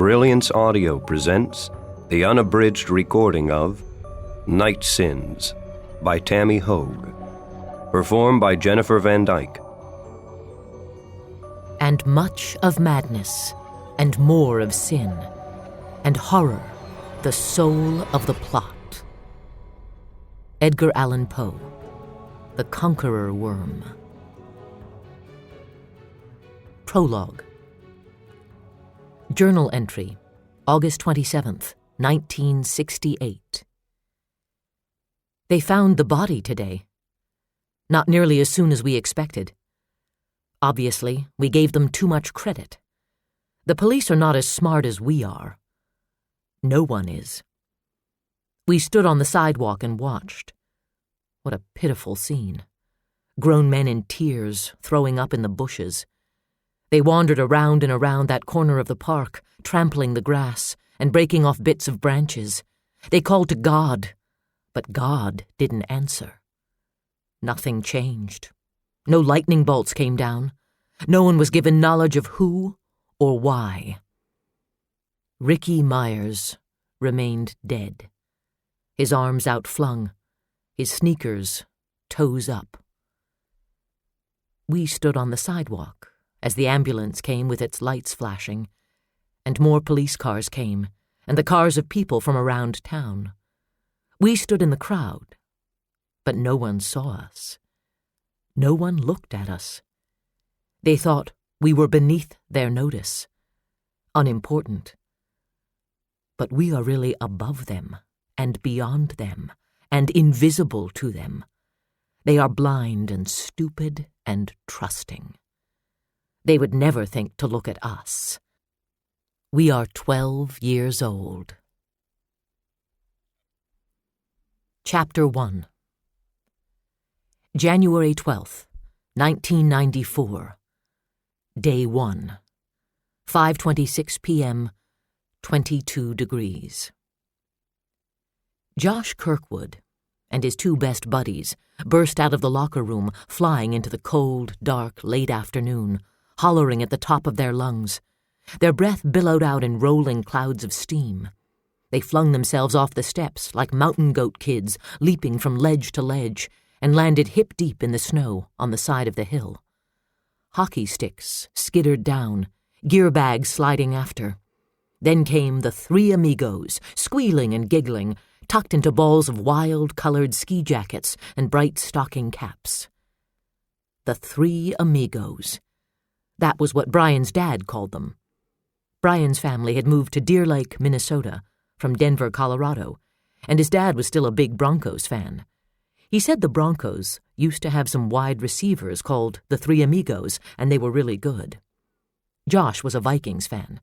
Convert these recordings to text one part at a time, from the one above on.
Brilliance Audio presents the unabridged recording of Night Sins by Tami Hoag, performed by Jennifer Van Dyke. And much of madness, and more of sin, and horror, the soul of the plot. Edgar Allan Poe, The Conqueror Worm. Prologue. Journal entry, August 27th, 1968. They found the body today. Not nearly as soon as we expected. Obviously, we gave them too much credit. The police are not as smart as we are. No one is. We stood on the sidewalk and watched. What a pitiful scene. Grown men in tears, throwing up in the bushes. They wandered around and around that corner of the park, trampling the grass and breaking off bits of branches. They called to God, but God didn't answer. Nothing changed. No lightning bolts came down. No one was given knowledge of who or why. Ricky Myers remained dead, his arms outflung, his sneakers toes up. We stood on the sidewalk as the ambulance came with its lights flashing, and more police cars came, and the cars of people from around town. We stood in the crowd, but no one saw us. No one looked at us. They thought we were beneath their notice, unimportant. But we are really above them, and beyond them, and invisible to them. They are blind and stupid and trusting. They would never think to look at us. We are 12 years old. Chapter 1. January 12th, 1994. Day 1. 5:26 p.m., 22 degrees. Josh Kirkwood and his two best buddies burst out of the locker room, flying into the cold, dark, late afternoon, hollering at the top of their lungs. Their breath billowed out in rolling clouds of steam. They flung themselves off the steps like mountain goat kids, leaping from ledge to ledge, and landed hip-deep in the snow on the side of the hill. Hockey sticks skittered down, gear bags sliding after. Then came the three amigos, squealing and giggling, tucked into balls of wild-colored ski jackets and bright stocking caps. The three amigos. That was what Brian's dad called them. Brian's family had moved to Deer Lake, Minnesota, from Denver, Colorado, and his dad was still a big Broncos fan. He said the Broncos used to have some wide receivers called the Three Amigos, and they were really good. Josh was a Vikings fan.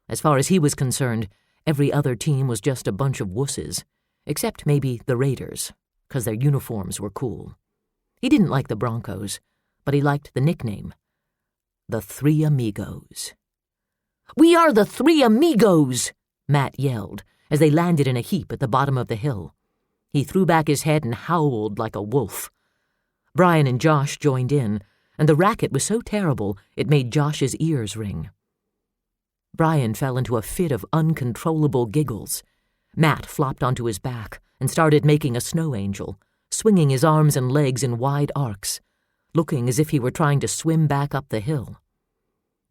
As far as he was concerned, every other team was just a bunch of wusses, except maybe the Raiders, because their uniforms were cool. He didn't like the Broncos, but he liked the nickname. The Three Amigos. "We are the Three Amigos!" Matt yelled as they landed in a heap at the bottom of the hill. He threw back his head and howled like a wolf. Brian and Josh joined in, and the racket was so terrible it made Josh's ears ring. Brian fell into a fit of uncontrollable giggles. Matt flopped onto his back and started making a snow angel, swinging his arms and legs in wide arcs, looking as if he were trying to swim back up the hill.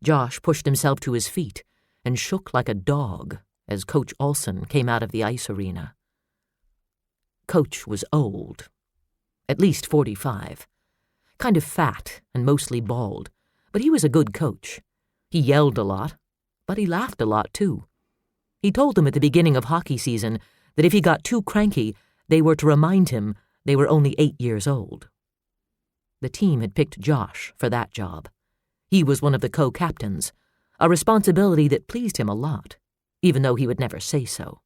Josh pushed himself to his feet and shook like a dog as Coach Olson came out of the ice arena. Coach was old, at least 45, kind of fat and mostly bald, but he was a good coach. He yelled a lot, but he laughed a lot too. He told them at the beginning of hockey season that if he got too cranky, they were to remind him they were only 8 years old. The team had picked Josh for that job. He was one of the co-captains, a responsibility that pleased him a lot, even though he would never say so.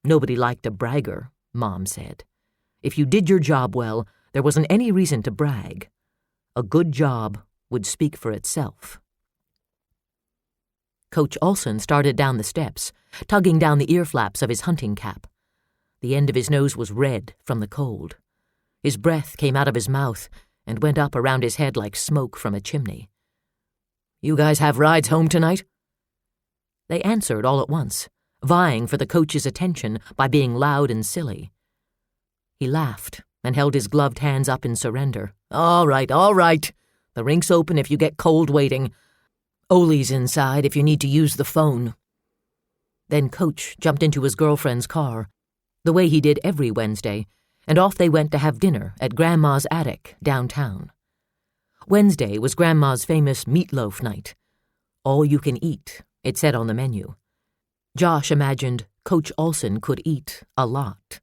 Nobody liked a bragger, Mom said. If you did your job well, there wasn't any reason to brag. A good job would speak for itself. Coach Olson started down the steps, tugging down the ear flaps of his hunting cap. The end of his nose was red from the cold. His breath came out of his mouth and went up around his head like smoke from a chimney. "You guys have rides home tonight?" They answered all at once, vying for the coach's attention by being loud and silly. He laughed and held his gloved hands up in surrender. All right. The rink's open if you get cold waiting. Ole's inside if you need to use the phone." Then Coach jumped into his girlfriend's car, the way he did every Wednesday, and off they went to have dinner at Grandma's attic downtown. Wednesday was Grandma's famous meatloaf night. All you can eat, it said on the menu. Josh imagined Coach Olson could eat a lot.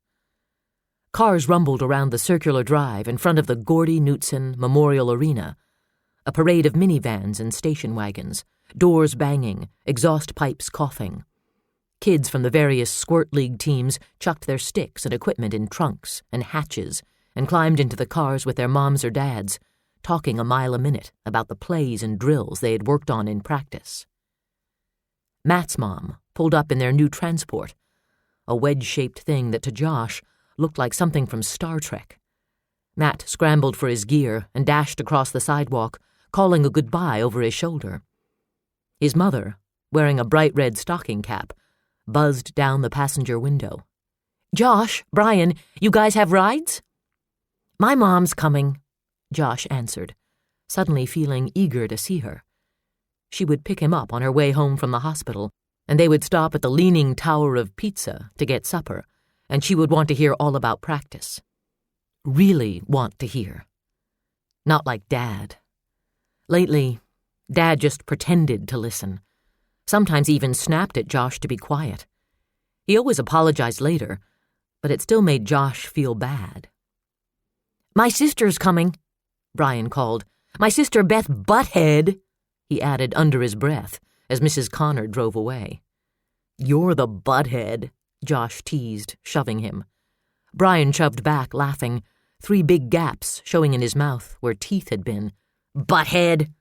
Cars rumbled around the circular drive in front of the Gordy Knutson Memorial Arena, a parade of minivans and station wagons, doors banging, exhaust pipes coughing. Kids from the various squirt league teams chucked their sticks and equipment in trunks and hatches and climbed into the cars with their moms or dads, talking a mile a minute about the plays and drills they had worked on in practice. Matt's mom pulled up in their new transport, a wedge-shaped thing that to Josh looked like something from Star Trek. Matt scrambled for his gear and dashed across the sidewalk, calling a goodbye over his shoulder. His mother, wearing a bright red stocking cap, buzzed down the passenger window. "Josh, Brian, you guys have rides?" "My mom's coming," Josh answered, suddenly feeling eager to see her. She would pick him up on her way home from the hospital, and they would stop at the Leaning Tower of Pizza to get supper, and she would want to hear all about practice. Really want to hear. Not like Dad. Lately, Dad just pretended to listen. Sometimes even snapped at Josh to be quiet. He always apologized later, but it still made Josh feel bad. "My sister's coming," Brian called. "My sister Beth Butthead," he added under his breath as Mrs. Connor drove away. "You're the butthead," Josh teased, shoving him. Brian shoved back, laughing, 3 big gaps showing in his mouth where teeth had been. "Butthead,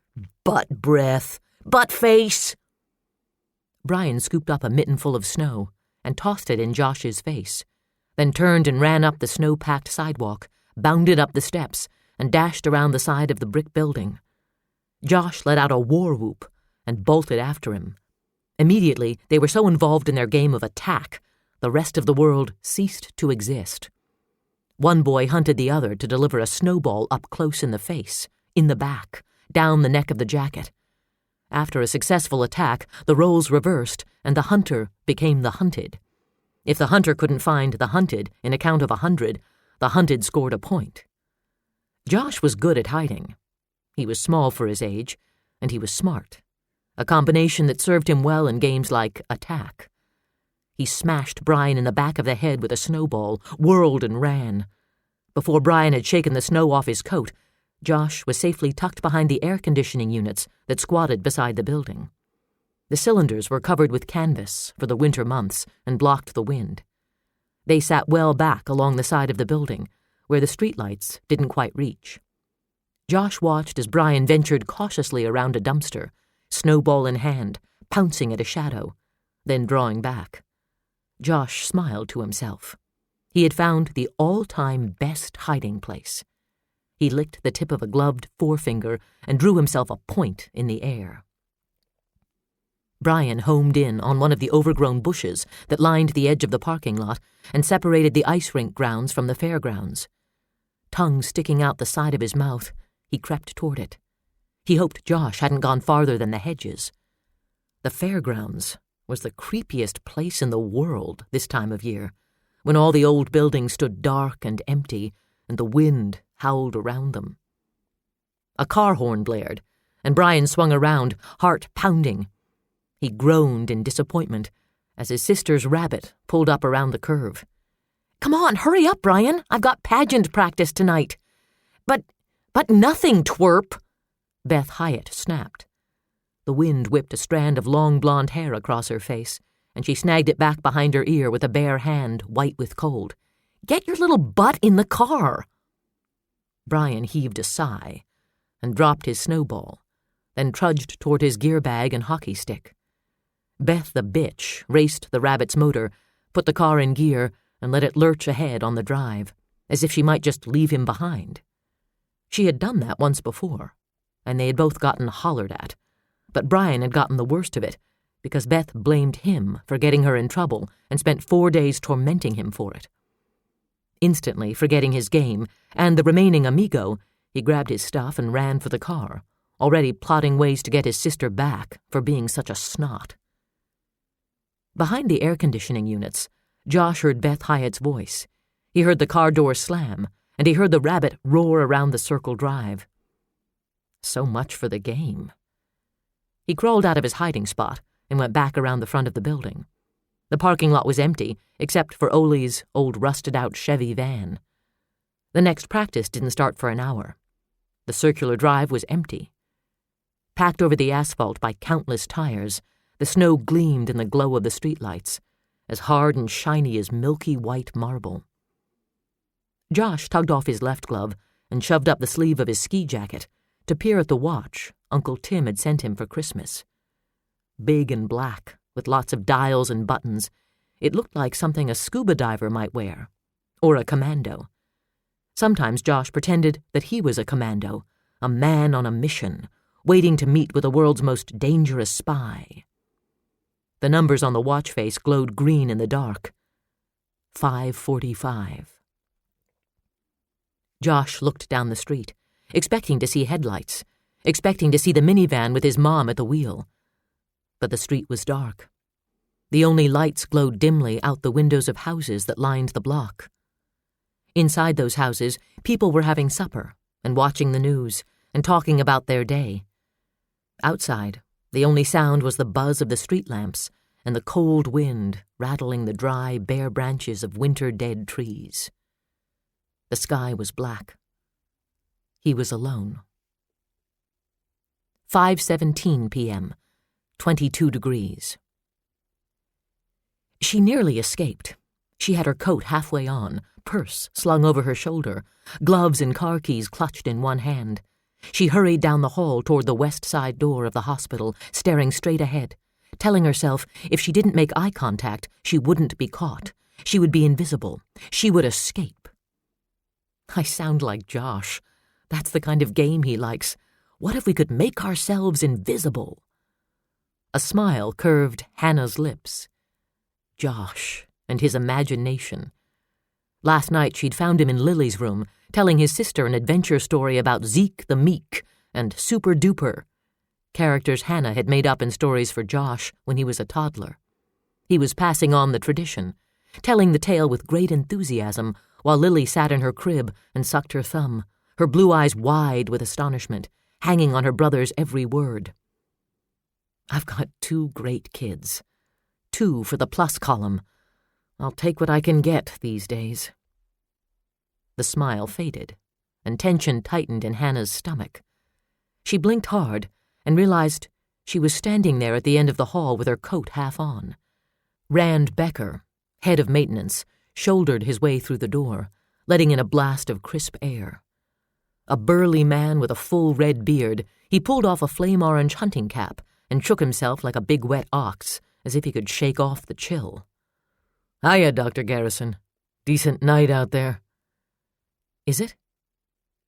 butt breath, butt face." Brian scooped up a mitten full of snow and tossed it in Josh's face, then turned and ran up the snow-packed sidewalk, bounded up the steps, and dashed around the side of the brick building. Josh let out a war whoop and bolted after him. Immediately, they were so involved in their game of attack, the rest of the world ceased to exist. One boy hunted the other to deliver a snowball up close in the face, in the back, down the neck of the jacket. After a successful attack, the roles reversed, and the hunter became the hunted. If the hunter couldn't find the hunted in a count of 100, the hunted scored a point. Josh was good at hiding. He was small for his age, and he was smart, a combination that served him well in games like Attack. He smashed Brian in the back of the head with a snowball, whirled and ran. Before Brian had shaken the snow off his coat, Josh was safely tucked behind the air conditioning units that squatted beside the building. The cylinders were covered with canvas for the winter months and blocked the wind. They sat well back along the side of the building, where the streetlights didn't quite reach. Josh watched as Brian ventured cautiously around a dumpster, snowball in hand, pouncing at a shadow, then drawing back. Josh smiled to himself. He had found the all-time best hiding place. He licked the tip of a gloved forefinger and drew himself a point in the air. Brian homed in on one of the overgrown bushes that lined the edge of the parking lot and separated the ice rink grounds from the fairgrounds. Tongue sticking out the side of his mouth, he crept toward it. He hoped Josh hadn't gone farther than the hedges. The fairgrounds was the creepiest place in the world this time of year, when all the old buildings stood dark and empty and the wind howled around them. A car horn blared, and Brian swung around, heart pounding. He groaned in disappointment as his sister's rabbit pulled up around the curve. "Come on, hurry up, Brian. I've got pageant practice tonight." But nothing, twerp," Beth Hyatt snapped. The wind whipped a strand of long blonde hair across her face, and she snagged it back behind her ear with a bare hand white with cold. "Get your little butt in the car." Brian heaved a sigh and dropped his snowball, then trudged toward his gear bag and hockey stick. Beth the bitch raced the rabbit's motor, put the car in gear, and let it lurch ahead on the drive, as if she might just leave him behind. She had done that once before, and they had both gotten hollered at, but Brian had gotten the worst of it, because Beth blamed him for getting her in trouble and spent 4 days tormenting him for it. Instantly forgetting his game and the remaining amigo, he grabbed his stuff and ran for the car, already plotting ways to get his sister back for being such a snot. Behind the air conditioning units, Josh heard Beth Hyatt's voice. He heard the car door slam, and he heard the rabbit roar around the circle drive. So much for the game. He crawled out of his hiding spot and went back around the front of the building. The parking lot was empty, except for Ole's old rusted-out Chevy van. The next practice didn't start for an hour. The circular drive was empty. Packed over the asphalt by countless tires, the snow gleamed in the glow of the streetlights, as hard and shiny as milky white marble. Josh tugged off his left glove and shoved up the sleeve of his ski jacket to peer at the watch Uncle Tim had sent him for Christmas. Big and black, with lots of dials and buttons, it looked like something a scuba diver might wear, or a commando. Sometimes Josh pretended that he was a commando, a man on a mission, waiting to meet with the world's most dangerous spy. The numbers on the watch face glowed green in the dark. 5:45. Josh looked down the street, expecting to see headlights, expecting to see the minivan with his mom at the wheel. But the street was dark. The only lights glowed dimly out the windows of houses that lined the block. Inside those houses, people were having supper and watching the news and talking about their day. Outside, the only sound was the buzz of the street lamps and the cold wind rattling the dry, bare branches of winter-dead trees. The sky was black. He was alone. 5:17 p.m., 22 degrees. She nearly escaped. She had her coat halfway on, purse slung over her shoulder, gloves and car keys clutched in one hand. She hurried down the hall toward the west side door of the hospital, staring straight ahead, telling herself if she didn't make eye contact, she wouldn't be caught. She would be invisible. She would escape. I sound like Josh. That's the kind of game he likes. What if we could make ourselves invisible? A smile curved Hannah's lips. Josh and his imagination. Last night she'd found him in Lily's room, telling his sister an adventure story about Zeke the Meek and Super Duper, characters Hannah had made up in stories for Josh when he was a toddler. He was passing on the tradition, telling the tale with great enthusiasm while Lily sat in her crib and sucked her thumb, her blue eyes wide with astonishment, hanging on her brother's every word. I've got 2 great kids. 2 for the plus column. I'll take what I can get these days. The smile faded, and tension tightened in Hannah's stomach. She blinked hard and realized she was standing there at the end of the hall with her coat half on. Rand Becker, head of maintenance, shouldered his way through the door, letting in a blast of crisp air. A burly man with a full red beard, he pulled off a flame-orange hunting cap and shook himself like a big wet ox, as if he could shake off the chill. "Hiya, Dr. Garrison. Decent night out there." "Is it?"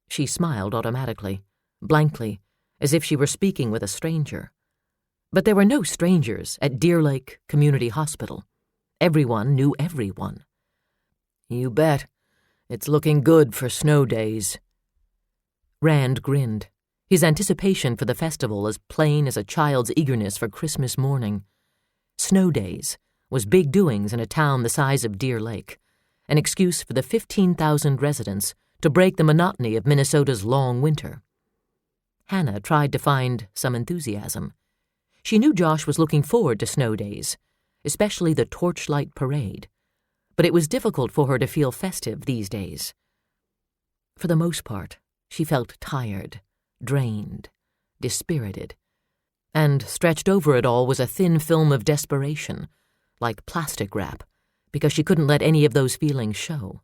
She smiled automatically, blankly, as if she were speaking with a stranger. But there were no strangers at Deer Lake Community Hospital. Everyone knew everyone. "You bet. It's looking good for snow days." Rand grinned, his anticipation for the festival as plain as a child's eagerness for Christmas morning. Snow days was big doings in a town the size of Deer Lake, an excuse for the 15,000 residents to break the monotony of Minnesota's long winter. Hannah tried to find some enthusiasm. She knew Josh was looking forward to snow days, especially the torchlight parade, but it was difficult for her to feel festive these days. For the most part, she felt tired, drained, dispirited, and stretched over it all was a thin film of desperation, like plastic wrap, because she couldn't let any of those feelings show.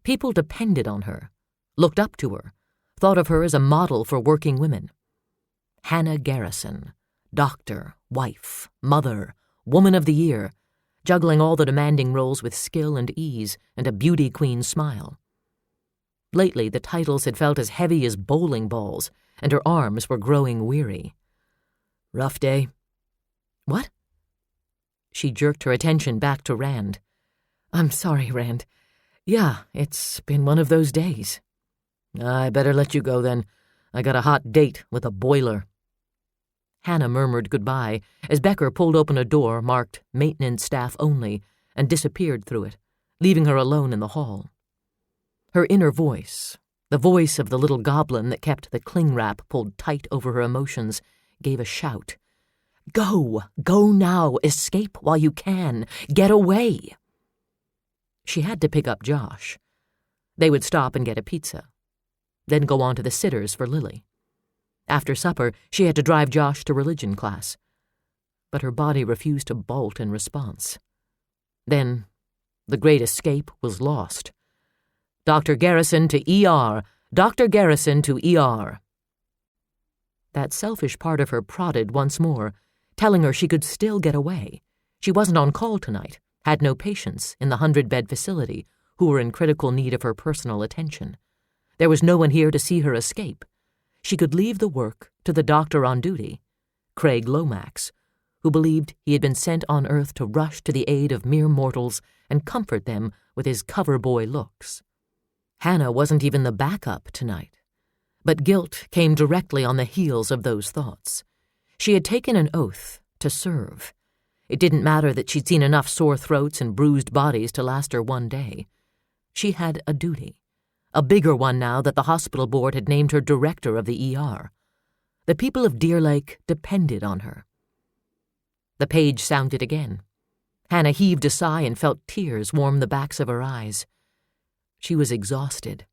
People depended on her, looked up to her, thought of her as a model for working women. Hannah Garrison, doctor, wife, mother, woman of the year, juggling all the demanding roles with skill and ease and a beauty queen smile. Lately, the titles had felt as heavy as bowling balls, and her arms were growing weary. "Rough day?" "What?" She jerked her attention back to Rand. "I'm sorry, Rand. Yeah, it's been one of those days." "I better let you go then. I got a hot date with a boiler." Hannah murmured goodbye as Becker pulled open a door marked Maintenance Staff Only and disappeared through it, leaving her alone in the hall. Her inner voice, the voice of the little goblin that kept the cling wrap pulled tight over her emotions, gave a shout. "Go! Go now! Escape while you can! Get away!" She had to pick up Josh. They would stop and get a pizza, then go on to the Sitters for Lily. After supper, she had to drive Josh to religion class, but her body refused to bolt in response. Then, the great escape was lost. "Dr. Garrison to ER! Dr. Garrison to ER!" That selfish part of her prodded once more, telling her she could still get away. She wasn't on call tonight, had no patients in the 100-bed facility who were in critical need of her personal attention. There was no one here to see her escape. She could leave the work to the doctor on duty, Craig Lomax, who believed he had been sent on Earth to rush to the aid of mere mortals and comfort them with his cover boy looks. Hannah wasn't even the backup tonight, but guilt came directly on the heels of those thoughts. She had taken an oath to serve. It didn't matter that she'd seen enough sore throats and bruised bodies to last her one day. She had a duty, a bigger one now that the hospital board had named her director of the ER. The people of Deer Lake depended on her. The page sounded again. Hannah heaved a sigh and felt tears warm the backs of her eyes. She was exhausted,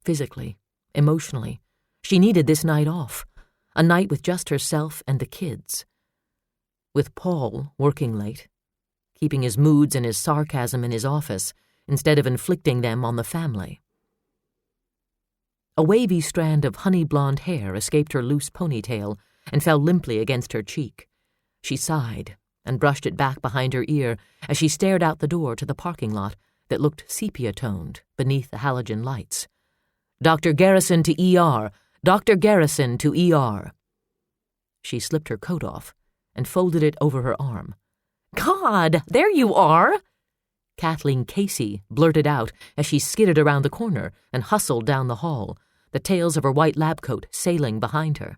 physically, emotionally. She needed this night off, a night with just herself and the kids. With Paul working late, keeping his moods and his sarcasm in his office instead of inflicting them on the family. A wavy strand of honey-blonde hair escaped her loose ponytail and fell limply against her cheek. She sighed and brushed it back behind her ear as she stared out the door to the parking lot that looked sepia-toned beneath the halogen lights. "Dr. Garrison to ER! Dr. Garrison to ER!" She slipped her coat off and folded it over her arm. "God, there you are!" Kathleen Casey blurted out as she skidded around the corner and hustled down the hall, the tails of her white lab coat sailing behind her.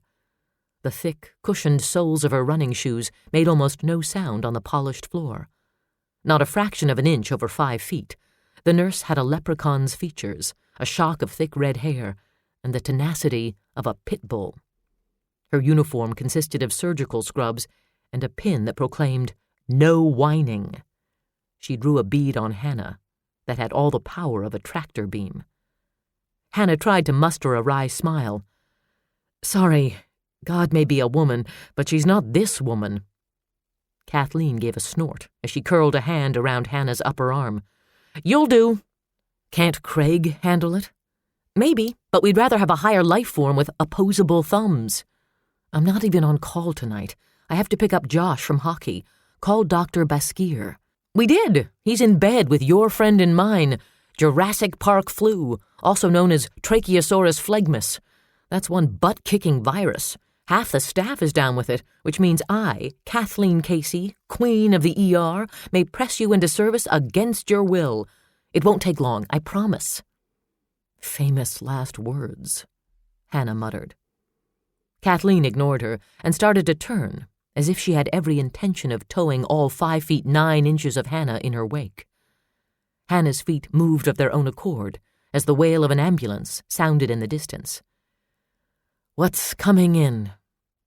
The thick, cushioned soles of her running shoes made almost no sound on the polished floor. Not a fraction of an inch over 5 feet, the nurse had a leprechaun's features, a shock of thick red hair, and the tenacity of a pit bull. Her uniform consisted of surgical scrubs and a pin that proclaimed, "No whining." She drew a bead on Hannah that had all the power of a tractor beam. Hannah tried to muster a wry smile. "Sorry, God may be a woman, but she's not this woman." Kathleen gave a snort as she curled a hand around Hannah's upper arm. "You'll do. Can't Craig handle it?" "Maybe, but we'd rather have a higher life form with opposable thumbs." "I'm not even on call tonight. I have to pick up Josh from hockey. Call Dr. Baskir." "We did. He's in bed with your friend and mine, Jurassic Park flu, also known as Tracheosaurus phlegmus. That's one butt-kicking virus. Half the staff is down with it, which means I, Kathleen Casey, Queen of the ER, may press you into service against your will. It won't take long, I promise." "Famous last words," Hannah muttered. Kathleen ignored her and started to turn, as if she had every intention of towing all 5 feet 9 inches of Hannah in her wake. Hannah's feet moved of their own accord as the wail of an ambulance sounded in the distance. "What's coming in?"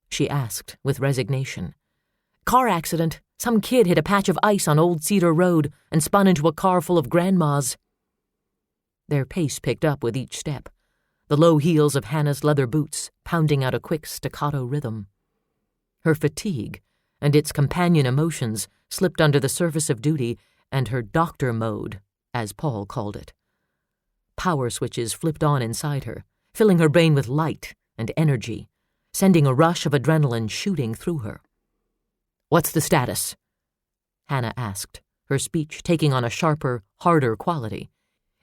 she asked with resignation. "Car accident. Some kid hit a patch of ice on Old Cedar Road and spun into a car full of grandmas." Their pace picked up with each step, the low heels of Hannah's leather boots pounding out a quick staccato rhythm. Her fatigue and its companion emotions slipped under the surface of duty and her doctor mode, as Paul called it. Power switches flipped on inside her, filling her brain with light and energy, sending a rush of adrenaline shooting through her. "What's the status?" Hannah asked, her speech taking on a sharper, harder quality.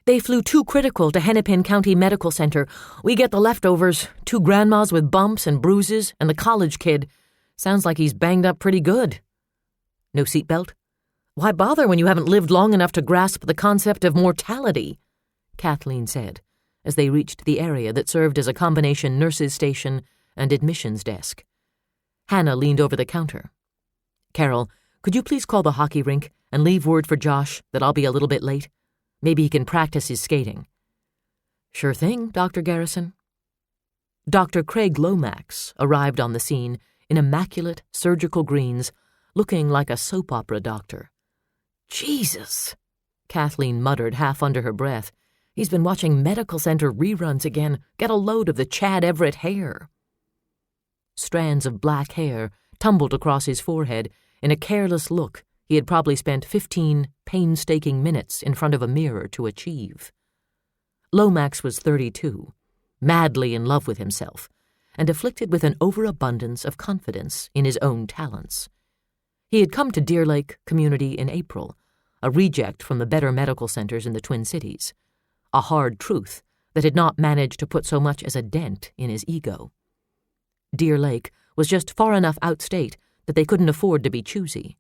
"They flew 2 critical to Hennepin County Medical Center. We get the leftovers, 2 grandmas with bumps and bruises, and the college kid. Sounds like he's banged up pretty good." "No seatbelt?" Why bother when you haven't lived long enough to grasp the concept of mortality? Kathleen said, as they reached the area that served as a combination nurse's station and admissions desk. Hannah leaned over the counter. Carol, could you please call the hockey rink and leave word for Josh that I'll be a little bit late? Maybe he can practice his skating. Sure thing, Dr. Garrison. Dr. Craig Lomax arrived on the scene in immaculate surgical greens, looking like a soap opera doctor. Jesus, Kathleen muttered half under her breath. He's been watching Medical Center reruns again. Get a load of the Chad Everett hair. Strands of black hair tumbled across his forehead in a careless look he had probably spent 15 painstaking minutes in front of a mirror to achieve. Lomax was 32, madly in love with himself, and afflicted with an overabundance of confidence in his own talents. He had come to Deer Lake Community in April, a reject from the better medical centers in the Twin Cities, a hard truth that had not managed to put so much as a dent in his ego. Deer Lake was just far enough outstate that they couldn't afford to be choosy.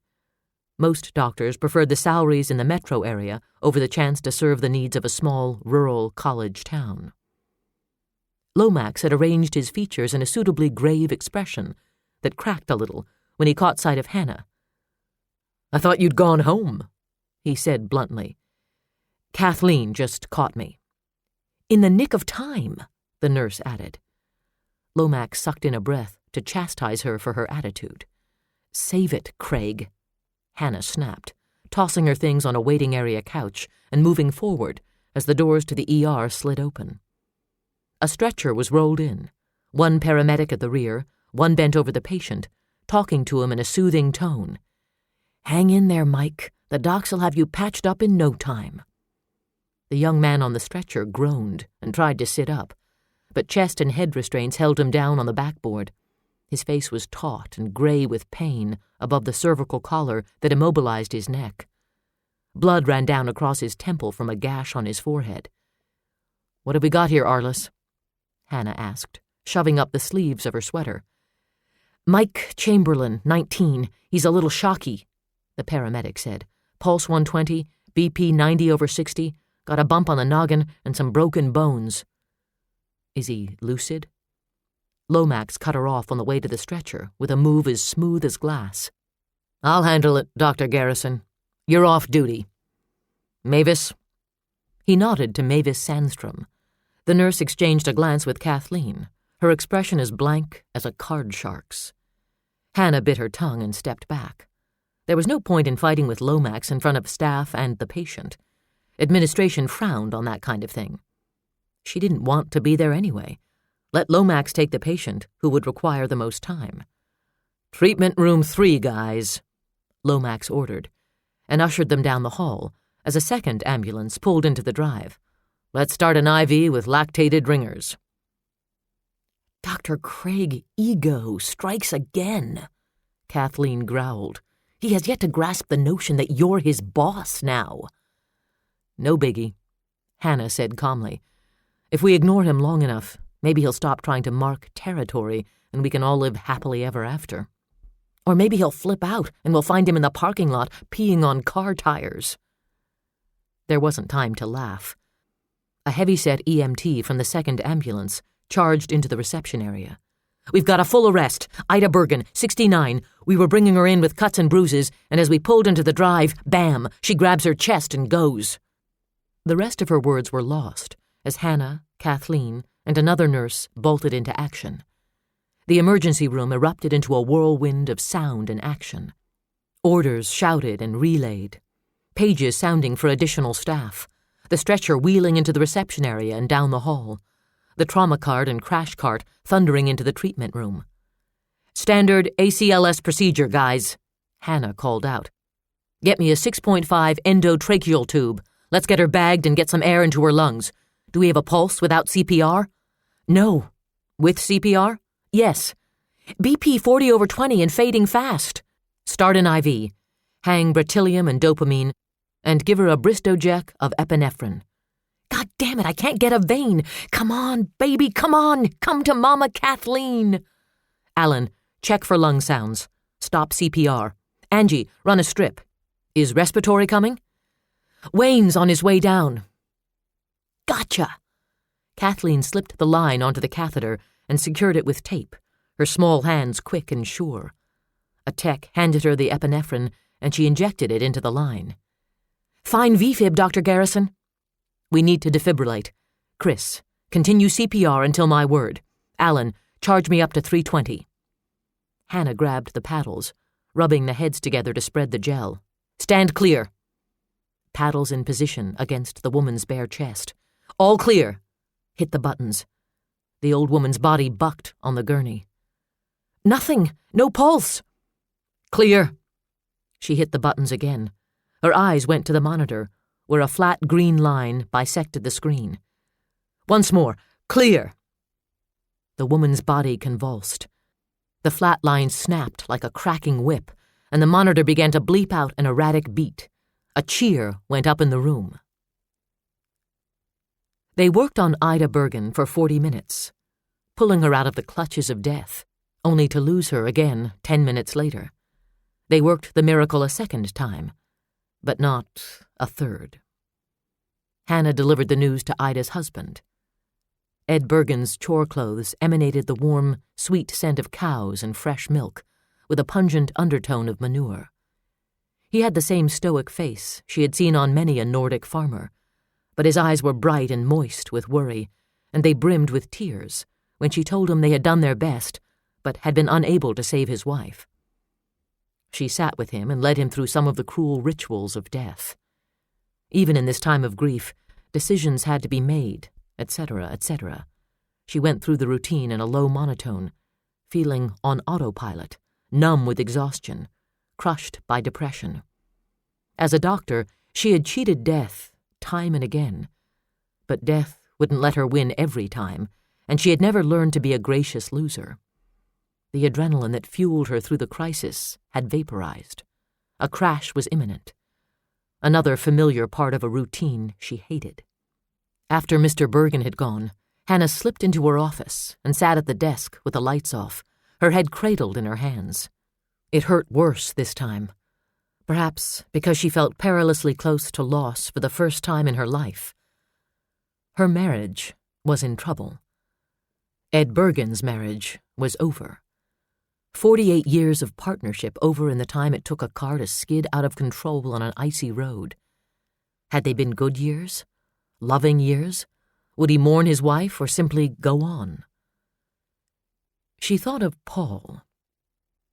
Most doctors preferred the salaries in the metro area over the chance to serve the needs of a small, rural college town. Lomax had arranged his features in a suitably grave expression that cracked a little when he caught sight of Hannah. "I thought you'd gone home," he said bluntly. "Kathleen just caught me." "In the nick of time," the nurse added. Lomax sucked in a breath to chastise her for her attitude. "Save it, Craig," Hannah snapped, tossing her things on a waiting area couch and moving forward as the doors to the ER slid open. A stretcher was rolled in, one paramedic at the rear, one bent over the patient, talking to him in a soothing tone. "Hang in there, Mike. The docs will have you patched up in no time." The young man on the stretcher groaned and tried to sit up, but chest and head restraints held him down on the backboard. His face was taut and gray with pain above the cervical collar that immobilized his neck. Blood ran down across his temple from a gash on his forehead. "What have we got here, Arliss?" Hannah asked, shoving up the sleeves of her sweater. "Mike Chamberlain, 19. He's a little shocky," the paramedic said. "Pulse 120, BP 90/60, got a bump on the noggin and some broken bones." "Is he lucid?" Lomax cut her off on the way to the stretcher with a move as smooth as glass. "I'll handle it, Dr. Garrison. You're off duty. Mavis?" He nodded to Mavis Sandstrom. The nurse exchanged a glance with Kathleen, her expression as blank as a card shark's. Hannah bit her tongue and stepped back. There was no point in fighting with Lomax in front of staff and the patient. Administration frowned on that kind of thing. She didn't want to be there anyway. Let Lomax take the patient, who would require the most time. "Treatment room 3, guys," Lomax ordered, and ushered them down the hall as a second ambulance pulled into the drive. "Let's start an IV with lactated ringers." "Dr. Craig ego strikes again," Kathleen growled. "He has yet to grasp the notion that you're his boss now." "No biggie," Hannah said calmly. "If we ignore him long enough, maybe he'll stop trying to mark territory and we can all live happily ever after. Or maybe he'll flip out and we'll find him in the parking lot peeing on car tires." There wasn't time to laugh. A heavy-set EMT from the second ambulance charged into the reception area. "We've got a full arrest. Ida Bergen, 69. We were bringing her in with cuts and bruises, and as we pulled into the drive, bam, she grabs her chest and goes." The rest of her words were lost as Hannah, Kathleen, and another nurse bolted into action. The emergency room erupted into a whirlwind of sound and action. Orders shouted and relayed. Pages sounding for additional staff. The stretcher wheeling into the reception area and down the hall. The trauma cart and crash cart thundering into the treatment room. "Standard ACLS procedure, guys," Hannah called out. "Get me a 6.5 endotracheal tube. Let's get her bagged and get some air into her lungs. Do we have a pulse without CPR?" "No." "With CPR?" "Yes." "BP 40/20 and fading fast." "Start an IV. Hang bretylium and dopamine, and give her a Bristogec of epinephrine." "God damn it, I can't get a vein. Come on, baby, come on. Come to Mama Kathleen." "Alan, check for lung sounds. Stop CPR. Angie, run a strip. Is respiratory coming? Wayne's on his way down. Gotcha! Kathleen slipped the line onto the catheter and secured it with tape, her small hands quick and sure. A tech handed her the epinephrine, and she injected it into the line. Fine VFib, Dr. Garrison. We need to defibrillate. Chris, continue CPR until my word. Alan, charge me up to 320. Hannah grabbed the paddles, rubbing the heads together to spread the gel. Stand clear. Paddles in position against the woman's bare chest. All clear. Hit the buttons. The old woman's body bucked on the gurney. Nothing. No pulse. Clear. She hit the buttons again. Her eyes went to the monitor, where a flat green line bisected the screen. Once more. Clear. The woman's body convulsed. The flat line snapped like a cracking whip, and the monitor began to bleep out an erratic beat. A cheer went up in the room. They worked on Ida Bergen for 40 minutes, pulling her out of the clutches of death, only to lose her again 10 minutes later. They worked the miracle a second time, but not a third. Hannah delivered the news to Ida's husband. Ed Bergen's chore clothes emanated the warm, sweet scent of cows and fresh milk, with a pungent undertone of manure. He had the same stoic face she had seen on many a Nordic farmer, but his eyes were bright and moist with worry, and they brimmed with tears when she told him they had done their best, but had been unable to save his wife. She sat with him and led him through some of the cruel rituals of death. Even in this time of grief, decisions had to be made, etc., etc. She went through the routine in a low monotone, feeling on autopilot, numb with exhaustion, crushed by depression. As a doctor, she had cheated death time and again, but death wouldn't let her win every time, and she had never learned to be a gracious loser. The adrenaline that fueled her through the crisis had vaporized. A crash was imminent. Another familiar part of a routine she hated. After Mr. Bergen had gone, Hannah slipped into her office and sat at the desk with the lights off, her head cradled in her hands. It hurt worse this time, perhaps because she felt perilously close to loss for the first time in her life. Her marriage was in trouble. Ed Bergen's marriage was over. 48 years of partnership over in the time it took a car to skid out of control on an icy road. Had they been good years? Loving years? Would he mourn his wife or simply go on? She thought of Paul.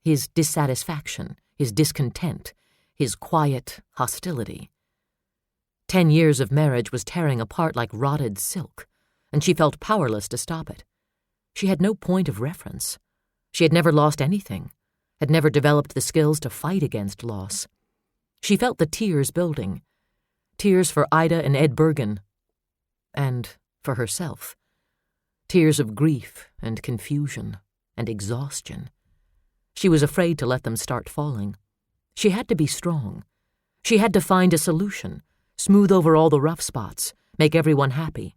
His dissatisfaction, his discontent, his quiet hostility. 10 years of marriage was tearing apart like rotted silk, and she felt powerless to stop it. She had no point of reference. She had never lost anything, had never developed the skills to fight against loss. She felt the tears building. Tears for Ida and Ed Bergen, and for herself. Tears of grief and confusion and exhaustion. She was afraid to let them start falling. She had to be strong. She had to find a solution, smooth over all the rough spots, make everyone happy.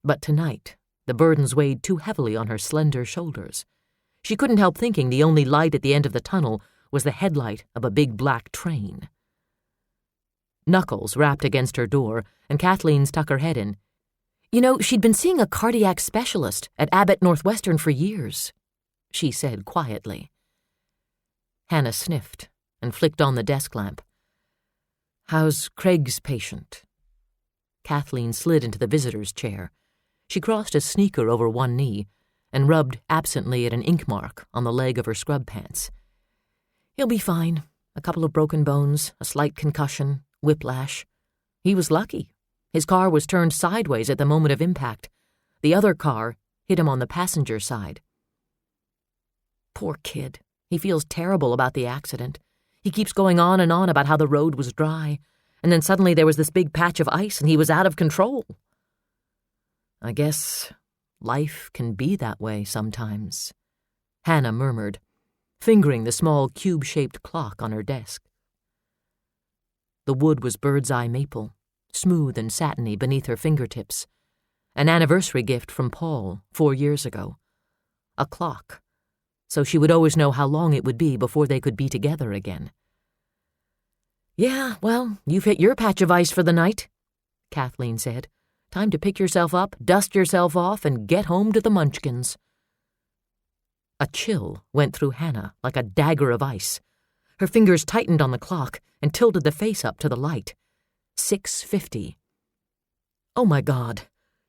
But tonight, the burdens weighed too heavily on her slender shoulders. She couldn't help thinking the only light at the end of the tunnel was the headlight of a big black train. Knuckles rapped against her door, and Kathleen stuck her head in. You know, she'd been seeing a cardiac specialist at Abbott Northwestern for years, she said quietly. Hannah sniffed and flicked on the desk lamp. How's Craig's patient? Kathleen slid into the visitor's chair. She crossed a sneaker over one knee and rubbed absently at an ink mark on the leg of her scrub pants. He'll be fine. A couple of broken bones, a slight concussion, whiplash. He was lucky. His car was turned sideways at the moment of impact. The other car hit him on the passenger side. Poor kid. He feels terrible about the accident. He keeps going on and on about how the road was dry, and then suddenly there was this big patch of ice and he was out of control. I guess life can be that way sometimes, Hannah murmured, fingering the small cube-shaped clock on her desk. The wood was bird's-eye maple, smooth and satiny beneath her fingertips. An anniversary gift from Paul 4 years ago. A clock, so she would always know how long it would be before they could be together again. "Yeah, well, you've hit your patch of ice for the night," Kathleen said. "Time to pick yourself up, dust yourself off, and get home to the Munchkins." A chill went through Hannah like a dagger of ice. Her fingers tightened on the clock and tilted the face up to the light. 6:50. Oh my God.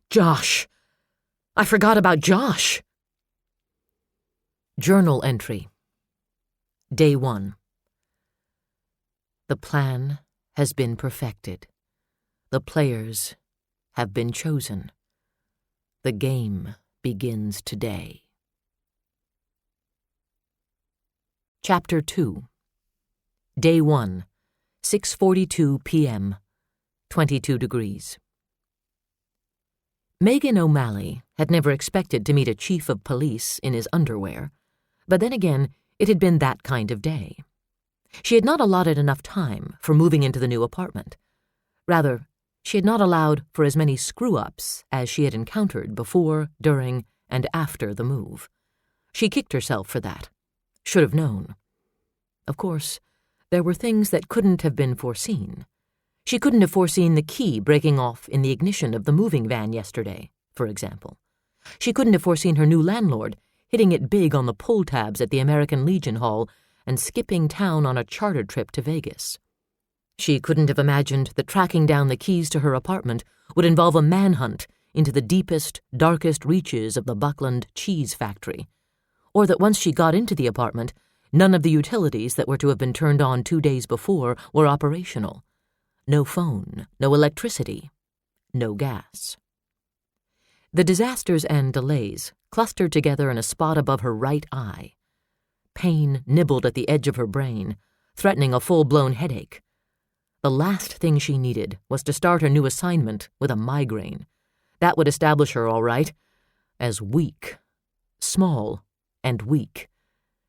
Josh. I forgot about Josh. Journal entry. Day 1. The plan has been perfected. The players have been chosen. The game begins today. Chapter 2. Day 1, 6:42 p.m., 22 degrees. Megan O'Malley had never expected to meet a chief of police in his underwear, but then again, it had been that kind of day. She had not allotted enough time for moving into the new apartment. Rather, she had not allowed for as many screw-ups as she had encountered before, during, and after the move. She kicked herself for that. Should have known. Of course, there were things that couldn't have been foreseen. She couldn't have foreseen the key breaking off in the ignition of the moving van yesterday, for example. She couldn't have foreseen her new landlord hitting it big on the pull tabs at the American Legion Hall and skipping town on a charter trip to Vegas. She couldn't have imagined that tracking down the keys to her apartment would involve a manhunt into the deepest, darkest reaches of the Buckland cheese factory, or that once she got into the apartment, none of the utilities that were to have been turned on 2 days before were operational. No phone, no electricity, no gas. The disasters and delays clustered together in a spot above her right eye. Pain nibbled at the edge of her brain, threatening a full-blown headache. The last thing she needed was to start her new assignment with a migraine. That would establish her, all right, as weak, small, and weak.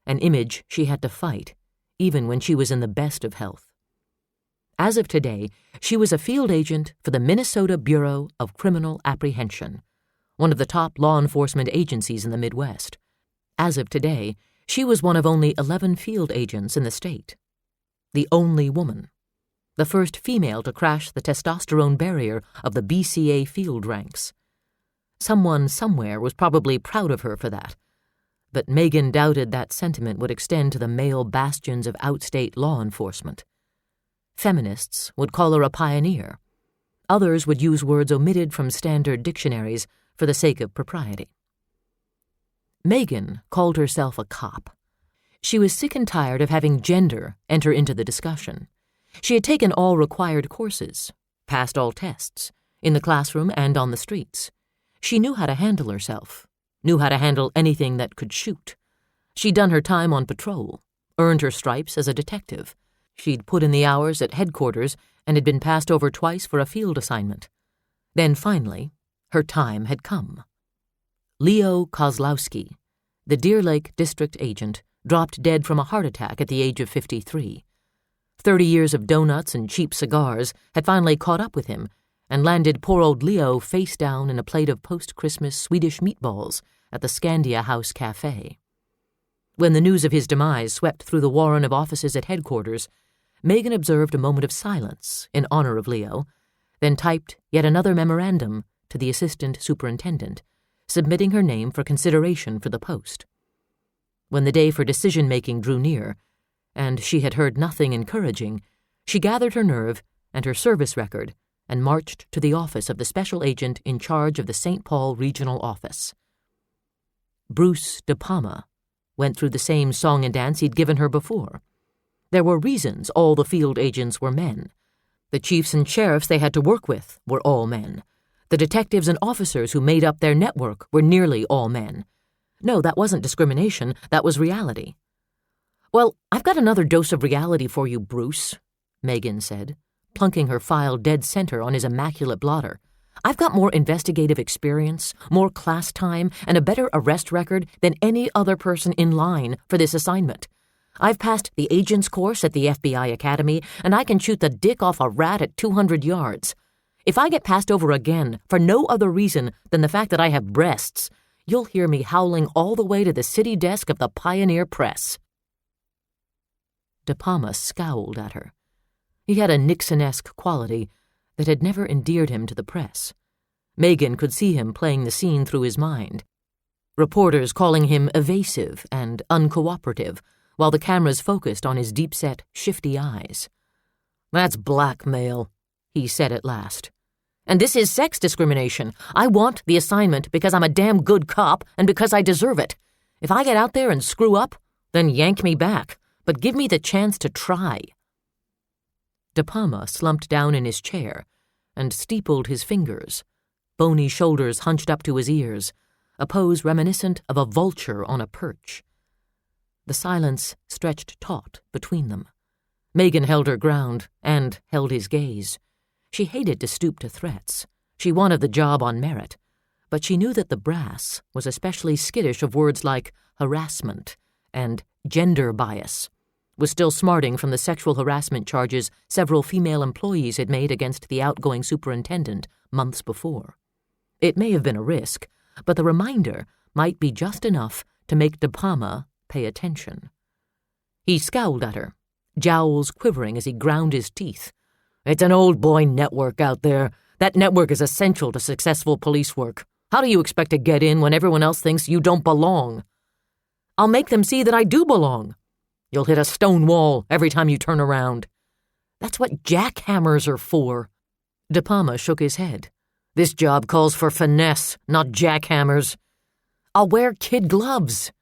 An image she had to fight, even when she was in the best of health. As of today, she was a field agent for the Minnesota Bureau of Criminal Apprehension, one of the top law enforcement agencies in the Midwest. As of today, she was one of only 11 field agents in the state. The only woman. The first female to crash the testosterone barrier of the BCA field ranks. Someone somewhere was probably proud of her for that. But Megan doubted that sentiment would extend to the male bastions of outstate law enforcement. Feminists would call her a pioneer. Others would use words omitted from standard dictionaries for the sake of propriety. Megan called herself a cop. She was sick and tired of having gender enter into the discussion. She had taken all required courses, passed all tests, in the classroom and on the streets. She knew how to handle herself, knew how to handle anything that could shoot. She'd done her time on patrol, earned her stripes as a detective. She'd put in the hours at headquarters and had been passed over twice for a field assignment. Then finally, her time had come. Leo Kozlowski, the Deer Lake district agent, dropped dead from a heart attack at the age of 53. 30 years of donuts and cheap cigars had finally caught up with him and landed poor old Leo face down in a plate of post-Christmas Swedish meatballs at the Scandia House Cafe. When the news of his demise swept through the warren of offices at headquarters, Megan observed a moment of silence in honor of Leo, then typed yet another memorandum to the assistant superintendent, submitting her name for consideration for the post. When the day for decision-making drew near, and she had heard nothing encouraging, she gathered her nerve and her service record and marched to the office of the special agent in charge of the St. Paul Regional Office. Bruce De Palma went through the same song and dance he'd given her before. There were reasons all the field agents were men. The chiefs and sheriffs they had to work with were all men. The detectives and officers who made up their network were nearly all men. No, that wasn't discrimination, that was reality. "Well, I've got another dose of reality for you, Bruce," Megan said, plunking her file dead center on his immaculate blotter. "I've got more investigative experience, more class time, and a better arrest record than any other person in line for this assignment. I've passed the agent's course at the FBI Academy, and I can shoot the dick off a rat at 200 yards. If I get passed over again for no other reason than the fact that I have breasts, you'll hear me howling all the way to the city desk of the Pioneer Press." De Palma scowled at her. He had a Nixon-esque quality that had never endeared him to the press. Megan could see him playing the scene through his mind. Reporters calling him evasive and uncooperative, while the cameras focused on his deep-set, shifty eyes. "That's blackmail," he said at last. "And this is sex discrimination. I want the assignment because I'm a damn good cop and because I deserve it. If I get out there and screw up, then yank me back, but give me the chance to try." De Palma slumped down in his chair and steepled his fingers, bony shoulders hunched up to his ears, a pose reminiscent of a vulture on a perch. The silence stretched taut between them. Megan held her ground and held his gaze. She hated to stoop to threats. She wanted the job on merit, but she knew that the brass was especially skittish of words like harassment and gender bias, was still smarting from the sexual harassment charges several female employees had made against the outgoing superintendent months before. It may have been a risk, but the reminder might be just enough to make De Palma pay attention. He scowled at her, jowls quivering as he ground his teeth. "It's an old boy network out there. That network is essential to successful police work. How do you expect to get in when everyone else thinks you don't belong?" "I'll make them see that I do belong." "You'll hit a stone wall every time you turn around." "That's what jackhammers are for." De Palma shook his head. "This job calls for finesse, not jackhammers." "I'll wear kid gloves."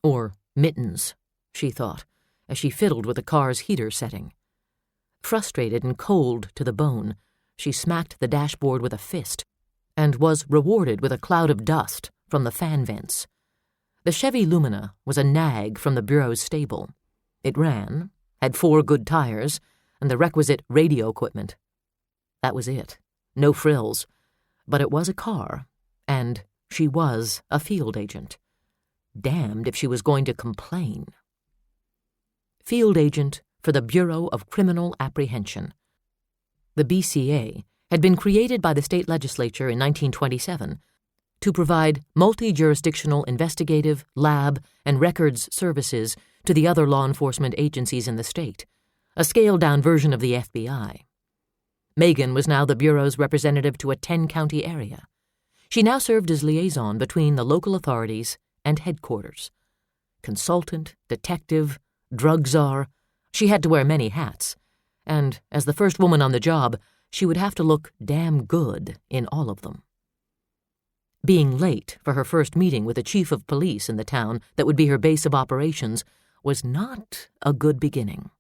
Or mittens, she thought, as she fiddled with the car's heater setting. Frustrated and cold to the bone, she smacked the dashboard with a fist and was rewarded with a cloud of dust from the fan vents. The Chevy Lumina was a nag from the Bureau's stable. It ran, had 4 good tires, and the requisite radio equipment. That was it. No frills. But it was a car, and she was a field agent. Damned if she was going to complain. Field agent for the Bureau of Criminal Apprehension. The BCA had been created by the state legislature in 1927 to provide multi-jurisdictional investigative, lab, and records services to the other law enforcement agencies in the state, a scaled-down version of the FBI. Megan was now the Bureau's representative to a 10-county area. She now served as liaison between the local authorities and headquarters. Consultant, detective, drug czar, she had to wear many hats, and as the first woman on the job, she would have to look damn good in all of them. Being late for her first meeting with the chief of police in the town that would be her base of operations was not a good beginning.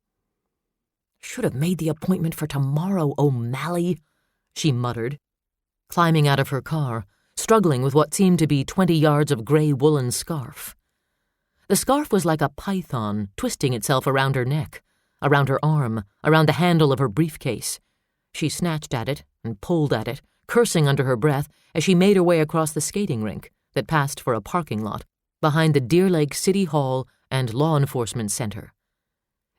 "Should have made the appointment for tomorrow, O'Malley," she muttered, climbing out of her car, struggling with what seemed to be 20 yards of gray woolen scarf. The scarf was like a python twisting itself around her neck, around her arm, around the handle of her briefcase. She snatched at it and pulled at it, cursing under her breath as she made her way across the skating rink that passed for a parking lot behind the Deer Lake City Hall and Law Enforcement Center.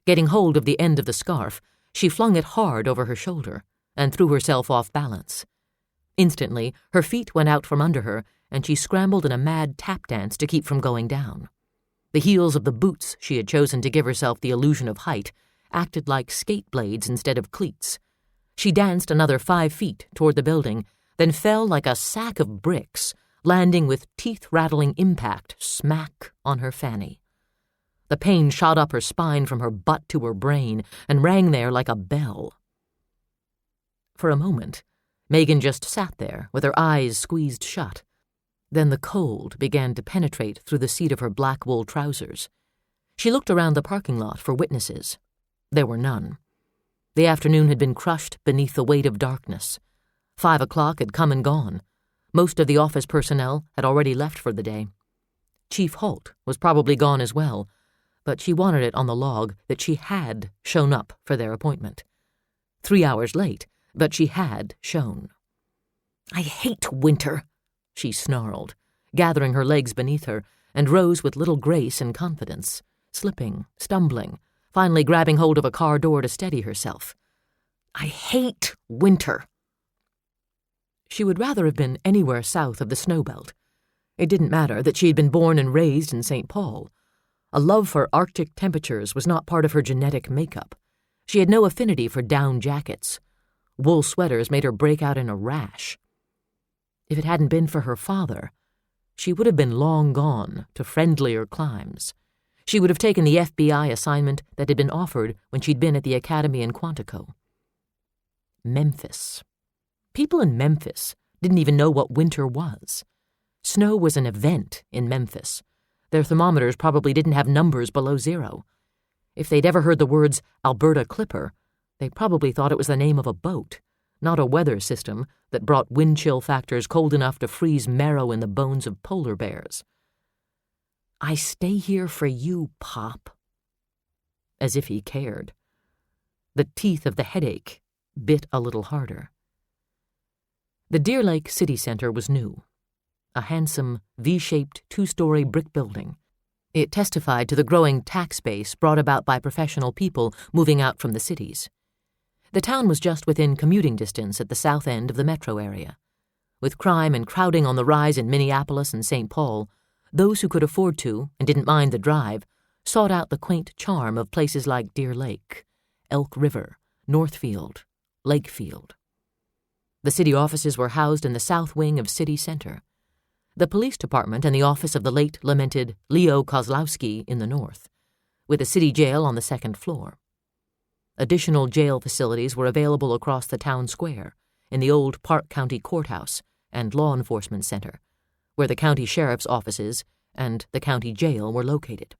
Getting hold of the end of the scarf, she flung it hard over her shoulder and threw herself off balance. Instantly, her feet went out from under her, and she scrambled in a mad tap dance to keep from going down. The heels of the boots she had chosen to give herself the illusion of height acted like skate blades instead of cleats. She danced another 5 feet toward the building, then fell like a sack of bricks, landing with teeth-rattling impact smack on her fanny. The pain shot up her spine from her butt to her brain and rang there like a bell. For a moment, Megan just sat there with her eyes squeezed shut. Then the cold began to penetrate through the seat of her black wool trousers. She looked around the parking lot for witnesses. There were none. The afternoon had been crushed beneath the weight of darkness. 5 o'clock had come and gone. Most of the office personnel had already left for the day. Chief Holt was probably gone as well, but she wanted it on the log that she had shown up for their appointment. 3 hours late, but she had shown. "I hate winter," she snarled, gathering her legs beneath her, and rose with little grace and confidence, slipping, stumbling, finally grabbing hold of a car door to steady herself. "I hate winter." She would rather have been anywhere south of the snow belt. It didn't matter that she had been born and raised in St. Paul. A love for Arctic temperatures was not part of her genetic makeup. She had no affinity for down jackets. Wool sweaters made her break out in a rash. If it hadn't been for her father, she would have been long gone to friendlier climes. She would have taken the FBI assignment that had been offered when she'd been at the academy in Quantico. Memphis. People in Memphis didn't even know what winter was. Snow was an event in Memphis. Their thermometers probably didn't have numbers below 0. If they'd ever heard the words Alberta Clipper, they probably thought it was the name of a boat, not a weather system that brought wind chill factors cold enough to freeze marrow in the bones of polar bears. "I stay here for you, Pop." As if he cared. The teeth of the headache bit a little harder. The Deer Lake City Center was new. A handsome, V-shaped 2-story brick building. It testified to the growing tax base brought about by professional people moving out from the cities. The town was just within commuting distance at the south end of the metro area. With crime and crowding on the rise in Minneapolis and St. Paul, those who could afford to and didn't mind the drive sought out the quaint charm of places like Deer Lake, Elk River, Northfield, Lakefield. The city offices were housed in the south wing of City Center. The police department and the office of the late lamented Leo Kozlowski in the north, with a city jail on the second floor. Additional jail facilities were available across the town square, in the old Park County Courthouse and Law Enforcement Center, where the county sheriff's offices and the county jail were located.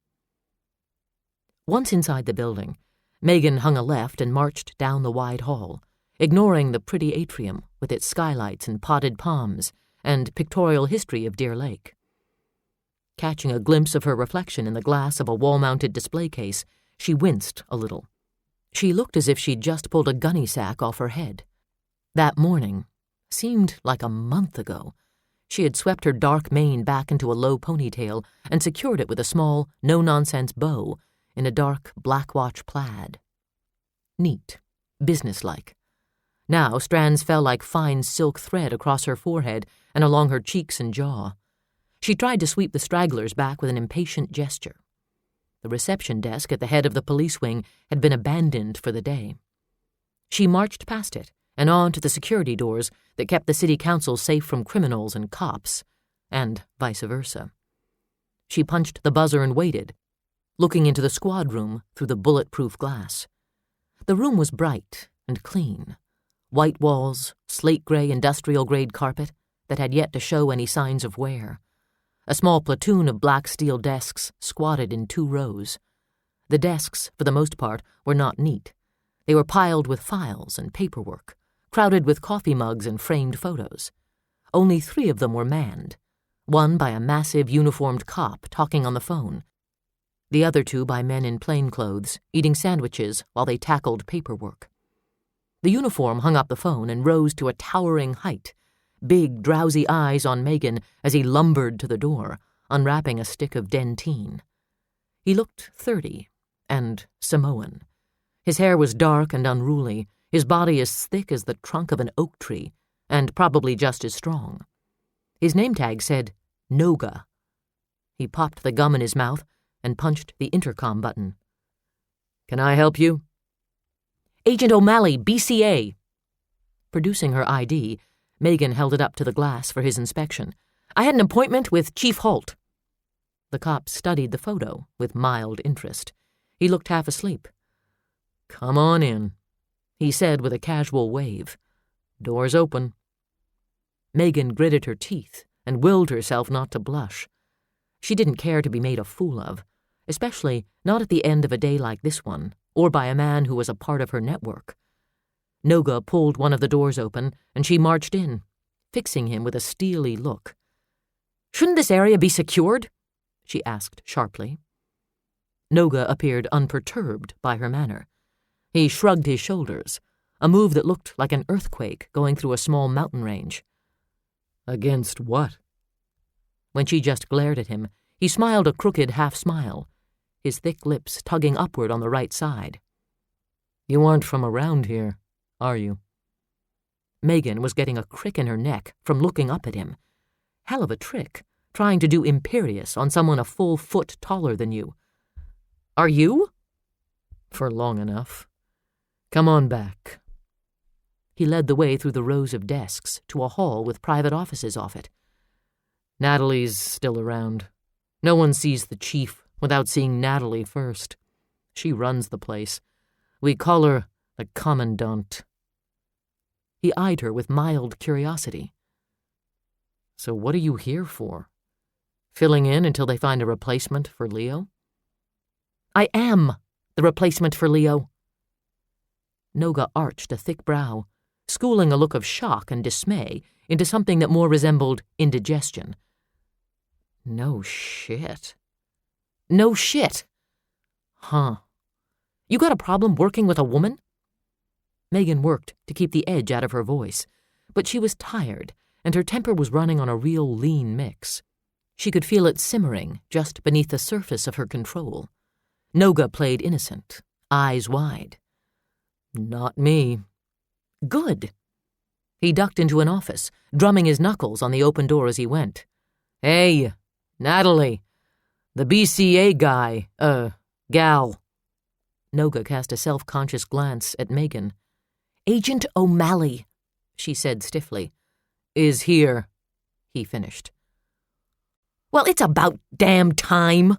Once inside the building, Megan hung a left and marched down the wide hall, ignoring the pretty atrium with its skylights and potted palms and pictorial history of Deer Lake. Catching a glimpse of her reflection in the glass of a wall-mounted display case, she winced a little. She looked as if she'd just pulled a gunny sack off her head. That morning seemed like a month ago. She had swept her dark mane back into a low ponytail and secured it with a small, no-nonsense bow in a dark black watch plaid. Neat, businesslike. Now strands fell like fine silk thread across her forehead and along her cheeks and jaw. She tried to sweep the stragglers back with an impatient gesture. The reception desk at the head of the police wing had been abandoned for the day. She marched past it and on to the security doors that kept the city council safe from criminals and cops, and vice versa. She punched the buzzer and waited, looking into the squad room through the bulletproof glass. The room was bright and clean. White walls, slate-gray industrial-grade carpet that had yet to show any signs of wear. A small platoon of black steel desks squatted in 2 rows. The desks, for the most part, were not neat. They were piled with files and paperwork, crowded with coffee mugs and framed photos. Only 3 of them were manned, one by a massive uniformed cop talking on the phone, the other 2 by men in plain clothes, eating sandwiches while they tackled paperwork. The uniform hung up the phone and rose to a towering height, big, drowsy eyes on Megan as he lumbered to the door, unwrapping a stick of dentine. He looked 30 and Samoan. His hair was dark and unruly, his body as thick as the trunk of an oak tree, and probably just as strong. His name tag said Noga. He popped the gum in his mouth and punched the intercom button. "Can I help you?" "Agent O'Malley, BCA." Producing her ID, Megan held it up to the glass for his inspection. "I had an appointment with Chief Holt." The cop studied the photo with mild interest. He looked half asleep. "Come on in," he said with a casual wave. "Door's open." Megan gritted her teeth and willed herself not to blush. She didn't care to be made a fool of, especially not at the end of a day like this one, or by a man who was a part of her network. Noga pulled one of the doors open, and she marched in, fixing him with a steely look. "Shouldn't this area be secured?" she asked sharply. Noga appeared unperturbed by her manner. He shrugged his shoulders, a move that looked like an earthquake going through a small mountain range. "Against what?" When she just glared at him, he smiled a crooked half-smile, his thick lips tugging upward on the right side. "You aren't from around here, are you?" Megan was getting a crick in her neck from looking up at him. Hell of a trick, trying to do imperious on someone a full foot taller than you. "Are you?" "For long enough." Come on back." He led the way through the rows of desks to a hall with private offices off it. "Natalie's still around. No one sees the chief without seeing Natalie first. She runs the place. We call her the Commandant." He eyed her with mild curiosity. "So what are you here for? Filling in until they find a replacement for Leo?" "I am the replacement for Leo." Noga arched a thick brow, schooling a look of shock and dismay into something that more resembled indigestion. "No shit." "No shit." "Huh. You got a problem working with a woman?" Megan worked to keep the edge out of her voice, but she was tired, and her temper was running on a real lean mix. She could feel it simmering just beneath the surface of her control. Noga played innocent, eyes wide. "Not me." "Good." He ducked into an office, drumming his knuckles on the open door as he went. "Hey, Natalie, the BCA guy, gal." Noga cast a self-conscious glance at Megan. "Agent O'Malley," she said stiffly. "Is here," he finished. "Well, it's about damn time."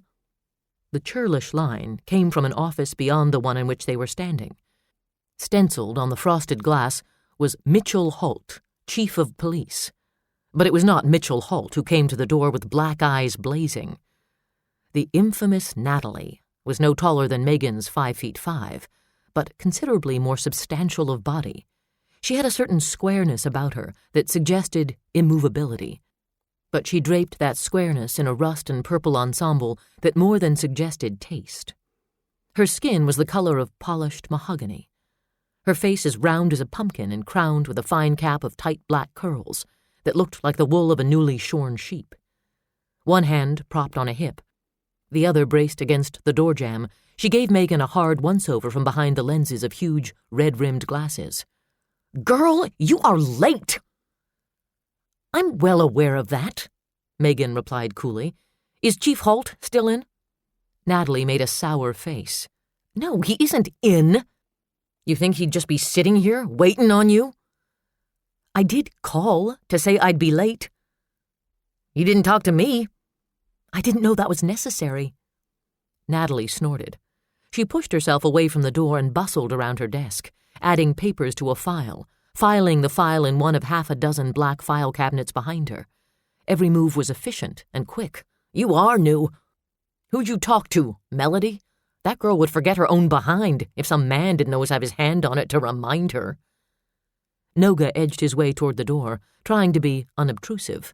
The churlish line came from an office beyond the one in which they were standing. Stenciled on the frosted glass was Mitchell Holt, Chief of Police. But it was not Mitchell Holt who came to the door with black eyes blazing. The infamous Natalie was no taller than Megan's 5'5", but considerably more substantial of body. She had a certain squareness about her that suggested immovability, but she draped that squareness in a rust and purple ensemble that more than suggested taste. Her skin was the color of polished mahogany. Her face as round as a pumpkin and crowned with a fine cap of tight black curls that looked like the wool of a newly shorn sheep. One hand propped on a hip, the other braced against the door jamb, she gave Megan a hard once-over from behind the lenses of huge, red-rimmed glasses. "Girl, you are late!" "I'm well aware of that," Megan replied coolly. "Is Chief Holt still in?" Natalie made a sour face. "No, he isn't in." "You think he'd just be sitting here, waiting on you?" "I did call to say I'd be late." "You didn't talk to me." "I didn't know that was necessary." Natalie snorted. She pushed herself away from the door and bustled around her desk, adding papers to a file, filing the file in one of half a dozen black file cabinets behind her. Every move was efficient and quick. "You are new. Who'd you talk to, Melody? That girl would forget her own behind if some man didn't always have his hand on it to remind her." Noga edged his way toward the door, trying to be unobtrusive.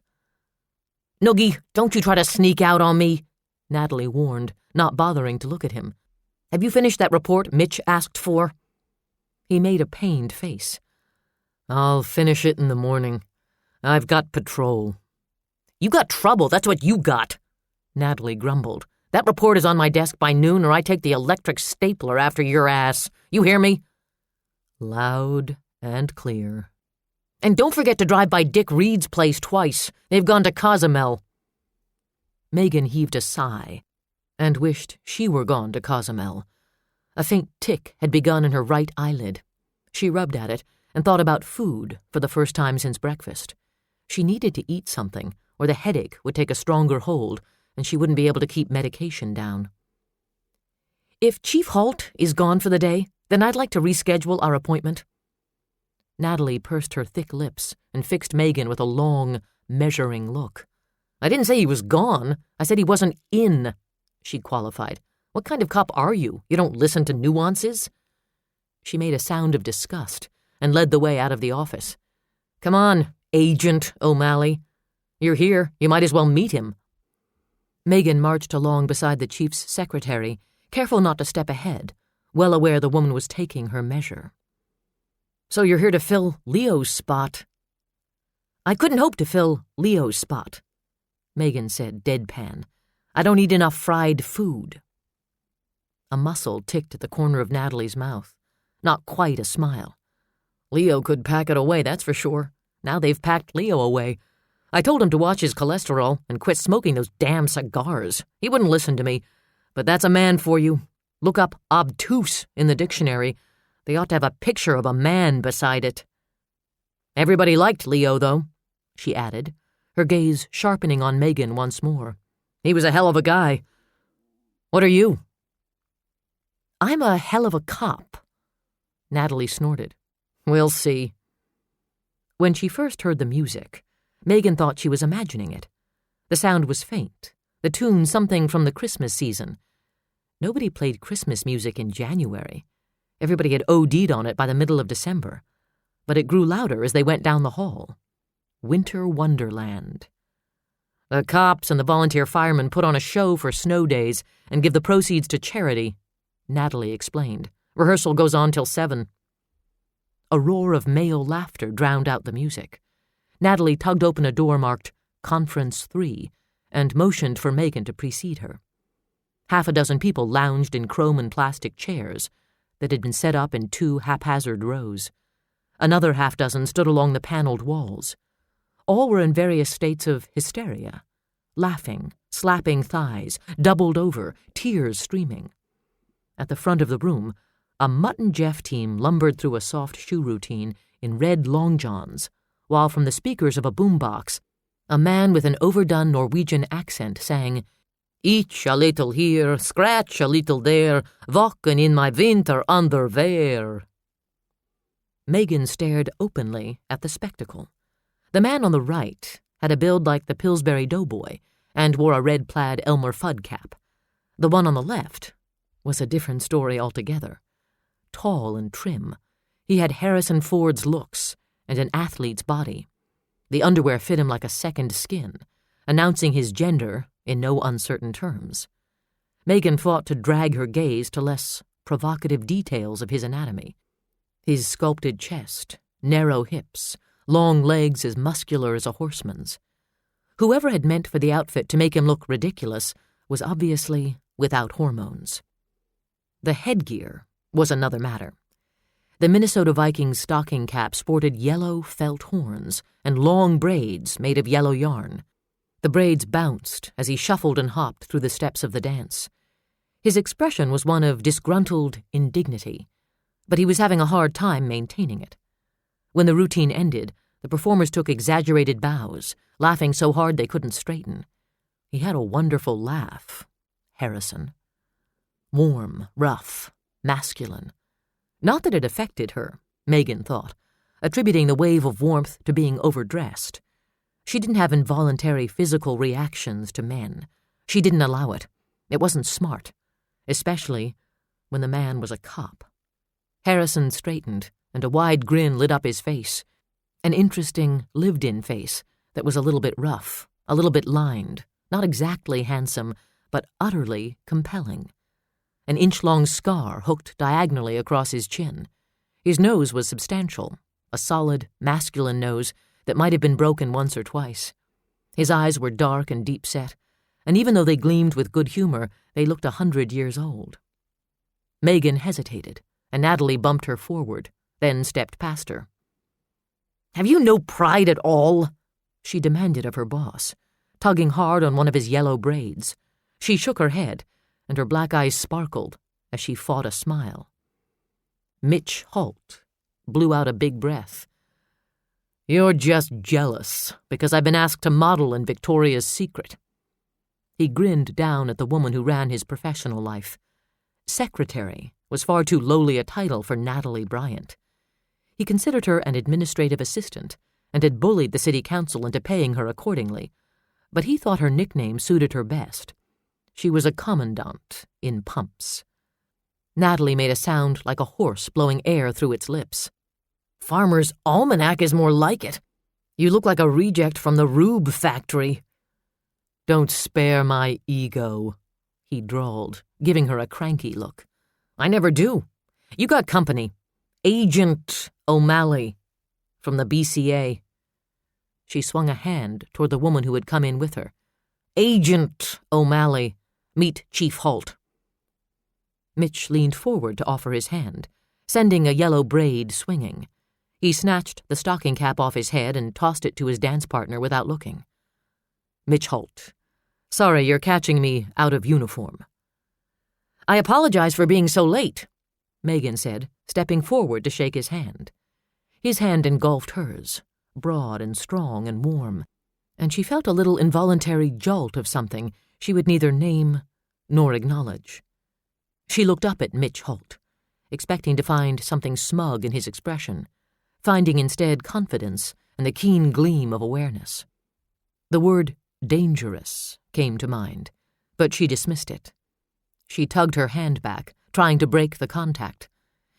"Noogie, don't you try to sneak out on me," Natalie warned, not bothering to look at him. "Have you finished that report Mitch asked for?" He made a pained face. "I'll finish it in the morning. I've got patrol." "You got trouble, that's what you got," Natalie grumbled. "That report is on my desk by noon or I take the electric stapler after your ass. You hear me?" Loud and clear. "And don't forget to drive by Dick Reed's place twice. They've gone to Cozumel." Megan heaved a sigh and wished she were gone to Cozumel. A faint tick had begun in her right eyelid. She rubbed at it and thought about food for the first time since breakfast. She needed to eat something, or the headache would take a stronger hold, and she wouldn't be able to keep medication down. "If Chief Holt is gone for the day, then I'd like to reschedule our appointment." Natalie pursed her thick lips and fixed Megan with a long, measuring look. "I didn't say he was gone. I said he wasn't in," she qualified. "What kind of cop are you? You don't listen to nuances?" She made a sound of disgust and led the way out of the office. "Come on, Agent O'Malley. You're here. You might as well meet him." Megan marched along beside the chief's secretary, careful not to step ahead, well aware the woman was taking her measure. "So you're here to fill Leo's spot." "I couldn't hope to fill Leo's spot," Megan said deadpan. "I don't eat enough fried food." A muscle ticked at the corner of Natalie's mouth. Not quite a smile. "Leo could pack it away, that's for sure. Now they've packed Leo away. I told him to watch his cholesterol and quit smoking those damn cigars. He wouldn't listen to me. But that's a man for you. Look up obtuse in the dictionary. They ought to have a picture of a man beside it. Everybody liked Leo, though, she added, her gaze sharpening on Megan once more. He was a hell of a guy. What are you? I'm a hell of a cop, Natalie snorted. We'll see. When she first heard the music, Megan thought she was imagining it. The sound was faint, the tune something from the Christmas season. Nobody played Christmas music in January. Everybody had OD'd on it by the middle of December. But it grew louder as they went down the hall. Winter Wonderland. The cops and the volunteer firemen put on a show for snow days and give the proceeds to charity, Natalie explained. Rehearsal goes on till 7. A roar of male laughter drowned out the music. Natalie tugged open a door marked Conference 3 and motioned for Megan to precede her. Half a dozen people lounged in chrome and plastic chairs that had been set up in 2 haphazard rows. Another half dozen stood along the paneled walls. All were in various states of hysteria, laughing, slapping thighs, doubled over, tears streaming. At the front of the room, a Mutt and Jeff team lumbered through a soft shoe routine in red long johns, while from the speakers of a boombox, a man with an overdone Norwegian accent sang, Each a little here, scratch a little there, walking in my winter underwear. Megan stared openly at the spectacle. The man on the right had a build like the Pillsbury Doughboy and wore a red-plaid Elmer Fudd cap. The one on the left was a different story altogether. Tall and trim, he had Harrison Ford's looks and an athlete's body. The underwear fit him like a second skin, announcing his gender in no uncertain terms. Megan fought to drag her gaze to less provocative details of his anatomy. His sculpted chest, narrow hips, long legs as muscular as a horseman's. Whoever had meant for the outfit to make him look ridiculous was obviously without hormones. The headgear was another matter. The Minnesota Vikings stocking cap sported yellow felt horns and long braids made of yellow yarn. The braids bounced as he shuffled and hopped through the steps of the dance. His expression was one of disgruntled indignity, but he was having a hard time maintaining it. When the routine ended, the performers took exaggerated bows, laughing so hard they couldn't straighten. He had a wonderful laugh, Harrison. Warm, rough, masculine. Not that it affected her, Megan thought, attributing the wave of warmth to being overdressed. She didn't have involuntary physical reactions to men. She didn't allow it. It wasn't smart, especially when the man was a cop. Harrison straightened, and a wide grin lit up his face. An interesting, lived-in face that was a little bit rough, a little bit lined, not exactly handsome, but utterly compelling. An inch-long scar hooked diagonally across his chin. His nose was substantial, a solid, masculine nose that might have been broken once or twice. His eyes were dark and deep-set, and even though they gleamed with good humor, they looked 100 years old. Megan hesitated, and Natalie bumped her forward, then stepped past her. "Have you no pride at all?" she demanded of her boss, tugging hard on one of his yellow braids. She shook her head, and her black eyes sparkled as she fought a smile. Mitch Holt blew out a big breath. "You're just jealous because I've been asked to model in Victoria's Secret." He grinned down at the woman who ran his professional life. Secretary was far too lowly a title for Natalie Bryant. He considered her an administrative assistant and had bullied the city council into paying her accordingly, but he thought her nickname suited her best. She was a commandant in pumps. Natalie made a sound like a horse blowing air through its lips. "Farmer's Almanac is more like it. You look like a reject from the Rube factory." "Don't spare my ego," he drawled, giving her a cranky look. "I never do. You got company. Agent O'Malley from the BCA." She swung a hand toward the woman who had come in with her. "Agent O'Malley, meet Chief Holt." Mitch leaned forward to offer his hand, sending a yellow braid swinging. He snatched the stocking cap off his head and tossed it to his dance partner without looking. "Mitch Holt. Sorry you're catching me out of uniform." "I apologize for being so late," Megan said, stepping forward to shake his hand. His hand engulfed hers, broad and strong and warm, and she felt a little involuntary jolt of something she would neither name nor acknowledge. She looked up at Mitch Holt, expecting to find something smug in his expression, finding instead confidence and the keen gleam of awareness. The word dangerous came to mind, but she dismissed it. She tugged her hand back, trying to break the contact.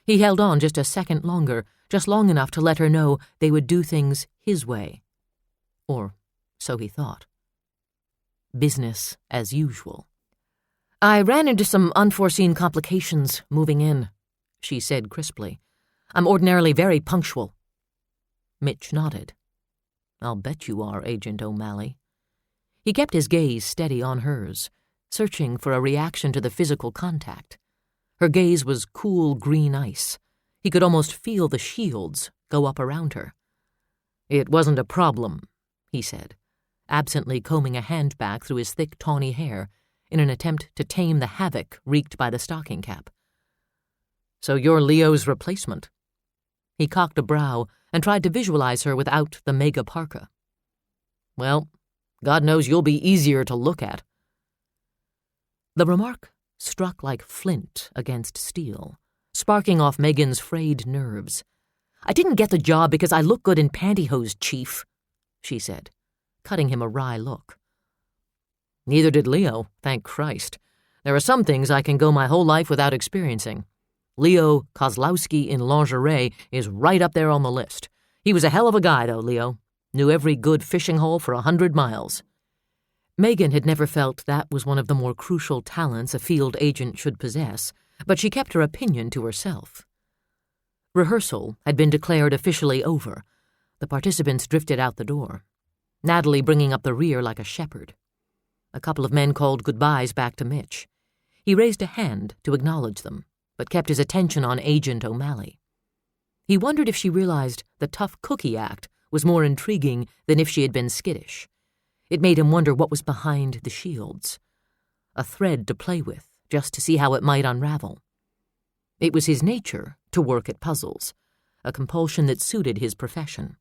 He held on just a second longer, just long enough to let her know they would do things his way. Or so he thought. Business as usual. "I ran into some unforeseen complications moving in," she said crisply. "I'm ordinarily very punctual." Mitch nodded. "I'll bet you are, Agent O'Malley." He kept his gaze steady on hers, searching for a reaction to the physical contact. Her gaze was cool green ice. He could almost feel the shields go up around her. "It wasn't a problem," he said, absently combing a hand back through his thick tawny hair in an attempt to tame the havoc wreaked by the stocking cap. "So you're Leo's replacement?" He cocked a brow and tried to visualize her without the mega parka. "Well, God knows you'll be easier to look at." The remark struck like flint against steel, sparking off Megan's frayed nerves. "I didn't get the job because I look good in pantyhose, Chief," she said, cutting him a wry look. "Neither did Leo, thank Christ. There are some things I can go my whole life without experiencing. Leo Kozlowski in lingerie is right up there on the list. He was a hell of a guy, though, Leo. Knew every good fishing hole for 100 miles. Megan had never felt that was one of the more crucial talents a field agent should possess, but she kept her opinion to herself. Rehearsal had been declared officially over. The participants drifted out the door, Natalie bringing up the rear like a shepherd. A couple of men called goodbyes back to Mitch. He raised a hand to acknowledge them, but kept his attention on Agent O'Malley. He wondered if she realized the tough cookie act was more intriguing than if she had been skittish. It made him wonder what was behind the shields. A thread to play with, just to see how it might unravel. It was his nature to work at puzzles, a compulsion that suited his profession.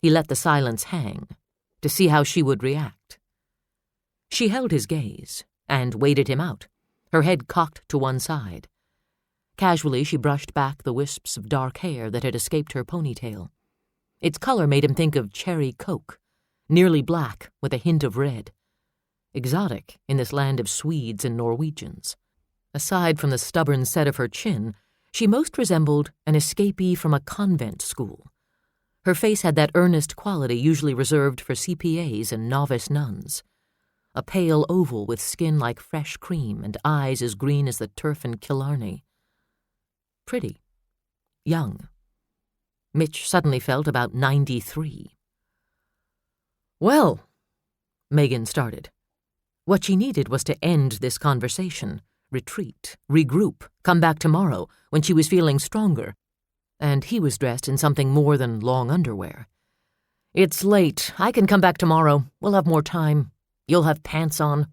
He let the silence hang, to see how she would react. She held his gaze and waited him out, her head cocked to one side. Casually, she brushed back the wisps of dark hair that had escaped her ponytail. Its color made him think of cherry coke, nearly black with a hint of red. Exotic in this land of Swedes and Norwegians. Aside from the stubborn set of her chin, she most resembled an escapee from a convent school. Her face had that earnest quality usually reserved for CPAs and novice nuns. A pale oval with skin like fresh cream and eyes as green as the turf in Killarney. Pretty. Young. Mitch suddenly felt about 93. "Well," Megan started. What she needed was to end this conversation, retreat, regroup, come back tomorrow when she was feeling stronger, and he was dressed in something more than long underwear. "It's late. I can come back tomorrow. We'll have more time. You'll have pants on."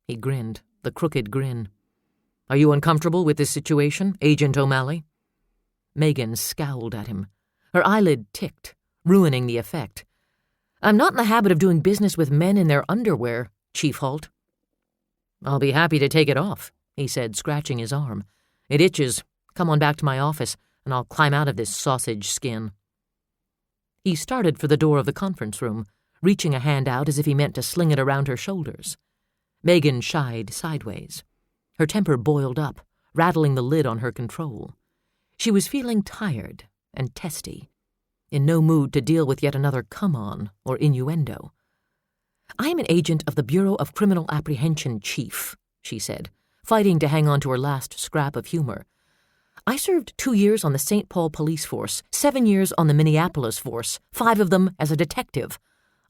He grinned, the crooked grin. "Are you uncomfortable with this situation, Agent O'Malley?" Megan scowled at him. Her eyelid ticked, ruining the effect. "I'm not in the habit of doing business with men in their underwear, Chief Holt." "I'll be happy to take it off," he said, scratching his arm. "It itches. Come on back to my office, and I'll climb out of this sausage skin." He started for the door of the conference room, reaching a hand out as if he meant to sling it around her shoulders. Megan shied sideways. Her temper boiled up, rattling the lid on her control. She was feeling tired and testy, in no mood to deal with yet another come-on or innuendo. "I am an agent of the Bureau of Criminal Apprehension, Chief," she said, fighting to hang on to her last scrap of humor. "I served 2 years on the St. Paul police force, 7 years on the Minneapolis force, 5 of them as a detective.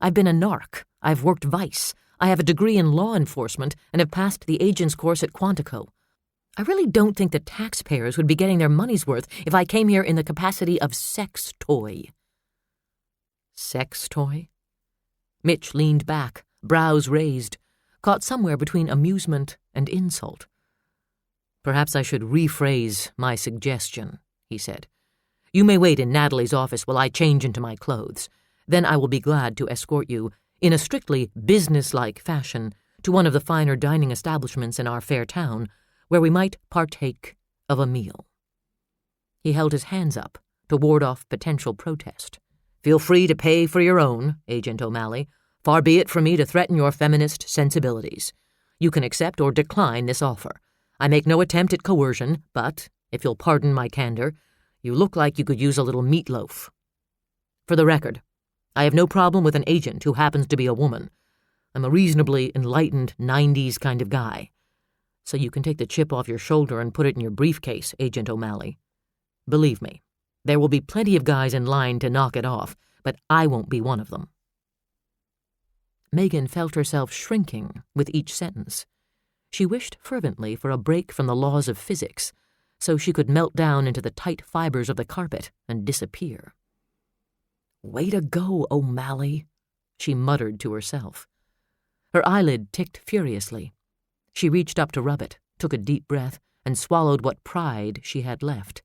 I've been a narc. I've worked vice. I have a degree in law enforcement and have passed the agent's course at Quantico. I really don't think the taxpayers would be getting their money's worth if I came here in the capacity of sex toy." Sex toy? Mitch leaned back, brows raised, caught somewhere between amusement and insult. Perhaps I should rephrase my suggestion, he said. You may wait in Natalie's office while I change into my clothes. Then I will be glad to escort you, in a strictly business-like fashion, to one of the finer dining establishments in our fair town, where we might partake of a meal. He held his hands up to ward off potential protest. Feel free to pay for your own, Agent O'Malley. Far be it from me to threaten your feminist sensibilities. You can accept or decline this offer. I make no attempt at coercion, but, if you'll pardon my candor, you look like you could use a little meatloaf. For the record, I have no problem with an agent who happens to be a woman. I'm a reasonably enlightened 90s kind of guy. So you can take the chip off your shoulder and put it in your briefcase, Agent O'Malley. Believe me, there will be plenty of guys in line to knock it off, but I won't be one of them. Megan felt herself shrinking with each sentence. She wished fervently for a break from the laws of physics, so she could melt down into the tight fibers of the carpet and disappear. Way to go, O'Malley, she muttered to herself. Her eyelid ticked furiously. She reached up to rub it, took a deep breath, and swallowed what pride she had left.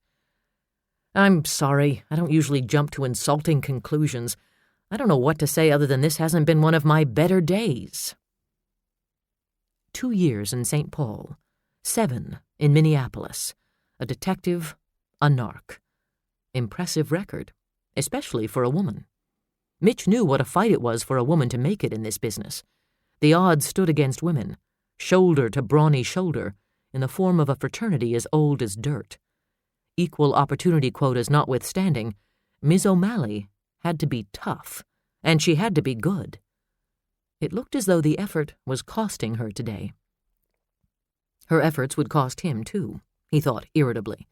I'm sorry, I don't usually jump to insulting conclusions. I don't know what to say other than this hasn't been one of my better days. 2 years in St. Paul, 7 in Minneapolis, a detective, a narc. Impressive record, especially for a woman. Mitch knew what a fight it was for a woman to make it in this business. The odds stood against women, shoulder to brawny shoulder, in the form of a fraternity as old as dirt. Equal opportunity quotas notwithstanding, Ms. O'Malley had to be tough, and she had to be good. It looked as though the effort was costing her today. Her efforts would cost him, too, he thought irritably.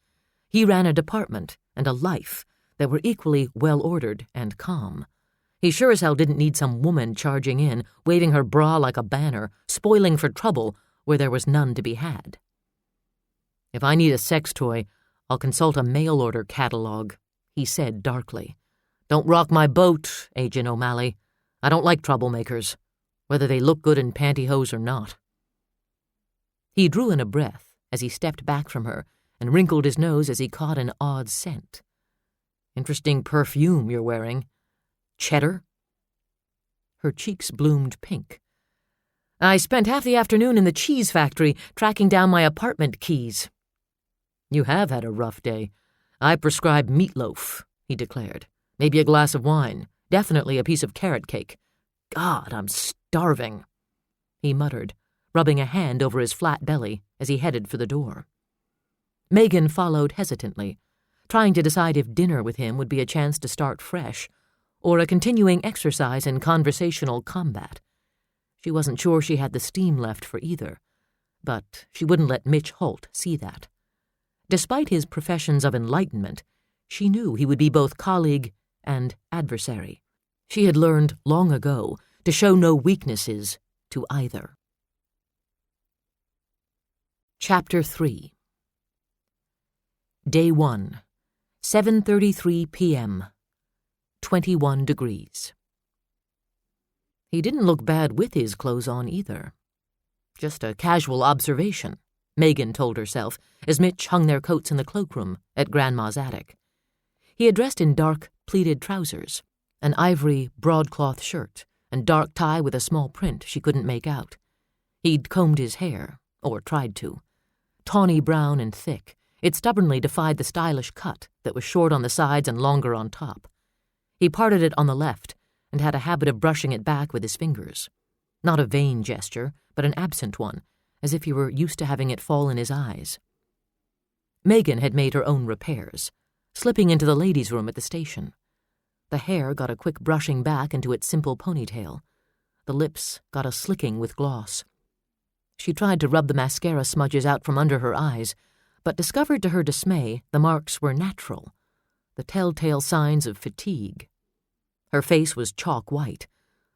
He ran a department and a life that were equally well-ordered and calm. He sure as hell didn't need some woman charging in, waving her bra like a banner, spoiling for trouble where there was none to be had. If I need a sex toy, I'll consult a mail-order catalog, he said darkly. Don't rock my boat, Agent O'Malley. I don't like troublemakers, whether they look good in pantyhose or not. He drew in a breath as he stepped back from her and wrinkled his nose as he caught an odd scent. Interesting perfume you're wearing. Cheddar? Her cheeks bloomed pink. I spent half the afternoon in the cheese factory tracking down my apartment keys. You have had a rough day. I prescribe meatloaf, he declared. Maybe a glass of wine. Definitely a piece of carrot cake. God, I'm starving, he muttered, rubbing a hand over his flat belly as he headed for the door. Megan followed hesitantly, trying to decide if dinner with him would be a chance to start fresh, or a continuing exercise in conversational combat. She wasn't sure she had the steam left for either, but she wouldn't let Mitch Holt see that. Despite his professions of enlightenment, she knew he would be both colleague and adversary. She had learned long ago to show no weaknesses to either. Chapter 3. Day 1, 7:33 p.m., 21 degrees. He didn't look bad with his clothes on either. Just a casual observation, Megan told herself, as Mitch hung their coats in the cloakroom at Grandma's attic. He had dressed in dark, pleated trousers, an ivory broadcloth shirt, and dark tie with a small print she couldn't make out. He'd combed his hair, or tried to. Tawny brown and thick, it stubbornly defied the stylish cut that was short on the sides and longer on top. He parted it on the left and had a habit of brushing it back with his fingers. Not a vain gesture, but an absent one, as if he were used to having it fall in his eyes. Megan had made her own repairs, slipping into the ladies' room at the station. The hair got a quick brushing back into its simple ponytail. The lips got a slicking with gloss. She tried to rub the mascara smudges out from under her eyes, but discovered to her dismay the marks were natural, the telltale signs of fatigue. Her face was chalk white,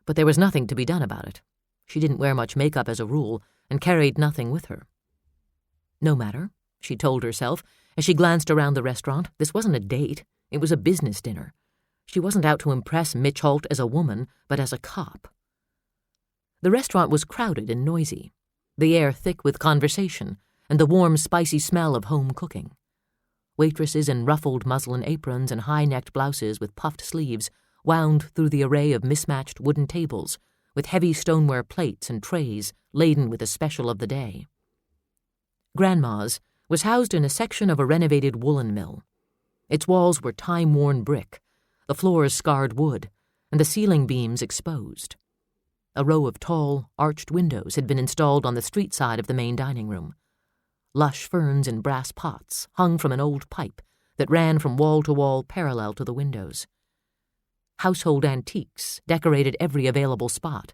but there was nothing to be done about it. She didn't wear much makeup as a rule and carried nothing with her. No matter, she told herself, as she glanced around the restaurant. This wasn't a date. It was a business dinner. She wasn't out to impress Mitch Holt as a woman, but as a cop. The restaurant was crowded and noisy, the air thick with conversation, and the warm, spicy smell of home cooking. Waitresses in ruffled muslin aprons and high-necked blouses with puffed sleeves wound through the array of mismatched wooden tables with heavy stoneware plates and trays laden with the special of the day. Grandma's was housed in a section of a renovated woolen mill. Its walls were time-worn brick, the floors scarred wood, and the ceiling beams exposed. A row of tall, arched windows had been installed on the street side of the main dining room. Lush ferns in brass pots hung from an old pipe that ran from wall to wall parallel to the windows. Household antiques decorated every available spot.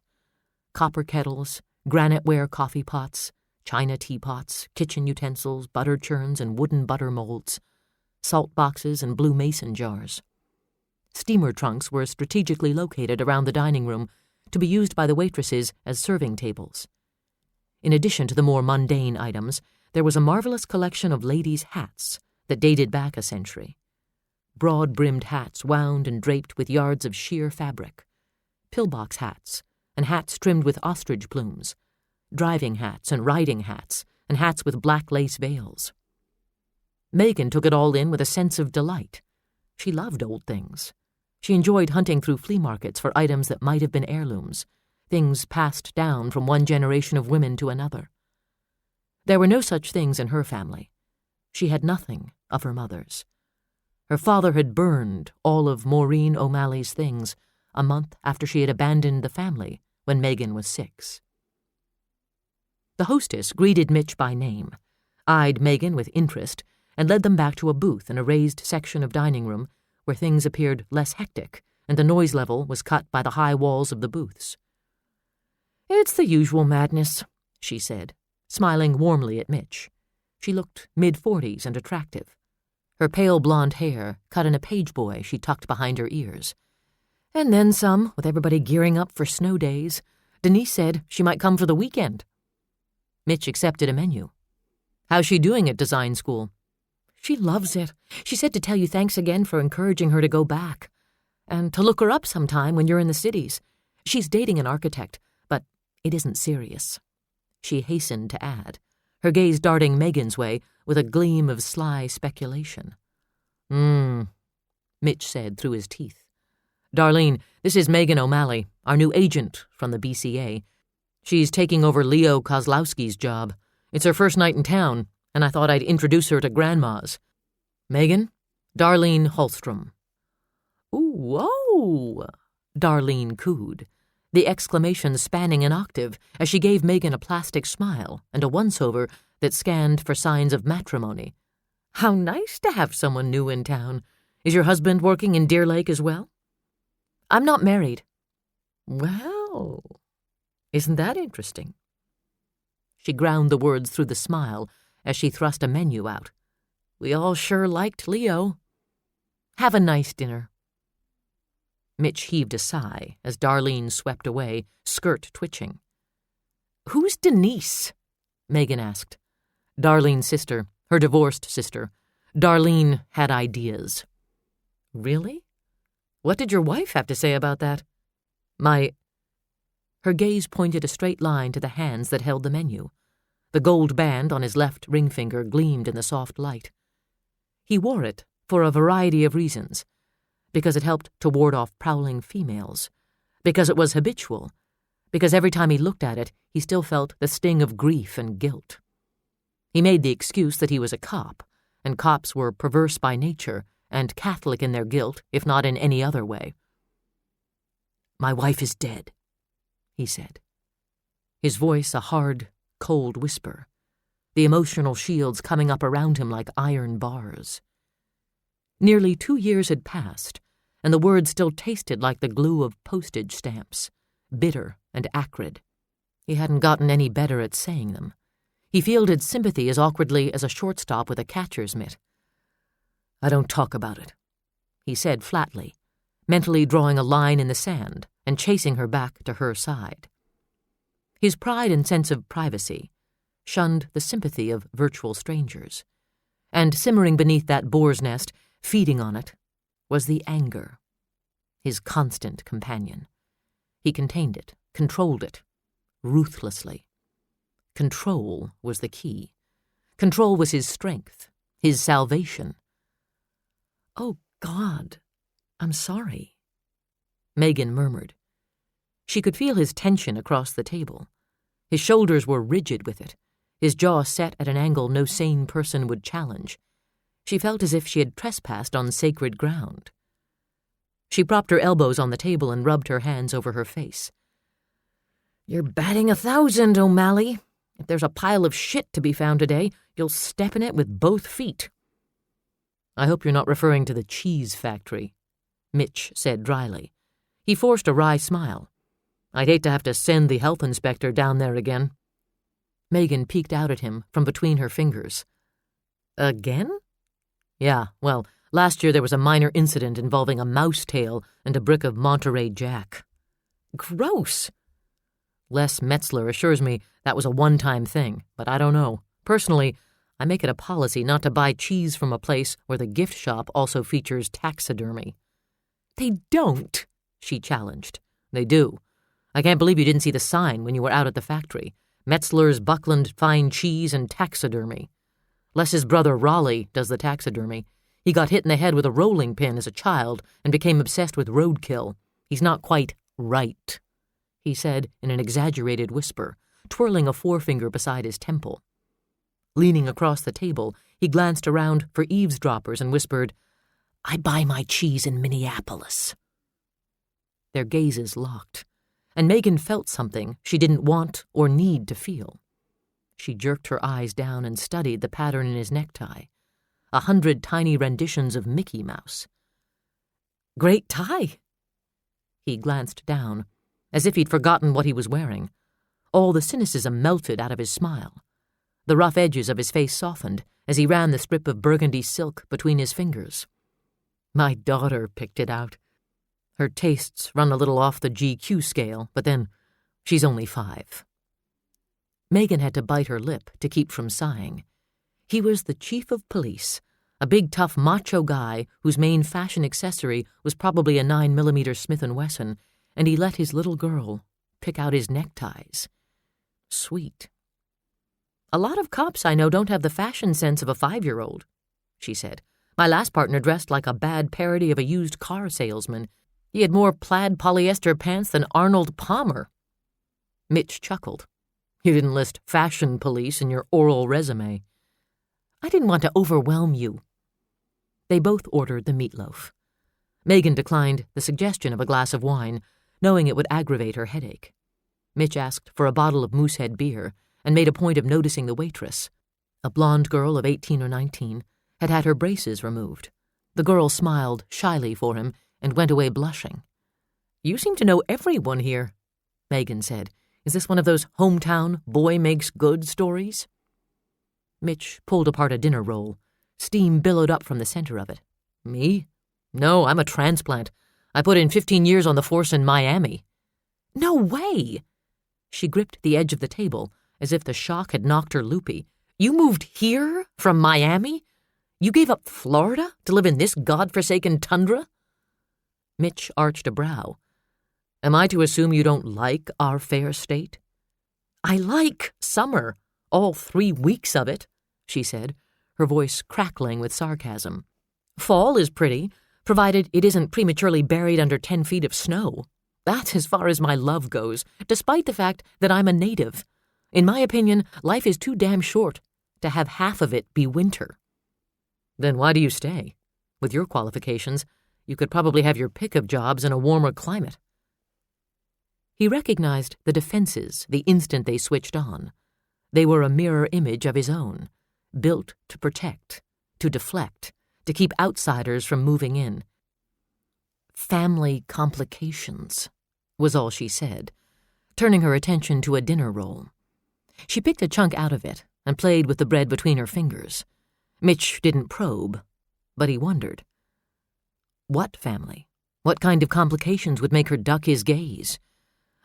Copper kettles, granite-ware coffee pots, china teapots, kitchen utensils, butter churns, and wooden butter molds, salt boxes and blue mason jars. Steamer trunks were strategically located around the dining room to be used by the waitresses as serving tables. In addition to the more mundane items, there was a marvelous collection of ladies' hats that dated back a century. Broad-brimmed hats wound and draped with yards of sheer fabric, pillbox hats, and hats trimmed with ostrich plumes, driving hats and riding hats, and hats with black lace veils. Megan took it all in with a sense of delight. She loved old things. She enjoyed hunting through flea markets for items that might have been heirlooms, things passed down from one generation of women to another. There were no such things in her family. She had nothing of her mother's. Her father had burned all of Maureen O'Malley's things a month after she had abandoned the family when Megan was 6. The hostess greeted Mitch by name, eyed Megan with interest, and led them back to a booth in a raised section of dining room where things appeared less hectic and the noise level was cut by the high walls of the booths. "It's the usual madness," she said, smiling warmly at Mitch. She looked mid-40s and attractive. Her pale blonde hair cut in a page boy she tucked behind her ears. And then some, with everybody gearing up for snow days. Denise said she might come for the weekend. Mitch accepted a menu. "How's she doing at design school?" "She loves it. She said to tell you thanks again for encouraging her to go back. And to look her up sometime when you're in the cities. She's dating an architect, but it isn't serious." She hastened to add, her gaze darting Megan's way with a gleam of sly speculation. Mitch said through his teeth. "Darlene, this is Megan O'Malley, our new agent from the BCA. She's taking over Leo Kozlowski's job. It's her first night in town, and I thought I'd introduce her to Grandma's. Megan, Darlene Hallstrom." "Ooh, oh," Darlene cooed, the exclamation spanning an octave as she gave Megan a plastic smile and a once-over that scanned for signs of matrimony. "How nice to have someone new in town. Is your husband working in Deer Lake as well?" "I'm not married." "Well, isn't that interesting?" She ground the words through the smile as she thrust a menu out. "We all sure liked Leo. Have a nice dinner." Mitch heaved a sigh as Darlene swept away, skirt twitching. "Who's Denise?" Megan asked. Darlene's sister, her divorced sister. Darlene had ideas. "Really? What did your wife have to say about that?" Her gaze pointed a straight line to the hands that held the menu. The gold band on his left ring finger gleamed in the soft light. He wore it for a variety of reasons. Because it helped to ward off prowling females. Because it was habitual. Because every time he looked at it, he still felt the sting of grief and guilt. He made the excuse that he was a cop, and cops were perverse by nature and Catholic in their guilt, if not in any other way. "My wife is dead," he said. His voice a hard, cold whisper, the emotional shields coming up around him like iron bars. Nearly 2 years had passed, and the words still tasted like the glue of postage stamps, bitter and acrid. He hadn't gotten any better at saying them. He fielded sympathy as awkwardly as a shortstop with a catcher's mitt. "I don't talk about it," he said flatly, mentally drawing a line in the sand and chasing her back to her side. His pride and sense of privacy shunned the sympathy of virtual strangers, and simmering beneath that boar's nest, feeding on it, was the anger, his constant companion. He contained it, controlled it, ruthlessly. Control was the key. Control was his strength, his salvation. "Oh, God, I'm sorry," Megan murmured. She could feel his tension across the table. His shoulders were rigid with it, his jaw set at an angle no sane person would challenge. She felt as if she had trespassed on sacred ground. She propped her elbows on the table and rubbed her hands over her face. "You're batting 1,000, O'Malley. If there's a pile of shit to be found today, you'll step in it with both feet." "I hope you're not referring to the cheese factory," Mitch said dryly. He forced a wry smile. "I'd hate to have to send the health inspector down there again." Megan peeked out at him from between her fingers. "Again?" "Yeah, well, last year there was a minor incident involving a mouse tail and a brick of Monterey Jack." "Gross." Les Metzler assures me that was a one-time thing, but I don't know. Personally, I make it a policy not to buy cheese from a place where the gift shop also features taxidermy." "They don't," she challenged. "They do. I can't believe you didn't see the sign when you were out at the factory. Metzler's Buckland Fine Cheese and Taxidermy. Les's brother Raleigh does the taxidermy. He got hit in the head with a rolling pin as a child and became obsessed with roadkill. He's not quite right," he said in an exaggerated whisper, twirling a forefinger beside his temple. Leaning across the table, he glanced around for eavesdroppers and whispered, "I buy my cheese in Minneapolis." Their gazes locked, and Megan felt something she didn't want or need to feel. She jerked her eyes down and studied the pattern in his necktie. 100 tiny renditions of Mickey Mouse. "Great tie." He glanced down, as if he'd forgotten what he was wearing. All the cynicism melted out of his smile. The rough edges of his face softened as he ran the strip of burgundy silk between his fingers. "My daughter picked it out. Her tastes run a little off the GQ scale, but then she's only 5. Megan had to bite her lip to keep from sighing. He was the chief of police, a big, tough, macho guy whose main fashion accessory was probably a 9mm Smith & Wesson, and he let his little girl pick out his neckties. Sweet. "A lot of cops I know don't have the fashion sense of a 5-year-old, she said. "My last partner dressed like a bad parody of a used car salesman. He had more plaid polyester pants than Arnold Palmer." Mitch chuckled. "You didn't list fashion police in your oral resume." "I didn't want to overwhelm you." They both ordered the meatloaf. Megan declined the suggestion of a glass of wine, knowing it would aggravate her headache. Mitch asked for a bottle of Moosehead beer and made a point of noticing the waitress. A blonde girl of 18 or 19 had had her braces removed. The girl smiled shyly for him and went away blushing. "You seem to know everyone here," Megan said. "Is this one of those hometown boy-makes-good stories?" Mitch pulled apart a dinner roll. Steam billowed up from the center of it. "Me? No, I'm a transplant. I put in 15 years on the force in Miami." "No way!" She gripped the edge of the table as if the shock had knocked her loopy. "You moved here from Miami? You gave up Florida to live in this godforsaken tundra?" Mitch arched a brow. "Am I to assume you don't like our fair state?" "I like summer, all 3 weeks of it," she said, her voice crackling with sarcasm. "Fall is pretty, provided it isn't prematurely buried under 10 feet of snow. That's as far as my love goes, despite the fact that I'm a native. In my opinion, life is too damn short to have half of it be winter." "Then why do you stay? With your qualifications, you could probably have your pick of jobs in a warmer climate." He recognized the defenses the instant they switched on. They were a mirror image of his own, built to protect, to deflect, to keep outsiders from moving in. "Family complications," was all she said, turning her attention to a dinner roll. She picked a chunk out of it and played with the bread between her fingers. Mitch didn't probe, but he wondered. What family? What kind of complications would make her duck his gaze?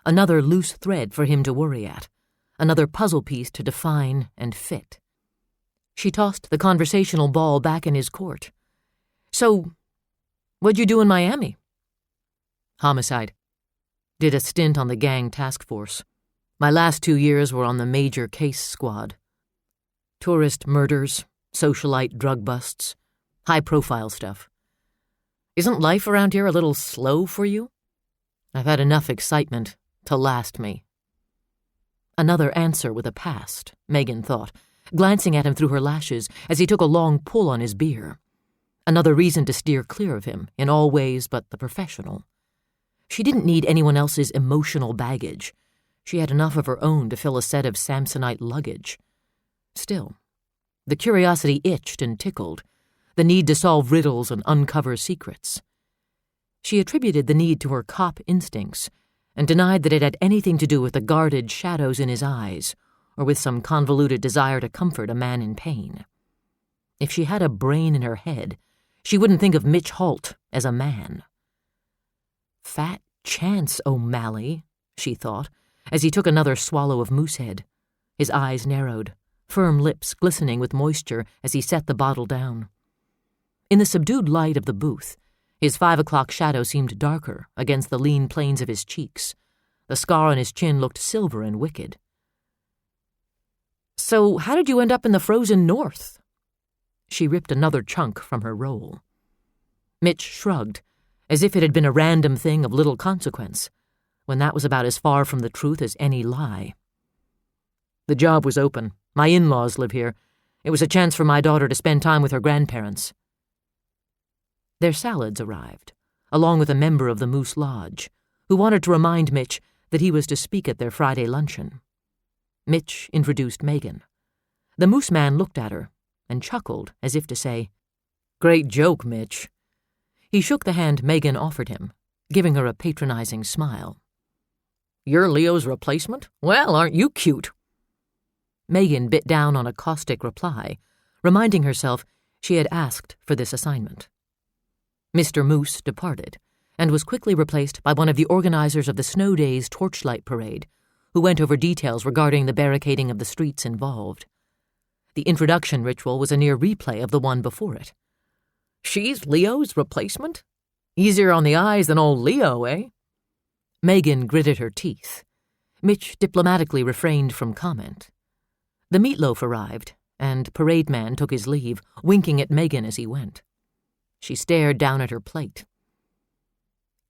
Another loose thread for him to worry at, another puzzle piece to define and fit. She tossed the conversational ball back in his court. "So, what'd you do in Miami?" "Homicide. Did a stint on the gang task force. My last 2 years were on the major case squad." Tourist murders, socialite drug busts, high-profile stuff. Isn't life around here a little slow for you? I've had enough excitement to last me. Another answer with a past, Megan thought, glancing at him through her lashes as he took a long pull on his beer. Another reason to steer clear of him, in all ways but the professional. She didn't need anyone else's emotional baggage. She had enough of her own to fill a set of Samsonite luggage. Still, the curiosity itched and tickled, the need to solve riddles and uncover secrets. She attributed the need to her cop instincts and denied that it had anything to do with the guarded shadows in his eyes or with some convoluted desire to comfort a man in pain. If she had a brain in her head, she wouldn't think of Mitch Holt as a man. Fat chance, O'Malley, she thought, as he took another swallow of Moosehead. His eyes narrowed, firm lips glistening with moisture as he set the bottle down. In the subdued light of the booth, his 5 o'clock shadow seemed darker against the lean planes of his cheeks. The scar on his chin looked silver and wicked. So how did you end up in the frozen north? She ripped another chunk from her roll. Mitch shrugged, as if it had been a random thing of little consequence, when that was about as far from the truth as any lie. The job was open. My in-laws live here. It was a chance for my daughter to spend time with her grandparents. Their salads arrived, along with a member of the Moose Lodge, who wanted to remind Mitch that he was to speak at their Friday luncheon. Mitch introduced Megan. The Moose Man looked at her and chuckled as if to say, "Great joke, Mitch." He shook the hand Megan offered him, giving her a patronizing smile. "You're Leo's replacement? Well, aren't you cute?" Megan bit down on a caustic reply, reminding herself she had asked for this assignment. Mr. Moose departed, and was quickly replaced by one of the organizers of the Snow Days Torchlight Parade, who went over details regarding the barricading of the streets involved. The introduction ritual was a near replay of the one before it. "She's Leo's replacement? Easier on the eyes than old Leo, eh?" Megan gritted her teeth. Mitch diplomatically refrained from comment. The meatloaf arrived, and Parade Man took his leave, winking at Megan as he went. She stared down at her plate.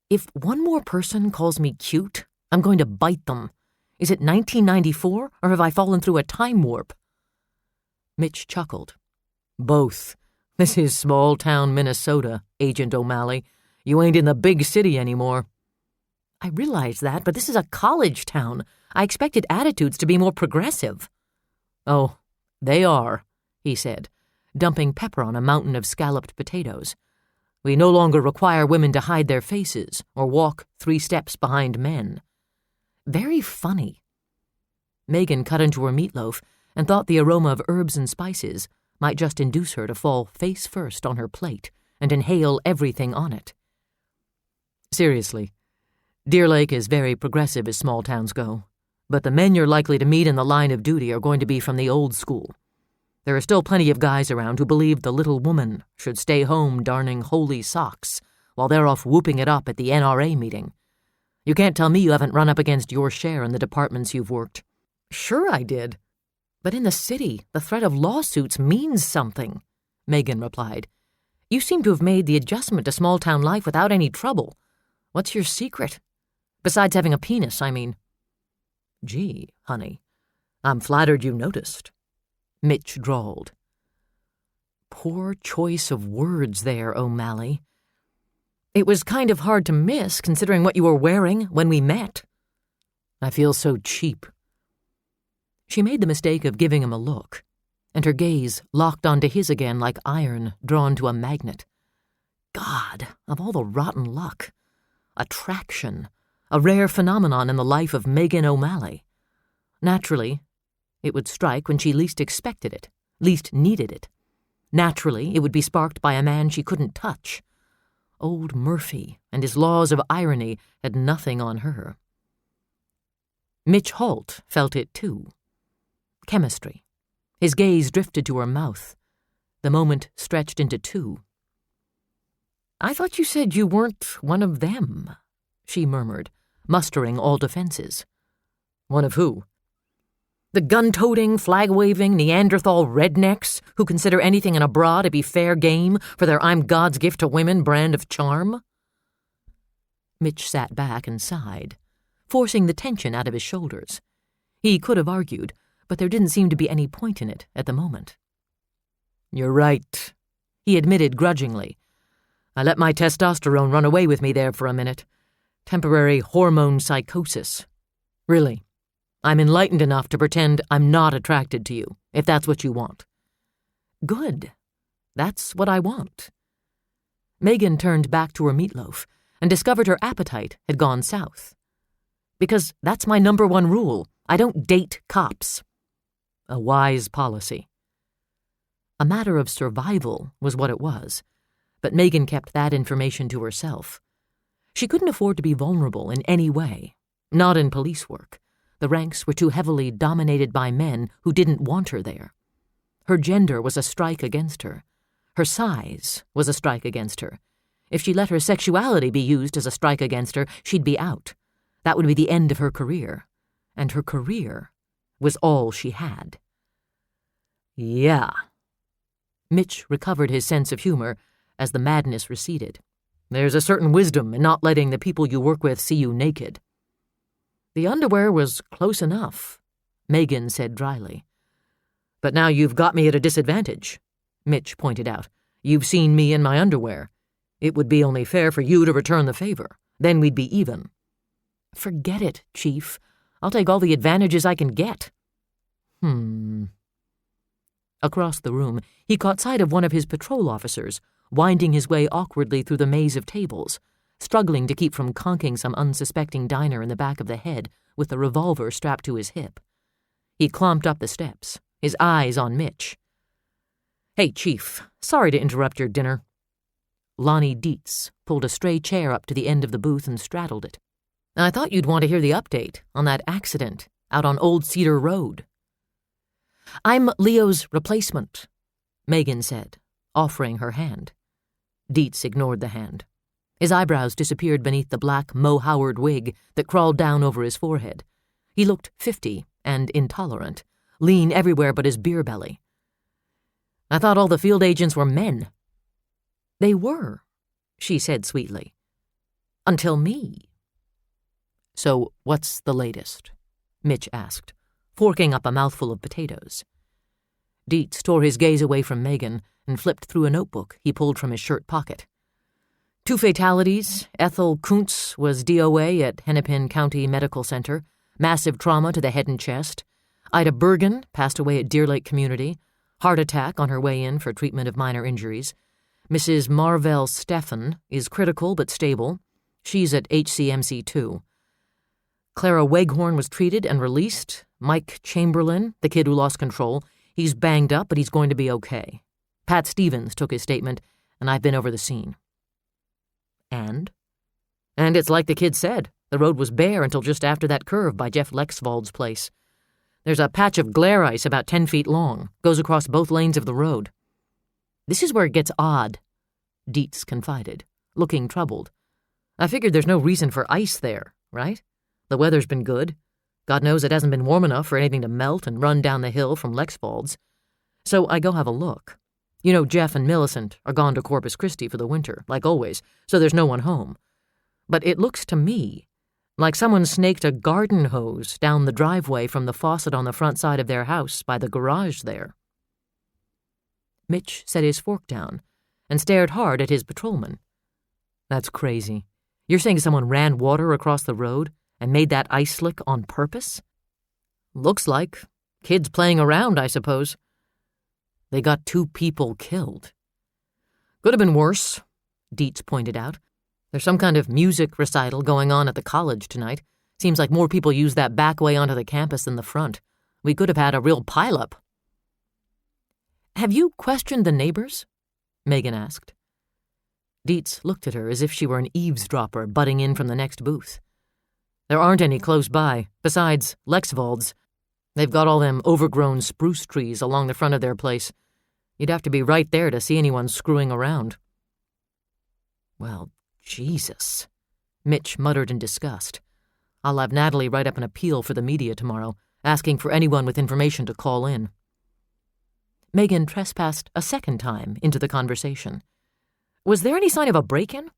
"If one more person calls me cute, I'm going to bite them. Is it 1994, or have I fallen through a time warp?" Mitch chuckled. "Both. This is small-town Minnesota, Agent O'Malley. You ain't in the big city anymore." "I realize that, but this is a college town. I expected attitudes to be more progressive." "Oh, they are," he said, dumping pepper on a mountain of scalloped potatoes. "We no longer require women to hide their faces or walk 3 steps behind men." "Very funny." Megan cut into her meatloaf and thought the aroma of herbs and spices might just induce her to fall face first on her plate and inhale everything on it. "Seriously, Deer Lake is very progressive as small towns go, but the men you're likely to meet in the line of duty are going to be from the old school. There are still plenty of guys around who believe the little woman should stay home darning holy socks while they're off whooping it up at the NRA meeting. You can't tell me you haven't run up against your share in the departments you've worked." "Sure I did. But in the city, the threat of lawsuits means something," Megan replied. "You seem to have made the adjustment to small-town life without any trouble. What's your secret? Besides having a penis, I mean." "Gee, honey, I'm flattered you noticed," Mitch drawled. Poor choice of words there, O'Malley. "It was kind of hard to miss, considering what you were wearing when we met." "I feel so cheap." She made the mistake of giving him a look, and her gaze locked onto his again like iron drawn to a magnet. God, of all the rotten luck. Attraction, a rare phenomenon in the life of Megan O'Malley. Naturally, it would strike when she least expected it, least needed it. Naturally, it would be sparked by a man she couldn't touch. Old Murphy and his laws of irony had nothing on her. Mitch Holt felt it too. Chemistry. His gaze drifted to her mouth. The moment stretched into 2. "I thought you said you weren't one of them," she murmured, mustering all defenses. "One of who?" The gun-toting, flag-waving Neanderthal rednecks who consider anything in a bra to be fair game for their I'm God's gift to women brand of charm? Mitch sat back and sighed, forcing the tension out of his shoulders. He could have argued, but there didn't seem to be any point in it at the moment. "You're right," he admitted grudgingly. "I let my testosterone run away with me there for a minute. Temporary hormone psychosis. Really, I'm enlightened enough to pretend I'm not attracted to you, if that's what you want." "Good. That's what I want." Megan turned back to her meatloaf and discovered her appetite had gone south. "Because that's my number one rule. I don't date cops." A wise policy. A matter of survival was what it was, but Megan kept that information to herself. She couldn't afford to be vulnerable in any way, not in police work. The ranks were too heavily dominated by men who didn't want her there. Her gender was a strike against her. Her size was a strike against her. If she let her sexuality be used as a strike against her, she'd be out. That would be the end of her career. And her career was all she had. "Yeah." Mitch recovered his sense of humor as the madness receded. "There's a certain wisdom in not letting the people you work with see you naked." "The underwear was close enough," Megan said dryly. "But now you've got me at a disadvantage," Mitch pointed out. "You've seen me in my underwear. It would be only fair for you to return the favor. Then we'd be even." "Forget it, Chief. I'll take all the advantages I can get." Across the room, he caught sight of one of his patrol officers, winding his way awkwardly through the maze of tables, struggling to keep from conking some unsuspecting diner in the back of the head with the revolver strapped to his hip. He clomped up the steps, his eyes on Mitch. "Hey, Chief, sorry to interrupt your dinner." Lonnie Dietz pulled a stray chair up to the end of the booth and straddled it. "I thought you'd want to hear the update on that accident out on Old Cedar Road." "I'm Leo's replacement," Megan said, offering her hand. Dietz ignored the hand. His eyebrows disappeared beneath the black Mo Howard wig that crawled down over his forehead. He looked 50 and intolerant, lean everywhere but his beer belly. "I thought all the field agents were men." "They were," she said sweetly. "Until me." "So what's the latest?" Mitch asked, forking up a mouthful of potatoes. Dietz tore his gaze away from Megan and flipped through a notebook he pulled from his shirt pocket. 2 fatalities. Ethel Kuntz was DOA at Hennepin County Medical Center. Massive trauma to the head and chest. Ida Bergen passed away at Deer Lake Community. Heart attack on her way in for treatment of minor injuries. Mrs. Marvell Steffen is critical but stable. She's at HCMC 2. Clara Weghorn was treated and released. Mike Chamberlain, the kid who lost control, he's banged up, but he's going to be okay. Pat Stevens took his statement, and I've been over the scene. And it's like the kid said. The road was bare until just after that curve by Jeff Lexvold's place. There's a patch of glare ice about 10 feet long, goes across both lanes of the road. "This is where it gets odd," Dietz confided, looking troubled. "I figured there's no reason for ice there, right? The weather's been good. God knows it hasn't been warm enough for anything to melt and run down the hill from Lexvold's. So I go have a look. You know, Jeff and Millicent are gone to Corpus Christi for the winter, like always, so there's no one home. But it looks to me like someone snaked a garden hose down the driveway from the faucet on the front side of their house by the garage there." Mitch set his fork down and stared hard at his patrolman. "That's crazy. You're saying someone ran water across the road and made that ice slick on purpose?" "Looks like. Kids playing around, I suppose." "They got 2 people killed." "Could have been worse," Dietz pointed out. "There's some kind of music recital going on at the college tonight. Seems like more people use that back way onto the campus than the front. We could have had a real pileup." "Have you questioned the neighbors?" Megan asked. Dietz looked at her as if she were an eavesdropper butting in from the next booth. "There aren't any close by. Besides, Lexvold's. They've got all them overgrown spruce trees along the front of their place. You'd have to be right there to see anyone screwing around." "Well, Jesus," Mitch muttered in disgust. "I'll have Natalie write up an appeal for the media tomorrow, asking for anyone with information to call in. Megan trespassed a second time into the conversation. Was there any sign of a break-in?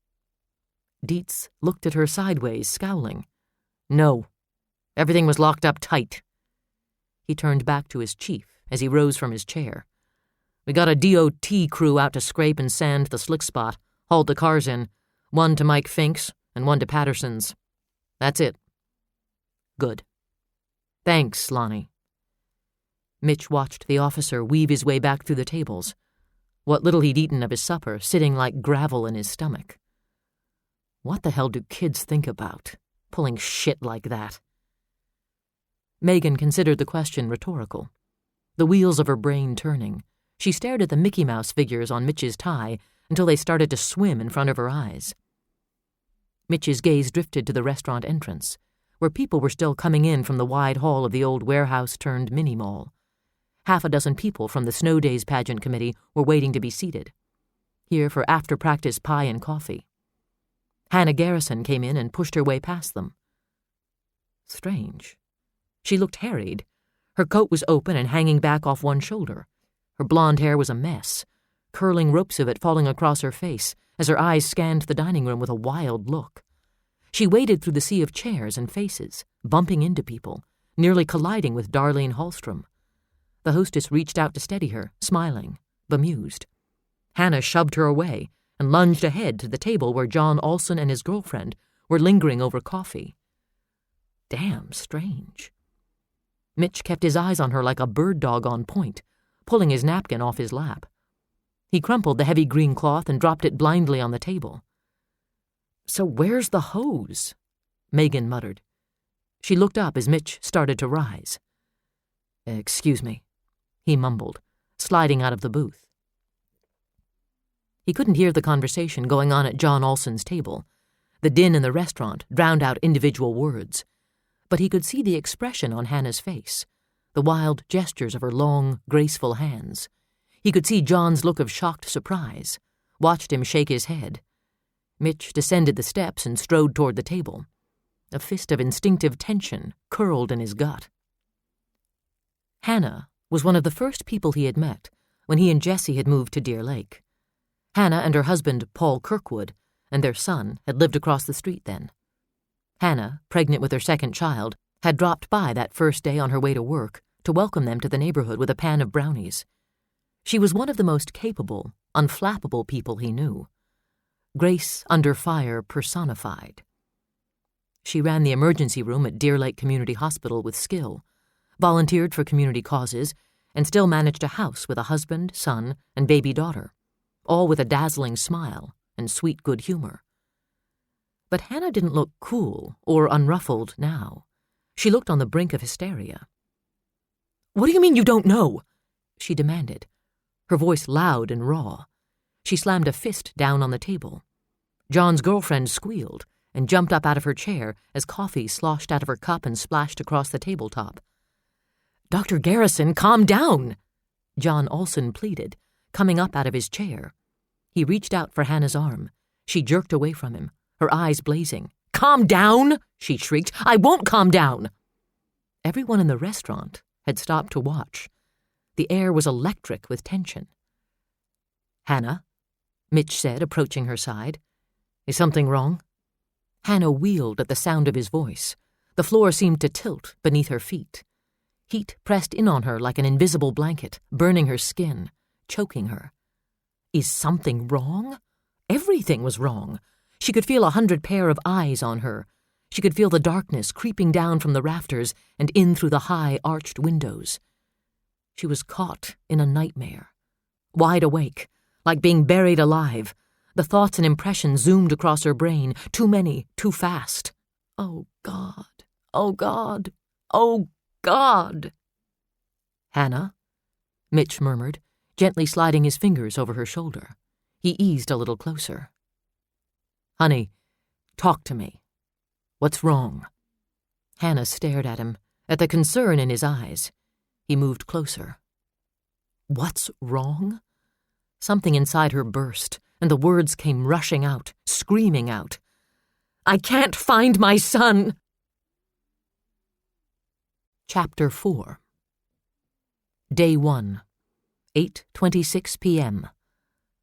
Dietz looked at her sideways, scowling. No. Everything was locked up tight. He turned back to his chief as he rose from his chair. We got a DOT crew out to scrape and sand the slick spot, hauled the cars in, one to Mike Fink's and one to Patterson's. That's it. Good. Thanks, Lonnie. Mitch watched the officer weave his way back through the tables, what little he'd eaten of his supper sitting like gravel in his stomach. What the hell do kids think about, pulling shit like that? Megan considered the question rhetorical. The wheels of her brain turning, she stared at the Mickey Mouse figures on Mitch's tie until they started to swim in front of her eyes. Mitch's gaze drifted to the restaurant entrance, where people were still coming in from the wide hall of the old warehouse-turned-mini-mall. 6 people from the Snow Days pageant committee were waiting to be seated, here for after-practice pie and coffee. Hannah Garrison came in and pushed her way past them. Strange. She looked harried. Her coat was open and hanging back off one shoulder. Her blonde hair was a mess, curling ropes of it falling across her face as her eyes scanned the dining room with a wild look. She waded through the sea of chairs and faces, bumping into people, nearly colliding with Darlene Hallstrom. The hostess reached out to steady her, smiling, bemused. Hannah shoved her away and lunged ahead to the table where John Olson and his girlfriend were lingering over coffee. Damn strange. Mitch kept his eyes on her like a bird dog on point, pulling his napkin off his lap. He crumpled the heavy green cloth and dropped it blindly on the table. So where's the hose? Megan muttered. She looked up as Mitch started to rise. Excuse me, he mumbled, sliding out of the booth. He couldn't hear the conversation going on at John Olson's table. The din in the restaurant drowned out individual words. But he could see the expression on Hannah's face, the wild gestures of her long, graceful hands. He could see John's look of shocked surprise, watched him shake his head. Mitch descended the steps and strode toward the table. A fist of instinctive tension curled in his gut. Hannah was one of the first people he had met when he and Jessie had moved to Deer Lake. Hannah and her husband, Paul Kirkwood, and their son had lived across the street then. Hannah, pregnant with her second child, had dropped by that first day on her way to work to welcome them to the neighborhood with a pan of brownies. She was one of the most capable, unflappable people he knew. Grace under fire personified. She ran the emergency room at Deer Lake Community Hospital with skill, volunteered for community causes, and still managed a house with a husband, son, and baby daughter, all with a dazzling smile and sweet good humor. But Hannah didn't look cool or unruffled now. She looked on the brink of hysteria. "What do you mean you don't know?" she demanded, her voice loud and raw. She slammed a fist down on the table. John's girlfriend squealed and jumped up out of her chair as coffee sloshed out of her cup and splashed across the tabletop. "Dr. Garrison, calm down!" John Olson pleaded, coming up out of his chair. He reached out for Hannah's arm. She jerked away from him, her eyes blazing. "Calm down!" she shrieked. "I won't calm down!" Everyone in the restaurant had stopped to watch. The air was electric with tension. "Hannah," Mitch said, approaching her side. "Is something wrong?" Hannah wheeled at the sound of his voice. The floor seemed to tilt beneath her feet. Heat pressed in on her like an invisible blanket, burning her skin, choking her. Is something wrong? Everything was wrong. She could feel 100 pair of eyes on her. She could feel the darkness creeping down from the rafters and in through the high, arched windows. She was caught in a nightmare. Wide awake, like being buried alive. The thoughts and impressions zoomed across her brain, too many, too fast. Oh, God. Oh, God. Oh, God. "Hannah," Mitch murmured, gently sliding his fingers over her shoulder. He eased a little closer. "Honey, talk to me. What's wrong?" Hannah stared at him, at the concern in his eyes. He moved closer. What's wrong? Something inside her burst, and the words came rushing out, screaming out. "I can't find my son!" Chapter 4. Day 1, 8:26 p.m.,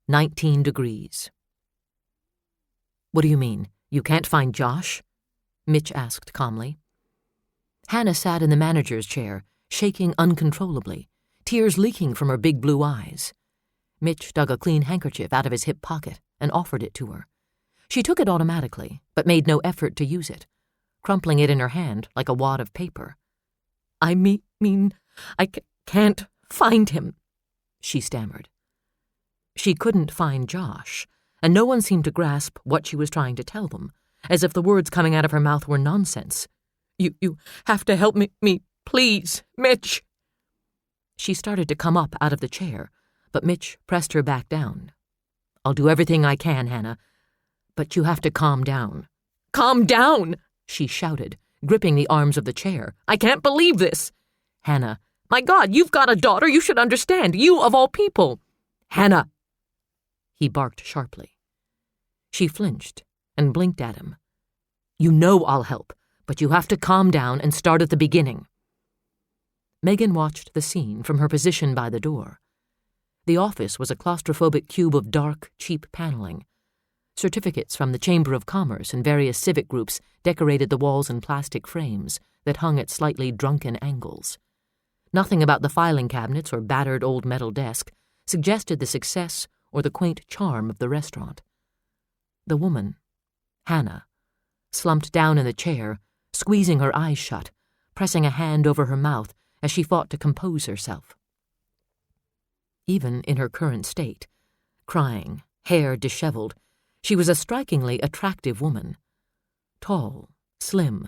19 degrees. "What do you mean? You can't find Josh?" Mitch asked calmly. Hannah sat in the manager's chair, shaking uncontrollably, tears leaking from her big blue eyes. Mitch dug a clean handkerchief out of his hip pocket and offered it to her. She took it automatically, but made no effort to use it, crumpling it in her hand like a wad of paper. "I mean, I can't find him," she stammered. She couldn't find Josh, and no one seemed to grasp what she was trying to tell them, as if the words coming out of her mouth were nonsense. You have to help me, please, Mitch." She started to come up out of the chair, but Mitch pressed her back down. "I'll do everything I can, Hannah, but you have to calm down." "Calm down!" she shouted, gripping the arms of the chair. "I can't believe this." "Hannah, my God, you've got a daughter. You should understand. You of all people." "Hannah!" he barked sharply. She flinched and blinked at him. "You know I'll help, but you have to calm down and start at the beginning." Megan watched the scene from her position by the door. The office was a claustrophobic cube of dark, cheap paneling. Certificates from the Chamber of Commerce and various civic groups decorated the walls in plastic frames that hung at slightly drunken angles. Nothing about the filing cabinets or battered old metal desk suggested the success or the quaint charm of the restaurant. The woman, Hannah, slumped down in the chair, squeezing her eyes shut, pressing a hand over her mouth as she fought to compose herself. Even in her current state, crying, hair disheveled, she was a strikingly attractive woman. Tall, slim,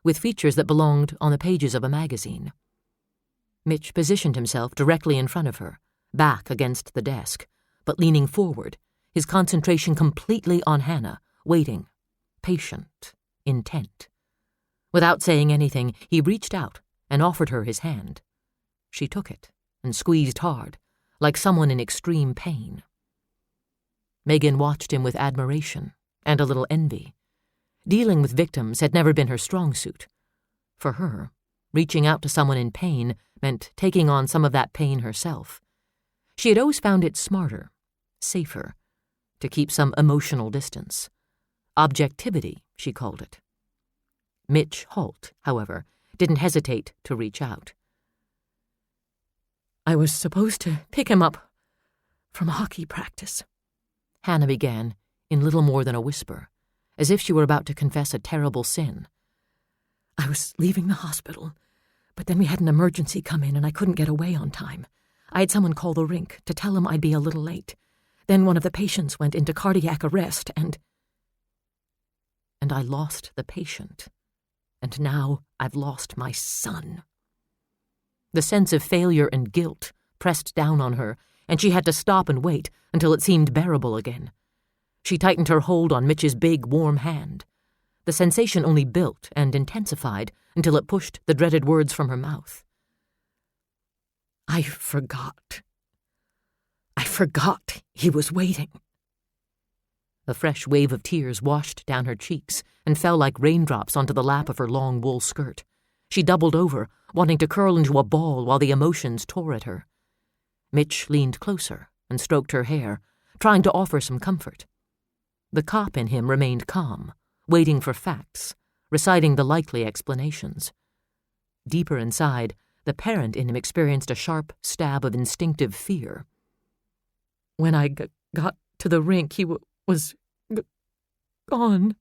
with features that belonged on the pages of a magazine. Mitch positioned himself directly in front of her, back against the desk, but leaning forward, his concentration completely on Hannah, waiting, patient, intent. Without saying anything, he reached out and offered her his hand. She took it and squeezed hard, like someone in extreme pain. Megan watched him with admiration and a little envy. Dealing with victims had never been her strong suit. For her, reaching out to someone in pain meant taking on some of that pain herself. She had always found it smarter, safer, to keep some emotional distance. Objectivity, she called it. Mitch Holt, however, didn't hesitate to reach out. "I was supposed to pick him up from hockey practice," Hannah began, in little more than a whisper, as if she were about to confess a terrible sin. "I was leaving the hospital, but then we had an emergency come in and I couldn't get away on time. I had someone call the rink to tell him I'd be a little late. Then one of the patients went into cardiac arrest and I lost the patient. And now I've lost my son." The sense of failure and guilt pressed down on her, and she had to stop and wait until it seemed bearable again. She tightened her hold on Mitch's big, warm hand. The sensation only built and intensified until it pushed the dreaded words from her mouth. I forgot he was waiting." A fresh wave of tears washed down her cheeks and fell like raindrops onto the lap of her long wool skirt. She doubled over, wanting to curl into a ball while the emotions tore at her. Mitch leaned closer and stroked her hair, trying to offer some comfort. The cop in him remained calm, waiting for facts, reciting the likely explanations. Deeper inside, the parent in him experienced a sharp stab of instinctive fear. "When I got to the rink, he was gone."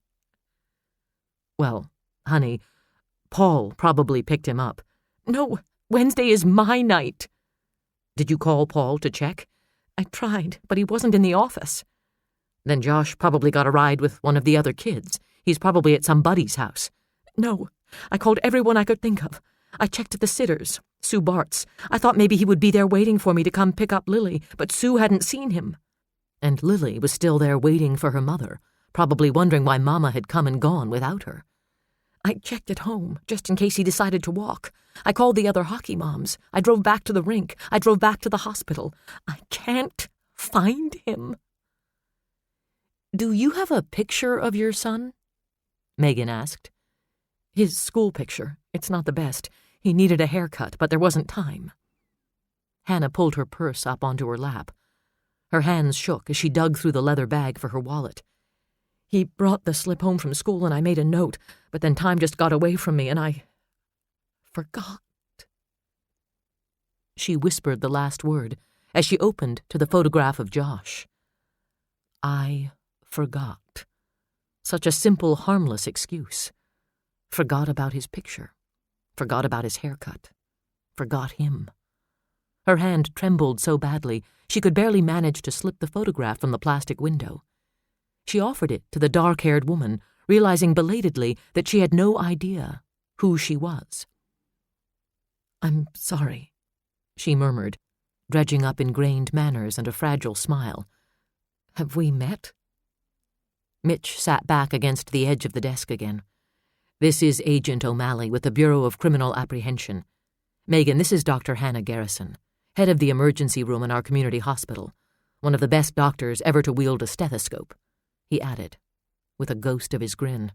"Well, honey, Paul probably picked him up." "No, Wednesday is my night." "Did you call Paul to check?" "I tried, but he wasn't in the office." "Then Josh probably got a ride with one of the other kids. He's probably at some buddy's house." "No, I called everyone I could think of. I checked at the Sitters, Sue Bart's. I thought maybe he would be there waiting for me to come pick up Lily, but Sue hadn't seen him." And Lily was still there waiting for her mother, probably wondering why Mama had come and gone without her. "I checked at home, just in case he decided to walk. I called the other hockey moms. I drove back to the rink. I drove back to the hospital. I can't find him." "Do you have a picture of your son?" Megan asked. "His school picture. It's not the best. He needed a haircut, but there wasn't time. Hannah pulled her purse up onto her lap. Her hands shook as she dug through the leather bag for her wallet. He brought the slip home from school and I made a note, but then time just got away from me and I forgot. She whispered the last word as she opened to the photograph of Josh. I forgot. Such a simple, harmless excuse. Forgot about his picture. Forgot about his haircut. Forgot him. Her hand trembled so badly she could barely manage to slip the photograph from the plastic window. She offered it to the dark-haired woman, realizing belatedly that she had no idea who she was. I'm sorry, she murmured, dredging up ingrained manners and a fragile smile. Have we met? Mitch sat back against the edge of the desk again. This is Agent O'Malley with the Bureau of Criminal Apprehension. Megan, this is Dr. Hannah Garrison, head of the emergency room in our community hospital, one of the best doctors ever to wield a stethoscope, he added, with a ghost of his grin.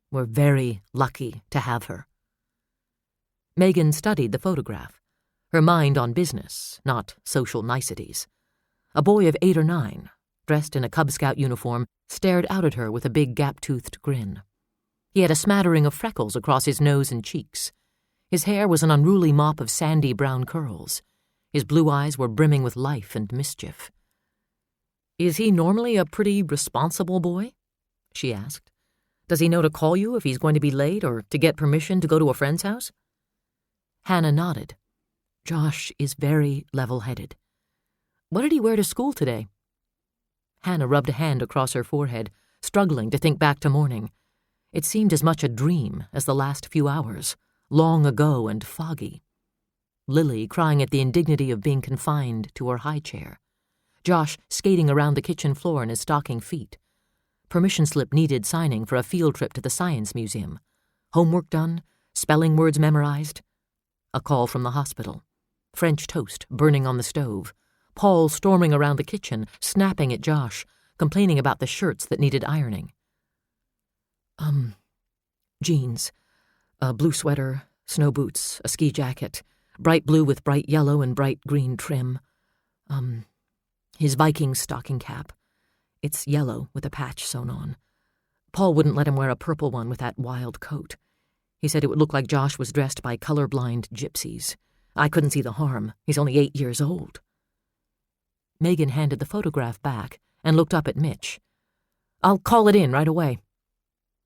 We're very lucky to have her. Megan studied the photograph, her mind on business, not social niceties. A boy of 8 or 9, dressed in a Cub Scout uniform, stared out at her with a big gap-toothed grin. He had a smattering of freckles across his nose and cheeks. His hair was an unruly mop of sandy brown curls. His blue eyes were brimming with life and mischief. Is he normally a pretty responsible boy? She asked. Does he know to call you if he's going to be late or to get permission to go to a friend's house? Hannah nodded. Josh is very level-headed. What did he wear to school today? Hannah rubbed a hand across her forehead, struggling to think back to morning. It seemed as much a dream as the last few hours, long ago and foggy. Lily crying at the indignity of being confined to her high chair. Josh skating around the kitchen floor in his stocking feet. Permission slip needed signing for a field trip to the Science Museum. Homework done, spelling words memorized. A call from the hospital. French toast burning on the stove. Paul storming around the kitchen, snapping at Josh, complaining about the shirts that needed ironing. Jeans. A blue sweater, snow boots, a ski jacket, bright blue with bright yellow and bright green trim. His Viking stocking cap. It's yellow with a patch sewn on. Paul wouldn't let him wear a purple one with that wild coat. He said it would look like Josh was dressed by colorblind gypsies. I couldn't see the harm. He's only 8 years old. Megan handed the photograph back and looked up at Mitch. I'll call it in right away.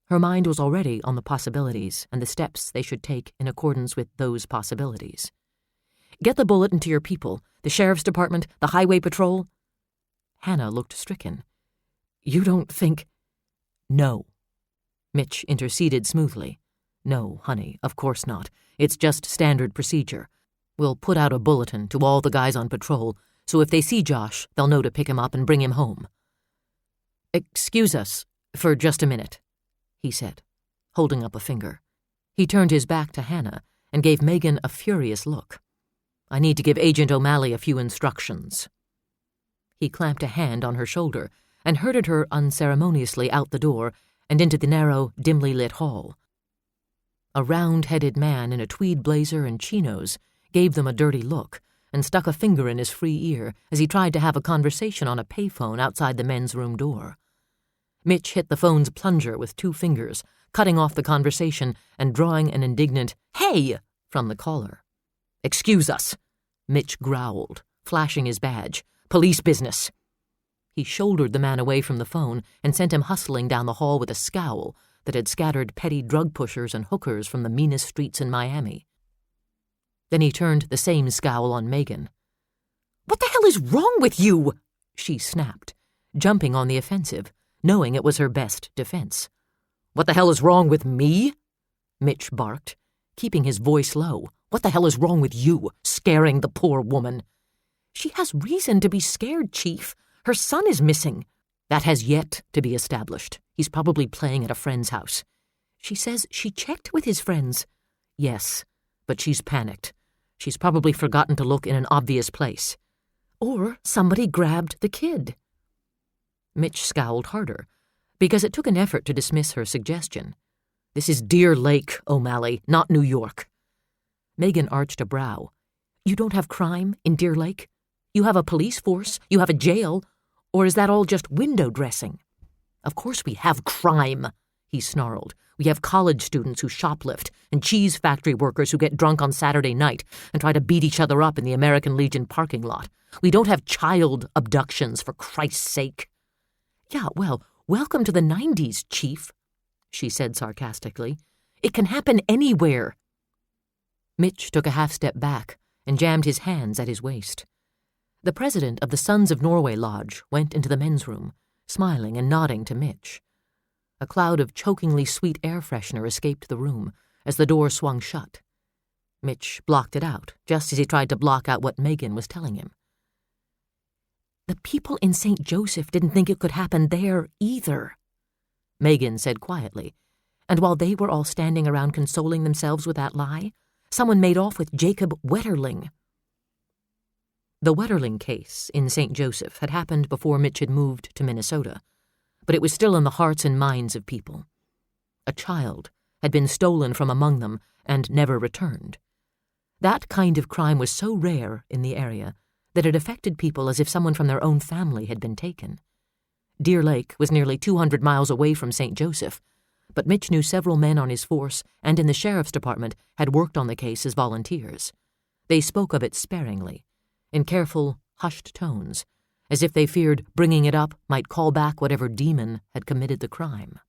Her mind was already on the possibilities and the steps they should take in accordance with those possibilities. Get the bulletin to your people, the sheriff's department, the highway patrol. Hannah looked stricken. You don't think... No. Mitch interceded smoothly. No, honey, of course not. It's just standard procedure. We'll put out a bulletin to all the guys on patrol, so if they see Josh, they'll know to pick him up and bring him home. Excuse us for just a minute, he said, holding up a finger. He turned his back to Hannah and gave Megan a furious look. I need to give Agent O'Malley a few instructions. He clamped a hand on her shoulder and herded her unceremoniously out the door and into the narrow, dimly lit hall. A round-headed man in a tweed blazer and chinos gave them a dirty look and stuck a finger in his free ear as he tried to have a conversation on a payphone outside the men's room door. Mitch hit the phone's plunger with 2 fingers, cutting off the conversation and drawing an indignant, "Hey!" from the caller. "Excuse us," Mitch growled, flashing his badge. "Police business." He shouldered the man away from the phone and sent him hustling down the hall with a scowl that had scattered petty drug pushers and hookers from the meanest streets in Miami. Then he turned the same scowl on Megan. "What the hell is wrong with you?" she snapped, jumping on the offensive, knowing it was her best defense. "What the hell is wrong with me?" Mitch barked, keeping his voice low. "What the hell is wrong with you, scaring the poor woman?" "She has reason to be scared, Chief. Her son is missing." "That has yet to be established. He's probably playing at a friend's house." "She says she checked with his friends." "Yes, but she's panicked. She's probably forgotten to look in an obvious place." "Or somebody grabbed the kid." Mitch scowled harder, because it took an effort to dismiss her suggestion. "This is Deer Lake, O'Malley, not New York." Megan arched a brow. You don't have crime in Deer Lake? You have a police force? You have a jail? Or is that all just window dressing? Of course we have crime, he snarled. We have college students who shoplift and cheese factory workers who get drunk on Saturday night and try to beat each other up in the American Legion parking lot. We don't have child abductions, for Christ's sake. Yeah, well, welcome to the 90s, Chief, she said sarcastically. It can happen anywhere. Mitch took a half-step back and jammed his hands at his waist. The president of the Sons of Norway Lodge went into the men's room, smiling and nodding to Mitch. A cloud of chokingly sweet air freshener escaped the room as the door swung shut. Mitch blocked it out, just as he tried to block out what Megan was telling him. The people in St. Joseph didn't think it could happen there either, Megan said quietly, and while they were all standing around consoling themselves with that lie, someone made off with Jacob Wetterling. The Wetterling case in St. Joseph had happened before Mitch had moved to Minnesota, but it was still in the hearts and minds of people. A child had been stolen from among them and never returned. That kind of crime was so rare in the area that it affected people as if someone from their own family had been taken. Deer Lake was nearly 200 miles away from St. Joseph, but Mitch knew several men on his force and in the sheriff's department had worked on the case as volunteers. They spoke of it sparingly, in careful, hushed tones, as if they feared bringing it up might call back whatever demon had committed the crime.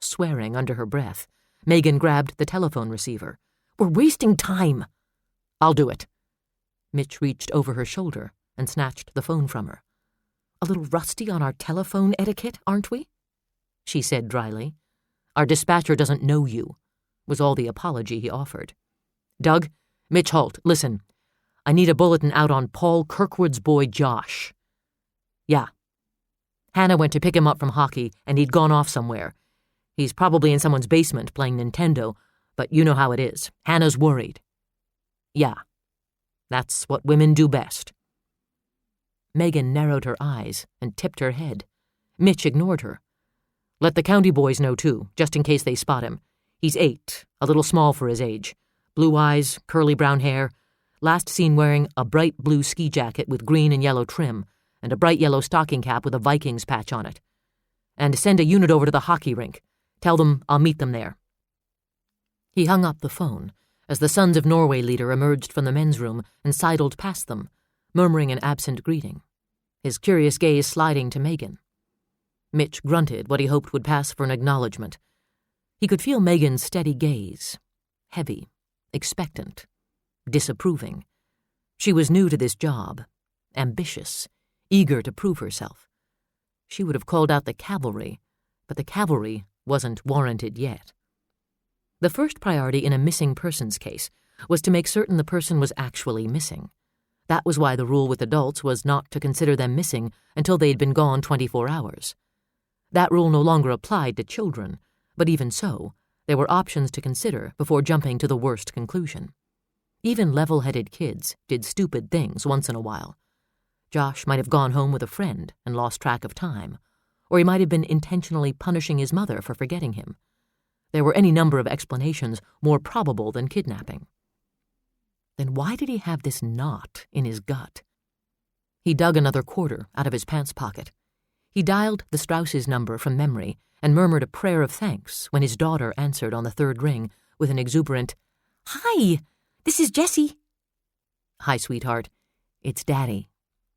Swearing under her breath, Megan grabbed the telephone receiver. We're wasting time. I'll do it. Mitch reached over her shoulder and snatched the phone from her. A little rusty on our telephone etiquette, aren't we? She said dryly. Our dispatcher doesn't know you, was all the apology he offered. Doug, Mitch Holt, listen. I need a bulletin out on Paul Kirkwood's boy Josh. Yeah. Hannah went to pick him up from hockey, and he'd gone off somewhere. He's probably in someone's basement playing Nintendo, but you know how it is. Hannah's worried. Yeah. That's what women do best. Megan narrowed her eyes and tipped her head. Mitch ignored her. Let the county boys know, too, just in case they spot him. He's 8, a little small for his age. Blue eyes, curly brown hair. Last seen wearing a bright blue ski jacket with green and yellow trim, and a bright yellow stocking cap with a Vikings patch on it. And send a unit over to the hockey rink. Tell them I'll meet them there. He hung up the phone as the Sons of Norway leader emerged from the men's room and sidled past them, murmuring an absent greeting, his curious gaze sliding to Megan. Mitch grunted what he hoped would pass for an acknowledgement. He could feel Megan's steady gaze, heavy, expectant, disapproving. She was new to this job, ambitious, eager to prove herself. She would have called out the cavalry, but the cavalry wasn't warranted yet. The first priority in a missing persons case was to make certain the person was actually missing. That was why the rule with adults was not to consider them missing until they had been gone 24 hours. That rule no longer applied to children, but even so, there were options to consider before jumping to the worst conclusion. Even level-headed kids did stupid things once in a while. Josh might have gone home with a friend and lost track of time, or he might have been intentionally punishing his mother for forgetting him. There were any number of explanations more probable than kidnapping. Then why did he have this knot in his gut? He dug another quarter out of his pants pocket. He dialed the Strausses' number from memory and murmured a prayer of thanks when his daughter answered on the third ring with an exuberant, "Hi, this is Jessie." "Hi, sweetheart. It's Daddy,"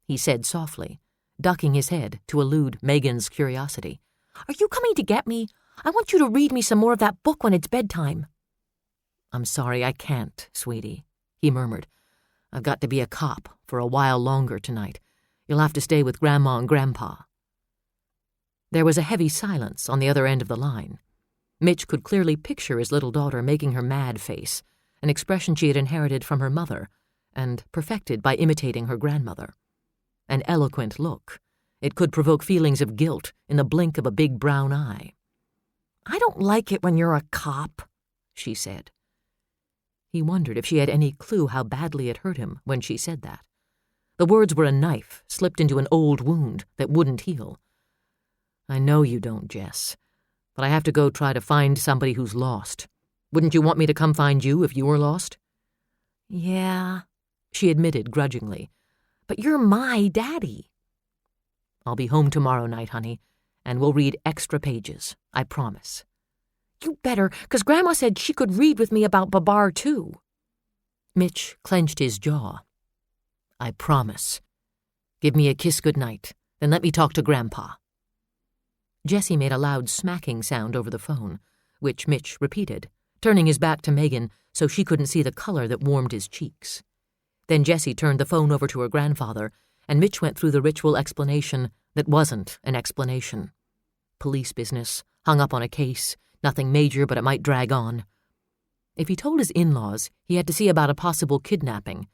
he said softly, ducking his head to elude Megan's curiosity. "Are you coming to get me? I want you to read me some more of that book when it's bedtime." "I'm sorry, I can't, sweetie," he murmured. "I've got to be a cop for a while longer tonight. You'll have to stay with Grandma and Grandpa." There was a heavy silence on the other end of the line. Mitch could clearly picture his little daughter making her mad face, an expression she had inherited from her mother and perfected by imitating her grandmother. An eloquent look. It could provoke feelings of guilt in the blink of a big brown eye. "I don't like it when you're a cop," she said. He wondered if she had any clue how badly it hurt him when she said that. The words were a knife slipped into an old wound that wouldn't heal. "I know you don't, Jess, but I have to go try to find somebody who's lost. Wouldn't you want me to come find you if you were lost?" "Yeah," she admitted grudgingly. "But you're my daddy." "I'll be home tomorrow night, honey, and we'll read extra pages, I promise." "You better, 'cause Grandma said she could read with me about Babar, too." Mitch clenched his jaw. "I promise. Give me a kiss goodnight, then let me talk to Grandpa." Jesse made a loud smacking sound over the phone, which Mitch repeated, turning his back to Megan so she couldn't see the color that warmed his cheeks. Then Jessie turned the phone over to her grandfather, and Mitch went through the ritual explanation that wasn't an explanation. Police business, hung up on a case, nothing major but it might drag on. If he told his in-laws he had to see about a possible kidnapping,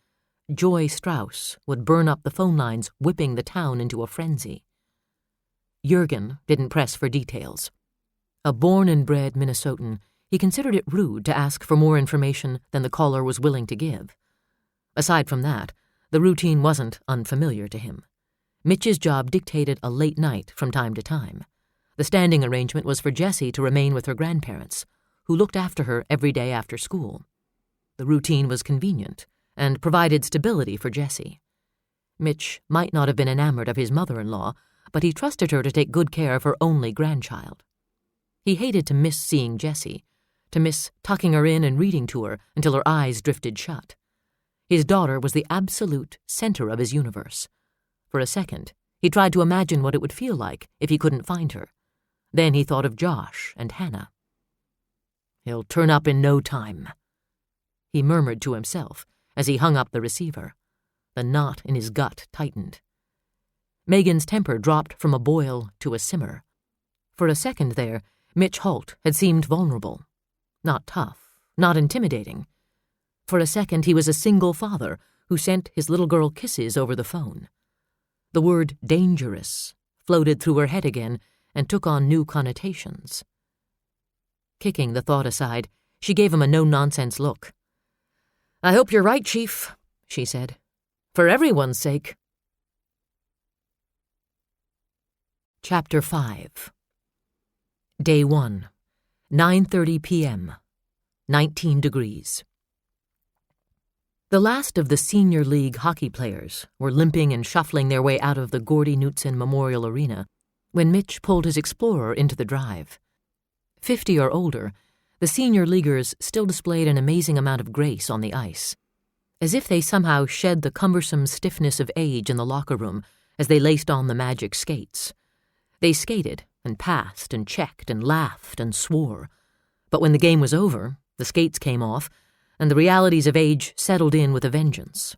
Joy Strauss would burn up the phone lines, whipping the town into a frenzy. Jurgen didn't press for details. A born and bred Minnesotan, he considered it rude to ask for more information than the caller was willing to give. Aside from that, the routine wasn't unfamiliar to him. Mitch's job dictated a late night from time to time. The standing arrangement was for Jessie to remain with her grandparents, who looked after her every day after school. The routine was convenient and provided stability for Jessie. Mitch might not have been enamored of his mother-in-law, but he trusted her to take good care of her only grandchild. He hated to miss seeing Jessie, to miss tucking her in and reading to her until her eyes drifted shut. His daughter was the absolute center of his universe. For a second, he tried to imagine what it would feel like if he couldn't find her. Then he thought of Josh and Hannah. "He'll turn up in no time," he murmured to himself as he hung up the receiver. The knot in his gut tightened. Megan's temper dropped from a boil to a simmer. For a second there, Mitch Holt had seemed vulnerable. Not tough, not intimidating. For a second, he was a single father who sent his little girl kisses over the phone. The word dangerous floated through her head again and took on new connotations. Kicking the thought aside, she gave him a no-nonsense look. "I hope you're right, Chief," she said. "For everyone's sake." Chapter 5. Day 1, 9:30 p.m., 19 degrees. The last of the Senior League hockey players were limping and shuffling their way out of the Gordy Knutson Memorial Arena when Mitch pulled his Explorer into the drive. 50 or older, the senior leaguers still displayed an amazing amount of grace on the ice, as if they somehow shed the cumbersome stiffness of age in the locker room as they laced on the magic skates. They skated and passed and checked and laughed and swore. But when the game was over, the skates came off, and the realities of age settled in with a vengeance.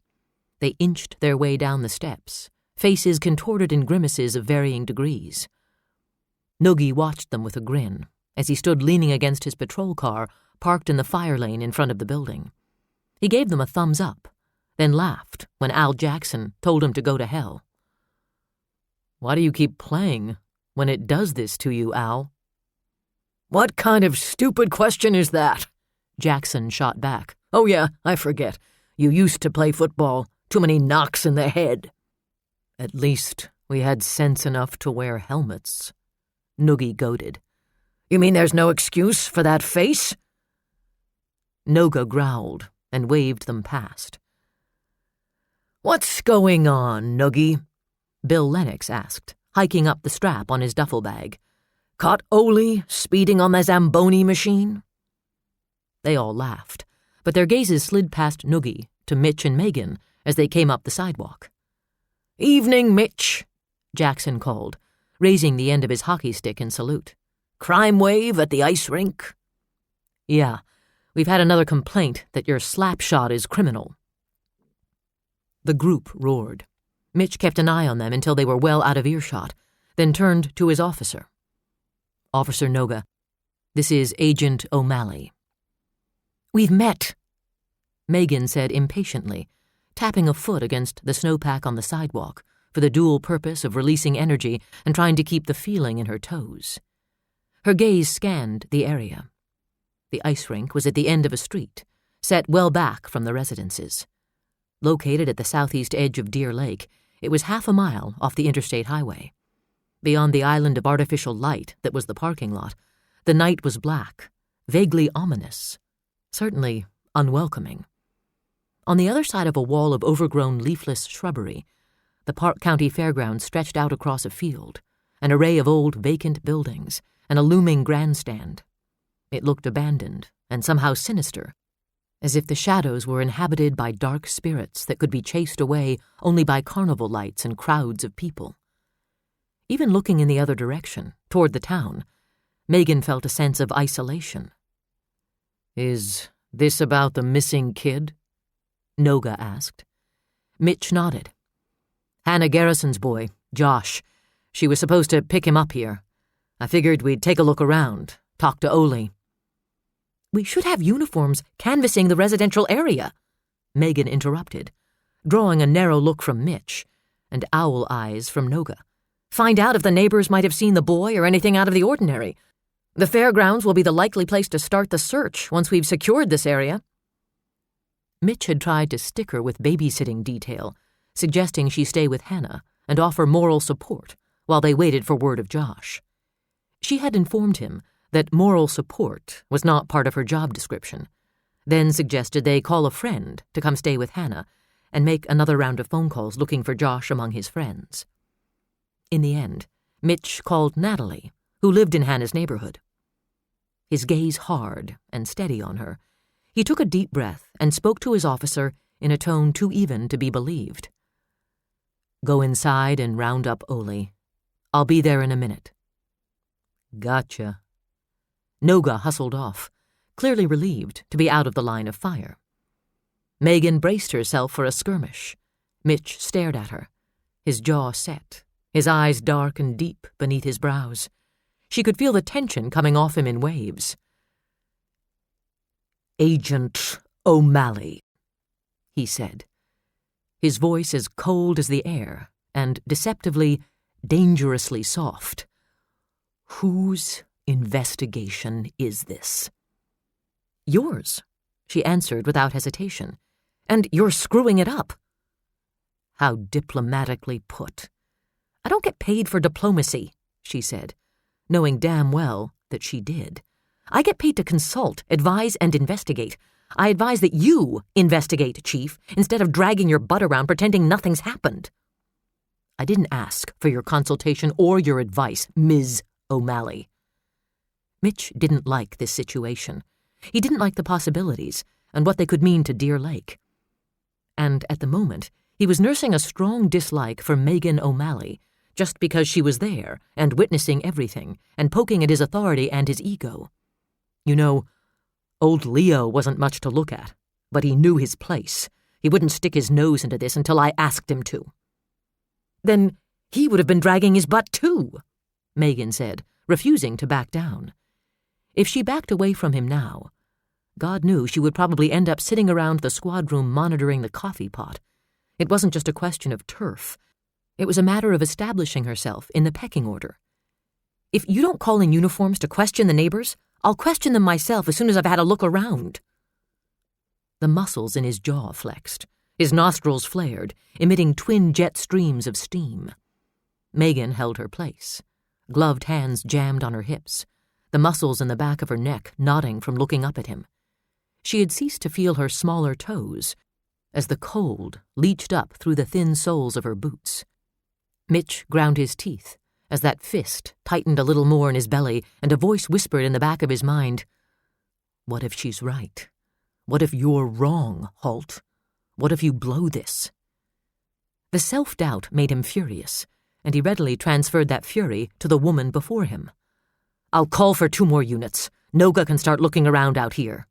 They inched their way down the steps, faces contorted in grimaces of varying degrees. Noogie watched them with a grin as he stood leaning against his patrol car parked in the fire lane in front of the building. He gave them a thumbs up, then laughed when Al Jackson told him to go to hell. "Why do you keep playing when it does this to you, Al?" "What kind of stupid question is that?" Jackson shot back. "Oh yeah, I forget. You used to play football. Too many knocks in the head." "At least we had sense enough to wear helmets," Noogie goaded. "You mean there's no excuse for that face?" Noga growled and waved them past. "What's going on, Noogie?" Bill Lennox asked, hiking up the strap on his duffel bag. "Caught Ole speeding on the Zamboni machine?" They all laughed, but their gazes slid past Noogie to Mitch and Megan as they came up the sidewalk. "Evening, Mitch," Jackson called, raising the end of his hockey stick in salute. "Crime wave at the ice rink?" "Yeah, we've had another complaint that your slap shot is criminal." The group roared. Mitch kept an eye on them until they were well out of earshot, then turned to his officer. "Officer Noga, this is Agent O'Malley." "We've met," Megan said impatiently, tapping a foot against the snowpack on the sidewalk for the dual purpose of releasing energy and trying to keep the feeling in her toes. Her gaze scanned the area. The ice rink was at the end of a street, set well back from the residences. Located at the southeast edge of Deer Lake, it was half a mile off the interstate highway. Beyond the island of artificial light that was the parking lot, the night was black, vaguely ominous, certainly unwelcoming. On the other side of a wall of overgrown leafless shrubbery, the Park County Fairgrounds stretched out across a field, an array of old vacant buildings, and a looming grandstand. It looked abandoned and somehow sinister, as if the shadows were inhabited by dark spirits that could be chased away only by carnival lights and crowds of people. Even looking in the other direction, toward the town, Megan felt a sense of isolation. "Is this about the missing kid?" Noga asked. Mitch nodded. "Hannah Garrison's boy, Josh. She was supposed to pick him up here. I figured we'd take a look around, talk to Ole." "We should have uniforms canvassing the residential area," Megan interrupted, drawing a narrow look from Mitch and owl eyes from Noga. "Find out if the neighbors might have seen the boy or anything out of the ordinary. The fairgrounds will be the likely place to start the search once we've secured this area." Mitch had tried to stick her with babysitting detail, suggesting she stay with Hannah and offer moral support while they waited for word of Josh. She had informed him that moral support was not part of her job description, then suggested they call a friend to come stay with Hannah and make another round of phone calls looking for Josh among his friends. In the end, Mitch called Natalie, who lived in Hannah's neighborhood. His gaze hard and steady on her, he took a deep breath and spoke to his officer in a tone too even to be believed. "Go inside and round up Ole. I'll be there in a minute." "Gotcha." Noga hustled off, clearly relieved to be out of the line of fire. Megan braced herself for a skirmish. Mitch stared at her, his jaw set, his eyes dark and deep beneath his brows. She could feel the tension coming off him in waves. "Agent O'Malley," he said, his voice as cold as the air and deceptively, dangerously soft. "Whose investigation is this?" "Yours," she answered without hesitation. "And you're screwing it up." "How diplomatically put." "I don't get paid for diplomacy," she said, knowing damn well that she did. "I get paid to consult, advise, and investigate. I advise that you investigate, Chief, instead of dragging your butt around pretending nothing's happened." "I didn't ask for your consultation or your advice, Ms. O'Malley." Mitch didn't like this situation. He didn't like the possibilities and what they could mean to Deer Lake. And at the moment, he was nursing a strong dislike for Megan O'Malley, just because she was there and witnessing everything and poking at his authority and his ego. You know, old Leo wasn't much to look at, but he knew his place. He wouldn't stick his nose into this until I asked him to. "Then he would have been dragging his butt too," Megan said, refusing to back down. If she backed away from him now, God knew she would probably end up sitting around the squad room monitoring the coffee pot. It wasn't just a question of turf. It was a matter of establishing herself in the pecking order. "If you don't call in uniforms to question the neighbors, I'll question them myself as soon as I've had a look around." The muscles in his jaw flexed. His nostrils flared, emitting twin jet streams of steam. Megan held her place. Gloved hands jammed on her hips, the muscles in the back of her neck knotting from looking up at him. She had ceased to feel her smaller toes as the cold leached up through the thin soles of her boots. Mitch ground his teeth as that fist tightened a little more in his belly and a voice whispered in the back of his mind, "What if she's right? What if you're wrong, Holt? What if you blow this?" The self-doubt made him furious, and he readily transferred that fury to the woman before him. "I'll call for 2 more units. Noga can start looking around out here,"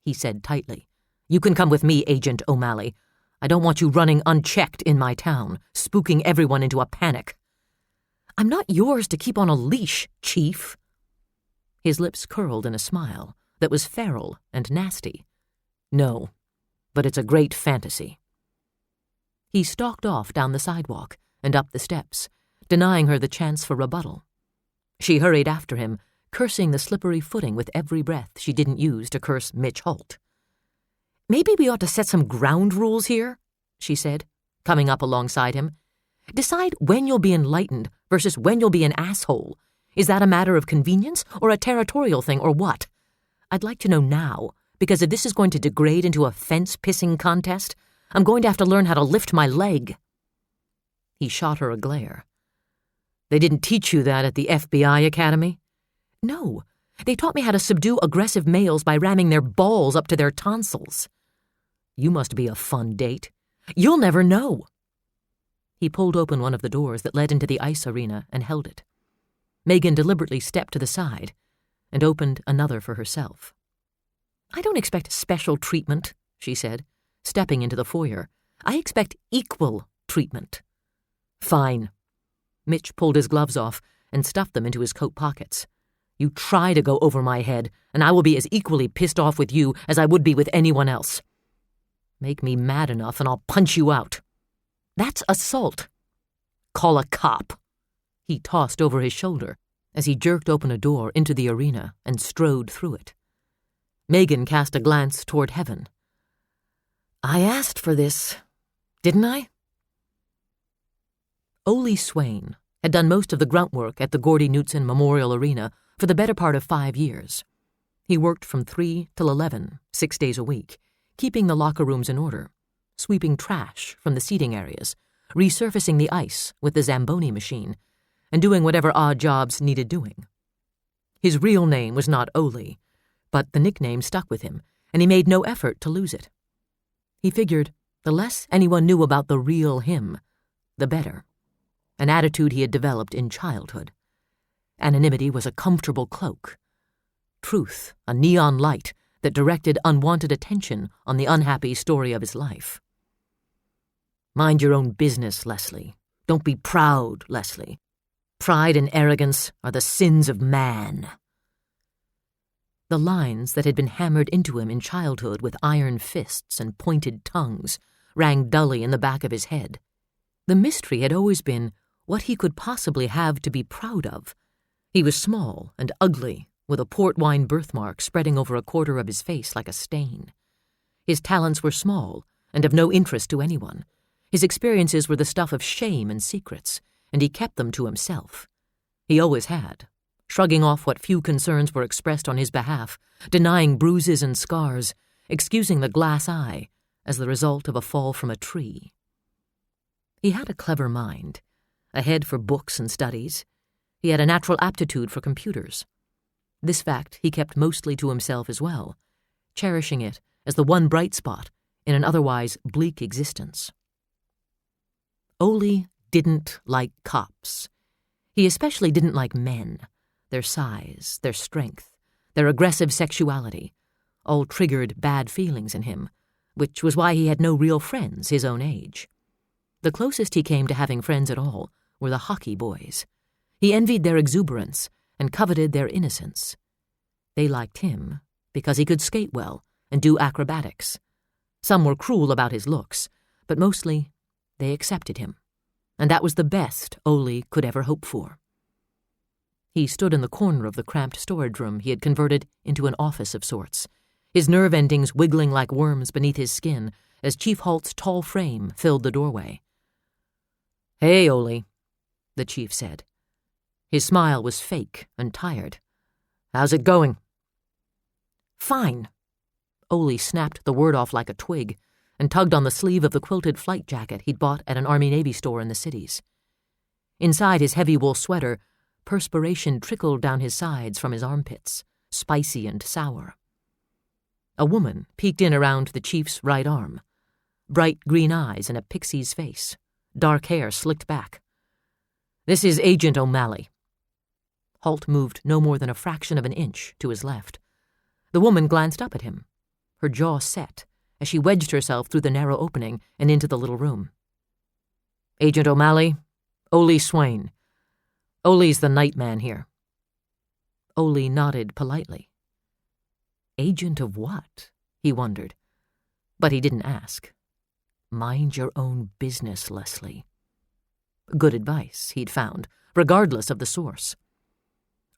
he said tightly. "You can come with me, Agent O'Malley. I don't want you running unchecked in my town, spooking everyone into a panic." "I'm not yours to keep on a leash, Chief." His lips curled in a smile that was feral and nasty. "No, but it's a great fantasy." He stalked off down the sidewalk and up the steps, denying her the chance for rebuttal. She hurried after him, cursing the slippery footing with every breath she didn't use to curse Mitch Holt. "Maybe we ought to set some ground rules here," she said, coming up alongside him. "Decide when you'll be enlightened versus when you'll be an asshole. Is that a matter of convenience or a territorial thing or what? I'd like to know now, because if this is going to degrade into a fence-pissing contest, I'm going to have to learn how to lift my leg." He shot her a glare. "They didn't teach you that at the FBI Academy?" "No, they taught me how to subdue aggressive males by ramming their balls up to their tonsils." "You must be a fun date. You'll never know." He pulled open one of the doors that led into the ice arena and held it. Megan deliberately stepped to the side and opened another for herself. "I don't expect special treatment," she said, stepping into the foyer. "I expect equal treatment." "Fine." Mitch pulled his gloves off and stuffed them into his coat pockets. "You try to go over my head, and I will be as equally pissed off with you as I would be with anyone else. Make me mad enough and I'll punch you out." "That's assault." "Call a cop." He tossed over his shoulder as he jerked open a door into the arena and strode through it. Megan cast a glance toward heaven. "I asked for this, didn't I?" Ole Swain had done most of the grunt work at the Gordy Knutson Memorial Arena for the better part of 5 years. He worked from 3 till 11, 6 days a week, keeping the locker rooms in order, sweeping trash from the seating areas, resurfacing the ice with the Zamboni machine, and doing whatever odd jobs needed doing. His real name was not Ole, but the nickname stuck with him, and he made no effort to lose it. He figured the less anyone knew about the real him, the better, an attitude he had developed in childhood. Anonymity was a comfortable cloak. Truth, a neon light that directed unwanted attention on the unhappy story of his life. "Mind your own business, Leslie. Don't be proud, Leslie. Pride and arrogance are the sins of man." The lines that had been hammered into him in childhood with iron fists and pointed tongues rang dully in the back of his head. The mystery had always been what he could possibly have to be proud of. He was small and ugly, with a port wine birthmark spreading over a quarter of his face like a stain. His talents were small and of no interest to anyone. His experiences were the stuff of shame and secrets, and he kept them to himself. He always had, shrugging off what few concerns were expressed on his behalf, denying bruises and scars, excusing the glass eye as the result of a fall from a tree. He had a clever mind, a head for books and studies. He had a natural aptitude for computers. This fact he kept mostly to himself as well, cherishing it as the one bright spot in an otherwise bleak existence. Ole didn't like cops. He especially didn't like men, their size, their strength, their aggressive sexuality, all triggered bad feelings in him, which was why he had no real friends his own age. The closest he came to having friends at all were the hockey boys. He envied their exuberance and coveted their innocence. They liked him because he could skate well and do acrobatics. Some were cruel about his looks, but mostly they accepted him, and that was the best Ole could ever hope for. He stood in the corner of the cramped storage room he had converted into an office of sorts, his nerve endings wiggling like worms beneath his skin as Chief Halt's tall frame filled the doorway. "Hey, Ole," the chief said. His smile was fake and tired. "How's it going?" "Fine." Ole snapped the word off like a twig and tugged on the sleeve of the quilted flight jacket he'd bought at an Army-Navy store in the cities. Inside his heavy wool sweater, perspiration trickled down his sides from his armpits, spicy and sour. A woman peeked in around the chief's right arm. Bright green eyes and a pixie's face, dark hair slicked back. "This is Agent O'Malley." Halt moved no more than a fraction of an inch to his left. The woman glanced up at him, her jaw set, as she wedged herself through the narrow opening and into the little room. "Agent O'Malley, Ole Swain. Ole's the night man here." Ole nodded politely. Agent of what? He wondered. But he didn't ask. Mind your own business, Leslie. Good advice, he'd found, regardless of the source.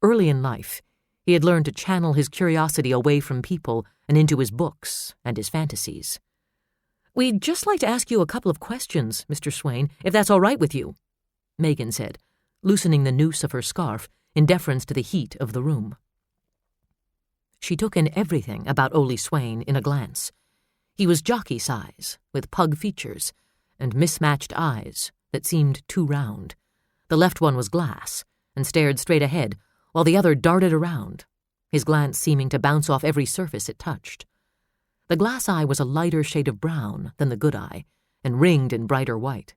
Early in life, he had learned to channel his curiosity away from people and into his books and his fantasies. "We'd just like to ask you a couple of questions, Mr. Swain, if that's all right with you," Megan said, loosening the noose of her scarf in deference to the heat of the room. She took in everything about Ole Swain in a glance. He was jockey size, with pug features, and mismatched eyes that seemed too round. The left one was glass, and stared straight ahead, while the other darted around, his glance seeming to bounce off every surface it touched. The glass eye was a lighter shade of brown than the good eye, and ringed in brighter white.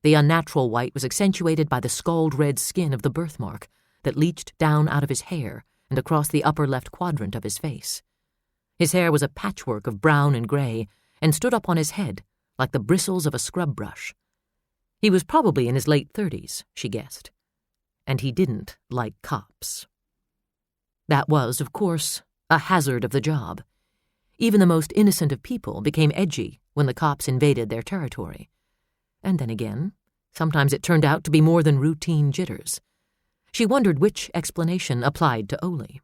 The unnatural white was accentuated by the scald red skin of the birthmark that leached down out of his hair and across the upper left quadrant of his face. His hair was a patchwork of brown and gray and stood up on his head like the bristles of a scrub brush. He was probably in his late 30s, she guessed, and he didn't like cops. That was, of course, a hazard of the job. Even the most innocent of people became edgy when the cops invaded their territory. And then again, sometimes it turned out to be more than routine jitters. She wondered which explanation applied to Ole.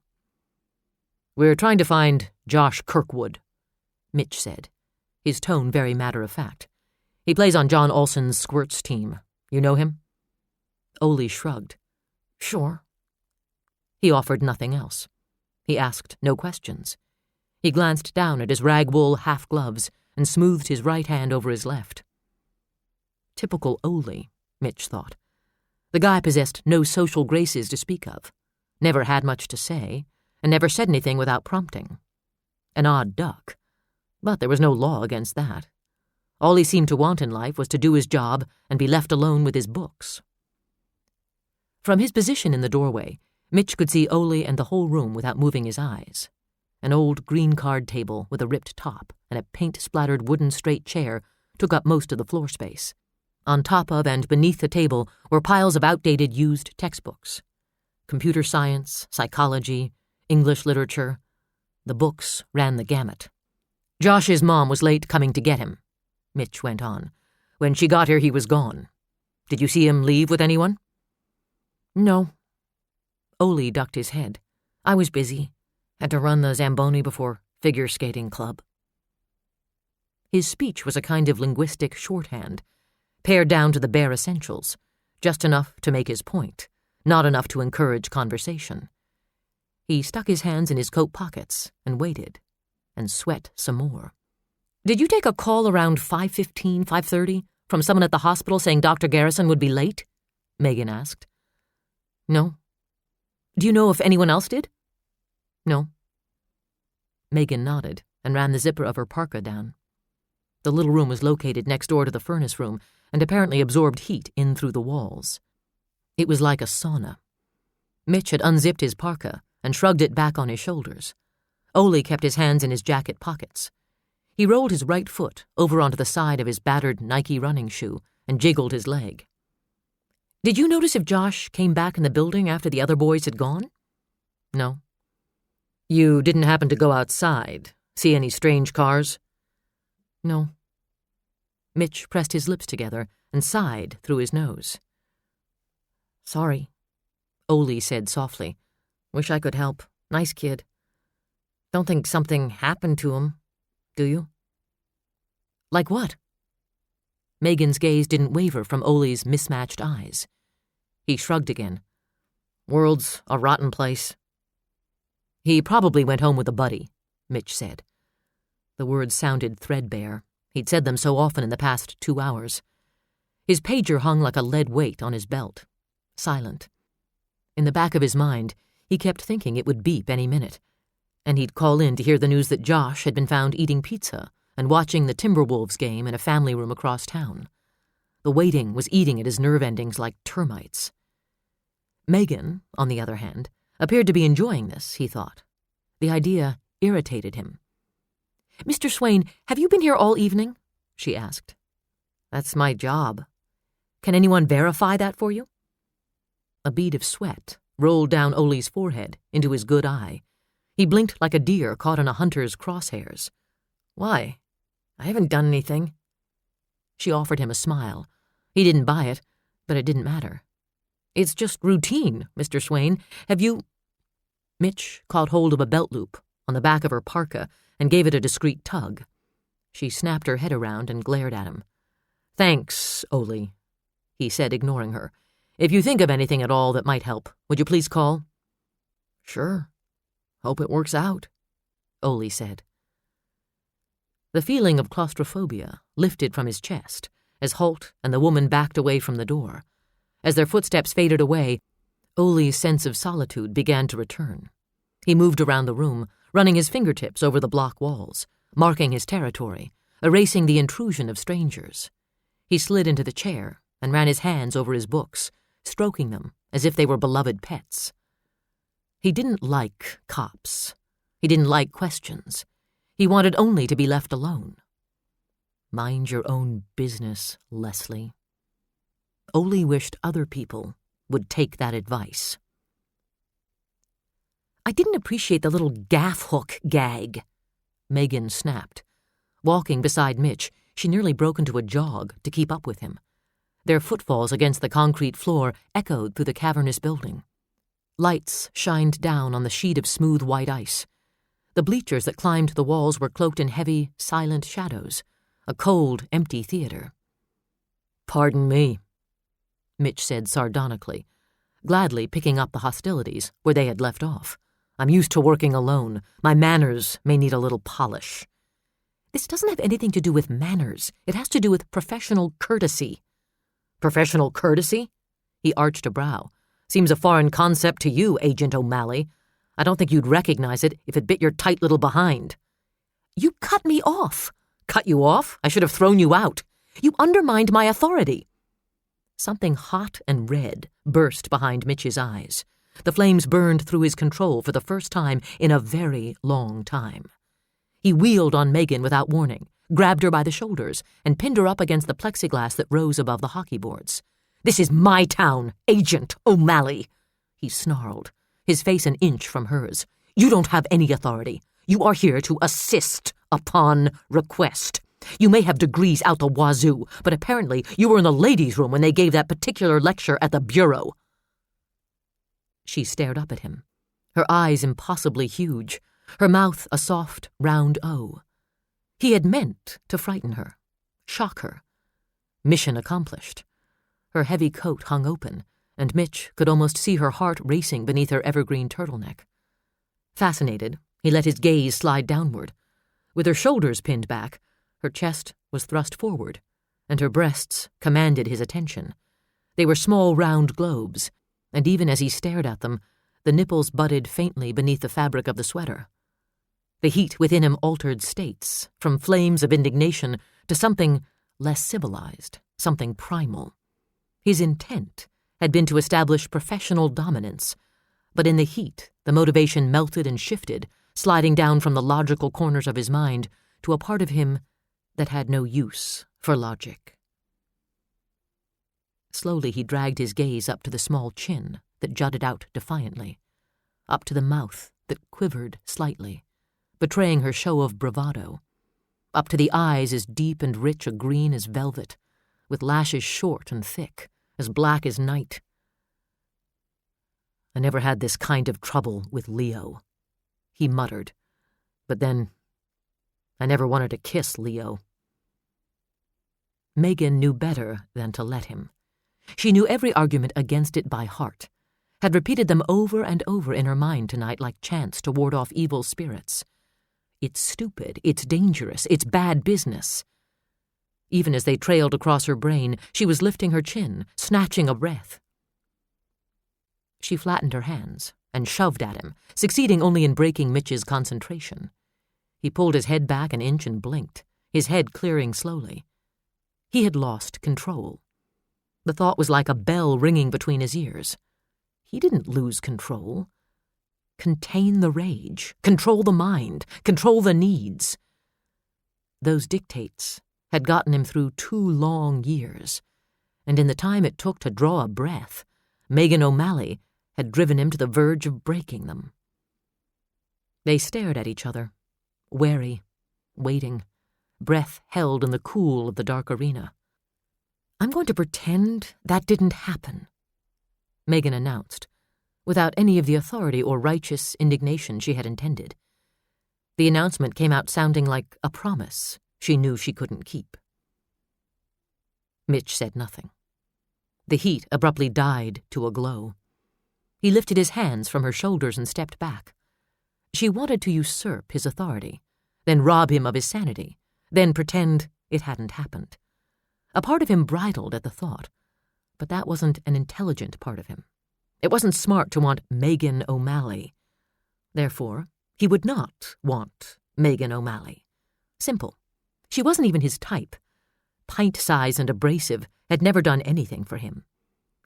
"We're trying to find Josh Kirkwood," Mitch said, his tone very matter-of-fact. "He plays on John Olson's Squirts team. You know him?" Ole shrugged. "Sure." He offered nothing else. He asked no questions. He glanced down at his rag-wool half-gloves and smoothed his right hand over his left. Typical Ole, Mitch thought. The guy possessed no social graces to speak of, never had much to say, and never said anything without prompting. An odd duck, but there was no law against that. All he seemed to want in life was to do his job and be left alone with his books. From his position in the doorway, Mitch could see Ole and the whole room without moving his eyes. An old green card table with a ripped top and a paint-splattered wooden straight chair took up most of the floor space. On top of and beneath the table were piles of outdated used textbooks. Computer science, psychology, English literature. The books ran the gamut. "Josh's mom was late coming to get him," Mitch went on. "When she got here, he was gone. Did you see him leave with anyone?" "No." Ole ducked his head. "I was busy. Had to run the Zamboni before figure skating club." His speech was a kind of linguistic shorthand, pared down to the bare essentials, just enough to make his point, not enough to encourage conversation. He stuck his hands in his coat pockets and waited, and sweat some more. "Did you take a call around 5:15, 5:30 from someone at the hospital saying Dr. Garrison would be late?" Megan asked. "No." "Do you know if anyone else did?" "No." Megan nodded and ran the zipper of her parka down. The little room was located next door to the furnace room and apparently absorbed heat in through the walls. It was like a sauna. Mitch had unzipped his parka and shrugged it back on his shoulders. Ole kept his hands in his jacket pockets. He rolled his right foot over onto the side of his battered Nike running shoe and jiggled his leg. "Did you notice if Josh came back in the building after the other boys had gone?" "No." "You didn't happen to go outside? See any strange cars?" "No." Mitch pressed his lips together and sighed through his nose. "Sorry," Ole said softly. "Wish I could help. Nice kid. Don't think something happened to him, do you?" "Like what?" Megan's gaze didn't waver from Ole's mismatched eyes. He shrugged again. "World's a rotten place." "He probably went home with a buddy," Mitch said. The words sounded threadbare. He'd said them so often in the past 2 hours. His pager hung like a lead weight on his belt, silent. In the back of his mind, he kept thinking it would beep any minute, and he'd call in to hear the news that Josh had been found eating pizza and watching the Timberwolves game in a family room across town. The waiting was eating at his nerve endings like termites. Megan, on the other hand, appeared to be enjoying this, he thought. The idea irritated him. "Mr. Swain, have you been here all evening?" she asked. "That's my job." "Can anyone verify that for you?" A bead of sweat rolled down Ole's forehead into his good eye. He blinked like a deer caught in a hunter's crosshairs. "Why? I haven't done anything." She offered him a smile. He didn't buy it, but it didn't matter. "It's just routine, Mr. Swain. Have you—" Mitch caught hold of a belt loop on the back of her parka and gave it a discreet tug. She snapped her head around and glared at him. "Thanks, Ole," he said, ignoring her. "If you think of anything at all that might help, would you please call?" "Sure." Hope it works out, Ole said. The feeling of claustrophobia lifted from his chest as Holt and the woman backed away from the door. As their footsteps faded away, Ole's sense of solitude began to return. He moved around the room, running his fingertips over the block walls, marking his territory, erasing the intrusion of strangers. He slid into the chair and ran his hands over his books, stroking them as if they were beloved pets. He didn't like cops. He didn't like questions. He wanted only to be left alone. Mind your own business, Leslie. Ole wished other people would take that advice. I didn't appreciate the little gaff hook gag, Megan snapped. Walking beside Mitch, she nearly broke into a jog to keep up with him. Their footfalls against the concrete floor echoed through the cavernous building. Lights shined down on the sheet of smooth white ice. The bleachers that climbed the walls were cloaked in heavy, silent shadows, a cold, empty theater. "Pardon me," Mitch said sardonically, gladly picking up the hostilities where they had left off. "I'm used to working alone. My manners may need a little polish." "This doesn't have anything to do with manners. It has to do with professional courtesy." "Professional courtesy?" He arched a brow. "Seems a foreign concept to you, Agent O'Malley. I don't think you'd recognize it if it bit your tight little behind." "You cut me off." "Cut you off? I should have thrown you out." "You undermined my authority." Something hot and red burst behind Mitch's eyes. The flames burned through his control for the first time in a very long time. He wheeled on Megan without warning, grabbed her by the shoulders, and pinned her up against the plexiglass that rose above the hockey boards. "This is my town, Agent O'Malley," he snarled, his face an inch from hers. "You don't have any authority. You are here to assist upon request. You may have degrees out the wazoo, but apparently you were in the ladies' room when they gave that particular lecture at the Bureau." She stared up at him, her eyes impossibly huge, her mouth a soft, round O. He had meant to frighten her, shock her. Mission accomplished. Her heavy coat hung open, and Mitch could almost see her heart racing beneath her evergreen turtleneck. Fascinated, he let his gaze slide downward. With her shoulders pinned back, her chest was thrust forward, and her breasts commanded his attention. They were small round globes, and even as he stared at them, the nipples budded faintly beneath the fabric of the sweater. The heat within him altered states, from flames of indignation to something less civilized, something primal. His intent had been to establish professional dominance, but in the heat, the motivation melted and shifted, sliding down from the logical corners of his mind to a part of him that had no use for logic. Slowly he dragged his gaze up to the small chin that jutted out defiantly, up to the mouth that quivered slightly, betraying her show of bravado, up to the eyes as deep and rich a green as velvet, with lashes short and thick, as black as night. "I never had this kind of trouble with Leo," he muttered. "But then, I never wanted to kiss Leo." Megan knew better than to let him. She knew every argument against it by heart, had repeated them over and over in her mind tonight like chants to ward off evil spirits. It's stupid, it's dangerous, it's bad business. Even as they trailed across her brain, she was lifting her chin, snatching a breath. She flattened her hands and shoved at him, succeeding only in breaking Mitch's concentration. He pulled his head back an inch and blinked, his head clearing slowly. He had lost control. The thought was like a bell ringing between his ears. He didn't lose control. Contain the rage, control the mind, control the needs. Those dictates had gotten him through 2 long years, and in the time it took to draw a breath, Megan O'Malley had driven him to the verge of breaking them. They stared at each other, wary, waiting, breath held in the cool of the dark arena. "I'm going to pretend that didn't happen," Megan announced, without any of the authority or righteous indignation she had intended. The announcement came out sounding like a promise she knew she couldn't keep. Mitch said nothing. The heat abruptly died to a glow. He lifted his hands from her shoulders and stepped back. She wanted to usurp his authority, then rob him of his sanity, then pretend it hadn't happened. A part of him bridled at the thought, but that wasn't an intelligent part of him. It wasn't smart to want Megan O'Malley. Therefore, he would not want Megan O'Malley. Simple. She wasn't even his type. Pint-size and abrasive had never done anything for him.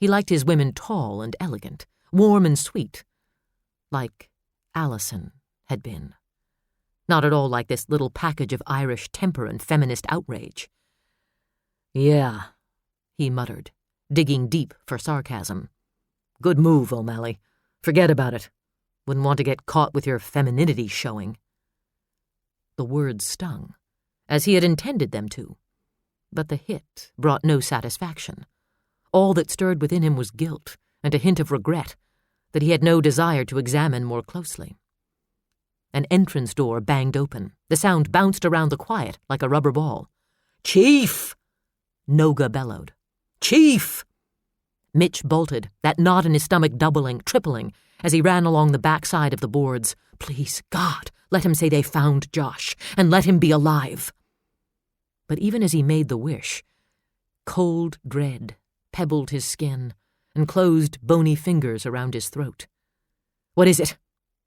He liked his women tall and elegant, warm and sweet, like Allison had been. Not at all like this little package of Irish temper and feminist outrage. "Yeah," he muttered, digging deep for sarcasm. "Good move, O'Malley. Forget about it. Wouldn't want to get caught with your femininity showing." The words stung, as he had intended them to, but the hit brought no satisfaction. All that stirred within him was guilt and a hint of regret that he had no desire to examine more closely. An entrance door banged open. The sound bounced around the quiet like a rubber ball. "Chief!" Noga bellowed. "Chief!" Mitch bolted, that knot in his stomach doubling, tripling, as he ran along the backside of the boards. Please, God, let him say they found Josh, and let him be alive. But even as he made the wish, cold dread pebbled his skin and closed bony fingers around his throat. "What is it?"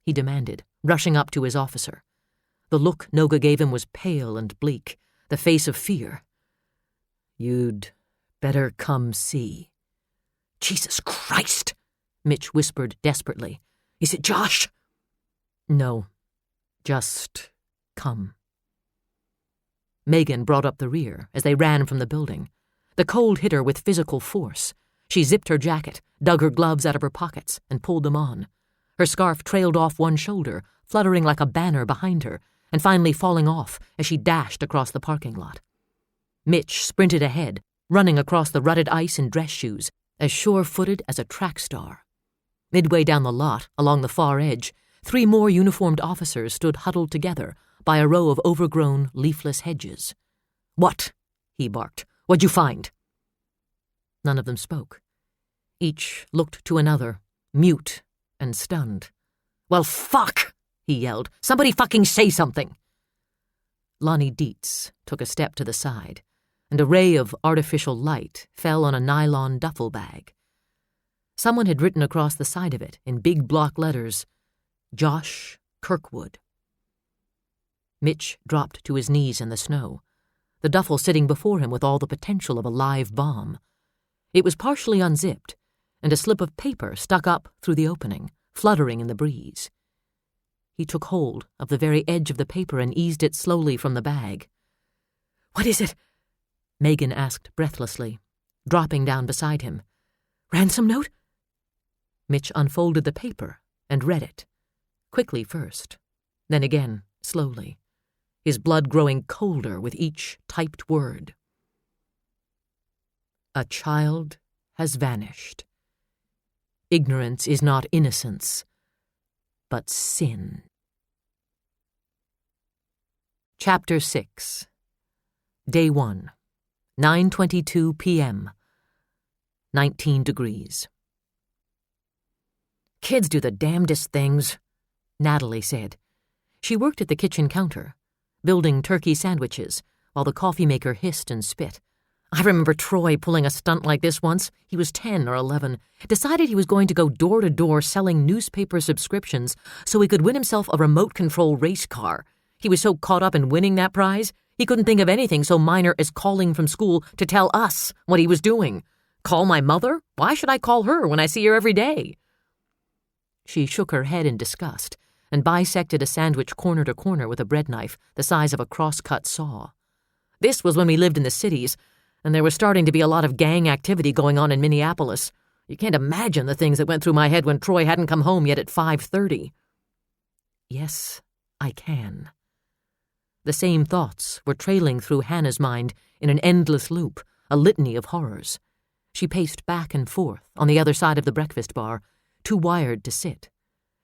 he demanded, rushing up to his officer. The look Noga gave him was pale and bleak, the face of fear. "You'd better come see." "Jesus Christ!" Mitch whispered desperately. "Is it Josh?" "No, just come." Megan brought up the rear as they ran from the building. The cold hit her with physical force. She zipped her jacket, dug her gloves out of her pockets, and pulled them on. Her scarf trailed off one shoulder, fluttering like a banner behind her, and finally falling off as she dashed across the parking lot. Mitch sprinted ahead, running across the rutted ice in dress shoes, as sure-footed as a track star. Midway down the lot, along the far edge, 3 more uniformed officers stood huddled together by a row of overgrown, leafless hedges. "What?" he barked. "What'd you find?" None of them spoke. Each looked to another, mute and stunned. "Well, fuck!" he yelled. "Somebody fucking say something!" Lonnie Dietz took a step to the side, and a ray of artificial light fell on a nylon duffel bag. Someone had written across the side of it, in big block letters, "Josh Kirkwood." Mitch dropped to his knees in the snow, the duffel sitting before him with all the potential of a live bomb. It was partially unzipped, and a slip of paper stuck up through the opening, fluttering in the breeze. He took hold of the very edge of the paper and eased it slowly from the bag. "What is it?" Megan asked breathlessly, dropping down beside him. "Ransom note?" Mitch unfolded the paper and read it, quickly first, then again, slowly, his blood growing colder with each typed word. "A child has vanished. Ignorance is not innocence, but sin." Chapter 6. Day 1. 9:22 p.m. 19 degrees. "Kids do the damnedest things," Natalie said. She worked at the kitchen counter, building turkey sandwiches, while the coffee maker hissed and spit. "I remember Troy pulling a stunt like this once. He was 10 or 11, decided he was going to go door to door selling newspaper subscriptions so he could win himself a remote-control race car. He was so caught up in winning that prize, he couldn't think of anything so minor as calling from school to tell us what he was doing. Call my mother? Why should I call her when I see her every day?" She shook her head in disgust and bisected a sandwich corner to corner with a bread knife the size of a cross-cut saw. "This was when we lived in the cities, and there was starting to be a lot of gang activity going on in Minneapolis. You can't imagine the things that went through my head when Troy hadn't come home yet at 5:30. Yes, I can. The same thoughts were trailing through Hannah's mind in an endless loop, a litany of horrors. She paced back and forth on the other side of the breakfast bar, too wired to sit.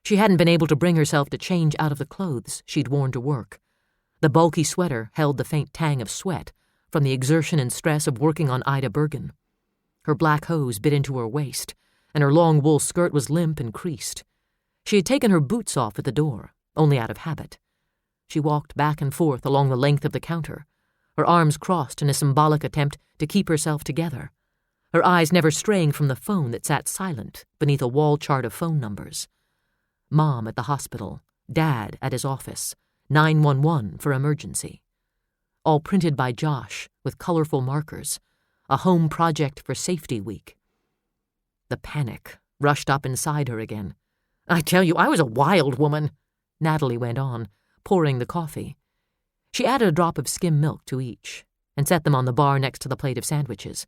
She hadn't been able to bring herself to change out of the clothes she'd worn to work. The bulky sweater held the faint tang of sweat from the exertion and stress of working on Ida Bergen. Her black hose bit into her waist, and her long wool skirt was limp and creased. She had taken her boots off at the door, only out of habit. She walked back and forth along the length of the counter, her arms crossed in a symbolic attempt to keep herself together, her eyes never straying from the phone that sat silent beneath a wall chart of phone numbers. Mom at the hospital, Dad at his office, 911 for emergency. All printed by Josh with colorful markers, a home project for Safety Week. The panic rushed up inside her again. "I tell you, I was a wild woman," Natalie went on, pouring the coffee. She added a drop of skim milk to each and set them on the bar next to the plate of sandwiches.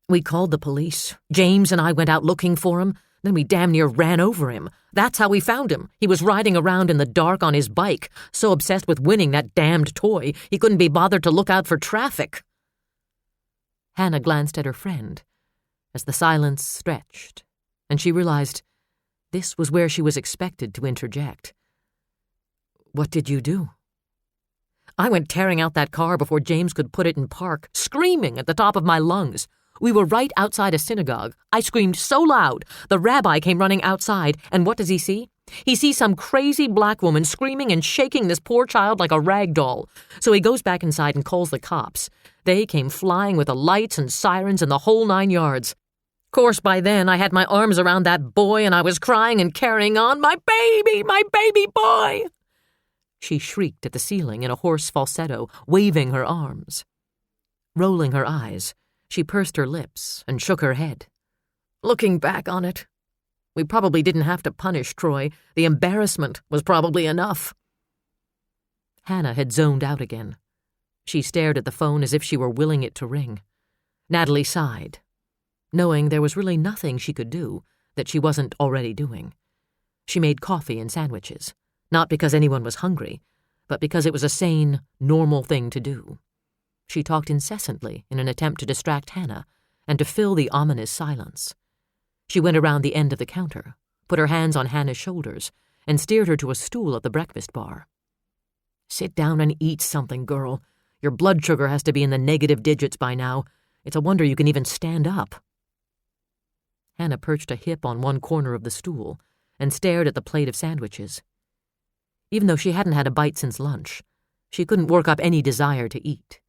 "We called the police. James and I went out looking for him. Then we damn near ran over him. That's how we found him. He was riding around in the dark on his bike, so obsessed with winning that damned toy, he couldn't be bothered to look out for traffic." Hannah glanced at her friend as the silence stretched, and she realized this was where she was expected to interject. "What did you do?" "I went tearing out that car before James could put it in park, screaming at the top of my lungs. We were right outside a synagogue. I screamed so loud, the rabbi came running outside, and what does he see? He sees some crazy black woman screaming and shaking this poor child like a rag doll. So he goes back inside and calls the cops. They came flying with the lights and sirens and the whole 9 yards. Course, by then I had my arms around that boy and I was crying and carrying on, my baby boy!" She shrieked at the ceiling in a hoarse falsetto, waving her arms. Rolling her eyes, she pursed her lips and shook her head. "Looking back on it, we probably didn't have to punish Troy. The embarrassment was probably enough." Hannah had zoned out again. She stared at the phone as if she were willing it to ring. Natalie sighed, knowing there was really nothing she could do that she wasn't already doing. She made coffee and sandwiches, not because anyone was hungry, but because it was a sane, normal thing to do. She talked incessantly in an attempt to distract Hannah and to fill the ominous silence. She went around the end of the counter, put her hands on Hannah's shoulders, and steered her to a stool at the breakfast bar. "Sit down and eat something, girl. Your blood sugar has to be in the negative digits by now. It's a wonder you can even stand up." Hannah perched a hip on one corner of the stool and stared at the plate of sandwiches. Even though she hadn't had a bite since lunch, she couldn't work up any desire to eat.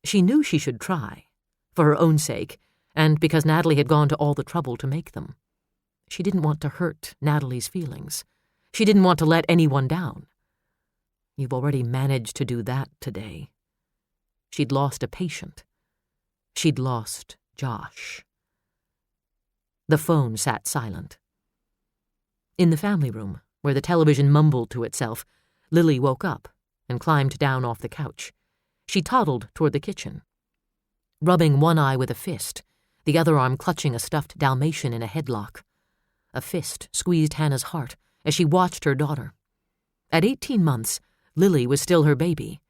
She knew she should try, for her own sake, and because Natalie had gone to all the trouble to make them. She didn't want to hurt Natalie's feelings. She didn't want to let anyone down. You've already managed to do that today. She'd lost a patient. She'd lost Josh. The phone sat silent. In the family room, where the television mumbled to itself, Lily woke up and climbed down off the couch. She toddled toward the kitchen. Rubbing one eye with a fist, the other arm clutching a stuffed Dalmatian in a headlock. A fist squeezed Hannah's heart as she watched her daughter. At 18 months, Lily was still her baby,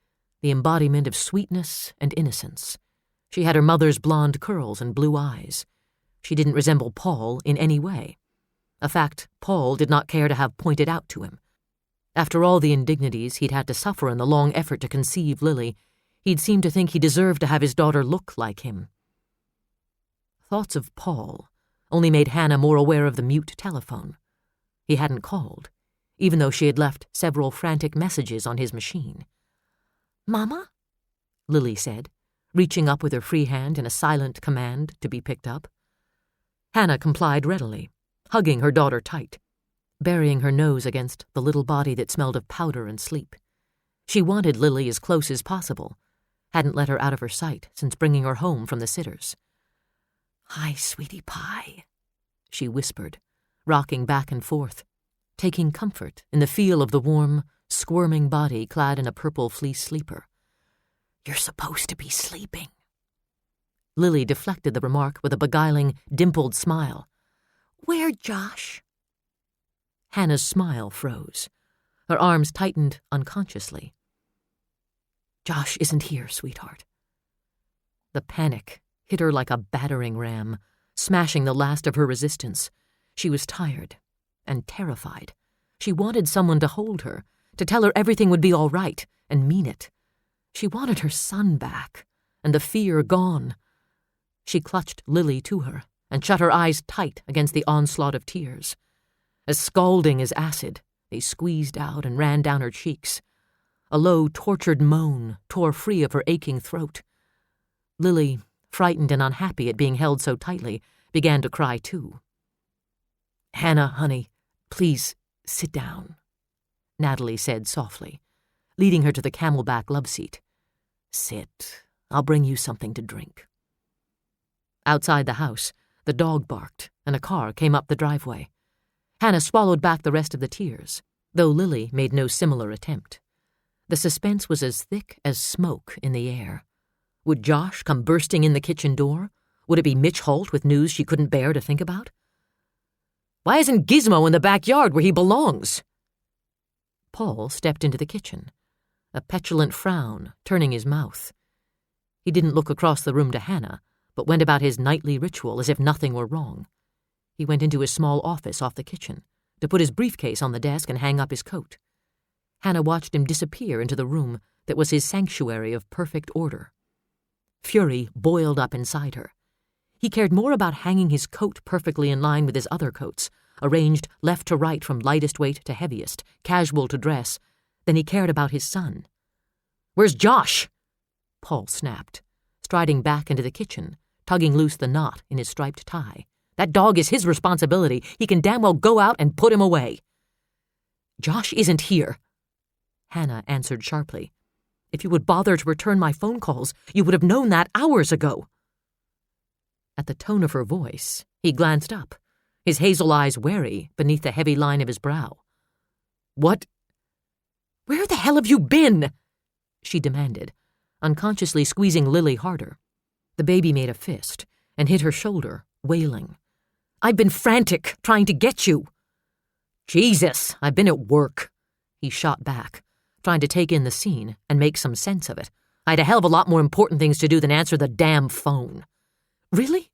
the embodiment of sweetness and innocence. She had her mother's blonde curls and blue eyes. She didn't resemble Paul in any way, a fact Paul did not care to have pointed out to him. After all the indignities he'd had to suffer in the long effort to conceive Lily, he'd seemed to think he deserved to have his daughter look like him. Thoughts of Paul only made Hannah more aware of the mute telephone. He hadn't called, even though she had left several frantic messages on his machine. "Mama?" Lily said, reaching up with her free hand in a silent command to be picked up. Hannah complied readily, hugging her daughter tight, burying her nose against the little body that smelled of powder and sleep. She wanted Lily as close as possible, hadn't let her out of her sight since bringing her home from the sitters. "Hi, sweetie pie," she whispered, rocking back and forth, taking comfort in the feel of the warm, squirming body clad in a purple fleece sleeper. "You're supposed to be sleeping." Lily deflected the remark with a beguiling, dimpled smile. "Where, Josh?" Hannah's smile froze. Her arms tightened unconsciously. "Josh isn't here, sweetheart." The panic hit her like a battering ram, smashing the last of her resistance. She was tired and terrified. She wanted someone to hold her, to tell her everything would be all right, and mean it. She wanted her son back, and the fear gone. She clutched Lily to her and shut her eyes tight against the onslaught of tears. As scalding as acid, They squeezed out and ran down her cheeks. A low, tortured moan tore free of her aching throat. Lily, frightened and unhappy at being held so tightly, began to cry too. "Hannah, honey, please sit down," Natalie said softly, leading her to the camelback love seat. "Sit. I'll bring you something to drink." Outside the house, the dog barked, and a car came up the driveway. Hannah swallowed back the rest of the tears, though Lily made no similar attempt. The suspense was as thick as smoke in the air. Would Josh come bursting in the kitchen door? Would it be Mitch Holt with news she couldn't bear to think about? "Why isn't Gizmo in the backyard where he belongs?" Paul stepped into the kitchen, a petulant frown turning his mouth. He didn't look across the room to Hannah, but went about his nightly ritual as if nothing were wrong. He went into his small office off the kitchen to put his briefcase on the desk and hang up his coat. Hannah watched him disappear into the room that was his sanctuary of perfect order. Fury boiled up inside her. He cared more about hanging his coat perfectly in line with his other coats, arranged left to right from lightest weight to heaviest, casual to dress, than he cared about his son. "Where's Josh?" Paul snapped, striding back into the kitchen, tugging loose the knot in his striped tie. "That dog is his responsibility. He can damn well go out and put him away." "Josh isn't here," Hannah answered sharply. "If you would bother to return my phone calls, you would have known that hours ago." At the tone of her voice, he glanced up, his hazel eyes wary beneath the heavy line of his brow. "What? Where the hell have you been?" she demanded, unconsciously squeezing Lily harder. The baby made a fist and hit her shoulder, wailing. "I've been frantic, trying to get you." "Jesus, I've been at work," he shot back, trying to take in the scene and make some sense of it. "I had a hell of a lot more important things to do than answer the damn phone." "Really?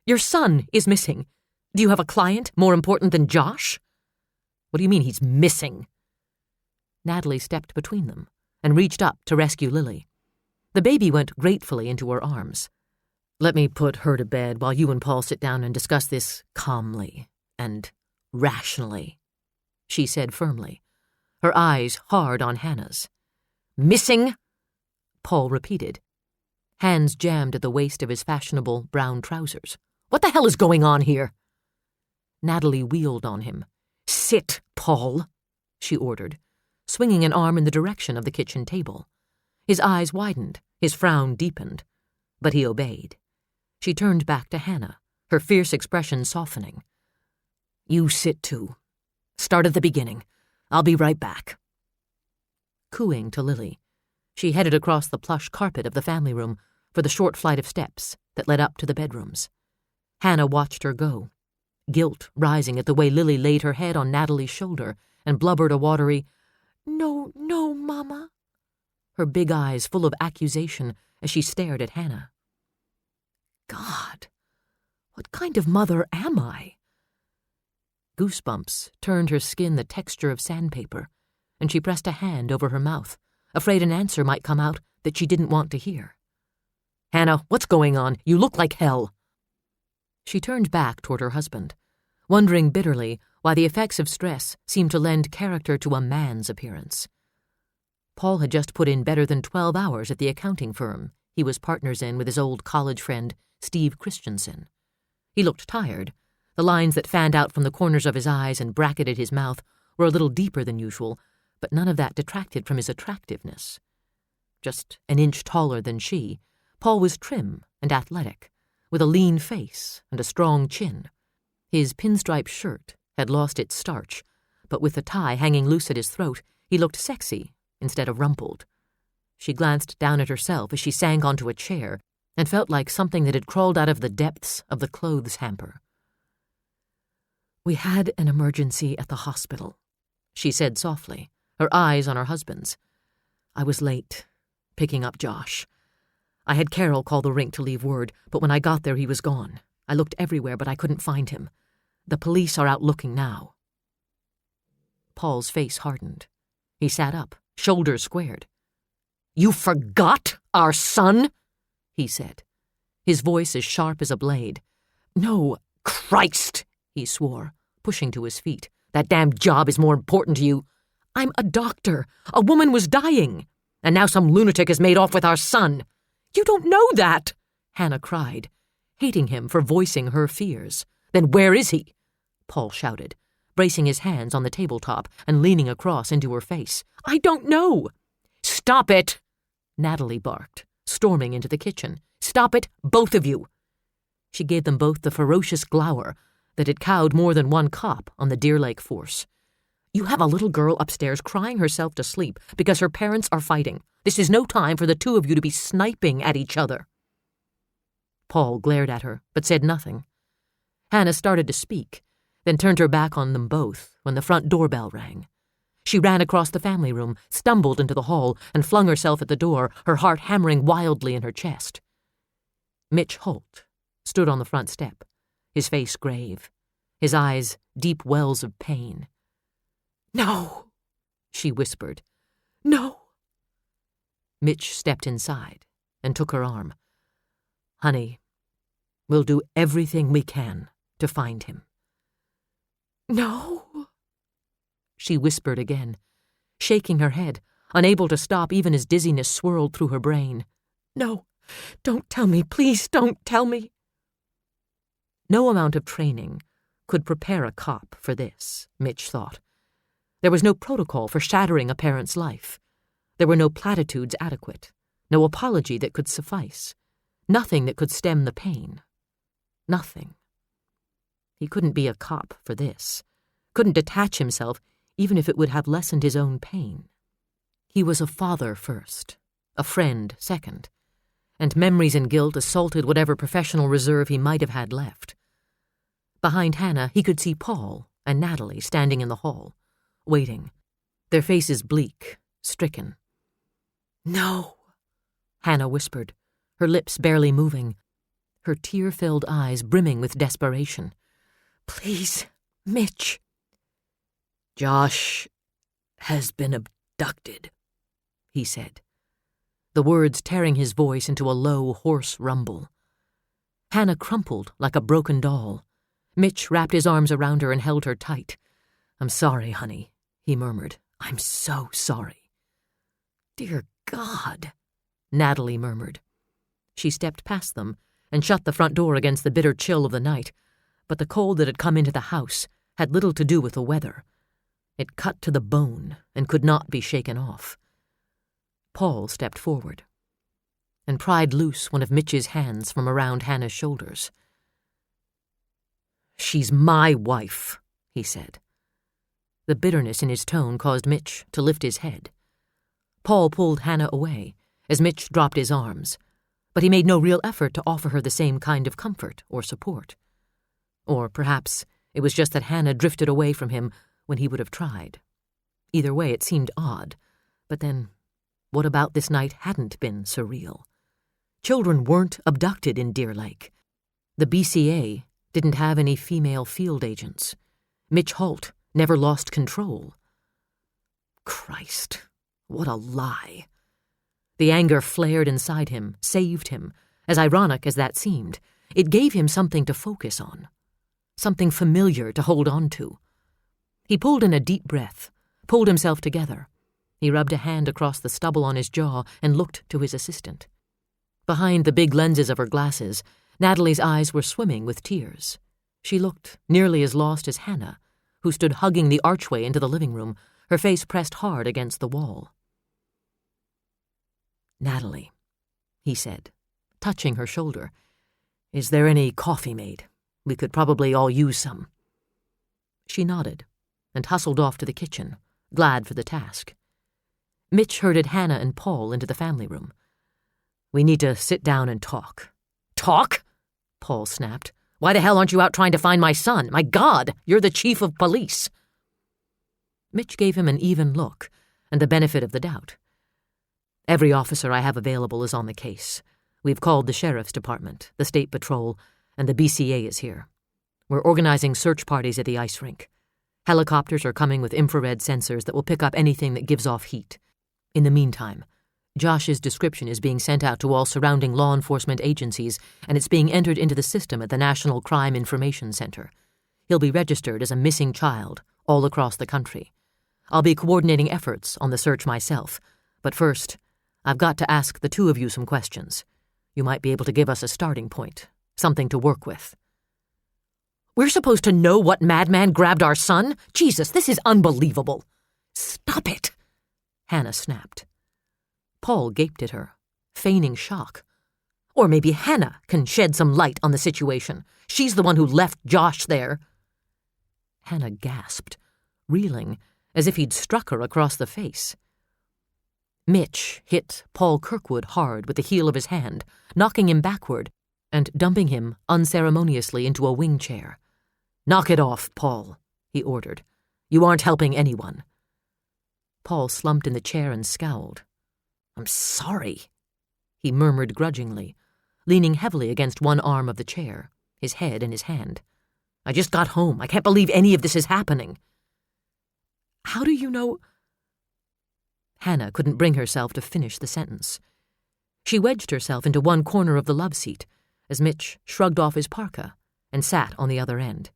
Your son is missing. Do you have a client more important than Josh?" "What do you mean he's missing?" Natalie stepped between them and reached up to rescue Lily. The baby went gratefully into her arms. "Let me put her to bed while you and Paul sit down and discuss this calmly and rationally," she said firmly, her eyes hard on Hannah's. "Missing?" Paul repeated, hands jammed at the waist of his fashionable brown trousers. "What the hell is going on here?" Natalie wheeled on him. "Sit, Paul," she ordered, swinging an arm in the direction of the kitchen table. His eyes widened, his frown deepened, but he obeyed. She turned back to Hannah, her fierce expression softening. "You sit too. Start at the beginning. I'll be right back." Cooing to Lily, she headed across the plush carpet of the family room for the short flight of steps that led up to the bedrooms. Hannah watched her go, guilt rising at the way Lily laid her head on Natalie's shoulder and blubbered a watery, "No, no, Mama," her big eyes full of accusation as she stared at Hannah. God, what kind of mother am I? Goosebumps turned her skin the texture of sandpaper, and she pressed a hand over her mouth, afraid an answer might come out that she didn't want to hear. "Hannah, what's going on? You look like hell." She turned back toward her husband, wondering bitterly why the effects of stress seemed to lend character to a man's appearance. Paul had just put in better than 12 hours at the accounting firm he was partners in with his old college friend, Steve Christensen. He looked tired. The lines that fanned out from the corners of his eyes and bracketed his mouth were a little deeper than usual, but none of that detracted from his attractiveness. Just an inch taller than she, Paul was trim and athletic, with a lean face and a strong chin. His pinstripe shirt had lost its starch, but with the tie hanging loose at his throat, he looked sexy instead of rumpled. She glanced down at herself as she sank onto a chair and felt like something that had crawled out of the depths of the clothes hamper. "We had an emergency at the hospital," she said softly, her eyes on her husband's. "I was late, picking up Josh. I had Carol call the rink to leave word, but when I got there he was gone. I looked everywhere, but I couldn't find him. The police are out looking now." Paul's face hardened. He sat up, shoulders squared. "You forgot our son?" he said, his voice as sharp as a blade. "No, Christ!" he swore, pushing to his feet, That damned job is more important to you. I'm a doctor. A woman was dying. And now some lunatic has made off with our son. You don't know that, Hannah cried, hating him for voicing her fears. Then where is he? Paul shouted, bracing his hands on the tabletop and leaning across into her face. I don't know. Stop it, Natalie barked, storming into the kitchen. Stop it, both of you. She gave them both the ferocious glower that had cowed more than one cop on the Deer Lake force. You have a little girl upstairs crying herself to sleep because her parents are fighting. This is no time for the two of you to be sniping at each other. Paul glared at her, but said nothing. Hannah started to speak, then turned her back on them both when the front doorbell rang. She ran across the family room, stumbled into the hall, and flung herself at the door, her heart hammering wildly in her chest. Mitch Holt stood on the front step, his face grave, his eyes deep wells of pain. No, she whispered. No. Mitch stepped inside and took her arm. Honey, we'll do everything we can to find him. No, she whispered again, shaking her head, unable to stop even as dizziness swirled through her brain. No, don't tell me, please don't tell me. No amount of training could prepare a cop for this, Mitch thought. There was no protocol for shattering a parent's life. There were no platitudes adequate, no apology that could suffice, nothing that could stem the pain. Nothing. He couldn't be a cop for this, couldn't detach himself even if it would have lessened his own pain. He was a father first, a friend second, and memories and guilt assaulted whatever professional reserve he might have had left. Behind Hannah, he could see Paul and Natalie standing in the hall, waiting, their faces bleak, stricken. No, Hannah whispered, her lips barely moving, her tear-filled eyes brimming with desperation. Please, Mitch. Josh has been abducted, he said, the words tearing his voice into a low, hoarse rumble. Hannah crumpled like a broken doll. Mitch wrapped his arms around her and held her tight. I'm sorry, honey, he murmured. I'm so sorry. Dear God, Natalie murmured. She stepped past them and shut the front door against the bitter chill of the night, but the cold that had come into the house had little to do with the weather. It cut to the bone and could not be shaken off. Paul stepped forward and pried loose one of Mitch's hands from around Hannah's shoulders. She's my wife, he said. The bitterness in his tone caused Mitch to lift his head. Paul pulled Hannah away as Mitch dropped his arms, but he made no real effort to offer her the same kind of comfort or support. Or perhaps it was just that Hannah drifted away from him when he would have tried. Either way, it seemed odd. But then, what about this night hadn't been surreal? Children weren't abducted in Deer Lake. The BCA didn't have any female field agents. Mitch Holt never lost control. Christ, what a lie. The anger flared inside him, saved him. As ironic as that seemed, it gave him something to focus on, something familiar to hold on to. He pulled in a deep breath, pulled himself together. He rubbed a hand across the stubble on his jaw and looked to his assistant. Behind the big lenses of her glasses, Natalie's eyes were swimming with tears. She looked nearly as lost as Hannah, who stood hugging the archway into the living room, her face pressed hard against the wall. Natalie, he said, touching her shoulder, is there any coffee made? We could probably all use some. She nodded and hustled off to the kitchen, glad for the task. Mitch herded Hannah and Paul into the family room. We need to sit down and talk. Talk? Paul snapped. Why the hell aren't you out trying to find my son? My God, you're the chief of police. Mitch gave him an even look and the benefit of the doubt. Every officer I have available is on the case. We've called the sheriff's department, the state patrol, and the BCA is here. We're organizing search parties at the ice rink. Helicopters are coming with infrared sensors that will pick up anything that gives off heat. In the meantime, Josh's description is being sent out to all surrounding law enforcement agencies, and it's being entered into the system at the National Crime Information Center. He'll be registered as a missing child, all across the country. I'll be coordinating efforts on the search myself, but first, I've got to ask the two of you some questions. You might be able to give us a starting point, something to work with." "We're supposed to know what madman grabbed our son? Jesus, this is unbelievable." "Stop it," Hannah snapped. Paul gaped at her, feigning shock. "Or maybe Hannah can shed some light on the situation. She's the one who left Josh there." Hannah gasped, reeling as if he'd struck her across the face. Mitch hit Paul Kirkwood hard with the heel of his hand, knocking him backward and dumping him unceremoniously into a wing chair. "Knock it off, Paul," he ordered. "You aren't helping anyone." Paul slumped in the chair and scowled. "I'm sorry," he murmured grudgingly, leaning heavily against one arm of the chair, his head in his hand. "I just got home. I can't believe any of this is happening." "How do you know—" Hannah couldn't bring herself to finish the sentence. She wedged herself into one corner of the love seat as Mitch shrugged off his parka and sat on the other end.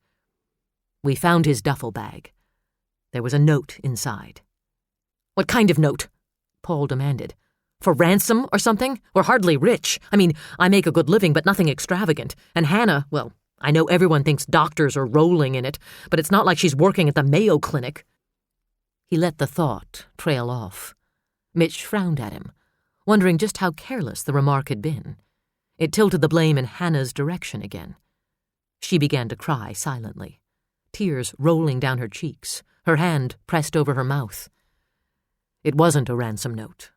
"We found his duffel bag. There was a note inside." "What kind of note?" Paul demanded. "For ransom or something? We're hardly rich. I mean, I make a good living, but nothing extravagant. And Hannah, well, I know everyone thinks doctors are rolling in it, but it's not like she's working at the Mayo Clinic." He let the thought trail off. Mitch frowned at him, wondering just how careless the remark had been. It tilted the blame in Hannah's direction again. She began to cry silently, tears rolling down her cheeks, her hand pressed over her mouth. "It wasn't a ransom note,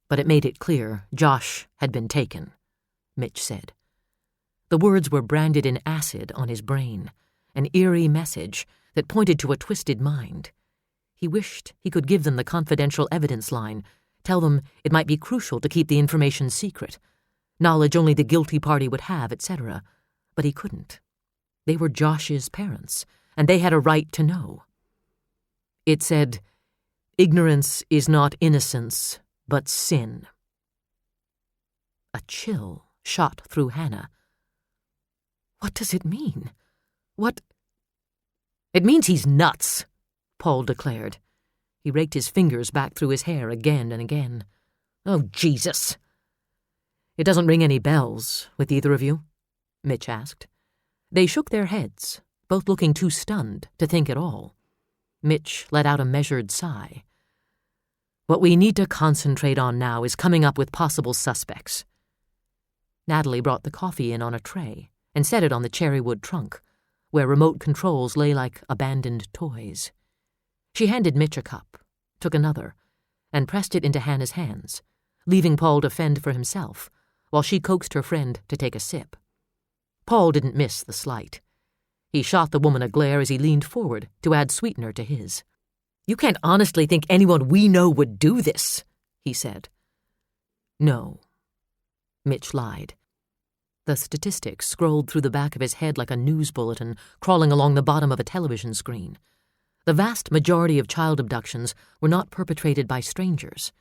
but it made it clear Josh had been taken," Mitch said. The words were branded in acid on his brain, an eerie message that pointed to a twisted mind. He wished he could give them the confidential evidence line, tell them it might be crucial to keep the information secret, knowledge only the guilty party would have, etc., but he couldn't. They were Josh's parents, and they had a right to know. It said, "Ignorance is not innocence, but sin." A chill shot through Hannah. "What does it mean? What—" "It means he's nuts," Paul declared. He raked his fingers back through his hair again and again. "Oh, Jesus!" "It doesn't ring any bells with either of you?" Mitch asked. They shook their heads, both looking too stunned to think at all. Mitch let out a measured sigh. "What we need to concentrate on now is coming up with possible suspects." Natalie brought the coffee in on a tray and set it on the cherrywood trunk, where remote controls lay like abandoned toys. She handed Mitch a cup, took another, and pressed it into Hannah's hands, leaving Paul to fend for himself, while she coaxed her friend to take a sip. Paul didn't miss the slight. He shot the woman a glare as he leaned forward to add sweetener to his. "You can't honestly think anyone we know would do this," he said. "No," Mitch lied. The statistics scrolled through the back of his head like a news bulletin crawling along the bottom of a television screen. The vast majority of child abductions were not perpetrated by strangers.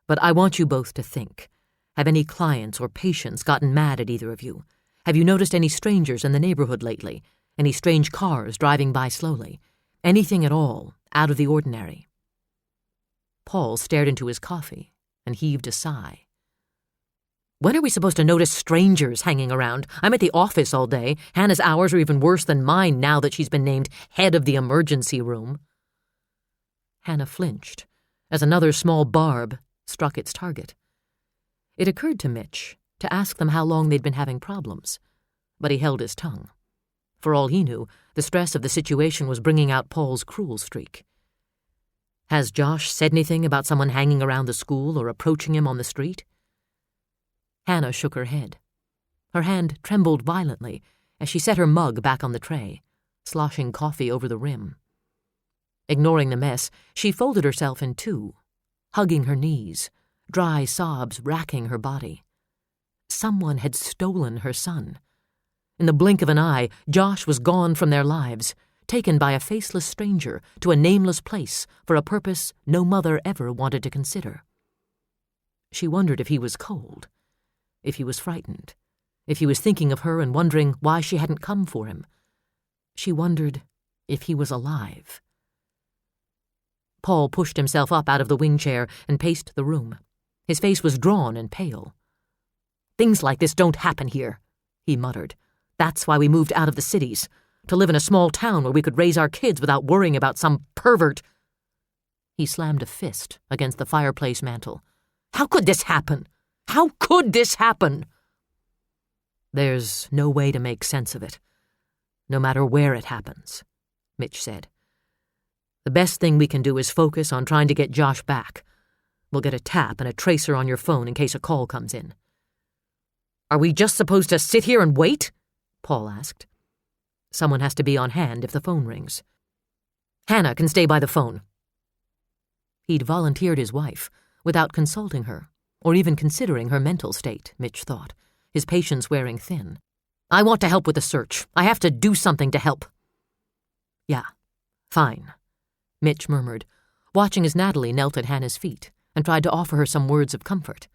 But I want you both to think. Have any clients or patients gotten mad at either of you? Have you noticed any strangers in the neighborhood lately? Any strange cars driving by slowly? Anything at all out of the ordinary? Paul stared into his coffee and heaved a sigh. "When are we supposed to notice strangers hanging around? I'm at the office all day. Hannah's hours are even worse than mine now that she's been named head of the emergency room." Hannah flinched as another small barb struck its target. It occurred to Mitch to ask them how long they'd been having problems, but he held his tongue. For all he knew, the stress of the situation was bringing out Paul's cruel streak. "Has Josh said anything about someone hanging around the school or approaching him on the street?" Hannah shook her head. Her hand trembled violently as she set her mug back on the tray, sloshing coffee over the rim. Ignoring the mess, she folded herself in two, hugging her knees, dry sobs racking her body. Someone had stolen her son. In the blink of an eye, Josh was gone from their lives, taken by a faceless stranger to a nameless place for a purpose no mother ever wanted to consider. She wondered if he was cold, if he was frightened, if he was thinking of her and wondering why she hadn't come for him. She wondered if he was alive. Paul pushed himself up out of the wing chair and paced the room. His face was drawn and pale. "Things like this don't happen here," he muttered. "That's why we moved out of the cities, to live in a small town where we could raise our kids without worrying about some pervert." He slammed a fist against the fireplace mantel. "How could this happen? How could this happen?" "There's no way to make sense of it, no matter where it happens," Mitch said. "The best thing we can do is focus on trying to get Josh back. We'll get a tap and a tracer on your phone in case a call comes in." "Are we just supposed to sit here and wait?" Paul asked. "Someone has to be on hand if the phone rings. Hannah can stay by the phone." He'd volunteered his wife without consulting her or even considering her mental state, Mitch thought, his patience wearing thin. "I want to help with the search. I have to do something to help." "Yeah, fine," Mitch murmured, watching as Natalie knelt at Hannah's feet and tried to offer her some words of comfort.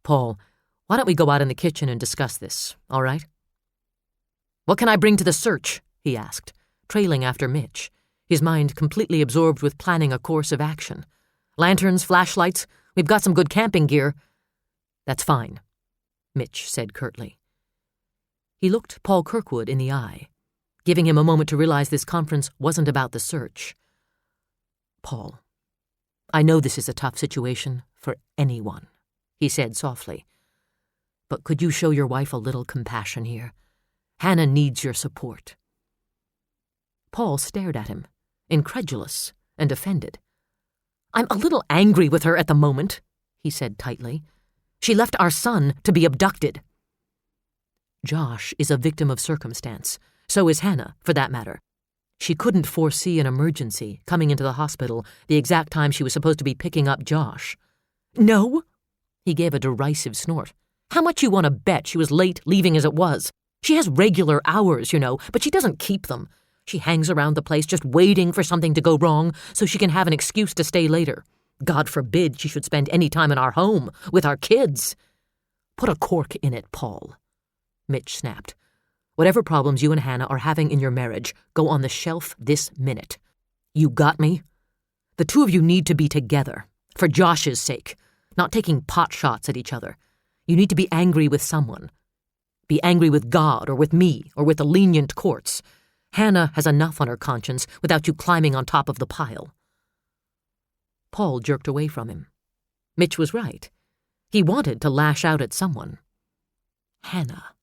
"Paul, why don't we go out in the kitchen and discuss this, all right?" "What can I bring to the search?" he asked, trailing after Mitch, his mind completely absorbed with planning a course of action. "Lanterns, flashlights, we've got some good camping gear." "That's fine," Mitch said curtly. He looked Paul Kirkwood in the eye, giving him a moment to realize this conference wasn't about the search. "Paul, I know this is a tough situation for anyone," he said softly. "But could you show your wife a little compassion here? Hannah needs your support." Paul stared at him, incredulous and offended. "I'm a little angry with her at the moment," he said tightly. "She left our son to be abducted." "Josh is a victim of circumstance. So is Hannah, for that matter. She couldn't foresee an emergency coming into the hospital the exact time she was supposed to be picking up Josh." "No?" He gave a derisive snort. "How much you want to bet she was late leaving as it was? She has regular hours, you know, but she doesn't keep them. She hangs around the place just waiting for something to go wrong so she can have an excuse to stay later. God forbid she should spend any time in our home with our kids." "Put a cork in it, Paul," Mitch snapped. "Whatever problems you and Hannah are having in your marriage, go on the shelf this minute. You got me? The two of you need to be together, for Josh's sake, not taking pot shots at each other. You need to be angry with someone. Be angry with God or with me or with the lenient courts. Hannah has enough on her conscience without you climbing on top of the pile." Paul jerked away from him. Mitch was right. He wanted to lash out at someone. Hannah.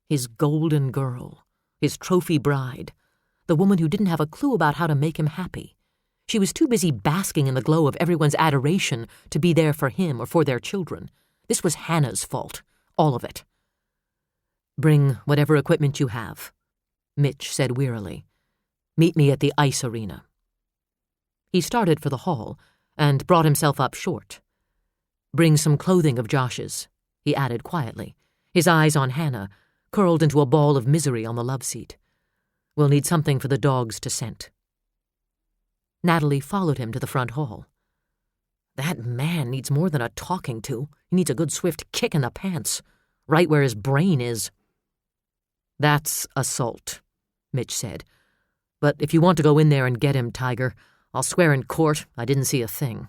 His golden girl, his trophy bride, the woman who didn't have a clue about how to make him happy. She was too busy basking in the glow of everyone's adoration to be there for him or for their children. This was Hannah's fault, all of it. "Bring whatever equipment you have," Mitch said wearily. "Meet me at the ice arena." He started for the hall and brought himself up short. "Bring some clothing of Josh's," he added quietly, his eyes on Hannah, curled into a ball of misery on the love seat. "We'll need something for the dogs to scent." Natalie followed him to the front hall. "That man needs more than a talking to. He needs a good swift kick in the pants, right where his brain is." "That's assault," Mitch said. "But if you want to go in there and get him, Tiger, I'll swear in court I didn't see a thing."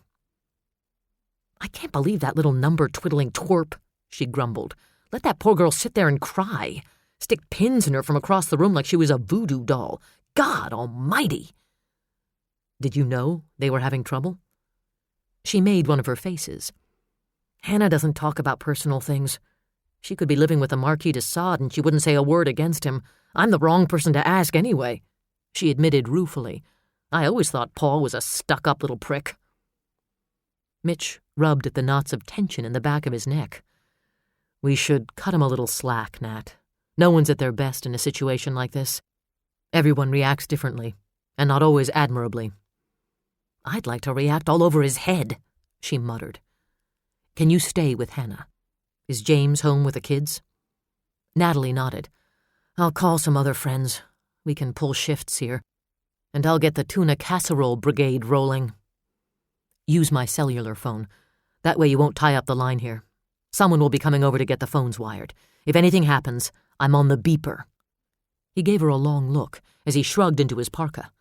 "I can't believe that little number-twiddling twerp," she grumbled. "Let that poor girl sit there and cry. Stick pins in her from across the room like she was a voodoo doll. God almighty!" "Did you know they were having trouble?" She made one of her faces. "Hannah doesn't talk about personal things. She could be living with the Marquis de Sade and she wouldn't say a word against him. I'm the wrong person to ask anyway," she admitted ruefully. "I always thought Paul was a stuck-up little prick." Mitch rubbed at the knots of tension in the back of his neck. "We should cut him a little slack, Nat. No one's at their best in a situation like this. Everyone reacts differently, and not always admirably." "I'd like to react all over his head," she muttered. "Can you stay with Hannah? Is James home with the kids?" Natalie nodded. "I'll call some other friends. We can pull shifts here. And I'll get the tuna casserole brigade rolling." "Use my cellular phone. That way you won't tie up the line here. Someone will be coming over to get the phones wired. If anything happens, I'm on the beeper." He gave her a long look as he shrugged into his parka.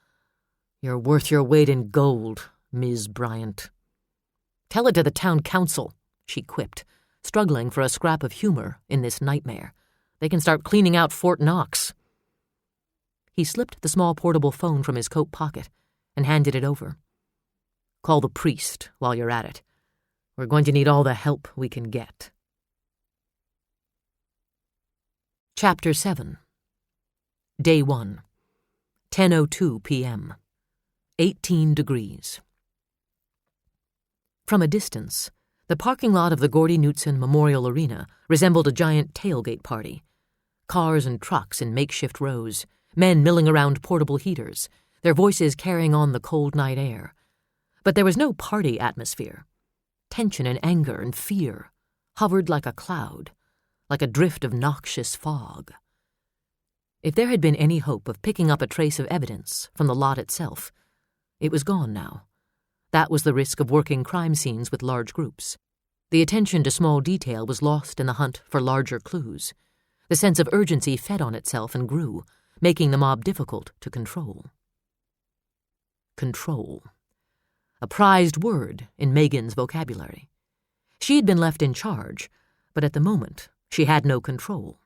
"You're worth your weight in gold, Ms. Bryant. Tell it to the town council, she quipped, struggling for a scrap of humor in this nightmare. They can start cleaning out Fort Knox. He slipped the small portable phone from his coat pocket and handed it over. Call the priest while you're at it. We're going to need all the help we can get. Chapter 7. Day 1. 10:02 p.m. 18 degrees. From a distance, the parking lot of the Gordy Knutson Memorial Arena resembled a giant tailgate party. Cars and trucks in makeshift rows, men milling around portable heaters, their voices carrying on the cold night air. But there was no party atmosphere. Tension and anger and fear hovered like a cloud, like a drift of noxious fog. If there had been any hope of picking up a trace of evidence from the lot itself, it was gone now. That was the risk of working crime scenes with large groups. The attention to small detail was lost in the hunt for larger clues. The sense of urgency fed on itself and grew, making the mob difficult to control. Control. A prized word in Megan's vocabulary. She had been left in charge, but at the moment she had no control.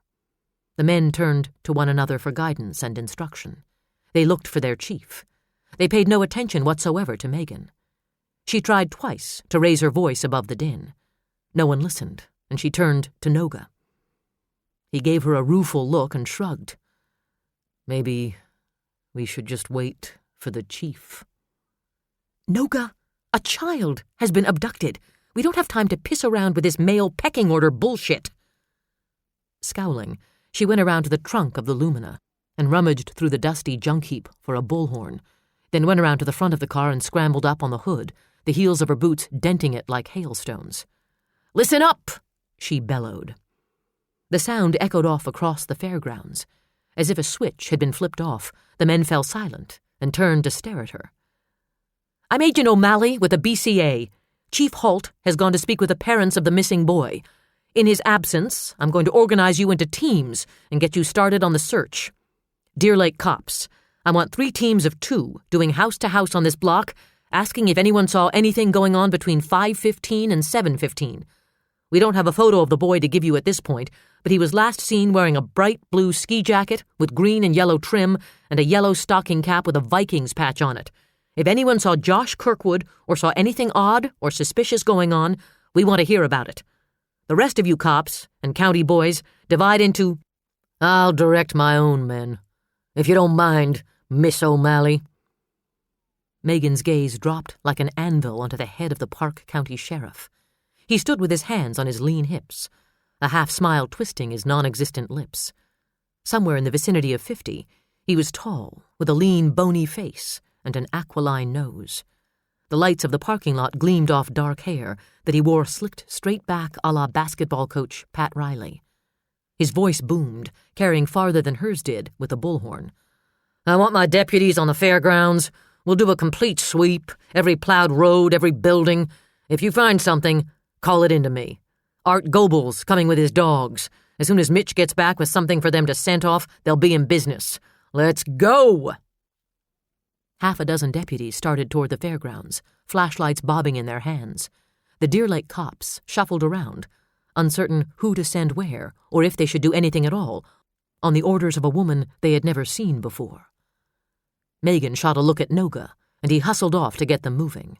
The men turned to one another for guidance and instruction. They looked for their chief. They paid no attention whatsoever to Megan. She tried twice to raise her voice above the din. No one listened, and she turned to Noga. He gave her a rueful look and shrugged. Maybe we should just wait for the chief. Noga, a child has been abducted. We don't have time to piss around with this male pecking order bullshit. Scowling, she went around to the trunk of the Lumina and rummaged through the dusty junk heap for a bullhorn, then went around to the front of the car and scrambled up on the hood, the heels of her boots denting it like hailstones. "Listen up!" she bellowed. The sound echoed off across the fairgrounds. As if a switch had been flipped off, the men fell silent and turned to stare at her. "I'm Agent O'Malley with the BCA. Chief Holt has gone to speak with the parents of the missing boy. In his absence, I'm going to organize you into teams and get you started on the search. Deer Lake cops, I want 3 teams of 2 doing house to house on this block, asking if anyone saw anything going on between 5:15 and 7:15. We don't have a photo of the boy to give you at this point, but he was last seen wearing a bright blue ski jacket with green and yellow trim and a yellow stocking cap with a Vikings patch on it. If anyone saw Josh Kirkwood or saw anything odd or suspicious going on, we want to hear about it. The rest of you cops and county boys divide into... I'll direct my own men, if you don't mind, Miss O'Malley." Megan's gaze dropped like an anvil onto the head of the Park County Sheriff. He stood with his hands on his lean hips, a half-smile twisting his non-existent lips. Somewhere in the vicinity of 50, he was tall, with a lean, bony face and an aquiline nose. The lights of the parking lot gleamed off dark hair that he wore slicked straight back a la basketball coach Pat Riley. His voice boomed, carrying farther than hers did with the bullhorn. "I want my deputies on the fairgrounds. We'll do a complete sweep, every plowed road, every building. If you find something, call it into me. Art Goebel's coming with his dogs. As soon as Mitch gets back with something for them to scent off, they'll be in business. Let's go!" Half a dozen deputies started toward the fairgrounds, flashlights bobbing in their hands. The Deer Lake cops shuffled around, uncertain who to send where or if they should do anything at all, on the orders of a woman they had never seen before. Megan shot a look at Noga, and he hustled off to get them moving.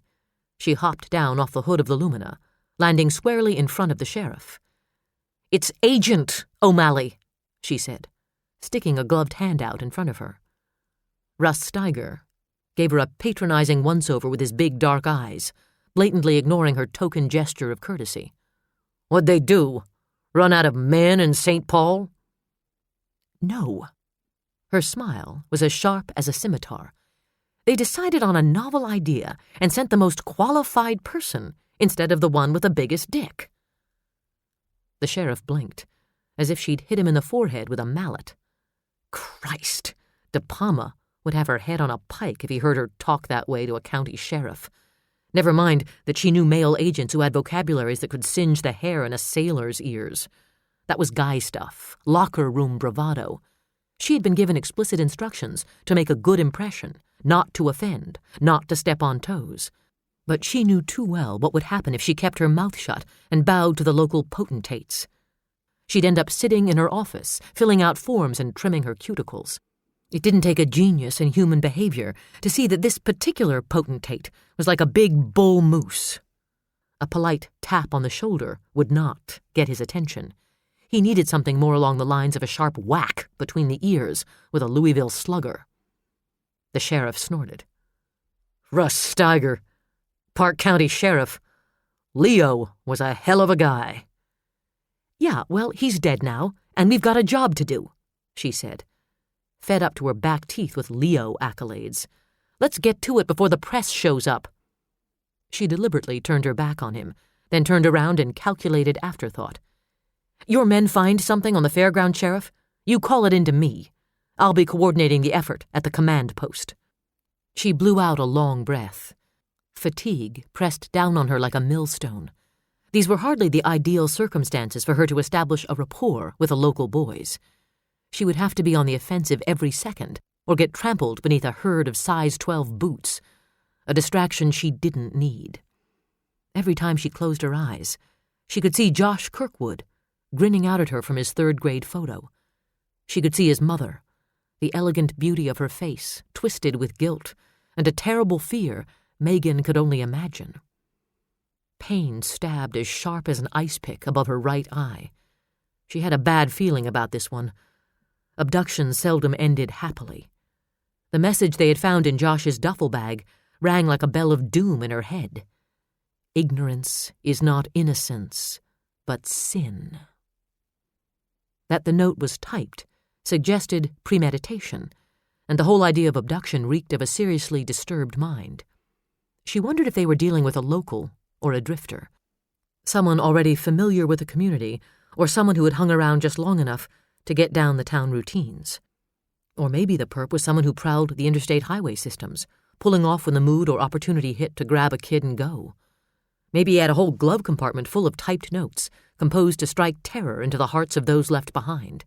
She hopped down off the hood of the Lumina, landing squarely in front of the sheriff. "It's Agent O'Malley," she said, sticking a gloved hand out in front of her. Russ Steiger gave her a patronizing once-over with his big dark eyes, blatantly ignoring her token gesture of courtesy. "What'd they do? Run out of men in St. Paul?" No. Her smile was as sharp as a scimitar. They decided on a novel idea and sent the most qualified person instead of the one with the biggest dick. The sheriff blinked, as if she'd hit him in the forehead with a mallet. Christ, De Palma would have her head on a pike if he heard her talk that way to a county sheriff. Never mind that she knew male agents who had vocabularies that could singe the hair in a sailor's ears. That was guy stuff, locker room bravado. She had been given explicit instructions to make a good impression, not to offend, not to step on toes. But she knew too well what would happen if she kept her mouth shut and bowed to the local potentates. She'd end up sitting in her office, filling out forms and trimming her cuticles. It didn't take a genius in human behavior to see that this particular potentate was like a big bull moose. A polite tap on the shoulder would not get his attention. He needed something more along the lines of a sharp whack between the ears with a Louisville slugger. The sheriff snorted. Russ Steiger, Park County Sheriff. Leo was a hell of a guy. Yeah, well, he's dead now, and we've got a job to do, she said, fed up to her back teeth with Leo accolades. Let's get to it before the press shows up. She deliberately turned her back on him, then turned around in calculated afterthought. Your men find something on the fairground, Sheriff? You call it into me. I'll be coordinating the effort at the command post. She blew out a long breath. Fatigue pressed down on her like a millstone. These were hardly the ideal circumstances for her to establish a rapport with the local boys. She would have to be on the offensive every second, or get trampled beneath a herd of size 12 boots, a distraction she didn't need. Every time she closed her eyes, she could see Josh Kirkwood, grinning out at her from his third-grade photo. She could see his mother, the elegant beauty of her face, twisted with guilt, and a terrible fear Megan could only imagine. Pain stabbed as sharp as an ice pick above her right eye. She had a bad feeling about this one. Abductions seldom ended happily. The message they had found in Josh's duffel bag rang like a bell of doom in her head. Ignorance is not innocence, but sin. That the note was typed suggested premeditation, and the whole idea of abduction reeked of a seriously disturbed mind. She wondered if they were dealing with a local or a drifter, someone already familiar with the community, or someone who had hung around just long enough to get down the town routines. Or maybe the perp was someone who prowled the interstate highway systems, pulling off when the mood or opportunity hit to grab a kid and go. Maybe he had a whole glove compartment full of typed notes, composed to strike terror into the hearts of those left behind.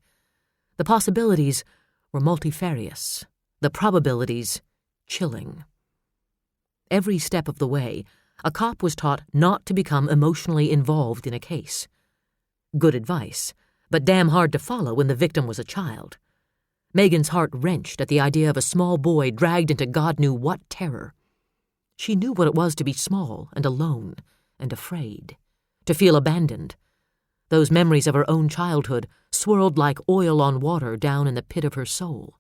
The possibilities were multifarious, the probabilities chilling. Every step of the way, a cop was taught not to become emotionally involved in a case. Good advice, but damn hard to follow when the victim was a child. Megan's heart wrenched at the idea of a small boy dragged into God knew what terror. She knew what it was to be small and alone and afraid, to feel abandoned. Those memories of her own childhood swirled like oil on water down in the pit of her soul.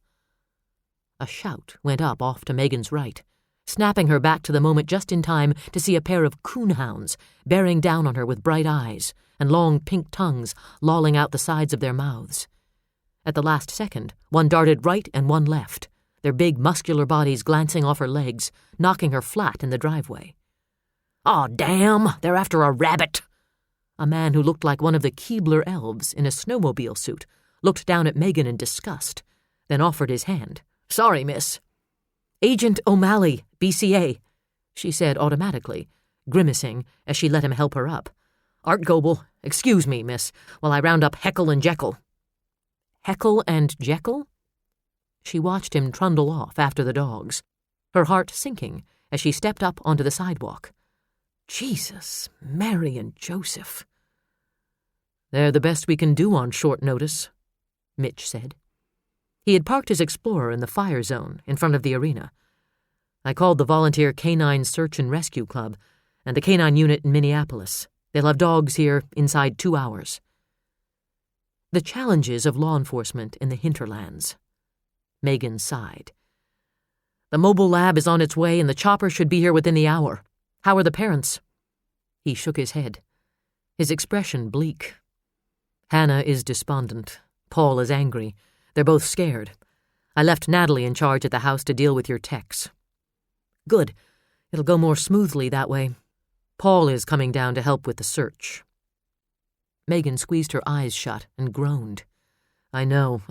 A shout went up off to Megan's right, snapping her back to the moment just in time to see a pair of coonhounds bearing down on her with bright eyes and long pink tongues lolling out the sides of their mouths. At the last second, one darted right and one left, their big muscular bodies glancing off her legs, knocking her flat in the driveway. "Aw, damn, they're after a rabbit!" A man who looked like one of the Keebler elves in a snowmobile suit looked down at Megan in disgust, then offered his hand. "Sorry, miss." "Agent O'Malley, BCA," she said automatically, grimacing as she let him help her up. "Art Goebel, excuse me, miss, while I round up Heckle and Jekyll." Heckle and Jekyll? She watched him trundle off after the dogs, her heart sinking as she stepped up onto the sidewalk. Jesus, Mary and Joseph. "They're the best we can do on short notice," Mitch said. He had parked his Explorer in the fire zone in front of the arena. "I called the Volunteer Canine Search and Rescue Club and the Canine Unit in Minneapolis. They'll have dogs here inside 2 hours. The challenges of law enforcement in the hinterlands. Megan sighed. "The mobile lab is on its way and the chopper should be here within the hour. How are the parents?" He shook his head, his expression bleak. "Hannah is despondent. Paul is angry. They're both scared. I left Natalie in charge at the house to deal with your techs." "Good. It'll go more smoothly that way. Paul is coming down to help with the search." Megan squeezed her eyes shut and groaned. I know,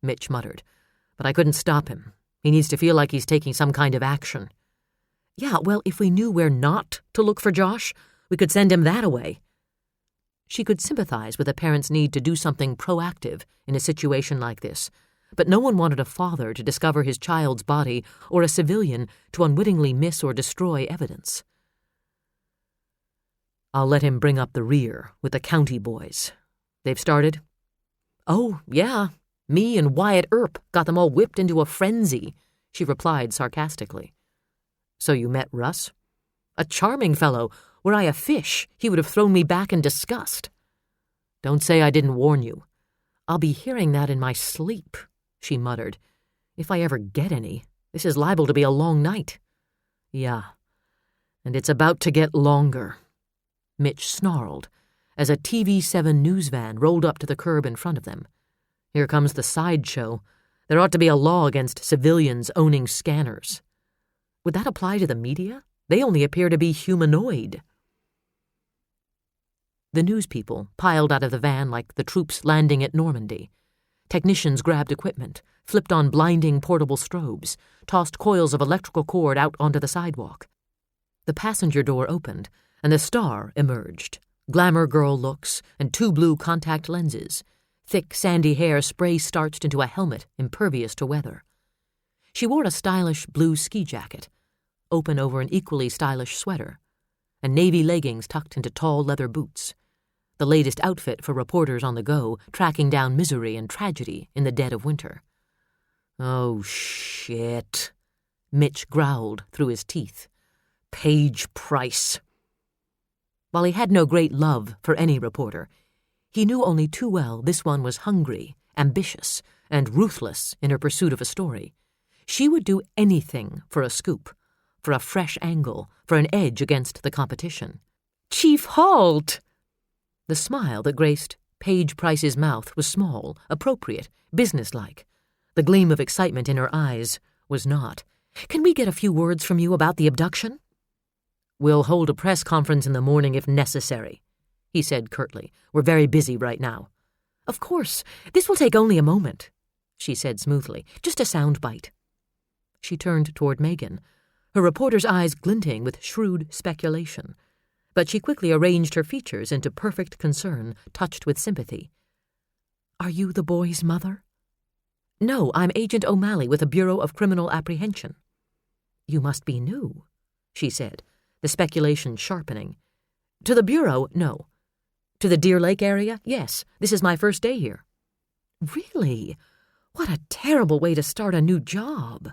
Mitch muttered. "But I couldn't stop him. He needs to feel like he's taking some kind of action." "Yeah, well, if we knew where not to look for Josh, we could send him that away." She could sympathize with a parent's need to do something proactive in a situation like this, but no one wanted a father to discover his child's body or a civilian to unwittingly miss or destroy evidence. "I'll let him bring up the rear with the county boys. They've started?" "Oh, yeah. Me and Wyatt Earp got them all whipped into a frenzy," she replied sarcastically. "So you met Russ?" "A charming fellow. Were I a fish, he would have thrown me back in disgust." "Don't say I didn't warn you." "I'll be hearing that in my sleep," she muttered. "If I ever get any, this is liable to be a long night." "Yeah, and it's about to get longer," Mitch snarled as a TV7 news van rolled up to the curb in front of them. "Here comes the sideshow. There ought to be a law against civilians owning scanners." "Would that apply to the media? They only appear to be humanoid." The news people piled out of the van like the troops landing at Normandy. Technicians grabbed equipment, flipped on blinding portable strobes, tossed coils of electrical cord out onto the sidewalk. The passenger door opened, and the star emerged. Glamour girl looks and 2 blue contact lenses. Thick, sandy hair spray-starched into a helmet impervious to weather. She wore a stylish blue ski jacket, open over an equally stylish sweater, and navy leggings tucked into tall leather boots. The latest outfit for reporters on the go, tracking down misery and tragedy in the dead of winter. "Oh, shit," Mitch growled through his teeth. "Paige Price." While he had no great love for any reporter, he knew only too well this one was hungry, ambitious, and ruthless in her pursuit of a story. She would do anything for a scoop, for a fresh angle, for an edge against the competition. "Chief Halt!" The smile that graced Paige Price's mouth was small, appropriate, businesslike. The gleam of excitement in her eyes was not. "Can we get a few words from you about the abduction?" "We'll hold a press conference in the morning if necessary," he said curtly. "We're very busy right now." "Of course. This will take only a moment," she said smoothly. "Just a sound bite." She turned toward Megan, her reporter's eyes glinting with shrewd speculation. But she quickly arranged her features into perfect concern, touched with sympathy. "Are you the boy's mother?" "No, I'm Agent O'Malley with the Bureau of Criminal Apprehension." "You must be new," she said, the speculation sharpening. "To the Bureau, no. To the Deer Lake area, yes. This is my first day here." "Really? What a terrible way to start a new job."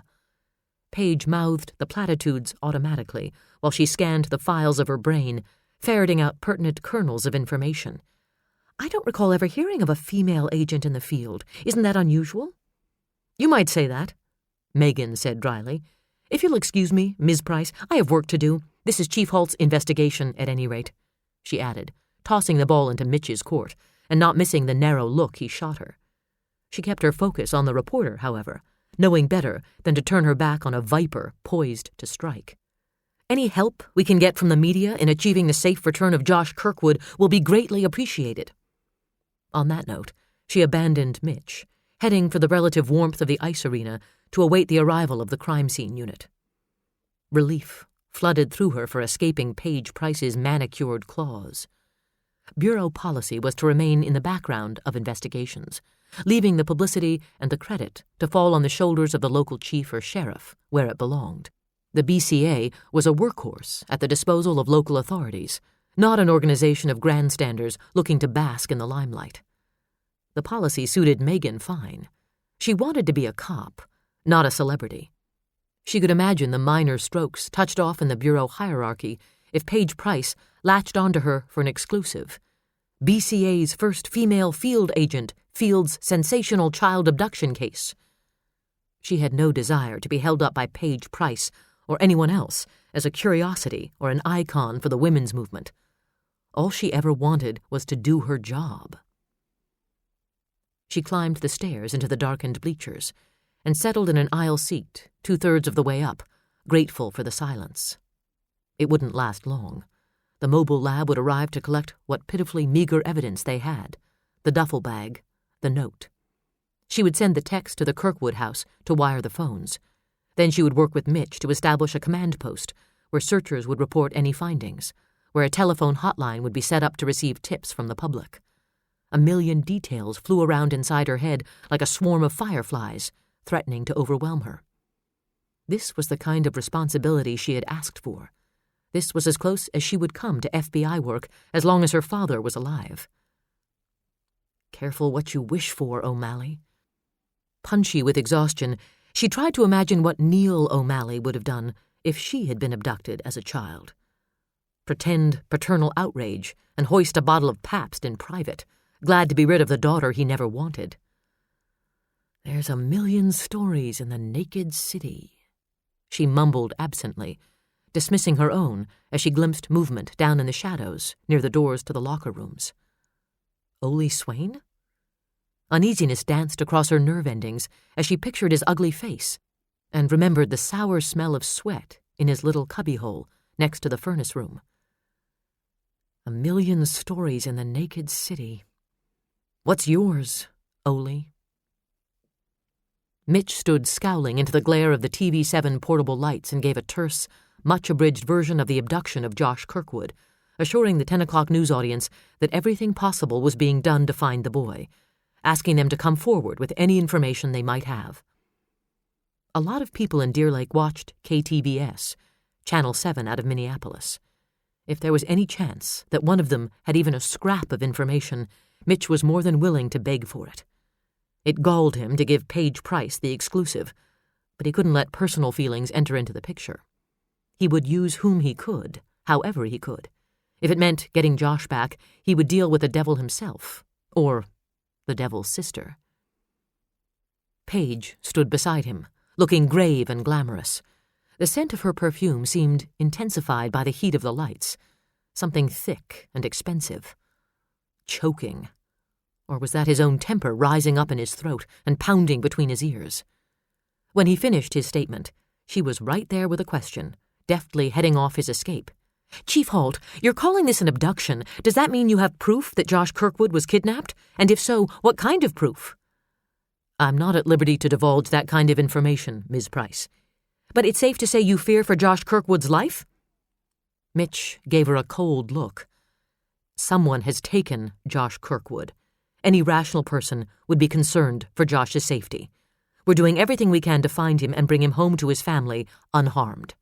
Paige mouthed the platitudes automatically while she scanned the files of her brain, ferreting out pertinent kernels of information. "I don't recall ever hearing of a female agent in the field. Isn't that unusual?" "You might say that," Megan said dryly. "If you'll excuse me, Ms. Price, I have work to do. This is Chief Halt's investigation, at any rate," she added, tossing the ball into Mitch's court, and not missing the narrow look he shot her. She kept her focus on the reporter, however, knowing better than to turn her back on a viper poised to strike. "Any help we can get from the media in achieving the safe return of Josh Kirkwood will be greatly appreciated." On that note, she abandoned Mitch, heading for the relative warmth of the ice arena to await the arrival of the crime scene unit. Relief flooded through her for escaping Paige Price's manicured claws. Bureau policy was to remain in the background of investigations, leaving the publicity and the credit to fall on the shoulders of the local chief or sheriff, where it belonged. The BCA was a workhorse at the disposal of local authorities, not an organization of grandstanders looking to bask in the limelight. The policy suited Megan fine. She wanted to be a cop, not a celebrity. She could imagine the minor strokes touched off in the Bureau hierarchy if Paige Price latched onto her for an exclusive. BCA's first female field agent, Field's sensational child abduction case. She had no desire to be held up by Paige Price or anyone else as a curiosity or an icon for the women's movement. All she ever wanted was to do her job. She climbed the stairs into the darkened bleachers and settled in an aisle seat 2/3 of the way up, grateful for the silence. It wouldn't last long. The mobile lab would arrive to collect what pitifully meager evidence they had, the duffel bag, the note. She would send the text to the Kirkwood house to wire the phones. Then she would work with Mitch to establish a command post where searchers would report any findings, where a telephone hotline would be set up to receive tips from the public. A million details flew around inside her head like a swarm of fireflies, threatening to overwhelm her. This was the kind of responsibility she had asked for. This was as close as she would come to FBI work as long as her father was alive. Careful what you wish for, O'Malley. Punchy with exhaustion, she tried to imagine what Neil O'Malley would have done if she had been abducted as a child. Pretend paternal outrage and hoist a bottle of Pabst in private, glad to be rid of the daughter he never wanted. There's a million stories in the naked city, she mumbled absently, dismissing her own as she glimpsed movement down in the shadows near the doors to the locker rooms. Ole Swain? Uneasiness danced across her nerve endings as she pictured his ugly face and remembered the sour smell of sweat in his little cubbyhole next to the furnace room. A million stories in the naked city. What's yours, Ole? Mitch stood scowling into the glare of the TV7 portable lights and gave a terse, much-abridged version of the abduction of Josh Kirkwood, assuring the 10 o'clock news audience that everything possible was being done to find the boy, asking them to come forward with any information they might have. A lot of people in Deer Lake watched KTVS, Channel 7 out of Minneapolis. If there was any chance that one of them had even a scrap of information, Mitch was more than willing to beg for it. It galled him to give Paige Price the exclusive, but he couldn't let personal feelings enter into the picture. He would use whom he could, however he could. If it meant getting Josh back, he would deal with the devil himself, or the devil's sister. Paige stood beside him, looking grave and glamorous. The scent of her perfume seemed intensified by the heat of the lights, something thick and expensive. Choking. Or was that his own temper rising up in his throat and pounding between his ears? When he finished his statement, she was right there with a question, deftly heading off his escape. Chief Holt, you're calling this an abduction. Does that mean you have proof that Josh Kirkwood was kidnapped? And if so, what kind of proof? I'm not at liberty to divulge that kind of information, Ms. Price. But it's safe to say you fear for Josh Kirkwood's life? Mitch gave her a cold look. Someone has taken Josh Kirkwood. Any rational person would be concerned for Josh's safety. We're doing everything we can to find him and bring him home to his family unharmed.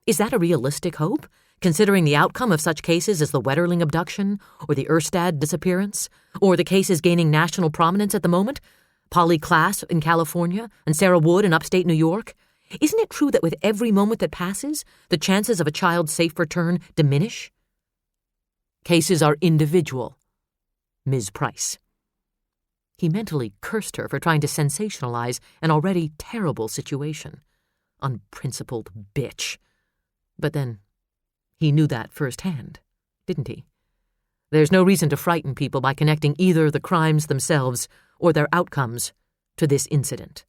Is that a realistic hope, considering the outcome of such cases as the Wetterling abduction, or the Erstad disappearance, or the cases gaining national prominence at the moment, Polly Klaas in California and Sarah Wood in upstate New York? Isn't it true that with every moment that passes, the chances of a child's safe return diminish? Cases are individual, Ms. Price. He mentally cursed her for trying to sensationalize an already terrible situation. Unprincipled bitch. But then, he knew that firsthand, didn't he? There's no reason to frighten people by connecting either the crimes themselves or their outcomes to this incident.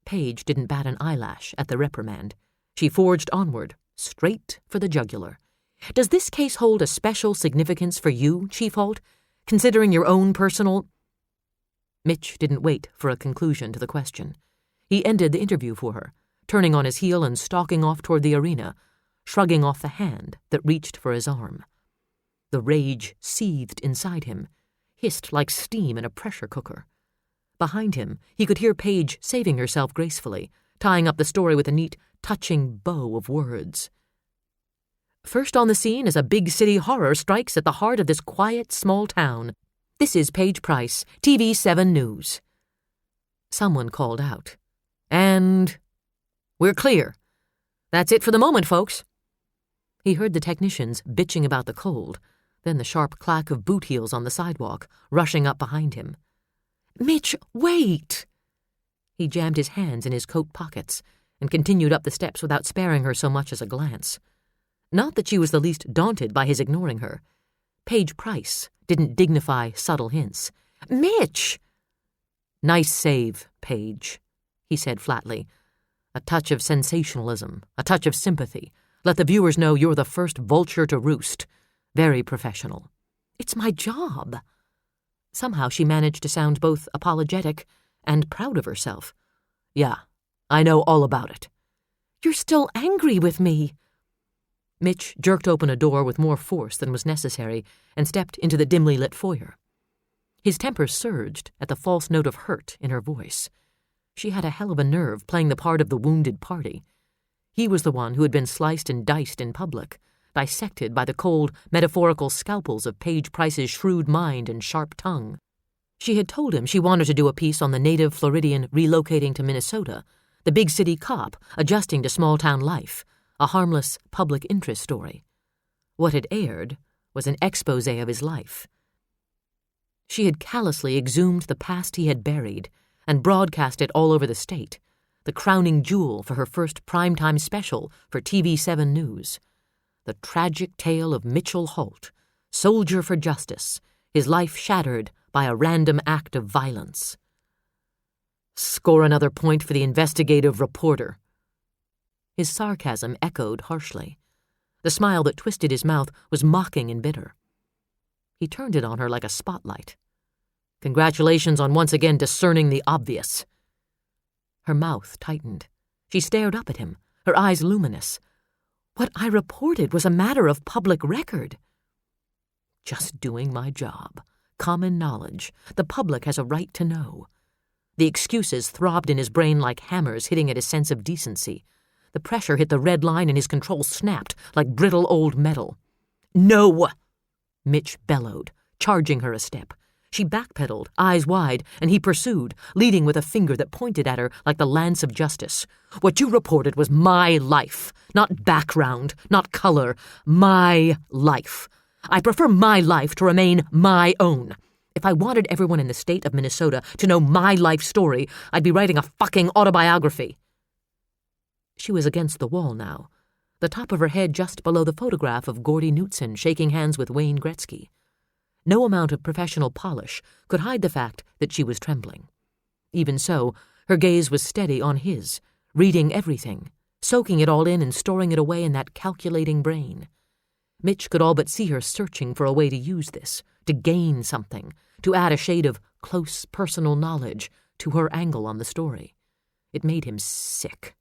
Paige didn't bat an eyelash at the reprimand. She forged onward, straight for the jugular. Does this case hold a special significance for you, Chief Holt, considering your own personal... Mitch didn't wait for a conclusion to the question. He ended the interview for her, turning on his heel and stalking off toward the arena, shrugging off the hand that reached for his arm. The rage seethed inside him, hissed like steam in a pressure cooker. Behind him, he could hear Paige saving herself gracefully, tying up the story with a neat, touching bow of words. First on the scene as a big city horror strikes at the heart of this quiet, small town. This is Paige Price, TV7 News. Someone called out. And... we're clear. That's it for the moment, folks. He heard the technicians bitching about the cold, then the sharp clack of boot heels on the sidewalk, rushing up behind him. Mitch, wait! He jammed his hands in his coat pockets and continued up the steps without sparing her so much as a glance. Not that she was the least daunted by his ignoring her. Paige Price didn't dignify subtle hints. Mitch! Nice save, Paige, he said flatly. A touch of sensationalism, a touch of sympathy. Let the viewers know you're the first vulture to roost. Very professional. It's my job. Somehow she managed to sound both apologetic and proud of herself. Yeah, I know all about it. You're still angry with me. Mitch jerked open a door with more force than was necessary and stepped into the dimly lit foyer. His temper surged at the false note of hurt in her voice. She had a hell of a nerve playing the part of the wounded party. He was the one who had been sliced and diced in public, dissected by the cold, metaphorical scalpels of Paige Price's shrewd mind and sharp tongue. She had told him she wanted to do a piece on the native Floridian relocating to Minnesota, the big city cop adjusting to small-town life, a harmless public interest story. What had aired was an exposé of his life. She had callously exhumed the past he had buried and broadcast it all over the state, the crowning jewel for her first primetime special for TV7 News. The tragic tale of Mitchell Holt, soldier for justice, his life shattered by a random act of violence. Score another point for the investigative reporter. His sarcasm echoed harshly. The smile that twisted his mouth was mocking and bitter. He turned it on her like a spotlight. Congratulations on once again discerning the obvious. Her mouth tightened. She stared up at him, her eyes luminous. What I reported was a matter of public record. Just doing my job. Common knowledge. The public has a right to know. The excuses throbbed in his brain like hammers hitting at his sense of decency. The pressure hit the red line and his control snapped like brittle old metal. No! Mitch bellowed, charging her a step. She backpedaled, eyes wide, and he pursued, leading with a finger that pointed at her like the lance of justice. What you reported was my life, not background, not color, my life. I prefer my life to remain my own. If I wanted everyone in the state of Minnesota to know my life story, I'd be writing a fucking autobiography. She was against the wall now, the top of her head just below the photograph of Gordy Knutson shaking hands with Wayne Gretzky. No amount of professional polish could hide the fact that she was trembling. Even so, her gaze was steady on his, reading everything, soaking it all in and storing it away in that calculating brain. Mitch could all but see her searching for a way to use this, to gain something, to add a shade of close personal knowledge to her angle on the story. It made him sick.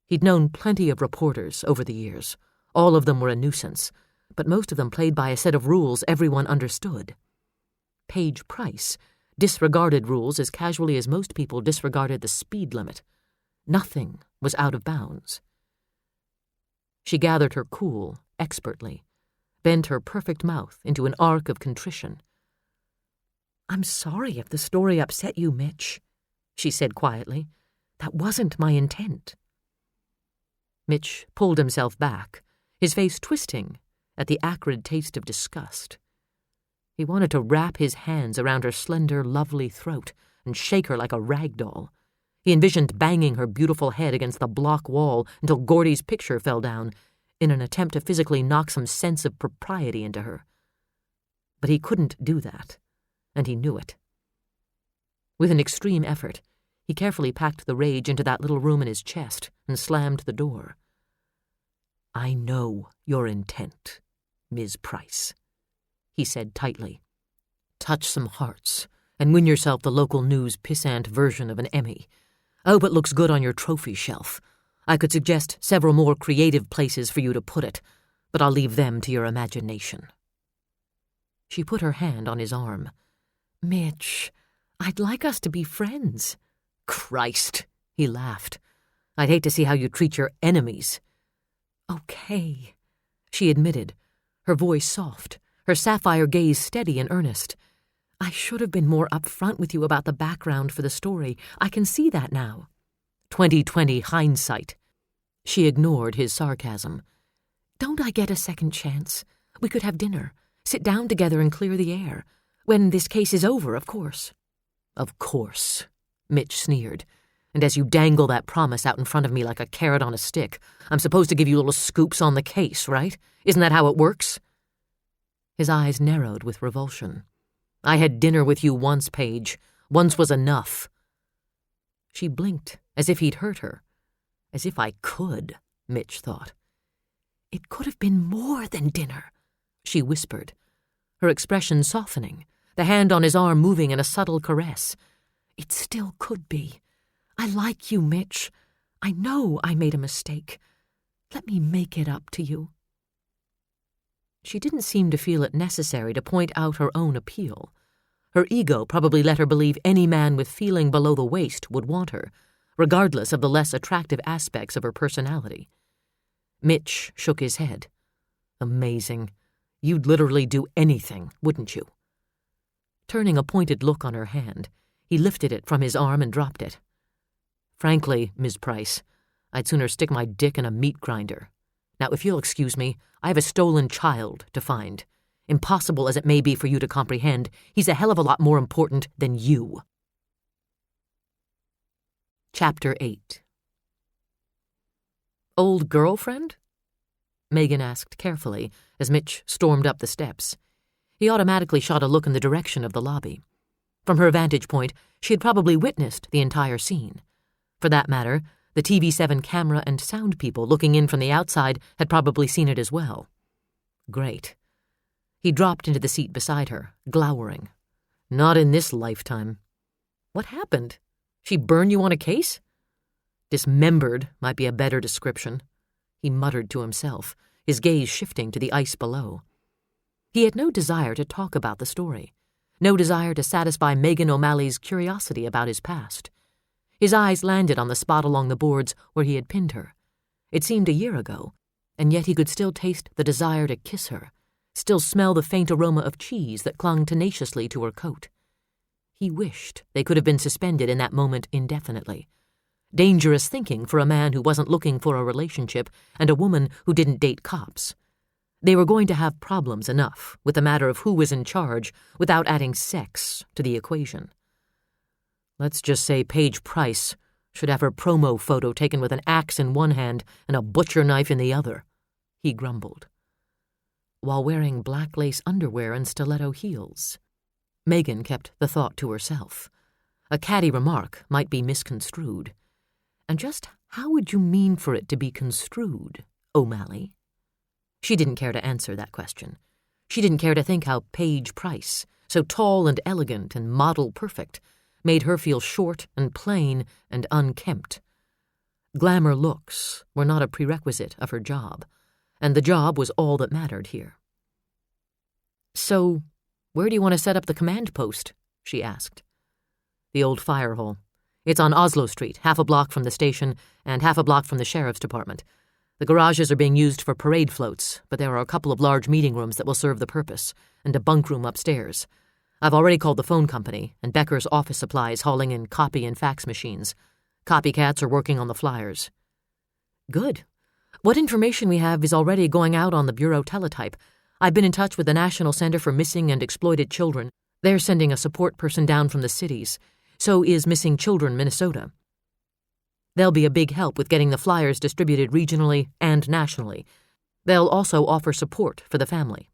He'd known plenty of reporters over the years. All of them were a nuisance, but most of them played by a set of rules everyone understood. Paige Price disregarded rules as casually as most people disregarded the speed limit. Nothing was out of bounds. She gathered her cool, expertly, bent her perfect mouth into an arc of contrition. "I'm sorry if the story upset you, Mitch," she said quietly. "That wasn't my intent." Mitch pulled himself back, his face twisting at the acrid taste of disgust. He wanted to wrap his hands around her slender, lovely throat and shake her like a rag doll. He envisioned banging her beautiful head against the block wall until Gordy's picture fell down, in an attempt to physically knock some sense of propriety into her. But he couldn't do that, and he knew it. With an extreme effort, he carefully packed the rage into that little room in his chest and slammed the door. "I know your intent, Ms. Price," he said tightly. "Touch some hearts and win yourself the local news pissant version of an Emmy. I hope it looks good on your trophy shelf. I could suggest several more creative places for you to put it, but I'll leave them to your imagination." She put her hand on his arm. "Mitch, I'd like us to be friends." "Christ," he laughed. "I'd hate to see how you treat your enemies." "Okay," she admitted, her voice soft, her sapphire gaze steady and earnest. "I should have been more upfront with you about the background for the story. I can see that now." 20/20 hindsight. She ignored his sarcasm. "Don't I get a second chance? We could have dinner, sit down together and clear the air. When this case is over, of course." "Of course," Mitch sneered. "And as you dangle that promise out in front of me like a carrot on a stick, I'm supposed to give you little scoops on the case, right? Isn't that how it works?" His eyes narrowed with revulsion. "I had dinner with you once, Paige. Once was enough." She blinked, as if he'd hurt her. As if I could, Mitch thought. "It could have been more than dinner," she whispered, her expression softening, the hand on his arm moving in a subtle caress. "It still could be. I like you, Mitch. I know I made a mistake. Let me make it up to you." She didn't seem to feel it necessary to point out her own appeal. Her ego probably let her believe any man with feeling below the waist would want her, regardless of the less attractive aspects of her personality. Mitch shook his head. Amazing. You'd literally do anything, wouldn't you? Turning a pointed look on her hand, he lifted it from his arm and dropped it. Frankly, Ms. Price, I'd sooner stick my dick in a meat grinder. Now, if you'll excuse me, I have a stolen child to find. Impossible as it may be for you to comprehend, he's a hell of a lot more important than you. Chapter 8. Old girlfriend? Megan asked carefully as Mitch stormed up the steps. He automatically shot a look in the direction of the lobby. From her vantage point, she had probably witnessed the entire scene. For that matter, the TV7 camera and sound people looking in from the outside had probably seen it as well. Great. He dropped into the seat beside her, glowering. Not in this lifetime. What happened? She burn you on a case? Dismembered might be a better description. He muttered to himself, his gaze shifting to the ice below. He had no desire to talk about the story, no desire to satisfy Megan O'Malley's curiosity about his past. His eyes landed on the spot along the boards where he had pinned her. It seemed a year ago, and yet he could still taste the desire to kiss her, still smell the faint aroma of cheese that clung tenaciously to her coat. He wished they could have been suspended in that moment indefinitely. Dangerous thinking for a man who wasn't looking for a relationship and a woman who didn't date cops. They were going to have problems enough with the matter of who was in charge without adding sex to the equation. Let's just say Paige Price should have her promo photo taken with an axe in one hand and a butcher knife in the other, he grumbled. While wearing black lace underwear and stiletto heels. Megan kept the thought to herself. A catty remark might be misconstrued. And just how would you mean for it to be construed, O'Malley? She didn't care to answer that question. She didn't care to think how Paige Price, so tall and elegant and model perfect, made her feel short and plain and unkempt. Glamour looks were not a prerequisite of her job, and the job was all that mattered here. So, where do you want to set up the command post? She asked. The old fire hole. It's on Oslo Street, half a block from the station and half a block from the sheriff's department. The garages are being used for parade floats, but there are a couple of large meeting rooms that will serve the purpose, and a bunk room upstairs. I've already called the phone company, and Becker's office supplies hauling in copy and fax machines. Copycats are working on the flyers. Good. What information we have is already going out on the Bureau teletype. I've been in touch with the National Center for Missing and Exploited Children. They're sending a support person down from the cities. So is Missing Children Minnesota. They'll be a big help with getting the flyers distributed regionally and nationally. They'll also offer support for the family.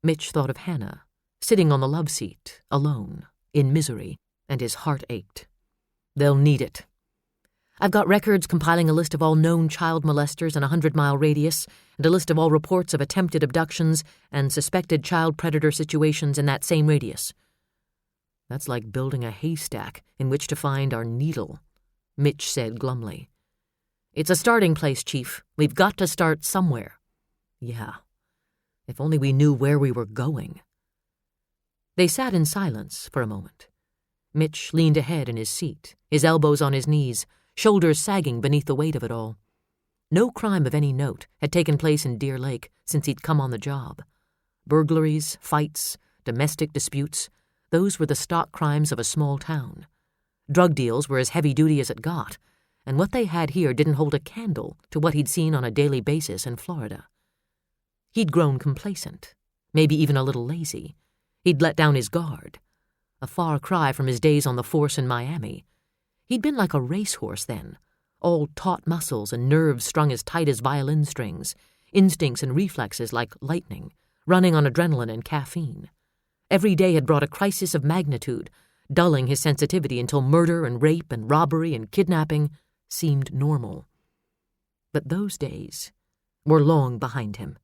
Mitch thought of Hannah, sitting on the love seat, alone, in misery, and his heart ached. They'll need it. I've got records compiling a list of all known child molesters in a 100-mile radius, and a list of all reports of attempted abductions and suspected child predator situations in that same radius. That's like building a haystack in which to find our needle, Mitch said glumly. It's a starting place, Chief. We've got to start somewhere. Yeah, if only we knew where we were going. They sat in silence for a moment. Mitch leaned ahead in his seat, his elbows on his knees, shoulders sagging beneath the weight of it all. No crime of any note had taken place in Deer Lake since he'd come on the job. Burglaries, fights, domestic disputes, those were the stock crimes of a small town. Drug deals were as heavy-duty as it got, and what they had here didn't hold a candle to what he'd seen on a daily basis in Florida. He'd grown complacent, maybe even a little lazy. He'd let down his guard, a far cry from his days on the force in Miami. He'd been like a racehorse then, all taut muscles and nerves strung as tight as violin strings, instincts and reflexes like lightning, running on adrenaline and caffeine. Every day had brought a crisis of magnitude, dulling his sensitivity until murder and rape and robbery and kidnapping seemed normal. But those days were long behind him.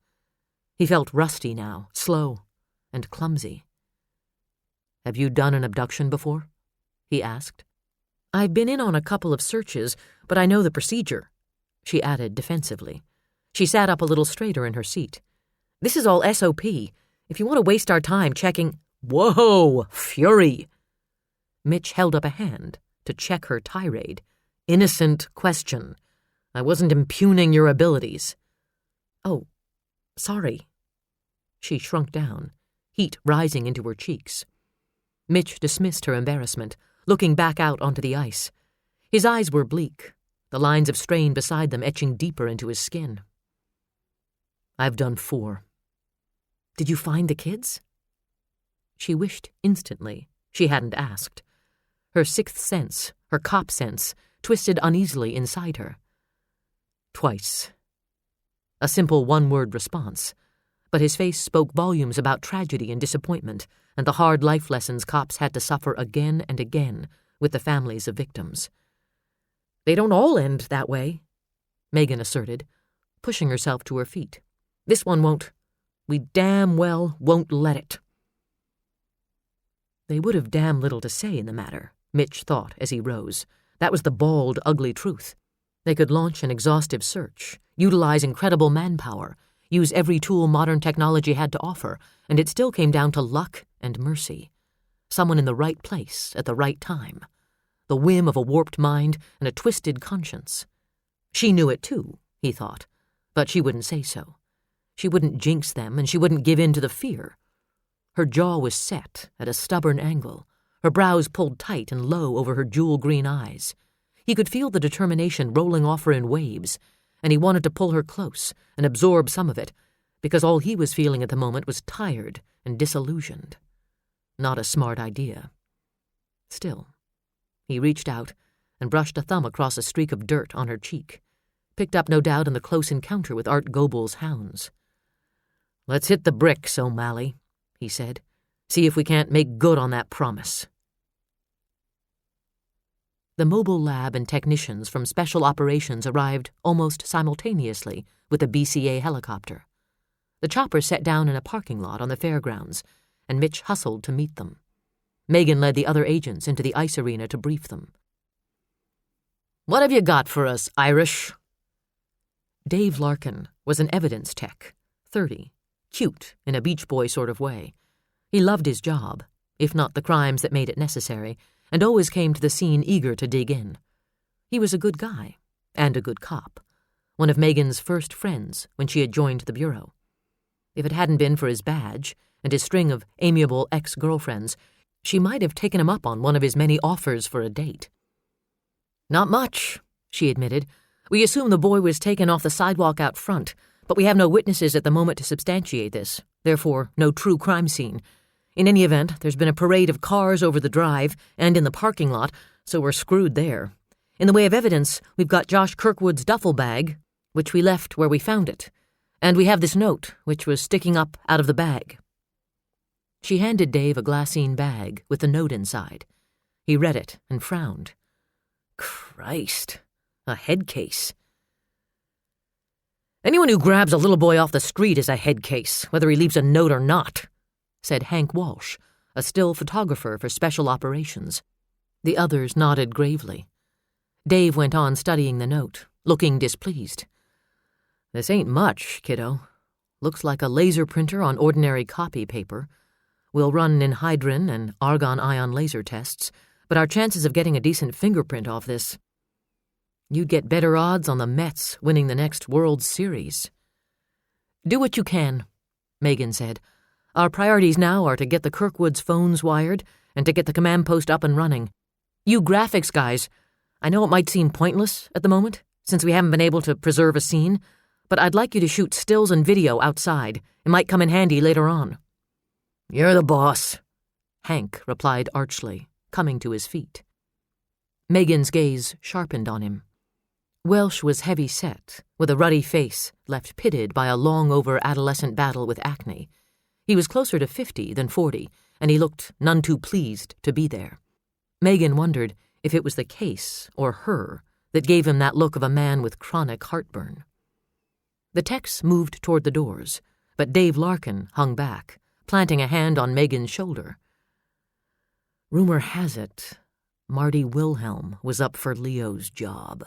He felt rusty now, slow and clumsy. Have you done an abduction before? He asked. I've been in on a couple of searches, but I know the procedure, she added defensively. She sat up a little straighter in her seat. This is all SOP. If you want to waste our time checking... Whoa, fury! Mitch held up a hand to check her tirade. Innocent question. I wasn't impugning your abilities. Oh, sorry. She shrunk down, heat rising into her cheeks. Mitch dismissed her embarrassment, looking back out onto the ice. His eyes were bleak, the lines of strain beside them etching deeper into his skin. I've done 4. Did you find the kids? She wished instantly she hadn't asked. Her 6th sense, her cop sense, twisted uneasily inside her. Twice. A simple one-word response, but his face spoke volumes about tragedy and disappointment and the hard life lessons cops had to suffer again and again with the families of victims. They don't all end that way, Megan asserted, pushing herself to her feet. This one won't. We damn well won't let it. They would have damn little to say in the matter, Mitch thought as he rose. That was the bald, ugly truth. They could launch an exhaustive search, utilize incredible manpower, use every tool modern technology had to offer, and it still came down to luck and mercy. Someone in the right place at the right time. The whim of a warped mind and a twisted conscience. She knew it too, he thought, but she wouldn't say so. She wouldn't jinx them, and she wouldn't give in to the fear. Her jaw was set at a stubborn angle, her brows pulled tight and low over her jewel-green eyes. He could feel the determination rolling off her in waves, and he wanted to pull her close and absorb some of it, because all he was feeling at the moment was tired and disillusioned. Not a smart idea. Still, he reached out and brushed a thumb across a streak of dirt on her cheek, picked up no doubt in the close encounter with Art Goebel's hounds. Let's hit the bricks, O'Malley, he said. See if we can't make good on that promise. The mobile lab and technicians from Special Operations arrived almost simultaneously with the BCA helicopter. The chopper set down in a parking lot on the fairgrounds, and Mitch hustled to meet them. Megan led the other agents into the ice arena to brief them. What have you got for us, Irish? Dave Larkin was an evidence tech, 30, cute in a Beach Boy sort of way. He loved his job, if not the crimes that made it necessary, and always came to the scene eager to dig in. He was a good guy, and a good cop, one of Megan's first friends when she had joined the Bureau. If it hadn't been for his badge and his string of amiable ex-girlfriends, she might have taken him up on one of his many offers for a date. Not much, she admitted. We assume the boy was taken off the sidewalk out front, but we have no witnesses at the moment to substantiate this, therefore no true crime scene. In any event, there's been a parade of cars over the drive and in the parking lot, so we're screwed there. In the way of evidence, we've got Josh Kirkwood's duffel bag, which we left where we found it, and we have this note, which was sticking up out of the bag. She handed Dave a glassine bag with the note inside. He read it and frowned. Christ, a head case. Anyone who grabs a little boy off the street is a head case, whether he leaves a note or not, said Hank Walsh, a still photographer for Special Operations. The others nodded gravely. Dave went on studying the note, looking displeased. This ain't much, kiddo. Looks like a laser printer on ordinary copy paper. We'll run anhydrine and argon ion laser tests, but our chances of getting a decent fingerprint off this... You'd get better odds on the Mets winning the next World Series. Do what you can, Megan said. Our priorities now are to get the Kirkwoods' phones wired and to get the command post up and running. You graphics guys, I know it might seem pointless at the moment, since we haven't been able to preserve a scene, but I'd like you to shoot stills and video outside. It might come in handy later on. You're the boss, Hank replied archly, coming to his feet. Megan's gaze sharpened on him. Welsh was heavy-set, with a ruddy face left pitted by a long-over adolescent battle with acne. He was closer to 50 than 40, and he looked none too pleased to be there. Megan wondered if it was the case, or her, that gave him that look of a man with chronic heartburn. The techs moved toward the doors, but Dave Larkin hung back, planting a hand on Megan's shoulder. Rumor has it, Marty Wilhelm was up for Leo's job.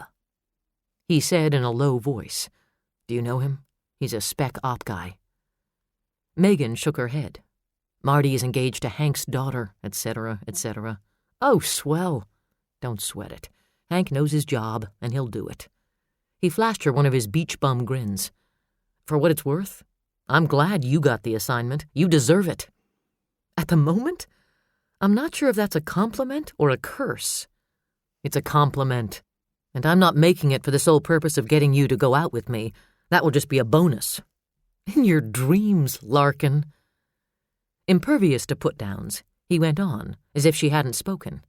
He said in a low voice, Do you know him? He's a spec op guy. Megan shook her head. Marty is engaged to Hank's daughter, etc., etc. Oh, swell. Don't sweat it. Hank knows his job, and he'll do it. He flashed her one of his beach bum grins. For what it's worth, I'm glad you got the assignment. You deserve it. At the moment, I'm not sure if that's a compliment or a curse. It's a compliment, and I'm not making it for the sole purpose of getting you to go out with me. That will just be a bonus. In your dreams, Larkin. Impervious to put-downs, he went on, as if she hadn't spoken.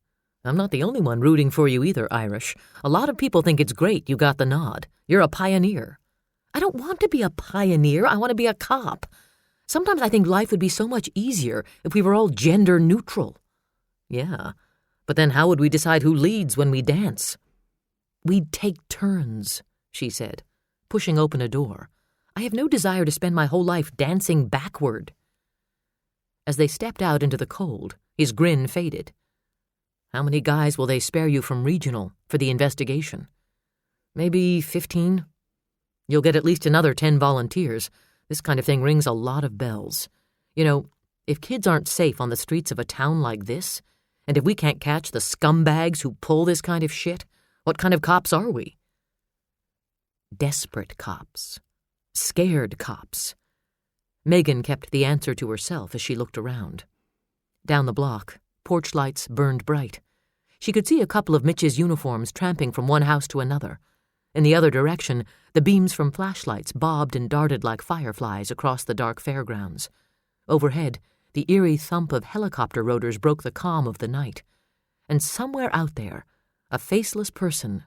I'm not the only one rooting for you either, Irish. A lot of people think it's great you got the nod. You're a pioneer. I don't want to be a pioneer. I want to be a cop. Sometimes I think life would be so much easier if we were all gender neutral. Yeah, but then how would we decide who leads when we dance? We'd take turns, she said, pushing open a door. I have no desire to spend my whole life dancing backward. As they stepped out into the cold, his grin faded. How many guys will they spare you from regional for the investigation? Maybe 15? You'll get at least another 10 volunteers. This kind of thing rings a lot of bells. You know, if kids aren't safe on the streets of a town like this, and if we can't catch the scumbags who pull this kind of shit, what kind of cops are we? Desperate cops. Scared cops. Megan kept the answer to herself as she looked around. Down the block, porch lights burned bright. She could see a couple of Mitch's uniforms tramping from one house to another. In the other direction, the beams from flashlights bobbed and darted like fireflies across the dark fairgrounds. Overhead, the eerie thump of helicopter rotors broke the calm of the night. And somewhere out there, a faceless person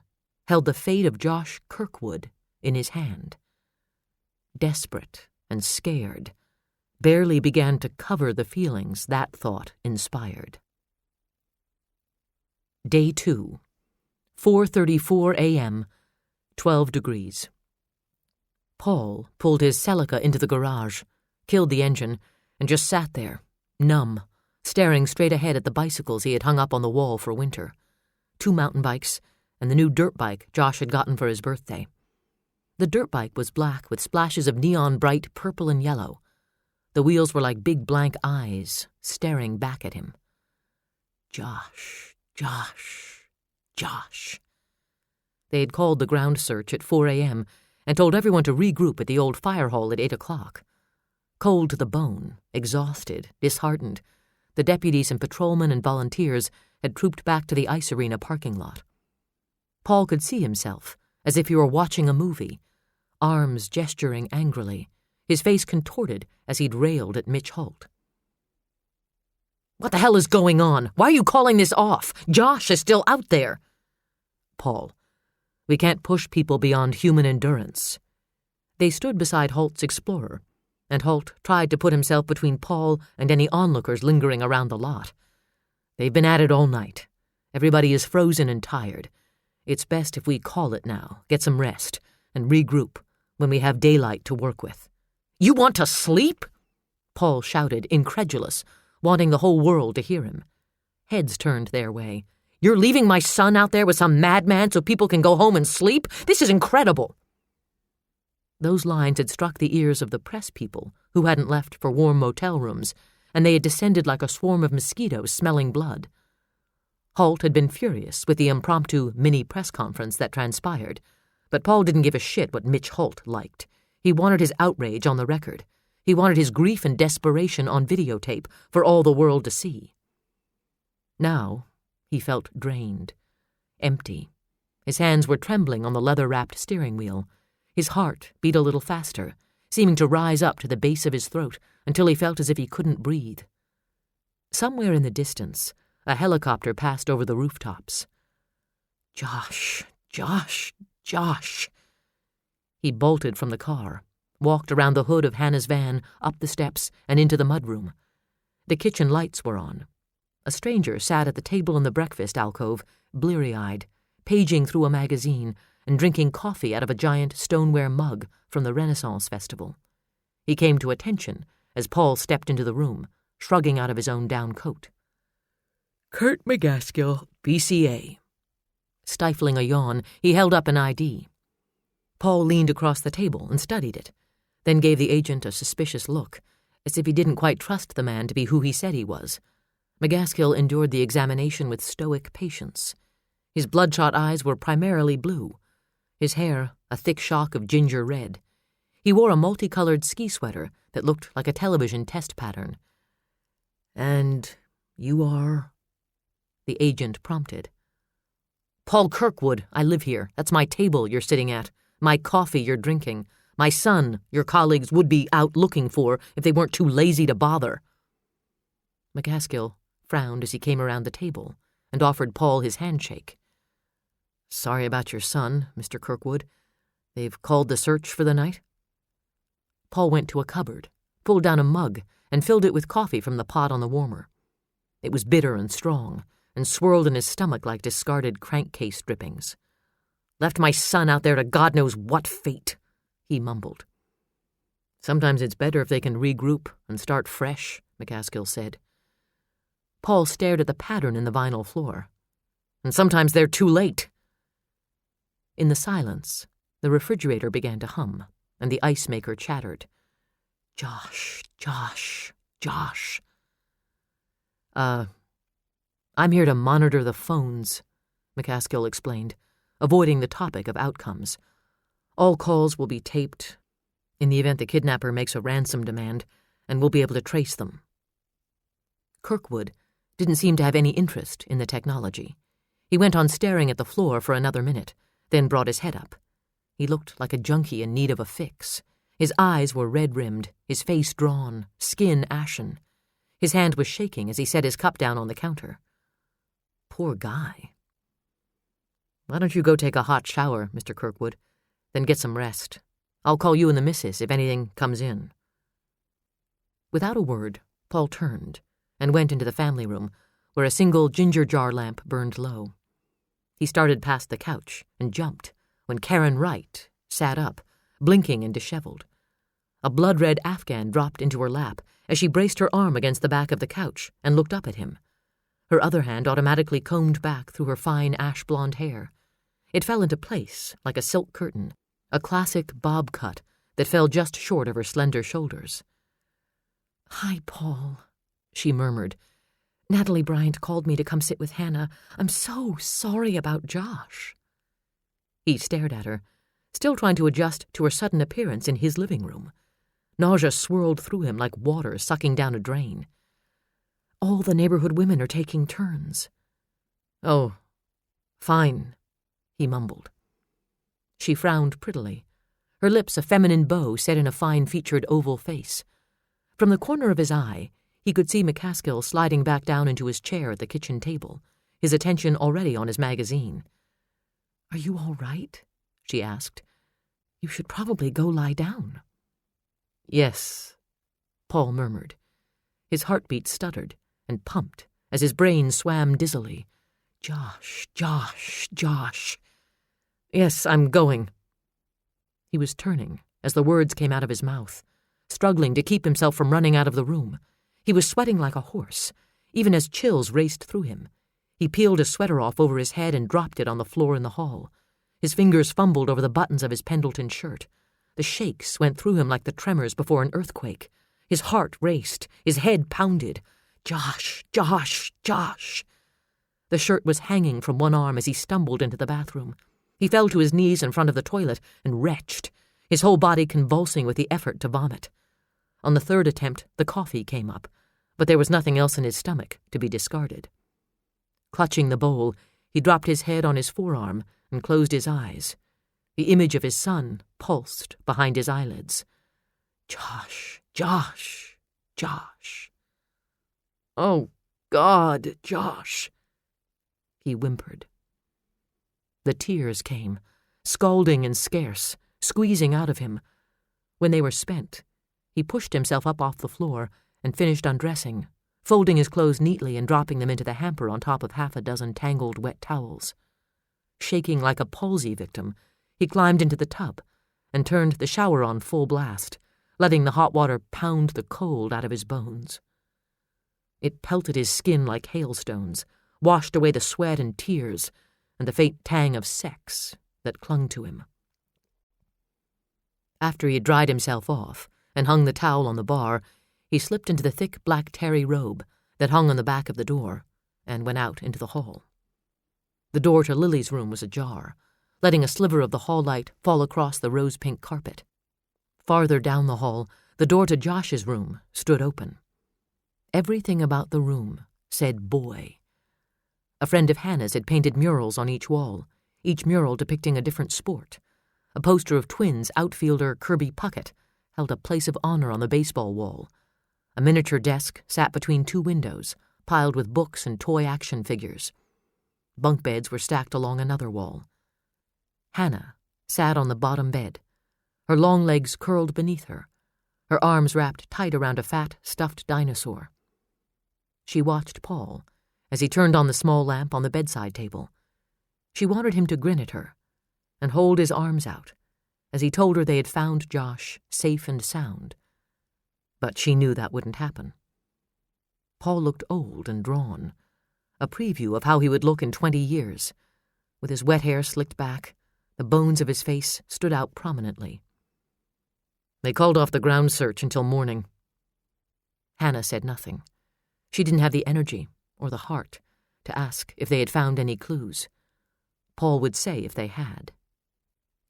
held the fate of Josh Kirkwood in his hand. Desperate and scared, barely began to cover the feelings that thought inspired. Day 2, 4:34 a.m., 12 degrees. Paul pulled his Celica into the garage, killed the engine, and just sat there, numb, staring straight ahead at the bicycles he had hung up on the wall for winter. 2 mountain bikes, and the new dirt bike Josh had gotten for his birthday. The dirt bike was black with splashes of neon bright purple and yellow. The wheels were like big blank eyes, staring back at him. Josh, Josh, Josh. They had called the ground search at 4 a.m. and told everyone to regroup at the old fire hall at 8 o'clock. Cold to the bone, exhausted, disheartened, the deputies and patrolmen and volunteers had trooped back to the ice arena parking lot. Paul could see himself, as if he were watching a movie, arms gesturing angrily, his face contorted as he'd railed at Mitch Holt. What the hell is going on? Why are you calling this off? Josh is still out there. Paul, we can't push people beyond human endurance. They stood beside Holt's Explorer, and Holt tried to put himself between Paul and any onlookers lingering around the lot. They've been at it all night. Everybody is frozen and tired. It's best if we call it now, get some rest, and regroup when we have daylight to work with. You want to sleep? Paul shouted, incredulous, wanting the whole world to hear him. Heads turned their way. You're leaving my son out there with some madman so people can go home and sleep? This is incredible. Those lines had struck the ears of the press people who hadn't left for warm motel rooms, and they had descended like a swarm of mosquitoes smelling blood. Holt had been furious with the impromptu mini-press conference that transpired, but Paul didn't give a shit what Mitch Holt liked. He wanted his outrage on the record. He wanted his grief and desperation on videotape for all the world to see. Now, he felt drained, empty. His hands were trembling on the leather-wrapped steering wheel. His heart beat a little faster, seeming to rise up to the base of his throat until he felt as if he couldn't breathe. Somewhere in the distance, a helicopter passed over the rooftops. Josh, Josh, Josh. He bolted from the car, walked around the hood of Hannah's van, up the steps, and into the mudroom. The kitchen lights were on. A stranger sat at the table in the breakfast alcove, bleary-eyed, paging through a magazine and drinking coffee out of a giant stoneware mug from the Renaissance Festival. He came to attention as Paul stepped into the room, shrugging out of his own down coat. Kurt McGaskill, BCA. Stifling a yawn, he held up an ID. Paul leaned across the table and studied it, then gave the agent a suspicious look, as if he didn't quite trust the man to be who he said he was. McGaskill endured the examination with stoic patience. His bloodshot eyes were primarily blue, his hair a thick shock of ginger red. He wore a multicolored ski sweater that looked like a television test pattern. "And you are?" the agent prompted. "Paul Kirkwood. I live here. That's my table you're sitting at, my coffee you're drinking, my son your colleagues would be out looking for if they weren't too lazy to bother." McGaskill frowned as he came around the table and offered Paul his handshake. "Sorry about your son, Mr. Kirkwood. They've called the search for the night?" Paul went to a cupboard, pulled down a mug, and filled it with coffee from the pot on the warmer. It was bitter and strong, and swirled in his stomach like discarded crankcase drippings. "Left my son out there to God knows what fate," he mumbled. "Sometimes it's better if they can regroup and start fresh," McGaskill said. Paul stared at the pattern in the vinyl floor. "And sometimes they're too late." In the silence, the refrigerator began to hum, and the ice maker chattered. "Josh, Josh, Josh." I'm here to monitor the phones," McGaskill explained, avoiding the topic of outcomes. "All calls will be taped in the event the kidnapper makes a ransom demand, and we'll be able to trace them." Kirkwood didn't seem to have any interest in the technology. He went on staring at the floor for another minute, then brought his head up. He looked like a junkie in need of a fix. His eyes were red-rimmed, his face drawn, skin ashen. His hand was shaking as he set his cup down on the counter. Poor guy. "Why don't you go take a hot shower, Mr. Kirkwood, then get some rest. I'll call you and the missus if anything comes in." Without a word, Paul turned and went into the family room, where a single ginger jar lamp burned low. He started past the couch and jumped when Karen Wright sat up, blinking and disheveled. A blood-red Afghan dropped into her lap as she braced her arm against the back of the couch and looked up at him. Her other hand automatically combed back through her fine ash-blonde hair. It fell into place like a silk curtain, a classic bob cut that fell just short of her slender shoulders. "Hi, Paul," she murmured. "Natalie Bryant called me to come sit with Hannah. I'm so sorry about Josh." He stared at her, still trying to adjust to her sudden appearance in his living room. Nausea swirled through him like water sucking down a drain. "All the neighborhood women are taking turns." "Oh, fine," he mumbled. She frowned prettily, her lips a feminine bow set in a fine-featured oval face. From the corner of his eye, he could see McGaskill sliding back down into his chair at the kitchen table, his attention already on his magazine. "Are you all right?" she asked. "You should probably go lie down." "Yes," Paul murmured. His heartbeat stuttered and pumped as his brain swam dizzily. Josh, Josh, Josh. "Yes, I'm going." He was turning as the words came out of his mouth, struggling to keep himself from running out of the room. He was sweating like a horse, even as chills raced through him. He peeled his sweater off over his head and dropped it on the floor in the hall. His fingers fumbled over the buttons of his Pendleton shirt. The shakes went through him like the tremors before an earthquake. His heart raced, his head pounded. Josh, Josh, Josh. The shirt was hanging from one arm as he stumbled into the bathroom. He fell to his knees in front of the toilet and retched, his whole body convulsing with the effort to vomit. On the third attempt, the coffee came up, but there was nothing else in his stomach to be discarded. Clutching the bowl, he dropped his head on his forearm and closed his eyes. The image of his son pulsed behind his eyelids. Josh, Josh, Josh. "Oh, God, Josh," he whimpered. The tears came, scalding and scarce, squeezing out of him. When they were spent, he pushed himself up off the floor and finished undressing, folding his clothes neatly and dropping them into the hamper on top of half a dozen tangled wet towels. Shaking like a palsy victim, he climbed into the tub and turned the shower on full blast, letting the hot water pound the cold out of his bones. It pelted his skin like hailstones, washed away the sweat and tears and the faint tang of sex that clung to him. After he had dried himself off and hung the towel on the bar, He slipped into the thick black terry robe that hung on the back of the door and went out into the hall. The door to Lily's room was ajar, letting a sliver of the hall light fall across the rose-pink carpet. Farther down the hall, the door to Josh's room stood open. Everything about the room said boy. A friend of Hannah's had painted murals on each wall, each mural depicting a different sport. A poster of Twins outfielder Kirby Puckett held a place of honor on the baseball wall. A miniature desk sat between two windows, piled with books and toy action figures. Bunk beds were stacked along another wall. Hannah sat on the bottom bed, her long legs curled beneath her, her arms wrapped tight around a fat, stuffed dinosaur. She watched Paul as he turned on the small lamp on the bedside table. She wanted him to grin at her and hold his arms out as he told her they had found Josh safe and sound. But she knew that wouldn't happen. Paul looked old and drawn, a preview of how he would look in 20 years. With his wet hair slicked back, the bones of his face stood out prominently. They called off the ground search until morning. Hannah said nothing. She didn't have the energy or the heart to ask if they had found any clues. Paul would say if they had.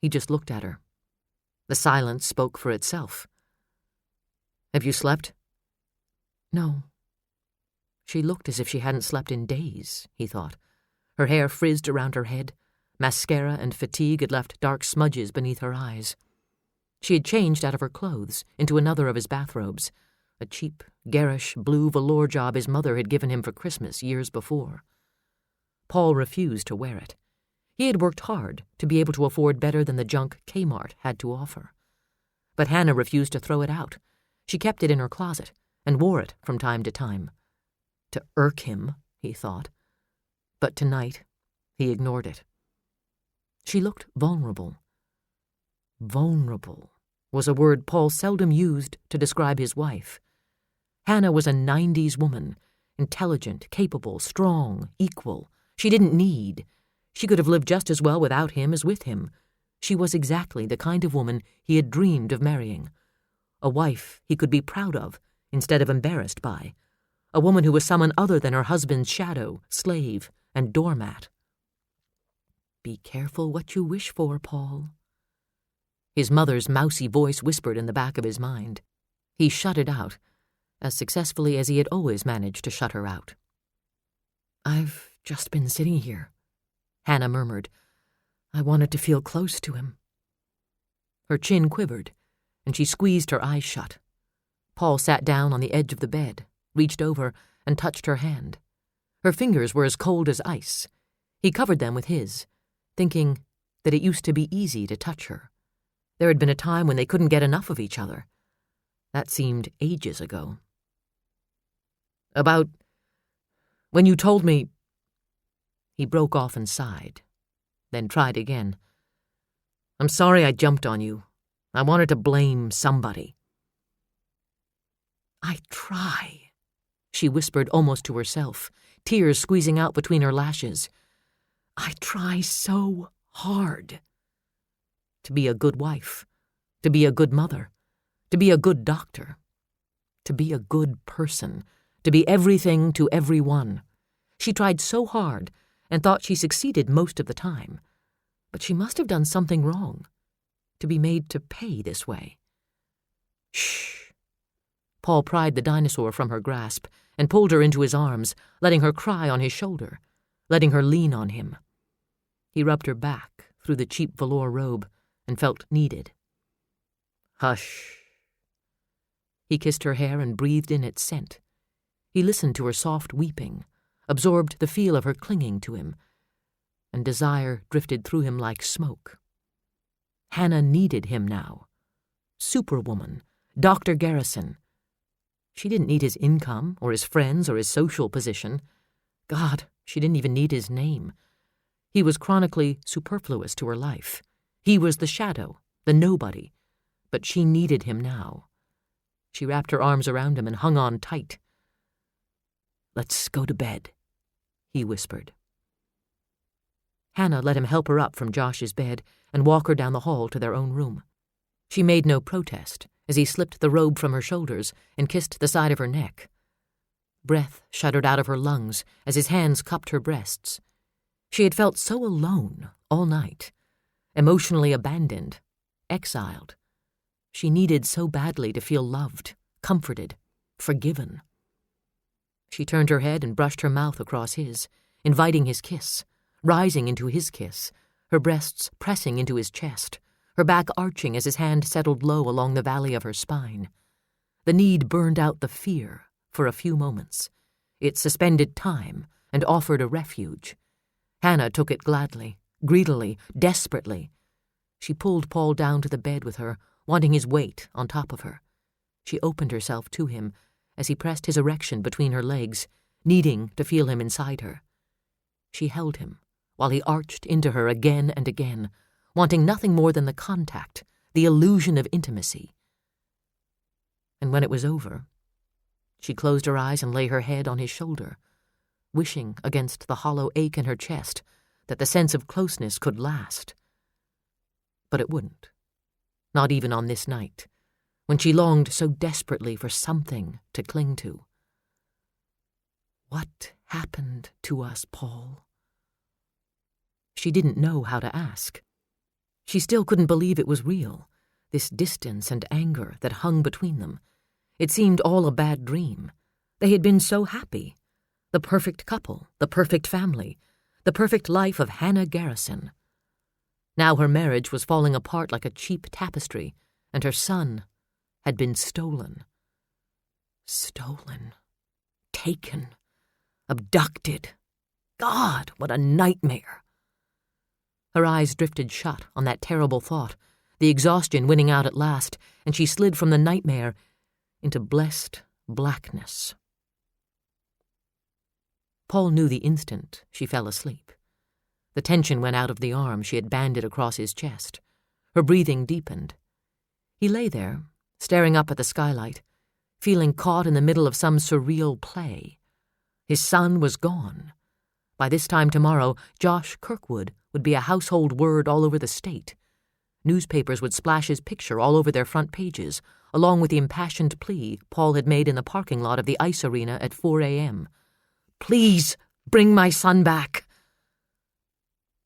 He just looked at her. The silence spoke for itself. "Have you slept?" "No." She looked as if she hadn't slept in days, he thought. Her hair frizzed around her head. Mascara and fatigue had left dark smudges beneath her eyes. She had changed out of her clothes into another of his bathrobes, a cheap, garish blue velour job his mother had given him for Christmas years before. Paul refused to wear it. He had worked hard to be able to afford better than the junk Kmart had to offer. But Hannah refused to throw it out. She kept it in her closet and wore it from time to time. To irk him, he thought. But tonight, he ignored it. She looked vulnerable. Vulnerable was a word Paul seldom used to describe his wife. Hannah was a 90s woman, intelligent, capable, strong, equal. She didn't need. She could have lived just as well without him as with him. She was exactly the kind of woman he had dreamed of marrying. A wife he could be proud of instead of embarrassed by. A woman who was someone other than her husband's shadow, slave, and doormat. "Be careful what you wish for, Paul." His mother's mousy voice whispered in the back of his mind. He shut it out, as successfully as he had always managed to shut her out. "I've just been sitting here," Hannah murmured. "I wanted to feel close to him." Her chin quivered, and she squeezed her eyes shut. Paul sat down on the edge of the bed, reached over, and touched her hand. Her fingers were as cold as ice. He covered them with his, thinking that it used to be easy to touch her. There had been a time when they couldn't get enough of each other. That seemed ages ago. "About when you told me..." He broke off and sighed, then tried again. "I'm sorry I jumped on you. I wanted to blame somebody." "I try," she whispered almost to herself, tears squeezing out between her lashes. "I try so hard. To be a good wife, to be a good mother, to be a good doctor, to be a good person, to be everything to everyone. She tried so hard and thought she succeeded most of the time. But she must have done something wrong to be made to pay this way." "Shh." Paul pried the dinosaur from her grasp and pulled her into his arms, letting her cry on his shoulder, letting her lean on him. He rubbed her back through the cheap velour robe and felt needed. "Hush." He kissed her hair and breathed in its scent. He listened to her soft weeping, absorbed the feel of her clinging to him, and desire drifted through him like smoke. Hannah needed him now. Superwoman, Dr. Garrison. She didn't need his income or his friends or his social position. God, she didn't even need his name. He was chronically superfluous to her life. He was the shadow, the nobody. But she needed him now. She wrapped her arms around him and hung on tight. "Let's go to bed," he whispered. Hannah let him help her up from Josh's bed and walk her down the hall to their own room. She made no protest, as he slipped the robe from her shoulders and kissed the side of her neck. Breath shuddered out of her lungs as his hands cupped her breasts. She had felt so alone all night, emotionally abandoned, exiled. She needed so badly to feel loved, comforted, forgiven. She turned her head and brushed her mouth across his, inviting his kiss, rising into his kiss, her breasts pressing into his chest, her back arching as his hand settled low along the valley of her spine. The need burned out the fear for a few moments. It suspended time and offered a refuge. Hannah took it gladly, greedily, desperately. She pulled Paul down to the bed with her, wanting his weight on top of her. She opened herself to him as he pressed his erection between her legs, needing to feel him inside her. She held him while he arched into her again and again, wanting nothing more than the contact, the illusion of intimacy. And when it was over, she closed her eyes and lay her head on his shoulder, wishing against the hollow ache in her chest that the sense of closeness could last. But it wouldn't, not even on this night, when she longed so desperately for something to cling to. What happened to us, Paul? She didn't know how to ask. She still couldn't believe it was real, this distance and anger that hung between them. It seemed all a bad dream. They had been so happy. The perfect couple, the perfect family, the perfect life of Hannah Garrison. Now her marriage was falling apart like a cheap tapestry, and her son had been stolen. Stolen. Taken. Abducted. God, what a nightmare. Her eyes drifted shut on that terrible thought, the exhaustion winning out at last, and she slid from the nightmare into blessed blackness. Paul knew the instant she fell asleep. The tension went out of the arm she had banded across his chest. Her breathing deepened. He lay there, staring up at the skylight, feeling caught in the middle of some surreal play. His son was gone. By this time tomorrow, Josh Kirkwood would be a household word all over the state. Newspapers would splash his picture all over their front pages, along with the impassioned plea Paul had made in the parking lot of the ice arena at 4 a.m. "Please, bring my son back."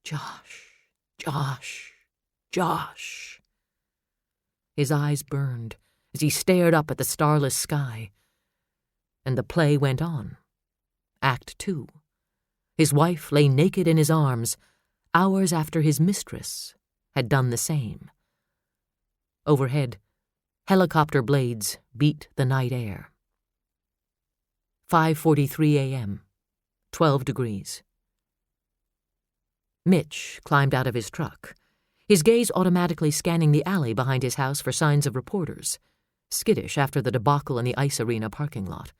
Josh, Josh, Josh. His eyes burned as he stared up at the starless sky. And the play went on. Act 2. His wife lay naked in his arms, hours after his mistress had done the same. Overhead, helicopter blades beat the night air. 5:43 a.m., 12 degrees. Mitch climbed out of his truck, his gaze automatically scanning the alley behind his house for signs of reporters, skittish after the debacle in the ice arena parking lot.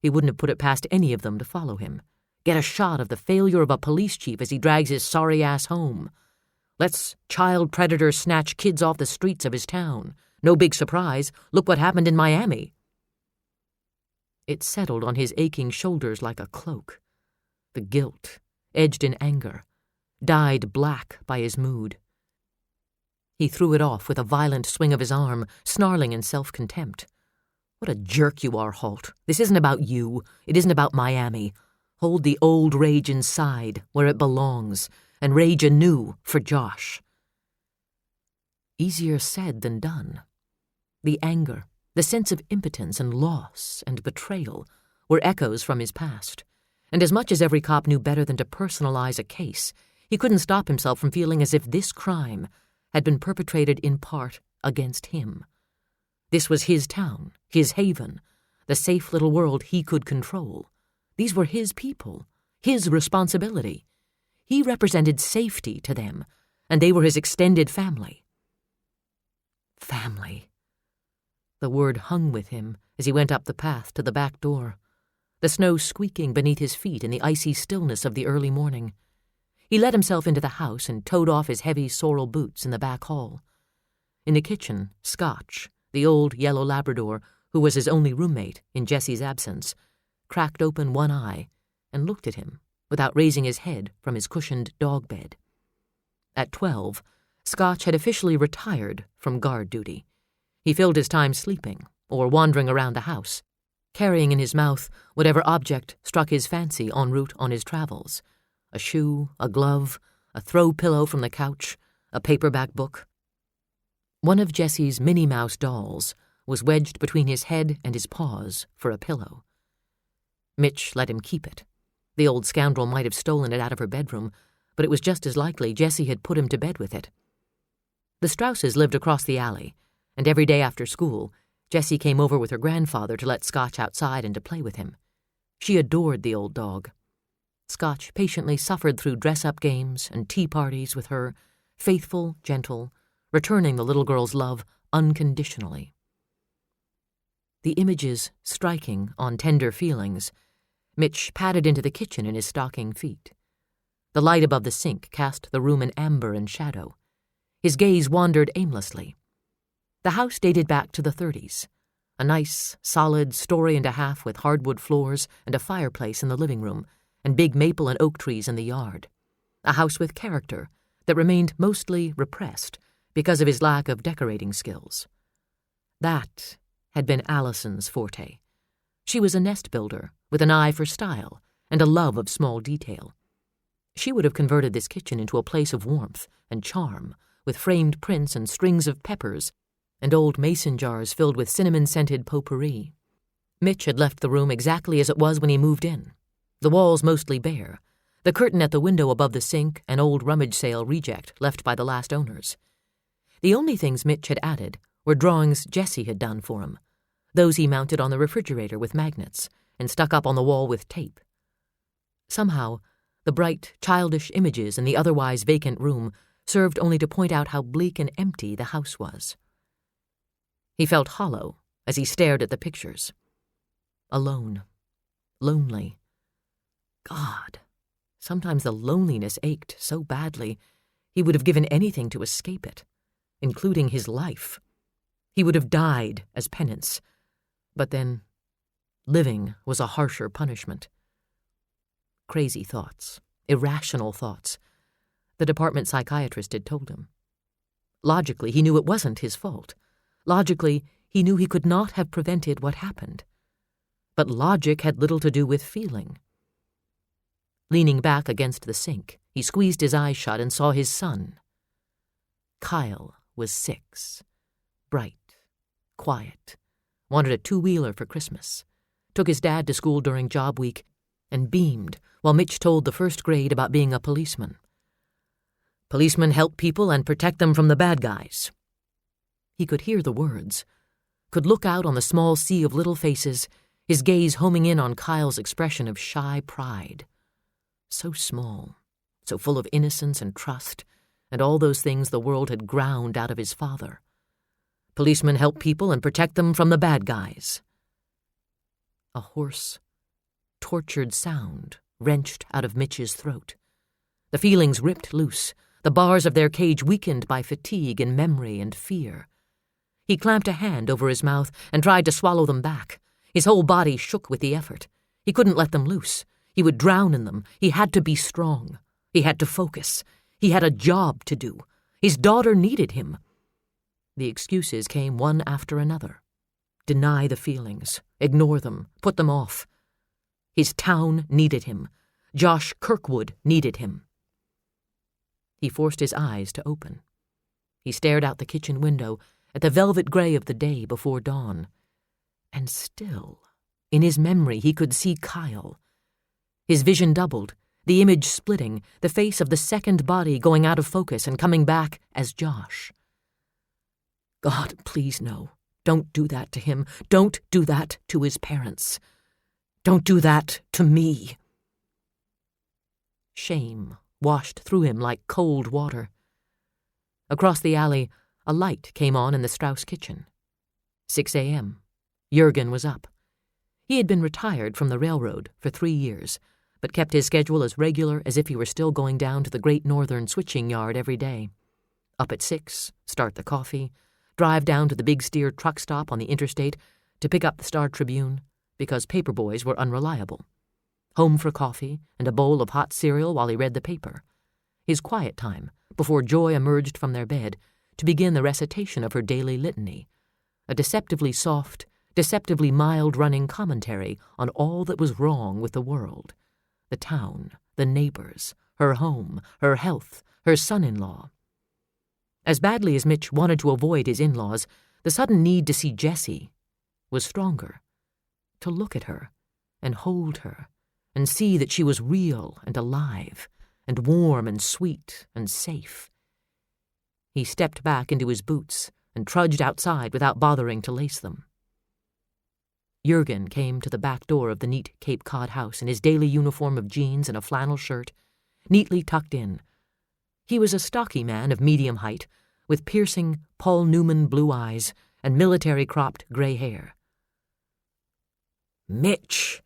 He wouldn't have put it past any of them to follow him, get a shot of the failure of a police chief as he drags his sorry ass home. Lets child predators snatch kids off the streets of his town. No big surprise. Look what happened in Miami. It settled on his aching shoulders like a cloak. The guilt, edged in anger, dyed black by his mood. He threw it off with a violent swing of his arm, snarling in self-contempt. What a jerk you are, Holt. This isn't about you. It isn't about Miami. Hold the old rage inside, where it belongs, and rage anew for Josh. Easier said than done. The anger, the sense of impotence and loss and betrayal were echoes from his past, and as much as every cop knew better than to personalize a case, he couldn't stop himself from feeling as if this crime had been perpetrated in part against him. This was his town, his haven, the safe little world he could control. These were his people, his responsibility. He represented safety to them, and they were his extended family. Family. The word hung with him as he went up the path to the back door, the snow squeaking beneath his feet in the icy stillness of the early morning. He let himself into the house and towed off his heavy sorrel boots in the back hall. In the kitchen, Scotch, the old yellow Labrador, who was his only roommate in Jessie's absence, cracked open one eye and looked at him without raising his head from his cushioned dog bed. At 12, Scotch had officially retired from guard duty. He filled his time sleeping or wandering around the house, carrying in his mouth whatever object struck his fancy en route on his travels. A shoe, a glove, a throw pillow from the couch, a paperback book. One of Jessie's Minnie Mouse dolls was wedged between his head and his paws for a pillow. Mitch let him keep it. The old scoundrel might have stolen it out of her bedroom, but it was just as likely Jessie had put him to bed with it. The Strausses lived across the alley, and every day after school, Jessie came over with her grandfather to let Scotch outside and to play with him. She adored the old dog. Scotch patiently suffered through dress-up games and tea parties with her, faithful, gentle, returning the little girl's love unconditionally. The images striking on tender feelings, Mitch padded into the kitchen in his stocking feet. The light above the sink cast the room in amber and shadow. His gaze wandered aimlessly. The house dated back to the 30s. A nice, solid story and a half with hardwood floors and a fireplace in the living room and big maple and oak trees in the yard. A house with character that remained mostly repressed because of his lack of decorating skills. That had been Allison's forte. She was a nest builder with an eye for style and a love of small detail. She would have converted this kitchen into a place of warmth and charm, with framed prints and strings of peppers and old mason jars filled with cinnamon-scented potpourri. Mitch had left the room exactly as it was when he moved in. The walls mostly bare, the curtain at the window above the sink an old rummage sale reject left by the last owners. The only things Mitch had added were drawings Jessie had done for him, those he mounted on the refrigerator with magnets and stuck up on the wall with tape. Somehow, the bright, childish images in the otherwise vacant room served only to point out how bleak and empty the house was. He felt hollow as he stared at the pictures. Alone. Lonely. God, sometimes the loneliness ached so badly he would have given anything to escape it, including his life. He would have died as penance. But then, living was a harsher punishment. Crazy thoughts, irrational thoughts. The department psychiatrist had told him. Logically, he knew it wasn't his fault. Logically, he knew he could not have prevented what happened. But logic had little to do with feeling. Leaning back against the sink, he squeezed his eyes shut and saw his son. Kyle was 6. Bright, quiet, wanted a 2-wheeler for Christmas, took his dad to school during job week, and beamed while Mitch told the first grade about being a policeman. Policemen help people and protect them from the bad guys. He could hear the words, could look out on the small sea of little faces, his gaze homing in on Kyle's expression of shy pride. So small, so full of innocence and trust, and all those things the world had ground out of his father. Policemen help people and protect them from the bad guys. A hoarse, tortured sound wrenched out of Mitch's throat. The feelings ripped loose, the bars of their cage weakened by fatigue and memory and fear. He clamped a hand over his mouth and tried to swallow them back. His whole body shook with the effort. He couldn't let them loose. He would drown in them. He had to be strong. He had to focus. He had a job to do. His daughter needed him. The excuses came one after another. Deny the feelings. Ignore them. Put them off. His town needed him. Josh Kirkwood needed him. He forced his eyes to open. He stared out the kitchen window at the velvet gray of the day before dawn. And still, in his memory, he could see Kyle. His vision doubled, the image splitting, the face of the second body going out of focus and coming back as Josh. God, please no. Don't do that to him. Don't do that to his parents. Don't do that to me. Shame washed through him like cold water. Across the alley, a light came on in the Strauss kitchen. 6 a.m. Jurgen was up. He had been retired from the railroad for 3 years, but kept his schedule as regular as if he were still going down to the Great Northern switching yard every day. Up at 6, start the coffee, drive down to the Big Steer truck stop on the interstate to pick up the Star Tribune, because paperboys were unreliable. Home for coffee and a bowl of hot cereal while he read the paper. His quiet time, before Joy emerged from their bed, to begin the recitation of her daily litany. a deceptively soft, deceptively mild-running commentary on all that was wrong with the world, the town, the neighbors, her home, her health, her son-in-law. As badly as Mitch wanted to avoid his in-laws, the sudden need to see Jessie was stronger. To look at her, and hold her, and see that she was real and alive, and warm and sweet and safe. He stepped back into his boots and trudged outside without bothering to lace them. Jurgen came to the back door of the neat Cape Cod house in his daily uniform of jeans and a flannel shirt, neatly tucked in. He was a stocky man of medium height, with piercing Paul Newman blue eyes and military-cropped gray hair. "Mitch,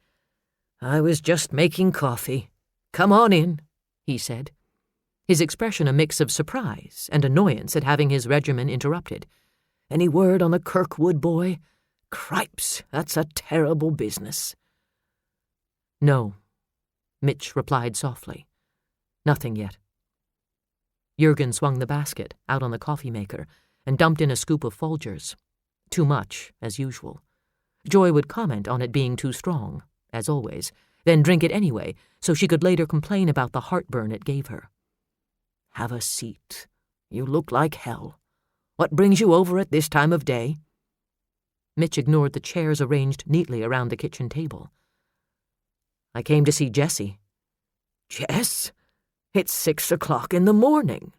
I was just making coffee. Come on in," he said, his expression a mix of surprise and annoyance at having his regimen interrupted. "Any word on the Kirkwood boy? Cripes, that's a terrible business." "No," Mitch replied softly. "Nothing yet." Jurgen swung the basket out on the coffee maker and dumped in a scoop of Folgers. Too much, as usual. Joy would comment on it being too strong, as always, then drink it anyway so she could later complain about the heartburn it gave her. "Have a seat. You look like hell. What brings you over at this time of day?" Mitch ignored the chairs arranged neatly around the kitchen table. "I came to see Jessie." "Jess? It's 6 o'clock in the morning."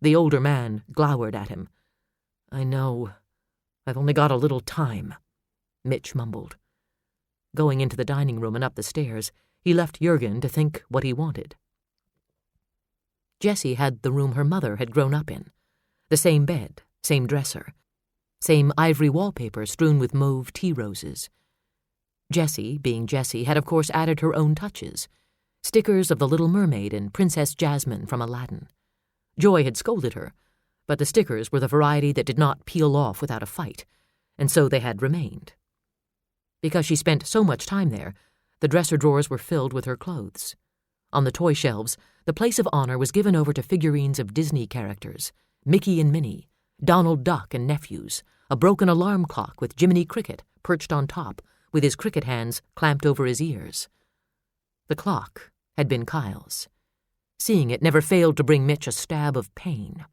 The older man glowered at him. "I know. I've only got a little time," Mitch mumbled. Going into the dining room and up the stairs, he left Jurgen to think what he wanted. Jessie had the room her mother had grown up in. The same bed, same dresser, same ivory wallpaper strewn with mauve tea roses. Jessie, being Jessie, had of course added her own touches. Stickers of the Little Mermaid and Princess Jasmine from Aladdin. Joy had scolded her, but the stickers were the variety that did not peel off without a fight, and so they had remained. Because she spent so much time there, the dresser drawers were filled with her clothes. On the toy shelves, the place of honor was given over to figurines of Disney characters, Mickey and Minnie, Donald Duck and nephews, a broken alarm clock with Jiminy Cricket perched on top, with his cricket hands clamped over his ears. The clock had been Kyle's. Seeing it never failed to bring Mitch a stab of pain.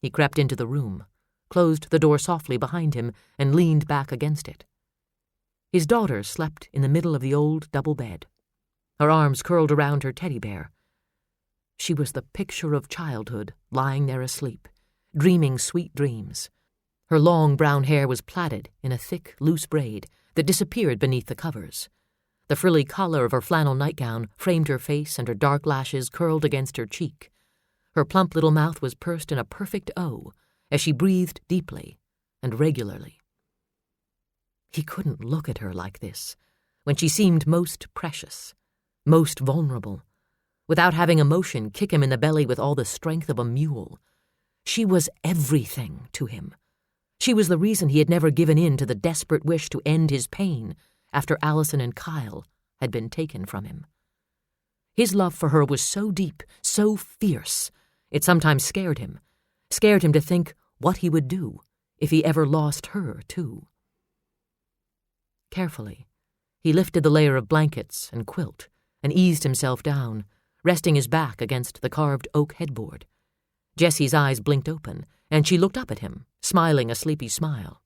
He crept into the room, closed the door softly behind him, and leaned back against it. His daughter slept in the middle of the old double bed, her arms curled around her teddy bear. She was the picture of childhood lying there asleep, dreaming sweet dreams. Her long brown hair was plaited in a thick, loose braid that disappeared beneath the covers. The frilly collar of her flannel nightgown framed her face, and her dark lashes curled against her cheek. Her plump little mouth was pursed in a perfect O as she breathed deeply and regularly. He couldn't look at her like this, when she seemed most precious, most vulnerable, without having emotion kick him in the belly with all the strength of a mule. She was everything to him. She was the reason he had never given in to the desperate wish to end his pain after Allison and Kyle had been taken from him. His love for her was so deep, so fierce, it sometimes scared him to think what he would do if he ever lost her, too. Carefully, he lifted the layer of blankets and quilt and eased himself down, resting his back against the carved oak headboard. Jessie's eyes blinked open, and she looked up at him, smiling a sleepy smile.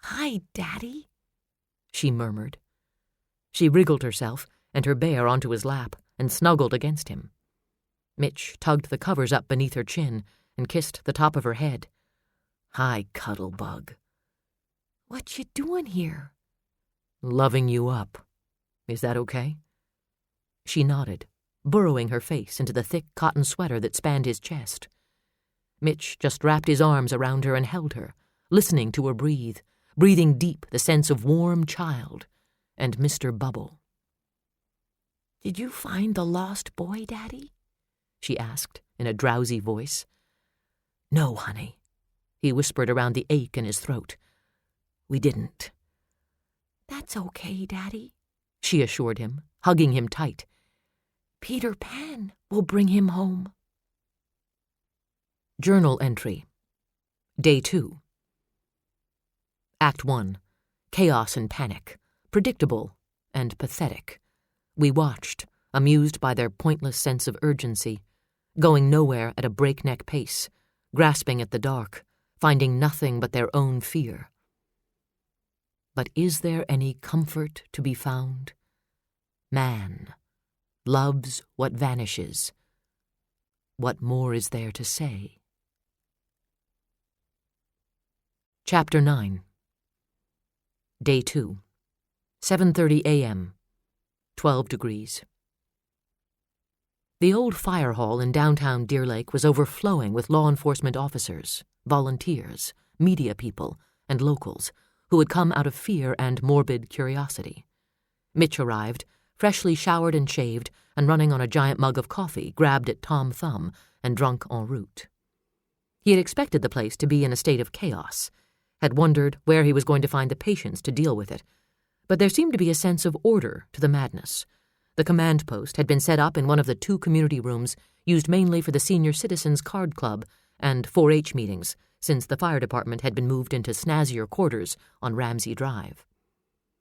"Hi, Daddy," she murmured. She wriggled herself and her bear onto his lap and snuggled against him. Mitch tugged the covers up beneath her chin and kissed the top of her head. "Hi, Cuddlebug." "What you doing here?" "Loving you up. Is that okay?" She nodded, burrowing her face into the thick cotton sweater that spanned his chest. Mitch just wrapped his arms around her and held her, listening to her breathe, breathing deep the sense of warm child and Mr. Bubble. "Did you find the lost boy, Daddy?" she asked in a drowsy voice. "No, honey," he whispered around the ache in his throat. "We didn't." "That's okay, Daddy," she assured him, hugging him tight. "Peter Pan will bring him home." Journal entry. Day 2. Act 1. Chaos and panic. Predictable and pathetic. We watched, amused by their pointless sense of urgency, going nowhere at a breakneck pace, grasping at the dark, finding nothing but their own fear. But is there any comfort to be found? Man loves what vanishes. What more is there to say? Chapter 9. Day 2. 7:30 a.m. 12 degrees. The old fire hall in downtown Deer Lake was overflowing with law enforcement officers, volunteers, media people, and locals who had come out of fear and morbid curiosity. Mitch arrived, freshly showered and shaved, and running on a giant mug of coffee grabbed at Tom Thumb and drunk en route. He had expected the place to be in a state of chaos, had wondered where he was going to find the patience to deal with it, but there seemed to be a sense of order to the madness. The command post had been set up in one of the 2 community rooms used mainly for the senior citizens card club and 4-H meetings, since the fire department had been moved into snazzier quarters on Ramsey Drive.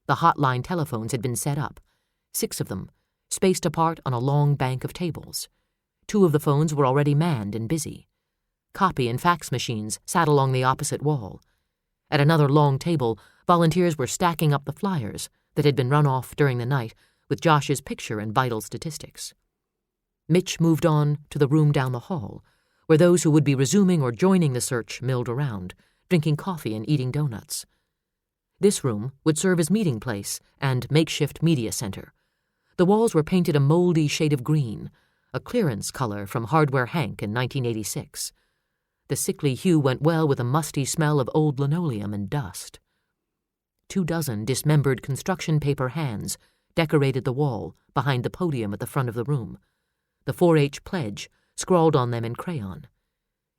The hotline telephones had been set up, 6 of them, spaced apart on a long bank of tables. 2 of the phones were already manned and busy. Copy and fax machines sat along the opposite wall. At another long table, volunteers were stacking up the flyers that had been run off during the night with Josh's picture and vital statistics. Mitch moved on to the room down the hall, where those who would be resuming or joining the search milled around, drinking coffee and eating donuts. This room would serve as meeting place and makeshift media center. The walls were painted a moldy shade of green, a clearance color from Hardware Hank in 1986. The sickly hue went well with a musty smell of old linoleum and dust. 24 dismembered construction paper hands decorated the wall behind the podium at the front of the room, the 4-H pledge scrawled on them in crayon.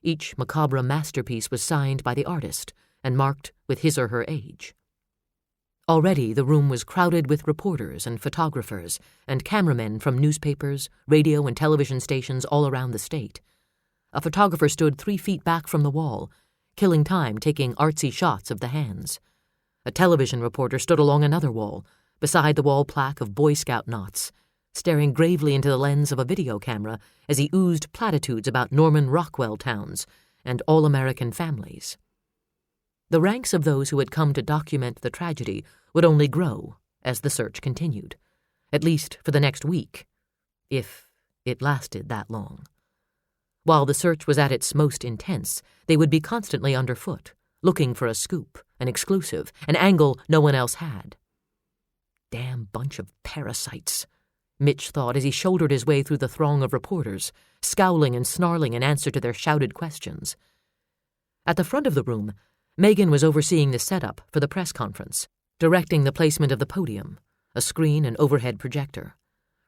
Each macabre masterpiece was signed by the artist and marked with his or her age. Already the room was crowded with reporters and photographers and cameramen from newspapers, radio, and television stations all around the state. A photographer stood 3 feet back from the wall, killing time taking artsy shots of the hands. A television reporter stood along another wall, beside the wall plaque of Boy Scout knots, staring gravely into the lens of a video camera as he oozed platitudes about Norman Rockwell towns and all-American families. The ranks of those who had come to document the tragedy would only grow as the search continued, at least for the next week, if it lasted that long. While the search was at its most intense, they would be constantly underfoot, looking for a scoop, an exclusive, an angle no one else had. Damn bunch of parasites, Mitch thought as he shouldered his way through the throng of reporters, scowling and snarling in answer to their shouted questions. At the front of the room, Megan was overseeing the setup for the press conference, directing the placement of the podium, a screen and overhead projector.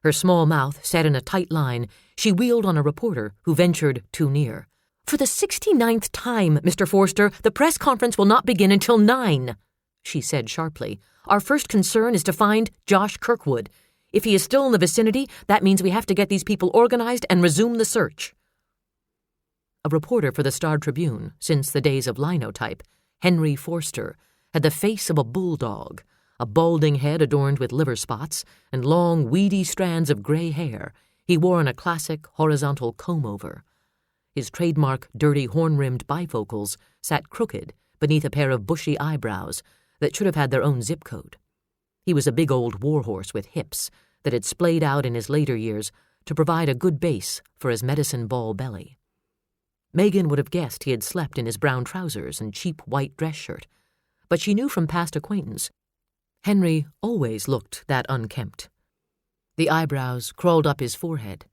Her small mouth set in a tight line, she wheeled on a reporter who ventured too near. "For the 69th time, Mr. Forster, the press conference will not begin until 9, she said sharply. "Our first concern is to find Josh Kirkwood. If he is still in the vicinity, that means we have to get these people organized and resume the search." A reporter for the Star-Tribune, since the days of linotype, Henry Forster, had the face of a bulldog, a balding head adorned with liver spots, and long, weedy strands of gray hair he wore in a classic horizontal comb-over. His trademark dirty horn-rimmed bifocals sat crooked beneath a pair of bushy eyebrows that should have had their own zip code. He was a big old warhorse with hips that had splayed out in his later years to provide a good base for his medicine ball belly. Megan would have guessed he had slept in his brown trousers and cheap white dress shirt, but she knew from past acquaintance Henry always looked that unkempt. The eyebrows crawled up his forehead.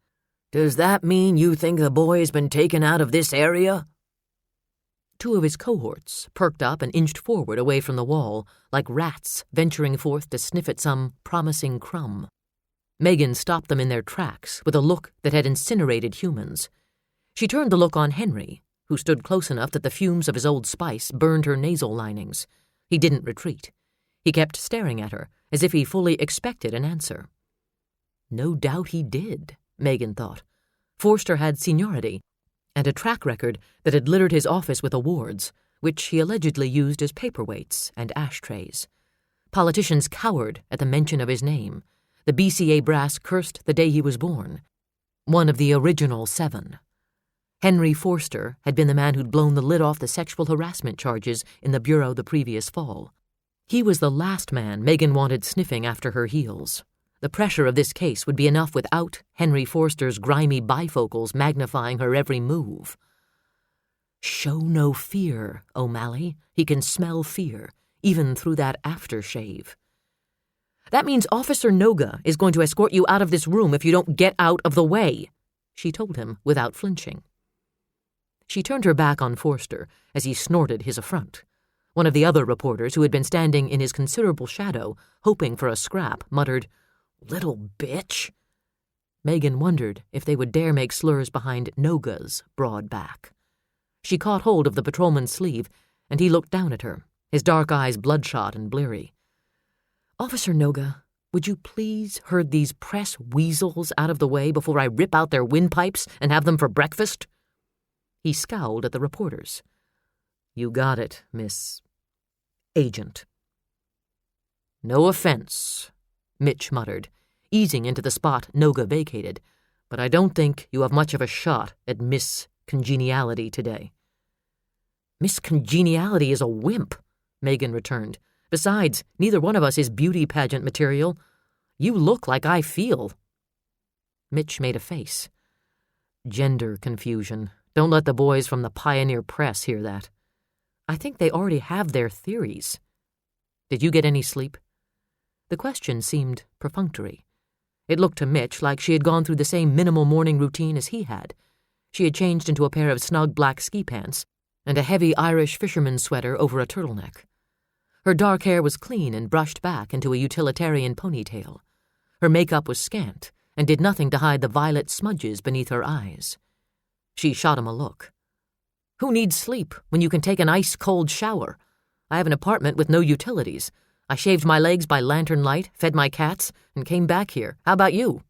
"Does that mean you think the boy has been taken out of this area?" 2 of his cohorts perked up and inched forward away from the wall, like rats venturing forth to sniff at some promising crumb. Megan stopped them in their tracks with a look that had incinerated humans. She turned the look on Henry, who stood close enough that the fumes of his Old Spice burned her nasal linings. He didn't retreat. He kept staring at her, as if he fully expected an answer. No doubt he did, Megan thought. Forster had seniority, and a track record that had littered his office with awards, which he allegedly used as paperweights and ashtrays. Politicians cowered at the mention of his name. The BCA brass cursed the day he was born. One of the original 7. Henry Forster had been the man who'd blown the lid off the sexual harassment charges in the Bureau the previous fall. He was the last man Megan wanted sniffing after her heels. The pressure of this case would be enough without Henry Forster's grimy bifocals magnifying her every move. Show no fear, O'Malley. He can smell fear, even through that aftershave. That means Officer Noga is going to escort you out of this room if you don't get out of the way, she told him without flinching. She turned her back on Forster as he snorted his affront. One of the other reporters, who had been standing in his considerable shadow, hoping for a scrap, muttered, "Little bitch." Megan wondered if they would dare make slurs behind Noga's broad back. She caught hold of the patrolman's sleeve, and he looked down at her, his dark eyes bloodshot and bleary. "Officer Noga, would you please herd these press weasels out of the way before I rip out their windpipes and have them for breakfast?" He scowled at the reporters. "You got it, Miss Agent." "No offense," Mitch muttered, easing into the spot Noga vacated, "but I don't think you have much of a shot at Miss Congeniality today." "Miss Congeniality is a wimp," Megan returned. "Besides, neither one of us is beauty pageant material. You look like I feel." Mitch made a face. "Gender confusion. Don't let the boys from the Pioneer Press hear that. I think they already have their theories. Did you get any sleep?" The question seemed perfunctory. It looked to Mitch like she had gone through the same minimal morning routine as he had. She had changed into a pair of snug black ski pants and a heavy Irish fisherman's sweater over a turtleneck. Her dark hair was clean and brushed back into a utilitarian ponytail. Her makeup was scant and did nothing to hide the violet smudges beneath her eyes. She shot him a look. "Who needs sleep when you can take an ice-cold shower? I have an apartment with no utilities. I shaved my legs by lantern light, fed my cats, and came back here. How about you?"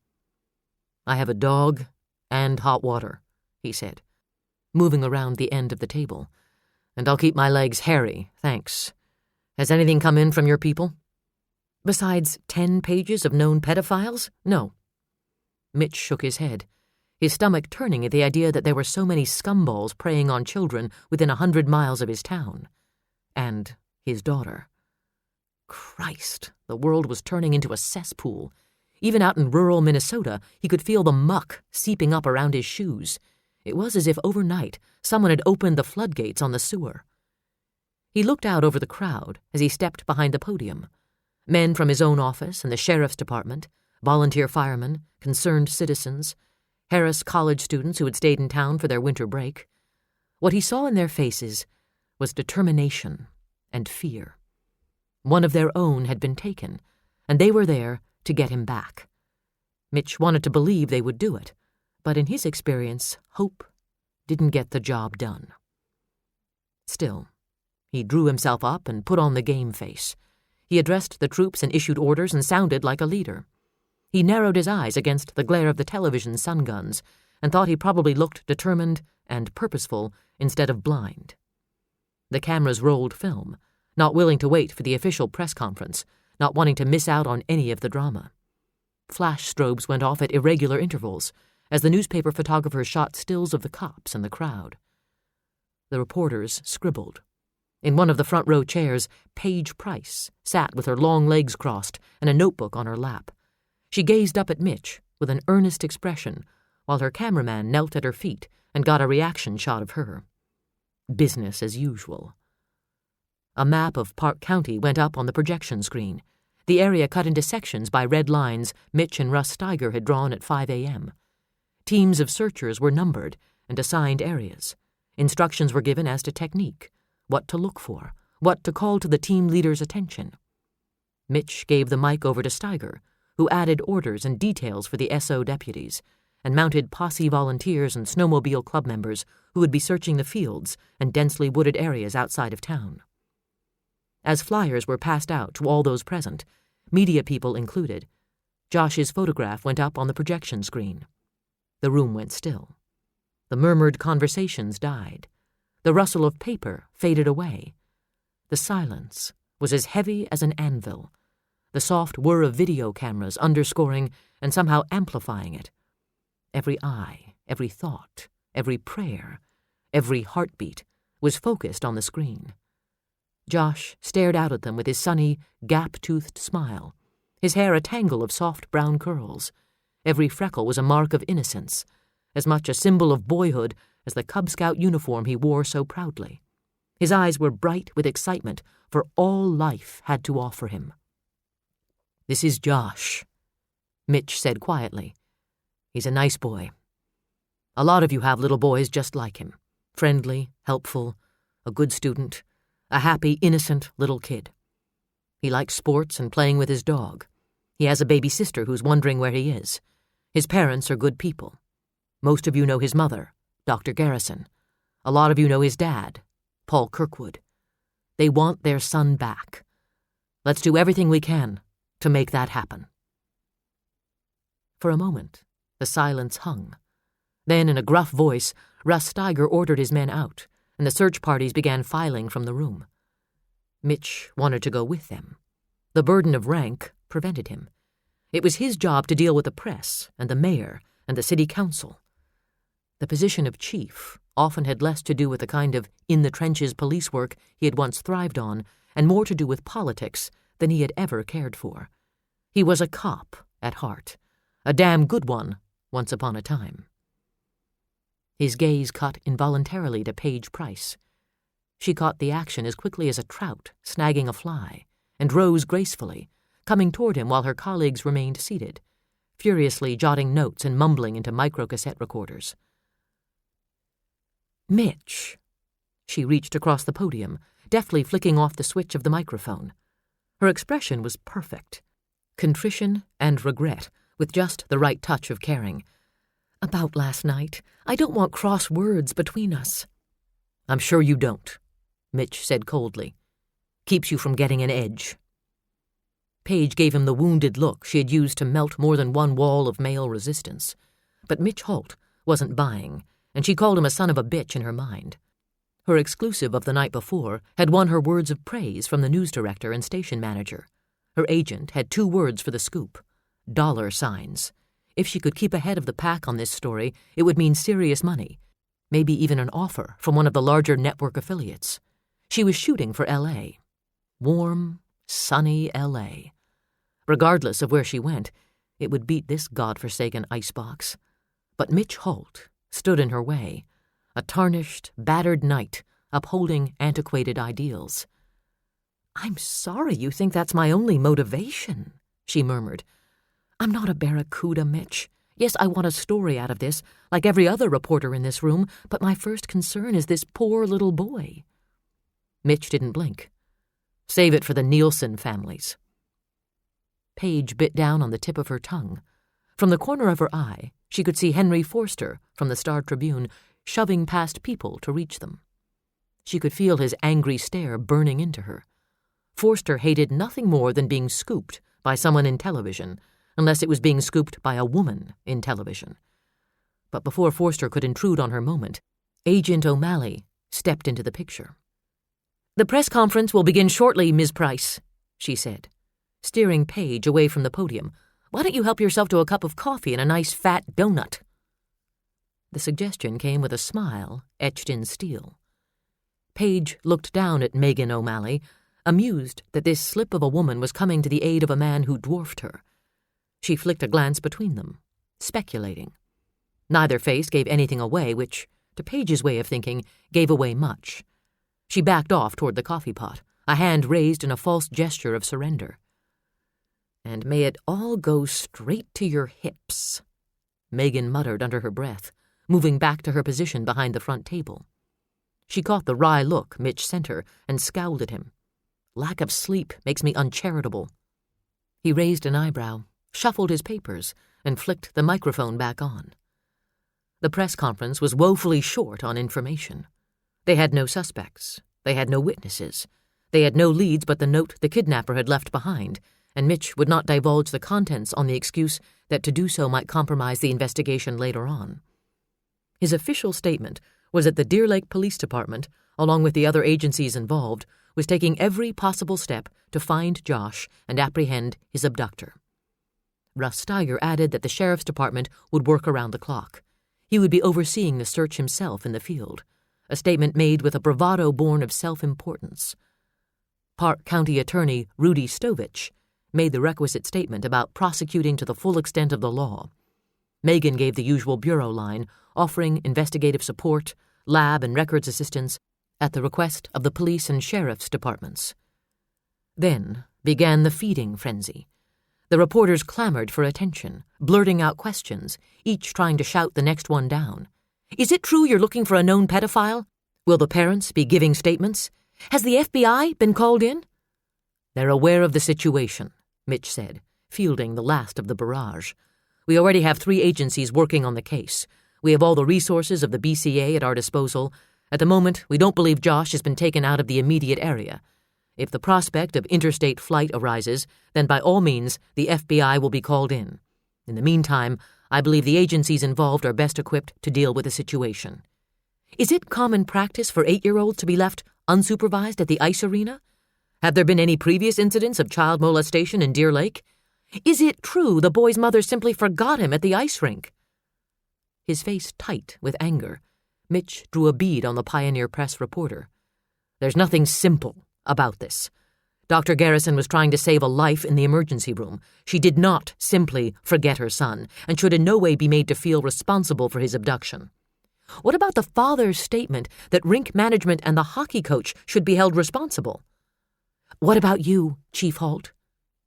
"I have a dog and hot water," he said, moving around the end of the table. "And I'll keep my legs hairy, thanks. Has anything come in from your people?" "Besides 10 pages of known pedophiles? No." Mitch shook his head, his stomach turning at the idea that there were so many scumballs preying on children within 100 miles of his town. And his daughter. Christ, the world was turning into a cesspool. Even out in rural Minnesota, he could feel the muck seeping up around his shoes. It was as if overnight someone had opened the floodgates on the sewer. He looked out over the crowd as he stepped behind the podium. Men from his own office and the sheriff's department, volunteer firemen, concerned citizens, Harris College students who had stayed in town for their winter break. What he saw in their faces was determination and fear. One of their own had been taken, and they were there to get him back. Mitch wanted to believe they would do it, but in his experience, hope didn't get the job done. Still, he drew himself up and put on the game face. He addressed the troops and issued orders and sounded like a leader. He narrowed his eyes against the glare of the television sun guns and thought he probably looked determined and purposeful instead of blind. The cameras rolled film, not willing to wait for the official press conference, not wanting to miss out on any of the drama. Flash strobes went off at irregular intervals as the newspaper photographers shot stills of the cops and the crowd. The reporters scribbled. In one of the front row chairs, Paige Price sat with her long legs crossed and a notebook on her lap. She gazed up at Mitch with an earnest expression, while her cameraman knelt at her feet and got a reaction shot of her. Business as usual. A map of Park County went up on the projection screen, the area cut into sections by red lines Mitch and Russ Steiger had drawn at 5 a.m. Teams of searchers were numbered and assigned areas. Instructions were given as to technique, what to look for, what to call to the team leader's attention. Mitch gave the mic over to Steiger, who added orders and details for the SO deputies, and mounted posse volunteers and snowmobile club members who would be searching the fields and densely wooded areas outside of town. As flyers were passed out to all those present, media people included, Josh's photograph went up on the projection screen. The room went still. The murmured conversations died. The rustle of paper faded away. The silence was as heavy as an anvil, the soft whir of video cameras underscoring and somehow amplifying it. Every eye, every thought, every prayer, every heartbeat was focused on the screen. Josh stared out at them with his sunny, gap-toothed smile, his hair a tangle of soft brown curls. Every freckle was a mark of innocence, as much a symbol of boyhood as the Cub Scout uniform he wore so proudly. His eyes were bright with excitement for all life had to offer him. "This is Josh," Mitch said quietly. "He's a nice boy. A lot of you have little boys just like him. Friendly, helpful, a good student, a happy, innocent little kid. He likes sports and playing with his dog. He has a baby sister who's wondering where he is. His parents are good people. Most of you know his mother, Dr. Garrison. A lot of you know his dad, Paul Kirkwood. They want their son back. Let's do everything we can to make that happen." For a moment, the silence hung. Then, in a gruff voice, Russ Steiger ordered his men out, and the search parties began filing from the room. Mitch wanted to go with them. The burden of rank prevented him. It was his job to deal with the press and the mayor and the city council. The position of chief often had less to do with the kind of in-the-trenches police work he had once thrived on and more to do with politics than he had ever cared for. He was a cop at heart, a damn good one once upon a time. His gaze cut involuntarily to Paige Price. She caught the action as quickly as a trout snagging a fly, and rose gracefully, coming toward him while her colleagues remained seated, furiously jotting notes and mumbling into microcassette recorders. "Mitch." She reached across the podium, deftly flicking off the switch of the microphone. Her expression was perfect. Contrition and regret, with just the right touch of caring. "About last night. I don't want cross words between us." "I'm sure you don't," Mitch said coldly. "Keeps you from getting an edge." Paige gave him the wounded look she had used to melt more than one wall of male resistance. But Mitch Holt wasn't buying, and she called him a son of a bitch in her mind. Her exclusive of the night before had won her words of praise from the news director and station manager. Her agent had 2 words for the scoop: $signs. If she could keep ahead of the pack on this story, it would mean serious money, maybe even an offer from one of the larger network affiliates. She was shooting for L.A. Warm, sunny L.A. Regardless of where she went, it would beat this godforsaken icebox. But Mitch Holt stood in her way, a tarnished, battered knight upholding antiquated ideals. "I'm sorry you think that's my only motivation," she murmured. "I'm not a barracuda, Mitch. Yes, I want a story out of this, like every other reporter in this room, but my first concern is this poor little boy." Mitch didn't blink. "Save it for the Nielsen families." Paige bit down on the tip of her tongue. From the corner of her eye, she could see Henry Forster from the Star-Tribune shoving past people to reach them. She could feel his angry stare burning into her. Forster hated nothing more than being scooped by someone in television, unless it was being scooped by a woman in television. But before Forster could intrude on her moment, Agent O'Malley stepped into the picture. "The press conference will begin shortly, Ms. Price," she said, steering Paige away from the podium. "Why don't you help yourself to a cup of coffee and a nice fat donut?" The suggestion came with a smile etched in steel. Paige looked down at Megan O'Malley, amused that this slip of a woman was coming to the aid of a man who dwarfed her. She flicked a glance between them, speculating. Neither face gave anything away, which, to Paige's way of thinking, gave away much. She backed off toward the coffee pot, a hand raised in a false gesture of surrender. "And may it all go straight to your hips," Megan muttered under her breath, moving back to her position behind the front table. She caught the wry look Mitch sent her and scowled at him. "Lack of sleep makes me uncharitable." He raised an eyebrow, shuffled his papers, and flicked the microphone back on. The press conference was woefully short on information. They had no suspects. They had no witnesses. They had no leads but the note the kidnapper had left behind, and Mitch would not divulge the contents on the excuse that to do so might compromise the investigation later on. His official statement was that the Deer Lake Police Department, along with the other agencies involved, was taking every possible step to find Josh and apprehend his abductor. Russ Steiger added that the sheriff's department would work around the clock. He would be overseeing the search himself in the field, a statement made with a bravado born of self-importance. Park County Attorney Rudy Stovich made the requisite statement about prosecuting to the full extent of the law. Megan gave the usual bureau line, offering investigative support, lab and records assistance at the request of the police and sheriff's departments. Then began the feeding frenzy. The reporters clamored for attention, blurting out questions, each trying to shout the next one down. Is it true you're looking for a known pedophile? Will the parents be giving statements? Has the FBI been called in? They're aware of the situation, Mitch said, fielding the last of the barrage. We already have 3 agencies working on the case. We have all the resources of the BCA at our disposal. At the moment, we don't believe Josh has been taken out of the immediate area. If the prospect of interstate flight arises, then by all means, the FBI will be called in. In the meantime, I believe the agencies involved are best equipped to deal with the situation. Is it common practice for 8-year-olds to be left unsupervised at the ice arena? Have there been any previous incidents of child molestation in Deer Lake? Is it true the boy's mother simply forgot him at the ice rink? His face tight with anger, Mitch drew a bead on the Pioneer Press reporter. There's nothing simple about this. Dr. Garrison was trying to save a life in the emergency room. She did not simply forget her son, and should in no way be made to feel responsible for his abduction. What about the father's statement that rink management and the hockey coach should be held responsible? What about you, Chief Holt?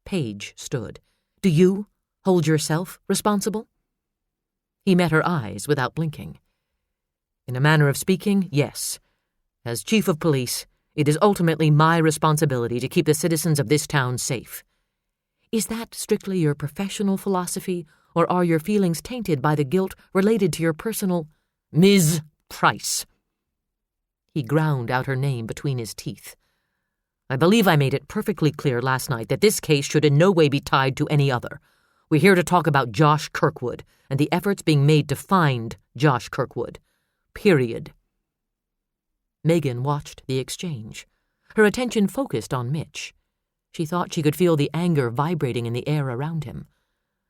Paige stood. Do you hold yourself responsible? He met her eyes without blinking. In a manner of speaking, yes. As chief of police, it is ultimately my responsibility to keep the citizens of this town safe. Is that strictly your professional philosophy, or are your feelings tainted by the guilt related to your personal... Ms. Price. He ground out her name between his teeth. I believe I made it perfectly clear last night that this case should in no way be tied to any other. We're here to talk about Josh Kirkwood and the efforts being made to find Josh Kirkwood. Period. Megan watched the exchange. Her attention focused on Mitch. She thought she could feel the anger vibrating in the air around him.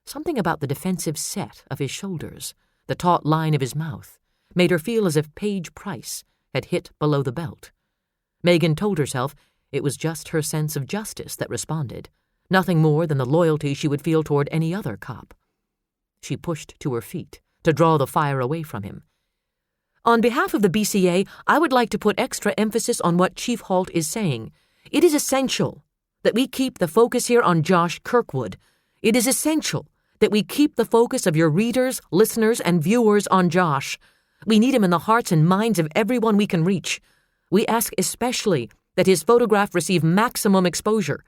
Something about the defensive set of his shoulders, the taut line of his mouth, made her feel as if Paige Price had hit below the belt. Megan told herself it was just her sense of justice that responded, nothing more than the loyalty she would feel toward any other cop. She pushed to her feet to draw the fire away from him. On behalf of the BCA, I would like to put extra emphasis on what Chief Holt is saying. It is essential that we keep the focus here on Josh Kirkwood. It is essential that we keep the focus of your readers, listeners, and viewers on Josh. We need him in the hearts and minds of everyone we can reach. We ask especially that his photograph receive maximum exposure.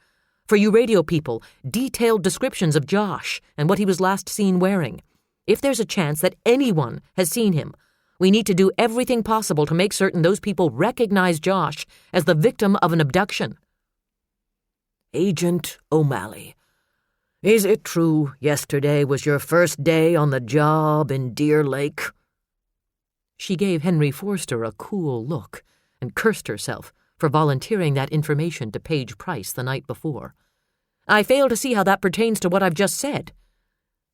For you radio people, detailed descriptions of Josh and what he was last seen wearing. If there's a chance that anyone has seen him, we need to do everything possible to make certain those people recognize Josh as the victim of an abduction. Agent O'Malley, is it true yesterday was your first day on the job in Deer Lake? She gave Henry Forster a cool look and cursed herself for volunteering that information to Paige Price the night before. I fail to see how that pertains to what I've just said.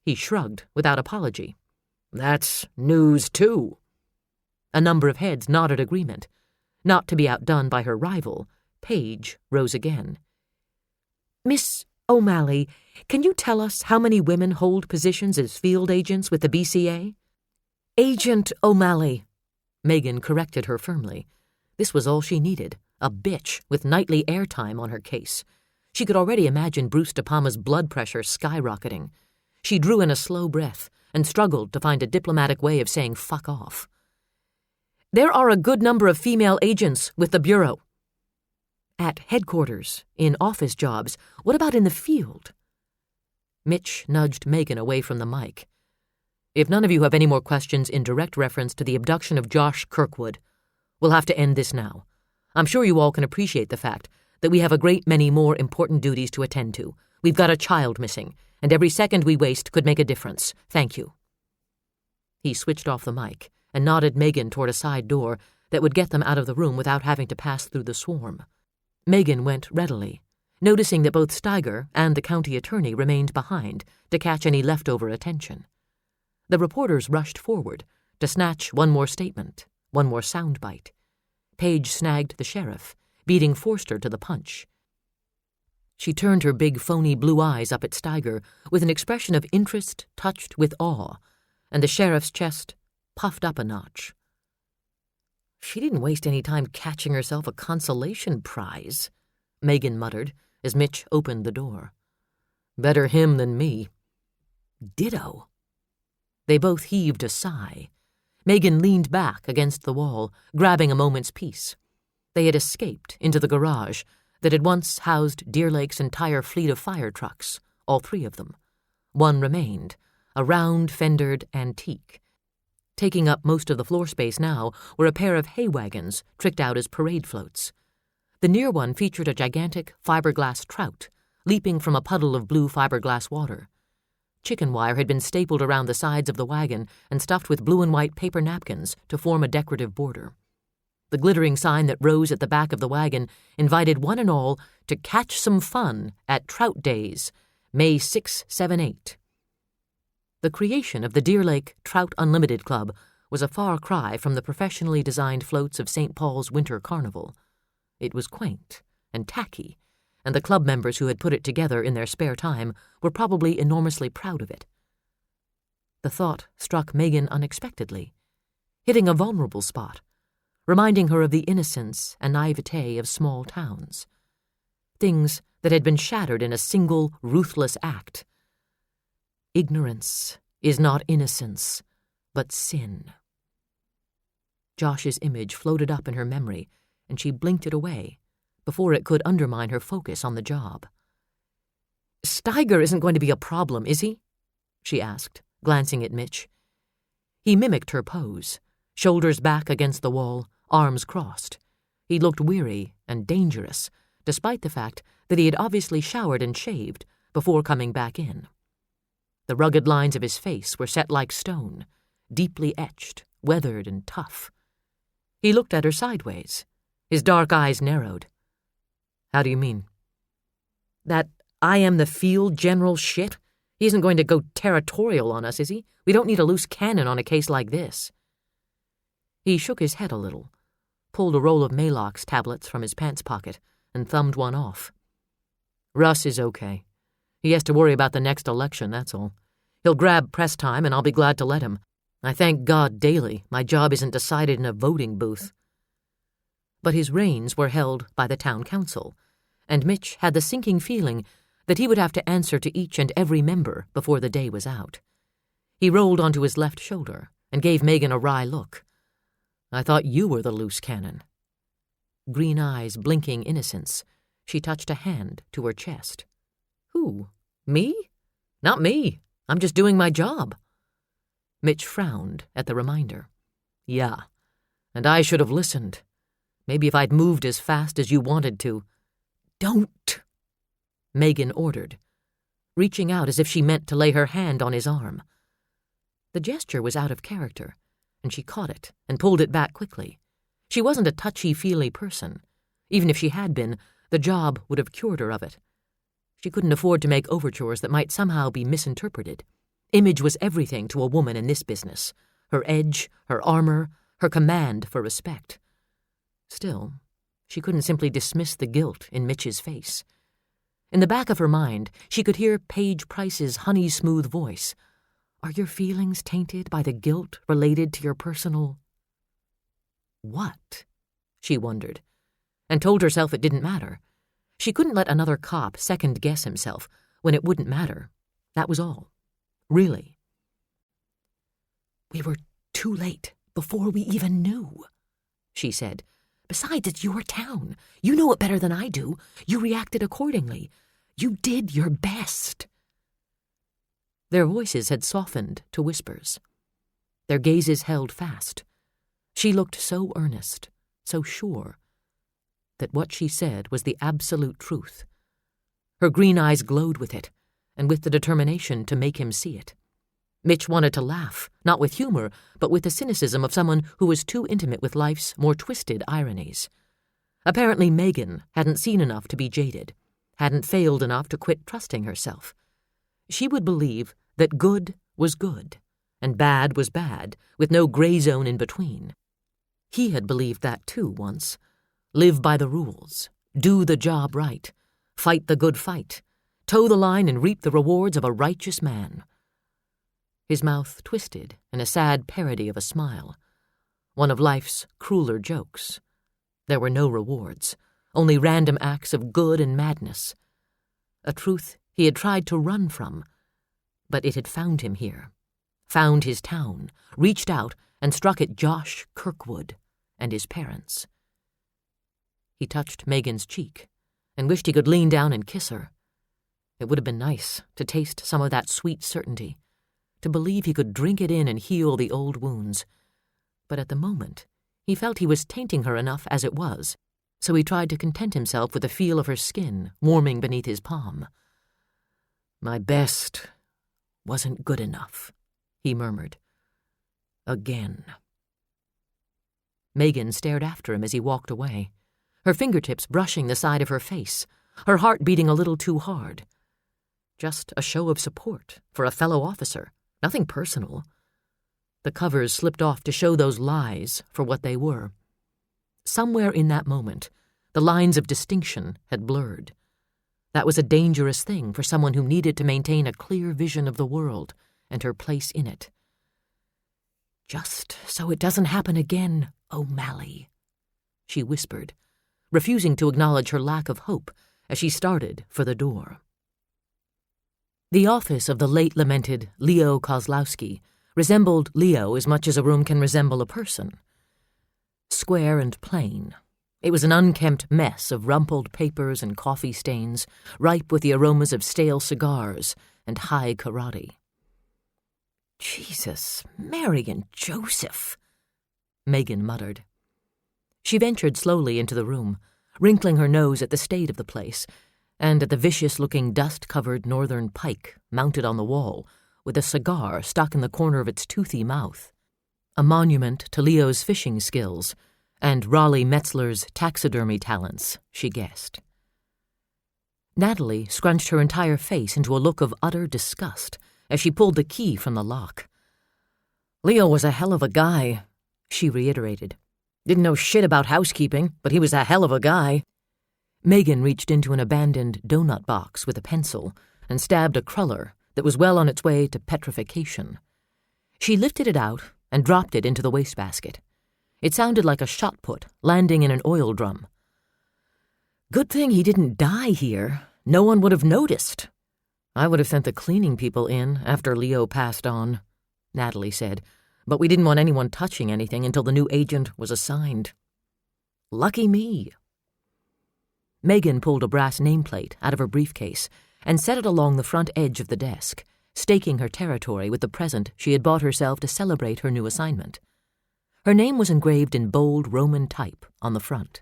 He shrugged without apology. That's news, too. A number of heads nodded agreement. Not to be outdone by her rival, Paige rose again. Miss O'Malley, can you tell us how many women hold positions as field agents with the BCA? Agent O'Malley, Megan corrected her firmly. This was all she needed, a bitch with nightly airtime on her case. She could already imagine Bruce De Palma's blood pressure skyrocketing. She drew in a slow breath and struggled to find a diplomatic way of saying fuck off. There are a good number of female agents with the Bureau. At headquarters, in office jobs, what about in the field? Mitch nudged Megan away from the mic. If none of you have any more questions in direct reference to the abduction of Josh Kirkwood, we'll have to end this now. I'm sure you all can appreciate the fact that we have a great many more important duties to attend to. We've got a child missing, and every second we waste could make a difference. Thank you. He switched off the mic and nodded Megan toward a side door that would get them out of the room without having to pass through the swarm. Megan went readily, noticing that both Steiger and the county attorney remained behind to catch any leftover attention. The reporters rushed forward to snatch one more statement, one more soundbite. Page snagged the sheriff, beating Forster to the punch. She turned her big phony blue eyes up at Steiger with an expression of interest touched with awe, and the sheriff's chest puffed up a notch. She didn't waste any time catching herself a consolation prize, Megan muttered as Mitch opened the door. Better him than me. Ditto. They both heaved a sigh. Megan leaned back against the wall, grabbing a moment's peace. They had escaped into the garage that had once housed Deer Lake's entire fleet of fire trucks, all three of them. One remained, a round-fendered antique. Taking up most of the floor space now were a pair of hay wagons tricked out as parade floats. The near one featured a gigantic fiberglass trout, leaping from a puddle of blue fiberglass water. Chicken wire had been stapled around the sides of the wagon and stuffed with blue and white paper napkins to form a decorative border. The glittering sign that rose at the back of the wagon invited one and all to catch some fun at Trout Days, May 6, 7, 8. The creation of the Deer Lake Trout Unlimited Club was a far cry from the professionally designed floats of St. Paul's Winter Carnival. It was quaint and tacky, and the club members who had put it together in their spare time were probably enormously proud of it. The thought struck Megan unexpectedly, hitting a vulnerable spot, reminding her of the innocence and naivete of small towns. Things that had been shattered in a single, ruthless act. Ignorance is not innocence, but sin. Josh's image floated up in her memory, and she blinked it away before it could undermine her focus on the job. Steiger isn't going to be a problem, is he? She asked, glancing at Mitch. He mimicked her pose, shoulders back against the wall, arms crossed. He looked weary and dangerous, despite the fact that he had obviously showered and shaved before coming back in. The rugged lines of his face were set like stone, deeply etched, weathered and tough. He looked at her sideways. His dark eyes narrowed. How do you mean? That I am the field general shit? He isn't going to go territorial on us, is he? We don't need a loose cannon on a case like this. He shook his head a little, pulled a roll of Maalox tablets from his pants pocket, and thumbed one off. Russ is okay. He has to worry about the next election, that's all. He'll grab press time, and I'll be glad to let him. I thank God daily my job isn't decided in a voting booth. But his reins were held by the town council, and Mitch had the sinking feeling that he would have to answer to each and every member before the day was out. He rolled onto his left shoulder and gave Megan a wry look. I thought you were the loose cannon. Green eyes blinking innocence, she touched a hand to her chest. Who? Me? Not me. I'm just doing my job. Mitch frowned at the reminder. Yeah, and I should have listened. Maybe if I'd moved as fast as you wanted to. Don't, Megan ordered, reaching out as if she meant to lay her hand on his arm. The gesture was out of character, and she caught it and pulled it back quickly. She wasn't a touchy-feely person. Even if she had been, the job would have cured her of it. She couldn't afford to make overtures that might somehow be misinterpreted. Image was everything to a woman in this business. Her edge, her armor, her command for respect. Still, she couldn't simply dismiss the guilt in Mitch's face. In the back of her mind, she could hear Paige Price's honey-smooth voice. Are your feelings tainted by the guilt related to your personal... What? She wondered, and told herself it didn't matter. She couldn't let another cop second-guess himself when it wouldn't matter. That was all. Really. We were too late before we even knew, she said. Besides, it's your town. You know it better than I do. You reacted accordingly. You did your best. Their voices had softened to whispers. Their gazes held fast. She looked so earnest, so sure, that what she said was the absolute truth. Her green eyes glowed with it, and with the determination to make him see it. Mitch wanted to laugh, not with humor, but with the cynicism of someone who was too intimate with life's more twisted ironies. Apparently Megan hadn't seen enough to be jaded, hadn't failed enough to quit trusting herself. She would believe that good was good, and bad was bad, with no gray zone in between. He had believed that too once. Live by the rules, do the job right, fight the good fight, toe the line and reap the rewards of a righteous man. His mouth twisted in a sad parody of a smile, one of life's crueler jokes. There were no rewards, only random acts of good and madness. A truth he had tried to run from, but it had found him here, found his town, reached out and struck at Josh Kirkwood and his parents. He touched Megan's cheek and wished he could lean down and kiss her. It would have been nice to taste some of that sweet certainty, to believe he could drink it in and heal the old wounds. But at the moment, he felt he was tainting her enough as it was, so he tried to content himself with the feel of her skin warming beneath his palm. "My best wasn't good enough," he murmured. "Again." Megan stared after him as he walked away, her fingertips brushing the side of her face, her heart beating a little too hard. Just a show of support for a fellow officer, nothing personal. The covers slipped off to show those lies for what they were. Somewhere in that moment, the lines of distinction had blurred. That was a dangerous thing for someone who needed to maintain a clear vision of the world and her place in it. "Just so it doesn't happen again, O'Malley," she whispered, refusing to acknowledge her lack of hope as she started for the door. The office of the late lamented Leo Kozlowski resembled Leo as much as a room can resemble a person. Square and plain, it was an unkempt mess of rumpled papers and coffee stains, ripe with the aromas of stale cigars and high karate. "Jesus, Mary and Joseph," Megan muttered. She ventured slowly into the room, wrinkling her nose at the state of the place, and at the vicious-looking dust-covered northern pike mounted on the wall, with a cigar stuck in the corner of its toothy mouth. A monument to Leo's fishing skills, and Raleigh Metzler's taxidermy talents, she guessed. Natalie scrunched her entire face into a look of utter disgust as she pulled the key from the lock. "Leo was a hell of a guy," she reiterated. "Didn't know shit about housekeeping, but he was a hell of a guy." Megan reached into an abandoned donut box with a pencil and stabbed a cruller that was well on its way to petrification. She lifted it out and dropped it into the wastebasket. It sounded like a shot put landing in an oil drum. "Good thing he didn't die here. No one would have noticed." "I would have sent the cleaning people in after Leo passed on," Natalie said, "but we didn't want anyone touching anything until the new agent was assigned." "Lucky me." Megan pulled a brass nameplate out of her briefcase and set it along the front edge of the desk, staking her territory with the present she had bought herself to celebrate her new assignment. Her name was engraved in bold Roman type on the front.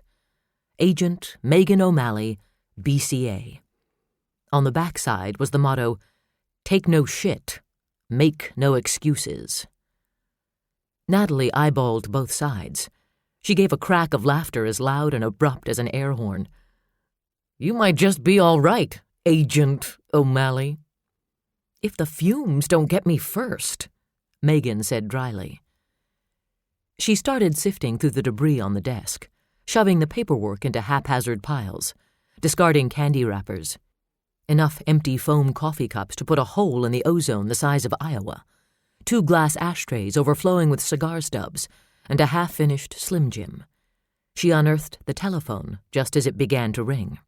Agent Megan O'Malley, BCA. On the backside was the motto, "Take no shit, make no excuses." Natalie eyeballed both sides. She gave a crack of laughter as loud and abrupt as an air horn. "You might just be all right, Agent O'Malley." "If the fumes don't get me first," Megan said dryly. She started sifting through the debris on the desk, shoving the paperwork into haphazard piles, discarding candy wrappers. Enough empty foam coffee cups to put a hole in the ozone the size of Iowa, 2 glass ashtrays overflowing with cigar stubs, and a half-finished Slim Jim. She unearthed the telephone just as it began to ring.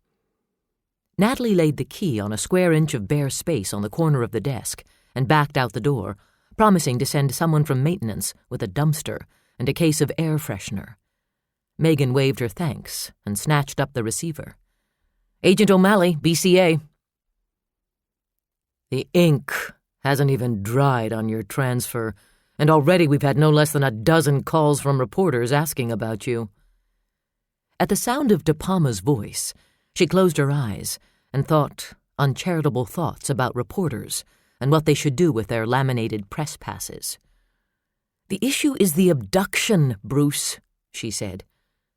Natalie laid the key on a square inch of bare space on the corner of the desk and backed out the door, promising to send someone from maintenance with a dumpster and a case of air freshener. Megan waved her thanks and snatched up the receiver. "Agent O'Malley, BCA." "The ink hasn't even dried on your transfer, and already we've had no less than a dozen calls from reporters asking about you." At the sound of De Palma's voice, she closed her eyes and thought uncharitable thoughts about reporters, and what they should do with their laminated press passes. "The issue is the abduction, Bruce," she said,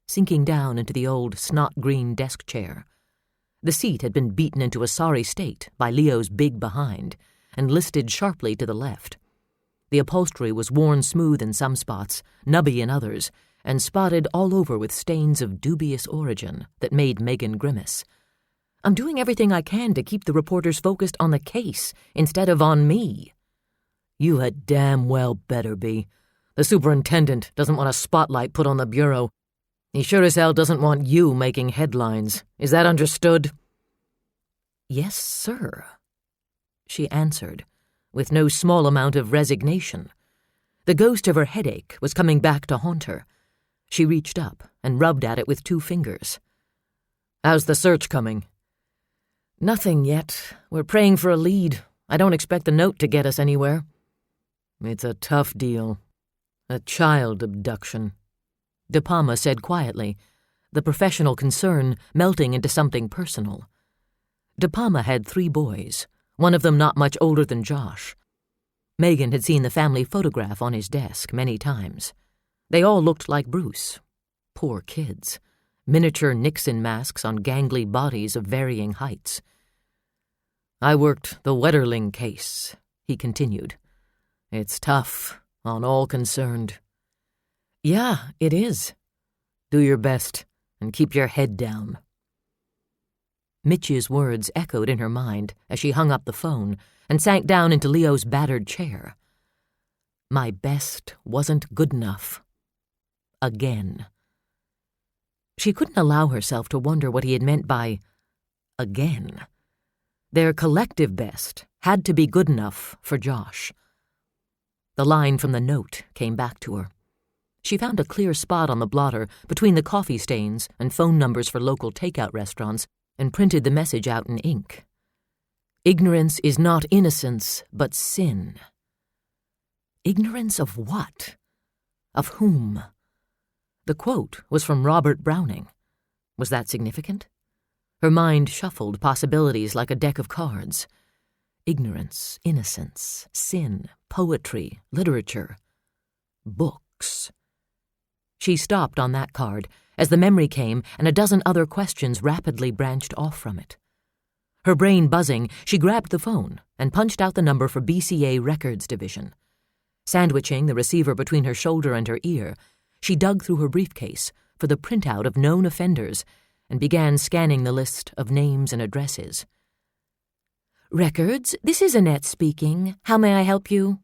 sinking down into the old snot-green desk chair. The seat had been beaten into a sorry state by Leo's big behind and listed sharply to the left. The upholstery was worn smooth in some spots, nubby in others, and spotted all over with stains of dubious origin that made Megan grimace. "I'm doing everything I can to keep the reporters focused on the case instead of on me." "You had damn well better be. The superintendent doesn't want a spotlight put on the bureau. He sure as hell doesn't want you making headlines. Is that understood?" "Yes, sir," she answered, with no small amount of resignation. The ghost of her headache was coming back to haunt her. She reached up and rubbed at it with 2 fingers. "How's the search coming?" "Nothing yet. We're praying for a lead. I don't expect the note to get us anywhere." "It's a tough deal. A child abduction," De Palma said quietly, the professional concern melting into something personal. De Palma had 3 boys, one of them not much older than Josh. Megan had seen the family photograph on his desk many times. They all looked like Bruce. Poor kids. Miniature Nixon masks on gangly bodies of varying heights. "I worked the Wetterling case," he continued. "It's tough on all concerned." "Yeah, it is." "Do your best and keep your head down." Mitch's words echoed in her mind as she hung up the phone and sank down into Leo's battered chair. My best wasn't good enough. Again. She couldn't allow herself to wonder what he had meant by again. Their collective best had to be good enough for Josh. The line from the note came back to her. She found a clear spot on the blotter between the coffee stains and phone numbers for local takeout restaurants and printed the message out in ink. "Ignorance is not innocence, but sin." Ignorance of what? Of whom? The quote was from Robert Browning. Was that significant? Her mind shuffled possibilities like a deck of cards. Ignorance, innocence, sin, poetry, literature, books. She stopped on that card as the memory came and a dozen other questions rapidly branched off from it. Her brain buzzing, she grabbed the phone and punched out the number for BCA Records Division. Sandwiching the receiver between her shoulder and her ear, she dug through her briefcase for the printout of known offenders and began scanning the list of names and addresses. "Records, this is Annette speaking. How may I help you?"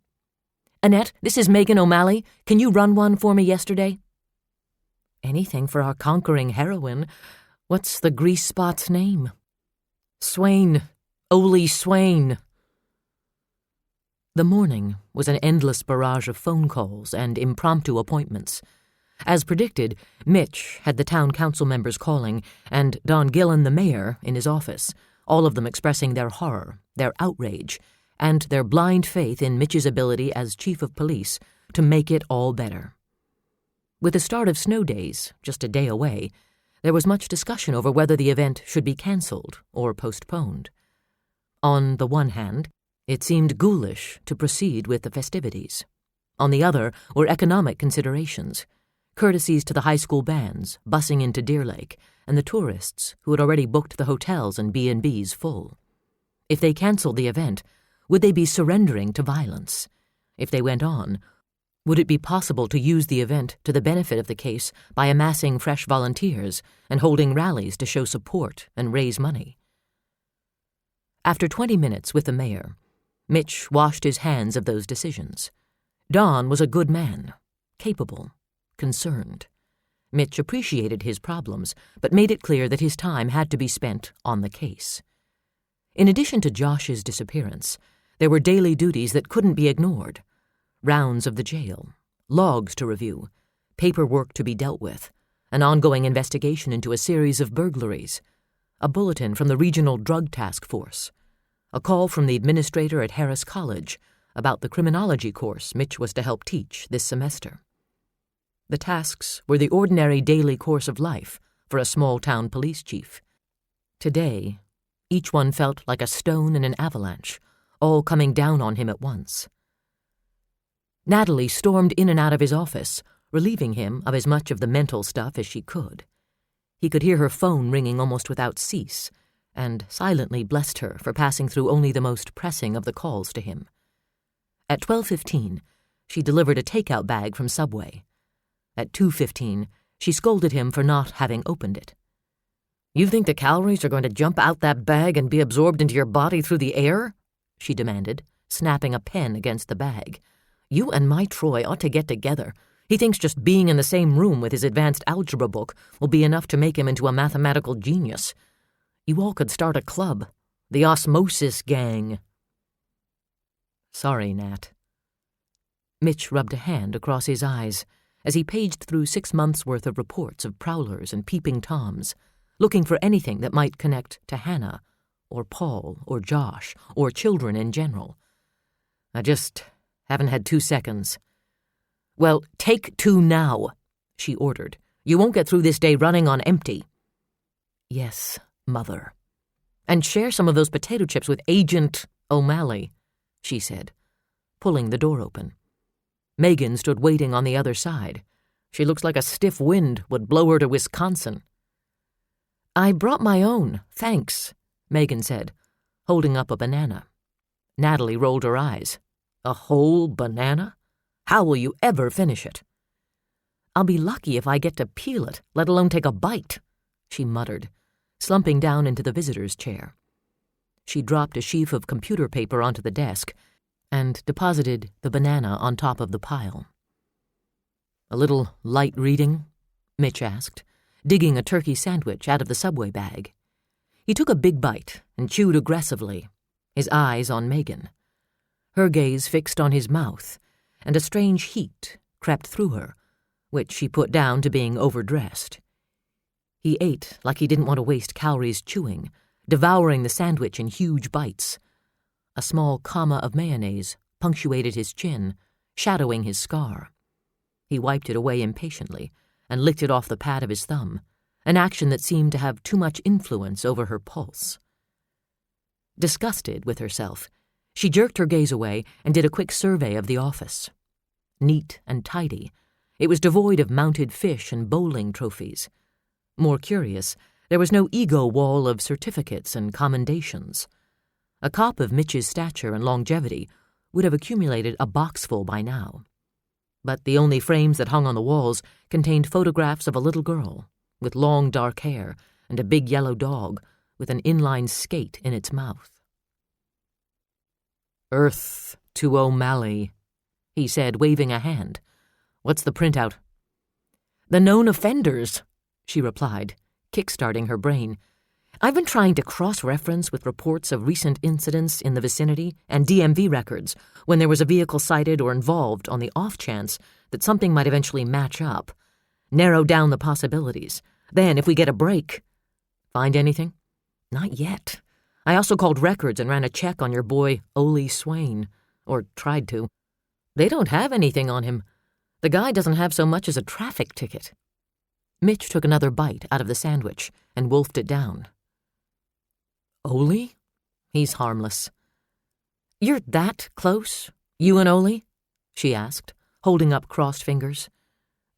"Annette, this is Megan O'Malley. Can you run one for me yesterday?" "Anything for our conquering heroine. What's the grease spot's name?" "Swain. Ole Swain." The morning was an endless barrage of phone calls and impromptu appointments. As predicted, Mitch had the town council members calling, and Don Gillen, the mayor, in his office, all of them expressing their horror, their outrage, and their blind faith in Mitch's ability as chief of police to make it all better. With the start of snow days, just a day away, there was much discussion over whether the event should be cancelled or postponed. On the one hand, it seemed ghoulish to proceed with the festivities. On the other were economic considerations, courtesies to the high school bands bussing into Deer Lake and the tourists who had already booked the hotels and B&Bs full. If they cancelled the event, would they be surrendering to violence? If they went on, would it be possible to use the event to the benefit of the case by amassing fresh volunteers and holding rallies to show support and raise money? After 20 minutes with the mayor, Mitch washed his hands of those decisions. Don was a good man, capable, concerned. Mitch appreciated his problems, but made it clear that his time had to be spent on the case. In addition to Josh's disappearance, there were daily duties that couldn't be ignored. Rounds of the jail, logs to review, paperwork to be dealt with, an ongoing investigation into a series of burglaries, a bulletin from the Regional Drug Task Force, a call from the administrator at Harris College about the criminology course Mitch was to help teach this semester. The tasks were the ordinary daily course of life for a small-town police chief. Today, each one felt like a stone in an avalanche, all coming down on him at once. Natalie stormed in and out of his office, relieving him of as much of the mental stuff as she could. He could hear her phone ringing almost without cease, and silently blessed her for passing through only the most pressing of the calls to him. At 12:15, she delivered a takeout bag from Subway. At 2:15, she scolded him for not having opened it. "You think the calories are going to jump out that bag and be absorbed into your body through the air?" she demanded, snapping a pen against the bag. "You and my Troy ought to get together. He thinks just being in the same room with his advanced algebra book will be enough to make him into a mathematical genius. You all could start a club, the Osmosis Gang." "Sorry, Nat." Mitch rubbed a hand across his eyes as he paged through 6 months' worth of reports of prowlers and peeping Toms, looking for anything that might connect to Hannah, or Paul, or Josh, or children in general. "I just haven't had 2 seconds. "Well, take 2 now," she ordered. "You won't get through this day running on empty." "Yes, Mother." "And share some of those potato chips with Agent O'Malley," she said, pulling the door open. Megan stood waiting on the other side. She looks like a stiff wind would blow her to Wisconsin. "I brought my own, thanks," Megan said, holding up a banana. Natalie rolled her eyes. "A whole banana? How will you ever finish it?" "I'll be lucky if I get to peel it, let alone take a bite," she muttered, slumping down into the visitor's chair. She dropped a sheaf of computer paper onto the desk and deposited the banana on top of the pile. "A little light reading?" Mitch asked, digging a turkey sandwich out of the Subway bag. He took a big bite and chewed aggressively, his eyes on Megan. Her gaze fixed on his mouth, and a strange heat crept through her, which she put down to being overdressed. He ate like he didn't want to waste calories chewing, devouring the sandwich in huge bites. A small comma of mayonnaise punctuated his chin, shadowing his scar. He wiped it away impatiently and licked it off the pad of his thumb, an action that seemed to have too much influence over her pulse. Disgusted with herself, she jerked her gaze away and did a quick survey of the office. Neat and tidy, it was devoid of mounted fish and bowling trophies. More curious, there was no ego wall of certificates and commendations. A cop of Mitch's stature and longevity would have accumulated a boxful by now. But the only frames that hung on the walls contained photographs of a little girl, with long dark hair and a big yellow dog with an inline skate in its mouth. "Earth to O'Malley," he said, waving a hand. "What's the printout?" "The known offenders," she replied, kick-starting her brain. "I've been trying to cross-reference with reports of recent incidents in the vicinity and DMV records when there was a vehicle sighted or involved on the off-chance that something might eventually match up. Narrow down the possibilities. Then, if we get a break..." "Find anything?" "Not yet. I also called records and ran a check on your boy, Ole Swain. Or tried to. They don't have anything on him. The guy doesn't have so much as a traffic ticket." Mitch took another bite out of the sandwich and wolfed it down. "Ole? He's harmless." "You're that close? You and Ole?" she asked, holding up crossed fingers.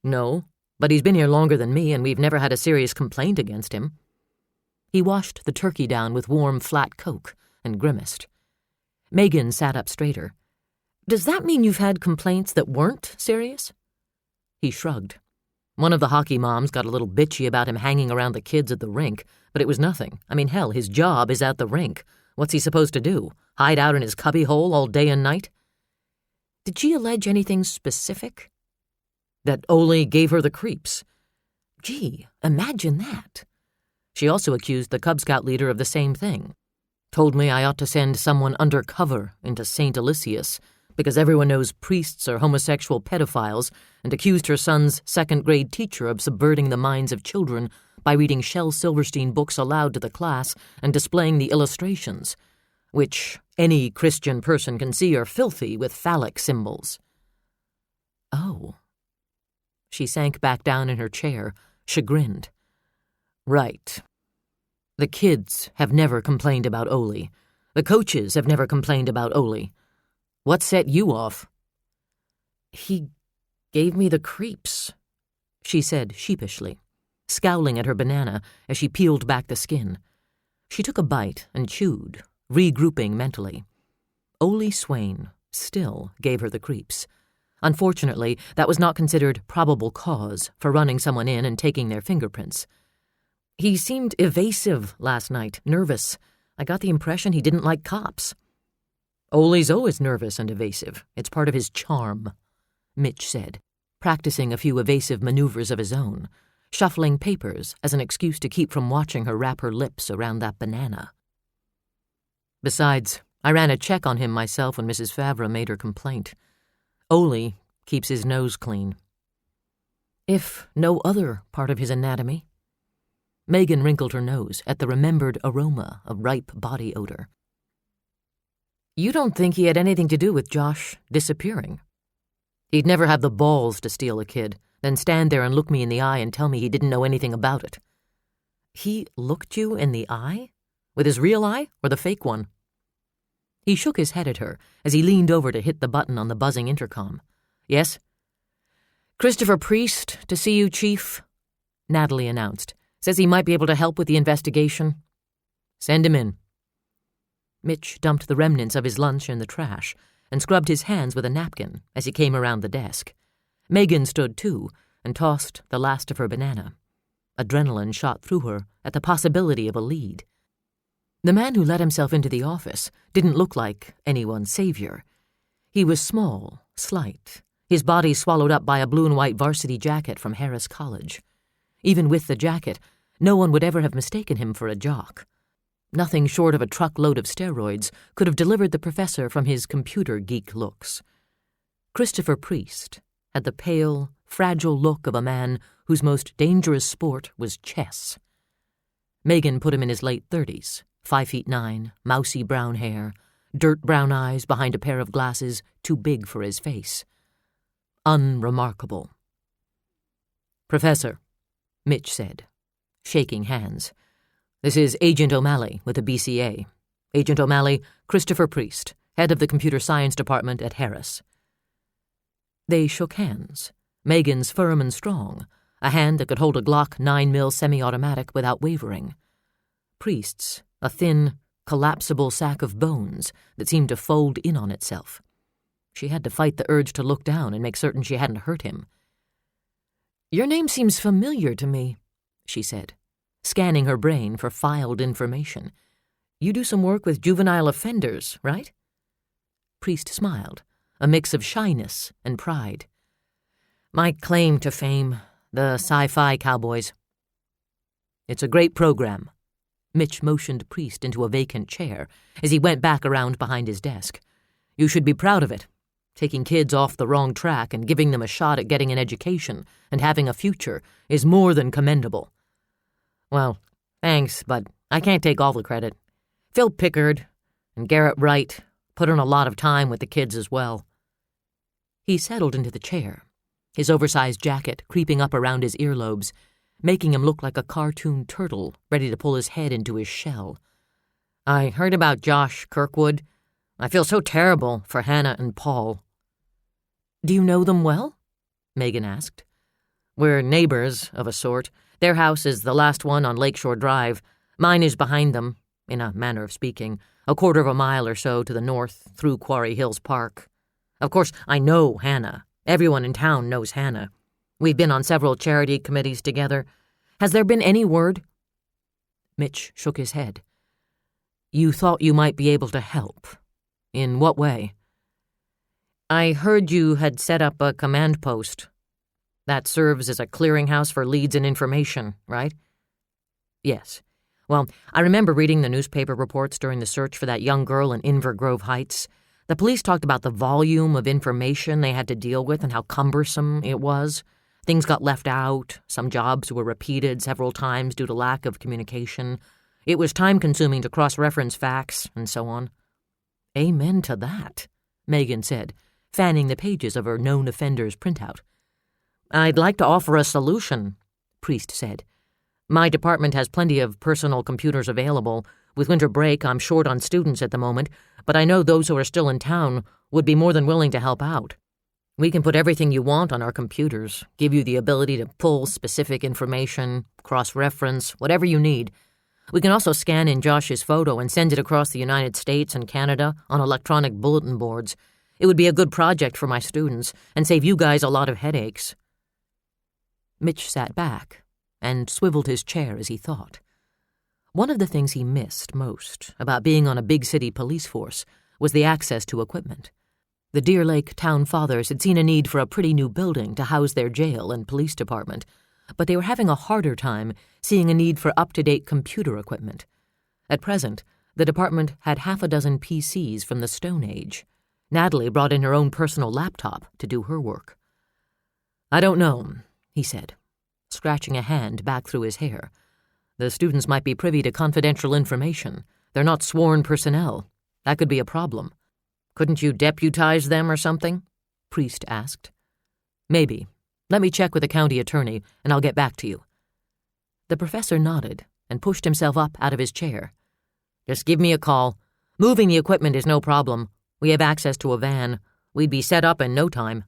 "No, but he's been here longer than me, and we've never had a serious complaint against him." He washed the turkey down with warm, flat Coke and grimaced. Megan sat up straighter. "Does that mean you've had complaints that weren't serious?" He shrugged. "One of the hockey moms got a little bitchy about him hanging around the kids at the rink, but it was nothing. I mean, hell, his job is at the rink. What's he supposed to do? Hide out in his cubbyhole all day and night?" "Did she allege anything specific?" "That Ole gave her the creeps." "Gee, imagine that." She also accused the Cub Scout leader of the same thing. "Told me I ought to send someone undercover into St. Elysius because everyone knows priests are homosexual pedophiles, and accused her son's second-grade teacher of subverting the minds of children by reading Shel Silverstein books aloud to the class and displaying the illustrations, which any Christian person can see are filthy with phallic symbols." "Oh." She sank back down in her chair, chagrined. "Right. The kids have never complained about Ole. The coaches have never complained about Ole. What set you off?" "He gave me the creeps," she said sheepishly, scowling at her banana as she peeled back the skin. She took a bite and chewed, regrouping mentally. Ole Swain still gave her the creeps. Unfortunately, that was not considered probable cause for running someone in and taking their fingerprints. "He seemed evasive last night, nervous. I got the impression he didn't like cops." "Ole's always nervous and evasive. It's part of his charm," Mitch said, practicing a few evasive maneuvers of his own, shuffling papers as an excuse to keep from watching her wrap her lips around that banana. "Besides, I ran a check on him myself when Mrs. Favre made her complaint. Ole keeps his nose clean." "If no other part of his anatomy?" Megan wrinkled her nose at the remembered aroma of ripe body odor. "You don't think he had anything to do with Josh disappearing? He'd never have the balls to steal a kid, then stand there and look me in the eye and tell me he didn't know anything about it." "He looked you in the eye? With his real eye or the fake one?" He shook his head at her as he leaned over to hit the button on the buzzing intercom. "Yes?" "Christopher Priest to see you, Chief," Natalie announced. "Says he might be able to help with the investigation." "Send him in." Mitch dumped the remnants of his lunch in the trash and scrubbed his hands with a napkin as he came around the desk. Megan stood too and tossed the last of her banana. Adrenaline shot through her at the possibility of a lead. The man who let himself into the office didn't look like anyone's savior. He was small, slight, his body swallowed up by a blue and white varsity jacket from Harris College. Even with the jacket, no one would ever have mistaken him for a jock. Nothing short of a truckload of steroids could have delivered the professor from his computer geek looks. Christopher Priest had the pale, fragile look of a man whose most dangerous sport was chess. Megan put him in his late 30s, 5'9", mousy brown hair, dirt brown eyes behind a pair of glasses too big for his face. Unremarkable. "Professor," Mitch said, shaking hands. "This is Agent O'Malley with the BCA. Agent O'Malley, Christopher Priest, head of the computer science department at Harris." They shook hands, Megan's firm and strong, a hand that could hold a Glock 9mm semi-automatic without wavering. Priest's, a thin, collapsible sack of bones that seemed to fold in on itself. She had to fight the urge to look down and make certain she hadn't hurt him. "Your name seems familiar to me," she said, scanning her brain for filed information. "You do some work with juvenile offenders, right?" Priest smiled, a mix of shyness and pride. "My claim to fame, the sci-fi cowboys." "It's a great program." Mitch motioned Priest into a vacant chair as he went back around behind his desk. "You should be proud of it. Taking kids off the wrong track and giving them a shot at getting an education and having a future is more than commendable." "Well, thanks, but I can't take all the credit. Phil Pickard and Garrett Wright put in a lot of time with the kids as well." He settled into the chair, his oversized jacket creeping up around his earlobes, making him look like a cartoon turtle ready to pull his head into his shell. "I heard about Josh Kirkwood. I feel so terrible for Hannah and Paul." "Do you know them well?" Megan asked. "We're neighbors, of a sort. Their house is the last one on Lakeshore Drive. Mine is behind them, in a manner of speaking, a quarter of a mile or so to the north, through Quarry Hills Park. Of course, I know Hannah. Everyone in town knows Hannah. We've been on several charity committees together. Has there been any word?" Mitch shook his head. "You thought you might be able to help. In what way?" "I heard you had set up a command post. That serves as a clearinghouse for leads and information, right?" "Yes. Well, I remember reading the newspaper reports during the search for that young girl in Inver Grove Heights. The police talked about the volume of information they had to deal with and how cumbersome it was. Things got left out, some jobs were repeated several times due to lack of communication. It was time-consuming to cross-reference facts, and so on." "Amen to that," Megan said, fanning the pages of her known offenders printout. "I'd like to offer a solution," Priest said. "My department has plenty of personal computers available. With winter break, I'm short on students at the moment, but I know those who are still in town would be more than willing to help out. We can put everything you want on our computers, give you the ability to pull specific information, cross-reference, whatever you need. We can also scan in Josh's photo and send it across the United States and Canada on electronic bulletin boards. It would be a good project for my students and save you guys a lot of headaches." Mitch sat back and swiveled his chair as he thought. One of the things he missed most about being on a big city police force was the access to equipment. The Deer Lake town fathers had seen a need for a pretty new building to house their jail and police department, but they were having a harder time seeing a need for up-to-date computer equipment. At present, the department had half a dozen PCs from the Stone Age. Natalie brought in her own personal laptop to do her work. "I don't know," he said, scratching a hand back through his hair. "The students might be privy to confidential information. They're not sworn personnel. That could be a problem." "Couldn't you deputize them or something?" Priest asked. "Maybe. Let me check with the county attorney, and I'll get back to you." The professor nodded and pushed himself up out of his chair. "Just give me a call. Moving the equipment is no problem. We have access to a van. We'd be set up in no time."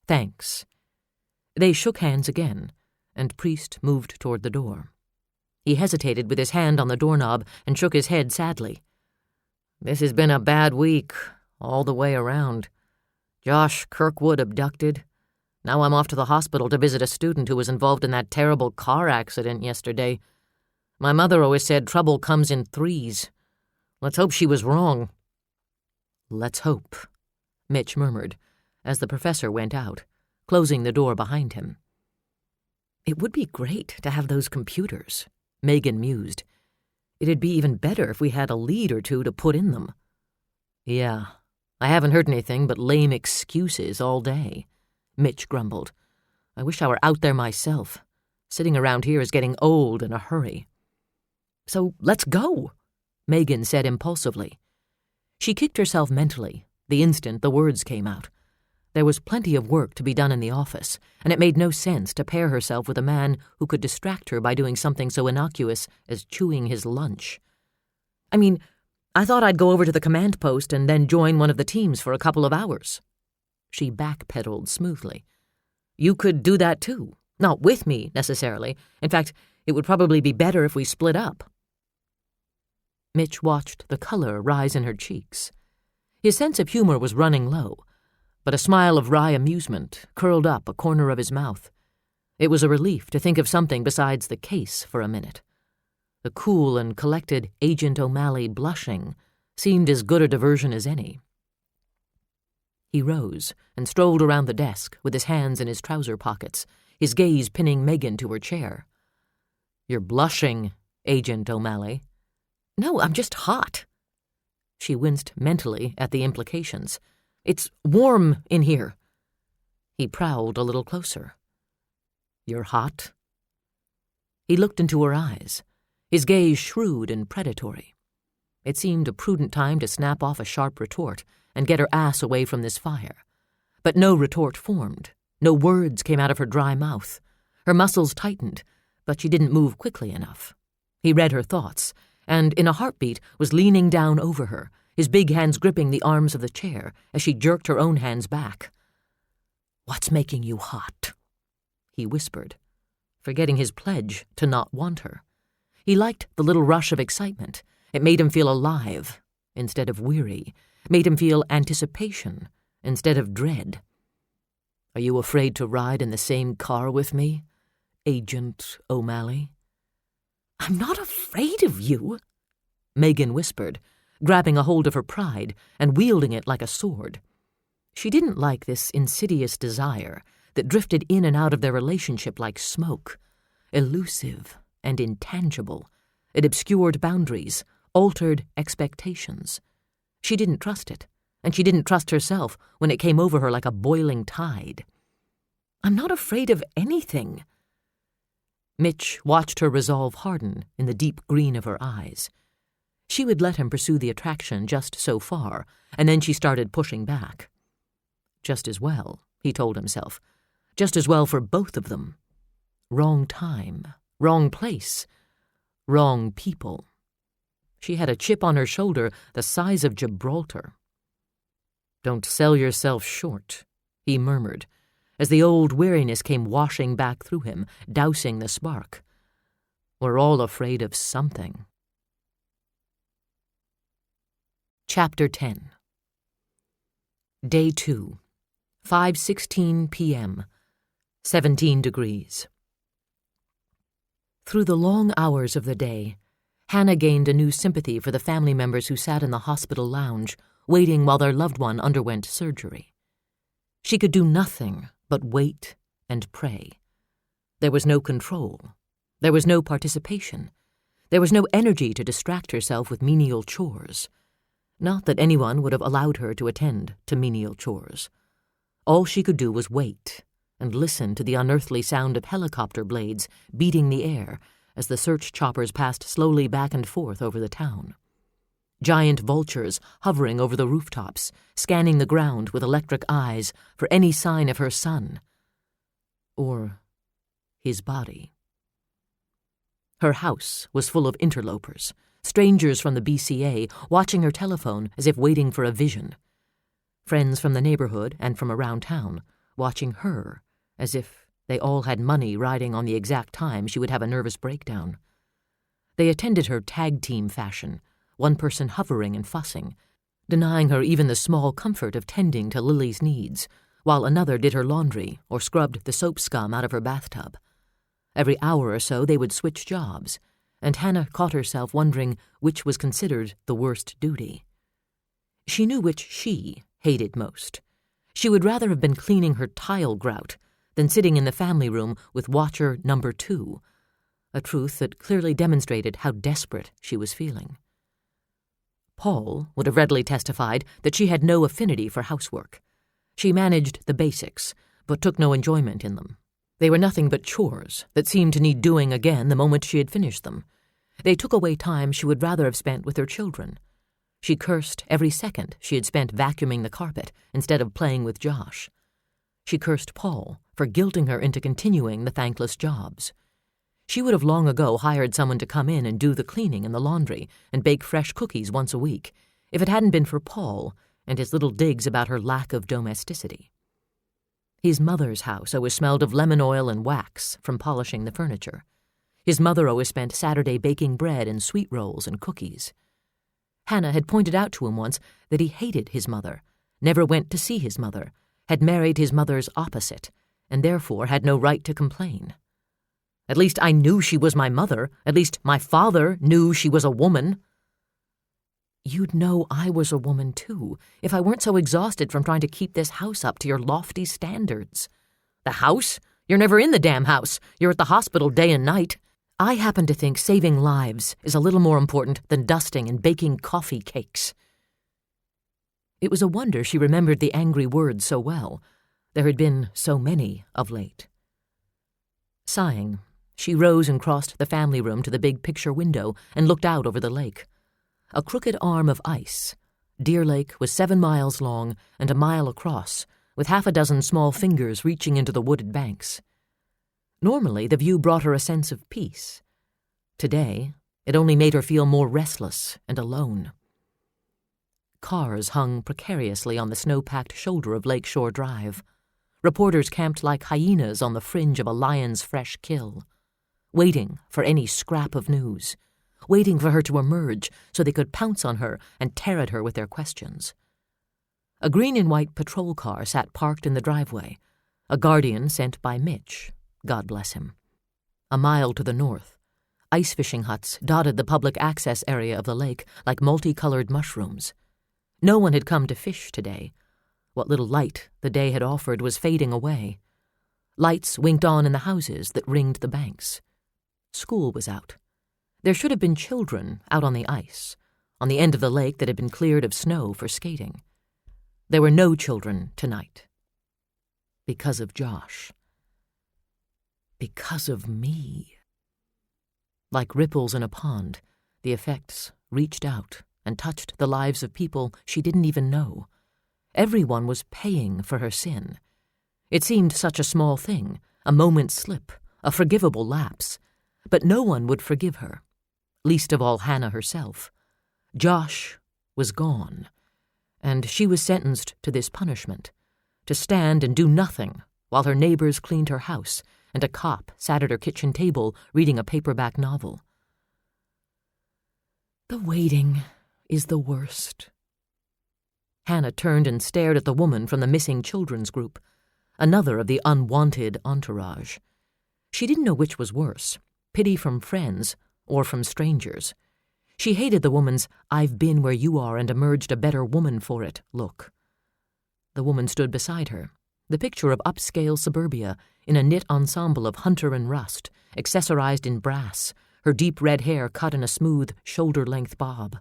"Thanks." They shook hands again, and Priest moved toward the door. He hesitated with his hand on the doorknob and shook his head sadly. "This has been a bad week, all the way around. Josh Kirkwood abducted. Now I'm off to the hospital to visit a student who was involved in that terrible car accident yesterday. My mother always said trouble comes in threes. Let's hope she was wrong." "Let's hope," Mitch murmured, as the professor went out, closing the door behind him. "It would be great to have those computers," Megan mused. "It'd be even better if we had a lead or two to put in them." "Yeah, I haven't heard anything but lame excuses all day," Mitch grumbled. "I wish I were out there myself. Sitting around here is getting old in a hurry." "So let's go," Megan said impulsively. She kicked herself mentally the instant the words came out. There was plenty of work to be done in the office, and it made no sense to pair herself with a man who could distract her by doing something so innocuous as chewing his lunch. "I mean, I thought I'd go over to the command post and then join one of the teams for a couple of hours." She backpedaled smoothly. "You could do that too. Not with me, necessarily. In fact, it would probably be better if we split up." Mitch watched the color rise in her cheeks. His sense of humor was running low, but a smile of wry amusement curled up a corner of his mouth. It was a relief to think of something besides the case for a minute. The cool and collected Agent O'Malley blushing seemed as good a diversion as any. He rose and strolled around the desk with his hands in his trouser pockets, his gaze pinning Megan to her chair. "You're blushing, Agent O'Malley." "No, I'm just hot." She winced mentally at the implications. "It's warm in here." He prowled a little closer. "You're hot?" He looked into her eyes, his gaze shrewd and predatory. It seemed a prudent time to snap off a sharp retort and get her ass away from this fire. But no retort formed. No words came out of her dry mouth. Her muscles tightened, but she didn't move quickly enough. He read her thoughts, and in a heartbeat was leaning down over her, his big hands gripping the arms of the chair as she jerked her own hands back. "What's making you hot?" he whispered, forgetting his pledge to not want her. He liked the little rush of excitement. It made him feel alive instead of weary, made him feel anticipation instead of dread. "Are you afraid to ride in the same car with me, Agent O'Malley?" "I'm not afraid of you," Megan whispered, grabbing a hold of her pride and wielding it like a sword. She didn't like this insidious desire that drifted in and out of their relationship like smoke, elusive and intangible. It obscured boundaries, altered expectations. She didn't trust it, and she didn't trust herself when it came over her like a boiling tide. "I'm not afraid of anything." Mitch watched her resolve harden in the deep green of her eyes. She would let him pursue the attraction just so far, and then she started pushing back. Just as well, he told himself. Just as well for both of them. Wrong time, wrong place, wrong people. She had a chip on her shoulder the size of Gibraltar. "Don't sell yourself short," he murmured, as the old weariness came washing back through him, dousing the spark. "We're all afraid of something." Chapter 10. Day 2, 5:16 p.m., 17 degrees. Through the long hours of the day, Hannah gained a new sympathy for the family members who sat in the hospital lounge, waiting while their loved one underwent surgery. She could do nothing but wait and pray. There was no control. There was no participation. There was no energy to distract herself with menial chores. Not that anyone would have allowed her to attend to menial chores. All she could do was wait and listen to the unearthly sound of helicopter blades beating the air as the search choppers passed slowly back and forth over the town. Giant vultures hovering over the rooftops, scanning the ground with electric eyes for any sign of her son. Or his body. Her house was full of interlopers, strangers from the BCA watching her telephone as if waiting for a vision. Friends from the neighborhood and from around town watching her as if they all had money riding on the exact time she would have a nervous breakdown. They attended her tag team fashion, one person hovering and fussing, denying her even the small comfort of tending to Lily's needs, while another did her laundry or scrubbed the soap scum out of her bathtub. Every hour or so they would switch jobs, and Hannah caught herself wondering which was considered the worst duty. She knew which she hated most. She would rather have been cleaning her tile grout than sitting in the family room with watcher number 2, a truth that clearly demonstrated how desperate she was feeling. Paul would have readily testified that she had no affinity for housework. She managed the basics, but took no enjoyment in them. They were nothing but chores that seemed to need doing again the moment she had finished them. They took away time she would rather have spent with her children. She cursed every second she had spent vacuuming the carpet instead of playing with Josh. She cursed Paul for guilting her into continuing the thankless jobs. She would have long ago hired someone to come in and do the cleaning and the laundry and bake fresh cookies once a week, if it hadn't been for Paul and his little digs about her lack of domesticity. His mother's house always smelled of lemon oil and wax from polishing the furniture. His mother always spent Saturday baking bread and sweet rolls and cookies. Hannah had pointed out to him once that he hated his mother, never went to see his mother, had married his mother's opposite, and therefore had no right to complain. "At least I knew she was my mother. At least my father knew she was a woman." "You'd know I was a woman, too, if I weren't so exhausted from trying to keep this house up to your lofty standards." "The house? You're never in the damn house. You're at the hospital day and night." "I happen to think saving lives is a little more important than dusting and baking coffee cakes." It was a wonder she remembered the angry words so well. There had been so many of late. Sighing, she rose and crossed the family room to the big picture window and looked out over the lake. A crooked arm of ice. Deer Lake was 7 miles long and a mile across, with half a dozen small fingers reaching into the wooded banks. Normally, the view brought her a sense of peace. Today, it only made her feel more restless and alone. Cars hung precariously on the snow-packed shoulder of Lakeshore Drive. Reporters camped like hyenas on the fringe of a lion's fresh kill, waiting for any scrap of news, waiting for her to emerge so they could pounce on her and tear at her with their questions. A green and white patrol car sat parked in the driveway, a guardian sent by Mitch, God bless him. A mile to the north, ice fishing huts dotted the public access area of the lake like multicolored mushrooms. No one had come to fish today. What little light the day had offered was fading away. Lights winked on in the houses that ringed the banks. School was out. There should have been children out on the ice, on the end of the lake that had been cleared of snow for skating. There were no children tonight. Because of Josh. Because of me. Like ripples in a pond, the effects reached out and touched the lives of people she didn't even know. Everyone was paying for her sin. It seemed such a small thing, a moment's slip, a forgivable lapse, but no one would forgive her, least of all Hannah herself, Josh was gone, and she was sentenced to this punishment, to stand and do nothing while her neighbors cleaned her house and a cop sat at her kitchen table reading a paperback novel. The waiting is the worst. Hannah turned and stared at the woman from the missing children's group, another of the unwanted entourage. She didn't know which was worse, pity from friends or from strangers. She hated the woman's "I've been where you are and emerged a better woman for it" look. The woman stood beside her, the picture of upscale suburbia in a knit ensemble of hunter and rust, accessorized in brass, her deep red hair cut in a smooth, shoulder-length bob.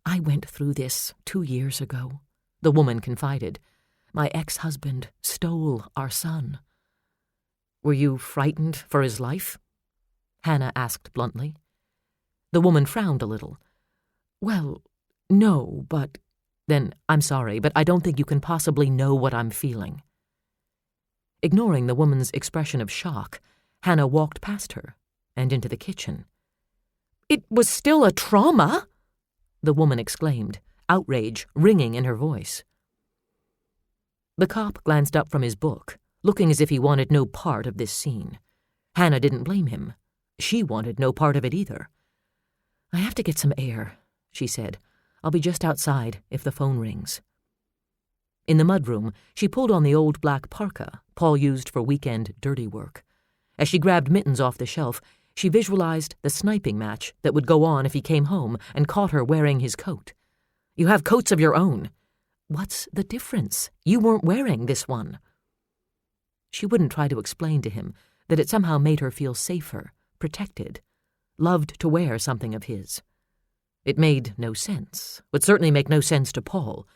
"I went through this 2 years ago," the woman confided. "My ex-husband stole our son." "Were you frightened for his life?" Hannah asked bluntly. The woman frowned a little. "Well, no, but—" "Then I'm sorry, but I don't think you can possibly know what I'm feeling." Ignoring the woman's expression of shock, Hannah walked past her and into the kitchen. "It was still a trauma!" the woman exclaimed, outrage ringing in her voice. The cop glanced up from his book, looking as if he wanted no part of this scene. Hannah didn't blame him. She wanted no part of it either. "I have to get some air," she said. "I'll be just outside if the phone rings." In the mudroom, she pulled on the old black parka Paul used for weekend dirty work. As she grabbed mittens off the shelf, she visualized the sniping match that would go on if he came home and caught her wearing his coat. "You have coats of your own." "What's the difference? You weren't wearing this one." She wouldn't try to explain to him that it somehow made her feel safer, protected, loved to wear something of his. It made no sense, would certainly make no sense to Paul,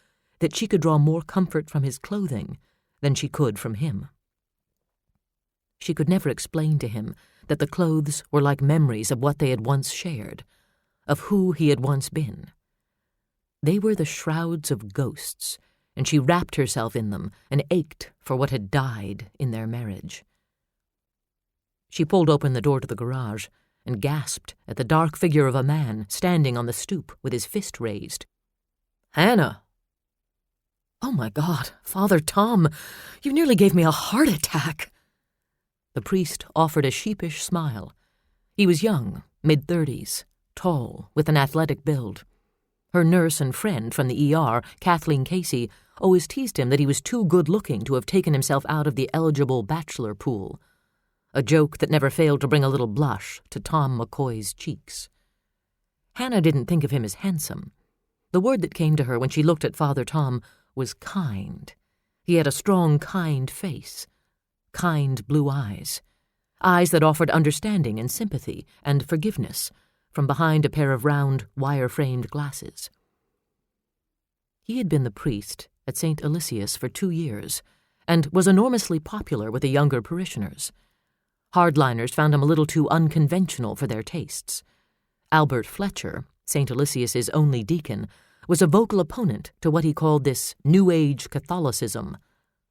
that she could draw more comfort from his clothing than she could from him. She could never explain to him that the clothes were like memories of what they had once shared, of who he had once been. They were the shrouds of ghosts, and she wrapped herself in them and ached for what had died in their marriage. She pulled open the door to the garage and gasped at the dark figure of a man standing on the stoop with his fist raised. "Hannah!" "Oh my God, Father Tom, you nearly gave me a heart attack." The priest offered a sheepish smile. He was young, mid-30s, tall, with an athletic build. Her nurse and friend from the ER, Kathleen Casey, always teased him that he was too good-looking to have taken himself out of the eligible bachelor pool, a joke that never failed to bring a little blush to Tom McCoy's cheeks. Hannah didn't think of him as handsome. The word that came to her when she looked at Father Tom was kind. He had a strong, kind face, kind blue eyes that offered understanding and sympathy and forgiveness from behind a pair of round, wire-framed glasses. He had been the priest at St. Aloysius for 2 years and was enormously popular with the younger parishioners. Hardliners found him a little too unconventional for their tastes. Albert Fletcher, St. Aloysius's only deacon, was a vocal opponent to what he called this New Age Catholicism.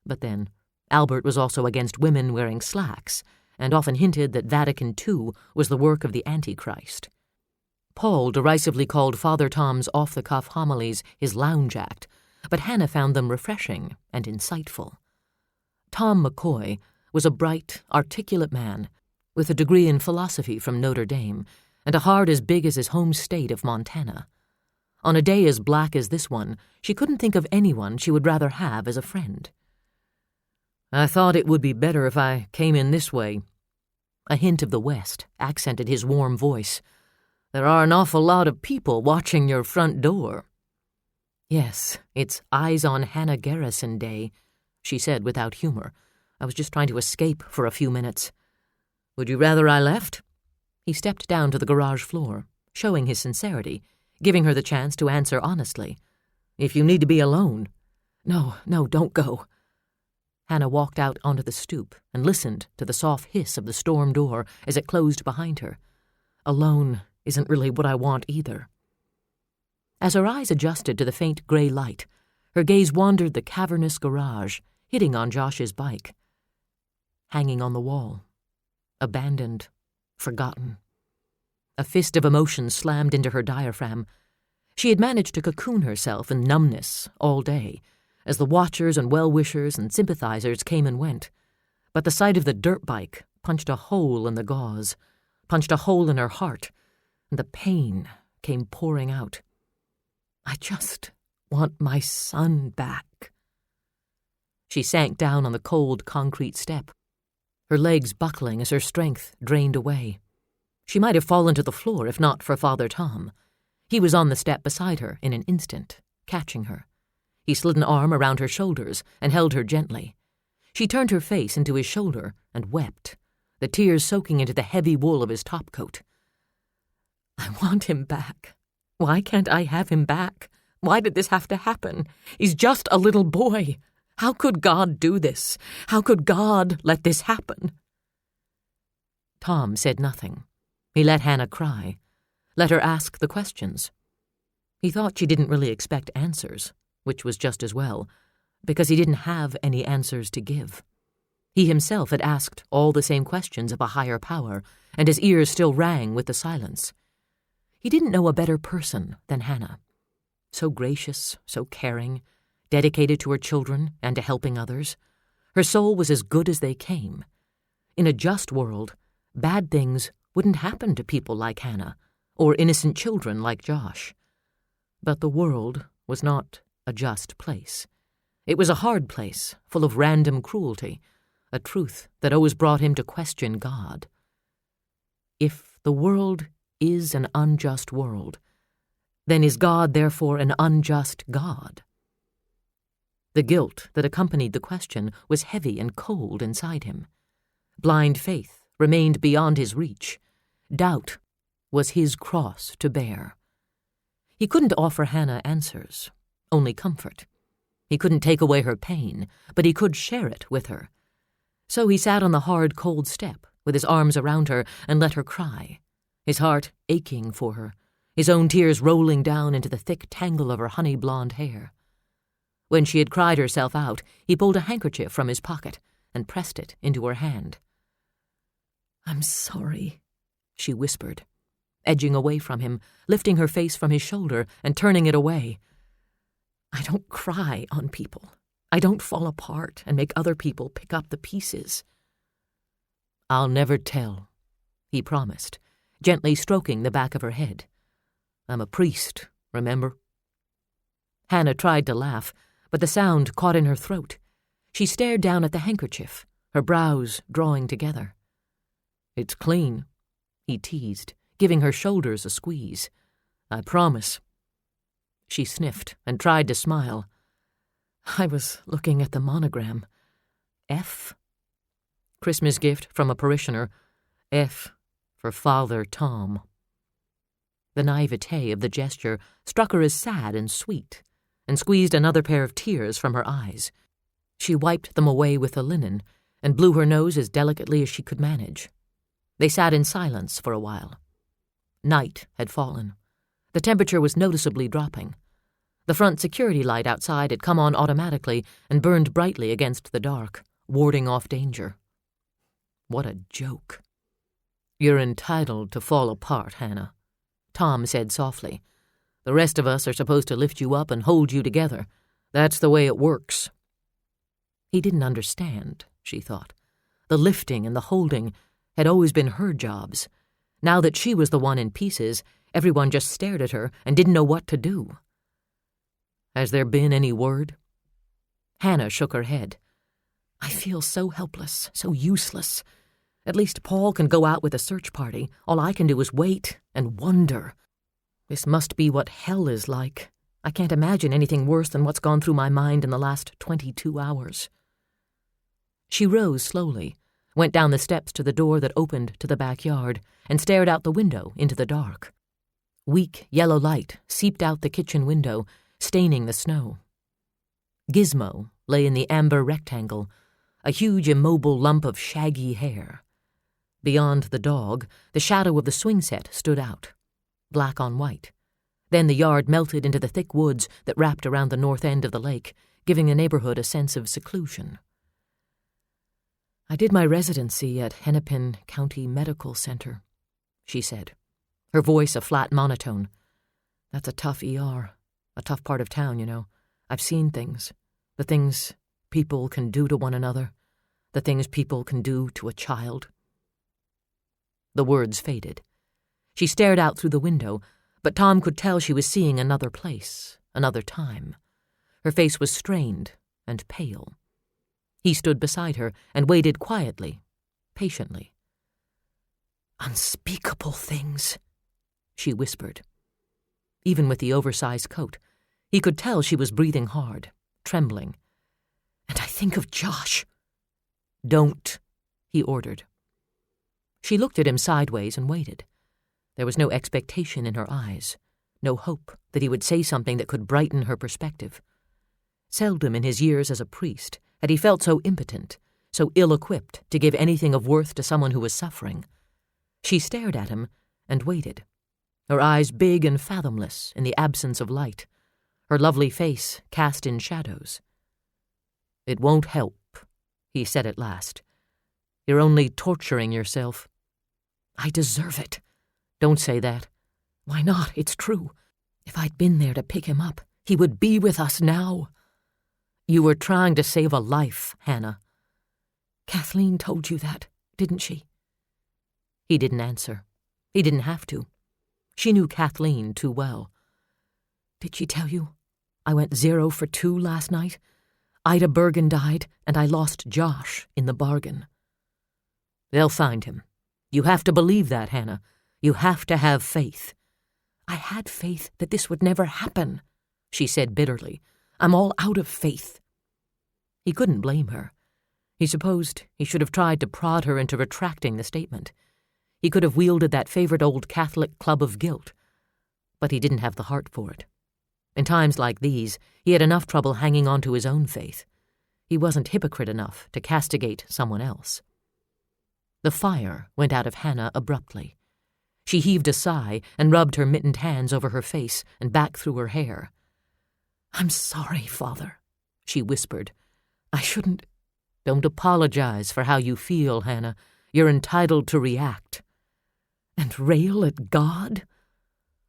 But then, Albert was also against women wearing slacks, and often hinted that Vatican II was the work of the Antichrist. Paul derisively called Father Tom's off-the-cuff homilies his lounge act, but Hannah found them refreshing and insightful. Tom McCoy was a bright, articulate man with a degree in philosophy from Notre Dame and a heart as big as his home state of Montana. On a day as black as this one, she couldn't think of anyone she would rather have as a friend. "I thought it would be better if I came in this way." A hint of the West accented his warm voice. "There are an awful lot of people watching your front door." "Yes, it's Eyes on Hannah Garrison Day," she said without humor. "I was just trying to escape for a few minutes." "Would you rather I left?" He stepped down to the garage floor, showing his sincerity, giving her the chance to answer honestly. "If you need to be alone." No, don't go." Hannah walked out onto the stoop and listened to the soft hiss of the storm door as it closed behind her. Alone isn't really what I want either. As her eyes adjusted to the faint gray light, her gaze wandered the cavernous garage, hitting on Josh's bike. Hanging on the wall. Abandoned. Forgotten. A fist of emotion slammed into her diaphragm. She had managed to cocoon herself in numbness all day, as the watchers and well-wishers and sympathizers came and went. But the sight of the dirt bike punched a hole in the gauze, punched a hole in her heart, and the pain came pouring out. I just want my son back. She sank down on the cold concrete step, her legs buckling as her strength drained away. She might have fallen to the floor if not for Father Tom. He was on the step beside her in an instant, catching her. He slid an arm around her shoulders and held her gently. She turned her face into his shoulder and wept, the tears soaking into the heavy wool of his topcoat. I want him back. Why can't I have him back? Why did this have to happen? He's just a little boy. How could God do this? How could God let this happen? Tom said nothing. He let Hannah cry, let her ask the questions. He thought she didn't really expect answers, which was just as well, because he didn't have any answers to give. He himself had asked all the same questions of a higher power, and his ears still rang with the silence. He didn't know a better person than Hannah. So gracious, so caring, dedicated to her children and to helping others. Her soul was as good as they came. In a just world, bad things wouldn't happen to people like Hannah, or innocent children like Josh. But the world was not a just place. It was a hard place, full of random cruelty, a truth that always brought him to question God. If the world is an unjust world, then is God therefore an unjust God? The guilt that accompanied the question was heavy and cold inside him. Blind faith remained beyond his reach. Doubt was his cross to bear. He couldn't offer Hannah answers, only comfort. He couldn't take away her pain, but he could share it with her. So he sat on the hard, cold step, with his arms around her, and let her cry, his heart aching for her, his own tears rolling down into the thick tangle of her honey-blonde hair. When she had cried herself out, he pulled a handkerchief from his pocket and pressed it into her hand. "I'm sorry," she whispered, edging away from him, lifting her face from his shoulder and turning it away. "I don't cry on people. I don't fall apart and make other people pick up the pieces." "I'll never tell," he promised, gently stroking the back of her head. "I'm a priest, remember?" Hannah tried to laugh, but the sound caught in her throat. She stared down at the handkerchief, her brows drawing together. "It's clean," he teased, giving her shoulders a squeeze. "I promise." She sniffed and tried to smile. "I was looking at the monogram. F? Christmas gift from a parishioner. F for Father Tom." The naivete of the gesture struck her as sad and sweet, and squeezed another pair of tears from her eyes. She wiped them away with the linen and blew her nose as delicately as she could manage. They sat in silence for a while. Night had fallen. The temperature was noticeably dropping. The front security light outside had come on automatically and burned brightly against the dark, warding off danger. What a joke. "You're entitled to fall apart, Hannah," Tom said softly. "The rest of us are supposed to lift you up and hold you together. That's the way it works." He didn't understand, she thought. The lifting and the holding had always been her jobs. Now that she was the one in pieces, everyone just stared at her and didn't know what to do. "Has there been any word?" Hannah shook her head. "I feel so helpless, so useless. At least Paul can go out with a search party. All I can do is wait and wonder. This must be what hell is like. I can't imagine anything worse than what's gone through my mind in the last 22 hours. She rose slowly, went down the steps to the door that opened to the backyard, and stared out the window into the dark. Weak yellow light seeped out the kitchen window, staining the snow. Gizmo lay in the amber rectangle, a huge immobile lump of shaggy hair. Beyond the dog, the shadow of the swing set stood out, black on white. Then the yard melted into the thick woods that wrapped around the north end of the lake, giving the neighborhood a sense of seclusion. "I did my residency at Hennepin County Medical Center," she said, her voice a flat monotone. That's a tough ER, a tough part of town, you know. I've seen things. The things people can do to one another. The things people can do to a child. The words faded. She stared out through the window, but Tom could tell she was seeing another place, another time. Her face was strained and pale. He stood beside her and waited quietly, patiently. "Unspeakable things," she whispered. Even with the oversized coat, he could tell she was breathing hard, trembling. "And I think of Josh." "Don't," he ordered. She looked at him sideways and waited. There was no expectation in her eyes, no hope that he would say something that could brighten her perspective. Seldom in his years as a priest had he felt so impotent, so ill-equipped to give anything of worth to someone who was suffering. She stared at him and waited, her eyes big and fathomless in the absence of light, her lovely face cast in shadows. "It won't help," he said at last. "You're only torturing yourself." "I deserve it." "Don't say that." "Why not? It's true. If I'd been there to pick him up, he would be with us now." "You were trying to save a life, Hannah." "Kathleen told you that, didn't she?" He didn't answer. He didn't have to. She knew Kathleen too well. "Did she tell you? I went 0 for 2 last night. Ida Bergen died, and I lost Josh in the bargain." "They'll find him. You have to believe that, Hannah. You have to have faith." "I had faith that this would never happen," she said bitterly. "I'm all out of faith." He couldn't blame her. He supposed he should have tried to prod her into retracting the statement. He could have wielded that favorite old Catholic club of guilt. But he didn't have the heart for it. In times like these, he had enough trouble hanging on to his own faith. He wasn't hypocrite enough to castigate someone else. The fire went out of Hannah abruptly. She heaved a sigh and rubbed her mittened hands over her face and back through her hair. "I'm sorry, Father," she whispered. "I shouldn't—" "Don't apologize for how you feel, Hannah. You're entitled to react." "And rail at God?"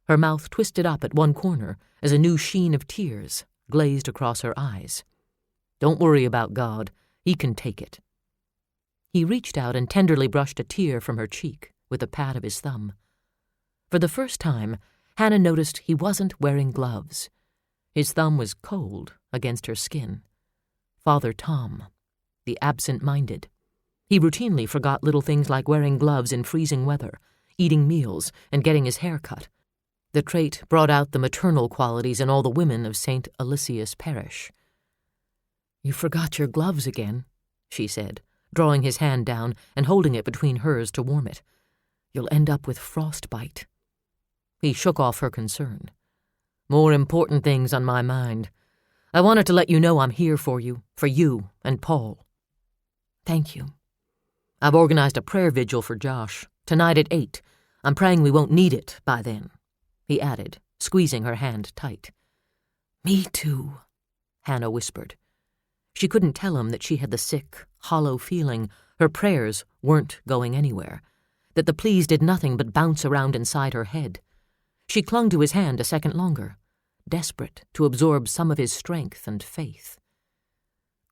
Her mouth twisted up at one corner as a new sheen of tears glazed across her eyes. "Don't worry about God. He can take it." He reached out and tenderly brushed a tear from her cheek with a pat of his thumb. For the first time, Hannah noticed he wasn't wearing gloves. His thumb was cold against her skin. Father Tom, the absent-minded. He routinely forgot little things like wearing gloves in freezing weather, eating meals, and getting his hair cut. The trait brought out the maternal qualities in all the women of St. Alicius Parish. "You forgot your gloves again," she said, drawing his hand down and holding it between hers to warm it. "You'll end up with frostbite." He shook off her concern. "More important things on my mind. I wanted to let you know I'm here for you and Paul." "Thank you." "I've organized a prayer vigil for Josh, tonight at 8. I'm praying we won't need it by then," he added, squeezing her hand tight. "Me too," Hannah whispered. She couldn't tell him that she had the sick, hollow feeling her prayers weren't going anywhere, that the pleas did nothing but bounce around inside her head. She clung to his hand a second longer, desperate to absorb some of his strength and faith.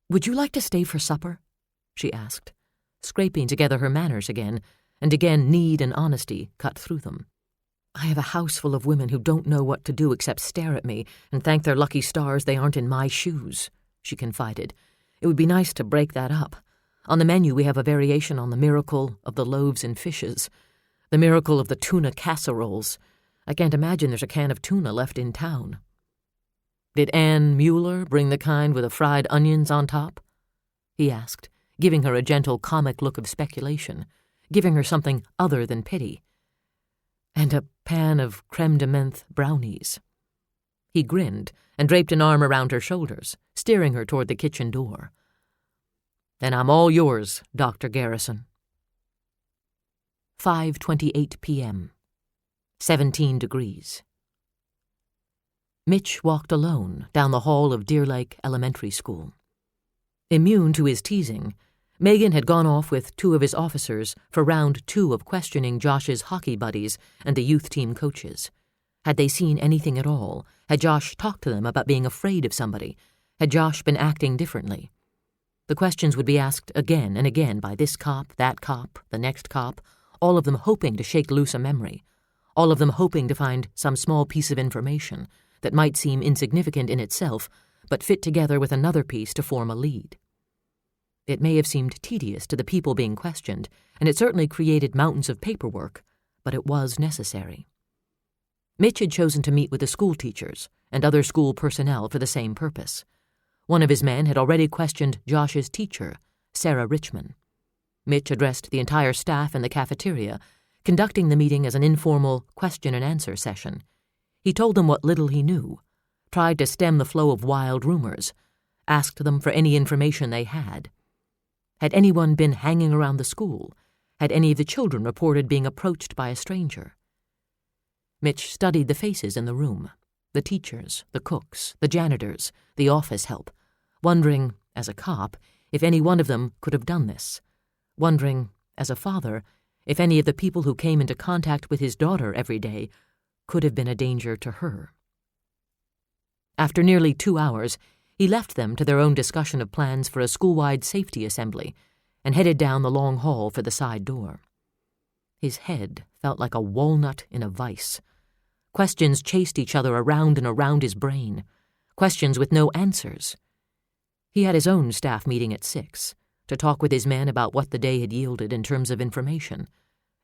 "Would you like to stay for supper?" she asked, scraping together her manners again, and again need and honesty cut through them. "I have a house full of women who don't know what to do except stare at me and thank their lucky stars they aren't in my shoes," she confided. "It would be nice to break that up. On the menu we have a variation on the miracle of the loaves and fishes, the miracle of the tuna casseroles. I can't imagine there's a can of tuna left in town." "Did Ann Mueller bring the kind with the fried onions on top?" he asked, giving her a gentle comic look of speculation, giving her something other than pity. "And a pan of creme de menthe brownies." He grinned and draped an arm around her shoulders, steering her toward the kitchen door. "Then I'm all yours, Dr. Garrison." 5:28 p.m. 17 degrees. Mitch walked alone down the hall of Deer Lake Elementary School. Immune to his teasing, Megan had gone off with 2 of his officers for round 2 of questioning Josh's hockey buddies and the youth team coaches. Had they seen anything at all? Had Josh talked to them about being afraid of somebody? Had Josh been acting differently? The questions would be asked again and again by this cop, that cop, the next cop, all of them hoping to shake loose a memory, all of them hoping to find some small piece of information that might seem insignificant in itself, but fit together with another piece to form a lead. It may have seemed tedious to the people being questioned, and it certainly created mountains of paperwork, but it was necessary. Mitch had chosen to meet with the school teachers and other school personnel for the same purpose. One of his men had already questioned Josh's teacher, Sarah Richman. Mitch addressed the entire staff in the cafeteria, conducting the meeting as an informal question-and-answer session. He told them what little he knew, tried to stem the flow of wild rumors, asked them for any information they had. Had anyone been hanging around the school? Had any of the children reported being approached by a stranger? Mitch studied the faces in the room, the teachers, the cooks, the janitors, the office help, wondering, as a cop, if any one of them could have done this, wondering, as a father, if any of the people who came into contact with his daughter every day could have been a danger to her. After nearly 2 hours, he left them to their own discussion of plans for a school-wide safety assembly and headed down the long hall for the side door. His head felt like a walnut in a vice. Questions chased each other around and around his brain, questions with no answers. He had his own staff meeting at 6 to talk with his men about what the day had yielded in terms of information,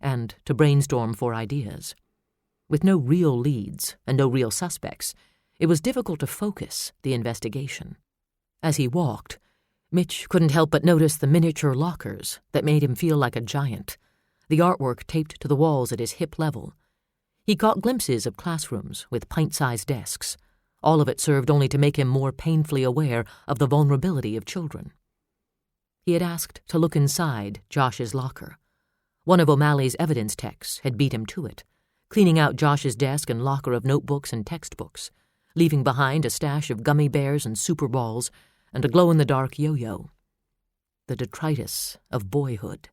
and to brainstorm for ideas. With no real leads and no real suspects, it was difficult to focus the investigation. As he walked, Mitch couldn't help but notice the miniature lockers that made him feel like a giant, the artwork taped to the walls at his hip level. He caught glimpses of classrooms with pint-sized desks. All of it served only to make him more painfully aware of the vulnerability of children. He had asked to look inside Josh's locker. One of O'Malley's evidence techs had beat him to it, cleaning out Josh's desk and locker of notebooks and textbooks, leaving behind a stash of gummy bears and super balls and a glow-in-the-dark yo-yo. The detritus of boyhood.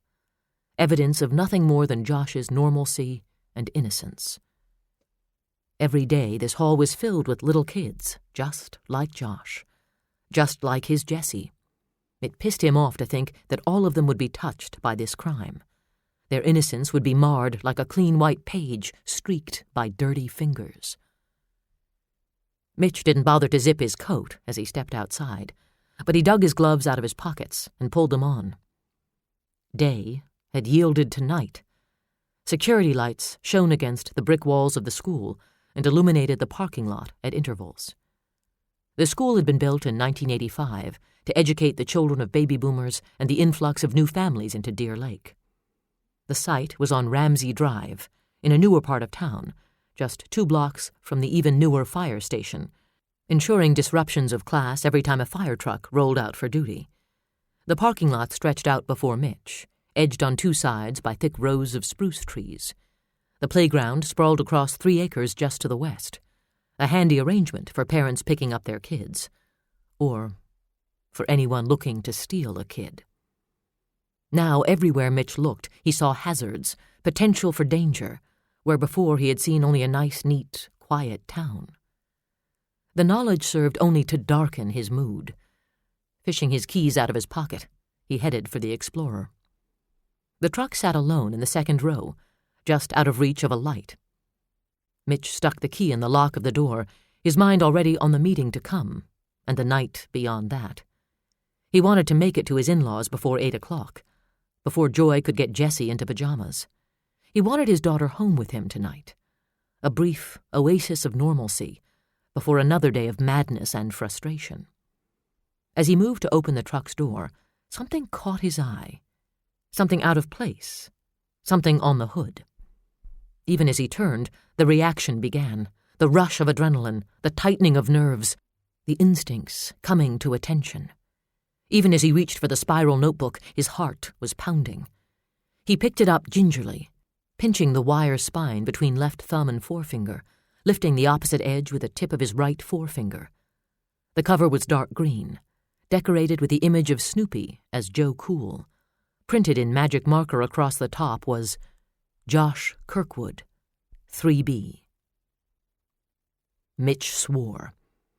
Evidence of nothing more than Josh's normalcy and innocence. Every day this hall was filled with little kids, just like Josh, just like his Jessie. It pissed him off to think that all of them would be touched by this crime. Their innocence would be marred like a clean white page streaked by dirty fingers. Mitch didn't bother to zip his coat as he stepped outside, but he dug his gloves out of his pockets and pulled them on. Day had yielded to night. Security lights shone against the brick walls of the school and illuminated the parking lot at intervals. The school had been built in 1985 to educate the children of baby boomers and the influx of new families into Deer Lake. The site was on Ramsey Drive, in a newer part of town, just 2 blocks from the even newer fire station, ensuring disruptions of class every time a fire truck rolled out for duty. The parking lot stretched out before Mitch, edged on 2 sides by thick rows of spruce trees. The playground sprawled across 3 acres just to the west, a handy arrangement for parents picking up their kids, or for anyone looking to steal a kid. Now, everywhere Mitch looked, he saw hazards, potential for danger, where before he had seen only a nice, neat, quiet town. The knowledge served only to darken his mood. Fishing his keys out of his pocket, he headed for the Explorer. The truck sat alone in the second row, just out of reach of a light. Mitch stuck the key in the lock of the door, his mind already on the meeting to come, and the night beyond that. He wanted to make it to his in-laws before 8 o'clock, before Joy could get Jessie into pajamas. He wanted his daughter home with him tonight. A brief oasis of normalcy, before another day of madness and frustration. As he moved to open the truck's door, something caught his eye. Something out of place. Something on the hood. Even as he turned, the reaction began, the rush of adrenaline, the tightening of nerves, the instincts coming to attention. Even as he reached for the spiral notebook, his heart was pounding. He picked it up gingerly, pinching the wire spine between left thumb and forefinger, lifting the opposite edge with the tip of his right forefinger. The cover was dark green, decorated with the image of Snoopy as Joe Cool. Printed in magic marker across the top was Josh Kirkwood, 3B. Mitch swore.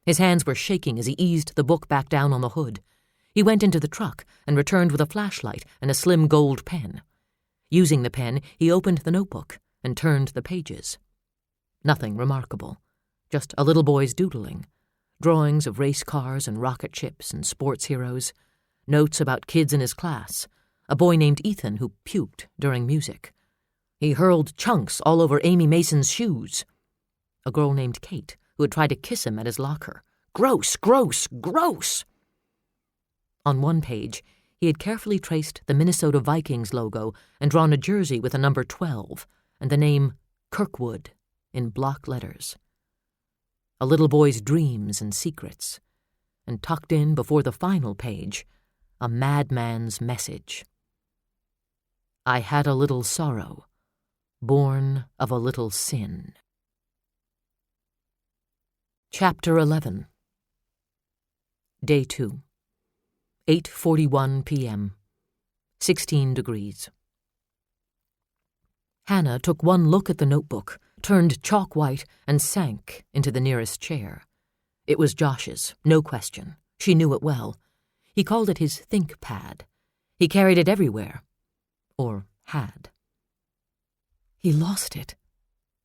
His hands were shaking as he eased the book back down on the hood. He went into the truck and returned with a flashlight and a slim gold pen. Using the pen, he opened the notebook and turned the pages. Nothing remarkable, just a little boy's doodling. Drawings of race cars and rocket ships and sports heroes. Notes about kids in his class. A boy named Ethan who puked during music. He hurled chunks all over Amy Mason's shoes. A girl named Kate who had tried to kiss him at his locker. Gross, gross, gross! On one page, he had carefully traced the Minnesota Vikings logo and drawn a jersey with a number 12 and the name Kirkwood in block letters. A little boy's dreams and secrets, and tucked in before the final page, a madman's message. I had a little sorrow, born of a little sin. Chapter 11. Day 2. 8:41 p.m. 16 degrees. Hannah took one look at the notebook, turned chalk white, and sank into the nearest chair. It was Josh's, no question. She knew it well. He called it his think pad. He carried it everywhere. Or had. He lost it,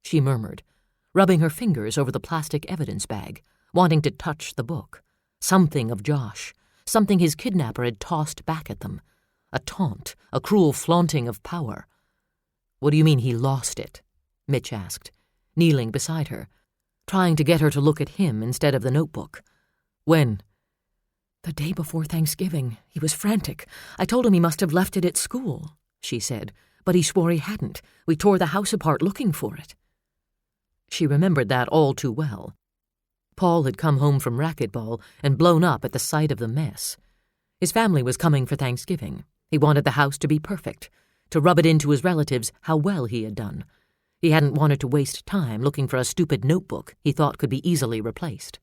she murmured, rubbing her fingers over the plastic evidence bag, wanting to touch the book. Something of Josh, something his kidnapper had tossed back at them. A taunt, a cruel flaunting of power. What do you mean he lost it? Mitch asked, kneeling beside her, trying to get her to look at him instead of the notebook. When? The day before Thanksgiving. He was frantic. I told him he must have left it at school, she said, but he swore he hadn't. We tore the house apart looking for it. She remembered that all too well. Paul had come home from racquetball and blown up at the sight of the mess. His family was coming for Thanksgiving. He wanted the house to be perfect, to rub it into his relatives how well he had done. He hadn't wanted to waste time looking for a stupid notebook he thought could be easily replaced.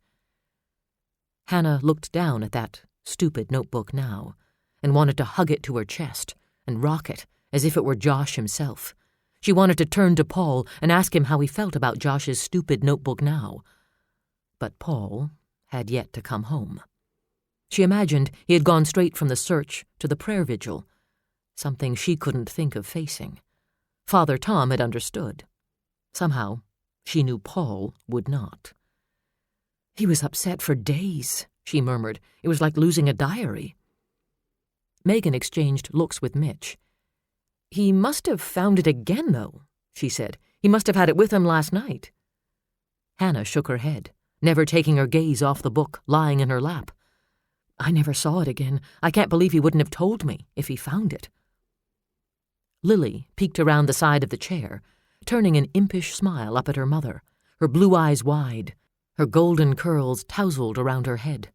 Hannah looked down at that stupid notebook now and wanted to hug it to her chest and rock it as if it were Josh himself. She wanted to turn to Paul and ask him how he felt about Josh's stupid notebook now. But Paul had yet to come home. She imagined he had gone straight from the search to the prayer vigil, something she couldn't think of facing. Father Tom had understood. Somehow, she knew Paul would not. He was upset for days, she murmured. It was like losing a diary. Megan exchanged looks with Mitch. He must have found it again, though, she said. He must have had it with him last night. Hannah shook her head, never taking her gaze off the book lying in her lap. I never saw it again. I can't believe he wouldn't have told me if he found it. Lily peeked around the side of the chair, turning an impish smile up at her mother, her blue eyes wide, her golden curls tousled around her head.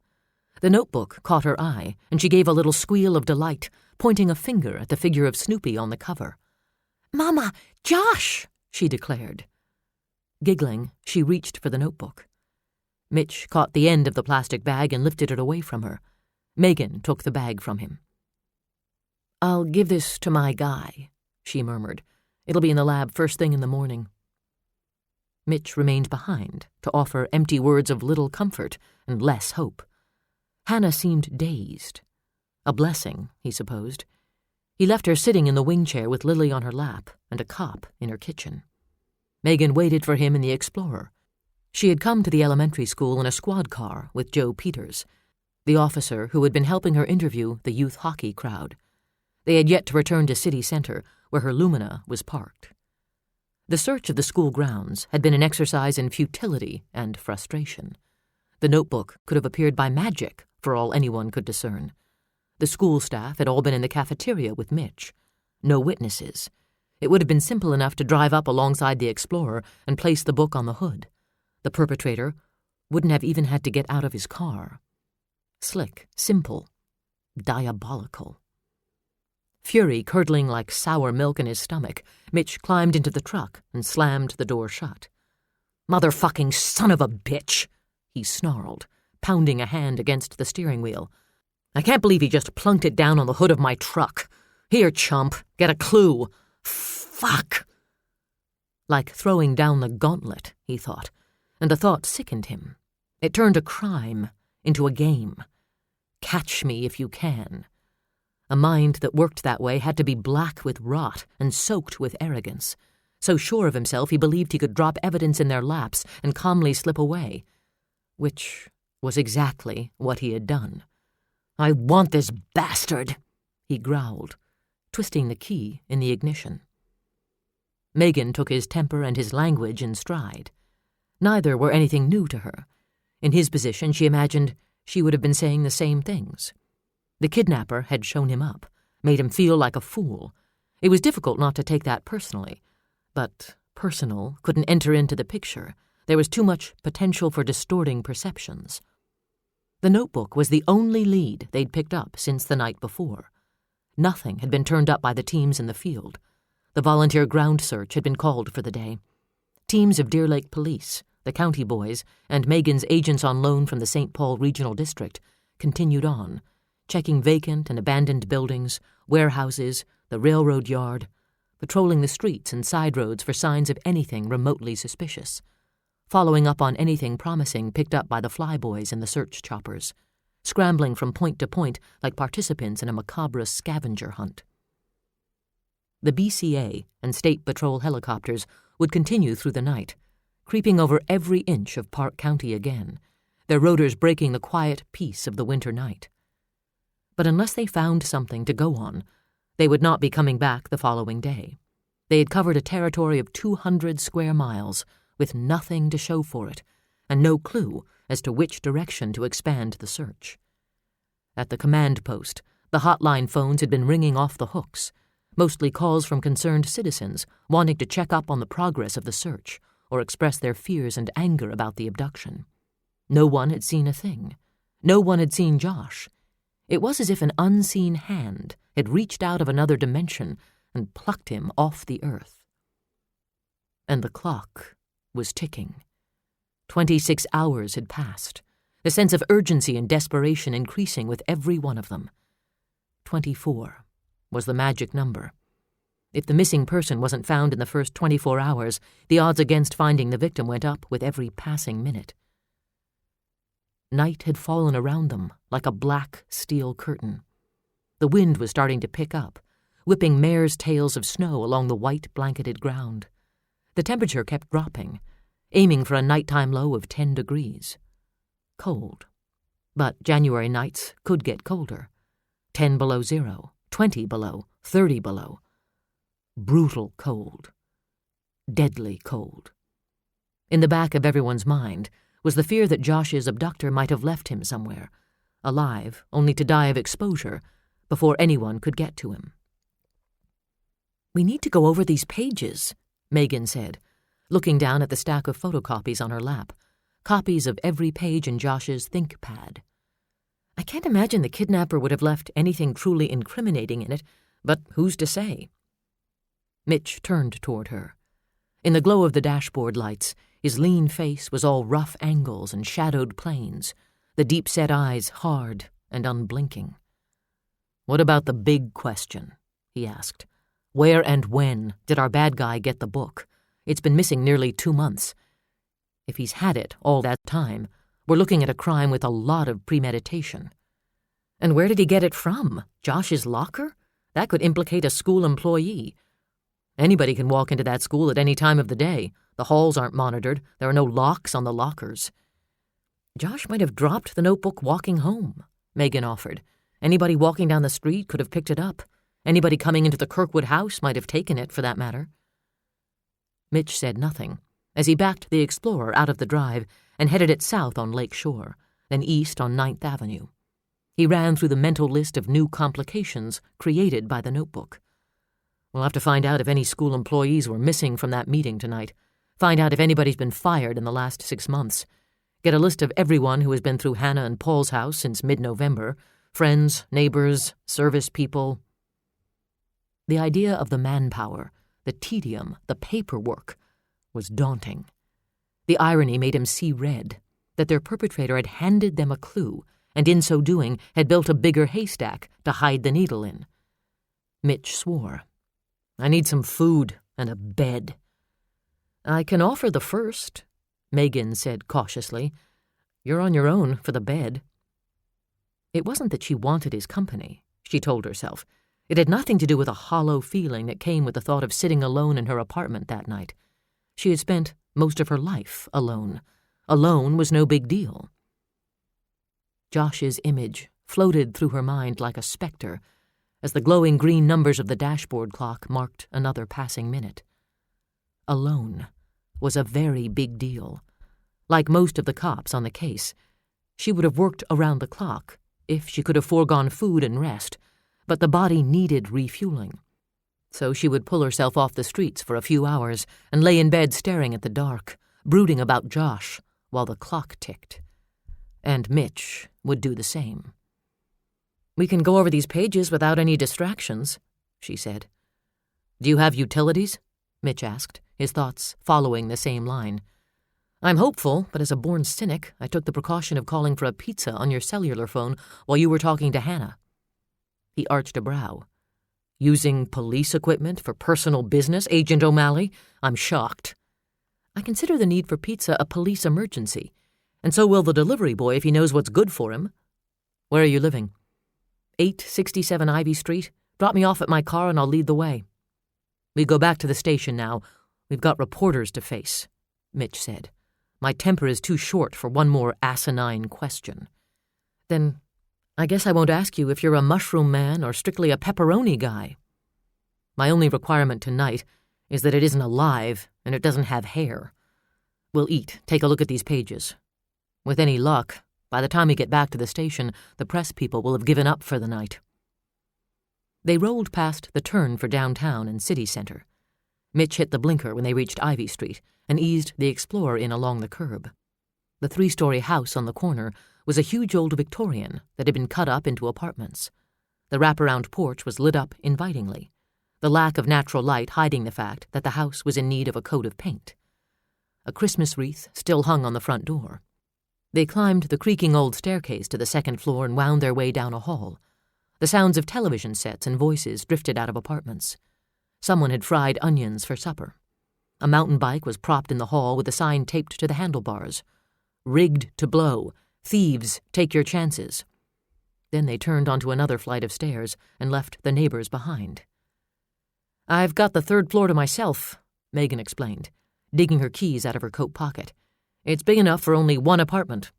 The notebook caught her eye, and she gave a little squeal of delight, pointing a finger at the figure of Snoopy on the cover. Mama, Josh, she declared. Giggling, she reached for the notebook. Mitch caught the end of the plastic bag and lifted it away from her. Megan took the bag from him. I'll give this to my guy, she murmured. It'll be in the lab first thing in the morning. Mitch remained behind to offer empty words of little comfort and less hope. Hannah seemed dazed. A blessing, he supposed. He left her sitting in the wing chair with Lily on her lap and a cop in her kitchen. Megan waited for him in the Explorer. She had come to the elementary school in a squad car with Joe Peters, the officer who had been helping her interview the youth hockey crowd. They had yet to return to City Center, where her Lumina was parked. The search of the school grounds had been an exercise in futility and frustration. The notebook could have appeared by magic, for all anyone could discern. The school staff had all been in the cafeteria with Mitch. No witnesses. It would have been simple enough to drive up alongside the Explorer and place the book on the hood. The perpetrator wouldn't have even had to get out of his car. Slick, simple, diabolical. Fury curdling like sour milk in his stomach, Mitch climbed into the truck and slammed the door shut. Motherfucking son of a bitch, he snarled, pounding a hand against the steering wheel. I can't believe he just plunked it down on the hood of my truck. Here, chump, get a clue. Fuck. Like throwing down the gauntlet, he thought. and the thought sickened him. It turned a crime into a game. Catch me if you can. A mind that worked that way had to be black with rot and soaked with arrogance. So sure of himself he believed he could drop evidence in their laps and calmly slip away. Which was exactly what he had done. "I want this bastard," he growled, twisting the key in the ignition. Megan took his temper and his language in stride. Neither were anything new to her. In his position, she imagined she would have been saying the same things. The kidnapper had shown him up, made him feel like a fool. It was difficult not to take that personally, but personal couldn't enter into the picture. There was too much potential for distorting perceptions. The notebook was the only lead they'd picked up since the night before. Nothing had been turned up by the teams in the field. The volunteer ground search had been called for the day. Teams of Deer Lake Police, the county boys, and Megan's agents on loan from the St. Paul Regional District continued on, checking vacant and abandoned buildings, warehouses, the railroad yard, patrolling the streets and side roads for signs of anything remotely suspicious, following up on anything promising picked up by the flyboys and the search choppers, scrambling from point to point like participants in a macabre scavenger hunt. The BCA and State Patrol helicopters would continue through the night, creeping over every inch of Park County again, their rotors breaking the quiet peace of the winter night. But unless they found something to go on, they would not be coming back the following day. They had covered a territory of 200 square miles, with nothing to show for it, and no clue as to which direction to expand the search. At the command post, the hotline phones had been ringing off the hooks, mostly calls from concerned citizens wanting to check up on the progress of the search or express their fears and anger about the abduction. No one had seen a thing. No one had seen Josh. It was as if an unseen hand had reached out of another dimension and plucked him off the earth. And the clock was ticking. 26 hours had passed, the sense of urgency and desperation increasing with every one of them. 24 was the magic number. If the missing person wasn't found in the first 24 hours, the odds against finding the victim went up with every passing minute. Night had fallen around them like a black steel curtain. The wind was starting to pick up, whipping mare's tails of snow along the white blanketed ground. The temperature kept dropping, aiming for a nighttime low of 10 degrees. Cold. But January nights could get colder. 10 below zero, 20 below, 30 below. Brutal cold. Deadly cold. In the back of everyone's mind was the fear that Josh's abductor might have left him somewhere, alive only to die of exposure before anyone could get to him. "We need to go over these pages," Megan said, looking down at the stack of photocopies on her lap, copies of every page in Josh's ThinkPad. "I can't imagine the kidnapper would have left anything truly incriminating in it, but who's to say?" Mitch turned toward her. In the glow of the dashboard lights, his lean face was all rough angles and shadowed planes, the deep-set eyes hard and unblinking. "What about the big question?" he asked. "Where and when did our bad guy get the book? It's been missing nearly 2 months. If he's had it all that time, we're looking at a crime with a lot of premeditation." "And where did he get it from? Josh's locker? That could implicate a school employee. Anybody can walk into that school at any time of the day. The halls aren't monitored. There are no locks on the lockers." "Josh might have dropped the notebook walking home," Megan offered. "Anybody walking down the street could have picked it up. Anybody coming into the Kirkwood house might have taken it, for that matter." Mitch said nothing as he backed the Explorer out of the drive and headed it south on Lake Shore, then east on 9th Avenue. He ran through the mental list of new complications created by the notebook. "We'll have to find out if any school employees were missing from that meeting tonight. Find out if anybody's been fired in the last 6 months. Get a list of everyone who has been through Hannah and Paul's house since mid-November. Friends, neighbors, service people." The idea of the manpower, the tedium, the paperwork was daunting. The irony made him see red, that their perpetrator had handed them a clue, and in so doing had built a bigger haystack to hide the needle in. Mitch swore. "I need some food and a bed." "I can offer the first," Megan said cautiously. "You're on your own for the bed." It wasn't that she wanted his company, she told herself. It had nothing to do with a hollow feeling that came with the thought of sitting alone in her apartment that night. She had spent most of her life alone. Alone was no big deal. Josh's image floated through her mind like a specter as the glowing green numbers of the dashboard clock marked another passing minute. Alone was a very big deal. Like most of the cops on the case, she would have worked around the clock if she could have foregone food and rest, but the body needed refueling. So she would pull herself off the streets for a few hours and lay in bed staring at the dark, brooding about Josh while the clock ticked. And Mitch would do the same. "We can go over these pages without any distractions," she said. "Do you have utilities?" Mitch asked, his thoughts following the same line. "I'm hopeful, but as a born cynic, I took the precaution of calling for a pizza on your cellular phone while you were talking to Hannah." He arched a brow. "Using police equipment for personal business, Agent O'Malley? I'm shocked." "I consider the need for pizza a police emergency, and so will the delivery boy if he knows what's good for him." "Where are you living?" 867 Ivy Street. Drop me off at my car and I'll lead the way." "We go back to the station now. We've got reporters to face," Mitch said. "My temper is too short for one more asinine question." "Then I guess I won't ask you if you're a mushroom man or strictly a pepperoni guy." "My only requirement tonight is that it isn't alive and it doesn't have hair. We'll eat. Take a look at these pages. With any luck, by the time we get back to the station, the press people will have given up for the night." They rolled past the turn for downtown and city center. Mitch hit the blinker when they reached Ivy Street and eased the Explorer in along the curb. The 3-story house on the corner was a huge old Victorian that had been cut up into apartments. The wraparound porch was lit up invitingly, the lack of natural light hiding the fact that the house was in need of a coat of paint. A Christmas wreath still hung on the front door. They climbed the creaking old staircase to the second floor and wound their way down a hall. The sounds of television sets and voices drifted out of apartments. Someone had fried onions for supper. A mountain bike was propped in the hall with a sign taped to the handlebars. "Rigged to blow. Thieves, take your chances." Then they turned onto another flight of stairs and left the neighbors behind. "I've got the 3rd floor to myself," Megan explained, digging her keys out of her coat pocket. "It's big enough for only one apartment."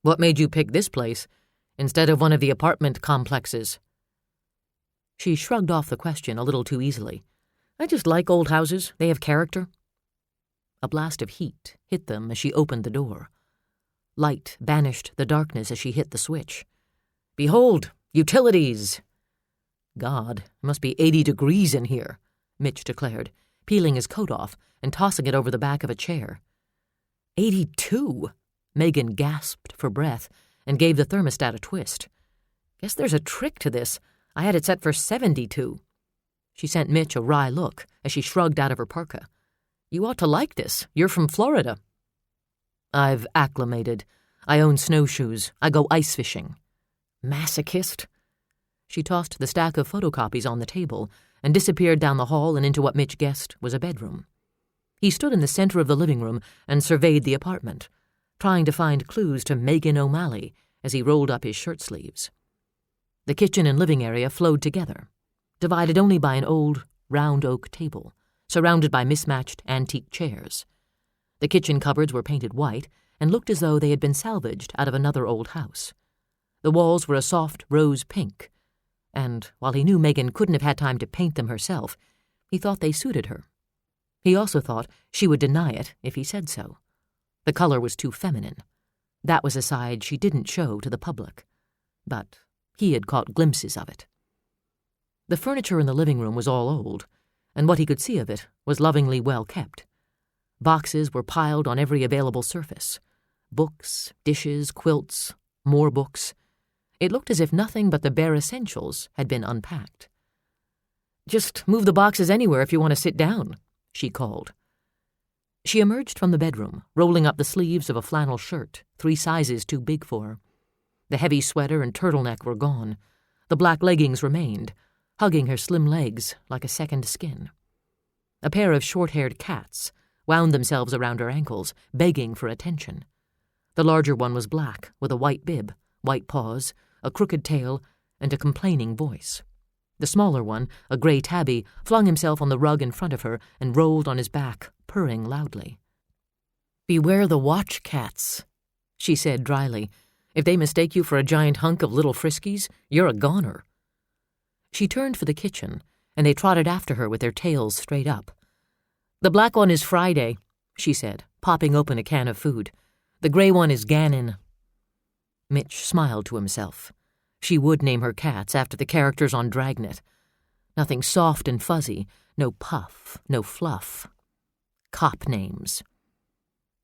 "What made you pick this place instead of one of the apartment complexes?" She shrugged off the question a little too easily. "I just like old houses. They have character." A blast of heat hit them as she opened the door. Light banished the darkness as she hit the switch. "Behold, utilities!" "God, it must be 80 degrees in here," Mitch declared, peeling his coat off and tossing it over the back of a chair. 82! Megan gasped for breath and gave the thermostat a twist. "Guess there's a trick to this. I had it set for 72. She sent Mitch a wry look as she shrugged out of her parka. "You ought to like this. You're from Florida." "I've acclimated. I own snowshoes. I go ice fishing." "Masochist." She tossed the stack of photocopies on the table and disappeared down the hall and into what Mitch guessed was a bedroom. He stood in the center of the living room and surveyed the apartment, trying to find clues to Megan O'Malley as he rolled up his shirt sleeves. The kitchen and living area flowed together, divided only by an old, round oak table, surrounded by mismatched antique chairs. The kitchen cupboards were painted white and looked as though they had been salvaged out of another old house. The walls were a soft rose pink, and while he knew Megan couldn't have had time to paint them herself, he thought they suited her. He also thought she would deny it if he said so. The color was too feminine. That was a side she didn't show to the public. But he had caught glimpses of it. The furniture in the living room was all old, and what he could see of it was lovingly well kept. Boxes were piled on every available surface. Books, dishes, quilts, more books. It looked as if nothing but the bare essentials had been unpacked. "Just move the boxes anywhere if you want to sit down," she called. She emerged from the bedroom, rolling up the sleeves of a flannel shirt, 3 sizes too big for her. The heavy sweater and turtleneck were gone. The black leggings remained, hugging her slim legs like a second skin. A pair of short-haired cats wound themselves around her ankles, begging for attention. The larger one was black, with a white bib, white paws, a crooked tail, and a complaining voice. The smaller one, a gray tabby, flung himself on the rug in front of her and rolled on his back, purring loudly. "Beware the watch cats," she said dryly. "If they mistake you for a giant hunk of little friskies, you're a goner." She turned for the kitchen, and they trotted after her with their tails straight up. "The black one is Friday," she said, popping open a can of food. "The gray one is Gannon." Mitch smiled to himself. She would name her cats after the characters on Dragnet. Nothing soft and fuzzy, no puff, no fluff. Cop names.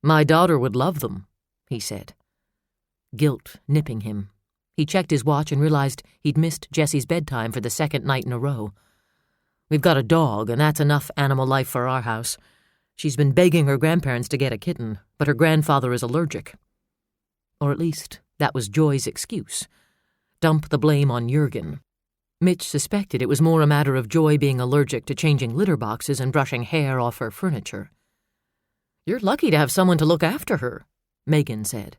"My daughter would love them," he said. Guilt nipping him. He checked his watch and realized he'd missed Jessie's bedtime for the second night in a row. "We've got a dog, and that's enough animal life for our house. She's been begging her grandparents to get a kitten, but her grandfather is allergic." Or at least, that was Joy's excuse. Dump the blame on Jurgen. Mitch suspected it was more a matter of Joy being allergic to changing litter boxes and brushing hair off her furniture. "You're lucky to have someone to look after her," Megan said.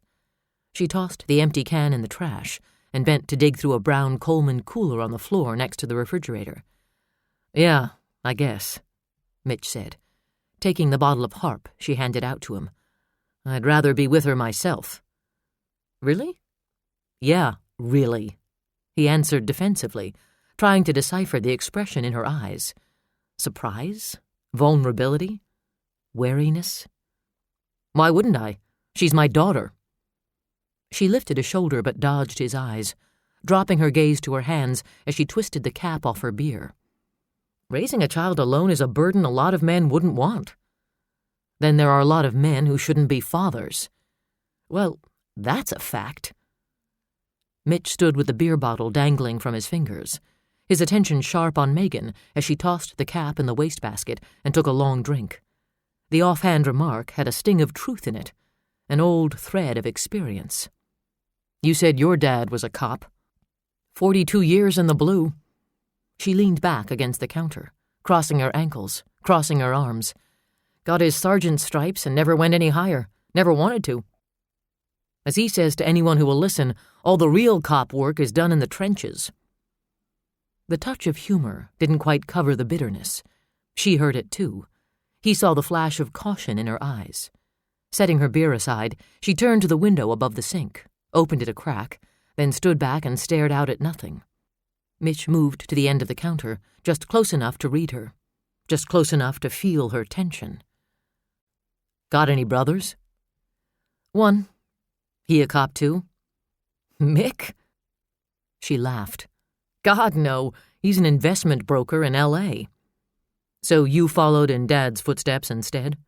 She tossed the empty can in the trash and bent to dig through a brown Coleman cooler on the floor next to the refrigerator. "Yeah, I guess," Mitch said. Taking the bottle of Harp, she handed out to him. "I'd rather be with her myself." "Really?" "Yeah, really," he answered defensively, trying to decipher the expression in her eyes. Surprise? Vulnerability? Wariness? "Why wouldn't I? She's my daughter." She lifted a shoulder but dodged his eyes, dropping her gaze to her hands as she twisted the cap off her beer. "Raising a child alone is a burden a lot of men wouldn't want." "Then there are a lot of men who shouldn't be fathers." "Well, that's a fact." Mitch stood with the beer bottle dangling from his fingers, his attention sharp on Megan as she tossed the cap in the wastebasket and took a long drink. The offhand remark had a sting of truth in it, an old thread of experience. "You said your dad was a cop." 42 years in the blue." She leaned back against the counter, crossing her ankles, crossing her arms. "Got his sergeant's stripes and never went any higher, never wanted to. As he says to anyone who will listen, all the real cop work is done in the trenches." The touch of humor didn't quite cover the bitterness. She heard it too. He saw the flash of caution in her eyes. Setting her beer aside, she turned to the window above the sink, opened it a crack, then stood back and stared out at nothing. Mitch moved to the end of the counter, just close enough to read her, just close enough to feel her tension. "Got any brothers?" "One. He a cop too?" "Mick?" She laughed. "God, no. He's an investment broker in L.A. "So you followed in Dad's footsteps instead?"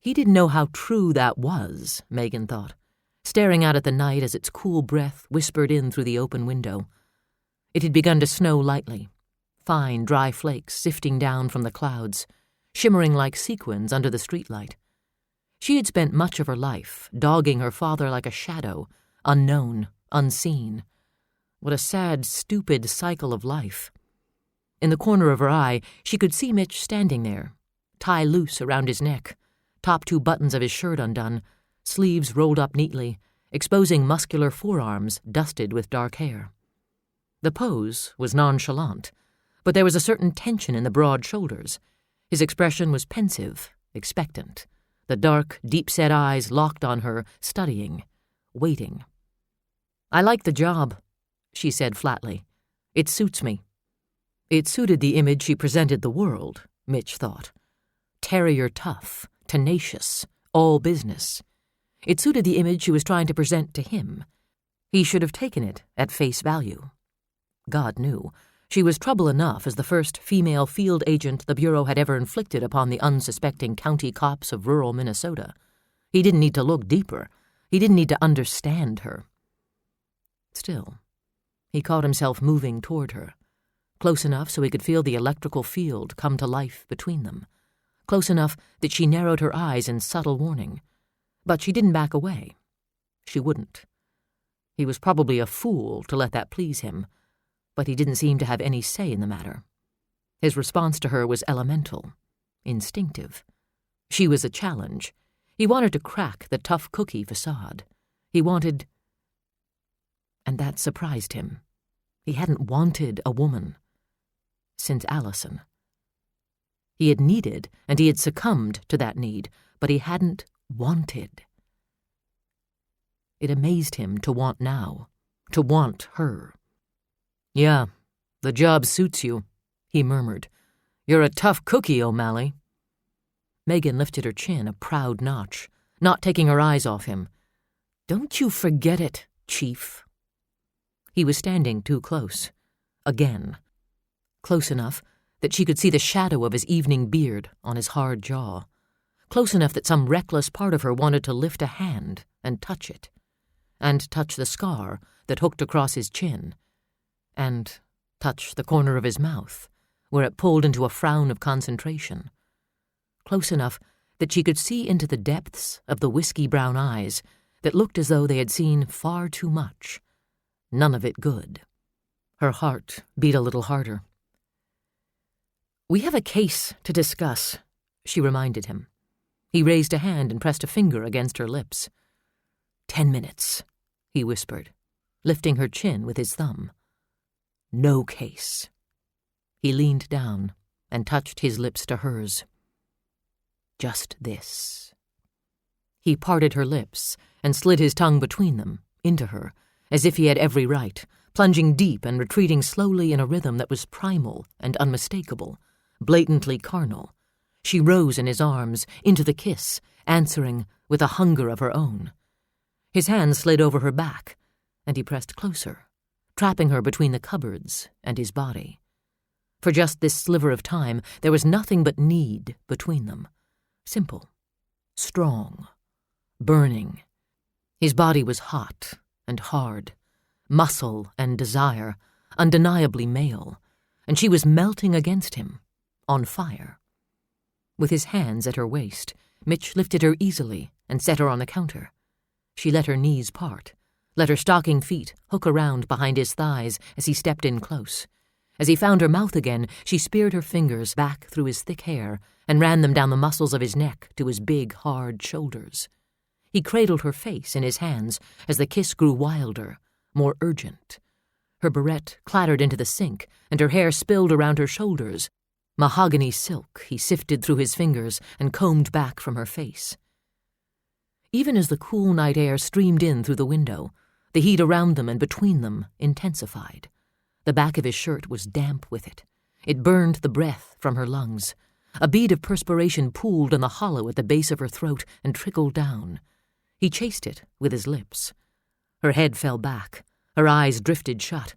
He didn't know how true that was, Megan thought, staring out at the night as its cool breath whispered in through the open window. It had begun to snow lightly, fine, dry flakes sifting down from the clouds, shimmering like sequins under the streetlight. She had spent much of her life dogging her father like a shadow, unknown, unseen. What a sad, stupid cycle of life. In the corner of her eye, she could see Mitch standing there, tie loose around his neck, top 2 buttons of his shirt undone, sleeves rolled up neatly, exposing muscular forearms dusted with dark hair. The pose was nonchalant, but there was a certain tension in the broad shoulders. His expression was pensive, expectant, the dark, deep-set eyes locked on her, studying, waiting. "I like the job," she said flatly. "It suits me." It suited the image she presented the world, Mitch thought. Terrier tough, tenacious, all business. It suited the image she was trying to present to him. He should have taken it at face value. God knew, she was trouble enough as the first female field agent the Bureau had ever inflicted upon the unsuspecting county cops of rural Minnesota. He didn't need to look deeper. He didn't need to understand her. Still, he caught himself moving toward her, close enough so he could feel the electrical field come to life between them, close enough that she narrowed her eyes in subtle warning. But she didn't back away. She wouldn't. He was probably a fool to let that please him, but he didn't seem to have any say in the matter. His response to her was elemental, instinctive. She was a challenge. He wanted to crack the tough cookie facade. He wanted... And that surprised him. He hadn't wanted a woman since Allison. He had needed, and he had succumbed to that need, but he hadn't wanted. It amazed him to want now, to want her. "Yeah, the job suits you," he murmured. "You're a tough cookie, O'Malley." Megan lifted her chin a proud notch, not taking her eyes off him. "Don't you forget it, Chief." He was standing too close. Again. Close enough that she could see the shadow of his evening beard on his hard jaw. Close enough that some reckless part of her wanted to lift a hand and touch it. And touch the scar that hooked across his chin. And touch the corner of his mouth, where it pulled into a frown of concentration. Close enough that she could see into the depths of the whiskey-brown eyes that looked as though they had seen far too much. None of it good. Her heart beat a little harder. "We have a case to discuss," she reminded him. He raised a hand and pressed a finger against her lips. 10 minutes, he whispered, lifting her chin with his thumb. No case. He leaned down and touched his lips to hers. Just this. He parted her lips and slid his tongue between them, into her, as if he had every right, plunging deep and retreating slowly in a rhythm that was primal and unmistakable, blatantly carnal. She rose in his arms, into the kiss, answering with a hunger of her own. His hand slid over her back, and he pressed closer, trapping her between the cupboards and his body. For just this sliver of time, there was nothing but need between them. Simple, strong, burning. His body was hot and hard, muscle and desire, undeniably male, and she was melting against him, on fire. With his hands at her waist, Mitch lifted her easily and set her on the counter. She let her knees part, let her stocking feet hook around behind his thighs as he stepped in close. As he found her mouth again, she speared her fingers back through his thick hair and ran them down the muscles of his neck to his big, hard shoulders. He cradled her face in his hands as the kiss grew wilder, more urgent. Her barrette clattered into the sink, and her hair spilled around her shoulders. Mahogany silk he sifted through his fingers and combed back from her face. Even as the cool night air streamed in through the window, the heat around them and between them intensified. The back of his shirt was damp with it. It burned the breath from her lungs. A bead of perspiration pooled in the hollow at the base of her throat and trickled down. He chased it with his lips. Her head fell back. Her eyes drifted shut.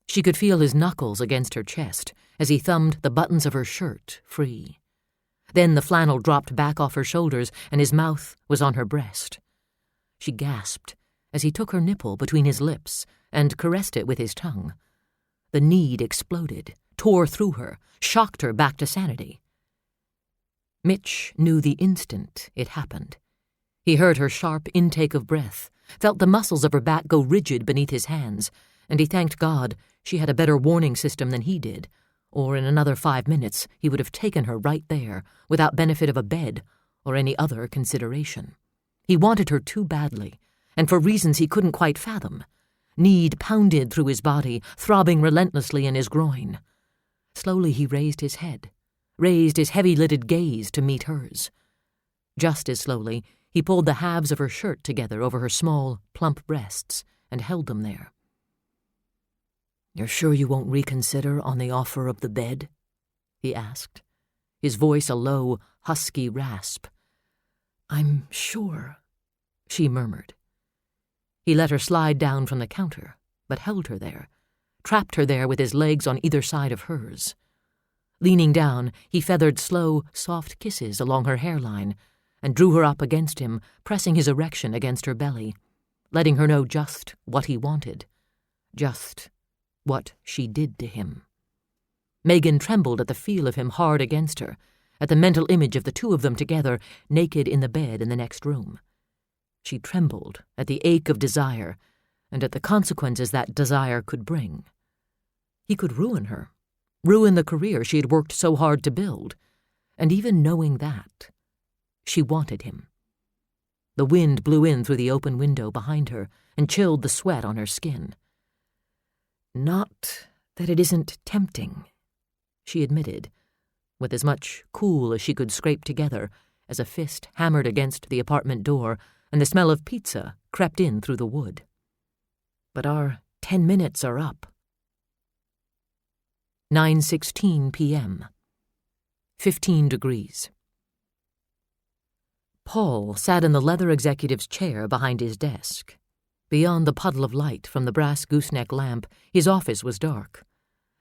She could feel his knuckles against her chest as he thumbed the buttons of her shirt free. Then the flannel dropped back off her shoulders and his mouth was on her breast. She gasped as he took her nipple between his lips and caressed it with his tongue. The need exploded, tore through her, shocked her back to sanity. Mitch knew the instant it happened. He heard her sharp intake of breath, felt the muscles of her back go rigid beneath his hands, and he thanked God she had a better warning system than he did, or in another 5 minutes he would have taken her right there, without benefit of a bed or any other consideration. He wanted her too badly, and for reasons he couldn't quite fathom. Need pounded through his body, throbbing relentlessly in his groin. Slowly he raised his head, raised his heavy-lidded gaze to meet hers. Just as slowly, he pulled the halves of her shirt together over her small, plump breasts and held them there. "You're sure you won't reconsider on the offer of the bed?" he asked, his voice a low, husky rasp. "I'm sure," she murmured. He let her slide down from the counter, but held her there, trapped her there with his legs on either side of hers. Leaning down, he feathered slow, soft kisses along her hairline and drew her up against him, pressing his erection against her belly, letting her know just what he wanted, just what she did to him. Megan trembled at the feel of him hard against her, at the mental image of the two of them together, naked in the bed in the next room. She trembled at the ache of desire and at the consequences that desire could bring. He could ruin her, ruin the career she had worked so hard to build, and even knowing that, She wanted him. The wind blew in through the open window behind her and chilled the sweat on her skin. "Not that it isn't tempting," she admitted, with as much cool as she could scrape together as a fist hammered against the apartment door and the smell of pizza crept in through the wood. "But our 10 minutes are up." 9:16 p.m. 15 degrees. Paul sat in the leather executive's chair behind his desk. Beyond the puddle of light from the brass gooseneck lamp, his office was dark.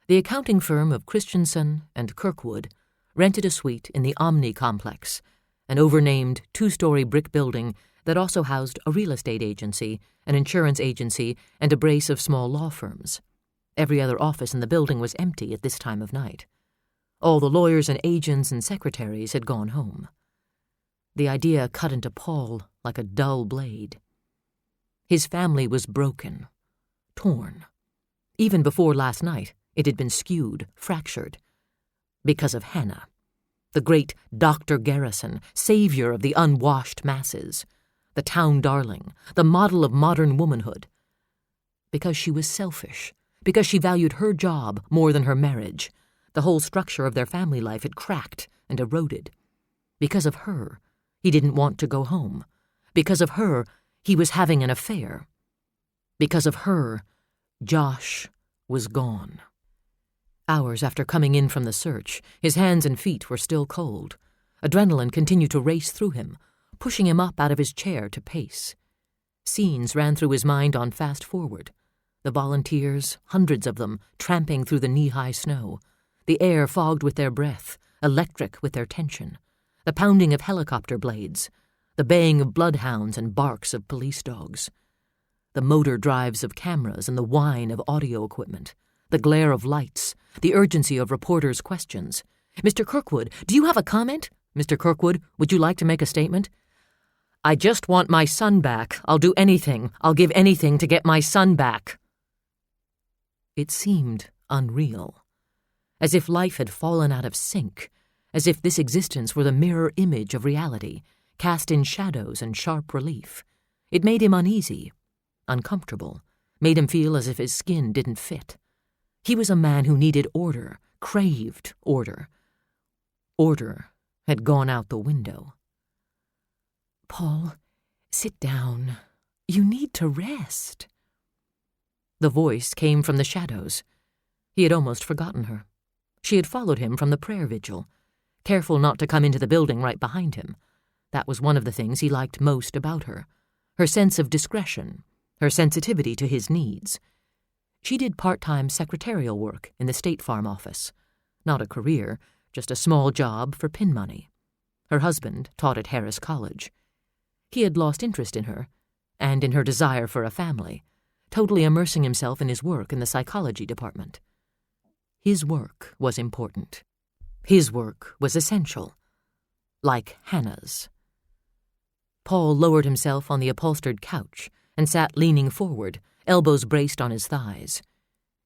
The accounting firm of Christensen and Kirkwood rented a suite in the Omni complex, an overnamed 2-story brick building that also housed a real estate agency, an insurance agency, and a brace of small law firms. Every other office in the building was empty at this time of night. All the lawyers and agents and secretaries had gone home. The idea cut into Paul like a dull blade. His family was broken, torn. Even before last night, it had been skewed, fractured. Because of Hannah, the great Dr. Garrison, savior of the unwashed masses, the town darling, the model of modern womanhood. Because she was selfish, because she valued her job more than her marriage. The whole structure of their family life had cracked and eroded. Because of her, he didn't want to go home. Because of her, he was having an affair. Because of her, Josh was gone. Hours after coming in from the search, his hands and feet were still cold. Adrenaline continued to race through him, pushing him up out of his chair to pace. Scenes ran through his mind on fast forward. The volunteers, hundreds of them, tramping through the knee-high snow. The air fogged with their breath, electric with their tension. The pounding of helicopter blades. The baying of bloodhounds and barks of police dogs. The motor drives of cameras and the whine of audio equipment. The glare of lights. The urgency of reporters' questions. "Mr. Kirkwood, do you have a comment? Mr. Kirkwood, would you like to make a statement?" "I just want my son back. I'll do anything. I'll give anything to get my son back." It seemed unreal. As if life had fallen out of sync. As if this existence were the mirror image of reality, cast in shadows and sharp relief. It made him uneasy, uncomfortable, made him feel as if his skin didn't fit. He was a man who needed order, craved order. Order had gone out the window. "Paul, sit down. You need to rest." The voice came from the shadows. He had almost forgotten her. She had followed him from the prayer vigil, careful not to come into the building right behind him. That was one of the things he liked most about her. Her sense of discretion, her sensitivity to his needs. She did part-time secretarial work in the State Farm office. Not a career, just a small job for pin money. Her husband taught at Harris College. He had lost interest in her, and in her desire for a family, totally immersing himself in his work in the psychology department. His work was important. His work was essential. Like Hannah's. Paul lowered himself on the upholstered couch and sat leaning forward, elbows braced on his thighs.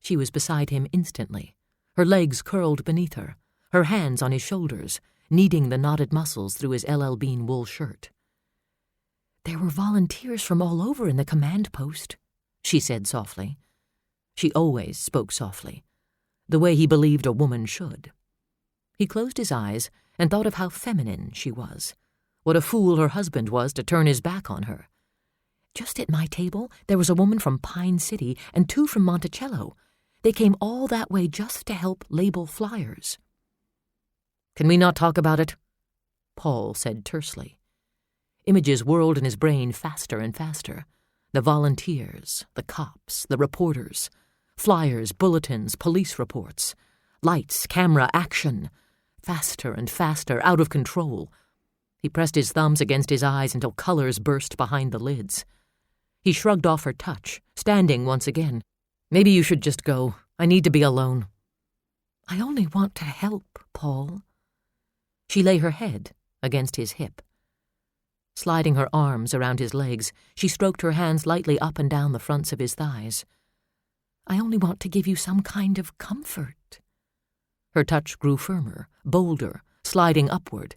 She was beside him instantly, her legs curled beneath her, her hands on his shoulders, kneading the knotted muscles through his LL Bean wool shirt. "There were volunteers from all over in the command post," she said softly. She always spoke softly, the way he believed a woman should. He closed his eyes and thought of how feminine she was, what a fool her husband was to turn his back on her. "Just at my table, there was a woman from Pine City and 2 from Monticello. They came all that way just to help label flyers." "Can we not talk about it?" Paul said tersely. Images whirled in his brain faster and faster. The volunteers, the cops, the reporters, flyers, bulletins, police reports, lights, camera, action. Faster and faster, out of control. He pressed his thumbs against his eyes until colors burst behind the lids. He shrugged off her touch, standing once again. "Maybe you should just go. I need to be alone." "I only want to help, Paul." She lay her head against his hip. Sliding her arms around his legs, she stroked her hands lightly up and down the fronts of his thighs. "I only want to give you some kind of comfort." Her touch grew firmer, bolder, sliding upward.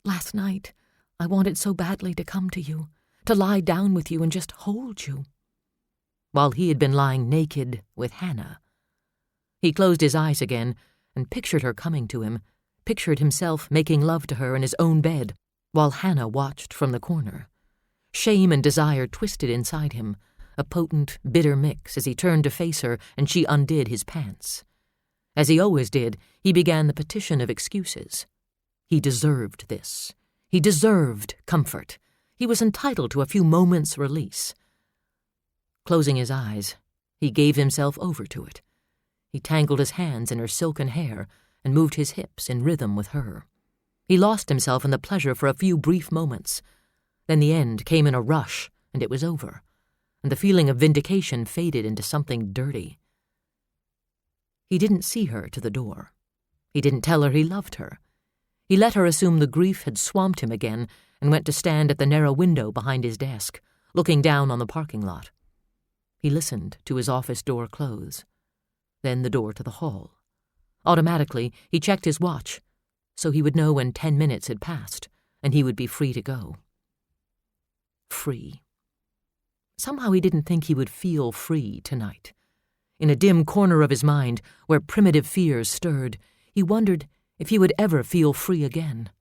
"Last night, I wanted so badly to come to you, to lie down with you and just hold you. While he had been lying naked with Hannah. He closed his eyes again and pictured her coming to him, pictured himself making love to her in his own bed, while Hannah watched from the corner. Shame and desire twisted inside him, a potent, bitter mix as he turned to face her and she undid his pants. As he always did, he began the petition of excuses. He deserved this. He deserved comfort. He was entitled to a few moments' release. Closing his eyes, he gave himself over to it. He tangled his hands in her silken hair and moved his hips in rhythm with her. He lost himself in the pleasure for a few brief moments. Then the end came in a rush, and it was over, and the feeling of vindication faded into something dirty. He didn't see her to the door. He didn't tell her he loved her. He let her assume the grief had swamped him again and went to stand at the narrow window behind his desk, looking down on the parking lot. He listened to his office door close, then the door to the hall. Automatically, he checked his watch, so he would know when 10 minutes had passed, and he would be free to go. Free. Somehow he didn't think he would feel free tonight. In a dim corner of his mind, where primitive fears stirred, he wondered if he would ever feel free again.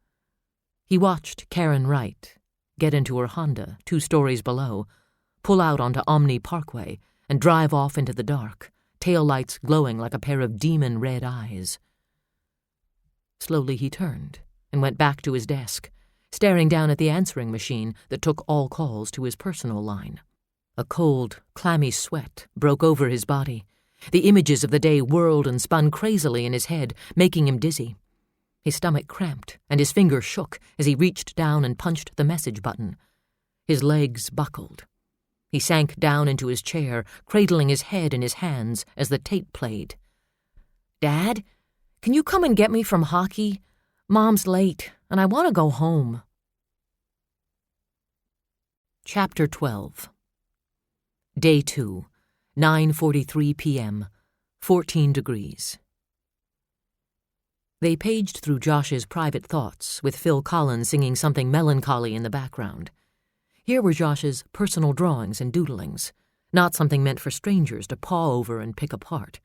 He watched Karen Wright get into her Honda 2 stories below, pull out onto Omni Parkway, and drive off into the dark, taillights glowing like a pair of demon red eyes. Slowly he turned and went back to his desk, staring down at the answering machine that took all calls to his personal line. A cold, clammy sweat broke over his body. The images of the day whirled and spun crazily in his head, making him dizzy. His stomach cramped, and his fingers shook as he reached down and punched the message button. His legs buckled. He sank down into his chair, cradling his head in his hands as the tape played. "Dad, can you come and get me from hockey? Mom's late, and I want to go home." Chapter 12. Day 2, 9:43 p.m., 14 degrees. They paged through Josh's private thoughts, with Phil Collins singing something melancholy in the background. Here were Josh's personal drawings and doodlings, not something meant for strangers to paw over and pick apart.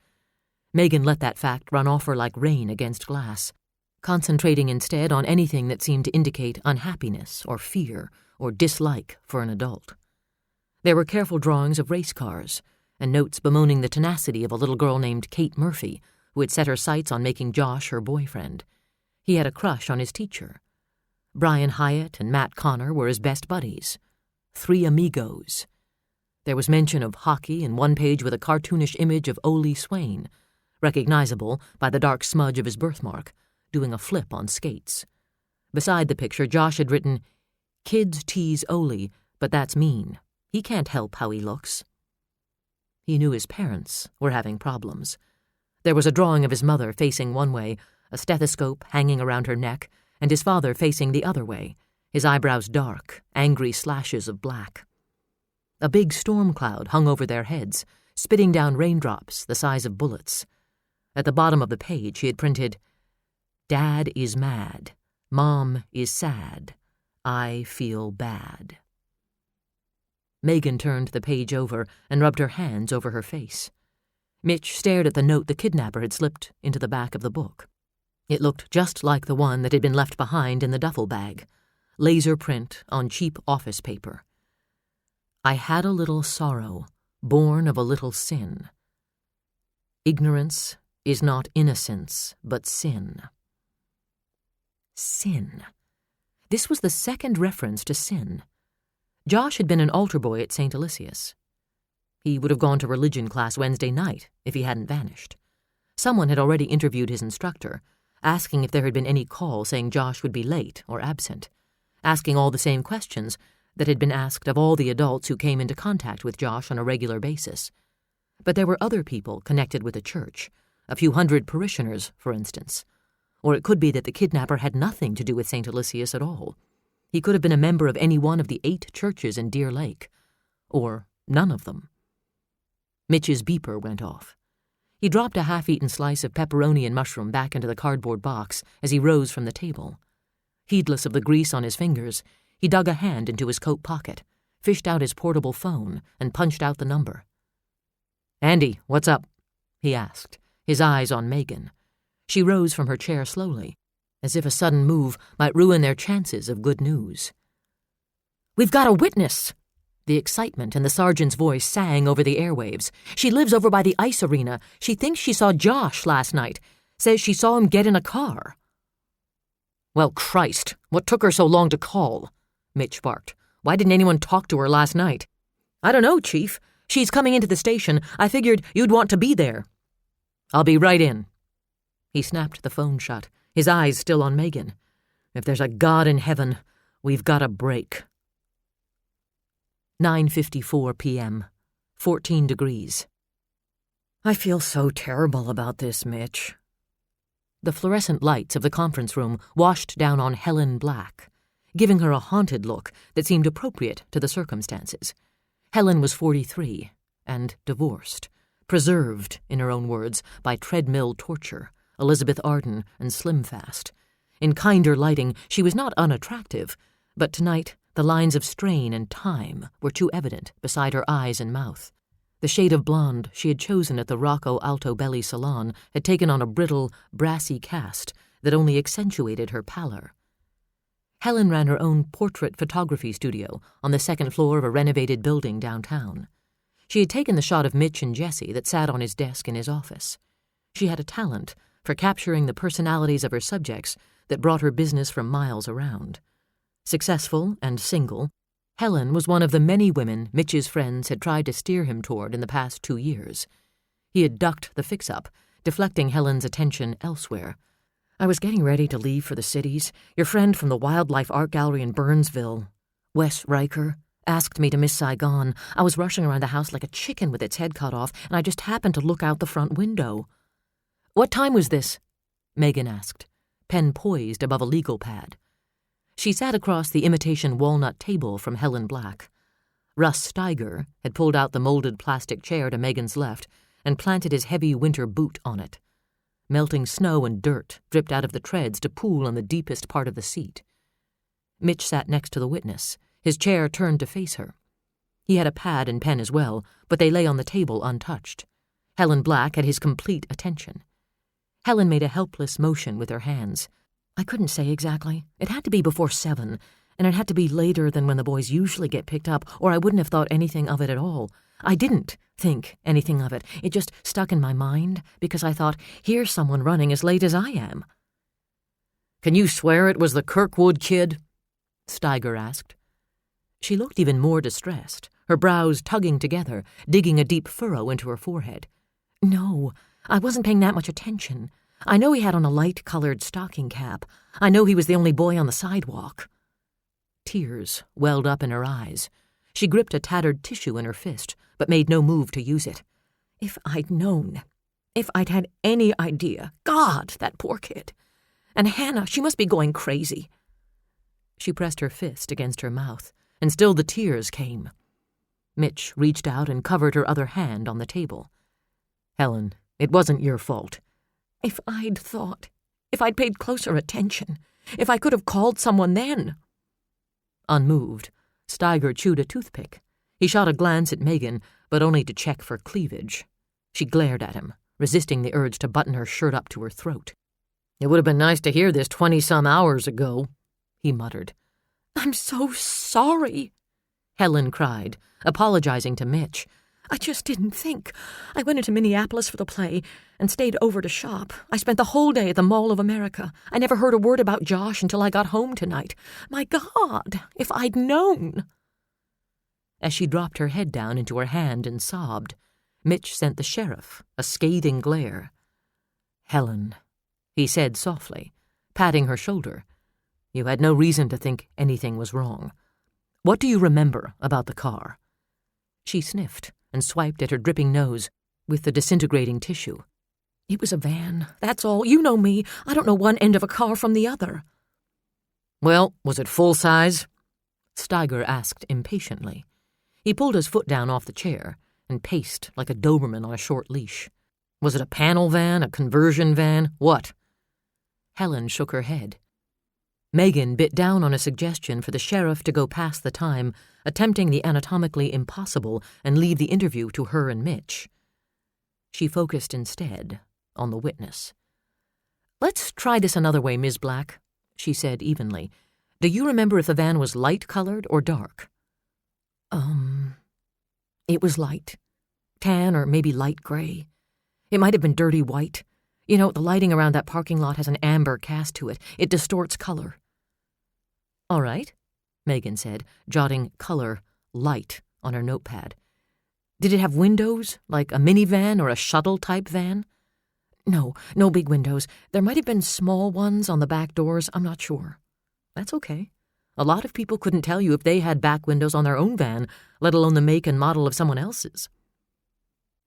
Megan let that fact run off her like rain against glass, concentrating instead on anything that seemed to indicate unhappiness or fear or dislike for an adult. There were careful drawings of race cars, and notes bemoaning the tenacity of a little girl named Kate Murphy, who had set her sights on making Josh her boyfriend. He had a crush on his teacher. Brian Hyatt and Matt Connor were his best buddies. 3 amigos. There was mention of hockey in one page with a cartoonish image of Ole Swain, recognizable by the dark smudge of his birthmark, doing a flip on skates. Beside the picture, Josh had written, "Kids tease Ole, but that's mean. He can't help how he looks." He knew his parents were having problems. There was a drawing of his mother facing one way, a stethoscope hanging around her neck, and his father facing the other way, his eyebrows dark, angry slashes of black. A big storm cloud hung over their heads, spitting down raindrops the size of bullets. At the bottom of the page he had printed, "Dad is mad. Mom is sad. I feel bad." Megan turned the page over and rubbed her hands over her face. Mitch stared at the note the kidnapper had slipped into the back of the book. It looked just like the one that had been left behind in the duffel bag, laser print on cheap office paper. "I had a little sorrow, born of a little sin. Ignorance is not innocence, but sin." Sin. This was the second reference to sin. Josh had been an altar boy at St. Aloysius. He would have gone to religion class Wednesday night if he hadn't vanished. Someone had already interviewed his instructor, asking if there had been any call saying Josh would be late or absent, asking all the same questions that had been asked of all the adults who came into contact with Josh on a regular basis. But there were other people connected with the church, a few hundred parishioners, for instance. Or it could be that the kidnapper had nothing to do with St. Aloysius at all. He could have been a member of any one of the 8 churches in Deer Lake. Or none of them. Mitch's beeper went off. He dropped a half-eaten slice of pepperoni and mushroom back into the cardboard box as he rose from the table. Heedless of the grease on his fingers, He dug a hand into his coat pocket, fished out his portable phone, and punched out the number. "Andy, what's up?" he asked, his eyes on Megan. She rose from her chair slowly, as if a sudden move might ruin their chances of good news. "We've got a witness!" The excitement in the sergeant's voice sang over the airwaves. "She lives over by the ice arena. She thinks she saw Josh last night. Says she saw him get in a car." "Well, Christ, what took her so long to call?" Mitch barked. "Why didn't anyone talk to her last night?" "I don't know, Chief. She's coming into the station. I figured you'd want to be there." "I'll be right in." He snapped the phone shut, his eyes still on Megan. "If there's a God in heaven, we've got a break." 9:54 p.m., 14 degrees. "I feel so terrible about this, Mitch." The fluorescent lights of the conference room washed down on Helen Black, giving her a haunted look that seemed appropriate to the circumstances. Helen was 43 and divorced, preserved, in her own words, by treadmill torture, Elizabeth Arden, and Slim Fast. In kinder lighting, she was not unattractive, but tonight the lines of strain and time were too evident beside her eyes and mouth. The shade of blonde she had chosen at the Rocco Alto Belli salon had taken on a brittle, brassy cast that only accentuated her pallor. Helen ran her own portrait photography studio on the second floor of a renovated building downtown. She had taken the shot of Mitch and Jessie that sat on his desk in his office. She had a talent for capturing the personalities of her subjects that brought her business from miles around. Successful and single, Helen was one of the many women Mitch's friends had tried to steer him toward in the past 2 years. He had ducked the fix-up, deflecting Helen's attention elsewhere. "I was getting ready to leave for the cities. Your friend from the Wildlife Art Gallery in Burnsville, Wes Riker, asked me to miss Saigon. I was rushing around the house like a chicken with its head cut off, and I just happened to look out the front window." "What time was this?" Megan asked, pen poised above a legal pad. She sat across the imitation walnut table from Helen Black. Russ Steiger had pulled out the molded plastic chair to Megan's left and planted his heavy winter boot on it. Melting snow and dirt dripped out of the treads to pool in the deepest part of the seat. Mitch sat next to the witness, his chair turned to face her. He had a pad and pen as well, but they lay on the table untouched. Helen Black had his complete attention. Helen made a helpless motion with her hands. "I couldn't say exactly. It had to be before 7, and it had to be later than when the boys usually get picked up, or I wouldn't have thought anything of it at all. I didn't think anything of it. It just stuck in my mind because I thought, here's someone running as late as I am." "Can you swear it was the Kirkwood kid?" Steiger asked. She looked even more distressed, her brows tugging together, digging a deep furrow into her forehead. "No, I wasn't paying that much attention. I know he had on a light-colored stocking cap. I know he was the only boy on the sidewalk." Tears welled up in her eyes. She gripped a tattered tissue in her fist, but made no move to use it. "If I'd known. If I'd had any idea. God, that poor kid. And Hannah, she must be going crazy." She pressed her fist against her mouth, and still the tears came. Mitch reached out and covered her other hand on the table. "Helen, it wasn't your fault." If I'd paid closer attention, if I could have called someone then." Unmoved, Steiger chewed a toothpick. He shot a glance at Megan, but only to check for cleavage. She glared at him, resisting the urge to button her shirt up to her throat. "It would have been nice to hear this 20-some hours ago," he muttered. "I'm so sorry," Helen cried, apologizing to Mitch. "I just didn't think. I went into Minneapolis for the play and stayed over to shop. I spent the whole day at the Mall of America. I never heard a word about Josh until I got home tonight. My God, if I'd known." As she dropped her head down into her hand and sobbed, Mitch sent the sheriff a scathing glare. "Helen," he said softly, patting her shoulder, "you had no reason to think anything was wrong. What do you remember about the car?" She sniffed and swiped at her dripping nose with the disintegrating tissue. "It was a van, that's all. You know me. I don't know one end of a car from the other." "Well, was it full size?" Steiger asked impatiently. He pulled his foot down off the chair and paced like a Doberman on a short leash. "Was it a panel van, a conversion van? What?" Helen shook her head. Megan bit down on a suggestion for the sheriff to go past the time, attempting the anatomically impossible and leave the interview to her and Mitch. She focused instead on the witness. "Let's try this another way, Ms. Black," she said evenly. "Do you remember if the van was light-colored or dark?" It was light. Tan or maybe light gray. It might have been dirty white. You know, the lighting around that parking lot has an amber cast to it. It distorts color." "All right," Megan said, jotting color, light, on her notepad. "Did it have windows, like a minivan or a shuttle-type van?" No big windows. There might have been small ones on the back doors. I'm not sure." "That's okay. A lot of people couldn't tell you if they had back windows on their own van, let alone the make and model of someone else's."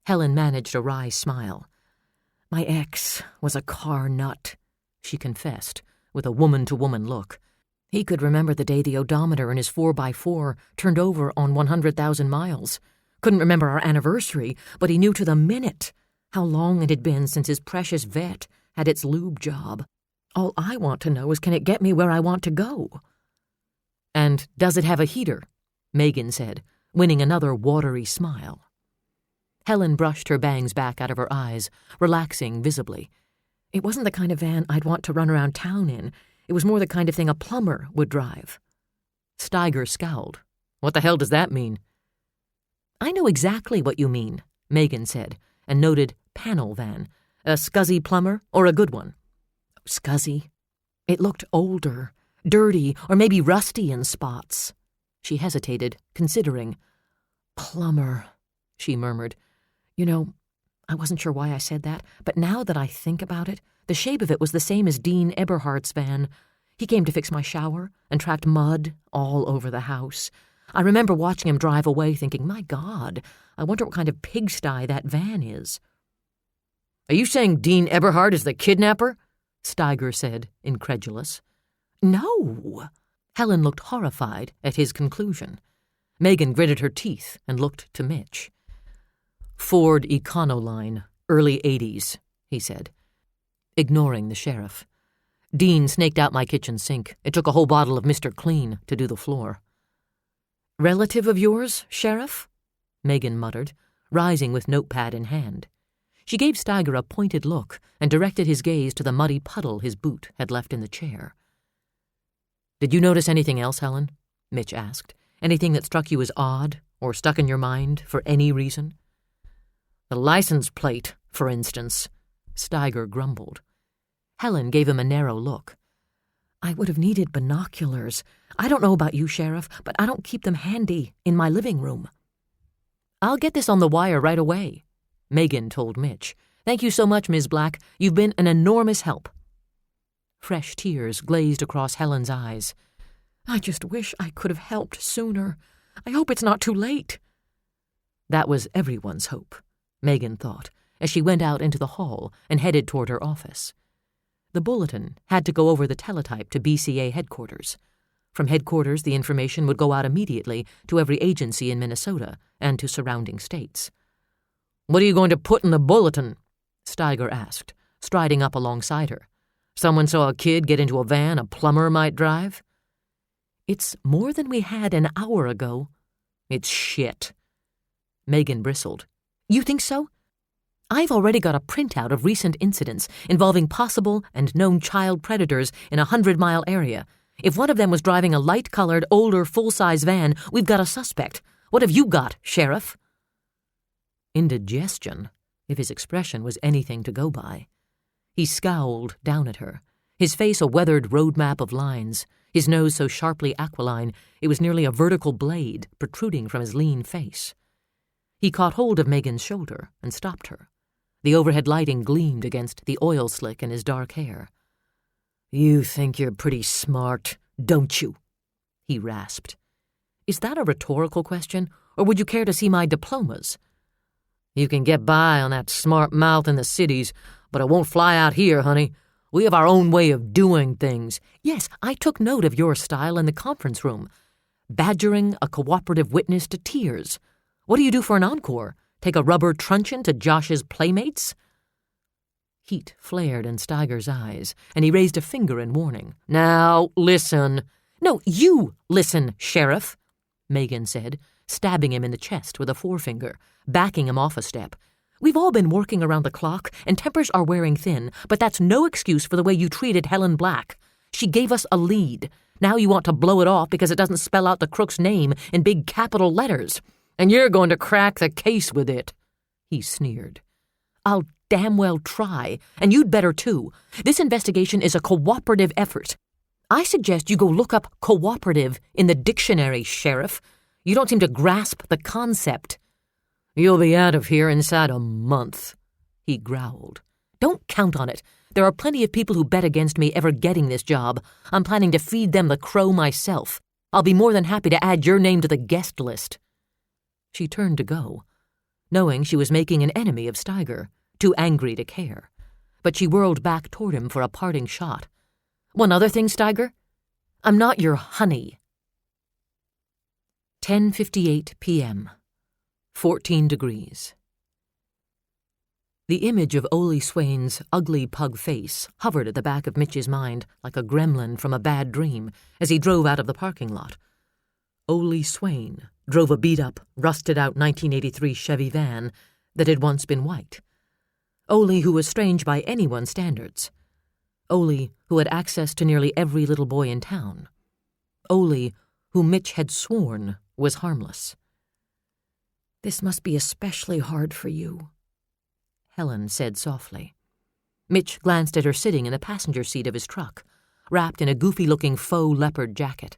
Helen managed a wry smile. "My ex was a car nut," she confessed, with a woman-to-woman look. "He could remember the day the odometer in his 4x4 turned over on 100,000 miles. Couldn't remember our anniversary, but he knew to the minute how long it had been since his precious vet had its lube job. All I want to know is, can it get me where I want to go?" "And does it have a heater?" Megan said, winning another watery smile. Helen brushed her bangs back out of her eyes, relaxing visibly. "It wasn't the kind of van I'd want to run around town in. It was more the kind of thing a plumber would drive." Steiger scowled. "What the hell does that mean?" "I know exactly what you mean," Megan said, and noted panel van. "A scuzzy plumber or a good one?" "Scuzzy. It looked older, dirty, or maybe rusty in spots." She hesitated, considering. "Plumber," she murmured. "You know, I wasn't sure why I said that, but now that I think about it, the shape of it was the same as Dean Eberhardt's van. He came to fix my shower and tracked mud all over the house. I remember watching him drive away thinking, my God, I wonder what kind of pigsty that van is." "Are you saying Dean Eberhardt is the kidnapper?" Steiger said, incredulous. "No." Helen looked horrified at his conclusion. Megan gritted her teeth and looked to Mitch. "Ford Econoline, early 80s, he said, ignoring the sheriff. "Dean snaked out my kitchen sink. It took a whole bottle of Mr. Clean to do the floor." "Relative of yours, Sheriff?" Megan muttered, rising with notepad in hand. She gave Steiger a pointed look and directed his gaze to the muddy puddle his boot had left in the chair. "Did you notice anything else, Helen?" Mitch asked. "Anything that struck you as odd or stuck in your mind for any reason?" "The license plate, for instance," Steiger grumbled. Helen gave him a narrow look. "I would have needed binoculars. I don't know about you, Sheriff, but I don't keep them handy in my living room." "I'll get this on the wire right away," Megan told Mitch. "Thank you so much, Ms. Black. You've been an enormous help." Fresh tears glazed across Helen's eyes. "I just wish I could have helped sooner. I hope it's not too late." That was everyone's hope, Megan thought, as she went out into the hall and headed toward her office. The bulletin had to go over the teletype to BCA headquarters. From headquarters, the information would go out immediately to every agency in Minnesota and to surrounding states. "What are you going to put in the bulletin?" Steiger asked, striding up alongside her. "Someone saw a kid get into a van a plumber might drive?" "It's more than we had an hour ago." "It's shit." Megan bristled. "You think so? I've already got a printout of recent incidents involving possible and known child predators in a 100-mile area. If one of them was driving a light-colored, older, full-size van, we've got a suspect. What have you got, Sheriff?" Indigestion, if his expression was anything to go by. He scowled down at her, his face a weathered road map of lines, his nose so sharply aquiline it was nearly a vertical blade protruding from his lean face. He caught hold of Megan's shoulder and stopped her. The overhead lighting gleamed against the oil slick in his dark hair. "You think you're pretty smart, don't you?" he rasped. "Is that a rhetorical question, or would you care to see my diplomas?" "You can get by on that smart mouth in the cities, but it won't fly out here, honey. We have our own way of doing things." "Yes, I took note of your style in the conference room. Badgering a cooperative witness to tears. What do you do for an encore? Take a rubber truncheon to Josh's playmates?" Heat flared in Steiger's eyes, and he raised a finger in warning. "Now, listen." "No, you listen, Sheriff," Megan said, stabbing him in the chest with a forefinger, backing him off a step. "We've all been working around the clock, and tempers are wearing thin, but that's no excuse for the way you treated Helen Black. She gave us a lead. Now you want to blow it off because it doesn't spell out the crook's name in big capital letters. And you're going to crack the case with it," he sneered. "I'll damn well try, and you'd better too. This investigation is a cooperative effort. I suggest you go look up cooperative in the dictionary, Sheriff. You don't seem to grasp the concept." "You'll be out of here inside a month," he growled. "Don't count on it. There are plenty of people who bet against me ever getting this job. I'm planning to feed them the crow myself. I'll be more than happy to add your name to the guest list." She turned to go, knowing she was making an enemy of Steiger, too angry to care. But she whirled back toward him for a parting shot. "One other thing, Steiger. I'm not your honey." 10:58 p.m. 14 degrees. The image of Ole Swain's ugly pug face hovered at the back of Mitch's mind like a gremlin from a bad dream as he drove out of the parking lot. Ole Swain drove a beat-up, rusted-out 1983 Chevy van that had once been white. Ole, who was strange by anyone's standards. Ole, who had access to nearly every little boy in town. Ole, who Mitch had sworn was harmless. "This must be especially hard for you," Helen said softly. Mitch glanced at her sitting in the passenger seat of his truck, wrapped in a goofy-looking faux leopard jacket.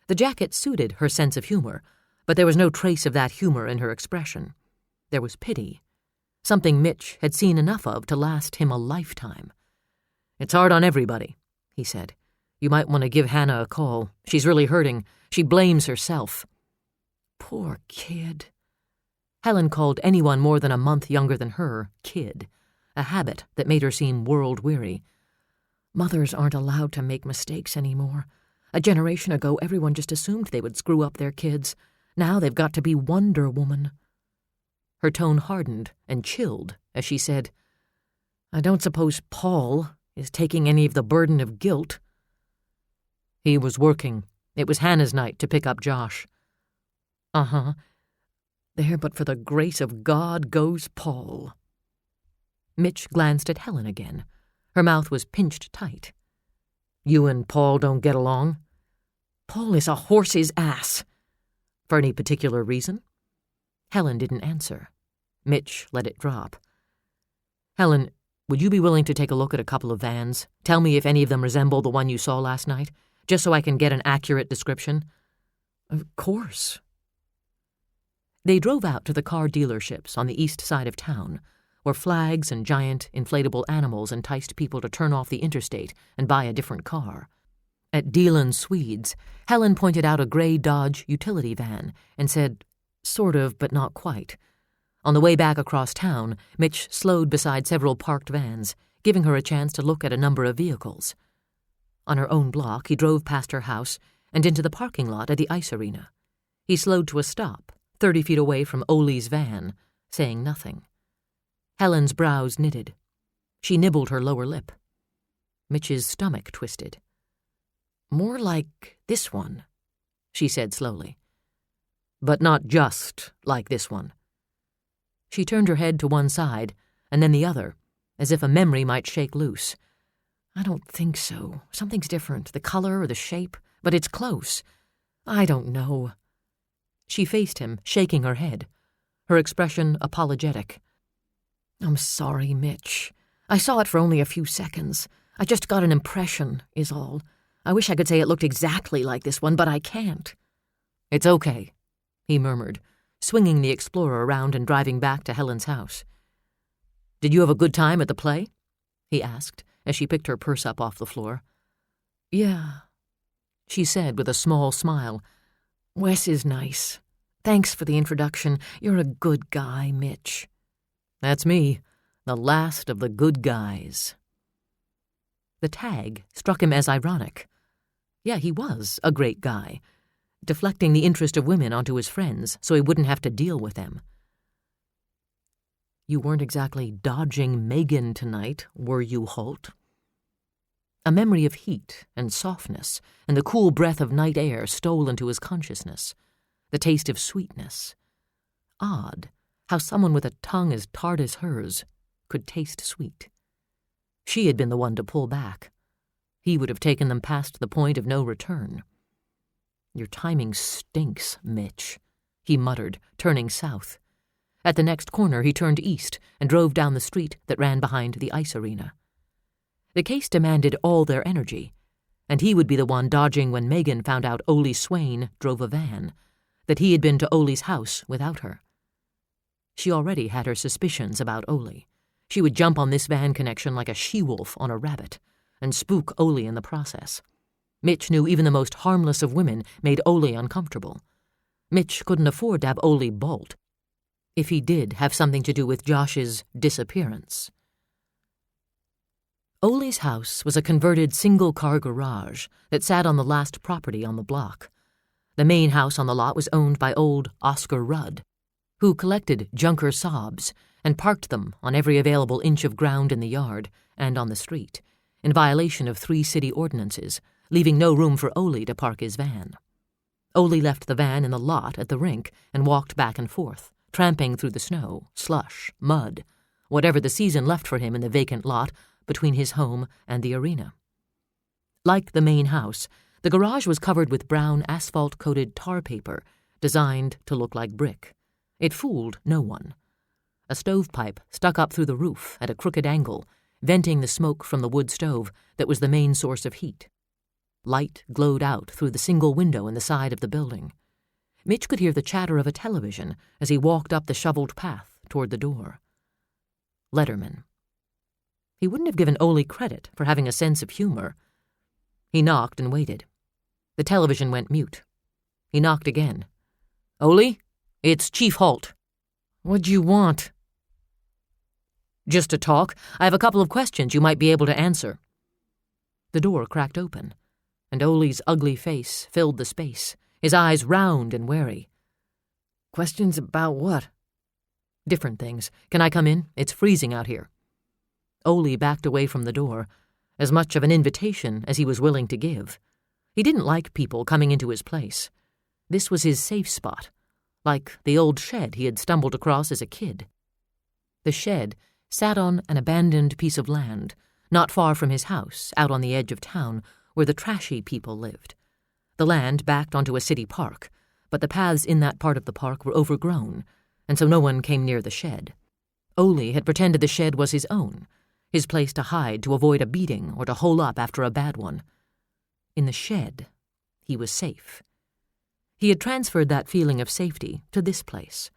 The jacket suited her sense of humor, but there was no trace of that humor in her expression. There was pity, something Mitch had seen enough of to last him a lifetime. "It's hard on everybody," he said. "You might want to give Hannah a call. She's really hurting. She blames herself." "Poor kid." Helen called anyone more than a month younger than her kid, a habit that made her seem world-weary. "Mothers aren't allowed to make mistakes anymore. A generation ago, everyone just assumed they would screw up their kids. Now they've got to be Wonder Woman." Her tone hardened and chilled as she said, "I don't suppose Paul is taking any of the burden of guilt." "He was working. It was Hannah's night to pick up Josh." "Uh-huh. There but for the grace of God goes Paul." Mitch glanced at Helen again. Her mouth was pinched tight. "You and Paul don't get along?" "Paul is a horse's ass." "For any particular reason?" Helen didn't answer. Mitch let it drop. "Helen, would you be willing to take a look at a couple of vans? Tell me if any of them resemble the one you saw last night, just so I can get an accurate description." "Of course." They drove out to the car dealerships on the east side of town, where flags and giant inflatable animals enticed people to turn off the interstate and buy a different car. At Dealan Swedes, Helen pointed out a gray Dodge utility van and said, "Sort of, but not quite." On the way back across town, Mitch slowed beside several parked vans, giving her a chance to look at a number of vehicles. On her own block, he drove past her house and into the parking lot at the ice arena. He slowed to a stop, 30 feet away from Ole's van, saying nothing. Helen's brows knitted. She nibbled her lower lip. Mitch's stomach twisted. "More like this one," she said slowly. "But not just like this one." She turned her head to one side, and then the other, as if a memory might shake loose. "I don't think so. Something's different, the color or the shape, but it's close. I don't know." She faced him, shaking her head, her expression apologetic. "I'm sorry, Mitch. I saw it for only a few seconds. I just got an impression, is all. I wish I could say it looked exactly like this one, but I can't." "It's okay," he murmured, swinging the Explorer around and driving back to Helen's house. "Did you have a good time at the play?" he asked, as she picked her purse up off the floor. "Yeah," she said with a small smile. "Wes is nice. Thanks for the introduction. You're a good guy, Mitch." "That's me, the last of the good guys." The tag struck him as ironic. Yeah, he was a great guy, deflecting the interest of women onto his friends so he wouldn't have to deal with them. You weren't exactly dodging Megan tonight, were you, Holt? A memory of heat and softness and the cool breath of night air stole into his consciousness. The taste of sweetness. Odd how someone with a tongue as tart as hers could taste sweet. She had been the one to pull back. He would have taken them past the point of no return. Your timing stinks, Mitch, he muttered, turning south. At the next corner, he turned east and drove down the street that ran behind the ice arena. The case demanded all their energy, and he would be the one dodging when Megan found out Ole Swain drove a van, that he had been to Ole's house without her. She already had her suspicions about Ole. She would jump on this van connection like a she-wolf on a rabbit, and spook Ole in the process. Mitch knew even the most harmless of women made Ole uncomfortable. Mitch couldn't afford to have Ole bolt, if he did have something to do with Josh's disappearance. Ole's house was a converted single-car garage that sat on the last property on the block. The main house on the lot was owned by old Oscar Rudd, who collected junker sobs and parked them on every available inch of ground in the yard and on the street, in violation of 3 city ordinances, leaving no room for Ole to park his van. Ole left the van in the lot at the rink and walked back and forth, tramping through the snow, slush, mud, whatever the season left for him in the vacant lot between his home and the arena. Like the main house, the garage was covered with brown asphalt-coated tar paper designed to look like brick. It fooled no one. A stovepipe stuck up through the roof at a crooked angle, venting the smoke from the wood stove that was the main source of heat. Light glowed out through the single window in the side of the building. Mitch could hear the chatter of a television as he walked up the shoveled path toward the door. Letterman. He wouldn't have given Ole credit for having a sense of humor. He knocked and waited. The television went mute. He knocked again. "Ole, it's Chief Holt." "What'd you want?" "Just to talk. I have a couple of questions you might be able to answer." The door cracked open, and Ole's ugly face filled the space, his eyes round and wary. "Questions about what?" "Different things. Can I come in? It's freezing out here." Ole backed away from the door, as much of an invitation as he was willing to give. He didn't like people coming into his place. This was his safe spot, like the old shed he had stumbled across as a kid. The shed sat on an abandoned piece of land, not far from his house, out on the edge of town, where the trashy people lived. The land backed onto a city park, but the paths in that part of the park were overgrown, and so no one came near the shed. Ole had pretended the shed was his own, his place to hide to avoid a beating or to hole up after a bad one. In the shed, he was safe. He had transferred that feeling of safety to this place.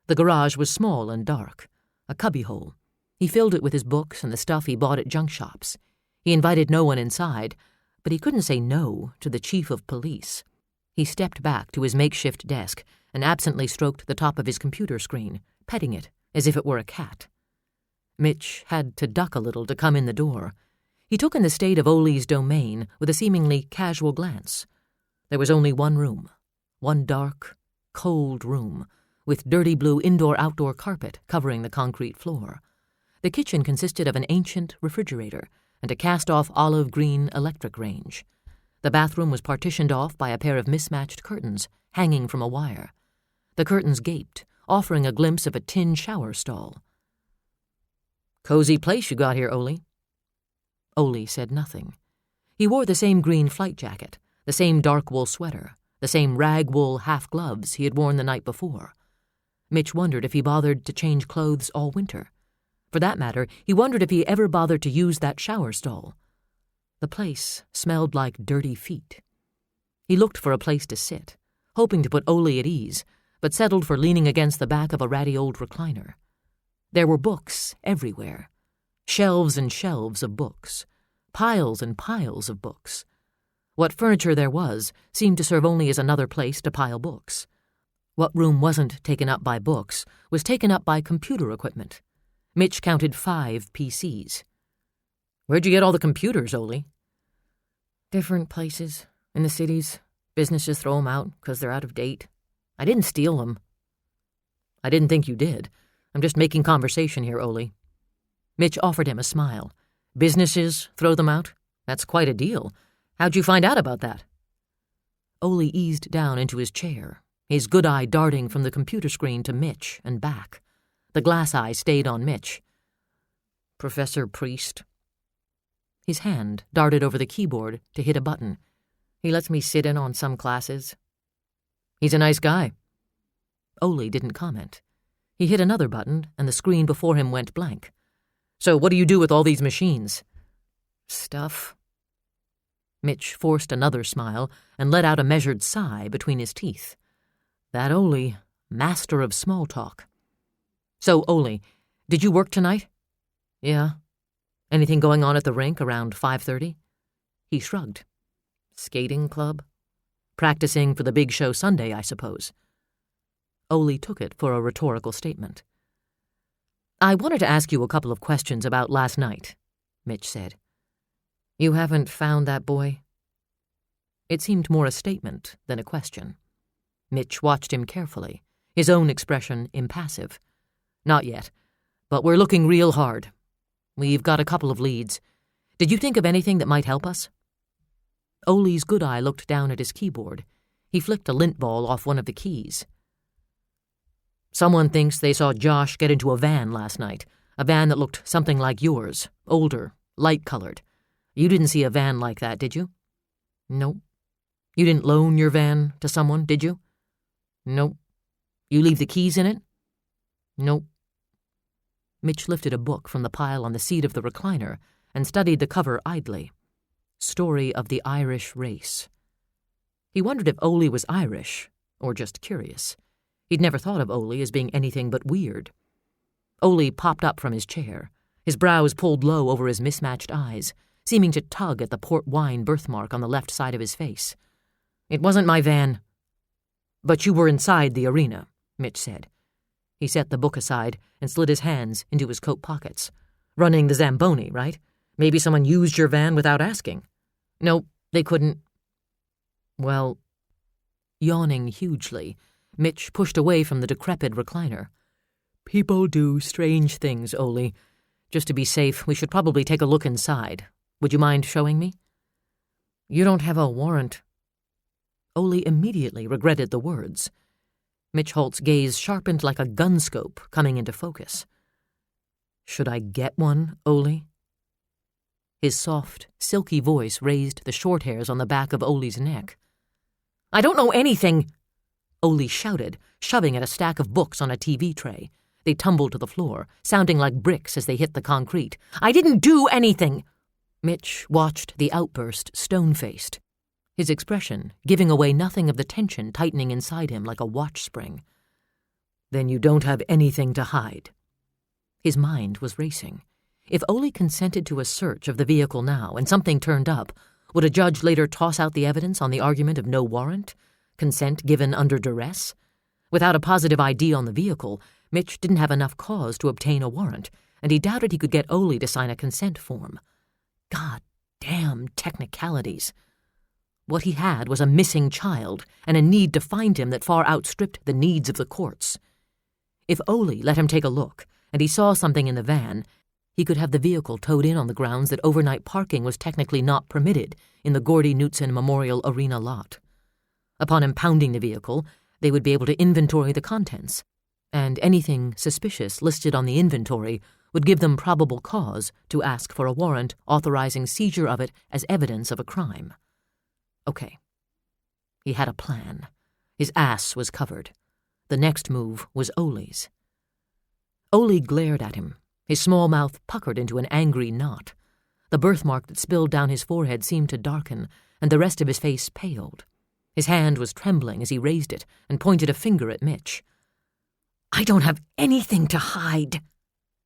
The garage was small and dark, a cubbyhole. He filled it with his books and the stuff he bought at junk shops. He invited no one inside, but he couldn't say no to the chief of police. He stepped back to his makeshift desk and absently stroked the top of his computer screen, petting it as if it were a cat. Mitch had to duck a little to come in the door. He took in the state of Ole's domain with a seemingly casual glance. There was only one room, one dark, cold room, with dirty blue indoor-outdoor carpet covering the concrete floor. The kitchen consisted of an ancient refrigerator and a cast-off olive-green electric range. The bathroom was partitioned off by a pair of mismatched curtains hanging from a wire. The curtains gaped, offering a glimpse of a tin shower stall. "Cozy place you got here, Ole." Ole said nothing. He wore the same green flight jacket, the same dark wool sweater, the same rag wool half gloves he had worn the night before. Mitch wondered if he bothered to change clothes all winter. For that matter, he wondered if he ever bothered to use that shower stall. The place smelled like dirty feet. He looked for a place to sit, hoping to put Ole at ease, but settled for leaning against the back of a ratty old recliner. There were books everywhere. Shelves and shelves of books. Piles and piles of books. What furniture there was seemed to serve only as another place to pile books. What room wasn't taken up by books was taken up by computer equipment. Mitch counted 5 PCs. "Where'd you get all the computers, Ole?" "Different places. In the cities. Businesses throw them out because they're out of date. I didn't steal them." "I didn't think you did. I'm just making conversation here, Ole." Mitch offered him a smile. "Businesses throw them out? That's quite a deal. How'd you find out about that?" Ole eased down into his chair, his good eye darting from the computer screen to Mitch and back. The glass eye stayed on Mitch. "Professor Priest." His hand darted over the keyboard to hit a button. "He lets me sit in on some classes." "He's a nice guy." Ole didn't comment. He hit another button, and the screen before him went blank. "So what do you do with all these machines?" "Stuff." Mitch forced another smile and let out a measured sigh between his teeth. That Ole, master of small talk. "So, Ole, did you work tonight?" "Yeah." "Anything going on at the rink around 5:30? He shrugged. "Skating club?" "Practicing for the big show Sunday, I suppose." Ole took it for a rhetorical statement. "I wanted to ask you a couple of questions about last night," Mitch said. "You haven't found that boy?" It seemed more a statement than a question. Mitch watched him carefully, his own expression impassive. "Not yet, but we're looking real hard. We've got a couple of leads. Did you think of anything that might help us?" Ole's good eye looked down at his keyboard. He flicked a lint ball off one of the keys. "Someone thinks they saw Josh get into a van last night, a van that looked something like yours, older, light-colored. You didn't see a van like that, did you?" "Nope." "You didn't loan your van to someone, did you?" "Nope." "You leave the keys in it?" "Nope." Mitch lifted a book from the pile on the seat of the recliner and studied the cover idly. Story of the Irish Race. He wondered if Ole was Irish, or just curious. He'd never thought of Ole as being anything but weird. Ole popped up from his chair, his brows pulled low over his mismatched eyes, seeming to tug at the port wine birthmark on the left side of his face. "It wasn't my van." "But you were inside the arena," Mitch said. He set the book aside and slid his hands into his coat pockets. "Running the Zamboni, right? Maybe someone used your van without asking." "Nope, they couldn't." "Well," yawning hugely, Mitch pushed away from the decrepit recliner. "People do strange things, Ole. Just to be safe, we should probably take a look inside. Would you mind showing me?" "You don't have a warrant." Ole immediately regretted the words. Mitch Holt's gaze sharpened like a gun scope coming into focus. "Should I get one, Ole?" His soft, silky voice raised the short hairs on the back of Ole's neck. "I don't know anything!" Ole shouted, shoving at a stack of books on a TV tray. They tumbled to the floor, sounding like bricks as they hit the concrete. "I didn't do anything!" Mitch watched the outburst stone-faced, his expression giving away nothing of the tension tightening inside him like a watch spring. "Then you don't have anything to hide." His mind was racing. If Ole consented to a search of the vehicle now and something turned up, would a judge later toss out the evidence on the argument of no warrant? Consent given under duress? Without a positive ID on the vehicle, Mitch didn't have enough cause to obtain a warrant, and he doubted he could get Ole to sign a consent form. God damn technicalities. What he had was a missing child and a need to find him that far outstripped the needs of the courts. If Ole let him take a look, and he saw something in the van, he could have the vehicle towed in on the grounds that overnight parking was technically not permitted in the Gordy Knutson Memorial Arena lot. Upon impounding the vehicle, they would be able to inventory the contents, and anything suspicious listed on the inventory would give them probable cause to ask for a warrant authorizing seizure of it as evidence of a crime. Okay. He had a plan. His ass was covered. The next move was Ole's. Ole glared at him, his small mouth puckered into an angry knot. The birthmark that spilled down his forehead seemed to darken, and the rest of his face paled. His hand was trembling as he raised it and pointed a finger at Mitch. "I don't have anything to hide,"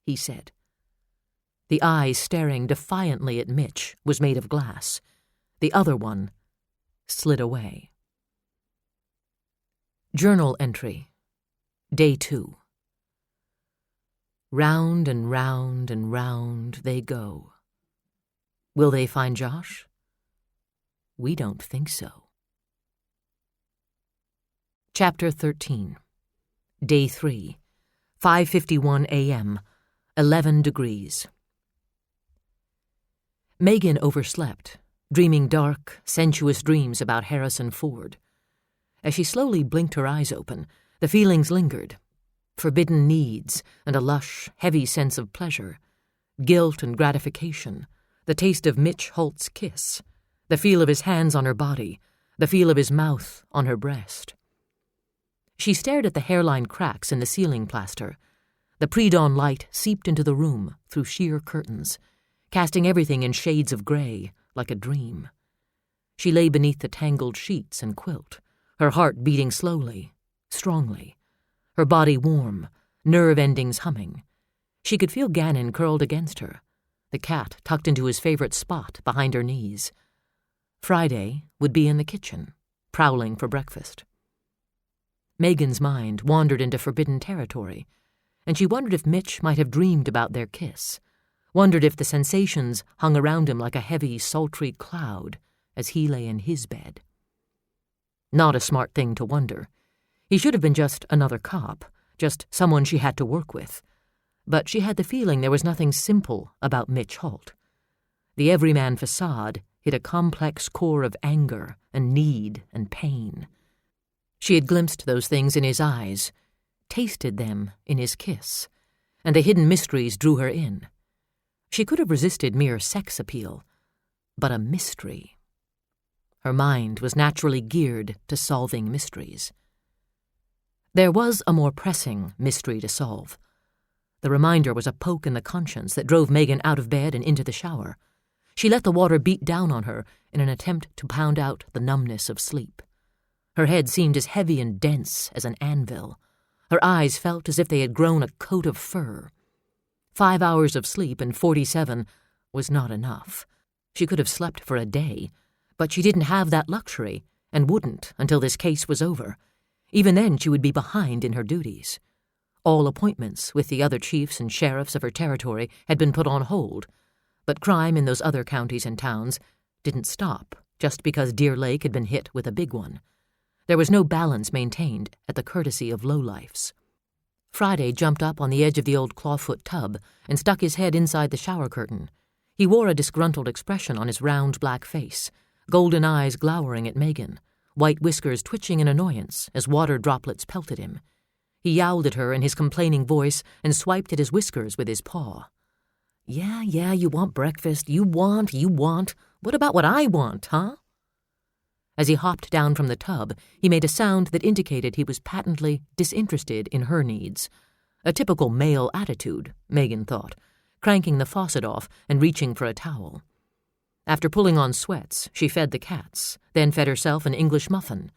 he said. The eye staring defiantly at Mitch was made of glass. The other one slid away. Journal entry. Day 2. Round and round and round they go. Will they find Josh? We don't think so. Chapter 13. Day 3. 5:51 a.m., 11 degrees. Megan overslept, dreaming dark, sensuous dreams about Harrison Ford. As she slowly blinked her eyes open, the feelings lingered. Forbidden needs and a lush, heavy sense of pleasure. Guilt and gratification. The taste of Mitch Holt's kiss. The feel of his hands on her body. The feel of his mouth on her breast. She stared at the hairline cracks in the ceiling plaster. The pre-dawn light seeped into the room through sheer curtains, casting everything in shades of gray, like a dream. She lay beneath the tangled sheets and quilt, her heart beating slowly, strongly, her body warm, nerve endings humming. She could feel Gannon curled against her, the cat tucked into his favorite spot behind her knees. Friday would be in the kitchen, prowling for breakfast. Megan's mind wandered into forbidden territory, and she wondered if Mitch might have dreamed about their kiss, wondered if the sensations hung around him like a heavy, sultry cloud as he lay in his bed. Not a smart thing to wonder. He should have been just another cop, just someone she had to work with. But she had the feeling there was nothing simple about Mitch Holt. The everyman facade hid a complex core of anger and need and pain. She had glimpsed those things in his eyes, tasted them in his kiss, and the hidden mysteries drew her in. She could have resisted mere sex appeal, but a mystery. Her mind was naturally geared to solving mysteries. There was a more pressing mystery to solve. The reminder was a poke in the conscience that drove Megan out of bed and into the shower. She let the water beat down on her in an attempt to pound out the numbness of sleep. Her head seemed as heavy and dense as an anvil. Her eyes felt as if they had grown a coat of fur. 5 hours of sleep in 47 was not enough. She could have slept for a day, but she didn't have that luxury and wouldn't until this case was over. Even then she would be behind in her duties. All appointments with the other chiefs and sheriffs of her territory had been put on hold, but crime in those other counties and towns didn't stop just because Deer Lake had been hit with a big one. There was no balance maintained at the courtesy of lowlifes. Friday jumped up on the edge of the old clawfoot tub and stuck his head inside the shower curtain. He wore a disgruntled expression on his round black face, golden eyes glowering at Megan, white whiskers twitching in annoyance as water droplets pelted him. He yowled at her in his complaining voice and swiped at his whiskers with his paw. Yeah, you want breakfast. You want. What about what I want, huh? As he hopped down from the tub, he made a sound that indicated he was patently disinterested in her needs. A typical male attitude, Megan thought, cranking the faucet off and reaching for a towel. After pulling on sweats, she fed the cats, then fed herself an English muffin.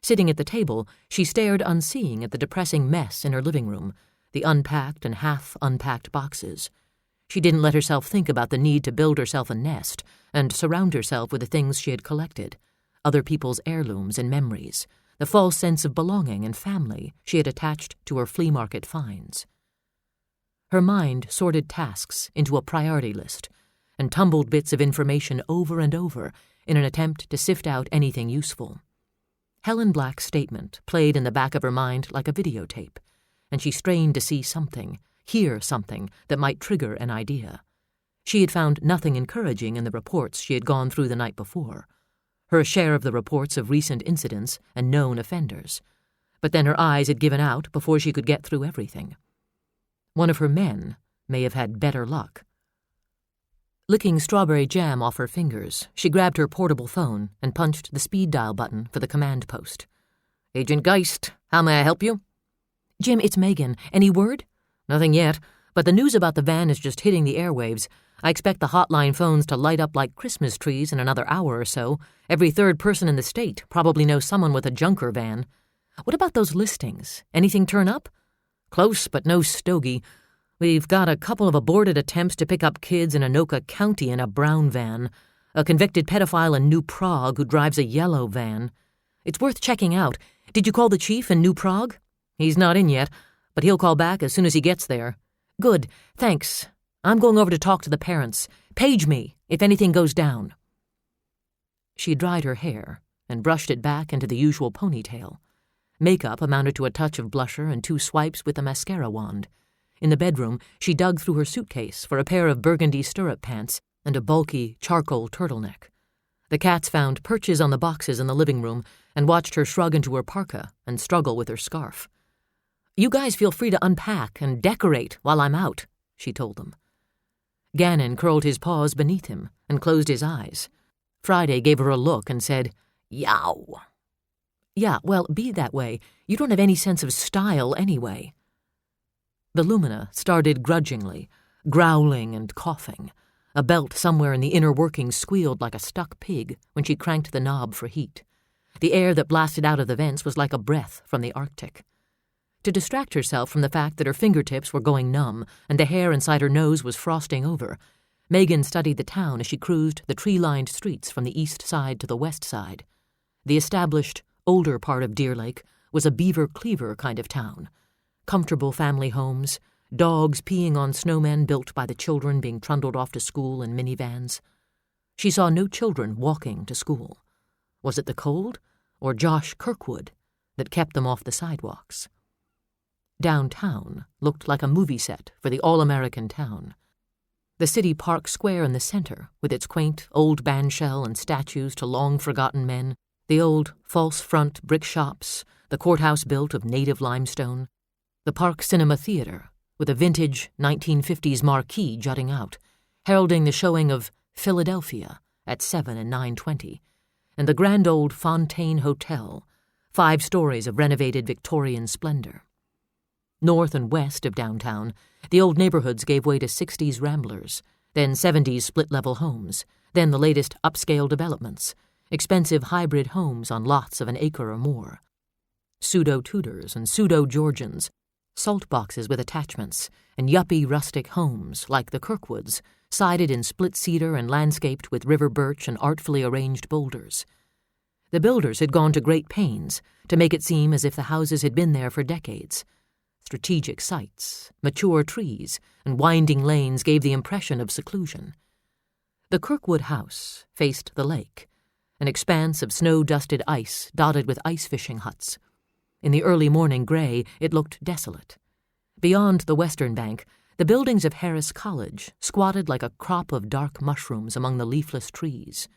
Sitting at the table, she stared unseeing at the depressing mess in her living room, the unpacked and half-unpacked boxes. She didn't let herself think about the need to build herself a nest and surround herself with the things she had collected, other people's heirlooms and memories, the false sense of belonging and family she had attached to her flea market finds. Her mind sorted tasks into a priority list and tumbled bits of information over and over in an attempt to sift out anything useful. Helen Black's statement played in the back of her mind like a videotape, and she strained to see something, hear something that might trigger an idea. She had found nothing encouraging in the reports she had gone through the night before, her share of the reports of recent incidents and known offenders. But then her eyes had given out before she could get through everything. One of her men may have had better luck. Licking strawberry jam off her fingers, she grabbed her portable phone and punched the speed dial button for the command post. Agent Geist, how may I help you? Jim, it's Megan. Any word? Nothing yet, but the news about the van is just hitting the airwaves. I expect the hotline phones to light up like Christmas trees in another hour or so. Every third person in the state probably knows someone with a junker van. What about those listings? Anything turn up? Close, but no stogie. We've got a couple of aborted attempts to pick up kids in Anoka County in a brown van, a convicted pedophile in New Prague who drives a yellow van. It's worth checking out. Did you call the chief in New Prague? He's not in yet, but he'll call back as soon as he gets there. Good, thanks. I'm going over to talk to the parents. Page me if anything goes down. She dried her hair and brushed it back into the usual ponytail. Makeup amounted to a touch of blusher and 2 swipes with a mascara wand. In the bedroom, she dug through her suitcase for a pair of burgundy stirrup pants and a bulky charcoal turtleneck. The cats found perches on the boxes in the living room and watched her shrug into her parka and struggle with her scarf. "You guys feel free to unpack and decorate while I'm out," she told them. Gannon curled his paws beneath him and closed his eyes. Friday gave her a look and said, "Yow." "Yeah, well, be that way. You don't have any sense of style anyway." The Lumina started grudgingly, growling and coughing. A belt somewhere in the inner workings squealed like a stuck pig when she cranked the knob for heat. The air that blasted out of the vents was like a breath from the Arctic. To distract herself from the fact that her fingertips were going numb and the hair inside her nose was frosting over, Megan studied the town as she cruised the tree-lined streets from the east side to the west side. The established, older part of Deer Lake was a beaver-cleaver kind of town. Comfortable family homes, dogs peeing on snowmen built by the children being trundled off to school in minivans. She saw no children walking to school. Was it the cold, or Josh Kirkwood, that kept them off the sidewalks? Downtown looked like a movie set for the all-American town. The city park square in the center, with its quaint old bandshell and statues to long-forgotten men, the old false-front brick shops, the courthouse built of native limestone, the Park Cinema Theater, with a vintage 1950s marquee jutting out, heralding the showing of Philadelphia at 7 and 9:20, and the grand old Fontaine Hotel, 5 stories of renovated Victorian splendor. North and west of downtown, the old neighborhoods gave way to 60s ramblers, then 70s split-level homes, then the latest upscale developments, expensive hybrid homes on lots of an acre or more. Pseudo-Tudors and pseudo-Georgians, salt boxes with attachments, and yuppie rustic homes like the Kirkwoods, sided in split cedar and landscaped with river birch and artfully arranged boulders. The builders had gone to great pains to make it seem as if the houses had been there for decades. Strategic sites, mature trees, and winding lanes gave the impression of seclusion. The Kirkwood house faced the lake, an expanse of snow-dusted ice dotted with ice fishing huts. In the early morning gray, it looked desolate. Beyond the western bank, the buildings of Harris College squatted like a crop of dark mushrooms among the leafless trees.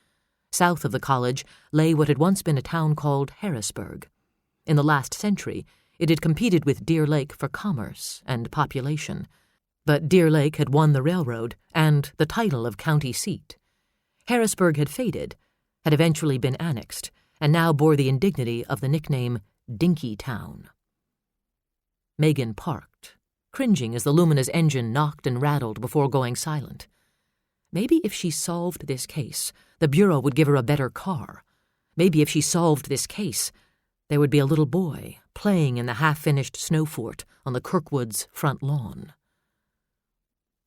South of the college lay what had once been a town called Harrisburg. In the last century, it had competed with Deer Lake for commerce and population, but Deer Lake had won the railroad and the title of county seat. Harrisburg had faded, had eventually been annexed, and now bore the indignity of the nickname Dinky Town. Megan parked, cringing as the Lumina's engine knocked and rattled before going silent. Maybe if she solved this case, the Bureau would give her a better car. Maybe if she solved this case, there would be a little boy playing in the half-finished snow fort on the Kirkwoods' front lawn.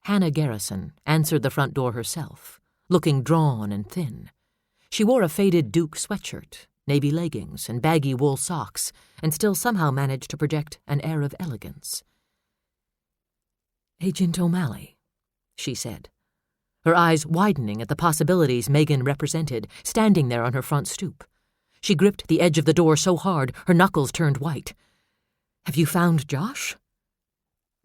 Hannah Garrison answered the front door herself, looking drawn and thin. She wore a faded Duke sweatshirt, navy leggings, and baggy wool socks, and still somehow managed to project an air of elegance. "Agent O'Malley," she said, her eyes widening at the possibilities Megan represented, standing there on her front stoop. She gripped the edge of the door so hard her knuckles turned white. "Have you found Josh?"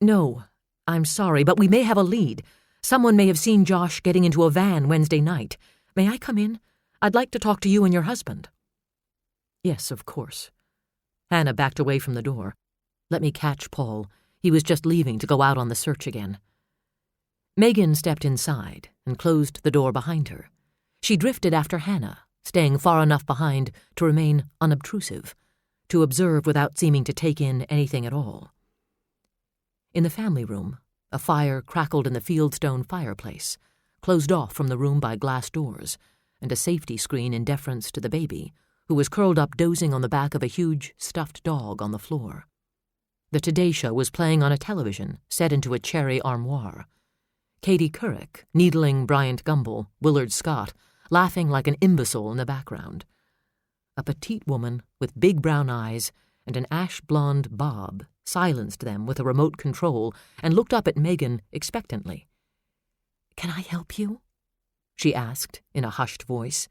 "No, I'm sorry, but we may have a lead. Someone may have seen Josh getting into a van Wednesday night. May I come in? I'd like to talk to you and your husband." "Yes, of course." Hannah backed away from the door. "Let me catch Paul. He was just leaving to go out on the search again." Megan stepped inside and closed the door behind her. She drifted after Hannah, staying far enough behind to remain unobtrusive, to observe without seeming to take in anything at all. In the family room, a fire crackled in the fieldstone fireplace, closed off from the room by glass doors, and a safety screen in deference to the baby, who was curled up dozing on the back of a huge stuffed dog on the floor. The Today Show was playing on a television set into a cherry armoire. Katie Couric, needling Bryant Gumbel, Willard Scott, laughing like an imbecile in the background. A petite woman with big brown eyes and an ash-blonde bob silenced them with a remote control and looked up at Megan expectantly. "Can I help you?" she asked in a hushed voice.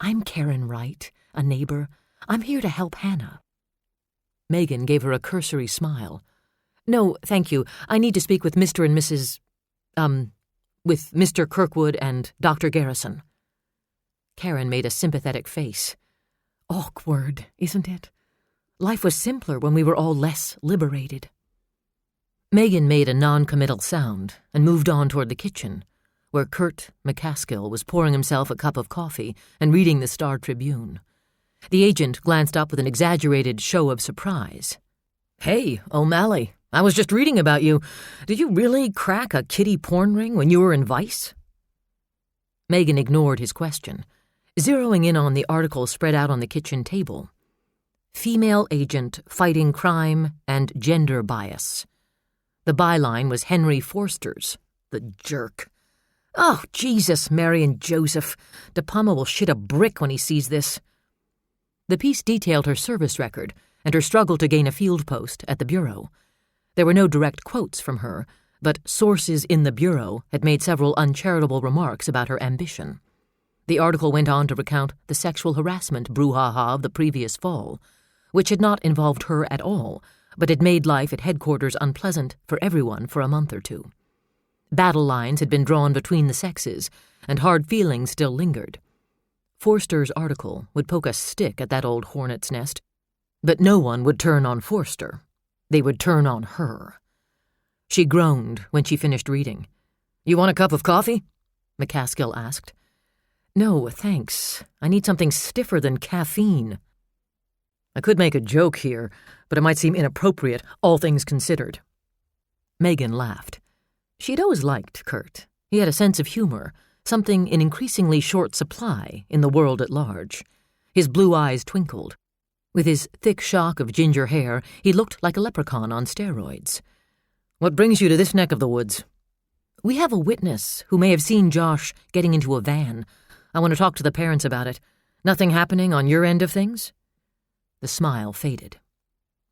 "I'm Karen Wright, a neighbor. I'm here to help Hannah." Megan gave her a cursory smile. "No, thank you. I need to speak with Mr. and Mrs. with Mr. Kirkwood and Dr. Garrison." Karen made a sympathetic face. Awkward, isn't it? Life was simpler when we were all less liberated. Megan made a non-committal sound and moved on toward the kitchen, where Kurt McCaskill was pouring himself a cup of coffee and reading the Star Tribune. The agent glanced up with an exaggerated show of surprise. "Hey, O'Malley, I was just reading about you. Did you really crack a kiddie porn ring when you were in Vice?" Megan ignored his question, zeroing in on the article spread out on the kitchen table. "Female Agent Fighting Crime and Gender Bias." The byline was Henry Forster's. The jerk. "Oh, Jesus, Mary and Joseph. De Palma will shit a brick when he sees this." The piece detailed her service record and her struggle to gain a field post at the Bureau. There were no direct quotes from her, but sources in the Bureau had made several uncharitable remarks about her ambition. The article went on to recount the sexual harassment brouhaha of the previous fall, which had not involved her at all, but had made life at headquarters unpleasant for everyone for a month or two. Battle lines had been drawn between the sexes, and hard feelings still lingered. Forster's article would poke a stick at that old hornet's nest, but no one would turn on Forster. They would turn on her. She groaned when she finished reading. "You want a cup of coffee?" McCaskill asked. "No, thanks. I need something stiffer than caffeine." "I could make a joke here, but it might seem inappropriate, all things considered." Megan laughed. She'd always liked Kurt. He had a sense of humor, something in increasingly short supply in the world at large. His blue eyes twinkled. With his thick shock of ginger hair, he looked like a leprechaun on steroids. "What brings you to this neck of the woods?" "We have a witness who may have seen Josh getting into a van. I want to talk to the parents about it. Nothing happening on your end of things?" The smile faded.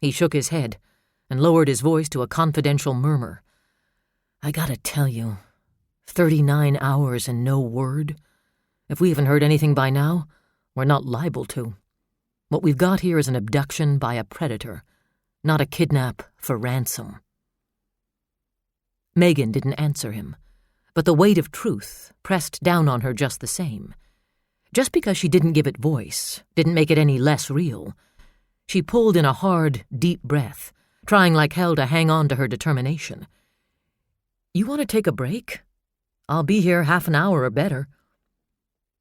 He shook his head and lowered his voice to a confidential murmur. "I gotta tell you, 39 hours and no word. If we haven't heard anything by now, we're not liable to. What we've got here is an abduction by a predator, not a kidnap for ransom." Megan didn't answer him, but the weight of truth pressed down on her just the same. Just because she didn't give it voice didn't make it any less real. She pulled in a hard, deep breath, trying like hell to hang on to her determination. "You want to take a break? I'll be here half an hour or better."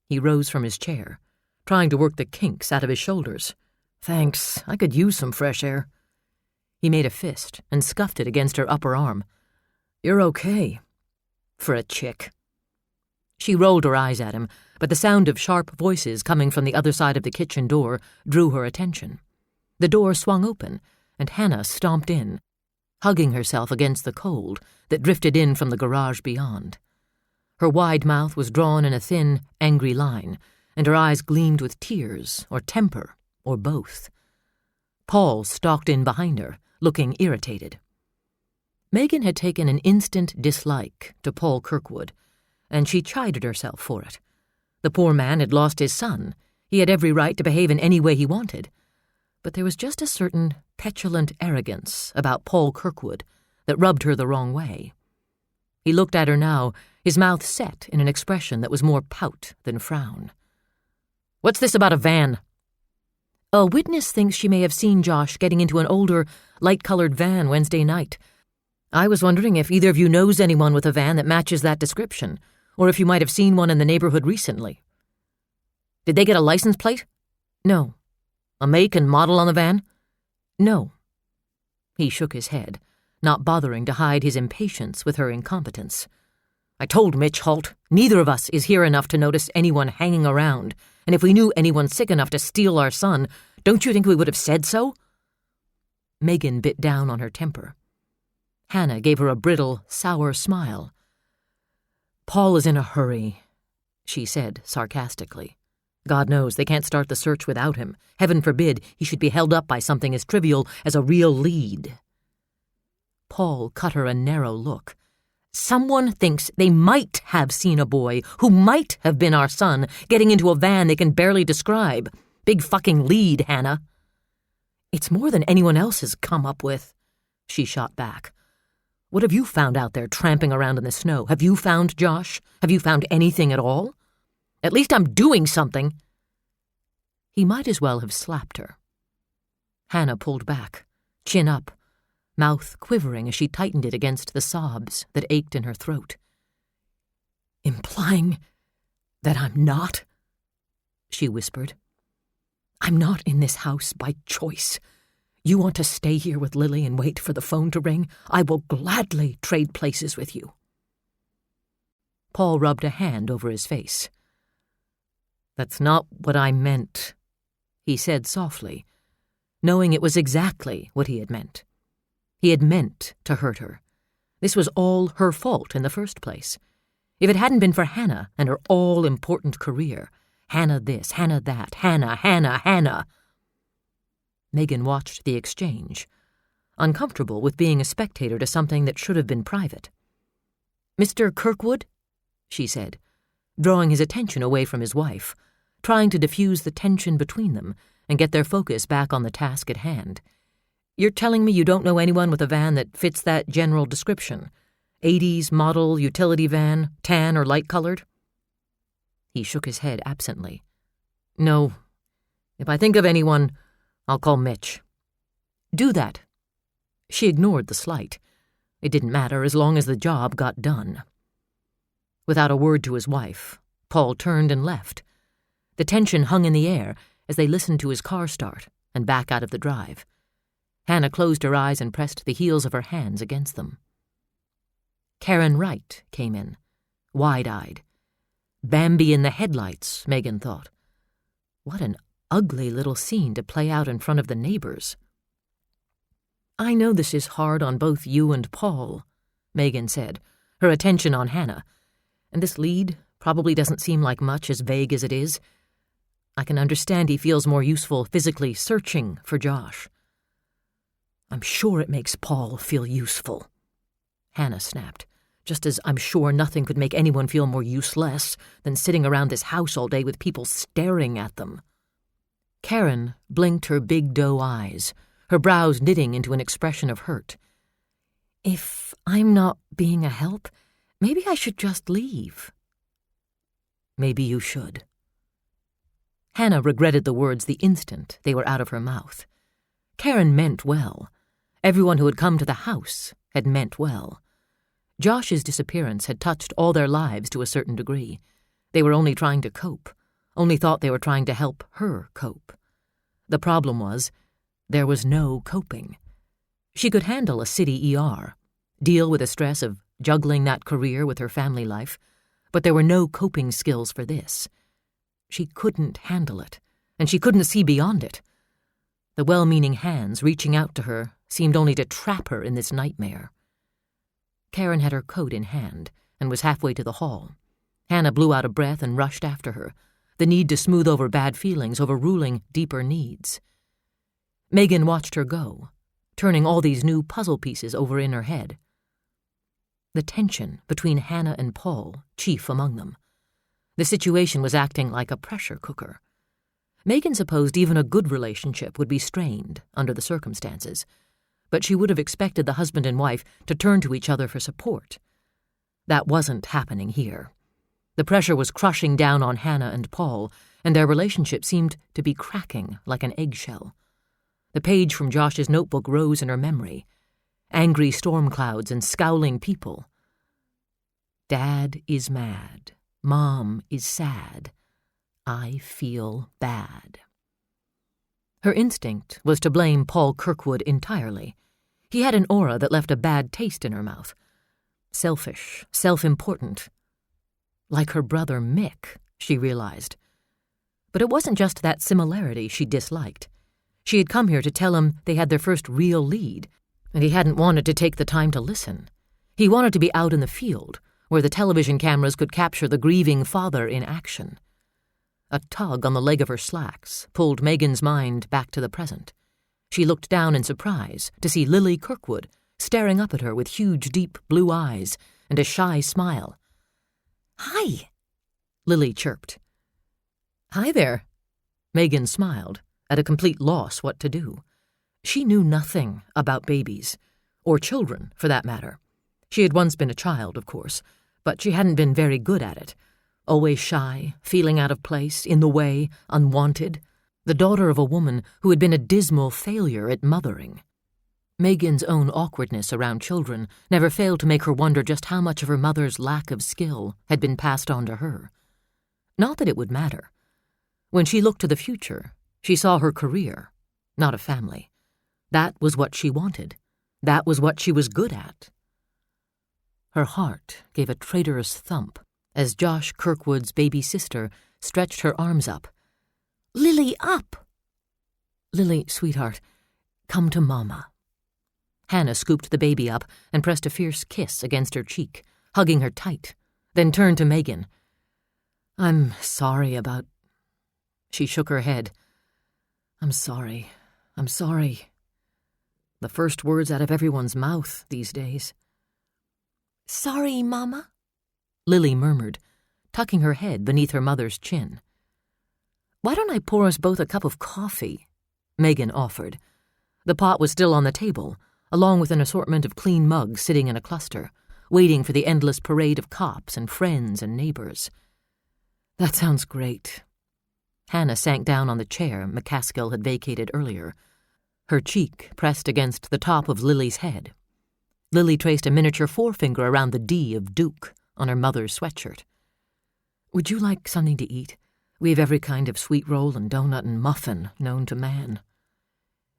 He rose from his chair, trying to work the kinks out of his shoulders. "Thanks, I could use some fresh air." He made a fist and scuffed it against her upper arm. "You're okay. For a chick." She rolled her eyes at him, but the sound of sharp voices coming from the other side of the kitchen door drew her attention. The door swung open, and Hannah stomped in, hugging herself against the cold that drifted in from the garage beyond. Her wide mouth was drawn in a thin, angry line, and her eyes gleamed with tears or temper or both. Paul stalked in behind her, looking irritated. Megan had taken an instant dislike to Paul Kirkwood, and she chided herself for it. The poor man had lost his son. He had every right to behave in any way he wanted. But there was just a certain petulant arrogance about Paul Kirkwood that rubbed her the wrong way. He looked at her now, his mouth set in an expression that was more pout than frown. "What's this about a van?" "A witness thinks she may have seen Josh getting into an older, light-colored van Wednesday night. I was wondering if either of you knows anyone with a van that matches that description, or if you might have seen one in the neighborhood recently." "Did they get a license plate?" "No." "A make and model on the van?" "No." He shook his head, not bothering to hide his impatience with her incompetence. "I told Mitch Holt, neither of us is here enough to notice anyone hanging around, and if we knew anyone sick enough to steal our son, don't you think we would have said so?" Megan bit down on her temper. Hannah gave her a brittle, sour smile. "Paul is in a hurry," she said sarcastically. "God knows they can't start the search without him. Heaven forbid he should be held up by something as trivial as a real lead." Paul cut her a narrow look. "Someone thinks they might have seen a boy who might have been our son getting into a van they can barely describe. Big fucking lead, Hannah." It's more than anyone else has come up with, she shot back. What have you found out there tramping around in the snow? Have you found Josh? Have you found anything at all? At least I'm doing something. He might as well have slapped her. Hannah pulled back, chin up, mouth quivering as she tightened it against the sobs that ached in her throat. Implying that I'm not? She whispered. I'm not in this house by choice. You want to stay here with Lily and wait for the phone to ring? I will gladly trade places with you. Paul rubbed a hand over his face. That's not what I meant, he said softly, knowing it was exactly what he had meant. He had meant to hurt her. This was all her fault in the first place. If it hadn't been for Hannah and her all-important career, Hannah this, Hannah that, Hannah. Megan watched the exchange, uncomfortable with being a spectator to something that should have been private. Mr. Kirkwood, she said, drawing his attention away from his wife, trying to diffuse the tension between them and get their focus back on the task at hand. You're telling me you don't know anyone with a van that fits that general description? 80s model utility van, tan or light-colored? He shook his head absently. No. If I think of anyone, I'll call Mitch. Do that. She ignored the slight. It didn't matter as long as the job got done. Without a word to his wife, Paul turned and left. The tension hung in the air as they listened to his car start and back out of the drive. Hannah closed her eyes and pressed the heels of her hands against them. Karen Wright came in, wide-eyed. Bambi in the headlights, Megan thought. What an ugly little scene to play out in front of the neighbors. I know this is hard on both you and Paul, Megan said, her attention on Hannah. And this lead probably doesn't seem like much, as vague as it is. I can understand he feels more useful physically searching for Josh. I'm sure it makes Paul feel useful, Hannah snapped, just as I'm sure nothing could make anyone feel more useless than sitting around this house all day with people staring at them. Karen blinked her big doe eyes, her brows knitting into an expression of hurt. If I'm not being a help, maybe I should just leave. Maybe you should. Hannah regretted the words the instant they were out of her mouth. Karen meant well. Everyone who had come to the house had meant well. Josh's disappearance had touched all their lives to a certain degree. They were only trying to cope, only thought they were trying to help her cope. The problem was, there was no coping. She could handle a city ER, deal with the stress of juggling that career with her family life, but there were no coping skills for this. She couldn't handle it, and she couldn't see beyond it. The well-meaning hands reaching out to her seemed only to trap her in this nightmare. Karen had her coat in hand and was halfway to the hall. Hannah blew out a breath and rushed after her, the need to smooth over bad feelings overruling deeper needs. Megan watched her go, turning all these new puzzle pieces over in her head. The tension between Hannah and Paul, chief among them. The situation was acting like a pressure cooker. Megan supposed even a good relationship would be strained under the circumstances, but she would have expected the husband and wife to turn to each other for support. That wasn't happening here. The pressure was crushing down on Hannah and Paul, and their relationship seemed to be cracking like an eggshell. The page from Josh's notebook rose in her memory. Angry storm clouds and scowling people. Dad is mad. Mom is sad. I feel bad. Her instinct was to blame Paul Kirkwood entirely. He had an aura that left a bad taste in her mouth. Selfish, self-important. Like her brother Mick, she realized. But it wasn't just that similarity she disliked. She had come here to tell him they had their first real lead, and he hadn't wanted to take the time to listen. He wanted to be out in the field, where the television cameras could capture the grieving father in action. A tug on the leg of her slacks pulled Megan's mind back to the present. She looked down in surprise to see Lily Kirkwood staring up at her with huge, deep blue eyes and a shy smile. "Hi," Lily chirped. "Hi there." Megan smiled, at a complete loss what to do. She knew nothing about babies, or children, for that matter. She had once been a child, of course, but she hadn't been very good at it. Always shy, feeling out of place, in the way, unwanted. The daughter of a woman who had been a dismal failure at mothering. Megan's own awkwardness around children never failed to make her wonder just how much of her mother's lack of skill had been passed on to her. Not that it would matter. When she looked to the future, she saw her career, not a family. That was what she wanted. That was what she was good at. Her heart gave a traitorous thump as Josh Kirkwood's baby sister stretched her arms up. "Lily, up!" "Lily, sweetheart, come to Mama." Hannah scooped the baby up and pressed a fierce kiss against her cheek, hugging her tight, then turned to Megan. "I'm sorry about—" She shook her head. I'm sorry. The first words out of everyone's mouth these days. "Sorry, Mama," Lily murmured, tucking her head beneath her mother's chin. "Why don't I pour us both a cup of coffee?" Megan offered. The pot was still on the table, along with an assortment of clean mugs sitting in a cluster, waiting for the endless parade of cops and friends and neighbors. "That sounds great." Hannah sank down on the chair McCaskill had vacated earlier, her cheek pressed against the top of Lily's head. Lily traced a miniature forefinger around the D of Duke on her mother's sweatshirt. "Would you like something to eat? We have every kind of sweet roll and donut and muffin known to man."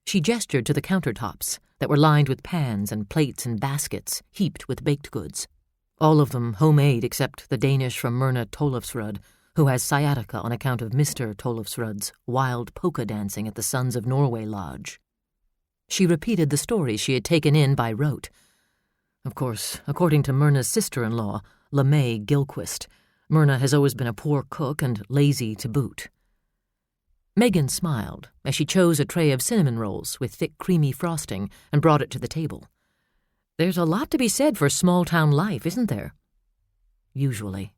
She gestured to the countertops that were lined with pans and plates and baskets heaped with baked goods, all of them homemade except the Danish from Myrna Tollefsrud, who has sciatica on account of Mr. Tollefsrud's wild polka dancing at the Sons of Norway Lodge. She repeated the stories she had taken in by rote. Of course, according to Myrna's sister-in-law, LeMay Gilquist, Myrna has always been a poor cook and lazy to boot. Megan smiled as she chose a tray of cinnamon rolls with thick creamy frosting and brought it to the table. "There's a lot to be said for small-town life, isn't there?" "Usually,"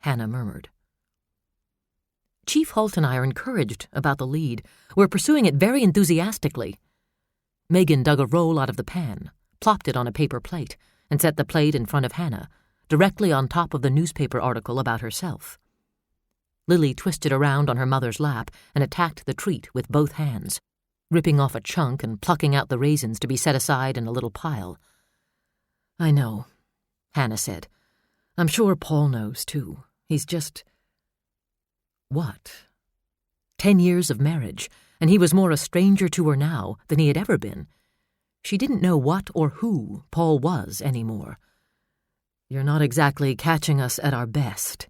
Hannah murmured. "Chief Holt and I are encouraged about the lead. We're pursuing it very enthusiastically." Megan dug a roll out of the pan, plopped it on a paper plate, and set the plate in front of Hannah, directly on top of the newspaper article about herself. Lily twisted around on her mother's lap and attacked the treat with both hands, ripping off a chunk and plucking out the raisins to be set aside in a little pile. "I know," Hannah said. "I'm sure Paul knows, too. He's just—" What? 10 years of marriage, and he was more a stranger to her now than he had ever been. She didn't know what or who Paul was anymore. "You're not exactly catching us at our best."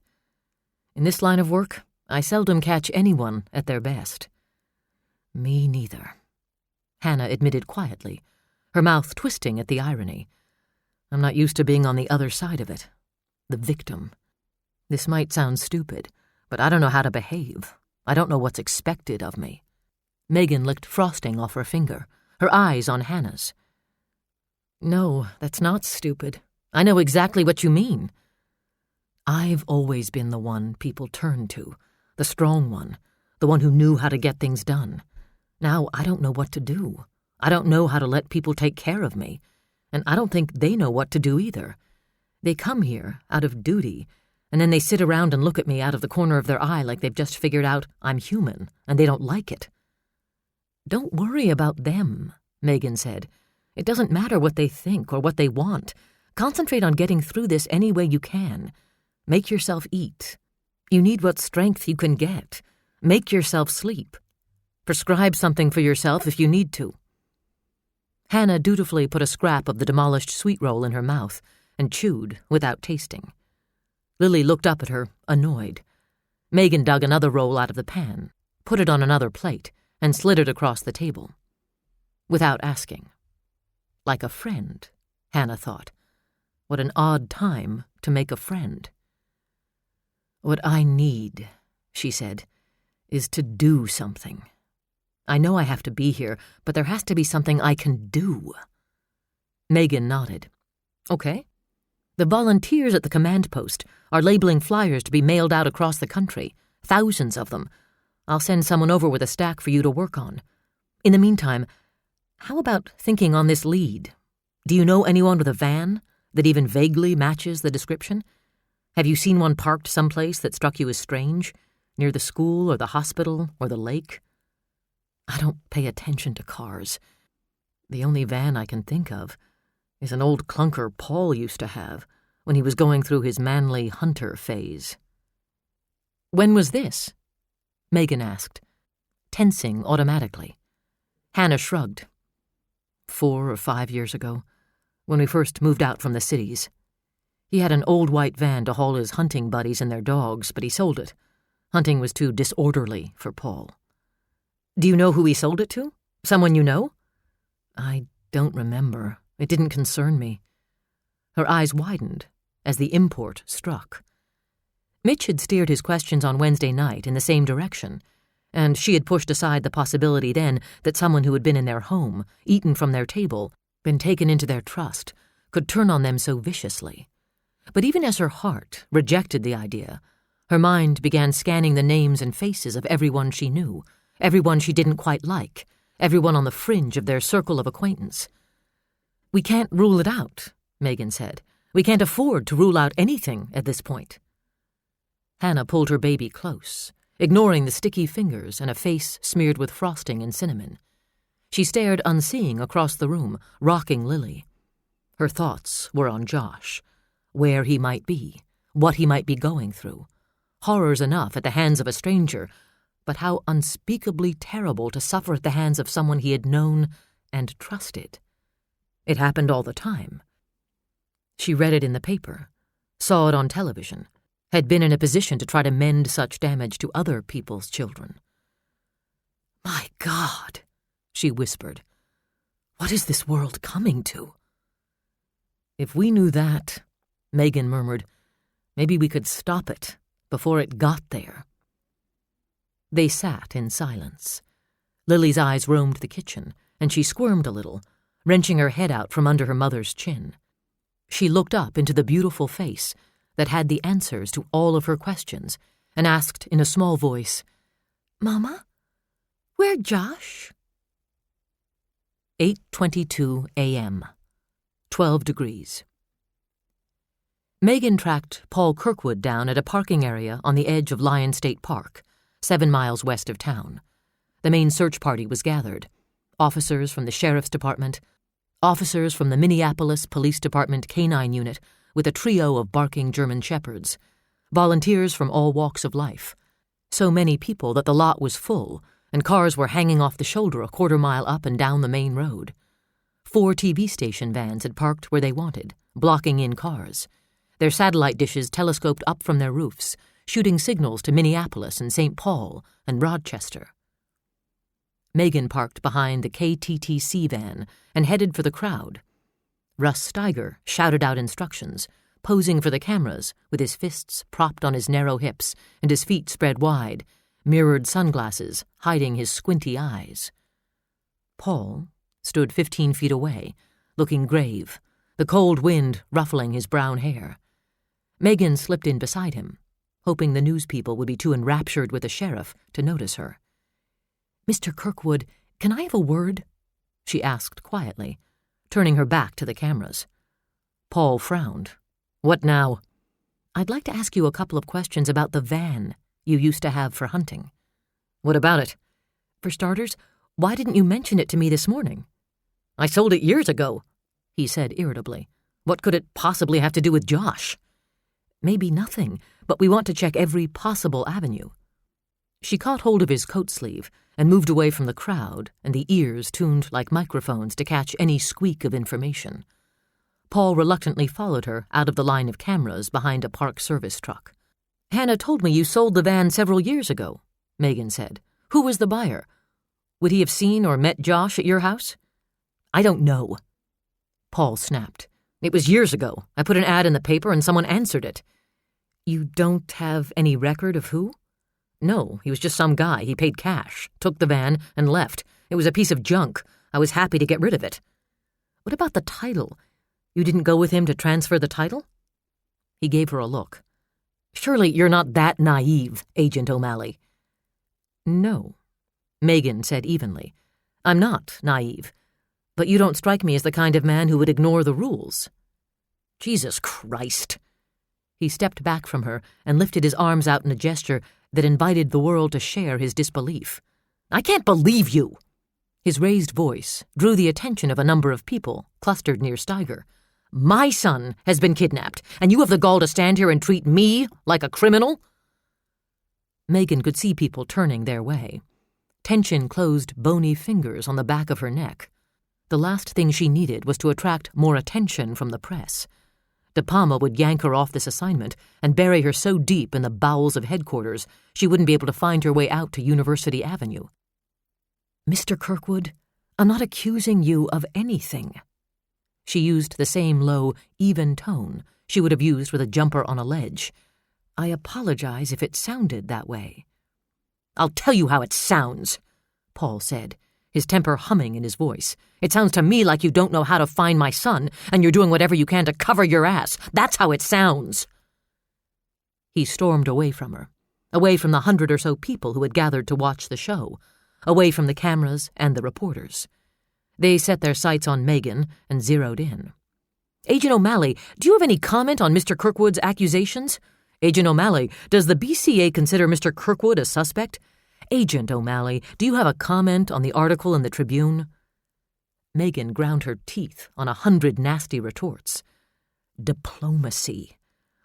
"In this line of work, I seldom catch anyone at their best." "Me neither," Hannah admitted quietly, her mouth twisting at the irony. "I'm not used to being on the other side of it. The victim. This might sound stupid, but I don't know how to behave. I don't know what's expected of me." Megan licked frosting off her finger, her eyes on Hannah's. "No, that's not stupid. I know exactly what you mean. I've always been the one people turned to, the strong one, the one who knew how to get things done. Now I don't know what to do. I don't know how to let people take care of me, and I don't think they know what to do either. They come here out of duty, and then they sit around and look at me out of the corner of their eye like they've just figured out I'm human, and they don't like it." "Don't worry about them," Megan said. "It doesn't matter what they think or what they want. Concentrate on getting through this any way you can. Make yourself eat. You need what strength you can get. Make yourself sleep. Prescribe something for yourself if you need to." Hannah dutifully put a scrap of the demolished sweet roll in her mouth and chewed without tasting. Lily looked up at her, annoyed. Megan dug another roll out of the pan, put it on another plate, and slid it across the table. Without asking. Like a friend, Hannah thought. What an odd time to make a friend. "What I need," she said, "is to do something. I know I have to be here, but there has to be something I can do." Megan nodded. "Okay. The volunteers at the command post are labeling flyers to be mailed out across the country, thousands of them. I'll send someone over with a stack for you to work on. In the meantime, How about thinking on this lead? Do you know anyone with a van that even vaguely matches the description? Have you seen one parked someplace that struck you as strange, near the school or the hospital or the lake? I don't pay attention to cars. The only van I can think of is an old clunker Paul used to have when he was going through his manly hunter phase. When was this? Megan asked, tensing automatically. Hannah shrugged. 4 or 5 years ago, when we first moved out from the cities. He had an old white van to haul his hunting buddies and their dogs, but he sold it. Hunting was too disorderly for Paul. Do you know who he sold it to? Someone you know? I don't remember. It didn't concern me. Her eyes widened as the import struck. Mitch had steered his questions on Wednesday night in the same direction, and she had pushed aside the possibility then that someone who had been in their home, eaten from their table, been taken into their trust, could turn on them so viciously. But even as her heart rejected the idea, her mind began scanning the names and faces of everyone she knew, everyone she didn't quite like, everyone on the fringe of their circle of acquaintance. We can't rule it out, Megan said. We can't afford to rule out anything at this point. Hannah pulled her baby close, ignoring the sticky fingers and a face smeared with frosting and cinnamon. She stared unseeing across the room, rocking Lily. Her thoughts were on Josh, where he might be, what he might be going through. Horrors enough at the hands of a stranger, but how unspeakably terrible to suffer at the hands of someone he had known and trusted. It happened all the time. She read it in the paper, saw it on television, had been in a position to try to mend such damage to other people's children. My God, she whispered. What is this world coming to? If we knew that, Megan murmured, maybe we could stop it before it got there. They sat in silence. Lily's eyes roamed the kitchen, and she squirmed a little, wrenching her head out from under her mother's chin. She looked up into the beautiful face that had the answers to all of her questions and asked in a small voice, Mama, where'd Josh? 8:22 a.m., 12 degrees. Megan tracked Paul Kirkwood down at a parking area on the edge of Lyon State Park, 7 miles west of town. The main search party was gathered. Officers from the Sheriff's Department, officers from the Minneapolis Police Department Canine Unit with a trio of barking German shepherds, volunteers from all walks of life. So many people that the lot was full, and cars were hanging off the shoulder a quarter-mile up and down the main road. 4 TV station vans had parked where they wanted, blocking in cars. Their satellite dishes telescoped up from their roofs, shooting signals to Minneapolis and St. Paul and Rochester. Megan parked behind the KTTC van and headed for the crowd. Russ Steiger shouted out instructions, posing for the cameras with his fists propped on his narrow hips and his feet spread wide, mirrored sunglasses hiding his squinty eyes. Paul stood 15 feet away, looking grave, the cold wind ruffling his brown hair. Megan slipped in beside him, hoping the news people would be too enraptured with the sheriff to notice her. Mr. Kirkwood, can I have a word? She asked quietly, turning her back to the cameras. Paul frowned. What now? I'd like to ask you a couple of questions about the van you used to have for hunting. What about it? For starters, why didn't you mention it to me this morning? I sold it years ago, he said irritably. What could it possibly have to do with Josh? Maybe nothing, but we want to check every possible avenue. She caught hold of his coat sleeve and moved away from the crowd and the ears tuned like microphones to catch any squeak of information. Paul reluctantly followed her out of the line of cameras behind a Park Service truck. Hannah told me you sold the van several years ago, Megan said. Who was the buyer? Would he have seen or met Josh at your house? I don't know. Paul snapped. It was years ago. I put an ad in the paper and someone answered it. You don't have any record of who? No, he was just some guy. He paid cash, took the van, and left. It was a piece of junk. I was happy to get rid of it. What about the title? You didn't go with him to transfer the title? He gave her a look. Surely you're not that naive, Agent O'Malley. No, Megan said evenly. I'm not naive. But you don't strike me as the kind of man who would ignore the rules." "Jesus Christ." He stepped back from her and lifted his arms out in a gesture that invited the world to share his disbelief. "I can't believe you." His raised voice drew the attention of a number of people clustered near Steiger. "My son has been kidnapped, and you have the gall to stand here and treat me like a criminal?" Megan could see people turning their way. Tension closed bony fingers on the back of her neck. The last thing she needed was to attract more attention from the press. De Palma would yank her off this assignment and bury her so deep in the bowels of headquarters she wouldn't be able to find her way out to University Avenue. "Mr. Kirkwood, I'm not accusing you of anything." She used the same low, even tone she would have used with a jumper on a ledge. "I apologize if it sounded that way." "I'll tell you how it sounds," Paul said, his temper humming in his voice. "It sounds to me like you don't know how to find my son, and you're doing whatever you can to cover your ass. That's how it sounds." He stormed away from her, away from the 100 or so people who had gathered to watch the show, away from the cameras and the reporters. They set their sights on Megan and zeroed in. "Agent O'Malley, do you have any comment on Mr. Kirkwood's accusations? Agent O'Malley, does the BCA consider Mr. Kirkwood a suspect? Agent O'Malley, do you have a comment on the article in the Tribune?" Megan ground her teeth on 100 nasty retorts. Diplomacy.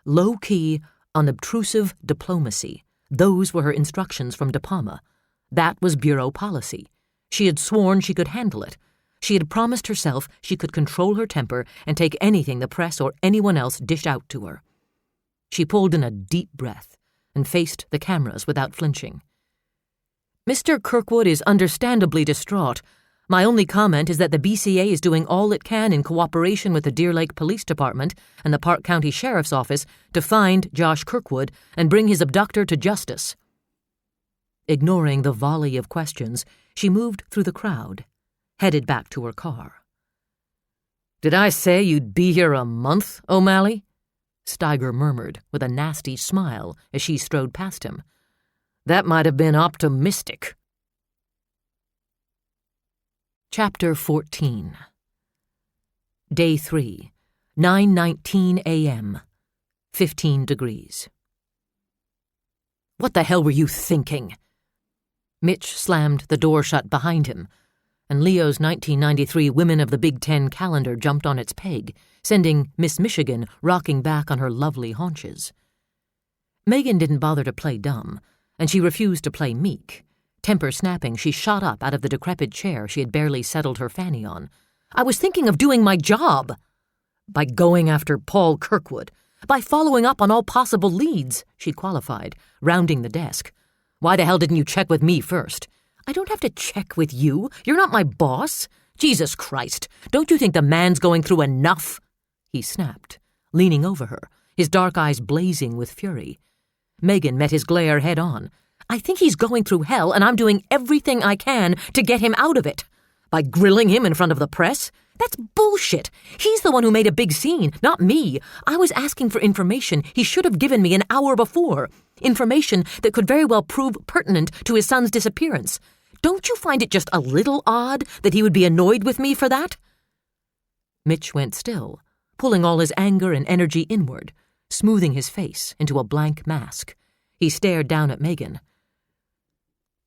Low-key, unobtrusive diplomacy. Those were her instructions from De Palma. That was bureau policy. She had sworn she could handle it. She had promised herself she could control her temper and take anything the press or anyone else dished out to her. She pulled in a deep breath and faced the cameras without flinching. "Mr. Kirkwood is understandably distraught. My only comment is that the BCA is doing all it can in cooperation with the Deer Lake Police Department and the Park County Sheriff's Office to find Josh Kirkwood and bring his abductor to justice." Ignoring the volley of questions, she moved through the crowd, headed back to her car. "Did I say you'd be here a month, O'Malley?" Steiger murmured with a nasty smile as she strode past him. "That might have been optimistic." Chapter 14. Day 3, 9:19 a.m., 15 degrees. "What the hell were you thinking?" Mitch slammed the door shut behind him, and Leo's 1993 Women of the Big Ten calendar jumped on its peg, sending Miss Michigan rocking back on her lovely haunches. Megan didn't bother to play dumb, and she refused to play meek. Temper snapping, she shot up out of the decrepit chair she had barely settled her fanny on. "I was thinking of doing my job." "By going after Paul Kirkwood. By following up on all possible leads," she qualified, rounding the desk. "Why the hell didn't you check with me first?" "I don't have to check with you. You're not my boss." "Jesus Christ, don't you think the man's going through enough?" He snapped, leaning over her, his dark eyes blazing with fury. Megan met his glare head on. "I think he's going through hell, and I'm doing everything I can to get him out of it. By grilling him in front of the press? That's bullshit. He's the one who made a big scene, not me. I was asking for information he should have given me an hour before. Information that could very well prove pertinent to his son's disappearance. Don't you find it just a little odd that he would be annoyed with me for that?" Mitch went still, pulling all his anger and energy inward, smoothing his face into a blank mask. He stared down at Megan.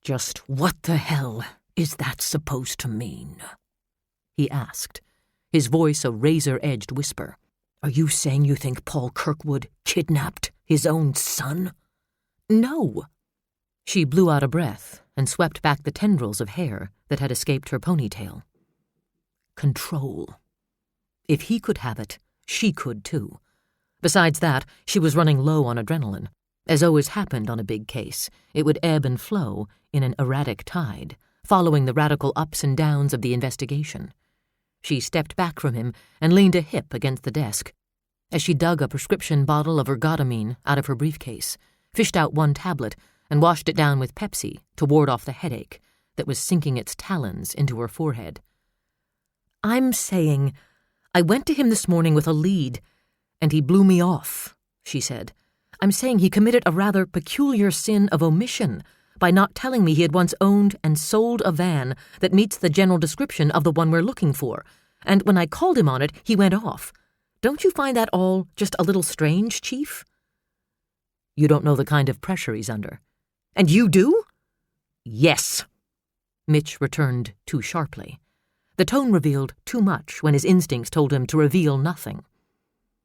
"Just what the hell is that supposed to mean?" he asked, his voice a razor-edged whisper. "Are you saying you think Paul Kirkwood kidnapped his own son?" "No." She blew out a breath and swept back the tendrils of hair that had escaped her ponytail. Control. If he could have it, she could too. Besides that, she was running low on adrenaline. As always happened on a big case, it would ebb and flow in an erratic tide, following the radical ups and downs of the investigation. She stepped back from him and leaned a hip against the desk. As she dug a prescription bottle of ergotamine out of her briefcase, fished out one tablet, and washed it down with Pepsi to ward off the headache that was sinking its talons into her forehead. "I'm saying, I went to him this morning with a lead, and he blew me off," she said. "I'm saying he committed a rather peculiar sin of omission, by not telling me he had once owned and sold a van that meets the general description of the one we're looking for, and when I called him on it, he went off. Don't you find that all just a little strange, Chief?" "You don't know the kind of pressure he's under." "And you do?" "Yes," Mitch returned too sharply. The tone revealed too much when his instincts told him to reveal nothing.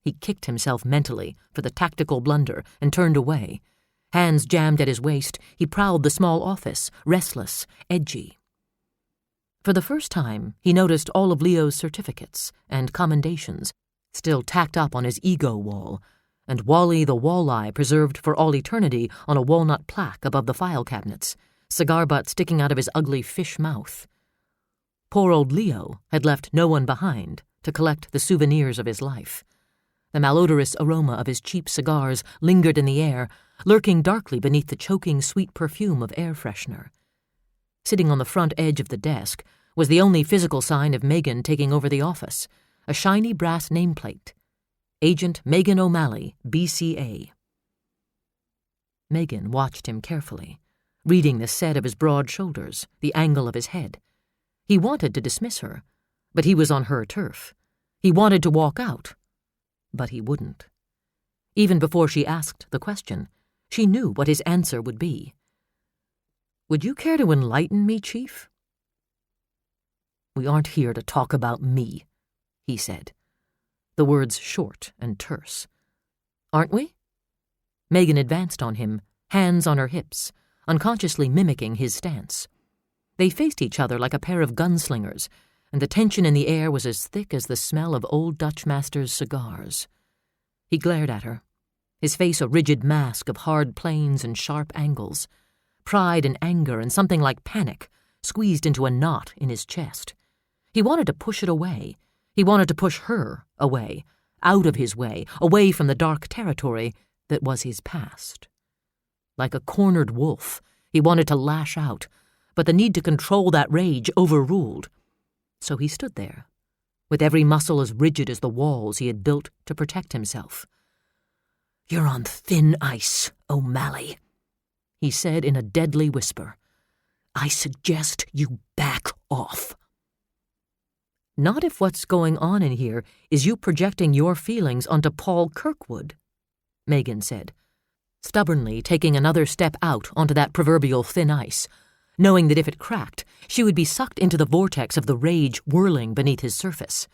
He kicked himself mentally for the tactical blunder and turned away. Hands jammed at his waist, he prowled the small office, restless, edgy. For the first time, he noticed all of Leo's certificates and commendations, still tacked up on his ego wall, and Wally the Walleye preserved for all eternity on a walnut plaque above the file cabinets, cigar butt sticking out of his ugly fish mouth. Poor old Leo had left no one behind to collect the souvenirs of his life. The malodorous aroma of his cheap cigars lingered in the air, lurking darkly beneath the choking sweet perfume of air freshener. Sitting on the front edge of the desk was the only physical sign of Megan taking over the office, a shiny brass nameplate. Agent Megan O'Malley, BCA. Megan watched him carefully, reading the set of his broad shoulders, the angle of his head. He wanted to dismiss her, but he was on her turf. He wanted to walk out, but he wouldn't. Even before she asked the question, she knew what his answer would be. "Would you care to enlighten me, Chief?" "We aren't here to talk about me," he said, the words short and terse. "Aren't we?" Megan advanced on him, hands on her hips, unconsciously mimicking his stance. They faced each other like a pair of gunslingers, and the tension in the air was as thick as the smell of old Dutch masters' cigars. He glared at her, his face a rigid mask of hard planes and sharp angles, pride and anger and something like panic squeezed into a knot in his chest. He wanted to push it away. He wanted to push her away, out of his way, away from the dark territory that was his past. Like a cornered wolf, he wanted to lash out, but the need to control that rage overruled. So he stood there, with every muscle as rigid as the walls he had built to protect himself. "You're on thin ice, O'Malley," he said in a deadly whisper. "I suggest you back off." "Not if what's going on in here is you projecting your feelings onto Paul Kirkwood," Megan said, stubbornly taking another step out onto that proverbial thin ice, knowing that if it cracked, she would be sucked into the vortex of the rage whirling beneath his surface.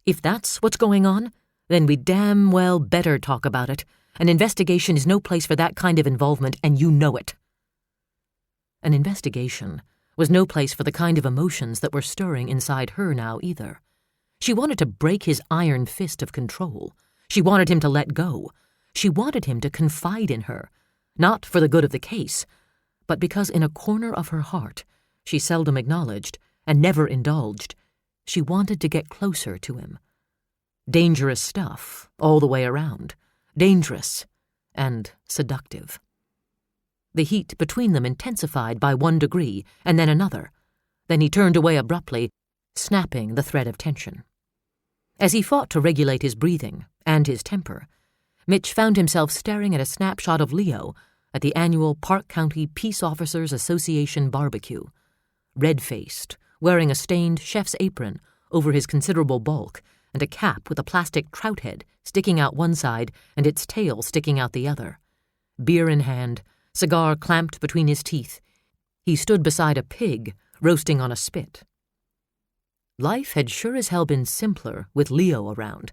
"If that's what's going on, then we damn well better talk about it. An investigation is no place for that kind of involvement, and you know it." An investigation was no place for the kind of emotions that were stirring inside her now either. She wanted to break his iron fist of control. She wanted him to let go. She wanted him to confide in her, not for the good of the case, but because in a corner of her heart, she seldom acknowledged and never indulged, she wanted to get closer to him. Dangerous stuff all the way around. Dangerous and seductive. The heat between them intensified by 1 degree and then another. Then he turned away abruptly, snapping the thread of tension. As he fought to regulate his breathing and his temper, Mitch found himself staring at a snapshot of Leo at the annual Park County Peace Officers Association barbecue. Red-faced, wearing a stained chef's apron over his considerable bulk and a cap with a plastic trout head sticking out one side and its tail sticking out the other. Beer in hand, cigar clamped between his teeth, he stood beside a pig roasting on a spit. Life had sure as hell been simpler with Leo around.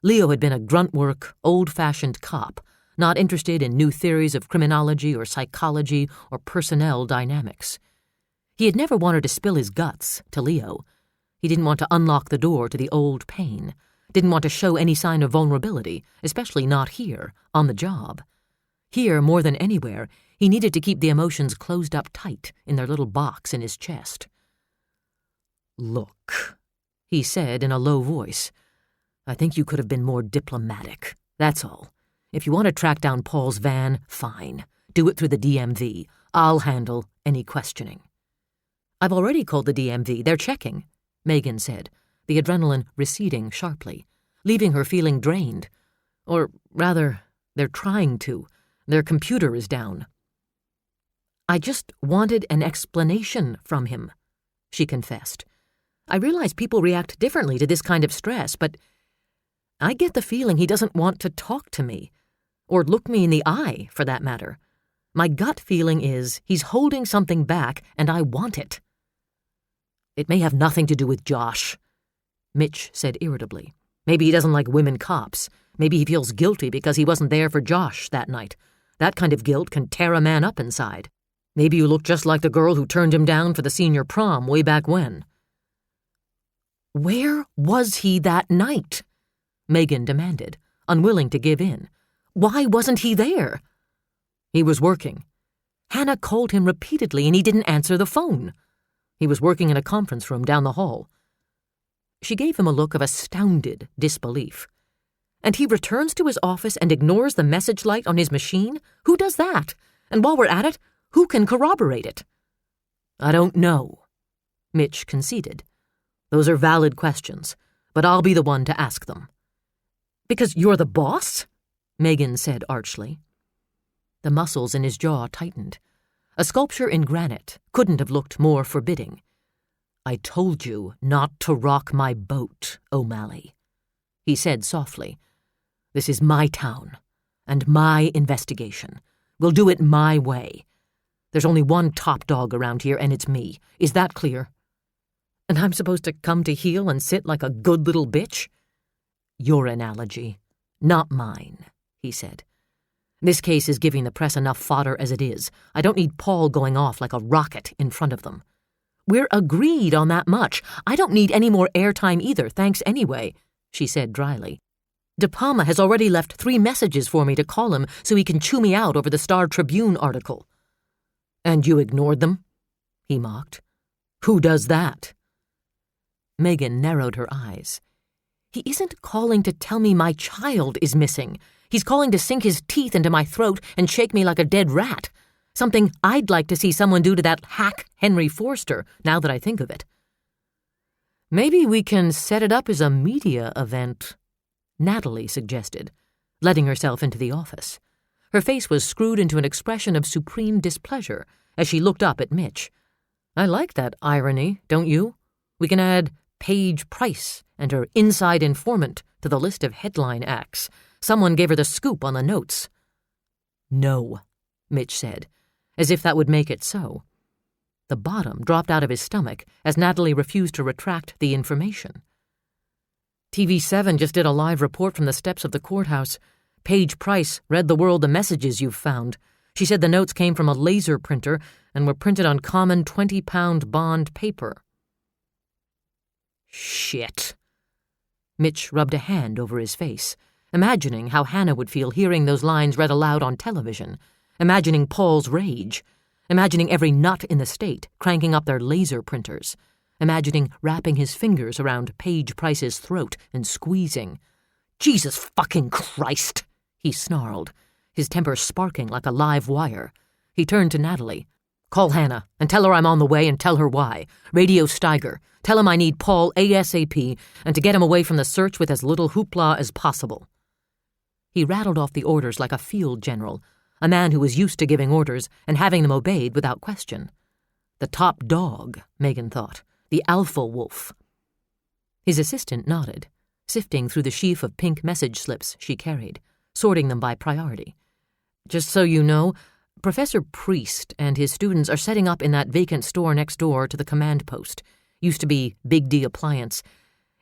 Leo had been a grunt-work, old-fashioned cop, not interested in new theories of criminology or psychology or personnel dynamics. He had never wanted to spill his guts to Leo. He didn't want to unlock the door to the old pain, didn't want to show any sign of vulnerability, especially not here, on the job. Here, more than anywhere, he needed to keep the emotions closed up tight in their little box in his chest. "Look," he said in a low voice, "I think you could have been more diplomatic, that's all. If you want to track down Paul's van, fine. Do it through the DMV. I'll handle any questioning." "I've already called the DMV. They're checking," Megan said, the adrenaline receding sharply, leaving her feeling drained. Or, rather, they're trying to. Their computer is down. I just wanted an explanation from him, she confessed. I realize people react differently to this kind of stress, but I get the feeling he doesn't want to talk to me, or look me in the eye, for that matter. My gut feeling is he's holding something back, and I want it. It may have nothing to do with Josh, Mitch said irritably. Maybe he doesn't like women cops. Maybe he feels guilty because he wasn't there for Josh that night. That kind of guilt can tear a man up inside. Maybe you look just like the girl who turned him down for the senior prom way back when. Where was he that night? Megan demanded, unwilling to give in. Why wasn't he there? He was working. Hannah called him repeatedly and he didn't answer the phone. He was working in a conference room down the hall. She gave him a look of astounded disbelief. And he returns to his office and ignores the message light on his machine? Who does that? And while we're at it, who can corroborate it? I don't know, Mitch conceded. Those are valid questions, but I'll be the one to ask them. Because you're the boss? Megan said archly. The muscles in his jaw tightened. A sculpture in granite couldn't have looked more forbidding. I told you not to rock my boat, O'Malley, he said softly. This is my town, and my investigation. We'll do it my way. There's only one top dog around here, and it's me. Is that clear? And I'm supposed to come to heel and sit like a good little bitch? Your analogy, not mine, he said. This case is giving the press enough fodder as it is. I don't need Paul going off like a rocket in front of them. We're agreed on that much. I don't need any more airtime either, thanks anyway, she said dryly. De Palma has already left 3 messages for me to call him so he can chew me out over the Star Tribune article. And you ignored them? He mocked. Who does that? Megan narrowed her eyes. He isn't calling to tell me my child is missing. He's calling to sink his teeth into my throat and shake me like a dead rat. Something I'd like to see someone do to that hack Henry Forster, now that I think of it. Maybe we can set it up as a media event, Natalie suggested, letting herself into the office. Her face was screwed into an expression of supreme displeasure as she looked up at Mitch. I like that irony, don't you? We can add Paige Price and her inside informant to the list of headline acts. Someone gave her the scoop on the notes. No, Mitch said, as if that would make it so. The bottom dropped out of his stomach as Natalie refused to retract the information. TV7 just did a live report from the steps of the courthouse. Paige Price read the world the messages you've found. She said the notes came from a laser printer and were printed on common 20-pound bond paper. Shit. Mitch rubbed a hand over his face, imagining how Hannah would feel hearing those lines read aloud on television, imagining Paul's rage, imagining every nut in the state cranking up their laser printers, imagining wrapping his fingers around Paige Price's throat and squeezing. Jesus fucking Christ, he snarled, his temper sparking like a live wire. He turned to Natalie. Call Hannah and tell her I'm on the way and tell her why. Radio Steiger. Tell him I need Paul ASAP and to get him away from the search with as little hoopla as possible. He rattled off the orders like a field general, a man who was used to giving orders and having them obeyed without question. The top dog, Megan thought. The alpha wolf. His assistant nodded, sifting through the sheaf of pink message slips she carried, sorting them by priority. Just so you know, Professor Priest and his students are setting up in that vacant store next door to the command post. Used to be Big D Appliance.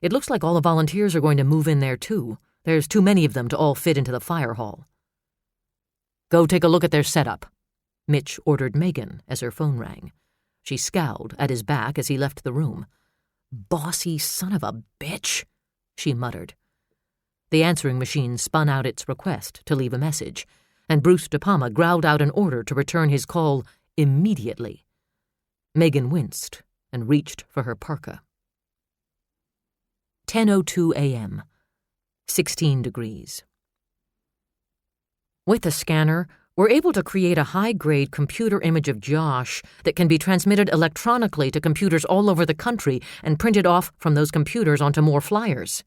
It looks like all the volunteers are going to move in there, too. There's too many of them to all fit into the fire hall. Go take a look at their setup, Mitch ordered Megan as her phone rang. She scowled at his back as he left the room. Bossy son of a bitch, she muttered. The answering machine spun out its request to leave a message, and Bruce De Palma growled out an order to return his call immediately. Megan winced and reached for her parka. 10:02 a.m., 16 degrees. With the scanner, we're able to create a high-grade computer image of Josh that can be transmitted electronically to computers all over the country and printed off from those computers onto more flyers,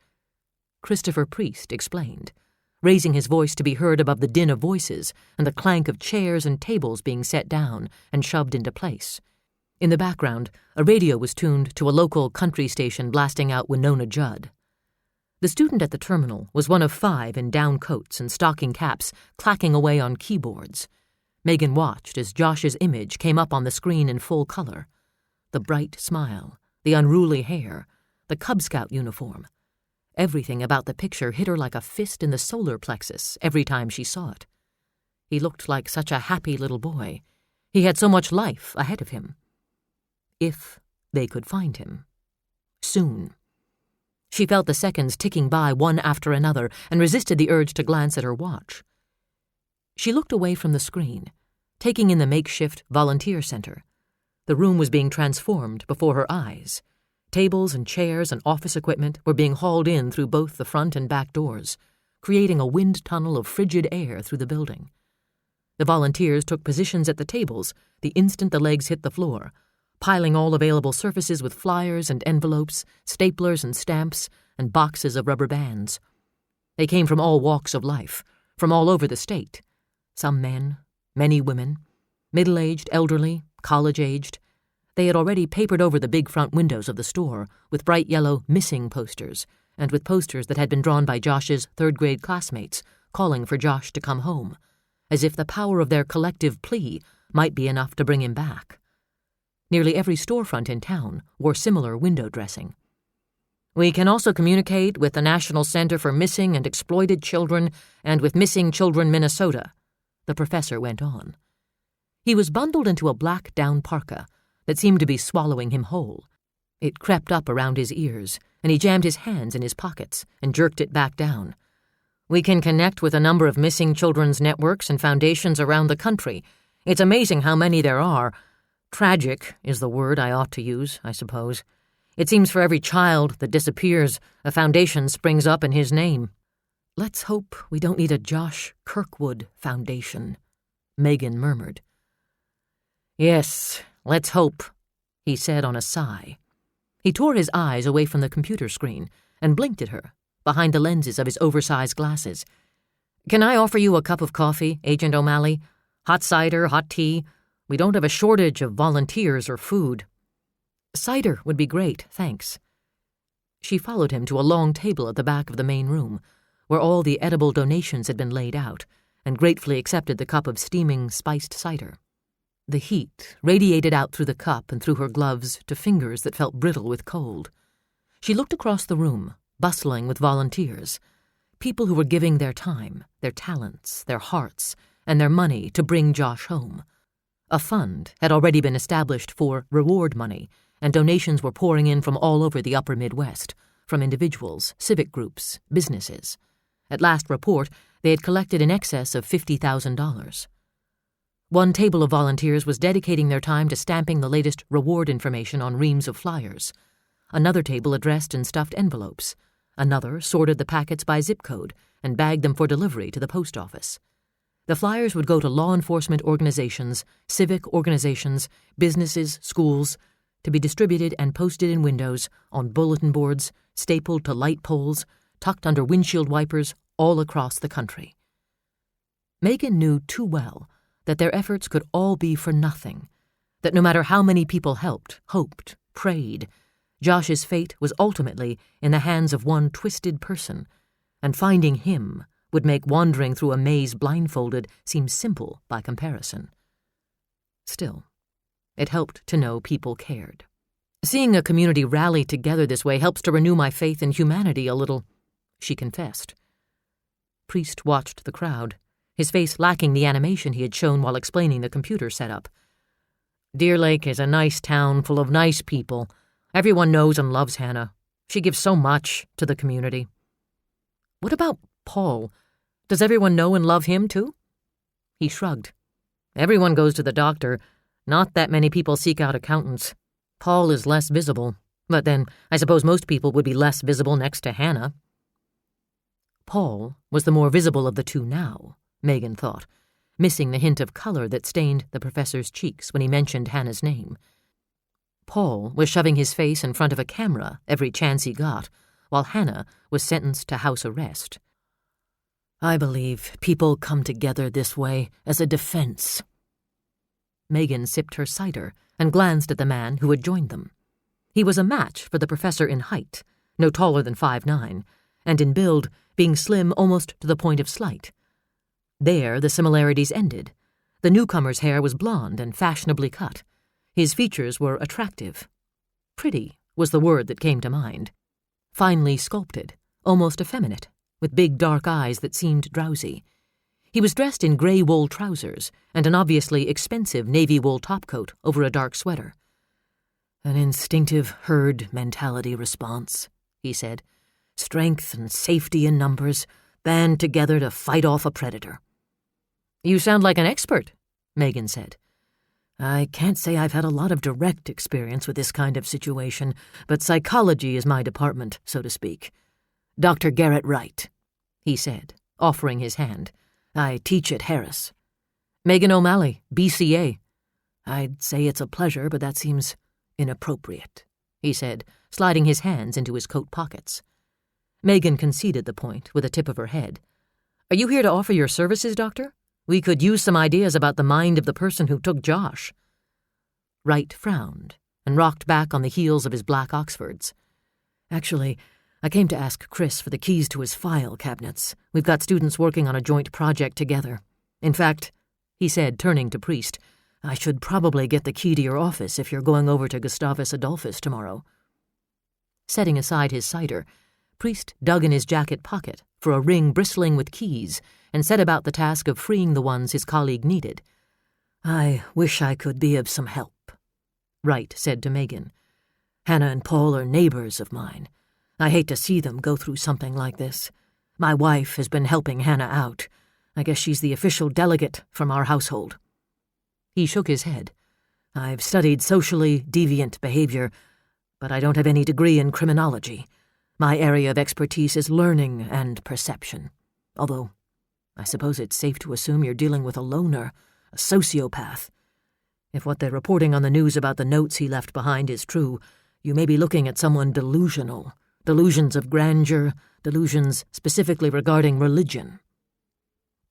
Christopher Priest explained. raising his voice to be heard above the din of voices and the clank of chairs and tables being set down and shoved into place. In the background, a radio was tuned to a local country station blasting out Winona Judd. The student at the terminal was one of 5 in down coats and stocking caps clacking away on keyboards. Megan watched as Josh's image came up on the screen in full color. The bright smile, the unruly hair, the Cub Scout uniform. Everything about the picture hit her like a fist in the solar plexus every time she saw it. He looked like such a happy little boy. He had so much life ahead of him. If they could find him. Soon. She felt the seconds ticking by one after another and resisted the urge to glance at her watch. She looked away from the screen, taking in the makeshift volunteer center. The room was being transformed before her eyes. Tables and chairs and office equipment were being hauled in through both the front and back doors, creating a wind tunnel of frigid air through the building. The volunteers took positions at the tables the instant the legs hit the floor, piling all available surfaces with flyers and envelopes, staplers and stamps, and boxes of rubber bands. They came from all walks of life, from all over the state. Some men, many women, middle-aged, elderly, college-aged. They had already papered over the big front windows of the store with bright yellow missing posters, and with posters that had been drawn by Josh's third-grade classmates, calling for Josh to come home, as if the power of their collective plea might be enough to bring him back. Nearly every storefront in town wore similar window dressing. We can also communicate with the National Center for Missing and Exploited Children and with Missing Children Minnesota, the professor went on. He was bundled into a black down parka that seemed to be swallowing him whole. It crept up around his ears, and he jammed his hands in his pockets and jerked it back down. We can connect with a number of missing children's networks and foundations around the country. It's amazing how many there are. Tragic is the word I ought to use, I suppose. It seems for every child that disappears, a foundation springs up in his name. Let's hope we don't need a Josh Kirkwood Foundation, Megan murmured. Yes, let's hope, he said on a sigh. He tore his eyes away from the computer screen and blinked at her, behind the lenses of his oversized glasses. Can I offer you a cup of coffee, Agent O'Malley? Hot cider, hot tea? We don't have a shortage of volunteers or food. Cider would be great, thanks. She followed him to a long table at the back of the main room, where all the edible donations had been laid out, and gratefully accepted the cup of steaming spiced cider. The heat radiated out through the cup and through her gloves to fingers that felt brittle with cold. She looked across the room, bustling with volunteers, people who were giving their time, their talents, their hearts, and their money to bring Josh home. A fund had already been established for reward money, and donations were pouring in from all over the upper Midwest, from individuals, civic groups, businesses. At last report, they had collected in excess of $50,000. One table of volunteers was dedicating their time to stamping the latest reward information on reams of flyers. Another table addressed and stuffed envelopes. Another sorted the packets by zip code and bagged them for delivery to the post office. The flyers would go to law enforcement organizations, civic organizations, businesses, schools, to be distributed and posted in windows, on bulletin boards, stapled to light poles, tucked under windshield wipers all across the country. Megan knew too well that their efforts could all be for nothing, that no matter how many people helped, hoped, prayed, Josh's fate was ultimately in the hands of one twisted person, and finding him would make wandering through a maze blindfolded seem simple by comparison. Still, it helped to know people cared. Seeing a community rally together this way helps to renew my faith in humanity a little, she confessed. Priest watched the crowd, his face lacking the animation he had shown while explaining the computer setup. Deer Lake is a nice town full of nice people. Everyone knows and loves Hannah. She gives so much to the community. What about Paul? Does everyone know and love him, too? He shrugged. Everyone goes to the doctor. Not that many people seek out accountants. Paul is less visible, but then I suppose most people would be less visible next to Hannah. Paul was the more visible of the two now, Megan thought, missing the hint of color that stained the professor's cheeks when he mentioned Hannah's name. Paul was shoving his face in front of a camera every chance he got, while Hannah was sentenced to house arrest. I believe people come together this way as a defense. Megan sipped her cider and glanced at the man who had joined them. He was a match for the professor in height, no taller than 5'9", and in build, being slim almost to the point of slight. There the similarities ended. The newcomer's hair was blonde and fashionably cut. His features were attractive. Pretty was the word that came to mind. Finely sculpted, almost effeminate, with big dark eyes that seemed drowsy. He was dressed in gray wool trousers and an obviously expensive navy wool topcoat over a dark sweater. An instinctive herd mentality response, he said. Strength and safety in numbers, band together to fight off a predator. You sound like an expert, Megan said. I can't say I've had a lot of direct experience with this kind of situation, but psychology is my department, so to speak. Dr. Garrett Wright, he said, offering his hand. I teach at Harris. Megan O'Malley, BCA. I'd say it's a pleasure, but that seems inappropriate, he said, sliding his hands into his coat pockets. Megan conceded the point with a tip of her head. Are you here to offer your services, Doctor? We could use some ideas about the mind of the person who took Josh. Wright frowned and rocked back on the heels of his black Oxfords. Actually, I came to ask Chris for the keys to his file cabinets. We've got students working on a joint project together. In fact, he said, turning to Priest, I should probably get the key to your office if you're going over to Gustavus Adolphus tomorrow. Setting aside his cider, Priest dug in his jacket pocket for a ring bristling with keys and set about the task of freeing the ones his colleague needed. I wish I could be of some help, Wright said to Megan. Hannah and Paul are neighbors of mine. I hate to see them go through something like this. My wife has been helping Hannah out. I guess she's the official delegate from our household. He shook his head. I've studied socially deviant behavior, but I don't have any degree in criminology. My area of expertise is learning and perception. Although, I suppose it's safe to assume you're dealing with a loner, a sociopath. If what they're reporting on the news about the notes he left behind is true, you may be looking at someone delusional. Delusions of grandeur, delusions specifically regarding religion.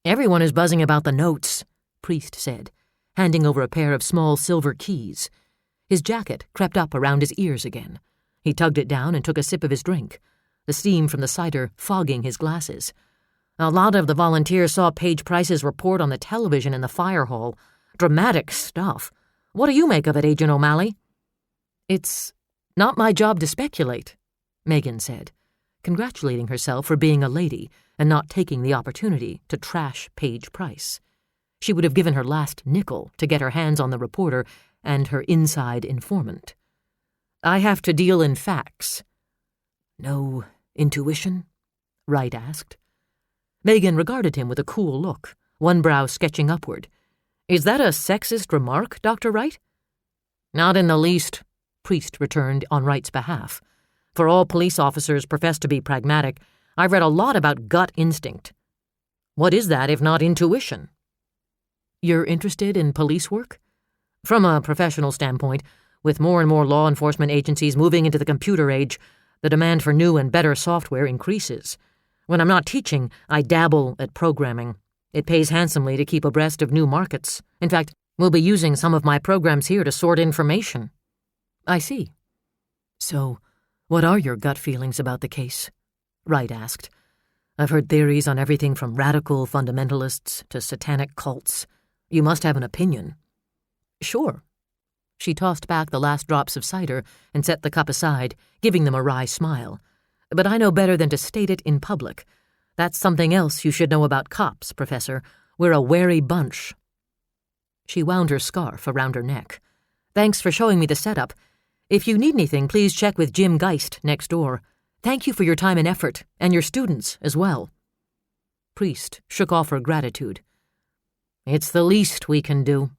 Everyone is buzzing about the notes, Priest said, handing over a pair of small silver keys. His jacket crept up around his ears again. He tugged it down and took a sip of his drink, the steam from the cider fogging his glasses. A lot of the volunteers saw Paige Price's report on the television in the fire hall. Dramatic stuff. What do you make of it, Agent O'Malley? It's not my job to speculate, Megan said, congratulating herself for being a lady and not taking the opportunity to trash Paige Price. She would have given her last nickel to get her hands on the reporter and her inside informant. I have to deal in facts. No intuition? Wright asked. Megan regarded him with a cool look, one brow sketching upward. Is that a sexist remark, Dr. Wright? Not in the least, Priest returned on Wright's behalf. For all police officers profess to be pragmatic, I've read a lot about gut instinct. What is that if not intuition? You're interested in police work? From a professional standpoint, with more and more law enforcement agencies moving into the computer age, the demand for new and better software increases. When I'm not teaching, I dabble at programming. It pays handsomely to keep abreast of new markets. In fact, we'll be using some of my programs here to sort information. I see. So, what are your gut feelings about the case? Wright asked. I've heard theories on everything from radical fundamentalists to satanic cults. You must have an opinion. Sure. She tossed back the last drops of cider and set the cup aside, giving them a wry smile. But I know better than to state it in public. That's something else you should know about cops, Professor. We're a wary bunch. She wound her scarf around her neck. Thanks for showing me the setup. If you need anything, please check with Jim Geist next door. Thank you for your time and effort, and your students as well. Priest shook off her gratitude. It's the least we can do.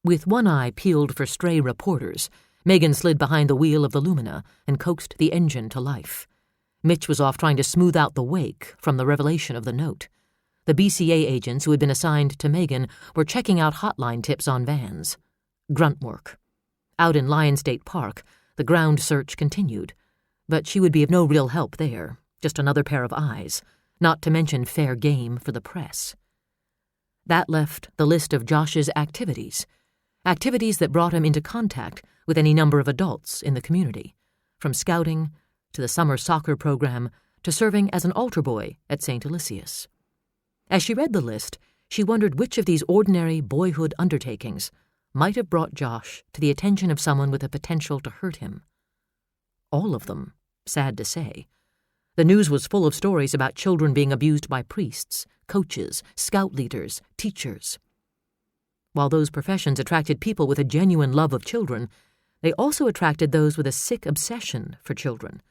With one eye peeled for stray reporters, Megan slid behind the wheel of the Lumina and coaxed the engine to life. Mitch was off trying to smooth out the wake from the revelation of the note. The BCA agents who had been assigned to Megan were checking out hotline tips on vans. Grunt work. Out in Lion State Park, the ground search continued, but she would be of no real help there, just another pair of eyes. not to mention fair game for the press. That left the list of Josh's activities that brought him into contact with any number of adults in the community, from scouting to the summer soccer program to serving as an altar boy at St. Aloysius. As she read the list, she wondered which of these ordinary boyhood undertakings might have brought Josh to the attention of someone with the potential to hurt him. All of them, sad to say. The news was full of stories about children being abused by priests, coaches, scout leaders, teachers. While those professions attracted people with a genuine love of children, they also attracted those with a sick obsession for children.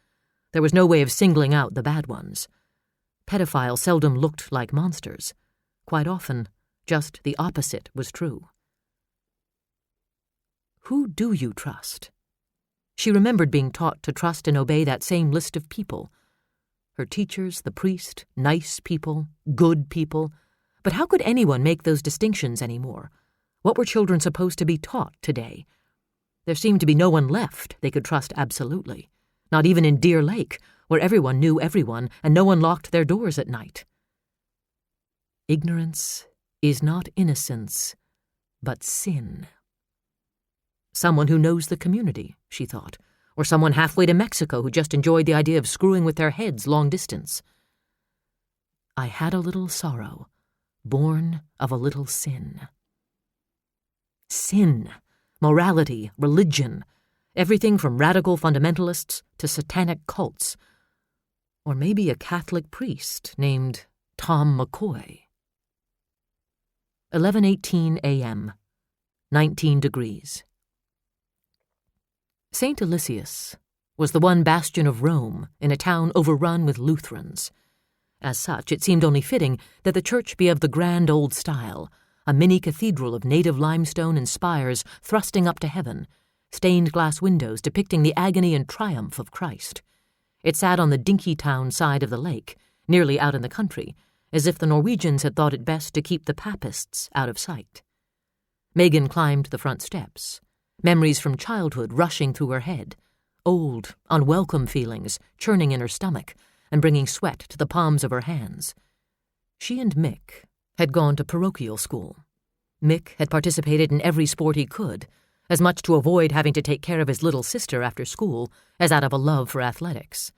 There was no way of singling out the bad ones. Pedophiles seldom looked like monsters. Quite often, just the opposite was true. Who do you trust? She remembered being taught to trust and obey that same list of people. Her teachers, the priest, nice people, good people. But how could anyone make those distinctions anymore? What were children supposed to be taught today? There seemed to be no one left they could trust absolutely. Not even in Deer Lake, where everyone knew everyone and no one locked their doors at night. Ignorance is not innocence, but sin. Someone who knows the community, she thought, or someone halfway to Mexico who just enjoyed the idea of screwing with their heads long distance. I had a little sorrow, born of a little sin. Sin, morality, religion, everything from radical fundamentalists to satanic cults. Or maybe a Catholic priest named Tom McCoy. 11:18 a.m., 19 degrees. St. Aloysius was the one bastion of Rome in a town overrun with Lutherans. As such, it seemed only fitting that the church be of the grand old style, a mini cathedral of native limestone and spires thrusting up to heaven, stained glass windows depicting the agony and triumph of Christ. It sat on the dinky town side of the lake, nearly out in the country, as if the Norwegians had thought it best to keep the papists out of sight. Megan climbed the front steps, memories from childhood rushing through her head, old, unwelcome feelings churning in her stomach and bringing sweat to the palms of her hands. She and Mick had gone to parochial school. Mick had participated in every sport he could, as much to avoid having to take care of his little sister after school as out of a love for athletics.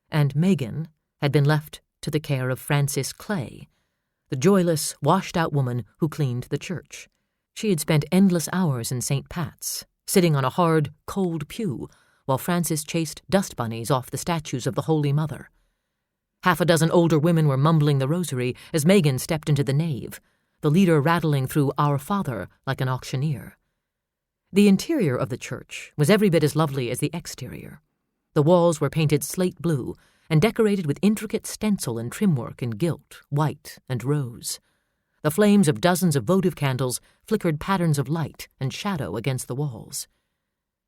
And Megan had been left to the care of Frances Clay, the joyless, washed-out woman who cleaned the church. She had spent endless hours in St. Pat's, sitting on a hard, cold pew, while Frances chased dust bunnies off the statues of the Holy Mother. Half a dozen older women were mumbling the rosary as Megan stepped into the nave, the leader rattling through Our Father like an auctioneer. The interior of the church was every bit as lovely as the exterior. The walls were painted slate blue and decorated with intricate stencil and trimwork in gilt, white, and rose. The flames of dozens of votive candles flickered patterns of light and shadow against the walls.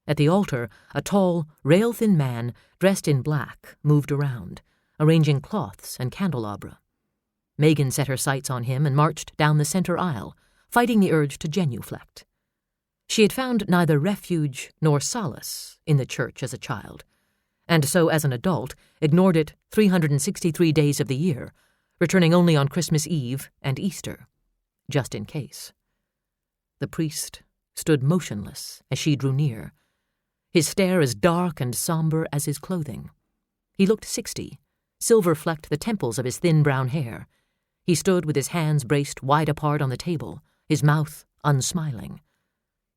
At the altar, a tall, rail-thin man dressed in black moved around, arranging cloths and candelabra. Megan set her sights on him and marched down the center aisle, fighting the urge to genuflect. She had found neither refuge nor solace in the church as a child, and so as an adult ignored it 363 days of the year, returning only on Christmas Eve and Easter, just in case. The priest stood motionless as she drew near, his stare as dark and somber as his clothing. He looked 60, silver flecked the temples of his thin brown hair. He stood with his hands braced wide apart on the table, his mouth unsmiling.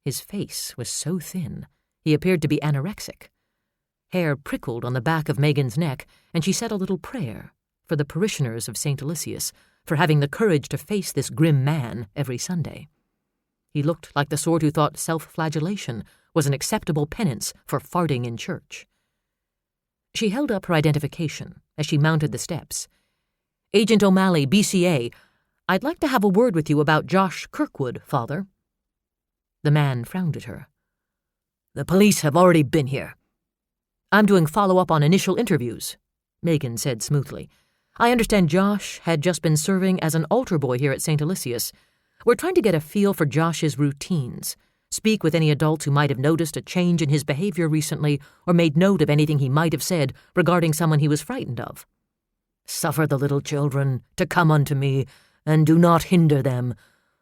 His face was so thin, he appeared to be anorexic. Hair prickled on the back of Megan's neck, and she said a little prayer for the parishioners of St. Aloysius for having the courage to face this grim man every Sunday. He looked like the sort who thought self-flagellation was an acceptable penance for farting in church. She held up her identification as she mounted the steps. "Agent O'Malley, BCA, I'd like to have a word with you about Josh Kirkwood, Father." The man frowned at her. "The police have already been here." "I'm doing follow-up on initial interviews," Megan said smoothly. "I understand Josh had just been serving as an altar boy here at St. Aloysius. We're trying to get a feel for Josh's routines, speak with any adults who might have noticed a change in his behavior recently or made note of anything he might have said regarding someone he was frightened of." Suffer the little children to come unto me, and do not hinder them,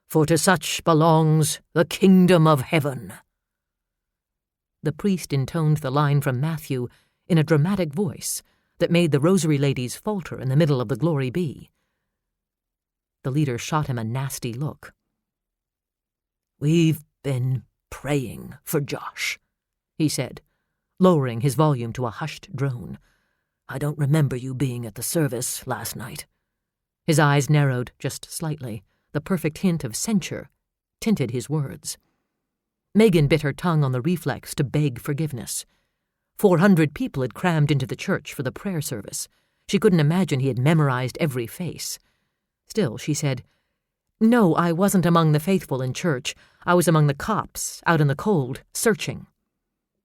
for to such belongs the kingdom of heaven." The priest intoned the line from Matthew in a dramatic voice that made the rosary ladies falter in the middle of the Glory Be. The leader shot him a nasty look. "We've been praying for Josh," he said, lowering his volume to a hushed drone. "I don't remember you being at the service last night." His eyes narrowed just slightly. The perfect hint of censure tinted his words. Megan bit her tongue on the reflex to beg forgiveness. 400 people had crammed into the church for the prayer service. She couldn't imagine he had memorized every face. Still, she said, "No, I wasn't among the faithful in church. I was among the cops, out in the cold, searching."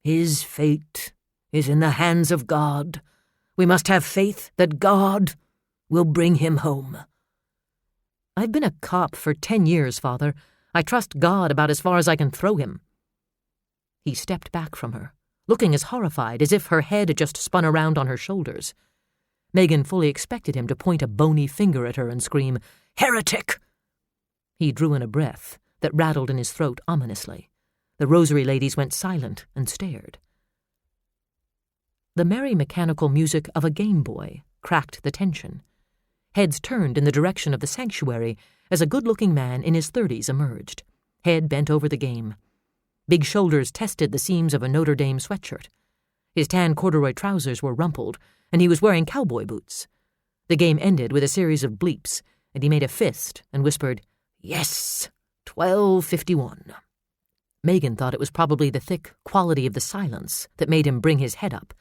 "His fate is in the hands of God. We must have faith that God will bring him home." "I've been a cop for 10 years, Father. I trust God about as far as I can throw him." He stepped back from her, looking as horrified as if her head had just spun around on her shoulders. Megan fully expected him to point a bony finger at her and scream, "Heretic!" He drew in a breath that rattled in his throat ominously. The rosary ladies went silent and stared. The merry mechanical music of a Game Boy cracked the tension. Heads turned in the direction of the sanctuary as a good-looking man in his 30s emerged, head bent over the game. Big shoulders tested the seams of a Notre Dame sweatshirt. His tan corduroy trousers were rumpled, and he was wearing cowboy boots. The game ended with a series of bleeps, and he made a fist and whispered, "Yes, 12:51. Megan thought it was probably the thick quality of the silence that made him bring his head up.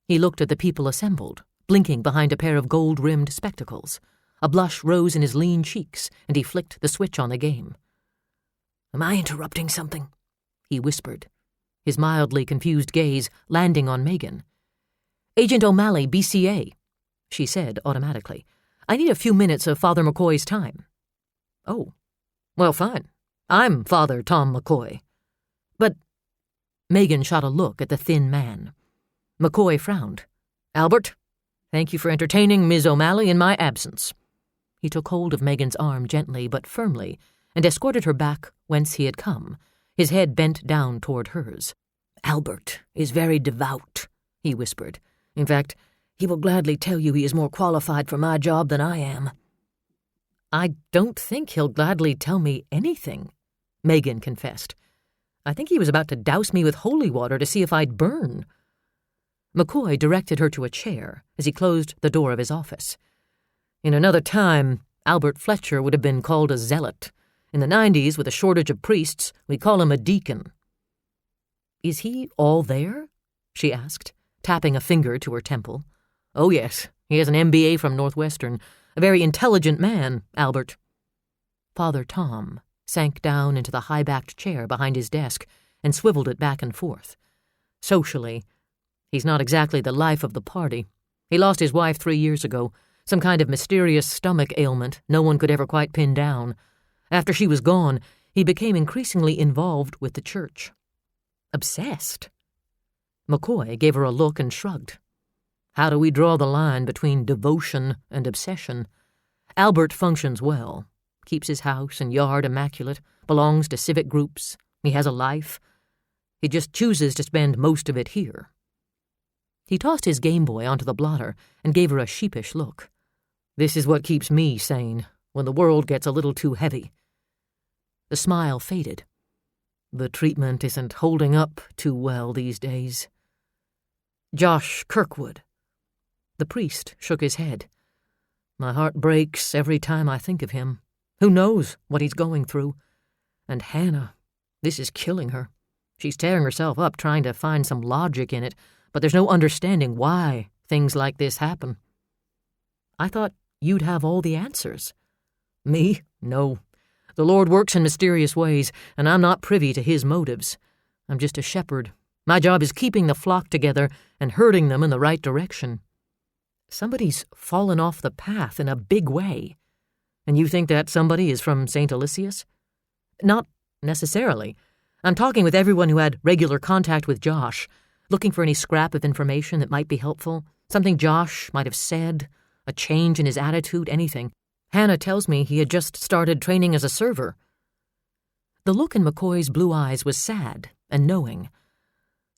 He looked at the people assembled, blinking behind a pair of gold-rimmed spectacles. A blush rose in his lean cheeks, and he flicked the switch on the game. "Am I interrupting something?" he whispered, his mildly confused gaze landing on Megan. "Agent O'Malley, BCA," she said automatically. "I need a few minutes of Father McCoy's time." "Oh, well, fine. I'm Father Tom McCoy." "But—" Megan shot a look at the thin man. McCoy frowned. "Albert, thank you for entertaining Ms. O'Malley in my absence." He took hold of Megan's arm gently but firmly and escorted her back whence he had come, his head bent down toward hers. "Albert is very devout," he whispered. "In fact, he will gladly tell you he is more qualified for my job than I am." "I don't think he'll gladly tell me anything," Megan confessed. "I think he was about to douse me with holy water to see if I'd burn." McCoy directed her to a chair as he closed the door of his office. "In another time, Albert Fletcher would have been called a zealot. In the 90s, with a shortage of priests, we call him a deacon." "Is he all there?" she asked, tapping a finger to her temple. "Oh, yes. He has an MBA from Northwestern. A very intelligent man, Albert." Father Tom sank down into the high-backed chair behind his desk and swiveled it back and forth. Socially, he's not exactly the life of the party. He lost his wife 3 years ago, some kind of mysterious stomach ailment no one could ever quite pin down. After she was gone, he became increasingly involved with the church. Obsessed. McCoy gave her a look and shrugged. How do we draw the line between devotion and obsession? Albert functions well, keeps his house and yard immaculate, belongs to civic groups, he has a life. He just chooses to spend most of it here. He tossed his Game Boy onto the blotter and gave her a sheepish look. "This is what keeps me sane, when the world gets a little too heavy." The smile faded. "The treatment isn't holding up too well these days." "Josh Kirkwood." The priest shook his head. "My heart breaks every time I think of him. Who knows what he's going through? And Hannah, this is killing her. She's tearing herself up trying to find some logic in it, but there's no understanding why things like this happen." "I thought you'd have all the answers." "Me? No. The Lord works in mysterious ways, and I'm not privy to his motives. I'm just a shepherd. My job is keeping the flock together and herding them in the right direction." "Somebody's fallen off the path in a big way. And you think that somebody is from St. Aloysius?" "Not necessarily. I'm talking with everyone who had regular contact with Josh, looking for any scrap of information that might be helpful, something Josh might have said, a change in his attitude, anything. Hannah tells me he had just started training as a server. The look in McCoy's blue eyes was sad and knowing.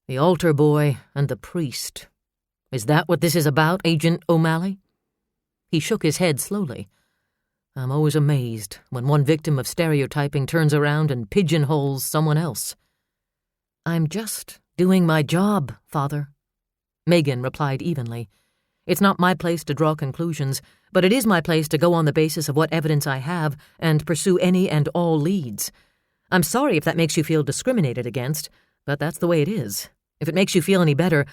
The altar boy and the priest. Is that what this is about, Agent O'Malley? He shook his head slowly. I'm always amazed when one victim of stereotyping turns around and pigeonholes someone else. I'm just doing my job, Father. Megan replied evenly. It's not my place to draw conclusions, but it is my place to go on the basis of what evidence I have and pursue any and all leads. I'm sorry if that makes you feel discriminated against, but that's the way it is. If it makes you feel any better,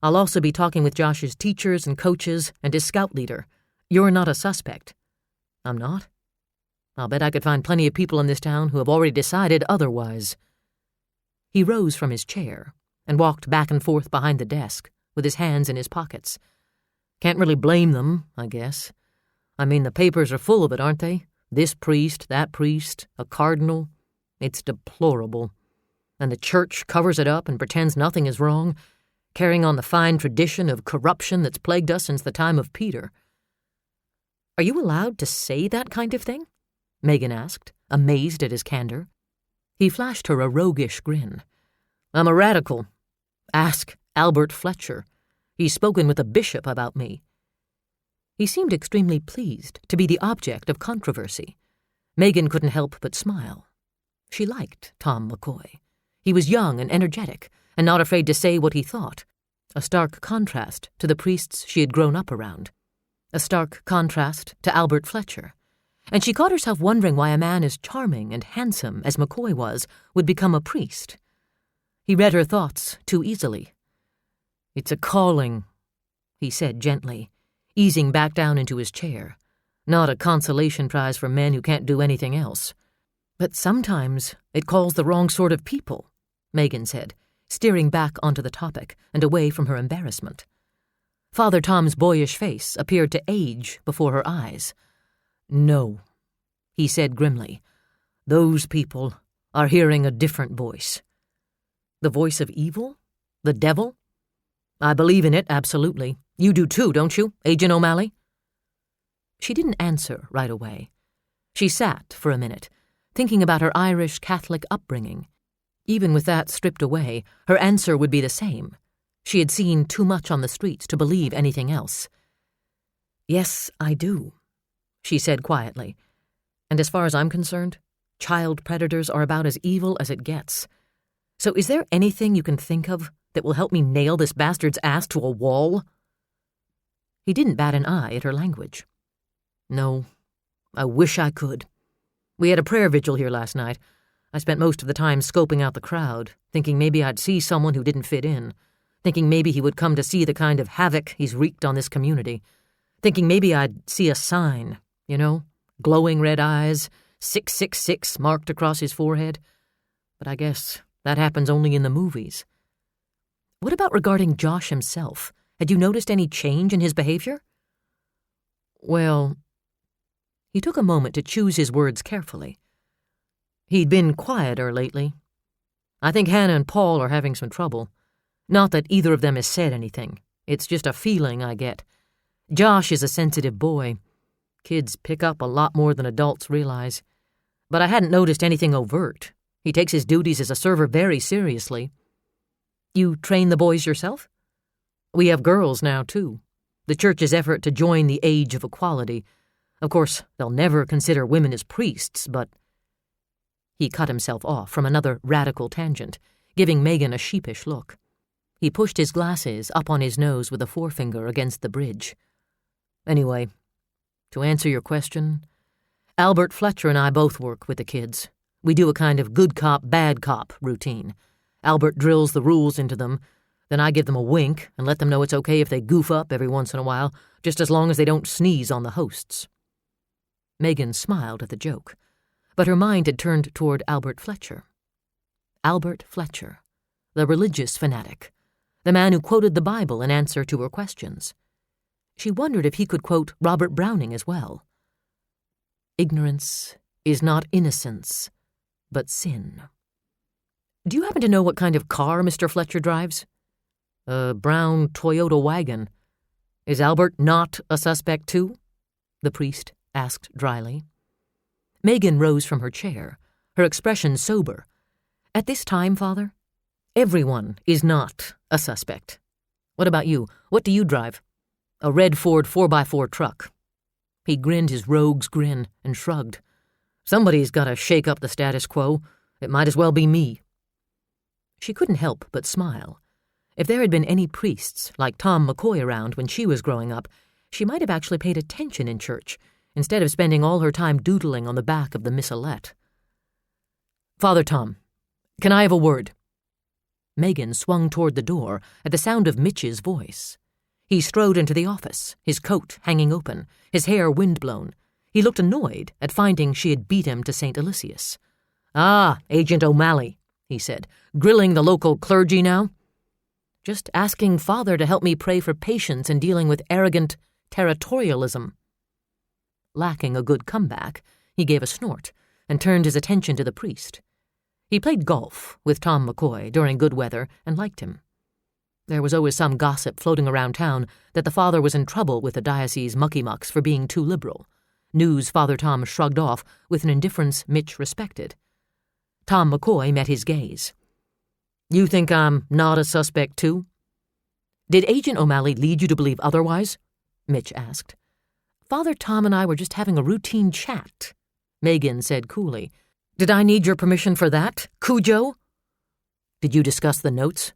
I'll also be talking with Josh's teachers and coaches and his scout leader. You're not a suspect. I'm not? I'll bet I could find plenty of people in this town who have already decided otherwise. He rose from his chair and walked back and forth behind the desk, with his hands in his pockets. Can't really blame them, I guess. I mean, the papers are full of it, aren't they? This priest, that priest, a cardinal. It's deplorable. And the church covers it up and pretends nothing is wrong, carrying on the fine tradition of corruption that's plagued us since the time of Peter. Are you allowed to say that kind of thing? Megan asked, amazed at his candor. He flashed her a roguish grin. I'm a radical. Ask Albert Fletcher. He's spoken with a bishop about me. He seemed extremely pleased to be the object of controversy. Megan couldn't help but smile. She liked Tom McCoy. He was young and energetic, and not afraid to say what he thought. A stark contrast to the priests she had grown up around. A stark contrast to Albert Fletcher. And she caught herself wondering why a man as charming and handsome as McCoy was would become a priest. He read her thoughts too easily. It's a calling, he said gently, easing back down into his chair. Not a consolation prize for men who can't do anything else. But sometimes it calls the wrong sort of people, Megan said, steering back onto the topic and away from her embarrassment. Father Tom's boyish face appeared to age before her eyes. No, he said grimly. Those people are hearing a different voice. The voice of evil? The devil? I believe in it, absolutely. You do too, don't you, Agent O'Malley? She didn't answer right away. She sat for a minute, thinking about her Irish Catholic upbringing. Even with that stripped away, her answer would be the same. She had seen too much on the streets to believe anything else. Yes, I do, she said quietly. And as far as I'm concerned, child predators are about as evil as it gets. So is there anything you can think of that will help me nail this bastard's ass to a wall? He didn't bat an eye at her language. No, I wish I could. We had a prayer vigil here last night. I spent most of the time scoping out the crowd, thinking maybe I'd see someone who didn't fit in, thinking maybe he would come to see the kind of havoc he's wreaked on this community, thinking maybe I'd see a sign, glowing red eyes, 666 marked across his forehead. But I guess that happens only in the movies. What about regarding Josh himself? Had you noticed any change in his behavior? Well, he took a moment to choose his words carefully. He'd been quieter lately. I think Hannah and Paul are having some trouble. Not that either of them has said anything. It's just a feeling I get. Josh is a sensitive boy. Kids pick up a lot more than adults realize. But I hadn't noticed anything overt. He takes his duties as a server very seriously. You train the boys yourself? We have girls now, too. The church's effort to join the age of equality. Of course, they'll never consider women as priests, but... He cut himself off from another radical tangent, giving Megan a sheepish look. He pushed his glasses up on his nose with a forefinger against the bridge. Anyway, to answer your question, Albert Fletcher and I both work with the kids. We do a kind of good cop, bad cop routine. Albert drills the rules into them, then I give them a wink and let them know it's okay if they goof up every once in a while, just as long as they don't sneeze on the hosts. Megan smiled at the joke, but her mind had turned toward Albert Fletcher. Albert Fletcher, the religious fanatic, the man who quoted the Bible in answer to her questions. She wondered if he could quote Robert Browning as well. Ignorance is not innocence, but sin. Do you happen to know what kind of car Mr. Fletcher drives? A brown Toyota wagon. Is Albert not a suspect too? The priest asked dryly. Megan rose from her chair, her expression sober. At this time, Father, everyone is not a suspect. What about you? What do you drive? A red Ford 4x4 truck. He grinned his rogue's grin and shrugged. Somebody's got to shake up the status quo. It might as well be me. She couldn't help but smile. If there had been any priests like Tom McCoy around when she was growing up, she might have actually paid attention in church, instead of spending all her time doodling on the back of the missalette. Father Tom, can I have a word? Megan swung toward the door at the sound of Mitch's voice. He strode into the office, his coat hanging open, his hair windblown. He looked annoyed at finding she had beat him to St. Elysius. Ah, Agent O'Malley, he said, grilling the local clergy now? Just asking Father to help me pray for patience in dealing with arrogant territorialism. Lacking a good comeback, he gave a snort and turned his attention to the priest. He played golf with Tom McCoy during good weather and liked him. There was always some gossip floating around town that the father was in trouble with the diocese mucky-mucks for being too liberal. News Father Tom shrugged off with an indifference Mitch respected. Tom McCoy met his gaze. You think I'm not a suspect, too? Did Agent O'Malley lead you to believe otherwise? Mitch asked. Father Tom and I were just having a routine chat, Megan said coolly. Did I need your permission for that, Cujo? Did you discuss the notes?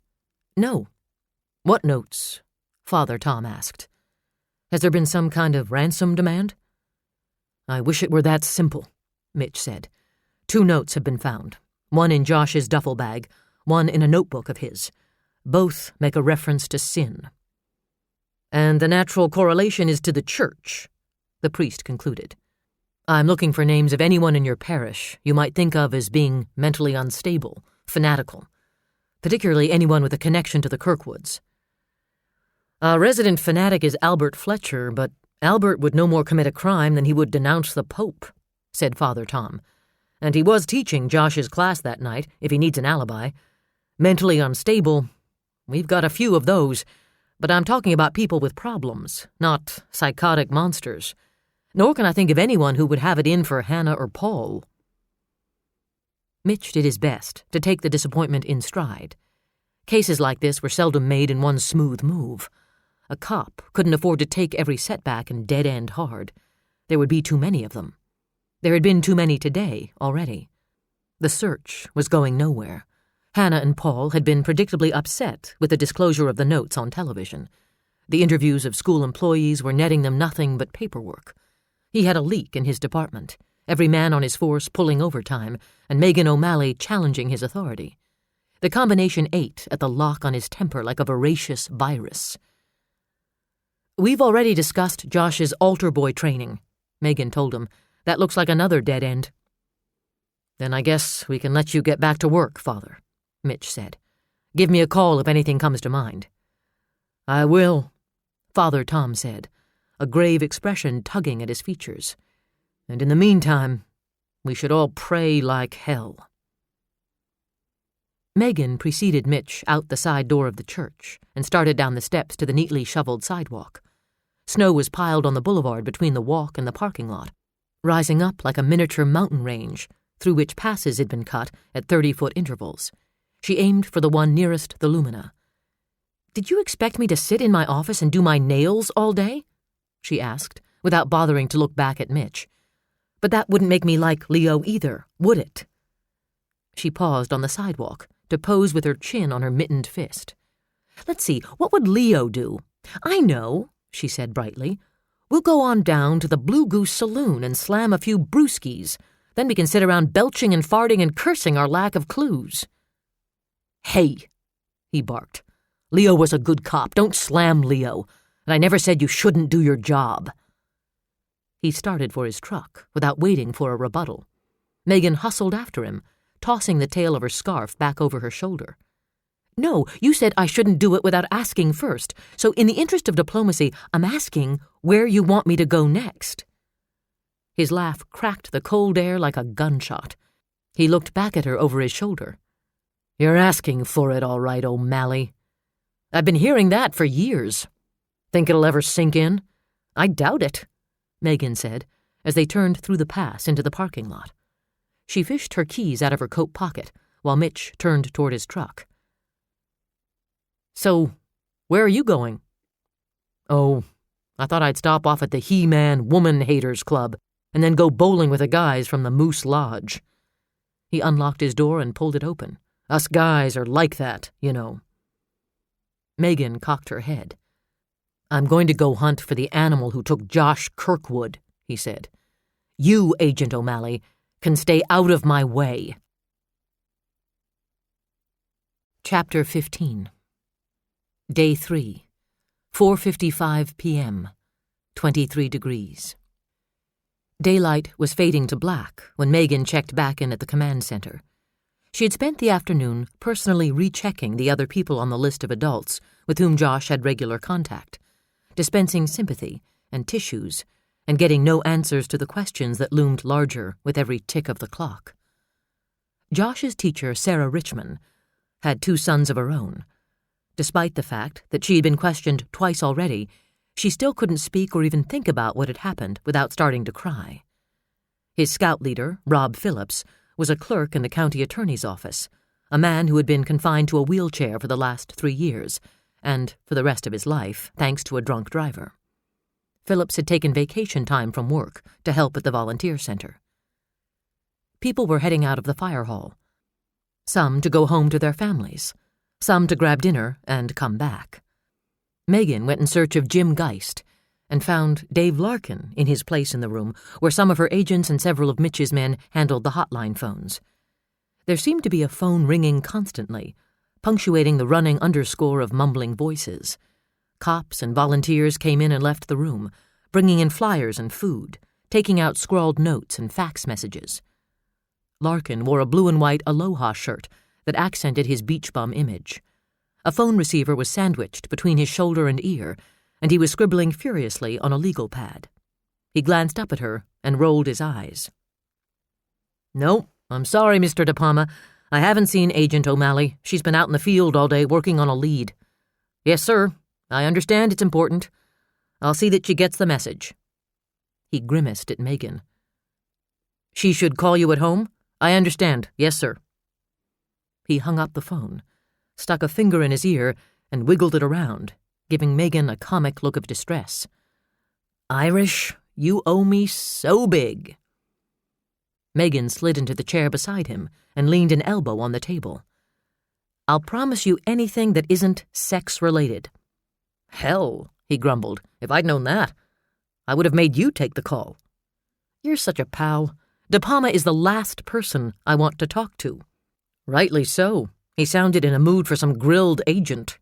No. What notes? Father Tom asked. Has there been some kind of ransom demand? I wish it were that simple, Mitch said. 2 notes have been found. One in Josh's duffel bag, one in a notebook of his. Both make a reference to sin. And the natural correlation is to the church, the priest concluded. I'm looking for names of anyone in your parish you might think of as being mentally unstable, fanatical, particularly anyone with a connection to the Kirkwoods. A resident fanatic is Albert Fletcher, but Albert would no more commit a crime than he would denounce the Pope, said Father Tom. And he was teaching Josh's class that night, if he needs an alibi. Mentally unstable, we've got a few of those, but I'm talking about people with problems, not psychotic monsters. Nor can I think of anyone who would have it in for Hannah or Paul. Mitch did his best to take the disappointment in stride. Cases like this were seldom made in one smooth move. A cop couldn't afford to take every setback and dead-end hard. There would be too many of them. There had been too many today already. The search was going nowhere. Hannah and Paul had been predictably upset with the disclosure of the notes on television. The interviews of school employees were netting them nothing but paperwork. He had a leak in his department, every man on his force pulling overtime, and Megan O'Malley challenging his authority. The combination ate at the lock on his temper like a voracious virus. We've already discussed Josh's altar boy training, Megan told him. That looks like another dead end. Then I guess we can let you get back to work, Father, Mitch said. Give me a call if anything comes to mind. I will, Father Tom said, a grave expression tugging at his features. And in the meantime, we should all pray like hell. Megan preceded Mitch out the side door of the church and started down the steps to the neatly shoveled sidewalk. Snow was piled on the boulevard between the walk and the parking lot, rising up like a miniature mountain range through which passes had been cut at 30-foot intervals. She aimed for the one nearest the lumina. Did you expect me to sit in my office and do my nails all day? She asked, without bothering to look back at Mitch. But that wouldn't make me like Leo either, would it? She paused on the sidewalk to pose with her chin on her mittened fist. Let's see, what would Leo do? I know, she said brightly. We'll go on down to the Blue Goose Saloon and slam a few brewskis. Then we can sit around belching and farting and cursing our lack of clues. Hey, he barked. Leo was a good cop. Don't slam Leo. And I never said you shouldn't do your job. He started for his truck without waiting for a rebuttal. Megan hustled after him, tossing the tail of her scarf back over her shoulder. No, you said I shouldn't do it without asking first, so in the interest of diplomacy, I'm asking where you want me to go next. His laugh cracked the cold air like a gunshot. He looked back at her over his shoulder. You're asking for it all right, O'Malley. I've been hearing that for years. Think it'll ever sink in? I doubt it, Megan said, as they turned through the pass into the parking lot. She fished her keys out of her coat pocket, while Mitch turned toward his truck. So, where are you going? Oh, I thought I'd stop off at the He-Man Woman Haters Club and then go bowling with the guys from the Moose Lodge. He unlocked his door and pulled it open. Us guys are like that, you know. Megan cocked her head. I'm going to go hunt for the animal who took Josh Kirkwood, he said. You, Agent O'Malley, can stay out of my way. Chapter 15. Day 3. 4:55 p.m. 23 degrees. Daylight was fading to black when Megan checked back in at the command center. She had spent the afternoon personally rechecking the other people on the list of adults with whom Josh had regular contact, dispensing sympathy and tissues, and getting no answers to the questions that loomed larger with every tick of the clock. Josh's teacher, Sarah Richmond, had 2 sons of her own. Despite the fact that she had been questioned twice already, she still couldn't speak or even think about what had happened without starting to cry. His scout leader, Rob Phillips, was a clerk in the county attorney's office, a man who had been confined to a wheelchair for the last 3 years, and for the rest of his life, thanks to a drunk driver. Phillips had taken vacation time from work to help at the volunteer center. People were heading out of the fire hall. Some to go home to their families, some to grab dinner and come back. Megan went in search of Jim Geist and found Dave Larkin in his place in the room where some of her agents and several of Mitch's men handled the hotline phones. There seemed to be a phone ringing constantly, punctuating the running underscore of mumbling voices. Cops and volunteers came in and left the room, bringing in flyers and food, taking out scrawled notes and fax messages. Larkin wore a blue and white Aloha shirt that accented his beach bum image. A phone receiver was sandwiched between his shoulder and ear, and he was scribbling furiously on a legal pad. He glanced up at her and rolled his eyes. No, I'm sorry, Mr. De Palma. I haven't seen Agent O'Malley. She's been out in the field all day working on a lead. Yes, sir. I understand it's important. I'll see that she gets the message. He grimaced at Megan. She should call you at home? I understand. Yes, sir. He hung up the phone, stuck a finger in his ear, and wiggled it around, giving Megan a comic look of distress. Irish, you owe me so big. Megan slid into the chair beside him and leaned an elbow on the table. I'll promise you anything that isn't sex-related. Hell, he grumbled, if I'd known that, I would have made you take the call. You're such a pal. De Palma is the last person I want to talk to. Rightly so. He sounded in a mood for some grilled agent.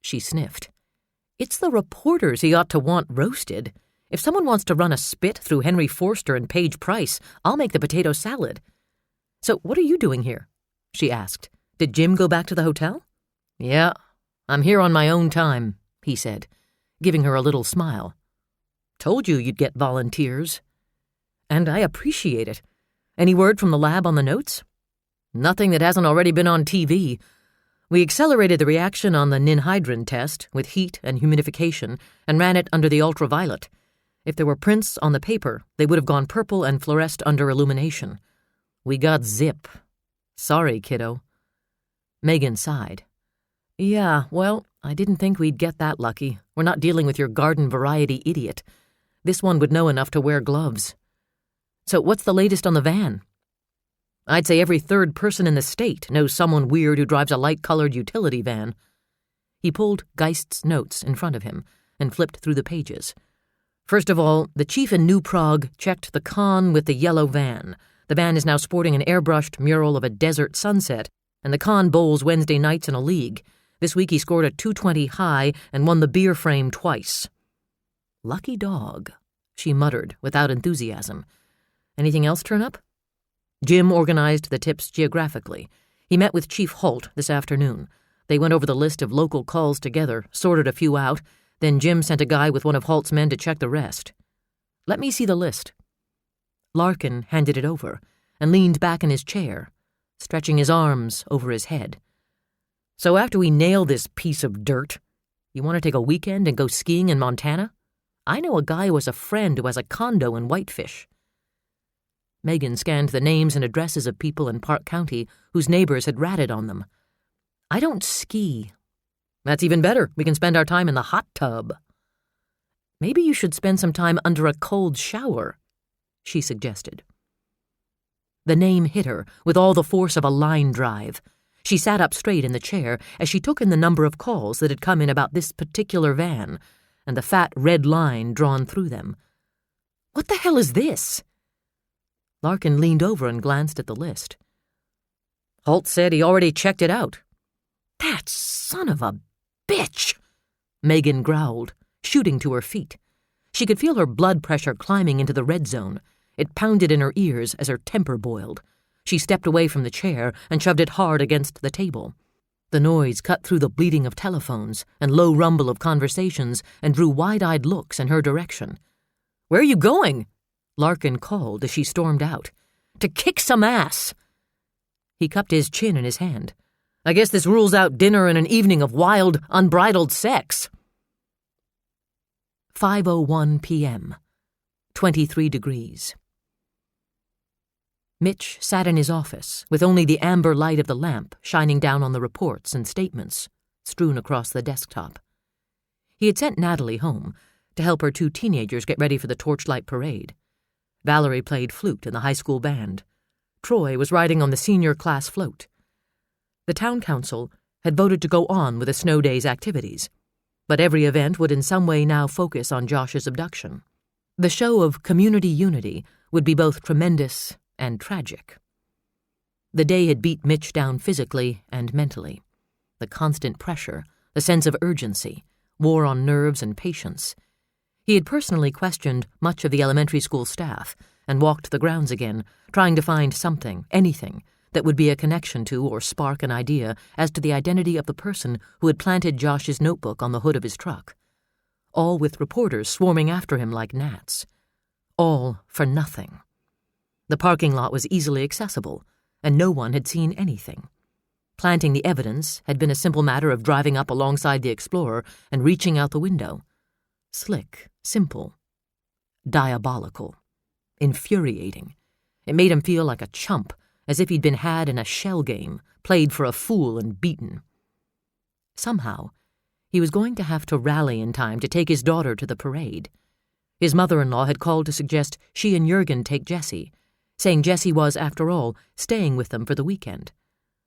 She sniffed. It's the reporters he ought to want roasted. If someone wants to run a spit through Henry Forster and Paige Price, I'll make the potato salad. So what are you doing here? She asked. Did Jim go back to the hotel? Yeah, I'm here on my own time, he said, giving her a little smile. Told you you'd get volunteers. And I appreciate it. Any word from the lab on the notes? Nothing that hasn't already been on TV. We accelerated the reaction on the ninhydrin test with heat and humidification and ran it under the ultraviolet. If there were prints on the paper, they would have gone purple and fluoresced under illumination. We got zip. Sorry, kiddo. Megan sighed. Yeah, well, I didn't think we'd get that lucky. We're not dealing with your garden variety idiot. This one would know enough to wear gloves. So what's the latest on the van? I'd say every third person in the state knows someone weird who drives a light-colored utility van. He pulled Geist's notes in front of him and flipped through the pages. First of all, the chief in New Prague checked the con with the yellow van. The van is now sporting an airbrushed mural of a desert sunset, and the con bowls Wednesday nights in a league. This week he scored a .220 high and won the beer frame twice. Lucky dog, she muttered without enthusiasm. Anything else turn up? Jim organized the tips geographically. He met with Chief Holt this afternoon. They went over the list of local calls together, sorted a few out, then Jim sent a guy with one of Holt's men to check the rest. Let me see the list. Larkin handed it over and leaned back in his chair, stretching his arms over his head. So after we nail this piece of dirt, You want to take a weekend and go skiing in Montana? I know a guy who has a friend who has a condo in Whitefish. Megan scanned the names and addresses of people in Park County whose neighbors had ratted on them. I don't ski. That's even better. We can spend our time in the hot tub. Maybe you should spend some time under a cold shower, she suggested. The name hit her with all the force of a line drive. She sat up straight in the chair as she took in the number of calls that had come in about this particular van, and the fat red line drawn through them. What the hell is this? Larkin leaned over and glanced at the list. Holt said he already checked it out. That son of a bitch, Megan growled, shooting to her feet. She could feel her blood pressure climbing into the red zone. It pounded in her ears as her temper boiled. She stepped away from the chair and shoved it hard against the table. The noise cut through the bleating of telephones and low rumble of conversations and drew wide-eyed looks in her direction. Where are you going? Larkin called as she stormed out. To kick some ass. He cupped his chin in his hand. I guess this rules out dinner and an evening of wild, unbridled sex. 5:01 p.m. 23 degrees. Mitch sat in his office, with only the amber light of the lamp shining down on the reports and statements strewn across the desktop. He had sent Natalie home to help her 2 teenagers get ready for the torchlight parade. Valerie played flute in the high school band. Troy was riding on the senior class float. The town council had voted to go on with the snow day's activities, but every event would in some way now focus on Josh's abduction. The show of community unity would be both tremendous and tragic. The day had beat Mitch down physically and mentally. The constant pressure, the sense of urgency, wore on nerves and patience. He had personally questioned much of the elementary school staff and walked the grounds again, trying to find something, anything, that would be a connection to or spark an idea as to the identity of the person who had planted Josh's notebook on the hood of his truck. All with reporters swarming after him like gnats. All for nothing. The parking lot was easily accessible, and no one had seen anything. Planting the evidence had been a simple matter of driving up alongside the Explorer and reaching out the window. Slick, simple, diabolical, infuriating. It made him feel like a chump, as if he'd been had in a shell game, played for a fool and beaten. Somehow, he was going to have to rally in time to take his daughter to the parade. His mother-in-law had called to suggest she and Jurgen take Jessie, saying Jessie was, after all, staying with them for the weekend.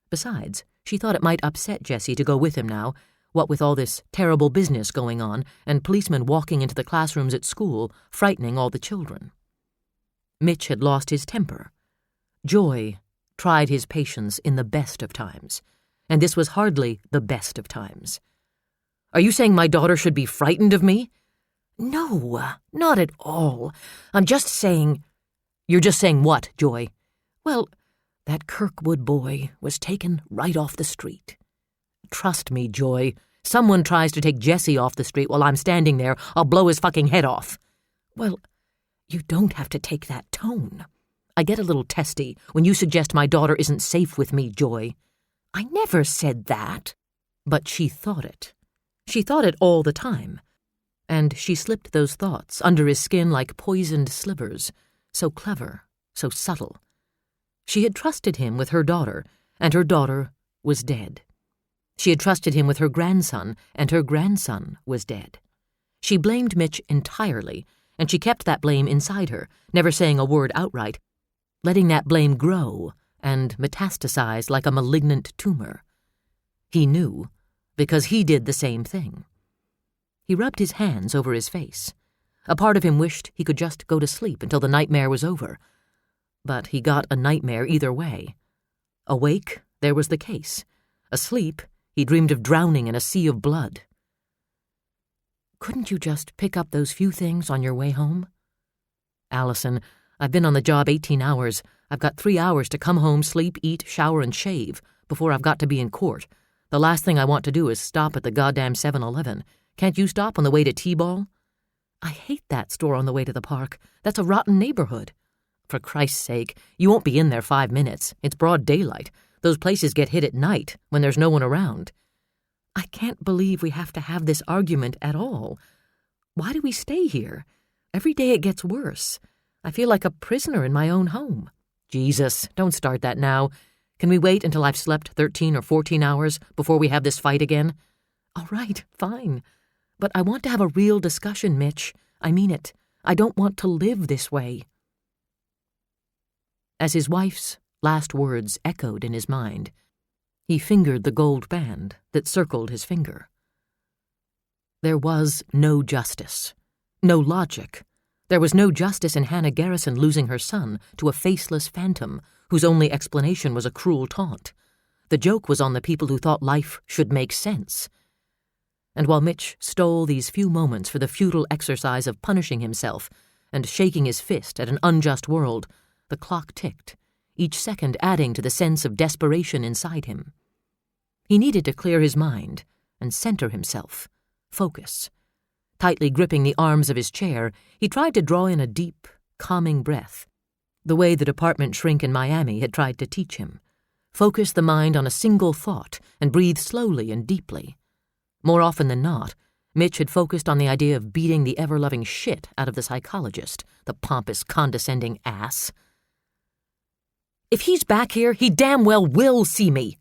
Besides, she thought it might upset Jessie to go with him now, what with all this terrible business going on and policemen walking into the classrooms at school, frightening all the children. Mitch had lost his temper. Joy tried his patience in the best of times, and this was hardly the best of times. Are you saying my daughter should be frightened of me? No, not at all. I'm just saying... You're just saying what, Joy? Well, that Kirkwood boy was taken right off the street. Trust me, Joy. Someone tries to take Jesse off the street while I'm standing there, I'll blow his fucking head off. Well, you don't have to take that tone. I get a little testy when you suggest my daughter isn't safe with me, Joy. I never said that. But she thought it. She thought it all the time. And she slipped those thoughts under his skin like poisoned slivers, so clever, so subtle. She had trusted him with her daughter, and her daughter was dead. She had trusted him with her grandson, and her grandson was dead. She blamed Mitch entirely, and she kept that blame inside her, never saying a word outright, letting that blame grow and metastasize like a malignant tumor. He knew, because he did the same thing. He rubbed his hands over his face. A part of him wished he could just go to sleep until the nightmare was over. But he got a nightmare either way. Awake, there was the case. Asleep, he dreamed of drowning in a sea of blood. Couldn't you just pick up those few things on your way home? Allison, I've been on the job 18 hours. I've got 3 hours to come home, sleep, eat, shower, and shave before I've got to be in court. The last thing I want to do is stop at the goddamn 7-Eleven. Can't you stop on the way to T-Ball? I hate that store on the way to the park. That's a rotten neighborhood. For Christ's sake, you won't be in there 5 minutes. It's broad daylight. Those places get hit at night, when there's no one around. I can't believe we have to have this argument at all. Why do we stay here? Every day it gets worse. I feel like a prisoner in my own home. Jesus, don't start that now. Can we wait until I've slept 13 or 14 hours before we have this fight again? All right, fine. But I want to have a real discussion, Mitch. I mean it. I don't want to live this way. As his wife's last words echoed in his mind, he fingered the gold band that circled his finger. There was no justice, no logic. There was no justice in Hannah Garrison losing her son to a faceless phantom whose only explanation was a cruel taunt. The joke was on the people who thought life should make sense. And while Mitch stole these few moments for the futile exercise of punishing himself and shaking his fist at an unjust world, the clock ticked, each second adding to the sense of desperation inside him. He needed to clear his mind and center himself, focus. Tightly gripping the arms of his chair, he tried to draw in a deep, calming breath, the way the department shrink in Miami had tried to teach him. Focus the mind on a single thought and breathe slowly and deeply. More often than not, Mitch had focused on the idea of beating the ever-loving shit out of the psychologist, the pompous, condescending ass. If he's back here, he damn well will see me.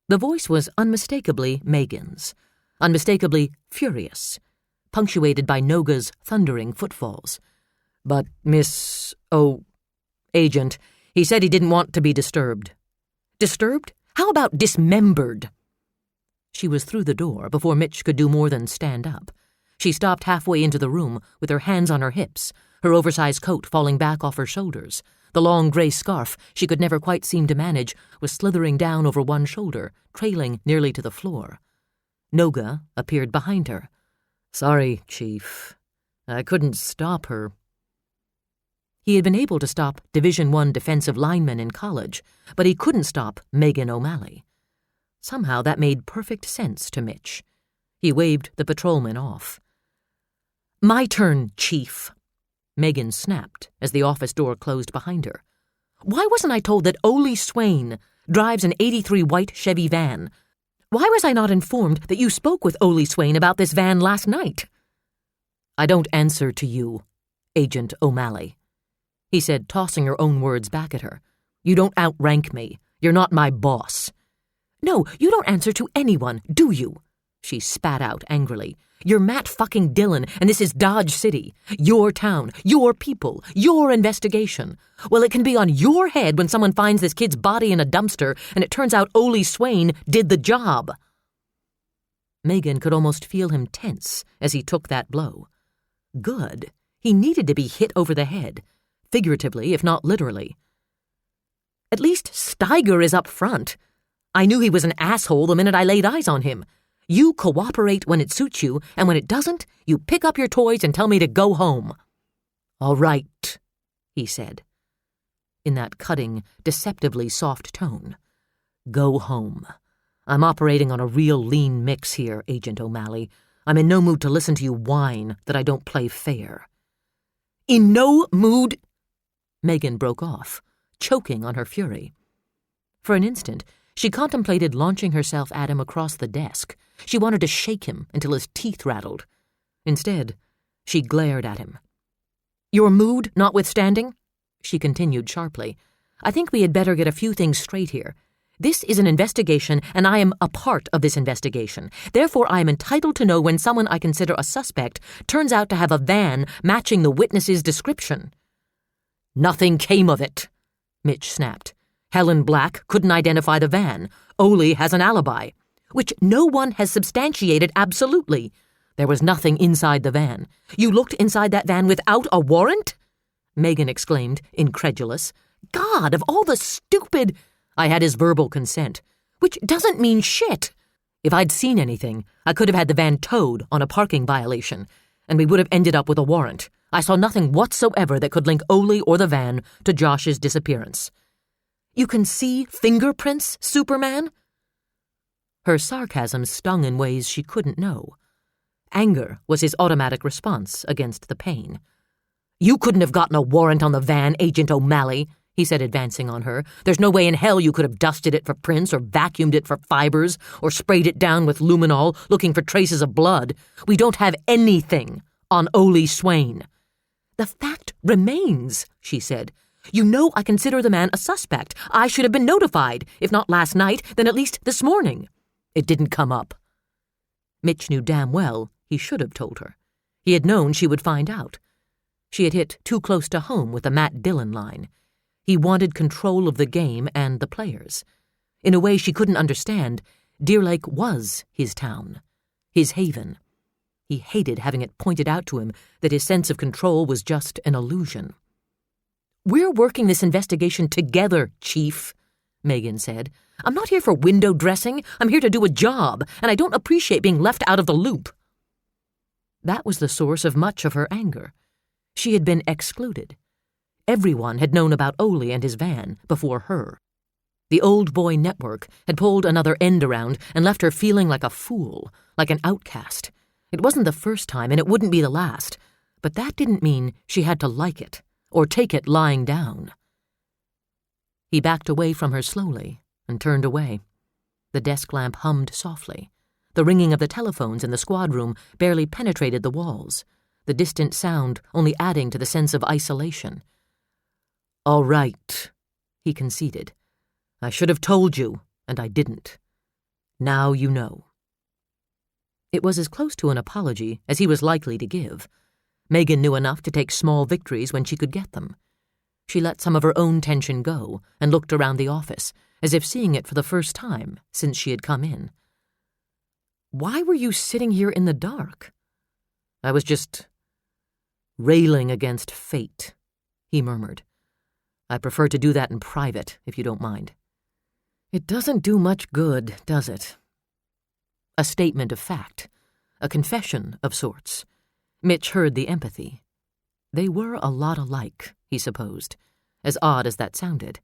The voice was unmistakably Megan's, unmistakably furious, punctuated by Noga's thundering footfalls. But Agent, he said he didn't want to be disturbed. Disturbed? How about dismembered? She was through the door before Mitch could do more than stand up. She stopped halfway into the room with her hands on her hips, her oversized coat falling back off her shoulders. The long gray scarf she could never quite seem to manage was slithering down over one shoulder, trailing nearly to the floor. Noga appeared behind her. Sorry, Chief. I couldn't stop her. He had been able to stop Division I defensive linemen in college, but he couldn't stop Megan O'Malley. Somehow that made perfect sense to Mitch. He waved the patrolman off. My turn, Chief. Megan snapped as the office door closed behind her. Why wasn't I told that Ole Swain drives an '83 white Chevy van? Why was I not informed that you spoke with Ole Swain about this van last night? I don't answer to you, Agent O'Malley, he said, tossing her own words back at her. You don't outrank me. You're not my boss. No, you don't answer to anyone, do you? She spat out angrily. You're Matt fucking Dillon, and this is Dodge City. Your town, your people, your investigation. Well, it can be on your head when someone finds this kid's body in a dumpster and it turns out Ole Swain did the job. Megan could almost feel him tense as he took that blow. Good. He needed to be hit over the head, figuratively if not literally. At least Steiger is up front. I knew he was an asshole the minute I laid eyes on him. You cooperate when it suits you, and when it doesn't, you pick up your toys and tell me to go home. All right, he said, in that cutting, deceptively soft tone. Go home. I'm operating on a real lean mix here, Agent O'Malley. I'm in no mood to listen to you whine that I don't play fair. In no mood? Megan broke off, choking on her fury. For an instant, she contemplated launching herself at him across the desk. She wanted to shake him until his teeth rattled. Instead, she glared at him. Your mood notwithstanding, she continued sharply, I think we had better get a few things straight here. This is an investigation, and I am a part of this investigation. Therefore, I am entitled to know when someone I consider a suspect turns out to have a van matching the witness's description. Nothing came of it, Mitch snapped. Helen Black couldn't identify the van. Ole has an alibi, which no one has substantiated absolutely. There was nothing inside the van. You looked inside that van without a warrant? Megan exclaimed, incredulous. God, of all the stupid... I had his verbal consent, which doesn't mean shit. If I'd seen anything, I could have had the van towed on a parking violation, and we would have ended up with a warrant. I saw nothing whatsoever that could link Ole or the van to Josh's disappearance. You can see fingerprints, Superman? Her sarcasm stung in ways she couldn't know. Anger was his automatic response against the pain. You couldn't have gotten a warrant on the van, Agent O'Malley, he said, advancing on her. "There's no way in hell you could have dusted it for prints or vacuumed it for fibers or sprayed it down with luminol looking for traces of blood. We don't have anything on Ole Swain." "The fact remains," she said. "You know I consider the man a suspect. I should have been notified, if not last night, then at least this morning." "It didn't come up." Mitch knew damn well he should have told her. He had known she would find out. She had hit too close to home with the Matt Dillon line. He wanted control of the game and the players. In a way she couldn't understand, Deer Lake was his town, his haven. He hated having it pointed out to him that his sense of control was just an illusion. "We're working this investigation together, Chief," Megan said. "I'm not here for window dressing. I'm here to do a job, and I don't appreciate being left out of the loop." That was the source of much of her anger. She had been excluded. Everyone had known about Ole and his van before her. The old boy network had pulled another end around and left her feeling like a fool, like an outcast. It wasn't the first time, and it wouldn't be the last, but that didn't mean she had to like it or take it lying down. He backed away from her slowly and turned away. The desk lamp hummed softly. The ringing of the telephones in the squad room barely penetrated the walls, the distant sound only adding to the sense of isolation. "All right," he conceded. "I should have told you, and I didn't. Now you know." It was as close to an apology as he was likely to give. Megan knew enough to take small victories when she could get them. She let some of her own tension go and looked around the office, as if seeing it for the first time since she had come in. "Why were you sitting here in the dark?" "I was just railing against fate," he murmured. "I prefer to do that in private, if you don't mind." "It doesn't do much good, does it?" A statement of fact, a confession of sorts. Mitch heard the empathy. They were a lot alike, he supposed, as odd as that sounded.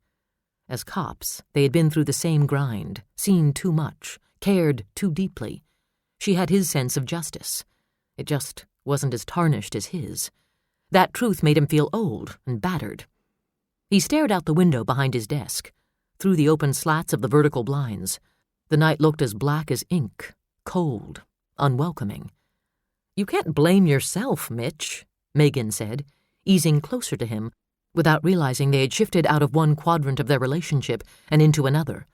As cops, they had been through the same grind, seen too much, cared too deeply. She had his sense of justice. It just wasn't as tarnished as his. That truth made him feel old and battered. He stared out the window behind his desk, through the open slats of the vertical blinds. The night looked as black as ink, cold, unwelcoming. "You can't blame yourself, Mitch," Megan said, easing closer to him, without realizing they had shifted out of one quadrant of their relationship and into another.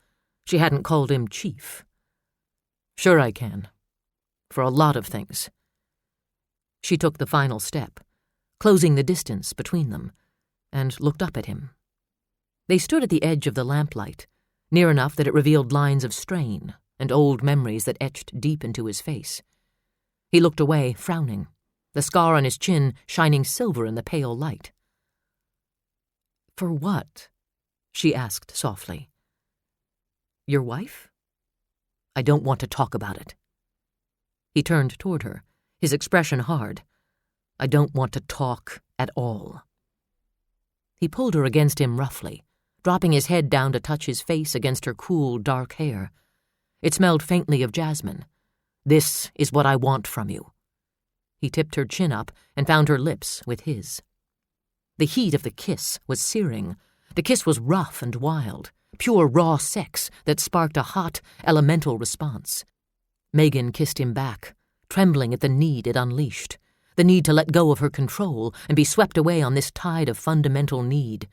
She hadn't called him Chief. "Sure I can. For a lot of things." She took the final step, closing the distance between them, and looked up at him. They stood at the edge of the lamplight, near enough that it revealed lines of strain and old memories that etched deep into his face. He looked away, frowning, the scar on his chin shining silver in the pale light. "For what?" she asked softly. "Your wife?" "I don't want to talk about it." He turned toward her, his expression hard. "I don't want to talk at all." He pulled her against him roughly, dropping his head down to touch his face against her cool, dark hair. It smelled faintly of jasmine. "This is what I want from you." He tipped her chin up and found her lips with his. The heat of the kiss was searing. The kiss was rough and wild, pure raw sex that sparked a hot, elemental response. Megan kissed him back, trembling at the need it unleashed, the need to let go of her control and be swept away on this tide of fundamental need.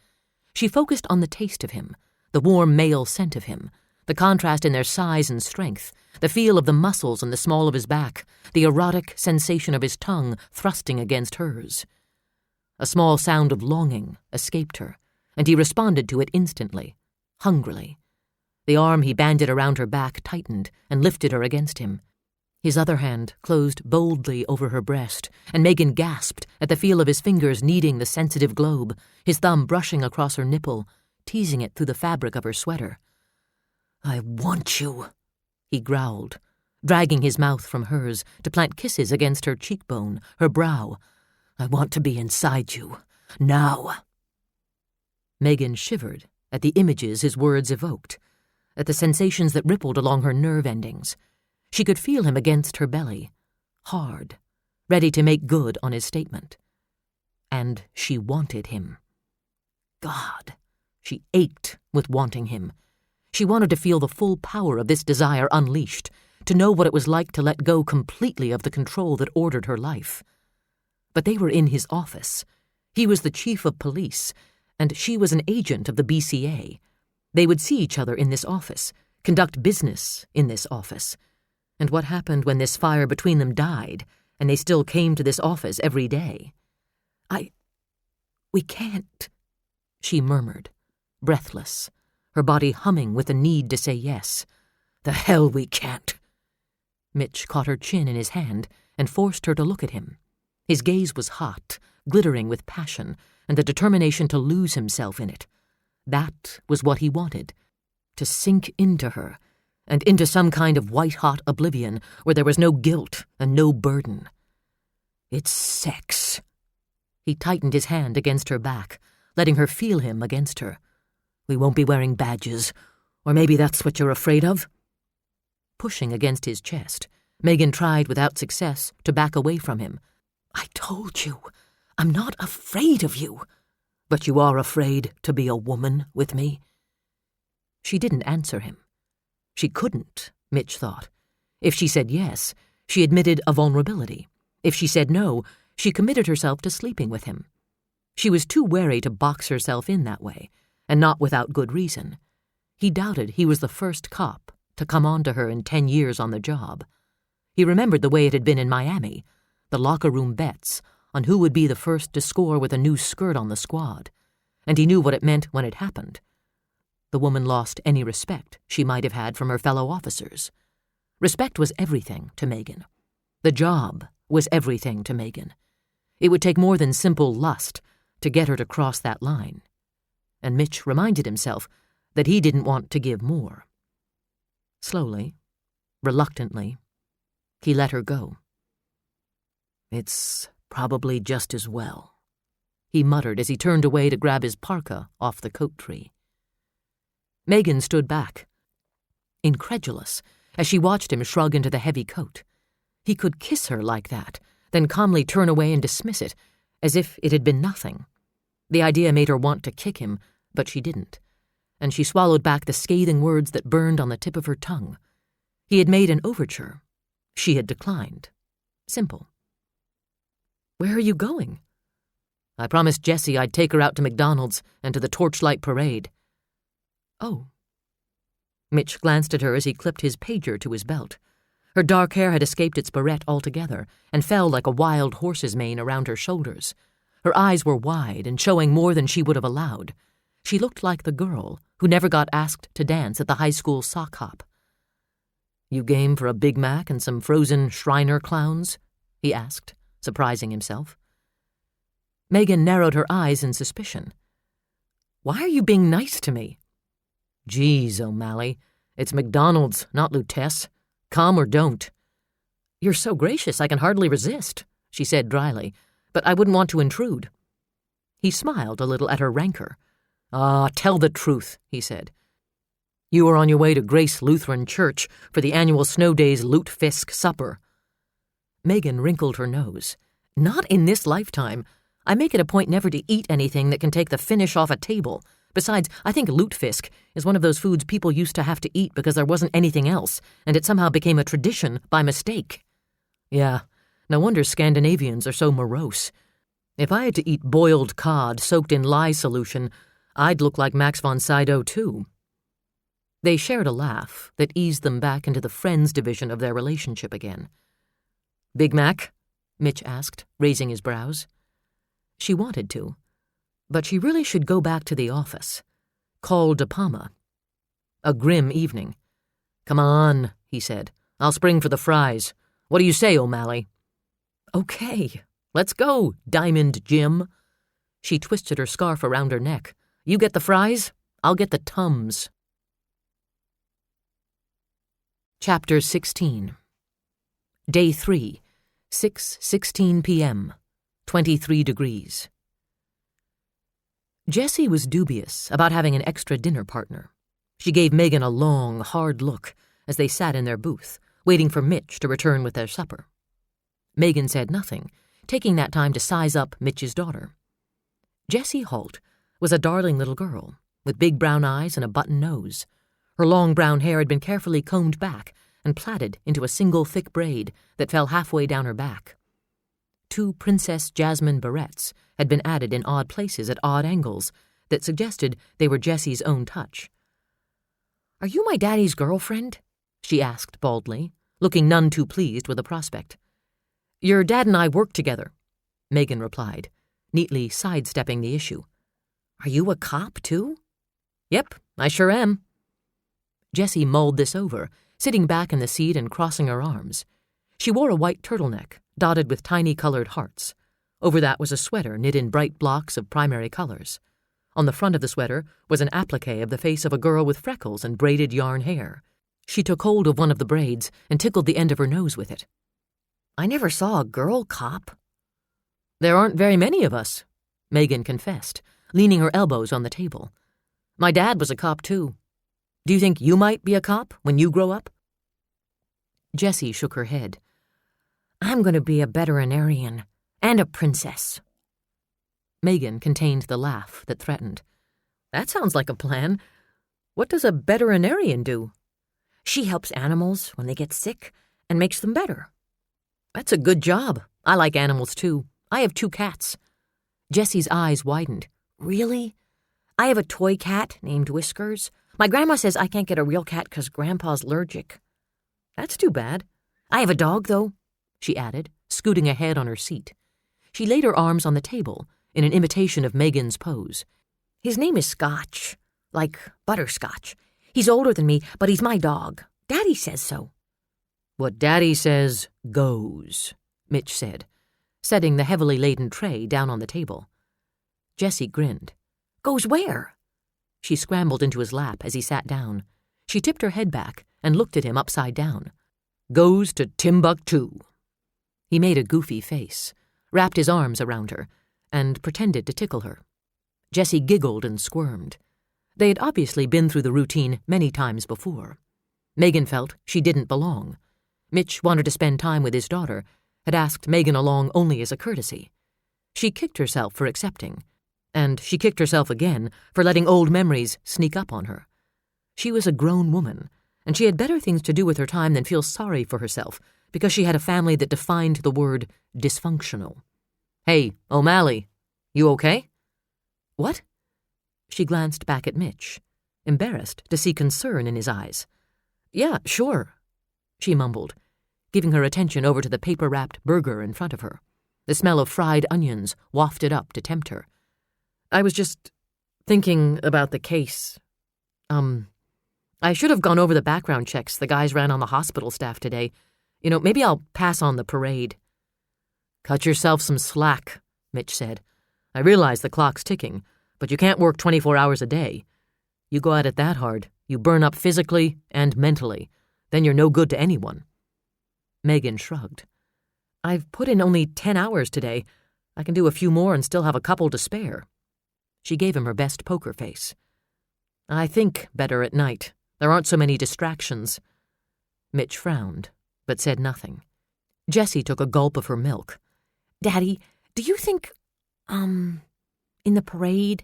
She focused on the taste of him, the warm male scent of him, the contrast in their size and strength, the feel of the muscles in the small of his back, the erotic sensation of his tongue thrusting against hers. A small sound of longing escaped her, and he responded to it instantly, hungrily. The arm he banded around her back tightened and lifted her against him. His other hand closed boldly over her breast, and Megan gasped at the feel of his fingers kneading the sensitive globe, his thumb brushing across her nipple, teasing it through the fabric of her sweater. "I want you," he growled, dragging his mouth from hers to plant kisses against her cheekbone, her brow. "I want to be inside you. Now." Megan shivered at the images his words evoked, at the sensations that rippled along her nerve endings. She could feel him against her belly, hard, ready to make good on his statement. And she wanted him. God, She ached with wanting him. She wanted to feel the full power of this desire unleashed, to know what it was like to let go completely of the control that ordered her life. But they were in his office. He was the chief of police, and she was an agent of the BCA. They would see each other in this office, conduct business in this office. And what happened when this fire between them died, and they still came to this office every day? We can't, she murmured, breathless, her body humming with the need to say yes. The hell we can't. Mitch caught her chin in his hand and forced her to look at him. His gaze was hot, glittering with passion and the determination to lose himself in it. That was what he wanted, to sink into her, and into some kind of white-hot oblivion where there was no guilt and no burden. It's sex. He tightened his hand against her back, letting her feel him against her. We won't be wearing badges, or maybe that's what you're afraid of? Pushing against his chest, Megan tried without success to back away from him. I told you, I'm not afraid of you. But you are afraid to be a woman with me? She didn't answer him. She couldn't, Mitch thought. If she said yes, she admitted a vulnerability. If she said no, she committed herself to sleeping with him. She was too wary to box herself in that way, and not without good reason. He doubted he was the first cop to come on to her in 10 years on the job. He remembered the way it had been in Miami, the locker room bets on who would be the first to score with a new skirt on the squad, and he knew what it meant when it happened. The woman lost any respect she might have had from her fellow officers. Respect was everything to Megan. The job was everything to Megan. It would take more than simple lust to get her to cross that line. And Mitch reminded himself that he didn't want to give more. Slowly, reluctantly, he let her go. It's probably just as well, he muttered as he turned away to grab his parka off the coat tree. Megan stood back, incredulous, as she watched him shrug into the heavy coat. He could kiss her like that, then calmly turn away and dismiss it, as if it had been nothing. The idea made her want to kick him, but she didn't, and she swallowed back the scathing words that burned on the tip of her tongue. He had made an overture. She had declined. Simple. Where are you going? I promised Jessie I'd take her out to McDonald's and to the Torchlight Parade. Oh. Mitch glanced at her as he clipped his pager to his belt. Her dark hair had escaped its barrette altogether and fell like a wild horse's mane around her shoulders. Her eyes were wide and showing more than she would have allowed. She looked like the girl who never got asked to dance at the high school sock hop. You game for a Big Mac and some frozen Shriner clowns? He asked, surprising himself. Megan narrowed her eyes in suspicion. Why are you being nice to me? Geez, O'Malley, it's McDonald's, not Lutece. Come or don't. You're so gracious I can hardly resist, she said dryly, but I wouldn't want to intrude. He smiled a little at her rancor. Tell the truth, he said. You were on your way to Grace Lutheran Church for the annual Snow Days Lutefisk supper. Megan wrinkled her nose. Not in this lifetime. I make it a point never to eat anything that can take the finish off a table. Besides, I think lutefisk is one of those foods people used to have to eat because there wasn't anything else, and it somehow became a tradition by mistake. Yeah, no wonder Scandinavians are so morose. If I had to eat boiled cod soaked in lye solution, I'd look like Max von Sydow, too. They shared a laugh that eased them back into the friends division of their relationship again. Big Mac? Mitch asked, raising his brows. She wanted to, but she really should go back to the office. Call De Palma. A grim evening. Come on, he said. I'll spring for the fries. What do you say, O'Malley? Okay, let's go, Diamond Jim. She twisted her scarf around her neck. You get the fries, I'll get the Tums. Chapter 16. Day 3, 6:16 p.m., 23 degrees. Jessie was dubious about having an extra dinner partner. She gave Megan a long, hard look as they sat in their booth, waiting for Mitch to return with their supper. Megan said nothing, taking that time to size up Mitch's daughter. Jessie Holt was a darling little girl, with big brown eyes and a button nose. Her long brown hair had been carefully combed back and plaited into a single thick braid that fell halfway down her back. 2 Princess Jasmine barrettes had been added in odd places at odd angles that suggested they were Jessie's own touch. "Are you my daddy's girlfriend?" she asked baldly, looking none too pleased with the prospect. "Your dad and I work together," Megan replied, neatly sidestepping the issue. "Are you a cop, too?" "Yep, I sure am." Jessie mulled this over, sitting back in the seat and crossing her arms. She wore a white turtleneck, dotted with tiny colored hearts. Over that was a sweater knit in bright blocks of primary colors. On the front of the sweater was an applique of the face of a girl with freckles and braided yarn hair. She took hold of one of the braids and tickled the end of her nose with it. "I never saw a girl cop." "There aren't very many of us," Megan confessed, leaning her elbows on the table. "My dad was a cop, too. Do you think you might be a cop when you grow up?" Jessie shook her head. "I'm going to be a veterinarian and a princess." Megan contained the laugh that threatened. "That sounds like a plan. What does a veterinarian do?" "She helps animals when they get sick and makes them better." "That's a good job. I like animals, too. I have 2 cats. Jessie's eyes widened. "Really? I have a toy cat named Whiskers. My grandma says I can't get a real cat because Grandpa's allergic." "That's too bad." "I have a dog, though," she added, scooting ahead on her seat. She laid her arms on the table in an imitation of Megan's pose. "His name is Scotch, like butterscotch. He's older than me, but he's my dog. Daddy says so." "What Daddy says goes," Mitch said, setting the heavily laden tray down on the table. Jessie grinned. "Goes where?" She scrambled into his lap as he sat down. She tipped her head back and looked at him upside down. "Goes to Timbuktu." He made a goofy face, wrapped his arms around her, and pretended to tickle her. Jessie giggled and squirmed. They had obviously been through the routine many times before. Megan felt she didn't belong. Mitch wanted to spend time with his daughter, had asked Megan along only as a courtesy. She kicked herself for accepting, and she kicked herself again for letting old memories sneak up on her. She was a grown woman, and she had better things to do with her time than feel sorry for herself because she had a family that defined the word dysfunctional. "Hey, O'Malley, you okay?" "What?" She glanced back at Mitch, embarrassed to see concern in his eyes. "Yeah, sure," she mumbled, giving her attention over to the paper-wrapped burger in front of her. The smell of fried onions wafted up to tempt her. "I was just thinking about the case. I should have gone over the background checks the guys ran on the hospital staff today. Maybe I'll pass on the parade." "Cut yourself some slack," Mitch said. "I realize the clock's ticking, but you can't work 24 hours a day. You go at it that hard, you burn up physically and mentally. Then you're no good to anyone." Megan shrugged. "I've put in only 10 hours today. I can do a few more and still have a couple to spare." She gave him her best poker face. "I think better at night. There aren't so many distractions." Mitch frowned, but said nothing. Jessie took a gulp of her milk. "Daddy, do you think, in the parade,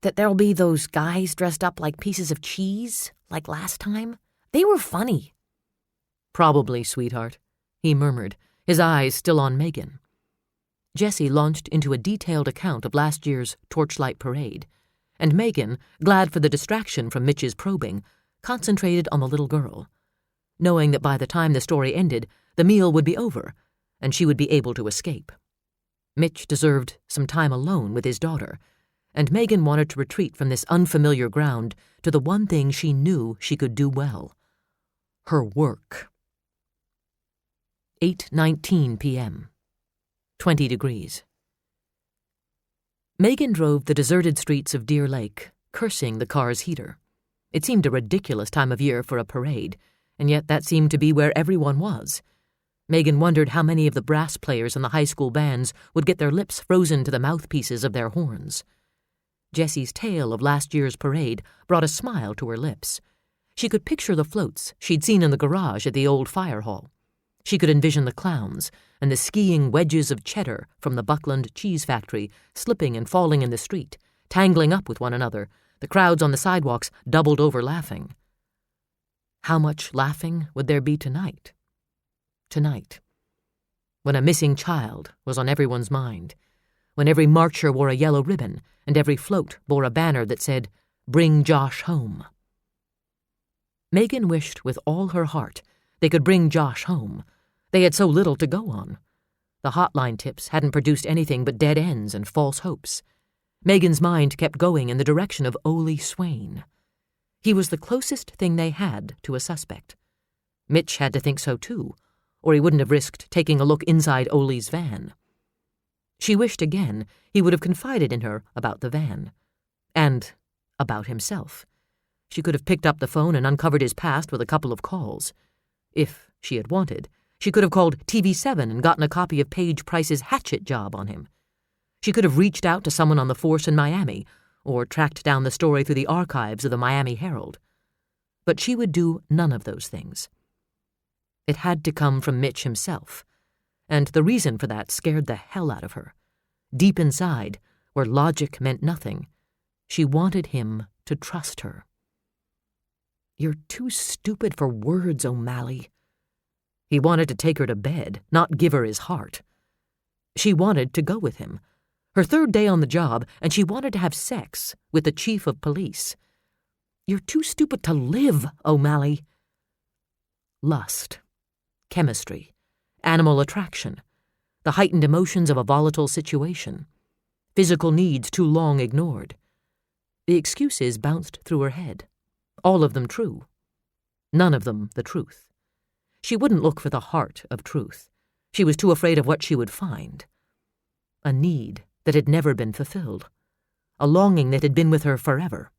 that there'll be those guys dressed up like pieces of cheese, like last time? They were funny." "Probably, sweetheart," he murmured, his eyes still on Megan. Jessie launched into a detailed account of last year's Torchlight Parade, and Megan, glad for the distraction from Mitch's probing, concentrated on the little girl, knowing that by the time the story ended, the meal would be over, and she would be able to escape. Mitch deserved some time alone with his daughter, and Megan wanted to retreat from this unfamiliar ground to the one thing she knew she could do well: her work. 8:19 p.m. 20 degrees. Megan drove the deserted streets of Deer Lake, cursing the car's heater. It seemed a ridiculous time of year for a parade, and yet that seemed to be where everyone was. Megan wondered how many of the brass players in the high school bands would get their lips frozen to the mouthpieces of their horns. Jessie's tale of last year's parade brought a smile to her lips. She could picture the floats she'd seen in the garage at the old fire hall. She could envision the clowns and the skiing wedges of cheddar from the Buckland cheese factory slipping and falling in the street, tangling up with one another, The crowds on the sidewalks doubled over laughing. How much laughing would there be tonight? Tonight, when a missing child was on everyone's mind, when every marcher wore a yellow ribbon and every float bore a banner that said, "Bring Josh home." Megan wished with all her heart they could bring Josh home. They had so little to go on. The hotline tips hadn't produced anything but dead ends and false hopes. Megan's mind kept going in the direction of Ole Swain. He was the closest thing they had to a suspect. Mitch had to think so too, or he wouldn't have risked taking a look inside Ole's van. She wished again he would have confided in her about the van. And about himself. She could have picked up the phone and uncovered his past with a couple of calls. If she had wanted, she could have called TV7 and gotten a copy of Paige Price's hatchet job on him. She could have reached out to someone on the force in Miami, or tracked down the story through the archives of the Miami Herald. But she would do none of those things. It had to come from Mitch himself, and the reason for that scared the hell out of her. Deep inside, where logic meant nothing, she wanted him to trust her. "You're too stupid for words, O'Malley." He wanted to take her to bed, not give her his heart. She wanted to go with him. Her third day on the job, and she wanted to have sex with the chief of police. "You're too stupid to live, O'Malley." Lust, chemistry, animal attraction, the heightened emotions of a volatile situation, physical needs too long ignored. The excuses bounced through her head, all of them true, none of them the truth. She wouldn't look for the heart of truth. She was too afraid of what she would find. A need that had never been fulfilled, a longing that had been with her forever.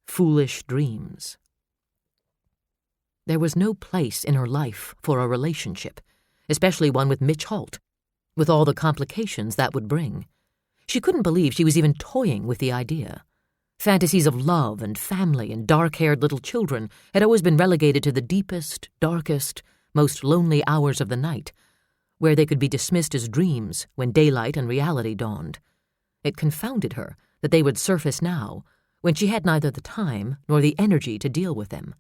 Foolish dreams. There was no place in her life for a relationship, especially one with Mitch Holt, with all the complications that would bring. She couldn't believe she was even toying with the idea. Fantasies of love and family and dark-haired little children had always been relegated to the deepest, darkest, most lonely hours of the night, where they could be dismissed as dreams when daylight and reality dawned. It confounded her that they would surface now, when she had neither the time nor the energy to deal with them.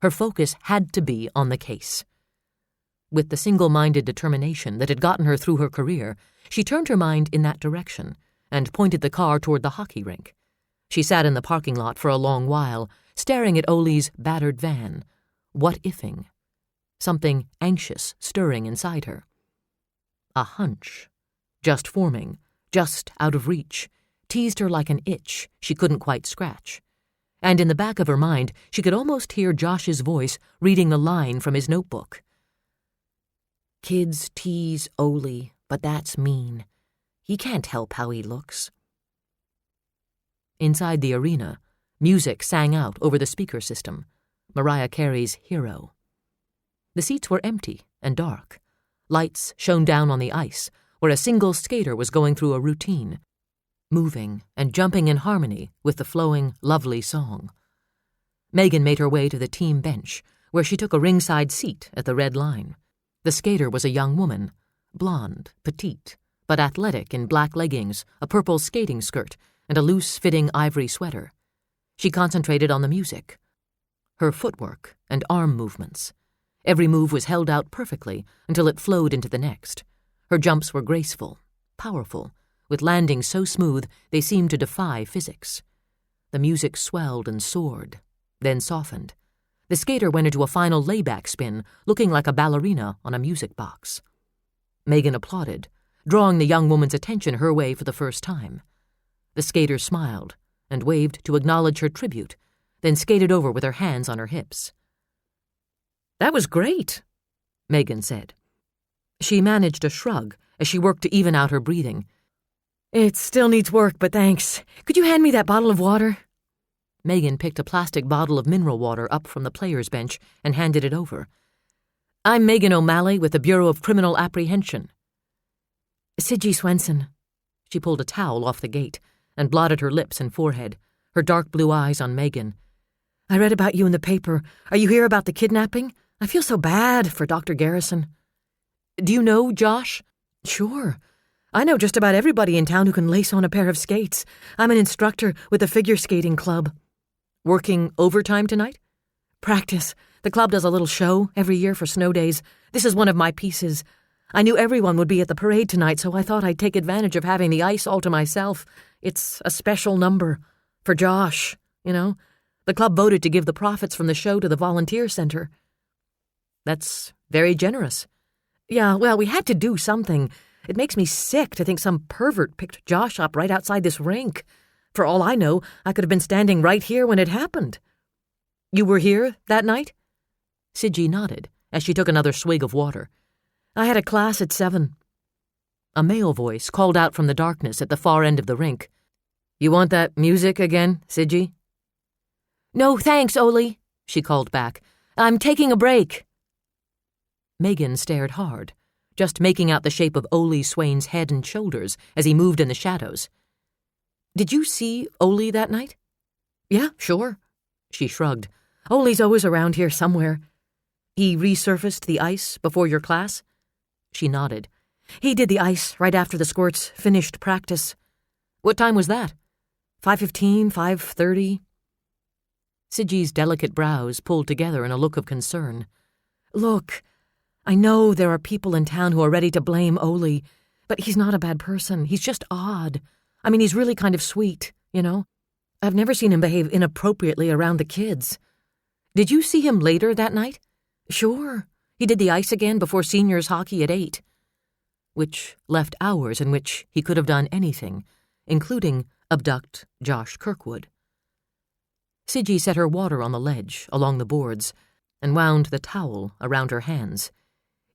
Her focus had to be on the case. With the single-minded determination that had gotten her through her career, she turned her mind in that direction and pointed the car toward the hockey rink. She sat in the parking lot for a long while, staring at Ole's battered van, what-ifing, something anxious stirring inside her. A hunch, just forming, just out of reach, teased her like an itch she couldn't quite scratch. And in the back of her mind, she could almost hear Josh's voice reading the line from his notebook. "Kids tease Ole, but that's mean. He can't help how he looks." Inside the arena, music sang out over the speaker system, Mariah Carey's Hero. The seats were empty and dark. Lights shone down on the ice, where a single skater was going through a routine, moving and jumping in harmony with the flowing, lovely song. Megan made her way to the team bench, where she took a ringside seat at the red line. The skater was a young woman, blonde, petite, but athletic in black leggings, a purple skating skirt, and a loose-fitting ivory sweater. She concentrated on the music, her footwork and arm movements. Every move was held out perfectly until it flowed into the next. Her jumps were graceful, powerful, with landings so smooth they seemed to defy physics. The music swelled and soared, then softened. The skater went into a final layback spin, looking like a ballerina on a music box. Megan applauded, drawing the young woman's attention her way for the first time. The skater smiled and waved to acknowledge her tribute, then skated over with her hands on her hips. "That was great," Megan said. She managed a shrug as she worked to even out her breathing. "It still needs work, but thanks. Could you hand me that bottle of water?" Megan picked a plastic bottle of mineral water up from the player's bench and handed it over. "I'm Megan O'Malley with the Bureau of Criminal Apprehension." "Siggy Swenson." She pulled a towel off the gate and blotted her lips and forehead, her dark blue eyes on Megan. "I read about you in the paper. Are you here about the kidnapping? I feel so bad for Dr. Garrison." "Do you know Josh?" "Sure. I know just about everybody in town who can lace on a pair of skates. I'm an instructor with the figure skating club. Working overtime tonight? Practice. The club does a little show every year for snow days. This is one of my pieces. I knew everyone would be at the parade tonight, so I thought I'd take advantage of having the ice all to myself. It's a special number. For Josh, you know. The club voted to give the profits from the show to the volunteer center. That's very generous. Yeah, well, we had to do something. It makes me sick to think some pervert picked Josh up right outside this rink. For all I know, I could have been standing right here when it happened. You were here that night? Sidgy nodded as she took another swig of water. I had a class at 7. A male voice called out from the darkness at the far end of the rink. You want that music again, Sidgy? No, thanks, Oli, she called back. I'm taking a break. Megan stared hard, just making out the shape of Oli Swain's head and shoulders as he moved in the shadows. Did you see Oli that night? Yeah, sure. She shrugged. Oli's always around here somewhere. He resurfaced the ice before your class? She nodded. He did the ice right after the squirts finished practice. What time was that? 5:15, 5:30? Sidgy's delicate brows pulled together in a look of concern. Look, I know there are people in town who are ready to blame Oli, but he's not a bad person. He's just odd. I mean, he's really kind of sweet, you know? I've never seen him behave inappropriately around the kids. Did you see him later that night? Sure. He did the ice again before seniors hockey at 8. Which left hours in which he could have done anything, including abduct Josh Kirkwood. Sidgy set her water on the ledge along the boards and wound the towel around her hands.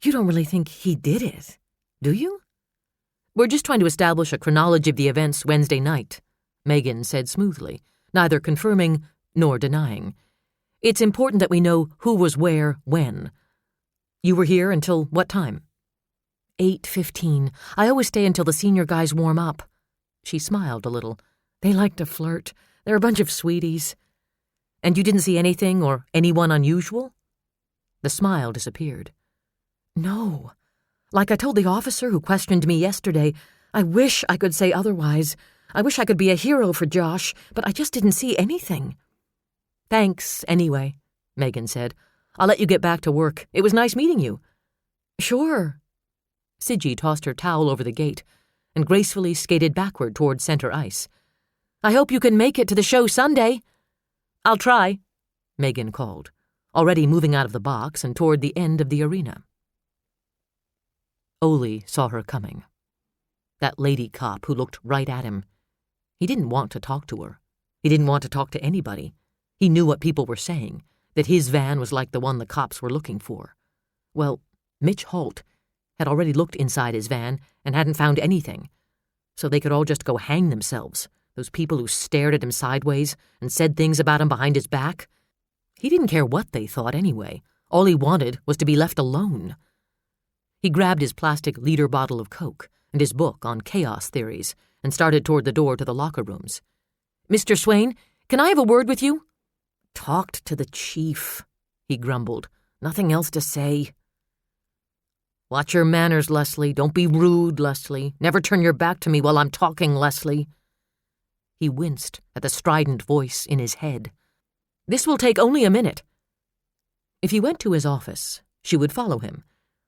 You don't really think he did it, do you? We're just trying to establish a chronology of the events Wednesday night, Megan said smoothly, neither confirming nor denying. It's important that we know who was where, when. You were here until what time? 8:15. I always stay until the senior guys warm up. She smiled a little. They like to flirt. They're a bunch of sweeties. And you didn't see anything or anyone unusual? The smile disappeared. No. Like I told the officer who questioned me yesterday, I wish I could say otherwise. I wish I could be a hero for Josh, but I just didn't see anything. Thanks, anyway, Megan said. I'll let you get back to work. It was nice meeting you. Sure. Sidgy tossed her towel over the gate and gracefully skated backward toward center ice. I hope you can make it to the show Sunday. I'll try, Megan called, already moving out of the box and toward the end of the arena. Oli saw her coming. That lady cop who looked right at him. He didn't want to talk to her. He didn't want to talk to anybody. He knew what people were saying, that his van was like the one the cops were looking for. Well, Mitch Holt had already looked inside his van and hadn't found anything. So they could all just go hang themselves, those people who stared at him sideways and said things about him behind his back. He didn't care what they thought anyway. All he wanted was to be left alone. He grabbed his plastic liter bottle of Coke and his book on chaos theories and started toward the door to the locker rooms. Mr. Swain, can I have a word with you? Talked to the chief, he grumbled. Nothing else to say. Watch your manners, Leslie. Don't be rude, Leslie. Never turn your back to me while I'm talking, Leslie. He winced at the strident voice in his head. This will take only a minute. If he went to his office, she would follow him.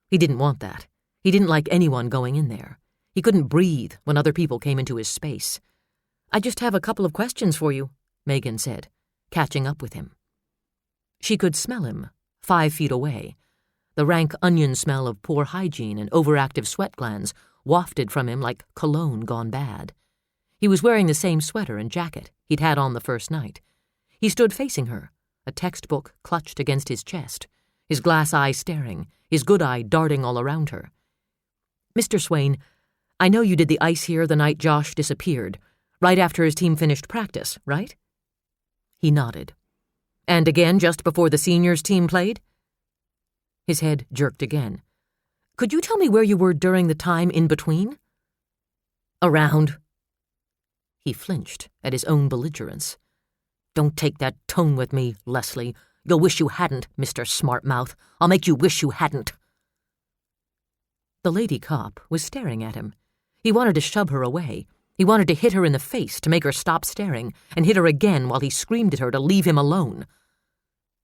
He didn't want that. He didn't like anyone going in there. He couldn't breathe when other people came into his space. I just have a couple of questions for you, Megan said, catching up with him. She could smell him, 5 feet away. The rank onion smell of poor hygiene and overactive sweat glands wafted from him like cologne gone bad. He was wearing the same sweater and jacket he'd had on the first night. He stood facing her, a textbook clutched against his chest, his glass eye staring, his good eye darting all around her. Mr. Swain, I know you did the ice here the night Josh disappeared, right after his team finished practice, right? He nodded. And again just before the seniors team played? His head jerked again. Could you tell me where you were during the time in between? Around. He flinched at his own belligerence. Don't take that tone with me, Leslie. You'll wish you hadn't, Mr. Smartmouth. I'll make you wish you hadn't. The lady cop was staring at him. He wanted to shove her away. He wanted to hit her in the face to make her stop staring, and hit her again while he screamed at her to leave him alone.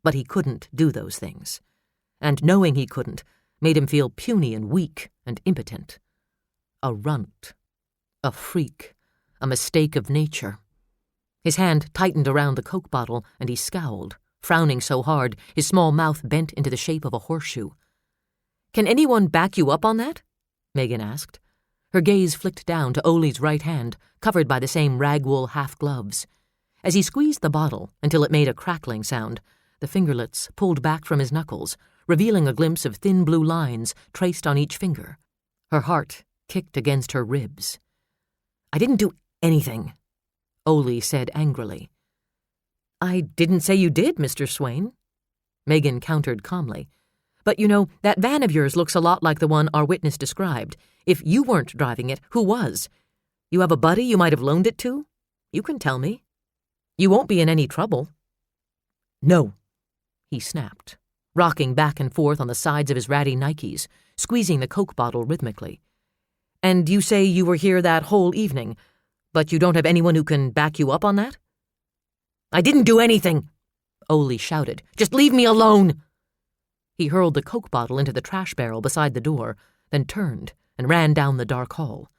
But he couldn't do those things, and knowing he couldn't made him feel puny and weak and impotent. A runt. A freak. A mistake of nature. His hand tightened around the Coke bottle, and he scowled, frowning so hard his small mouth bent into the shape of a horseshoe. "Can anyone back you up on that?" Megan asked. Her gaze flicked down to Ole's right hand, covered by the same ragwool half-gloves. As he squeezed the bottle until it made a crackling sound, the fingerlets pulled back from his knuckles, revealing a glimpse of thin blue lines traced on each finger. Her heart kicked against her ribs. "I didn't do anything," Ole said angrily. "I didn't say you did, Mr. Swain," Megan countered calmly. "But you know, that van of yours looks a lot like the one our witness described. If you weren't driving it, who was? You have a buddy you might have loaned it to? You can tell me. You won't be in any trouble." "No," he snapped, rocking back and forth on the sides of his ratty Nikes, squeezing the Coke bottle rhythmically. "And you say you were here that whole evening, but you don't have anyone who can back you up on that?" "I didn't do anything," Ole shouted. "Just leave me alone." He hurled the Coke bottle into the trash barrel beside the door, then turned and ran down the dark hall.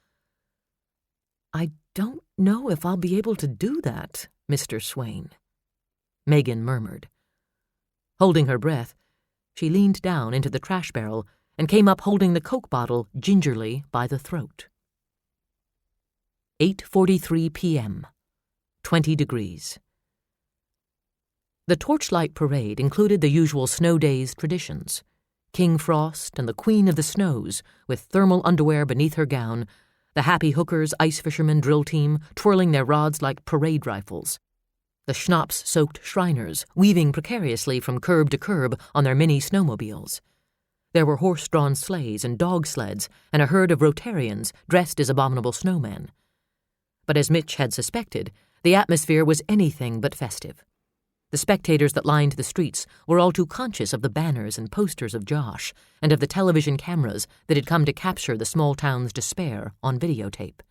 "I don't know if I'll be able to do that, Mr. Swain," Megan murmured. Holding her breath, she leaned down into the trash barrel and came up holding the Coke bottle gingerly by the throat. 8:43 p.m. 20 degrees. The torchlight parade included the usual snow days traditions. King Frost and the Queen of the Snows, with thermal underwear beneath her gown, the happy hookers ice fishermen drill team twirling their rods like parade rifles, the schnapps-soaked Shriners weaving precariously from curb to curb on their mini snowmobiles. There were horse-drawn sleighs and dog sleds and a herd of Rotarians dressed as abominable snowmen. But as Mitch had suspected, the atmosphere was anything but festive. The spectators that lined the streets were all too conscious of the banners and posters of Josh and of the television cameras that had come to capture the small town's despair on videotape.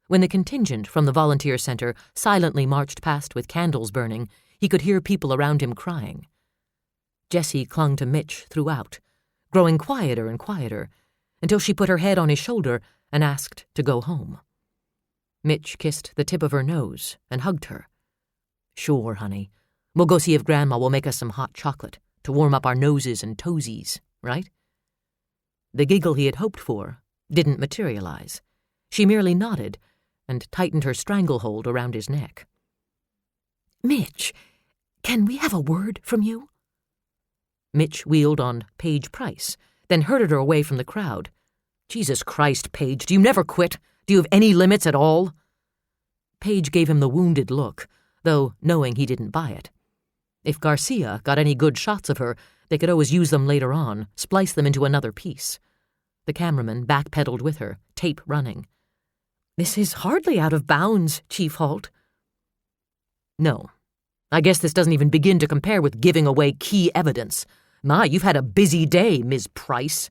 When the contingent from the volunteer center silently marched past with candles burning, he could hear people around him crying. Jessie clung to Mitch throughout, growing quieter and quieter, until she put her head on his shoulder and asked to go home. Mitch kissed the tip of her nose and hugged her. "Sure, honey. We'll go see if Grandma will make us some hot chocolate to warm up our noses and toesies, right?" The giggle he had hoped for didn't materialize. She merely nodded and tightened her stranglehold around his neck. "Mitch, can we have a word from you?" Mitch wheeled on Paige Price, then herded her away from the crowd. "Jesus Christ, Paige, do you never quit? Do you have any limits at all?" Paige gave him the wounded look, though knowing he didn't buy it. If Garcia got any good shots of her, they could always use them later on, splice them into another piece. The cameraman backpedaled with her, tape running. "This is hardly out of bounds, Chief Holt." "No. I guess this doesn't even begin to compare with giving away key evidence. My, you've had a busy day, Ms. Price."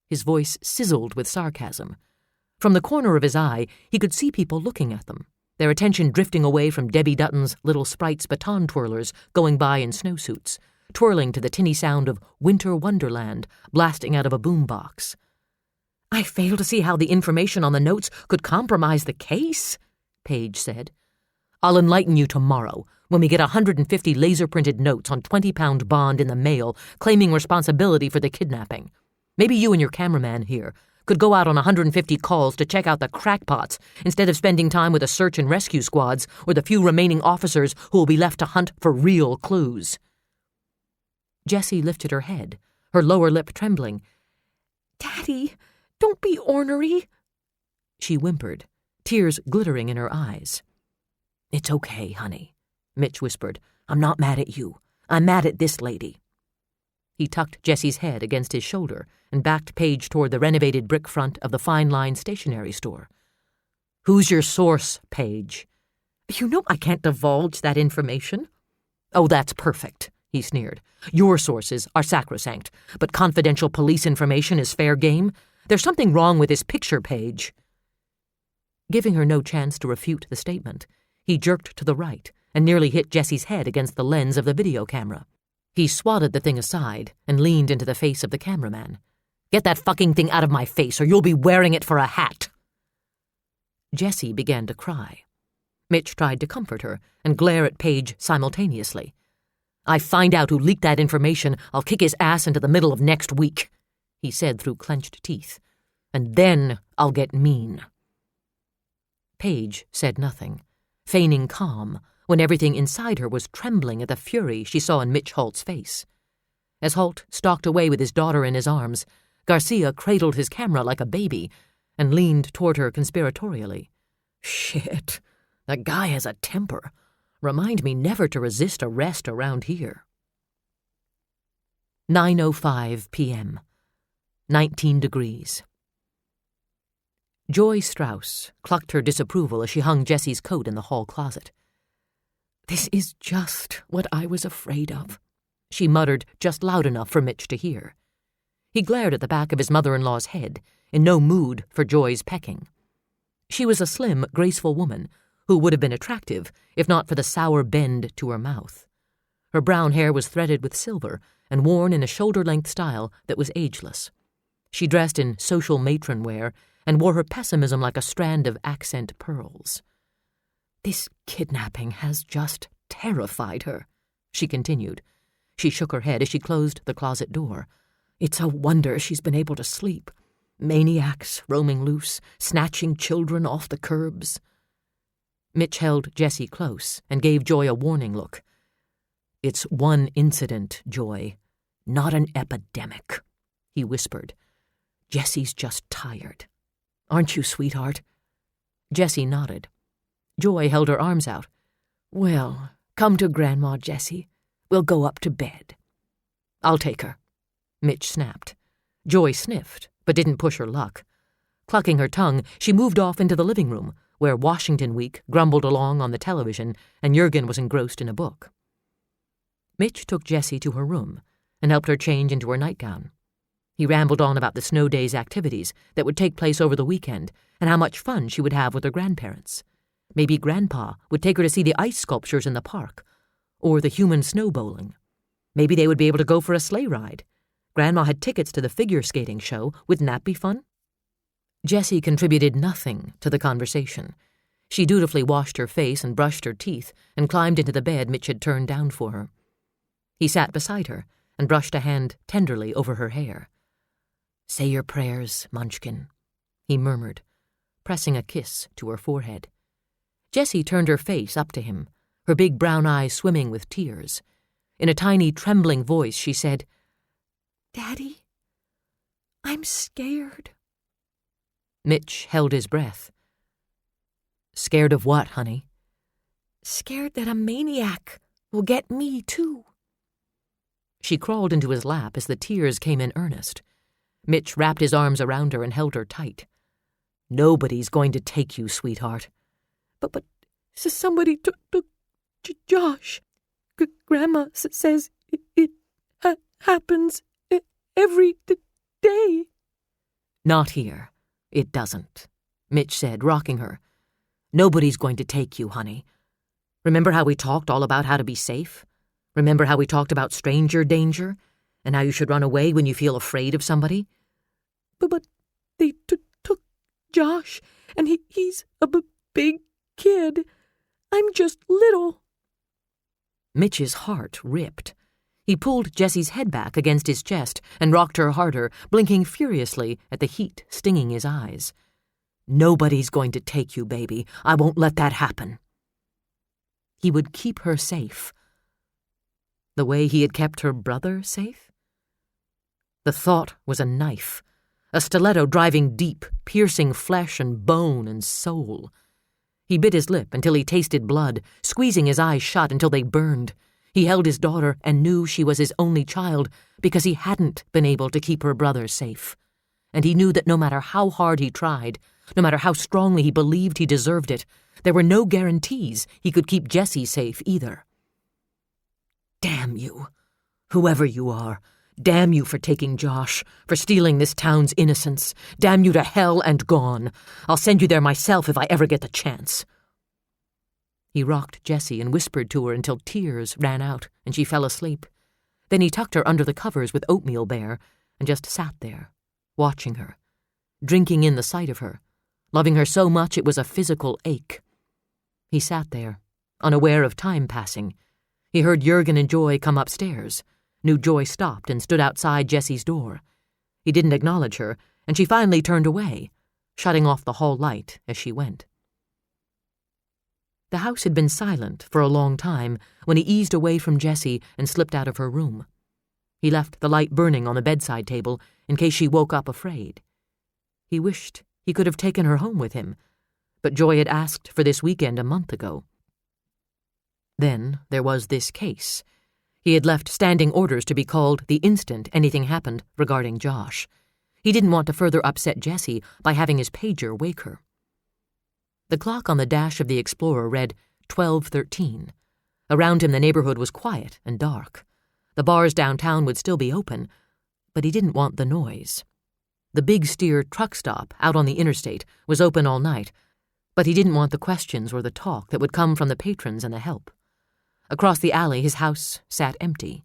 His voice sizzled with sarcasm. From the corner of his eye, he could see people looking at them, their attention drifting away from Debbie Dutton's little sprites baton twirlers going by in snowsuits, twirling to the tinny sound of Winter Wonderland blasting out of a boombox. "I fail to see how the information on the notes could compromise the case," Paige said. "I'll enlighten you tomorrow, when we get 150 laser-printed notes on 20-pound bond in the mail claiming responsibility for the kidnapping. Maybe you and your cameraman here could go out on 150 calls to check out the crackpots instead of spending time with the search and rescue squads or the few remaining officers who will be left to hunt for real clues." Jessie lifted her head, her lower lip trembling. "Daddy, don't be ornery," she whimpered, tears glittering in her eyes. "It's okay, honey," Mitch whispered. "I'm not mad at you. I'm mad at this lady." He tucked Jessie's head against his shoulder and backed Paige toward the renovated brick front of the Fine Line stationery store. "Who's your source, Paige?" "You know I can't divulge that information." "Oh, that's perfect," he sneered. "Your sources are sacrosanct, but confidential police information is fair game. There's something wrong with this picture page." Giving her no chance to refute the statement, he jerked to the right and nearly hit Jessie's head against the lens of the video camera. He swatted the thing aside and leaned into the face of the cameraman. "Get that fucking thing out of my face, or you'll be wearing it for a hat." Jessie began to cry. Mitch tried to comfort her and glare at Paige simultaneously. "I find out who leaked that information, I'll kick his ass into the middle of next week," he said through clenched teeth. "And then I'll get mean." Paige said nothing, feigning calm when everything inside her was trembling at the fury she saw in Mitch Holt's face. As Holt stalked away with his daughter in his arms, Garcia cradled his camera like a baby and leaned toward her conspiratorially. "Shit, that guy has a temper. Remind me never to resist arrest around here." 9:05 p.m. 19 degrees. Joy Strauss clucked her disapproval as she hung Jessie's coat in the hall closet. "This is just what I was afraid of," she muttered just loud enough for Mitch to hear. He glared at the back of his mother-in-law's head, in no mood for Joy's pecking. She was a slim, graceful woman who would have been attractive if not for the sour bend to her mouth. Her brown hair was threaded with silver and worn in a shoulder-length style that was ageless. She dressed in social matron wear and wore her pessimism like a strand of accent pearls. "This kidnapping has just terrified her," she continued. She shook her head as she closed the closet door. "It's a wonder she's been able to sleep. Maniacs roaming loose, snatching children off the curbs." Mitch held Jessie close and gave Joy a warning look. "It's one incident, Joy, not an epidemic," he whispered. "Jessie's just tired. Aren't you, sweetheart?" Jessie nodded. Joy held her arms out. "Well, come to Grandma, Jessie. We'll go up to bed." "I'll take her," Mitch snapped. Joy sniffed, but didn't push her luck. Clucking her tongue, she moved off into the living room, where Washington Week grumbled along on the television and Jurgen was engrossed in a book. Mitch took Jessie to her room and helped her change into her nightgown. He rambled on about the snow days activities that would take place over the weekend and how much fun she would have with her grandparents. Maybe Grandpa would take her to see the ice sculptures in the park, or the human snow bowling. Maybe they would be able to go for a sleigh ride. Grandma had tickets to the figure skating show. Wouldn't that be fun? Jessie contributed nothing to the conversation. She dutifully washed her face and brushed her teeth and climbed into the bed Mitch had turned down for her. He sat beside her and brushed a hand tenderly over her hair. "Say your prayers, Munchkin," he murmured, pressing a kiss to her forehead. Jessie turned her face up to him, her big brown eyes swimming with tears. In a tiny, trembling voice, she said, "Daddy, I'm scared." Mitch held his breath. "Scared of what, honey?" "Scared that a maniac will get me, too." She crawled into his lap as the tears came in earnest. Mitch wrapped his arms around her and held her tight. "Nobody's going to take you, sweetheart." But somebody took Josh. Grandma says it happens every day." "Not here. It doesn't," Mitch said, rocking her. "Nobody's going to take you, honey. Remember how we talked all about how to be safe? Remember how we talked about stranger danger? And how you should run away when you feel afraid of somebody?" But they took Josh, and he's a big kid. I'm just little." Mitch's heart ripped. He pulled Jessie's head back against his chest and rocked her harder, blinking furiously at the heat stinging his eyes. "Nobody's going to take you, baby. I won't let that happen." He would keep her safe. The way he had kept her brother safe? The thought was a knife, a stiletto driving deep, piercing flesh and bone and soul. He bit his lip until he tasted blood, squeezing his eyes shut until they burned. He held his daughter and knew she was his only child because he hadn't been able to keep her brother safe. And he knew that no matter how hard he tried, no matter how strongly he believed he deserved it, there were no guarantees he could keep Jessie safe either. "Damn you, whoever you are, Damn you for taking Josh, for stealing this town's innocence. Damn you to hell and gone. I'll send you there myself if I ever get the chance." He rocked Jessie and whispered to her until tears ran out and she fell asleep. Then he tucked her under the covers with Oatmeal Bear and just sat there, watching her, drinking in the sight of her, loving her so much it was a physical ache. He sat there, unaware of time passing. He heard Jurgen and Joy come upstairs. Knew Joy stopped and stood outside Jessie's door. He didn't acknowledge her, and she finally turned away, shutting off the hall light as she went. The house had been silent for a long time when he eased away from Jessie and slipped out of her room. He left the light burning on the bedside table in case she woke up afraid. He wished he could have taken her home with him, but Joy had asked for this weekend a month ago. Then there was this case. He had left standing orders to be called the instant anything happened regarding Josh. He didn't want to further upset Jessie by having his pager wake her. The clock on the dash of the Explorer read 12:13. Around him the neighborhood was quiet and dark. The bars downtown would still be open, but he didn't want the noise. The Big Steer truck stop out on the interstate was open all night, but he didn't want the questions or the talk that would come from the patrons and the help. Across the alley his house sat empty,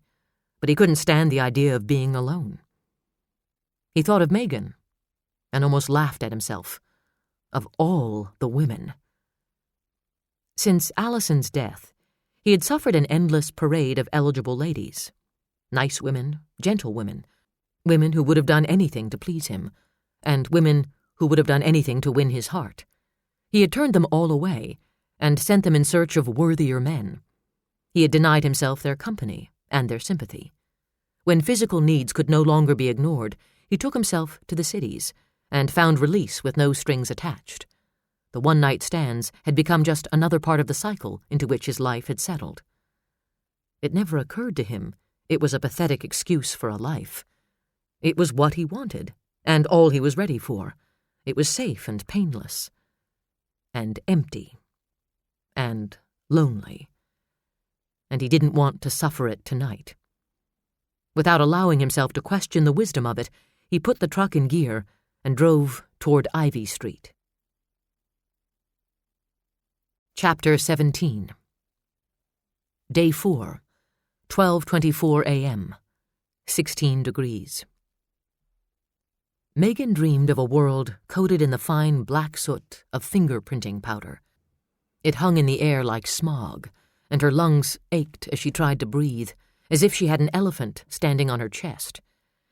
but he couldn't stand the idea of being alone. He thought of Megan and almost laughed at himself. Of all the women. Since Allison's death, he had suffered an endless parade of eligible ladies. Nice women, gentle women, women who would have done anything to please him, and women who would have done anything to win his heart. He had turned them all away and sent them in search of worthier men. He had denied himself their company and their sympathy. When physical needs could no longer be ignored, he took himself to the cities and found release with no strings attached. The one-night stands had become just another part of the cycle into which his life had settled. It never occurred to him it was a pathetic excuse for a life. It was what he wanted, and all he was ready for. It was safe and painless, and empty, and lonely. And he didn't want to suffer it tonight. Without allowing himself to question the wisdom of it, he put the truck in gear and drove toward Ivy Street. Chapter 17. Day 4, 12:24 a.m., 16 degrees. Megan dreamed of a world coated in the fine black soot of fingerprinting powder. It hung in the air like smog, and her lungs ached as she tried to breathe, as if she had an elephant standing on her chest.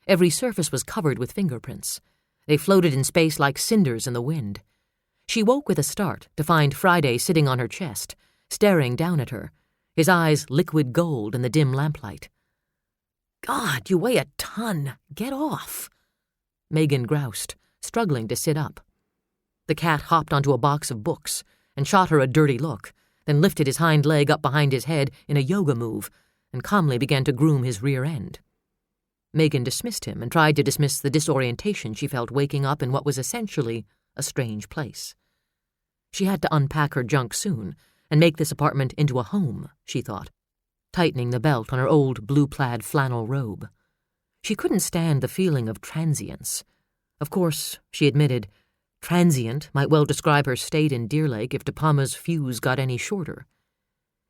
Every surface was covered with fingerprints. They floated in space like cinders in the wind. She woke with a start to find Friday sitting on her chest, staring down at her, his eyes liquid gold in the dim lamplight. "God, you weigh a ton. Get off," Megan groused, struggling to sit up. The cat hopped onto a box of books and shot her a dirty look, then lifted his hind leg up behind his head in a yoga move and calmly began to groom his rear end. Megan dismissed him and tried to dismiss the disorientation she felt waking up in what was essentially a strange place. She had to unpack her junk soon and make this apartment into a home, she thought, tightening the belt on her old blue-plaid flannel robe. She couldn't stand the feeling of transience. Of course, she admitted, transient might well describe her state in Deer Lake if De Palma's fuse got any shorter.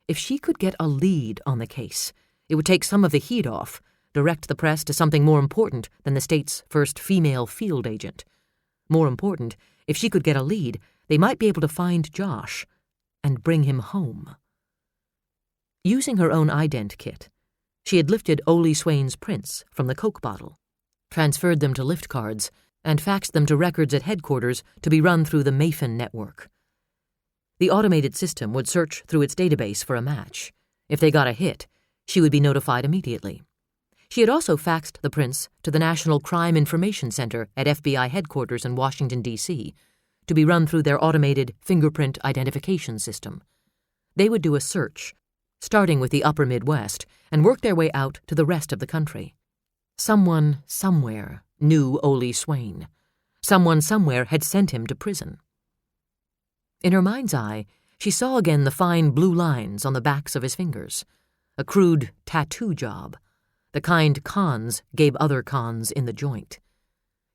If she could get a lead on the case, it would take some of the heat off, direct the press to something more important than the state's first female field agent. More important, if she could get a lead, they might be able to find Josh and bring him home. Using her own ident kit, she had lifted Ole Swain's prints from the Coke bottle, transferred them to lift cards, and faxed them to records at headquarters to be run through the Mayfin network. The automated system would search through its database for a match. If they got a hit, she would be notified immediately. She had also faxed the prints to the National Crime Information Center at FBI headquarters in Washington, D.C., to be run through their automated fingerprint identification system. They would do a search, starting with the upper Midwest, and work their way out to the rest of the country. Someone somewhere knew Ole Swain. Someone somewhere had sent him to prison. In her mind's eye, she saw again the fine blue lines on the backs of his fingers, a crude tattoo job. the kind cons gave other cons in the joint.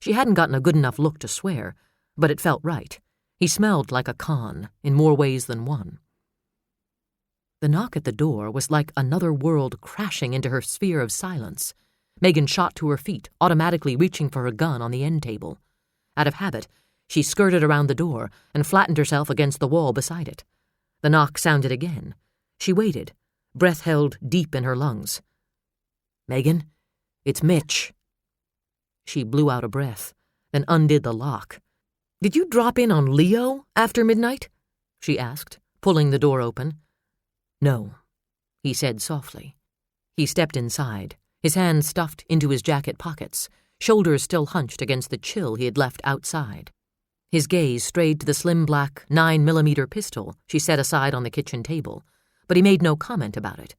She hadn't gotten a good enough look to swear, but it felt right. He smelled like a con in more ways than one. The knock at the door was like another world crashing into her sphere of silence. Megan shot to her feet, automatically reaching for her gun on the end table. Out of habit, she skirted around the door and flattened herself against the wall beside it. The knock sounded again. She waited, breath held deep in her lungs. "Megan, it's Mitch." She blew out a breath, then undid the lock. "Did you drop in on Leo after midnight?" she asked, pulling the door open. "No," he said softly. He stepped inside, his hands stuffed into his jacket pockets, shoulders still hunched against the chill he had left outside. His gaze strayed to the slim black 9mm pistol she set aside on the kitchen table, but he made no comment about it.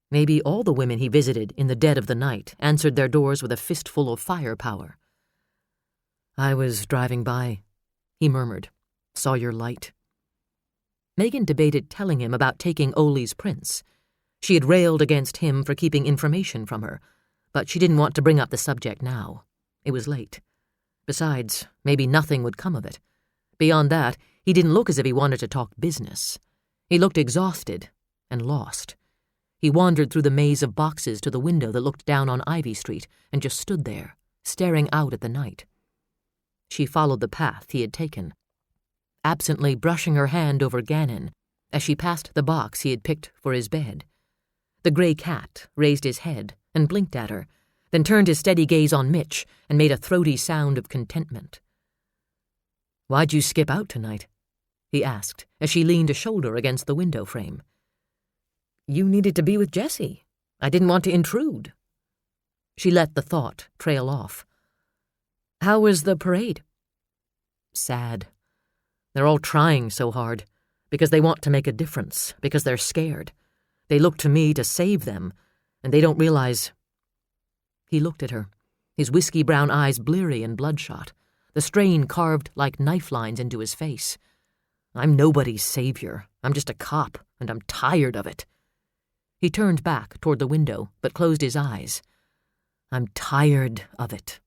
Maybe all the women he visited in the dead of the night answered their doors with a fistful of firepower. "I was driving by," he murmured. "Saw your light." Megan debated telling him about taking Oli's prints. She had railed against him for keeping information from her, but she didn't want to bring up the subject now. It was late. Besides, maybe nothing would come of it. Beyond that, he didn't look as if he wanted to talk business. He looked exhausted and lost. He wandered through the maze of boxes to the window that looked down on Ivy Street and just stood there, staring out at the night. She followed the path he had taken, absently brushing her hand over Gannon as she passed the box he had picked for his bed. The gray cat raised his head and blinked at her, then turned his steady gaze on Mitch and made a throaty sound of contentment. "Why'd you skip out tonight?" he asked as she leaned a shoulder against the window frame. "You needed to be with Jessie. I didn't want to intrude." She let the thought trail off. "How was the parade?" "Sad. They're all trying so hard, because they want to make a difference, because they're scared. They look to me to save them, and they don't realize—" He looked at her, his whiskey-brown eyes bleary and bloodshot, the strain carved like knife lines into his face. "I'm nobody's savior. I'm just a cop, and I'm tired of it." He turned back toward the window, but closed his eyes. "I'm tired of it."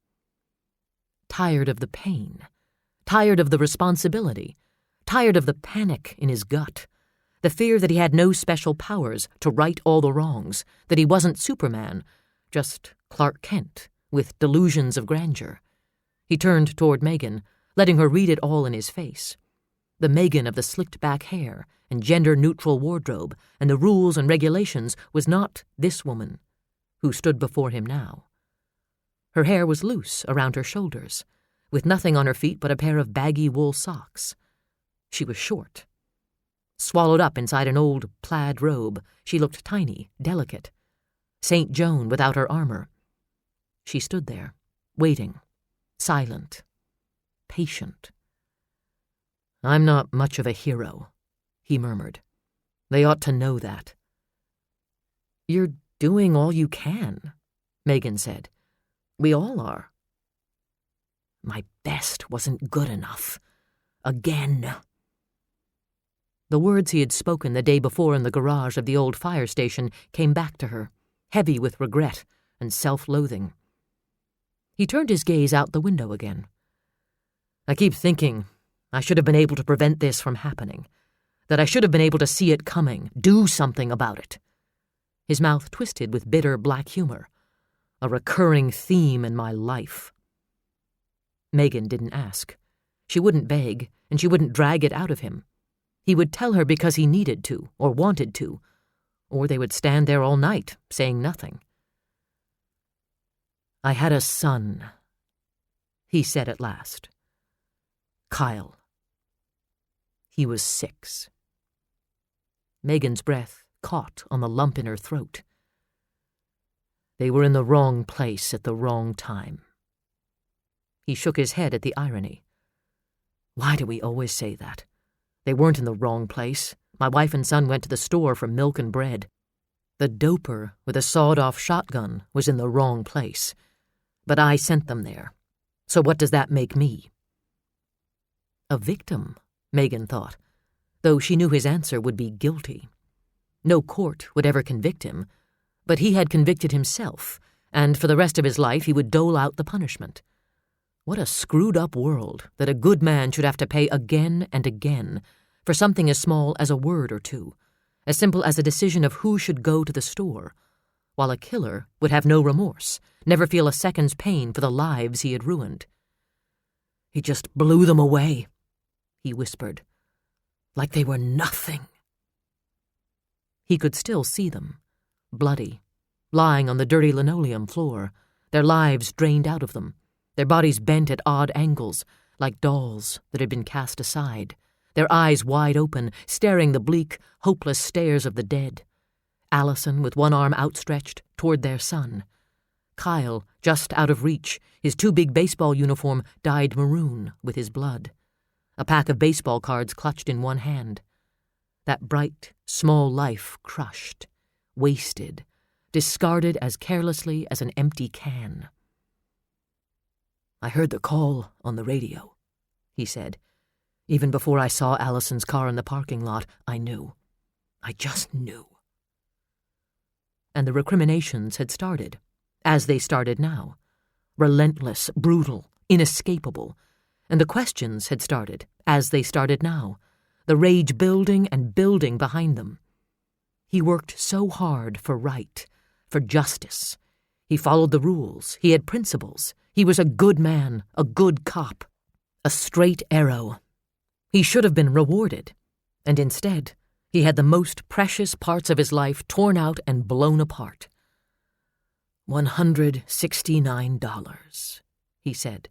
Tired of the pain. Tired of the responsibility. Tired of the panic in his gut. The fear that he had no special powers to right all the wrongs, that he wasn't Superman, just Clark Kent, with delusions of grandeur. He turned toward Megan, letting her read it all in his face. The Megan of the slicked-back hair and gender-neutral wardrobe and the rules and regulations was not this woman, who stood before him now. Her hair was loose around her shoulders, with nothing on her feet but a pair of baggy wool socks. She was short. Swallowed up inside an old plaid robe, she looked tiny, delicate. St. Joan without her armor. She stood there, waiting, silent, patient. "I'm not much of a hero," he murmured. "They ought to know that." "You're doing all you can," Megan said. "We all are." "My best wasn't good enough. Again." The words he had spoken the day before in the garage of the old fire station came back to her, heavy with regret and self-loathing. He turned his gaze out the window again. "I keep thinking I should have been able to prevent this from happening, that I should have been able to see it coming, do something about it." His mouth twisted with bitter black humor. "A recurring theme in my life." Megan didn't ask. She wouldn't beg, and she wouldn't drag it out of him. He would tell her because he needed to, or wanted to, or they would stand there all night, saying nothing. "I had a son," he said at last. "Kyle. He was 6. Megan's breath caught on the lump in her throat. "They were in the wrong place at the wrong time." He shook his head at the irony. "Why do we always say that? They weren't in the wrong place. My wife and son went to the store for milk and bread. The doper with a sawed-off shotgun was in the wrong place. But I sent them there. So what does that make me?" A victim, Megan thought, though she knew his answer would be guilty. No court would ever convict him, but he had convicted himself, and for the rest of his life he would dole out the punishment. What a screwed-up world that a good man should have to pay again and again for something as small as a word or two, as simple as a decision of who should go to the store, while a killer would have no remorse, never feel a second's pain for the lives he had ruined. "He just blew them away," he whispered, "like they were nothing." He could still see them, bloody, lying on the dirty linoleum floor, their lives drained out of them, their bodies bent at odd angles, like dolls that had been cast aside, their eyes wide open, staring the bleak, hopeless stares of the dead. Allison with one arm outstretched toward their son. Kyle, just out of reach, his too big baseball uniform dyed maroon with his blood. A pack of baseball cards clutched in one hand. That bright, small life crushed, wasted, discarded as carelessly as an empty can. "I heard the call on the radio," he said. "Even before I saw Allison's car in the parking lot, I knew. I just knew." And the recriminations had started, as they started now. Relentless, brutal, inescapable. And the questions had started, as they started now. The rage building and building behind them. He worked so hard for right, for justice. He followed the rules. He had principles. He was a good man, a good cop, a straight arrow. He should have been rewarded, and instead, he had the most precious parts of his life torn out and blown apart. $169, he said,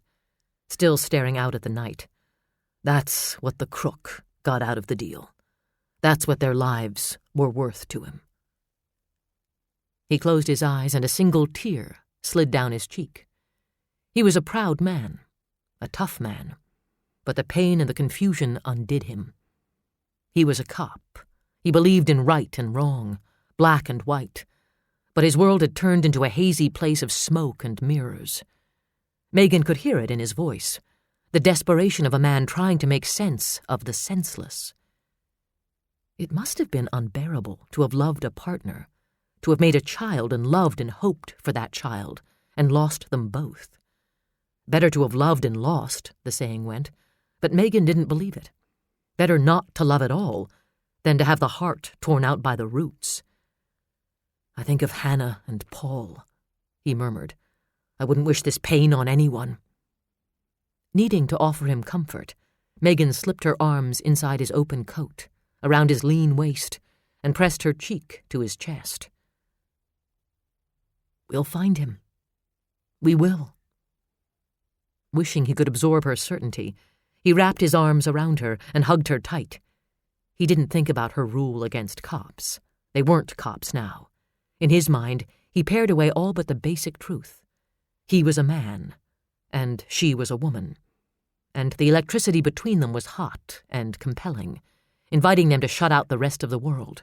still staring out at the night. That's what the crook got out of the deal. That's what their lives were worth to him. He closed his eyes, and a single tear slid down his cheek. He was a proud man, a tough man, but the pain and the confusion undid him. He was a cop. He believed in right and wrong, black and white, but his world had turned into a hazy place of smoke and mirrors. Megan could hear it in his voice, the desperation of a man trying to make sense of the senseless. It must have been unbearable to have loved a partner, to have made a child and loved and hoped for that child, and lost them both. Better to have loved and lost, the saying went, but Megan didn't believe it. Better not to love at all than to have the heart torn out by the roots. "I think of Hannah and Paul," he murmured. "I wouldn't wish this pain on anyone." Needing to offer him comfort, Megan slipped her arms inside his open coat, around his lean waist, and pressed her cheek to his chest. "We'll find him. We will." Wishing he could absorb her certainty, he wrapped his arms around her and hugged her tight. He didn't think about her rule against cops. They weren't cops now. In his mind, he pared away all but the basic truth. He was a man, and she was a woman, and the electricity between them was hot and compelling, inviting them to shut out the rest of the world.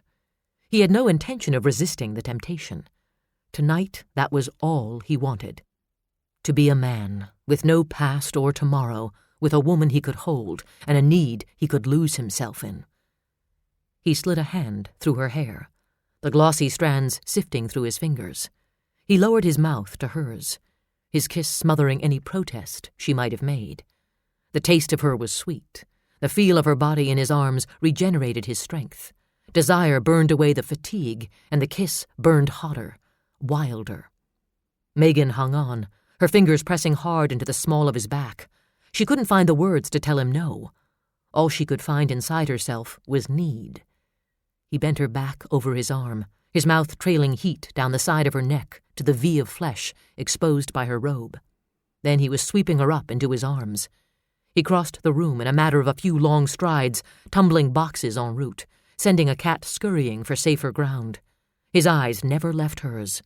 He had no intention of resisting the temptation. Tonight, that was all he wanted. To be a man, with no past or tomorrow, with a woman he could hold, and a need he could lose himself in. He slid a hand through her hair, the glossy strands sifting through his fingers. He lowered his mouth to hers, his kiss smothering any protest she might have made. The taste of her was sweet. The feel of her body in his arms regenerated his strength. Desire burned away the fatigue, and the kiss burned hotter, wilder. Megan hung on, her fingers pressing hard into the small of his back. She couldn't find the words to tell him no. All she could find inside herself was need. He bent her back over his arm, his mouth trailing heat down the side of her neck to the V of flesh exposed by her robe. Then he was sweeping her up into his arms. He crossed the room in a matter of a few long strides, tumbling boxes en route, sending a cat scurrying for safer ground. His eyes never left hers.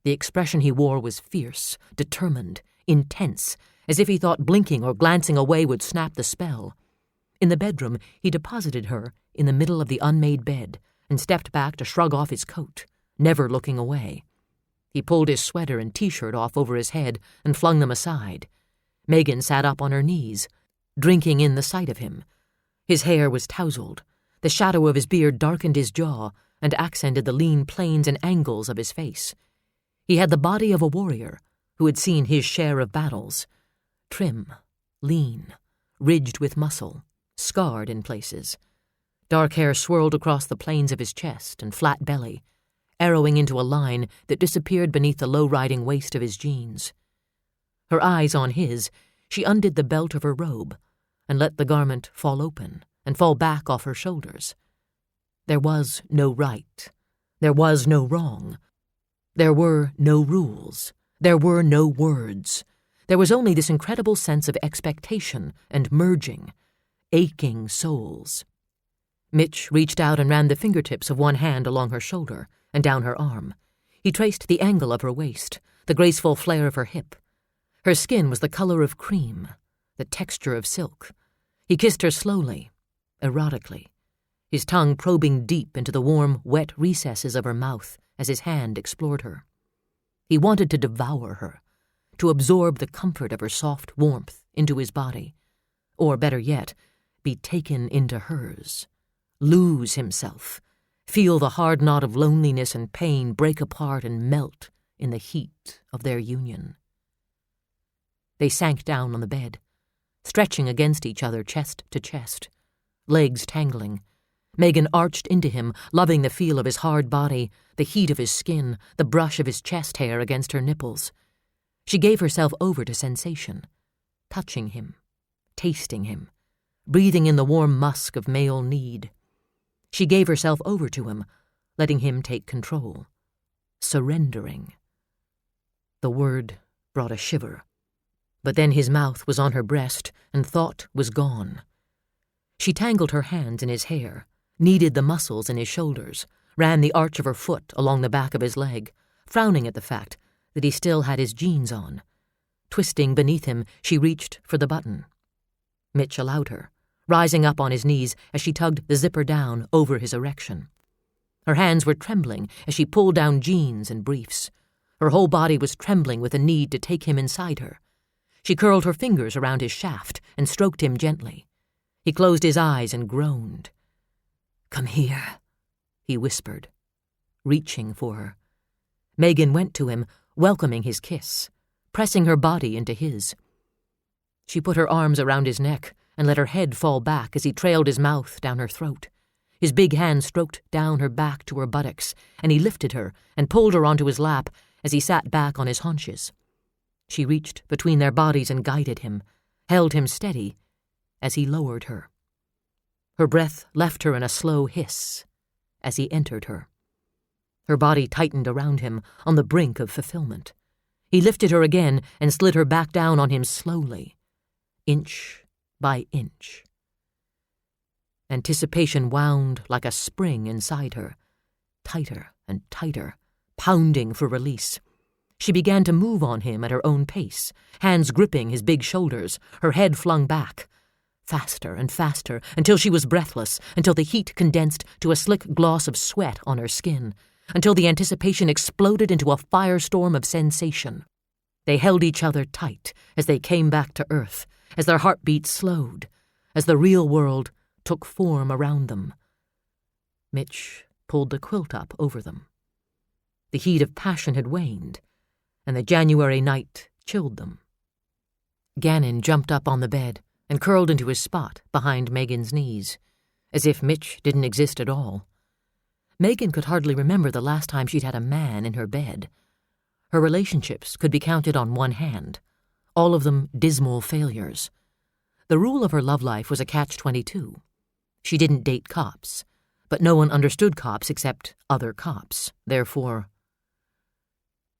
The expression he wore was fierce, determined, intense, as if he thought blinking or glancing away would snap the spell. In the bedroom, he deposited her in the middle of the unmade bed and stepped back to shrug off his coat, never looking away. He pulled his sweater and T-shirt off over his head and flung them aside. Megan sat up on her knees, drinking in the sight of him. His hair was tousled. The shadow of his beard darkened his jaw and accented the lean planes and angles of his face. He had the body of a warrior who had seen his share of battles, trim, lean, ridged with muscle, scarred in places. Dark hair swirled across the planes of his chest and flat belly, arrowing into a line that disappeared beneath the low-riding waist of his jeans. Her eyes on his, she undid the belt of her robe and let the garment fall open and fall back off her shoulders. There was no right. There was no wrong. There were no rules. There were no words. There was only this incredible sense of expectation and merging, aching souls. Mitch reached out and ran the fingertips of one hand along her shoulder and down her arm. He traced the angle of her waist, the graceful flare of her hip. Her skin was the color of cream, the texture of silk. He kissed her slowly, erotically, his tongue probing deep into the warm, wet recesses of her mouth as his hand explored her. He wanted to devour her, to absorb the comfort of her soft warmth into his body, or better yet, be taken into hers, lose himself, feel the hard knot of loneliness and pain break apart and melt in the heat of their union. They sank down on the bed, stretching against each other chest to chest, legs tangling. Megan arched into him, loving the feel of his hard body, the heat of his skin, the brush of his chest hair against her nipples. She gave herself over to sensation, touching him, tasting him, breathing in the warm musk of male need. She gave herself over to him, letting him take control, surrendering. The word brought a shiver. But then his mouth was on her breast, and thought was gone. She tangled her hands in his hair, kneaded the muscles in his shoulders, ran the arch of her foot along the back of his leg, frowning at the fact that he still had his jeans on. Twisting beneath him, she reached for the button. Mitch allowed her, rising up on his knees as she tugged the zipper down over his erection. Her hands were trembling as she pulled down jeans and briefs. Her whole body was trembling with a need to take him inside her. She curled her fingers around his shaft and stroked him gently. He closed his eyes and groaned. "Come here," he whispered, reaching for her. Megan went to him, welcoming his kiss, pressing her body into his. She put her arms around his neck and let her head fall back as he trailed his mouth down her throat. His big hand stroked down her back to her buttocks, and he lifted her and pulled her onto his lap as he sat back on his haunches. She reached between their bodies and guided him, held him steady as he lowered her. Her breath left her in a slow hiss as he entered her. Her body tightened around him on the brink of fulfillment. He lifted her again and slid her back down on him slowly, inch by inch. Anticipation wound like a spring inside her, tighter and tighter, pounding for release. She began to move on him at her own pace, hands gripping his big shoulders, her head flung back. Faster and faster, until she was breathless, until the heat condensed to a slick gloss of sweat on her skin, until the anticipation exploded into a firestorm of sensation. They held each other tight as they came back to earth, as their heartbeats slowed, as the real world took form around them. Mitch pulled the quilt up over them. The heat of passion had waned, and the January night chilled them. Gannon jumped up on the bed and curled into his spot behind Megan's knees, as if Mitch didn't exist at all. Megan could hardly remember the last time she'd had a man in her bed. Her relationships could be counted on one hand, all of them dismal failures. The rule of her love life was a catch-22. She didn't date cops, but no one understood cops except other cops, therefore.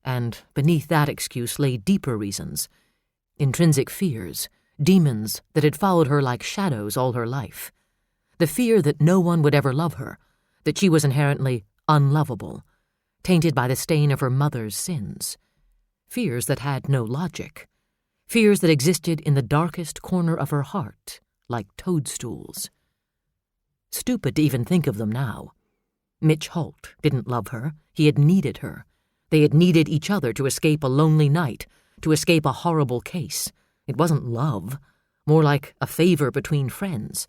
And beneath that excuse lay deeper reasons, intrinsic fears, demons that had followed her like shadows all her life. The fear that no one would ever love her, that she was inherently unlovable, tainted by the stain of her mother's sins. Fears that had no logic. Fears that existed in the darkest corner of her heart, like toadstools. Stupid to even think of them now. Mitch Holt didn't love her. He had needed her. They had needed each other to escape a lonely night, to escape a horrible case. It wasn't love, more like a favor between friends.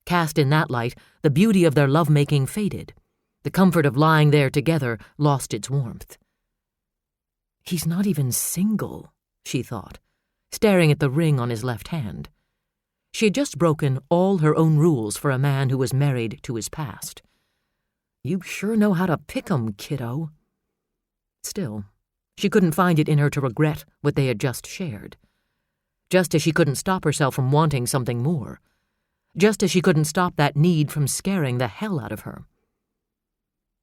Cast in that light, the beauty of their lovemaking faded. The comfort of lying there together lost its warmth. He's not even single, she thought, staring at the ring on his left hand. She had just broken all her own rules for a man who was married to his past. You sure know how to pick 'em, kiddo. Still, she couldn't find it in her to regret what they had just shared. Just as she couldn't stop herself from wanting something more. Just as she couldn't stop that need from scaring the hell out of her.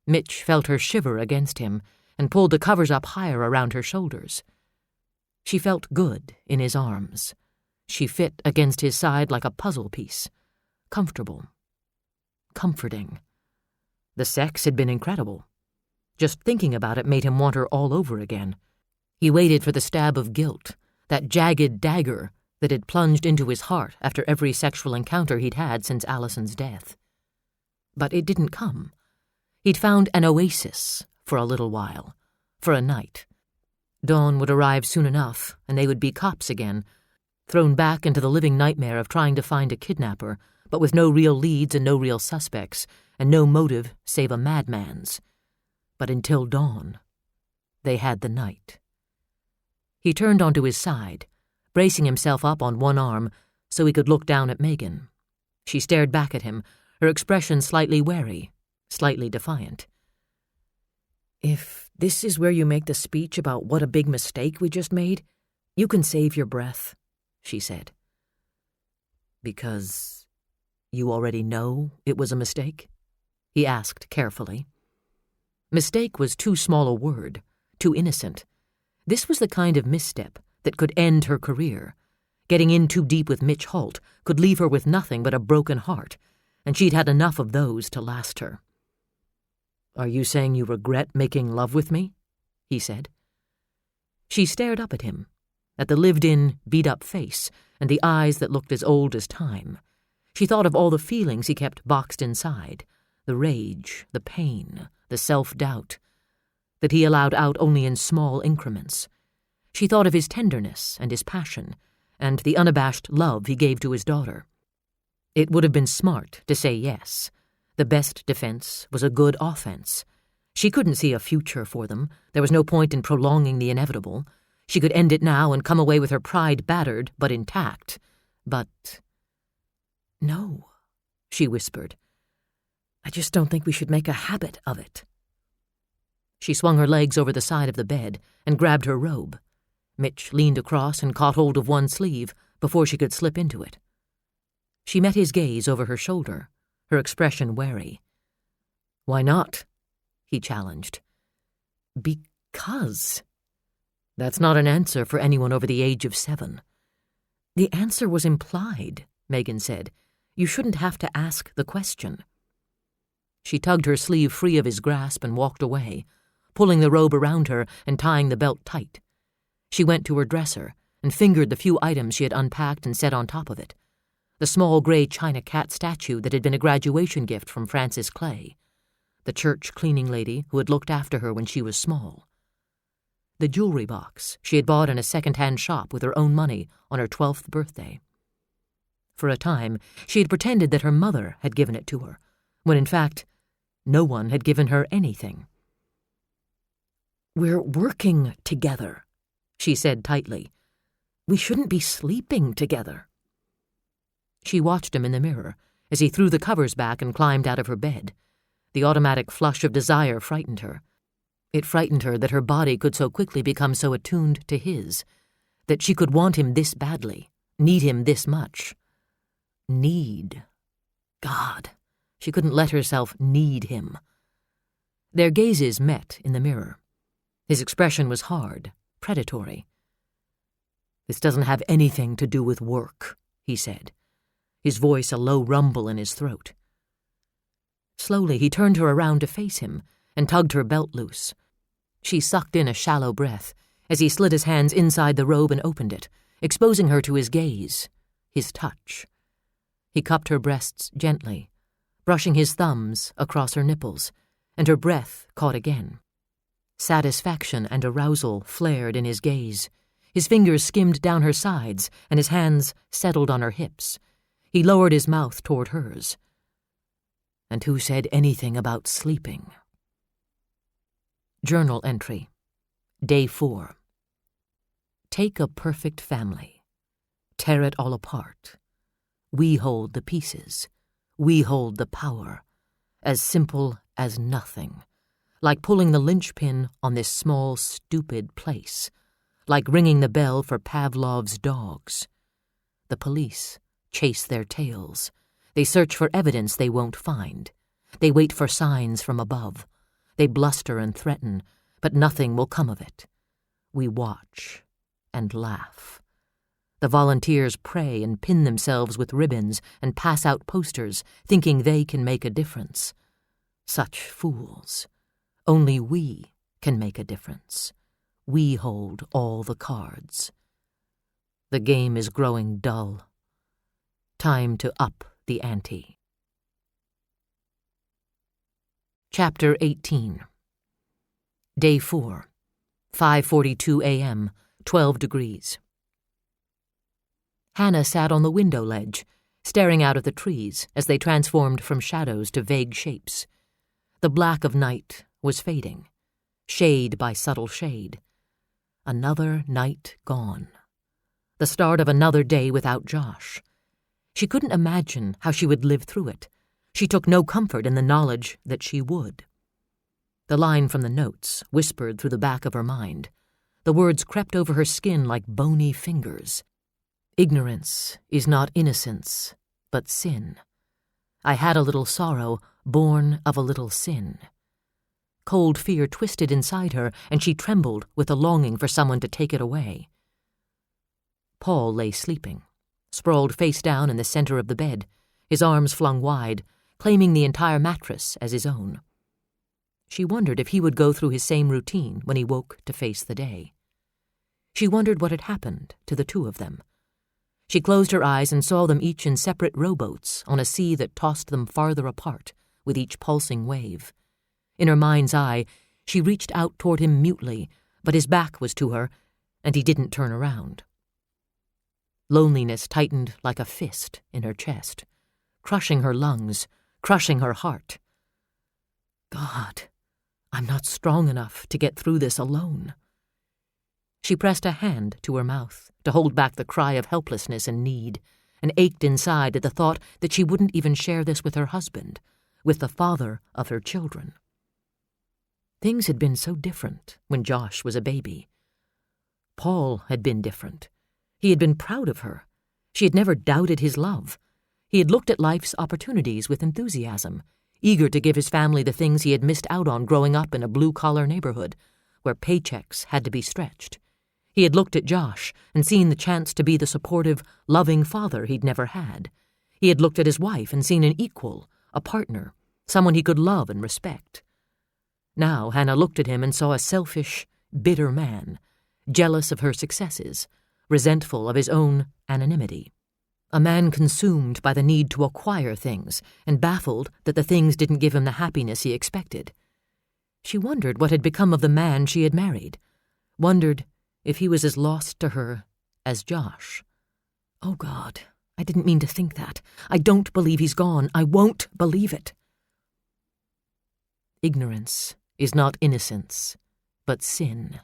Mitch felt her shiver against him and pulled the covers up higher around her shoulders. She felt good in his arms. She fit against his side like a puzzle piece. Comfortable. Comforting. The sex had been incredible. Just thinking about it made him want her all over again. He waited for the stab of guilt, that jagged dagger that had plunged into his heart after every sexual encounter he'd had since Allison's death. But it didn't come. He'd found an oasis for a little while, for a night. Dawn would arrive soon enough, and they would be cops again, thrown back into the living nightmare of trying to find a kidnapper, but with no real leads and no real suspects, and no motive save a madman's. But until dawn, they had the night. He turned onto his side, bracing himself up on one arm so he could look down at Megan. She stared back at him, her expression slightly wary, slightly defiant. If this is where you make the speech about what a big mistake we just made, you can save your breath, she said. Because you already know it was a mistake? He asked carefully. Mistake was too small a word, too innocent. This was the kind of misstep that could end her career. Getting in too deep with Mitch Holt could leave her with nothing but a broken heart, and she'd had enough of those to last her. Are you saying you regret making love with me? He said. She stared up at him, at the lived-in, beat-up face and the eyes that looked as old as time. She thought of all the feelings he kept boxed inside, the rage, the pain, the self-doubt, that he allowed out only in small increments. She thought of his tenderness and his passion, and the unabashed love he gave to his daughter. It would have been smart to say yes. The best defense was a good offense. She couldn't see a future for them. There was no point in prolonging the inevitable. She could end it now and come away with her pride battered but intact. But no, she whispered. I just don't think we should make a habit of it. She swung her legs over the side of the bed and grabbed her robe. Mitch leaned across and caught hold of one sleeve before she could slip into it. She met his gaze over her shoulder, her expression wary. Why not? He challenged. Because. That's not an answer for anyone over the age of 7. The answer was implied, Megan said. You shouldn't have to ask the question. She tugged her sleeve free of his grasp and walked away, pulling the robe around her and tying the belt tight. She went to her dresser and fingered the few items she had unpacked and set on top of it. The small gray china cat statue that had been a graduation gift from Frances Clay. The church cleaning lady who had looked after her when she was small. The jewelry box she had bought in a second-hand shop with her own money on her 12th birthday. For a time, she had pretended that her mother had given it to her, when in fact, no one had given her anything. We're working together, she said tightly. We shouldn't be sleeping together. She watched him in the mirror as he threw the covers back and climbed out of her bed. The automatic flush of desire frightened her. It frightened her that her body could so quickly become so attuned to his, that she could want him this badly, need him this much. Need. God, she couldn't let herself need him. Their gazes met in the mirror. His expression was hard, predatory. This doesn't have anything to do with work, he said, his voice a low rumble in his throat. Slowly he turned her around to face him and tugged her belt loose. She sucked in a shallow breath as he slid his hands inside the robe and opened it, exposing her to his gaze, his touch. He cupped her breasts gently, brushing his thumbs across her nipples, and her breath caught again. Satisfaction and arousal flared in his gaze. His fingers skimmed down her sides, and his hands settled on her hips. He lowered his mouth toward hers. And who said anything about sleeping? Journal entry. Day 4. Take a perfect family. Tear it all apart. We hold the pieces. We hold the power. As simple as nothing. Like pulling the linchpin on this small, stupid place. Like ringing the bell for Pavlov's dogs. The police chase their tails. They search for evidence they won't find. They wait for signs from above. They bluster and threaten, but nothing will come of it. We watch and laugh. The volunteers pray and pin themselves with ribbons and pass out posters, thinking they can make a difference. Such fools. Only we can make a difference. We hold all the cards. The game is growing dull. Time to up the ante. Chapter 18. Day 4. 5:42 a.m., 12 degrees. Hannah sat on the window ledge, staring out at the trees as they transformed from shadows to vague shapes. The black of night was fading, shade by subtle shade. Another night gone. The start of another day without Josh. She couldn't imagine how she would live through it. She took no comfort in the knowledge that she would. The line from the notes whispered through the back of her mind. The words crept over her skin like bony fingers. Ignorance is not innocence, but sin. I had a little sorrow, born of a little sin. Cold fear twisted inside her, and she trembled with a longing for someone to take it away. Paul lay sleeping, sprawled face down in the center of the bed, his arms flung wide, claiming the entire mattress as his own. She wondered if he would go through his same routine when he woke to face the day. She wondered what had happened to the two of them. She closed her eyes and saw them each in separate rowboats on a sea that tossed them farther apart with each pulsing wave. In her mind's eye, she reached out toward him mutely, but his back was to her, and he didn't turn around. Loneliness tightened like a fist in her chest, crushing her lungs, crushing her heart. God, I'm not strong enough to get through this alone. She pressed a hand to her mouth to hold back the cry of helplessness and need, and ached inside at the thought that she wouldn't even share this with her husband, with the father of her children. Things had been so different when Josh was a baby. Paul had been different. He had been proud of her. She had never doubted his love. He had looked at life's opportunities with enthusiasm, eager to give his family the things he had missed out on growing up in a blue-collar neighborhood, where paychecks had to be stretched. He had looked at Josh and seen the chance to be the supportive, loving father he'd never had. He had looked at his wife and seen an equal, a partner, someone he could love and respect. Now Hannah looked at him and saw a selfish, bitter man, jealous of her successes, resentful of his own anonymity. A man consumed by the need to acquire things and baffled that the things didn't give him the happiness he expected. She wondered what had become of the man she had married, wondered if he was as lost to her as Josh. Oh, God, I didn't mean to think that. I don't believe he's gone. I won't believe it. Ignorance is not innocence, but sin.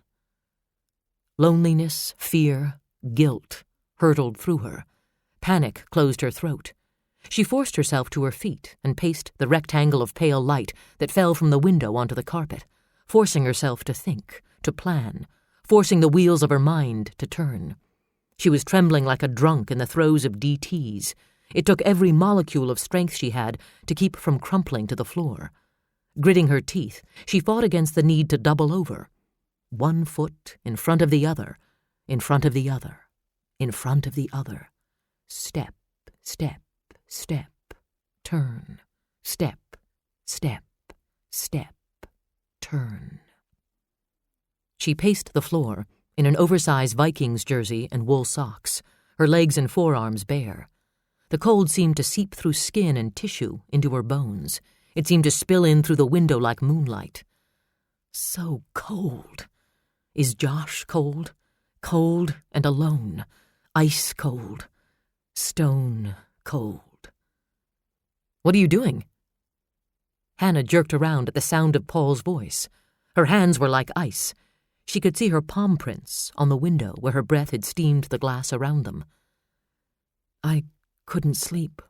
Loneliness, fear, guilt hurtled through her. Panic closed her throat. She forced herself to her feet and paced the rectangle of pale light that fell from the window onto the carpet, forcing herself to think, to plan, forcing the wheels of her mind to turn. She was trembling like a drunk in the throes of DTs. It took every molecule of strength she had to keep from crumpling to the floor. Gritting her teeth, she fought against the need to double over. One foot in front of the other, in front of the other, in front of the other. Step, step, step, turn, step, step, step, turn. She paced the floor in an oversized Vikings jersey and wool socks, her legs and forearms bare. The cold seemed to seep through skin and tissue into her bones. It seemed to spill in through the window like moonlight. So cold. Is Josh cold? Cold and alone. Ice cold. Stone cold. What are you doing? Hannah jerked around at the sound of Paul's voice. Her hands were like ice. She could see her palm prints on the window where her breath had steamed the glass around them. I couldn't sleep.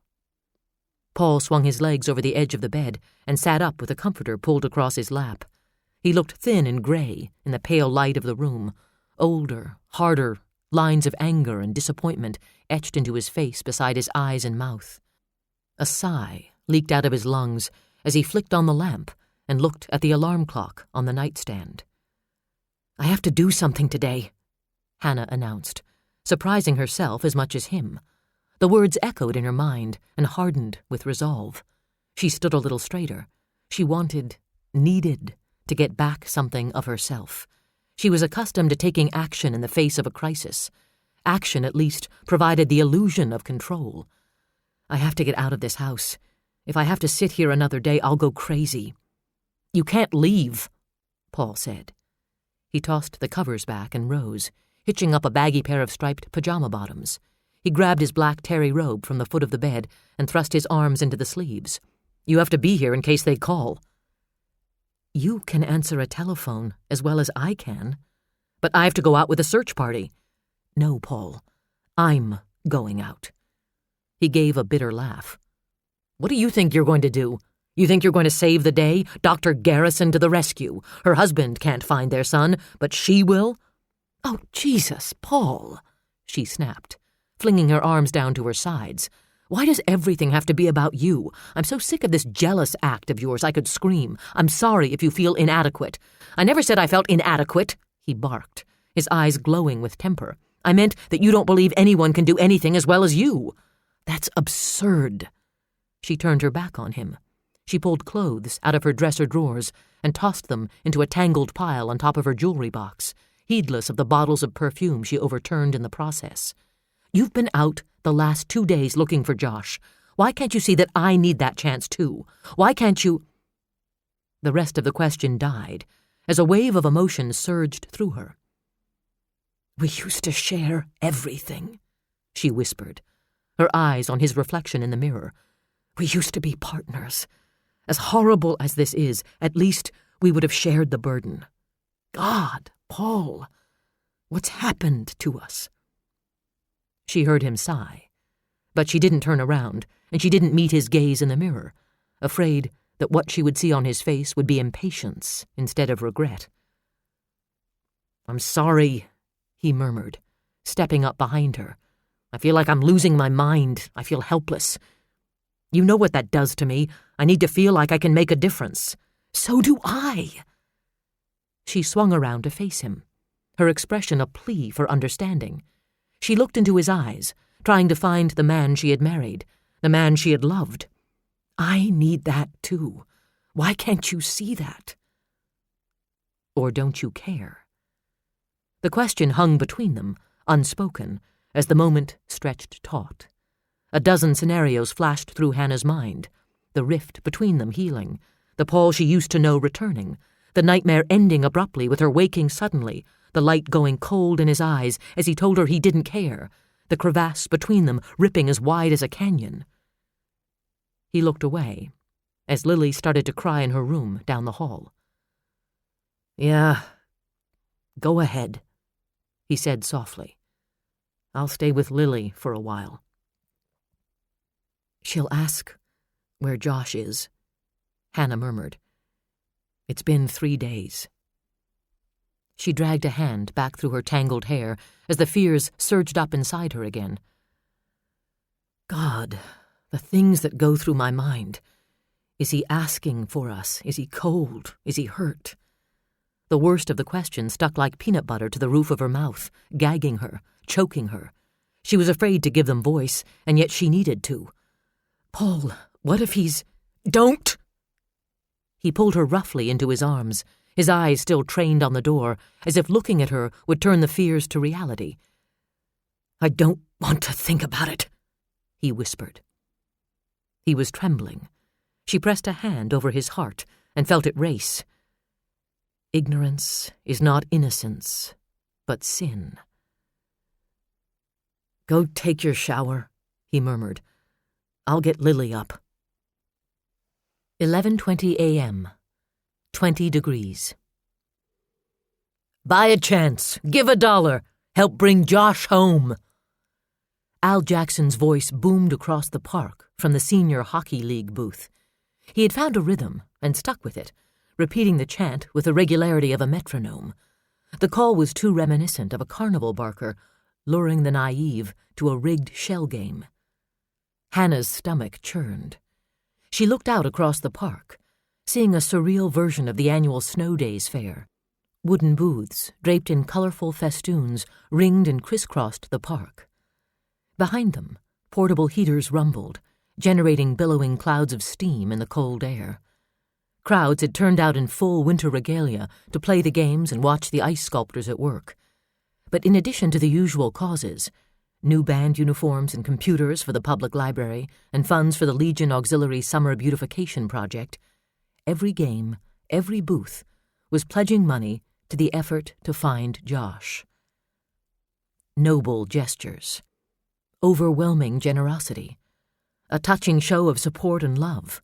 Paul swung his legs over the edge of the bed and sat up with a comforter pulled across his lap. He looked thin and gray in the pale light of the room, older, harder, lines of anger and disappointment etched into his face beside his eyes and mouth. A sigh leaked out of his lungs as he flicked on the lamp and looked at the alarm clock on the nightstand. "I have to do something today," Hannah announced, surprising herself as much as him. The words echoed in her mind and hardened with resolve. She stood a little straighter. She needed to get back something of herself. She was accustomed to taking action in the face of a crisis. Action, at least, provided the illusion of control. "I have to get out of this house. If I have to sit here another day, I'll go crazy." "You can't leave," Paul said. He tossed the covers back and rose, hitching up a baggy pair of striped pajama bottoms. He grabbed his black terry robe from the foot of the bed and thrust his arms into the sleeves. "You have to be here in case they call." "You can answer a telephone as well as I can." "But I have to go out with a search party." "No, Paul. I'm going out." He gave a bitter laugh. "What do you think you're going to do? You think you're going to save the day? Dr. Garrison to the rescue. Her husband can't find their son, but she will?" "Oh, Jesus, Paul," she snapped, flinging her arms down to her sides. "Why does everything have to be about you? I'm so sick of this jealous act of yours I could scream. I'm sorry if you feel inadequate." "I never said I felt inadequate," he barked, his eyes glowing with temper. "I meant that you don't believe anyone can do anything as well as you." "That's absurd." She turned her back on him. She pulled clothes out of her dresser drawers and tossed them into a tangled pile on top of her jewelry box, heedless of the bottles of perfume she overturned in the process. "You've been out the last 2 days looking for Josh. Why can't you see that I need that chance too? Why can't you—" The rest of the question died as a wave of emotion surged through her. "We used to share everything," she whispered, her eyes on his reflection in the mirror. "We used to be partners. As horrible as this is, at least we would have shared the burden. God, Paul, what's happened to us?" She heard him sigh, but she didn't turn around, and she didn't meet his gaze in the mirror, afraid that what she would see on his face would be impatience instead of regret. "I'm sorry," he murmured, stepping up behind her. "I feel like I'm losing my mind. I feel helpless. You know what that does to me. I need to feel like I can make a difference." "So do I." She swung around to face him, her expression a plea for understanding. She looked into his eyes, trying to find the man she had married, the man she had loved. "I need that too. Why can't you see that?" Or don't you care? The question hung between them, unspoken, as the moment stretched taut. A dozen scenarios flashed through Hannah's mind, the rift between them healing, the Paul she used to know returning, the nightmare ending abruptly with her waking suddenly, the light going cold in his eyes as he told her he didn't care, the crevasse between them ripping as wide as a canyon. He looked away as Lily started to cry in her room down the hall. "Yeah, go ahead," he said softly. "I'll stay with Lily for a while." "She'll ask where Josh is," Hannah murmured. "It's been 3 days." She dragged a hand back through her tangled hair as the fears surged up inside her again. "God, the things that go through my mind. Is he asking for us? Is he cold? Is he hurt?" The worst of the question stuck like peanut butter to the roof of her mouth, gagging her, choking her. She was afraid to give them voice, and yet she needed to. "Paul, what if he's—" "Don't!" He pulled her roughly into his arms, his eyes still trained on the door, as if looking at her would turn the fears to reality. "I don't want to think about it," he whispered. He was trembling. She pressed a hand over his heart and felt it race. "Ignorance is not innocence, but sin." "Go take your shower," he murmured. "I'll get Lily up." 11:20 a.m. 20 degrees. Buy a chance. Give $1. Help bring Josh home. Al Jackson's voice boomed across the park from the senior hockey league booth. He had found a rhythm and stuck with it, repeating the chant with the regularity of a metronome. The call was too reminiscent of a carnival barker, luring the naive to a rigged shell game. Hannah's stomach churned. She looked out across the park, seeing a surreal version of the annual Snow Days fair. Wooden booths, draped in colorful festoons, ringed and crisscrossed the park. Behind them, portable heaters rumbled, generating billowing clouds of steam in the cold air. Crowds had turned out in full winter regalia to play the games and watch the ice sculptors at work. But in addition to the usual causes, new band uniforms and computers for the public library and funds for the Legion Auxiliary Summer Beautification Project, every game, every booth, was pledging money to the effort to find Josh. Noble gestures. Overwhelming generosity. A touching show of support and love.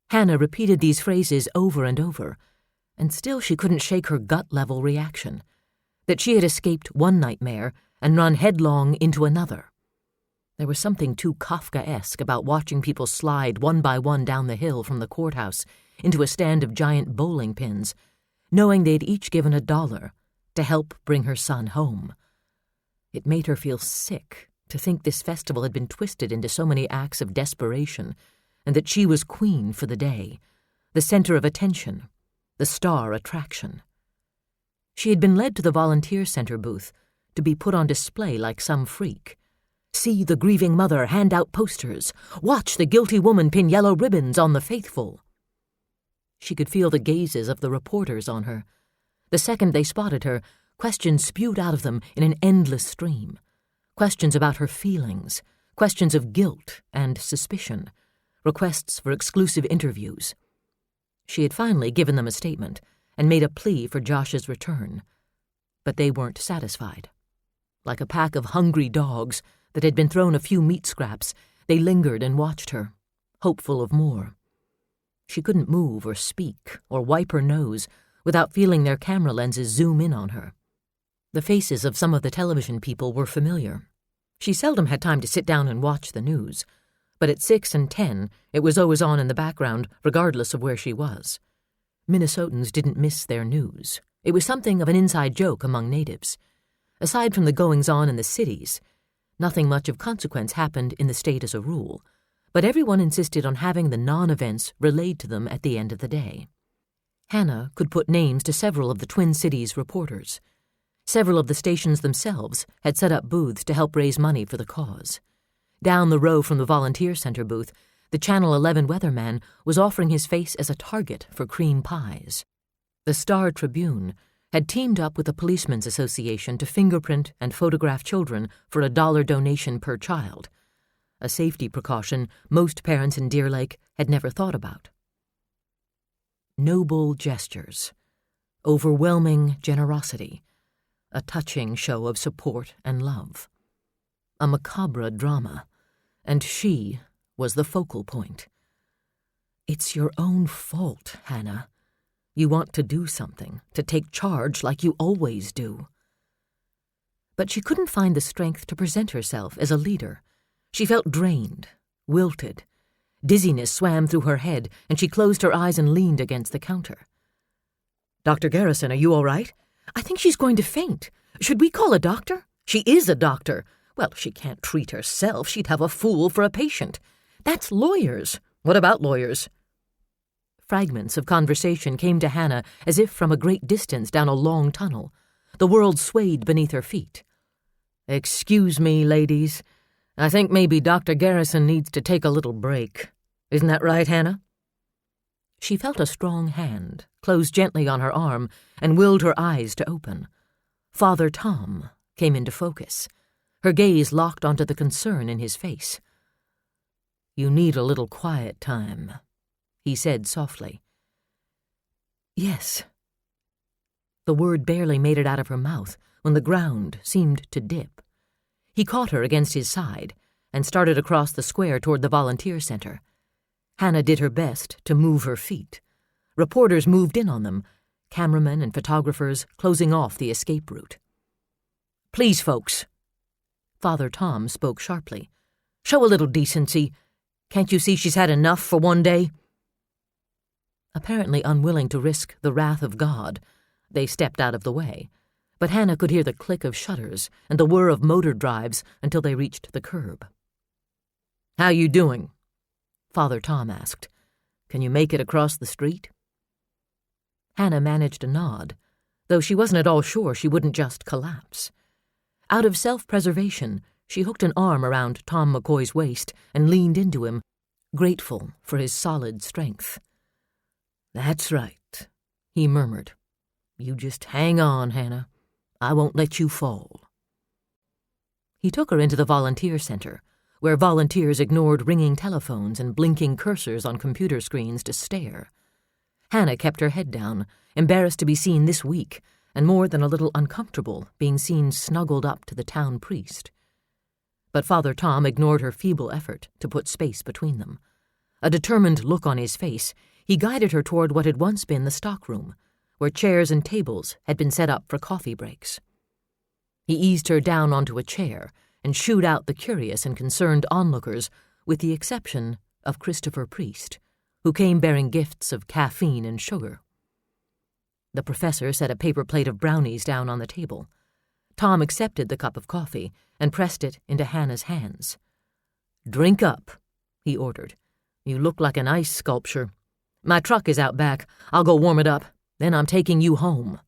Hannah repeated these phrases over and over, and still she couldn't shake her gut-level reaction, that she had escaped one nightmare and run headlong into another. There was something too Kafkaesque about watching people slide one by one down the hill from the courthouse into a stand of giant bowling pins, knowing they'd each given $1 to help bring her son home. It made her feel sick to think this festival had been twisted into so many acts of desperation, and that she was queen for the day, the center of attention, the star attraction. She had been led to the volunteer center booth to be put on display like some freak. See the grieving mother hand out posters. Watch the guilty woman pin yellow ribbons on the faithful. She could feel the gazes of the reporters on her. The second they spotted her, questions spewed out of them in an endless stream. Questions about her feelings, questions of guilt and suspicion, requests for exclusive interviews. She had finally given them a statement and made a plea for Josh's return. But they weren't satisfied. Like a pack of hungry dogs that had been thrown a few meat scraps, they lingered and watched her, hopeful of more. She couldn't move or speak or wipe her nose without feeling their camera lenses zoom in on her. The faces of some of the television people were familiar. She seldom had time to sit down and watch the news, but at 6 and 10 it was always on in the background regardless of where she was. Minnesotans didn't miss their news. It was something of an inside joke among natives. Aside from the goings-on in the cities, nothing much of consequence happened in the state as a rule, but everyone insisted on having the non-events relayed to them at the end of the day. Hannah could put names to several of the Twin Cities reporters. Several of the stations themselves had set up booths to help raise money for the cause. Down the row from the volunteer center booth, the Channel 11 weatherman was offering his face as a target for cream pies. The Star Tribune had teamed up with the Policemen's Association to fingerprint and photograph children for $1 donation per child, a safety precaution most parents in Deer Lake had never thought about. Noble gestures, overwhelming generosity, a touching show of support and love. A macabre drama, and she was the focal point. It's your own fault, Hannah. You want to do something, to take charge like you always do. But she couldn't find the strength to present herself as a leader. She felt drained, wilted. Dizziness swam through her head, and she closed her eyes and leaned against the counter. "Dr. Garrison, are you all right? I think she's going to faint. Should we call a doctor? She is a doctor. Well, she can't treat herself. She'd have a fool for a patient. That's lawyers. What about lawyers?" Fragments of conversation came to Hannah as if from a great distance down a long tunnel. The world swayed beneath her feet. "Excuse me, ladies. I think maybe Dr. Garrison needs to take a little break. Isn't that right, Hannah?" She felt a strong hand close gently on her arm and willed her eyes to open. Father Tom came into focus. Her gaze locked onto the concern in his face. "You need a little quiet time," he said softly. "Yes." The word barely made it out of her mouth when the ground seemed to dip. He caught her against his side and started across the square toward the volunteer center. Hannah did her best to move her feet. Reporters moved in on them. cameramen and photographers closing off the escape route. "Please, folks," Father Tom spoke sharply. "Show a little decency. Can't you see she's had enough for one day?" Apparently unwilling to risk the wrath of God, they stepped out of the way, but Hannah could hear the click of shutters and the whir of motor drives until they reached the curb. "How you doing?" Father Tom asked. "Can you make it across the street?" Hannah managed a nod, though she wasn't at all sure she wouldn't just collapse. Out of self-preservation, she hooked an arm around Tom McCoy's waist and leaned into him, grateful for his solid strength. "That's right," he murmured. "You just hang on, Hannah. I won't let you fall." He took her into the volunteer center, where volunteers ignored ringing telephones and blinking cursors on computer screens to stare. Hannah kept her head down, embarrassed to be seen this weak, and more than a little uncomfortable being seen snuggled up to the town priest. But Father Tom ignored her feeble effort to put space between them. A determined look on his face, he guided her toward what had once been the stockroom, where chairs and tables had been set up for coffee breaks. He eased her down onto a chair and shooed out the curious and concerned onlookers, with the exception of Christopher Priest, who came bearing gifts of caffeine and sugar. The professor set a paper plate of brownies down on the table. Tom accepted the cup of coffee and pressed it into Hannah's hands. "Drink up," he ordered. "You look like an ice sculpture. My truck is out back. I'll go warm it up. Then I'm taking you home."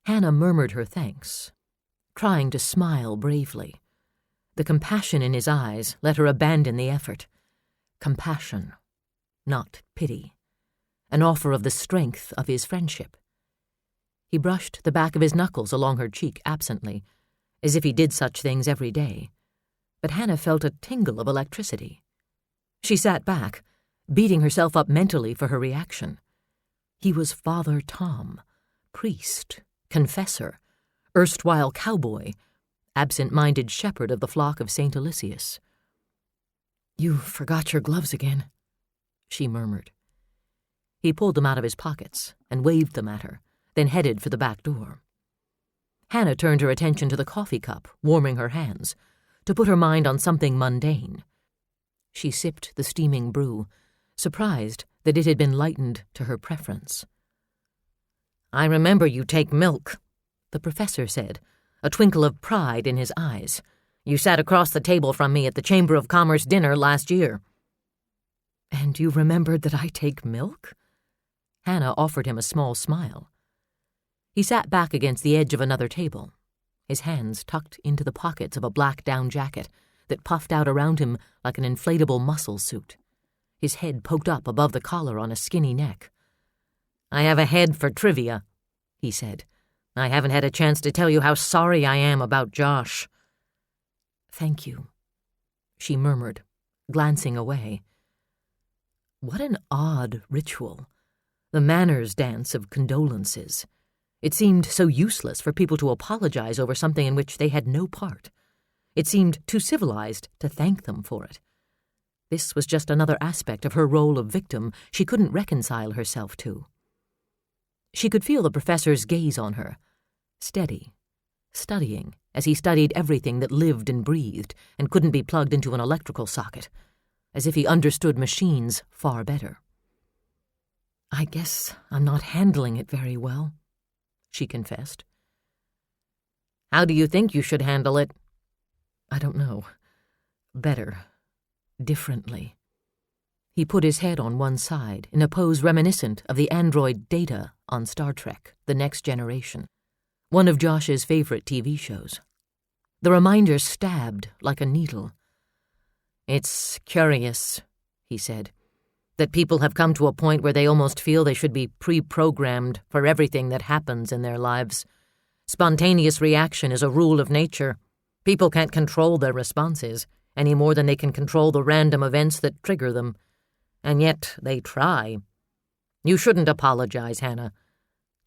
Hannah murmured her thanks, trying to smile bravely. The compassion in his eyes let her abandon the effort. Compassion, not pity. An offer of the strength of his friendship. He brushed the back of his knuckles along her cheek absently, as if he did such things every day. But Hannah felt a tingle of electricity. She sat back, beating herself up mentally for her reaction. He was Father Tom, priest, confessor, erstwhile cowboy, absent-minded shepherd of the flock of St. Aloysius. "You forgot your gloves again," she murmured. He pulled them out of his pockets and waved them at her, then headed for the back door. Hannah turned her attention to the coffee cup, warming her hands, to put her mind on something mundane. She sipped the steaming brew, surprised that it had been lightened to her preference. "I remember you take milk," the professor said, a twinkle of pride in his eyes. "You sat across the table from me at the Chamber of Commerce dinner last year." "And you remembered that I take milk?" Hannah offered him a small smile. He sat back against the edge of another table, his hands tucked into the pockets of a black down jacket that puffed out around him like an inflatable muscle suit. His head poked up above the collar on a skinny neck. "I have a head for trivia," he said. "I haven't had a chance to tell you how sorry I am about Josh." "Thank you," she murmured, glancing away. What an odd ritual. The manners dance of condolences. It seemed so useless for people to apologize over something in which they had no part. It seemed too civilized to thank them for it. This was just another aspect of her role of victim she couldn't reconcile herself to. She could feel the professor's gaze on her, steady, studying as he studied everything that lived and breathed and couldn't be plugged into an electrical socket, as if he understood machines far better. "I guess I'm not handling it very well," she confessed. "How do you think you should handle it?" "I don't know. Better. Differently." He put his head on one side in a pose reminiscent of the android Data on Star Trek, The Next Generation, one of Josh's favorite TV shows. The reminder stabbed like a needle. "It's curious," he said, "that people have come to a point where they almost feel they should be pre-programmed for everything that happens in their lives. Spontaneous reaction is a rule of nature. People can't control their responses any more than they can control the random events that trigger them. And yet they try. You shouldn't apologize, Hannah.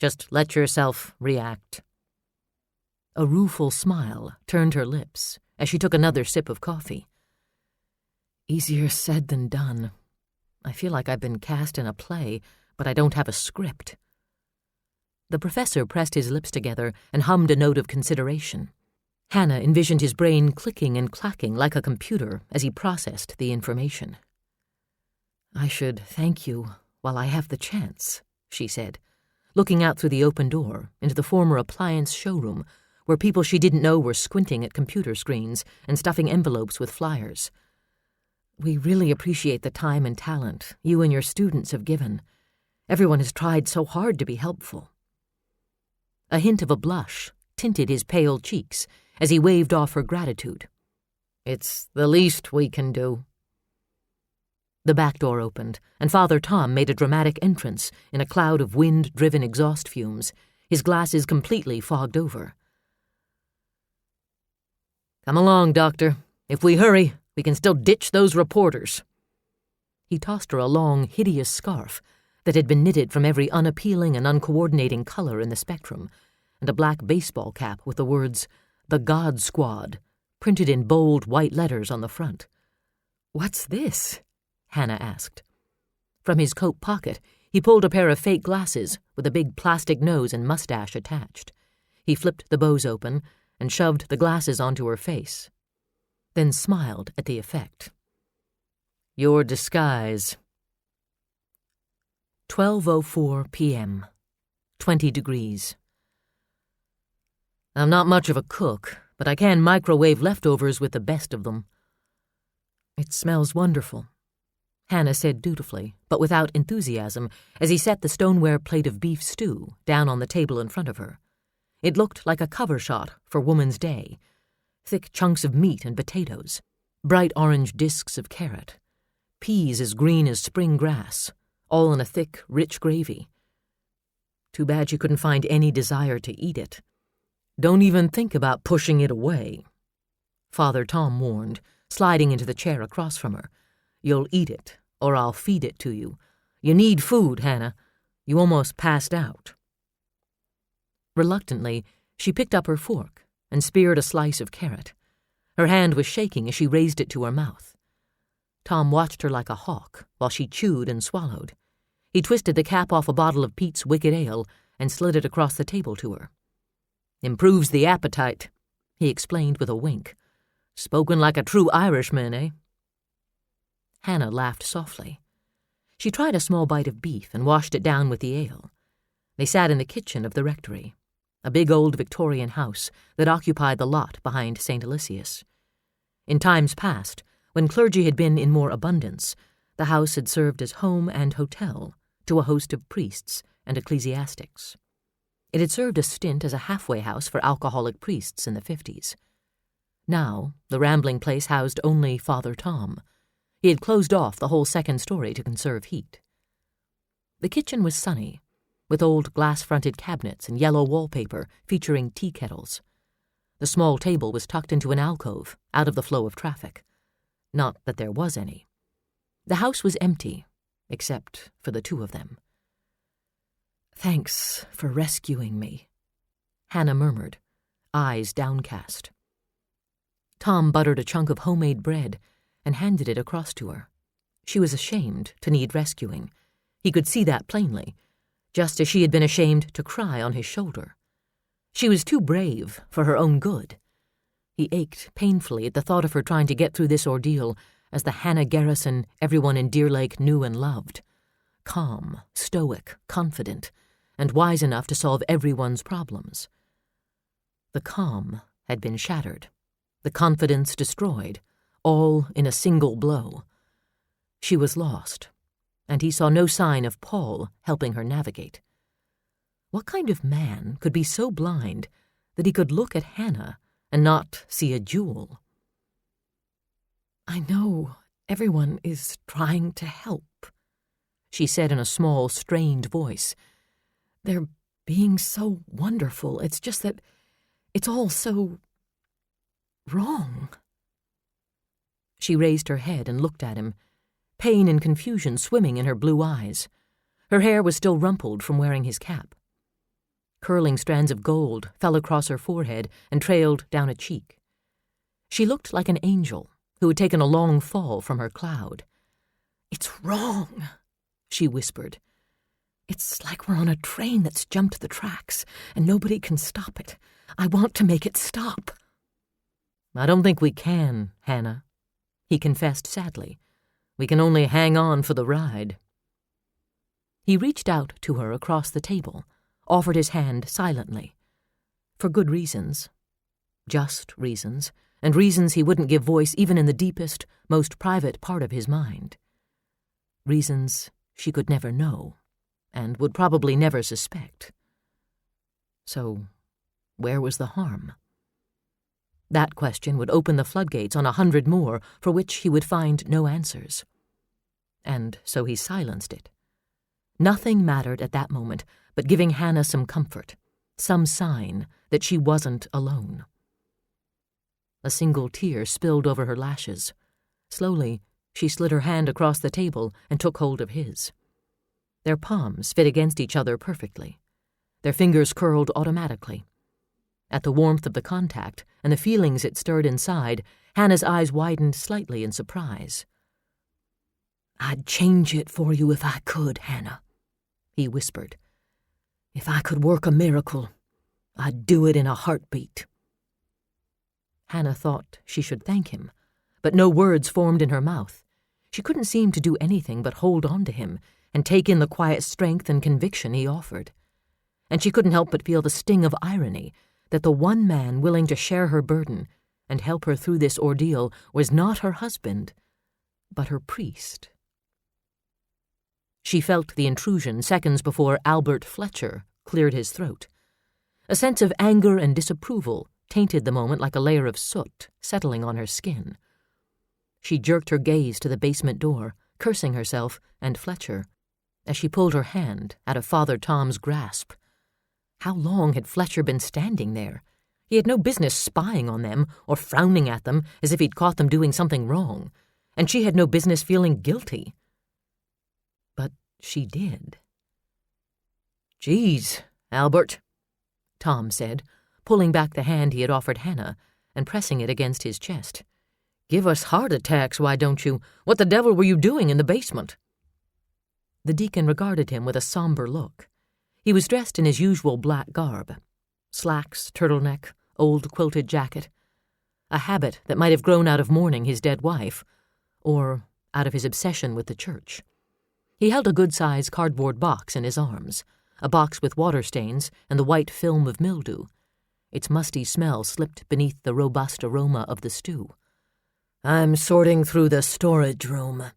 Just let yourself react." A rueful smile turned her lips as she took another sip of coffee. "Easier said than done. I feel like I've been cast in a play, but I don't have a script. The professor pressed his lips together and hummed a note of consideration. Hannah envisioned his brain clicking and clacking like a computer as he processed the information. "I should thank you while I have the chance," she said, looking out through the open door into the former appliance showroom where people she didn't know were squinting at computer screens and stuffing envelopes with flyers. "We really appreciate the time and talent you and your students have given. Everyone has tried so hard to be helpful." A hint of a blush tinted his pale cheeks as he waved off her gratitude. "It's the least we can do." The back door opened, and Father Tom made a dramatic entrance in a cloud of wind-driven exhaust fumes, his glasses completely fogged over. "Come along, Doctor. If we hurry, we can still ditch those reporters." He tossed her a long, hideous scarf that had been knitted from every unappealing and uncoordinating color in the spectrum, and a black baseball cap with the words, "The God Squad," printed in bold white letters on the front. "What's this?" Hannah asked. From his coat pocket, he pulled a pair of fake glasses with a big plastic nose and mustache attached. He flipped the bows open and shoved the glasses onto her face, then smiled at the effect. "Your disguise." 12:04 p.m. 20 degrees. "I'm not much of a cook, but I can microwave leftovers with the best of them." "It smells wonderful," Hannah said dutifully, but without enthusiasm, as he set the stoneware plate of beef stew down on the table in front of her. It looked like a cover shot for Woman's Day. Thick chunks of meat and potatoes, bright orange discs of carrot, peas as green as spring grass, all in a thick, rich gravy. Too bad she couldn't find any desire to eat it. "Don't even think about pushing it away," Father Tom warned, sliding into the chair across from her. "You'll eat it, or I'll feed it to you. You need food, Hannah. You almost passed out." Reluctantly, she picked up her fork and speared a slice of carrot. Her hand was shaking as she raised it to her mouth. Tom watched her like a hawk while she chewed and swallowed. He twisted the cap off a bottle of Pete's Wicked Ale and slid it across the table to her. "Improves the appetite," he explained with a wink. "Spoken like a true Irishman, eh?" Hannah laughed softly. She tried a small bite of beef and washed it down with the ale. They sat in the kitchen of the rectory, a big old Victorian house that occupied the lot behind St. Aloysius. In times past, when clergy had been in more abundance, the house had served as home and hotel to a host of priests and ecclesiastics. It had served a stint as a halfway house for alcoholic priests in the 50s. Now, the rambling place housed only Father Tom. He had closed off the whole second story to conserve heat. The kitchen was sunny, with old glass-fronted cabinets and yellow wallpaper featuring tea kettles. The small table was tucked into an alcove, out of the flow of traffic. Not that there was any. The house was empty, except for the two of them. "Thanks for rescuing me," Hannah murmured, eyes downcast. Tom buttered a chunk of homemade bread and handed it across to her. She was ashamed to need rescuing. He could see that plainly, just as she had been ashamed to cry on his shoulder. She was too brave for her own good. He ached painfully at the thought of her trying to get through this ordeal as the Hannah Garrison everyone in Deer Lake knew and loved. Calm, stoic, confident, and wise enough to solve everyone's problems. The calm had been shattered, the confidence destroyed, all in a single blow. She was lost, and he saw no sign of Paul helping her navigate. What kind of man could be so blind that he could look at Hannah and not see a jewel? "I know everyone is trying to help," she said in a small, strained voice. "They're being so wonderful. It's just that it's all so wrong." She raised her head and looked at him, pain and confusion swimming in her blue eyes. Her hair was still rumpled from wearing his cap. Curling strands of gold fell across her forehead and trailed down a cheek. She looked like an angel who had taken a long fall from her cloud. "It's wrong," she whispered. It's like we're on a train that's jumped the tracks, and nobody can stop it. I want to make it stop." "I don't think we can, Hannah," he confessed sadly. "We can only hang on for the ride." He reached out to her across the table, offered his hand silently. For good reasons. Just reasons, and reasons he wouldn't give voice even in the deepest, most private part of his mind. Reasons she could never know, and would probably never suspect. So, where was the harm? That question would open the floodgates on 100 more for which he would find no answers. And so he silenced it. Nothing mattered at that moment but giving Hannah some comfort, some sign that she wasn't alone. A single tear spilled over her lashes. Slowly, she slid her hand across the table and took hold of his. Their palms fit against each other perfectly. Their fingers curled automatically. At the warmth of the contact and the feelings it stirred inside, Hannah's eyes widened slightly in surprise. "I'd change it for you if I could, Hannah," he whispered. "If I could work a miracle, I'd do it in a heartbeat." Hannah thought she should thank him, but no words formed in her mouth. She couldn't seem to do anything but hold on to him and take in the quiet strength and conviction he offered. And she couldn't help but feel the sting of irony that the one man willing to share her burden and help her through this ordeal was not her husband, but her priest. She felt the intrusion seconds before Albert Fletcher cleared his throat. A sense of anger and disapproval tainted the moment like a layer of soot settling on her skin. She jerked her gaze to the basement door, cursing herself and Fletcher, as she pulled her hand out of Father Tom's grasp. How long had Fletcher been standing there? He had no business spying on them or frowning at them as if he'd caught them doing something wrong, and she had no business feeling guilty. But she did. "Geez, Albert," Tom said, pulling back the hand he had offered Hannah and pressing it against his chest. "Give us heart attacks, why don't you? What the devil were you doing in the basement?" The deacon regarded him with a somber look. He was dressed in his usual black garb. Slacks, turtleneck, old quilted jacket. A habit that might have grown out of mourning his dead wife, or out of his obsession with the church. He held a good-sized cardboard box in his arms, a box with water stains and the white film of mildew. Its musty smell slipped beneath the robust aroma of the stew. "I'm sorting through the storage room."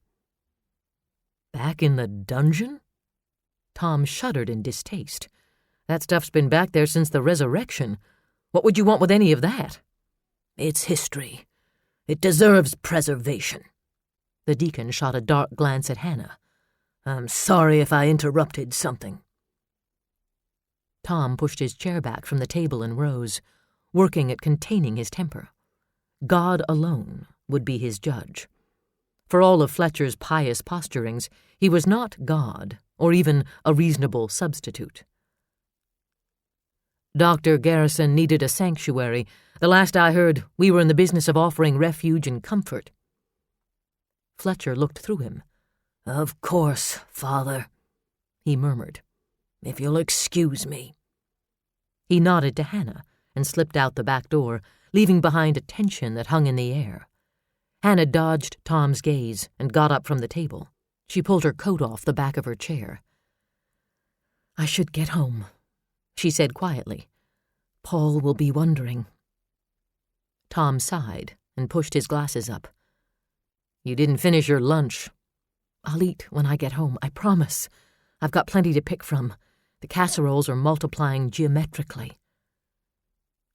"Back in the dungeon?" Tom shuddered in distaste. "That stuff's been back there since the resurrection. What would you want with any of that?" "It's history. It deserves preservation." The deacon shot a dark glance at Hannah. "I'm sorry if I interrupted something." Tom pushed his chair back from the table and rose, working at containing his temper. God alone would be his judge. For all of Fletcher's pious posturings, he was not God, or even a reasonable substitute. "Dr. Garrison needed a sanctuary. The last I heard, we were in the business of offering refuge and comfort." Fletcher looked through him. "Of course, Father," he murmured. "If you'll excuse me." He nodded to Hannah and slipped out the back door, leaving behind a tension that hung in the air. Hannah dodged Tom's gaze and got up from the table. She pulled her coat off the back of her chair. "I should get home," she said quietly. "Paul will be wondering." Tom sighed and pushed his glasses up. "You didn't finish your lunch." "I'll eat when I get home, I promise. I've got plenty to pick from. The casseroles are multiplying geometrically."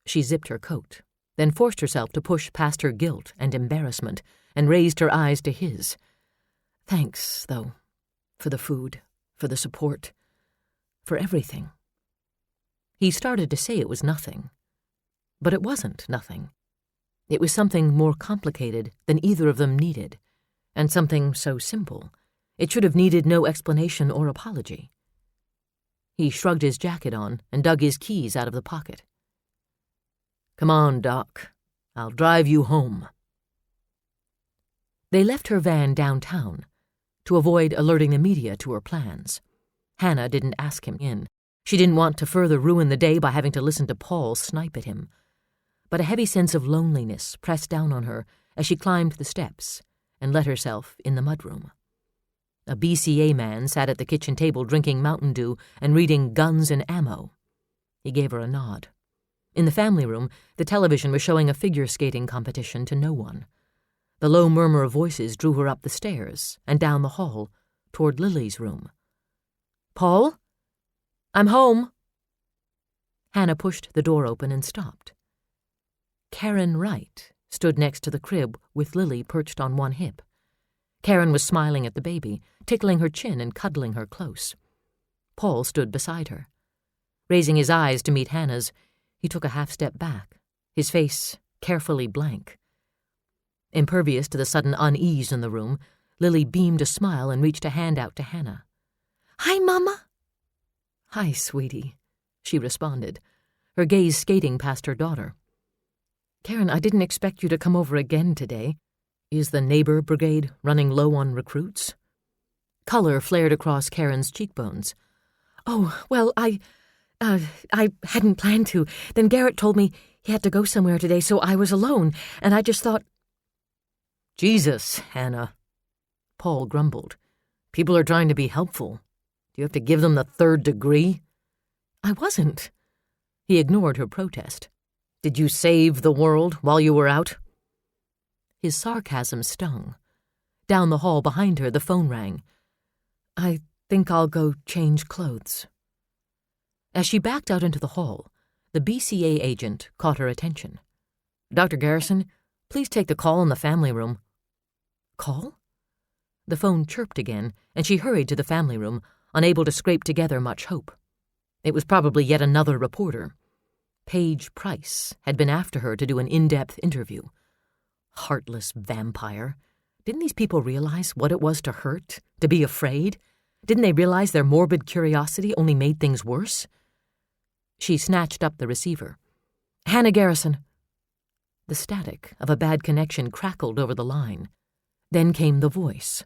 She zipped her coat, then forced herself to push past her guilt and embarrassment and raised her eyes to his. "Thanks, though, for the food, for the support, for everything." He started to say it was nothing, but it wasn't nothing. It was something more complicated than either of them needed, and something so simple it should have needed no explanation or apology. He shrugged his jacket on and dug his keys out of the pocket. "Come on, Doc. I'll drive you home." They left her van downtown to avoid alerting the media to her plans. Hannah didn't ask him in. She didn't want to further ruin the day by having to listen to Paul snipe at him. But a heavy sense of loneliness pressed down on her as she climbed the steps and let herself in the mudroom. A BCA man sat at the kitchen table drinking Mountain Dew and reading Guns and Ammo. He gave her a nod. In the family room, the television was showing a figure skating competition to no one. The low murmur of voices drew her up the stairs and down the hall toward Lily's room. "Paul? I'm home." Hannah pushed the door open and stopped. Karen Wright stood next to the crib with Lily perched on one hip. Karen was smiling at the baby, tickling her chin and cuddling her close. Paul stood beside her. Raising his eyes to meet Hannah's, he took a half step back, his face carefully blank. Impervious to the sudden unease in the room, Lily beamed a smile and reached a hand out to Hannah. "Hi, Mama." "Hi, sweetie," she responded, her gaze skating past her daughter. "Karen, I didn't expect you to come over again today. Is the neighbor brigade running low on recruits?" Color flared across Karen's cheekbones. "Oh, well, I hadn't planned to. Then Garrett told me he had to go somewhere today, so I was alone, and I just thought—" "Jesus, Hannah," Paul grumbled. "People are trying to be helpful. Do you have to give them the 3rd degree?" "I wasn't." He ignored her protest. "Did you save the world while you were out?" His sarcasm stung. Down the hall behind her, the phone rang. "I think I'll go change clothes." As she backed out into the hall, the BCA agent caught her attention. "Dr. Garrison, please take the call in the family room." "Call?" The phone chirped again, and she hurried to the family room, unable to scrape together much hope. It was probably yet another reporter. Paige Price had been after her to do an in-depth interview. Heartless vampire. Didn't these people realize what it was to hurt, to be afraid? Didn't they realize their morbid curiosity only made things worse? She snatched up the receiver. "Hannah Garrison." The static of a bad connection crackled over the line. Then came the voice,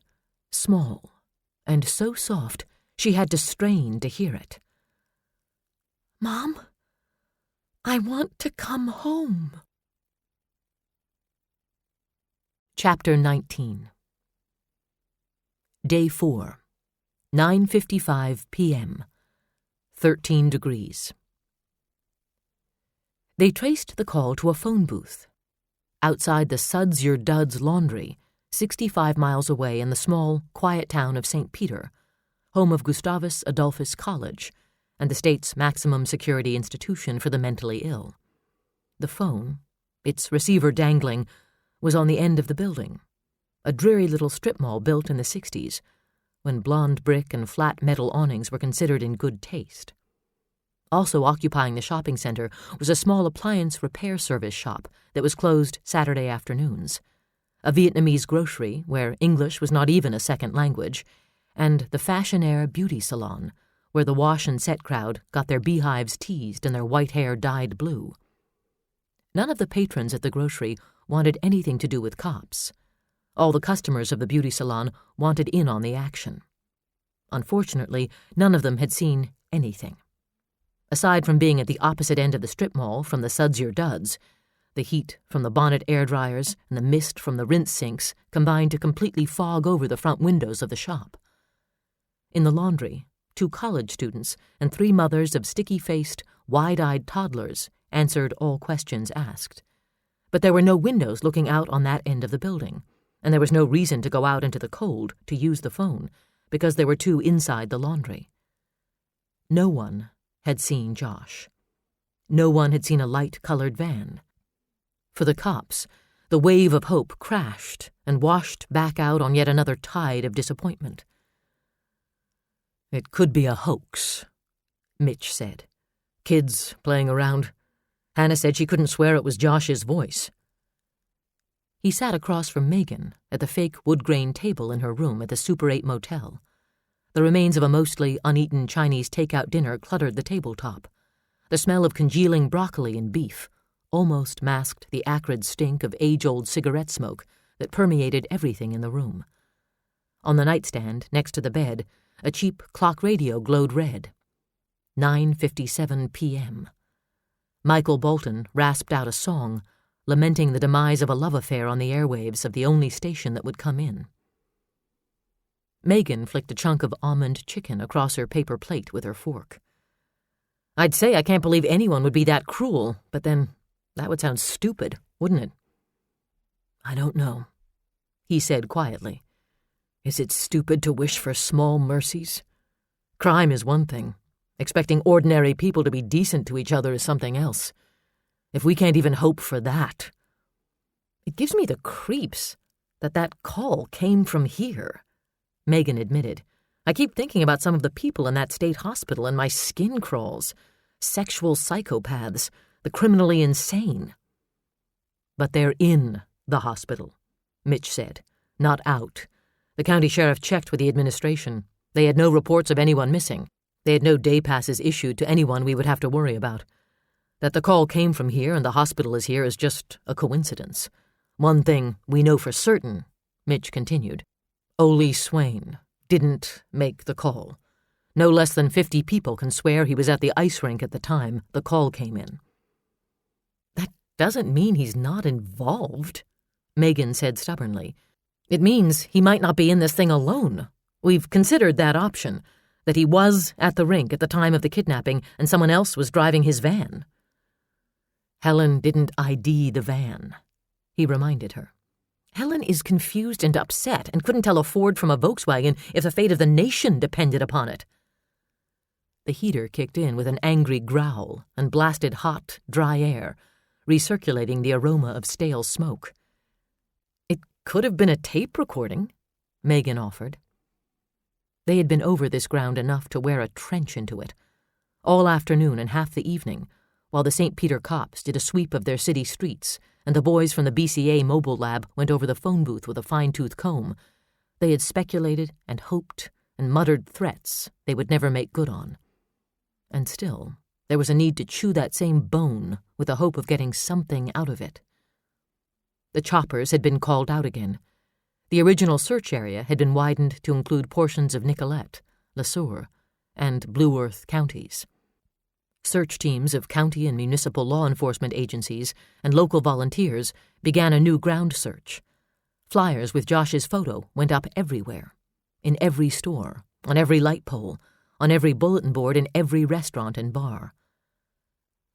small and so soft she had to strain to hear it. "Mom, I want to come home." Chapter 19. Day 4, 9:55 p.m., 13 degrees. They traced the call to a phone booth. Outside the Suds Your Duds laundry, 65 miles away in the small, quiet town of St. Peter, home of Gustavus Adolphus College and the state's maximum security institution for the mentally ill. The phone, its receiver dangling, was on the end of the building, a dreary little strip mall built in the 60s, when blonde brick and flat metal awnings were considered in good taste. Also occupying the shopping center was a small appliance repair service shop that was closed Saturday afternoons, a Vietnamese grocery where English was not even a second language, and the Fashion Air beauty salon, where the wash and set crowd got their beehives teased and their white hair dyed blue. None of the patrons at the grocery wanted anything to do with cops. All the customers of the beauty salon wanted in on the action. Unfortunately, none of them had seen anything. Aside from being at the opposite end of the strip mall from the Suds Your Duds, the heat from the bonnet air dryers and the mist from the rinse sinks combined to completely fog over the front windows of the shop. In the laundry, 2 college students and 3 mothers of sticky-faced, wide-eyed toddlers answered all questions asked. But there were no windows looking out on that end of the building, and there was no reason to go out into the cold to use the phone, because there were 2 inside the laundry. No one had seen Josh. No one had seen a light-colored van. For the cops, the wave of hope crashed and washed back out on yet another tide of disappointment. "It could be a hoax," Mitch said. "Kids playing around. Hannah said she couldn't swear it was Josh's voice." He sat across from Megan at the fake wood-grain table in her room at the Super 8 motel. The remains of a mostly uneaten Chinese takeout dinner cluttered the tabletop. The smell of congealing broccoli and beef almost masked the acrid stink of age-old cigarette smoke that permeated everything in the room. On the nightstand, next to the bed, A cheap clock radio glowed red. 9:57 p.m. Michael Bolton rasped out a song, lamenting the demise of a love affair on the airwaves of the only station that would come in. Megan flicked a chunk of almond chicken across her paper plate with her fork. I'd say I can't believe anyone would be that cruel, but then that would sound stupid, wouldn't it? I don't know, he said quietly. Is it stupid to wish for small mercies? Crime is one thing. Expecting ordinary people to be decent to each other is something else. If we can't even hope for that. It gives me the creeps that call came from here, Megan admitted. I keep thinking about some of the people in that state hospital and my skin crawls. Sexual psychopaths, the criminally insane. But they're in the hospital, Mitch said, not out. The county sheriff checked with the administration. They had no reports of anyone missing. They had no day passes issued to anyone we would have to worry about. That the call came from here and the hospital is here is just a coincidence. One thing we know for certain, Mitch continued. Ole Swain didn't make the call. No less than 50 people can swear he was at the ice rink at the time the call came in. That doesn't mean he's not involved, Megan said stubbornly. It means he might not be in this thing alone. We've considered that option, that he was at the rink at the time of the kidnapping and someone else was driving his van. Helen didn't ID the van, he reminded her. Helen is confused and upset and couldn't tell a Ford from a Volkswagen if the fate of the nation depended upon it. The heater kicked in with an angry growl and blasted hot, dry air, recirculating the aroma of stale smoke. It could have been a tape recording, Megan offered. They had been over this ground enough to wear a trench into it, all afternoon and half the evening, while the St. Peter cops did a sweep of their city streets and the boys from the BCA mobile lab went over the phone booth with a fine-tooth comb. They had speculated and hoped and muttered threats they would never make good on. And still, there was a need to chew that same bone with the hope of getting something out of it. The choppers had been called out again. The original search area had been widened to include portions of Nicollet, Le Sueur, and Blue Earth counties. Search teams of county and municipal law enforcement agencies and local volunteers began a new ground search. Flyers with Josh's photo went up everywhere, in every store, on every light pole, on every bulletin board in every restaurant and bar.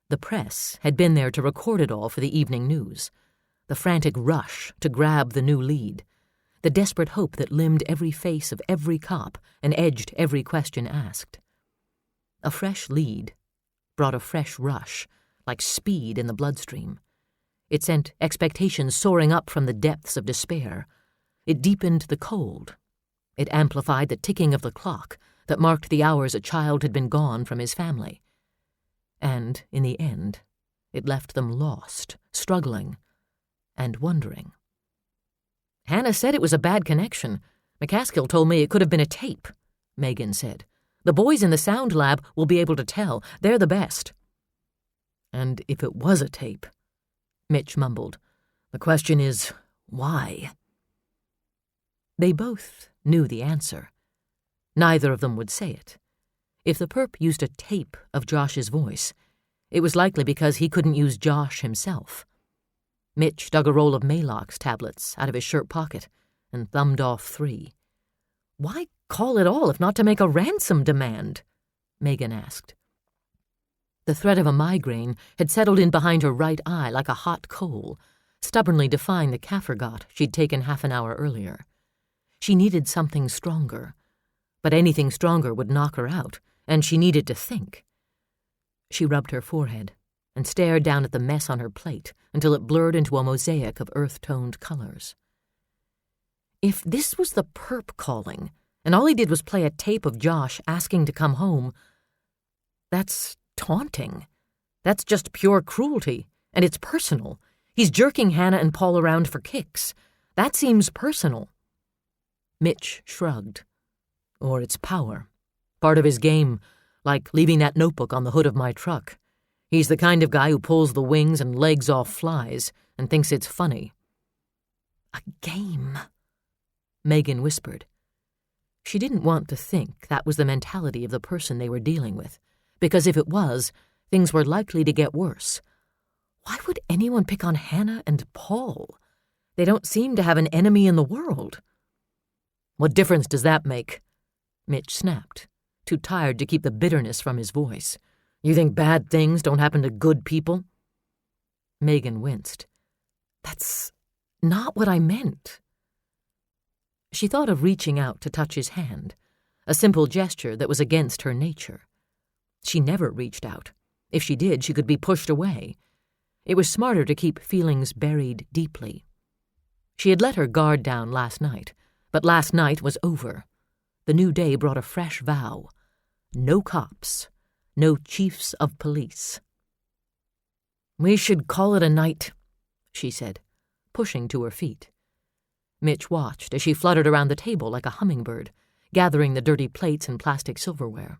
The press had been there to record it all for the evening news, the frantic rush to grab the new lead, the desperate hope that limned every face of every cop and edged every question asked. A fresh lead brought a fresh rush, like speed in the bloodstream. It sent expectations soaring up from the depths of despair. It deepened the cold. It amplified the ticking of the clock that marked the hours a child had been gone from his family. And, in the end, it left them lost, struggling, and wondering. Hannah said it was a bad connection. McCaskill told me it could have been a tape, Megan said. The boys in the sound lab will be able to tell. They're the best. And if it was a tape, Mitch mumbled, the question is, why? They both knew the answer. Neither of them would say it. If the perp used a tape of Josh's voice, it was likely because he couldn't use Josh himself. Mitch dug a roll of Maalox tablets out of his shirt pocket and thumbed off 3. Why call at all if not to make a ransom demand? Megan asked. The threat of a migraine had settled in behind her right eye like a hot coal, stubbornly defying the Caffergot she'd taken half an hour earlier. She needed something stronger, but anything stronger would knock her out, and she needed to think. She rubbed her forehead and stared down at the mess on her plate until it blurred into a mosaic of earth-toned colors. If this was the perp calling, and all he did was play a tape of Josh asking to come home, that's taunting. That's just pure cruelty, and it's personal. He's jerking Hannah and Paul around for kicks. That seems personal. Mitch shrugged. Or it's power. Part of his game, like leaving that notebook on the hood of my truck. He's the kind of guy who pulls the wings and legs off flies and thinks it's funny. A game, Megan whispered. She didn't want to think that was the mentality of the person they were dealing with, because if it was, things were likely to get worse. Why would anyone pick on Hannah and Paul? They don't seem to have an enemy in the world. What difference does that make? Mitch snapped, too tired to keep the bitterness from his voice. You think bad things don't happen to good people? Megan winced. That's not what I meant. She thought of reaching out to touch his hand, a simple gesture that was against her nature. She never reached out. If she did, she could be pushed away. It was smarter to keep feelings buried deeply. She had let her guard down last night, but last night was over. The new day brought a fresh vow. No cops. No chiefs of police. We should call it a night, she said, pushing to her feet. Mitch watched as she fluttered around the table like a hummingbird, gathering the dirty plates and plastic silverware.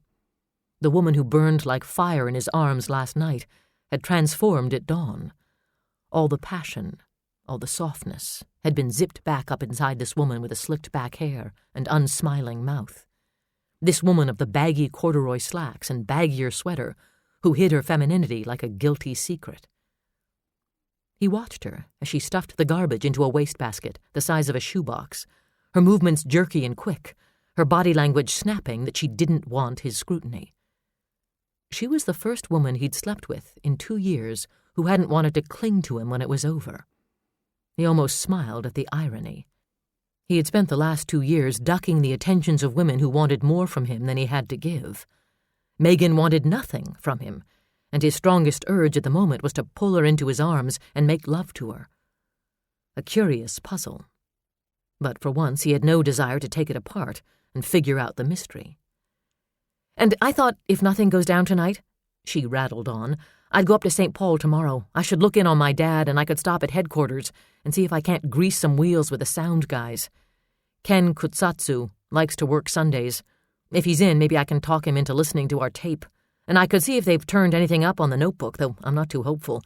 The woman who burned like fire in his arms last night had transformed at dawn. All the passion, all the softness, had been zipped back up inside this woman with the slicked-back hair and unsmiling mouth. This woman of the baggy corduroy slacks and baggier sweater who hid her femininity like a guilty secret. He watched her as she stuffed the garbage into a wastebasket the size of a shoebox, her movements jerky and quick, her body language snapping that she didn't want his scrutiny. She was the first woman he'd slept with in 2 years who hadn't wanted to cling to him when it was over. He almost smiled at the irony. He had spent the last 2 years ducking the attentions of women who wanted more from him than he had to give. Megan wanted nothing from him, and his strongest urge at the moment was to pull her into his arms and make love to her. A curious puzzle. But for once he had no desire to take it apart and figure out the mystery. And I thought if nothing goes down tonight, she rattled on, I'd go up to St. Paul tomorrow. I should look in on my dad and I could stop at headquarters and see if I can't grease some wheels with the sound guys. Ken Kutsatsu likes to work Sundays. If he's in, maybe I can talk him into listening to our tape. And I could see if they've turned anything up on the notebook, though I'm not too hopeful.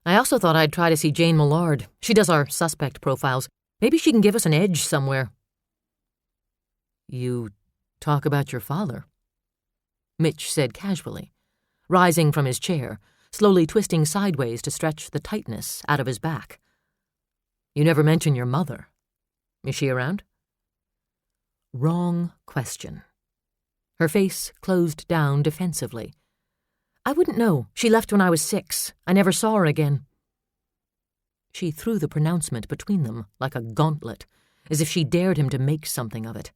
I also thought I'd try to see Jane Millard. She does our suspect profiles. Maybe she can give us an edge somewhere. You talk about your father? Mitch said casually, rising from his chair, slowly twisting sideways to stretch the tightness out of his back. You never mention your mother. Is she around? Wrong question. Her face closed down defensively. I wouldn't know. She left when I was 6. I never saw her again. She threw the pronouncement between them like a gauntlet, as if she dared him to make something of it.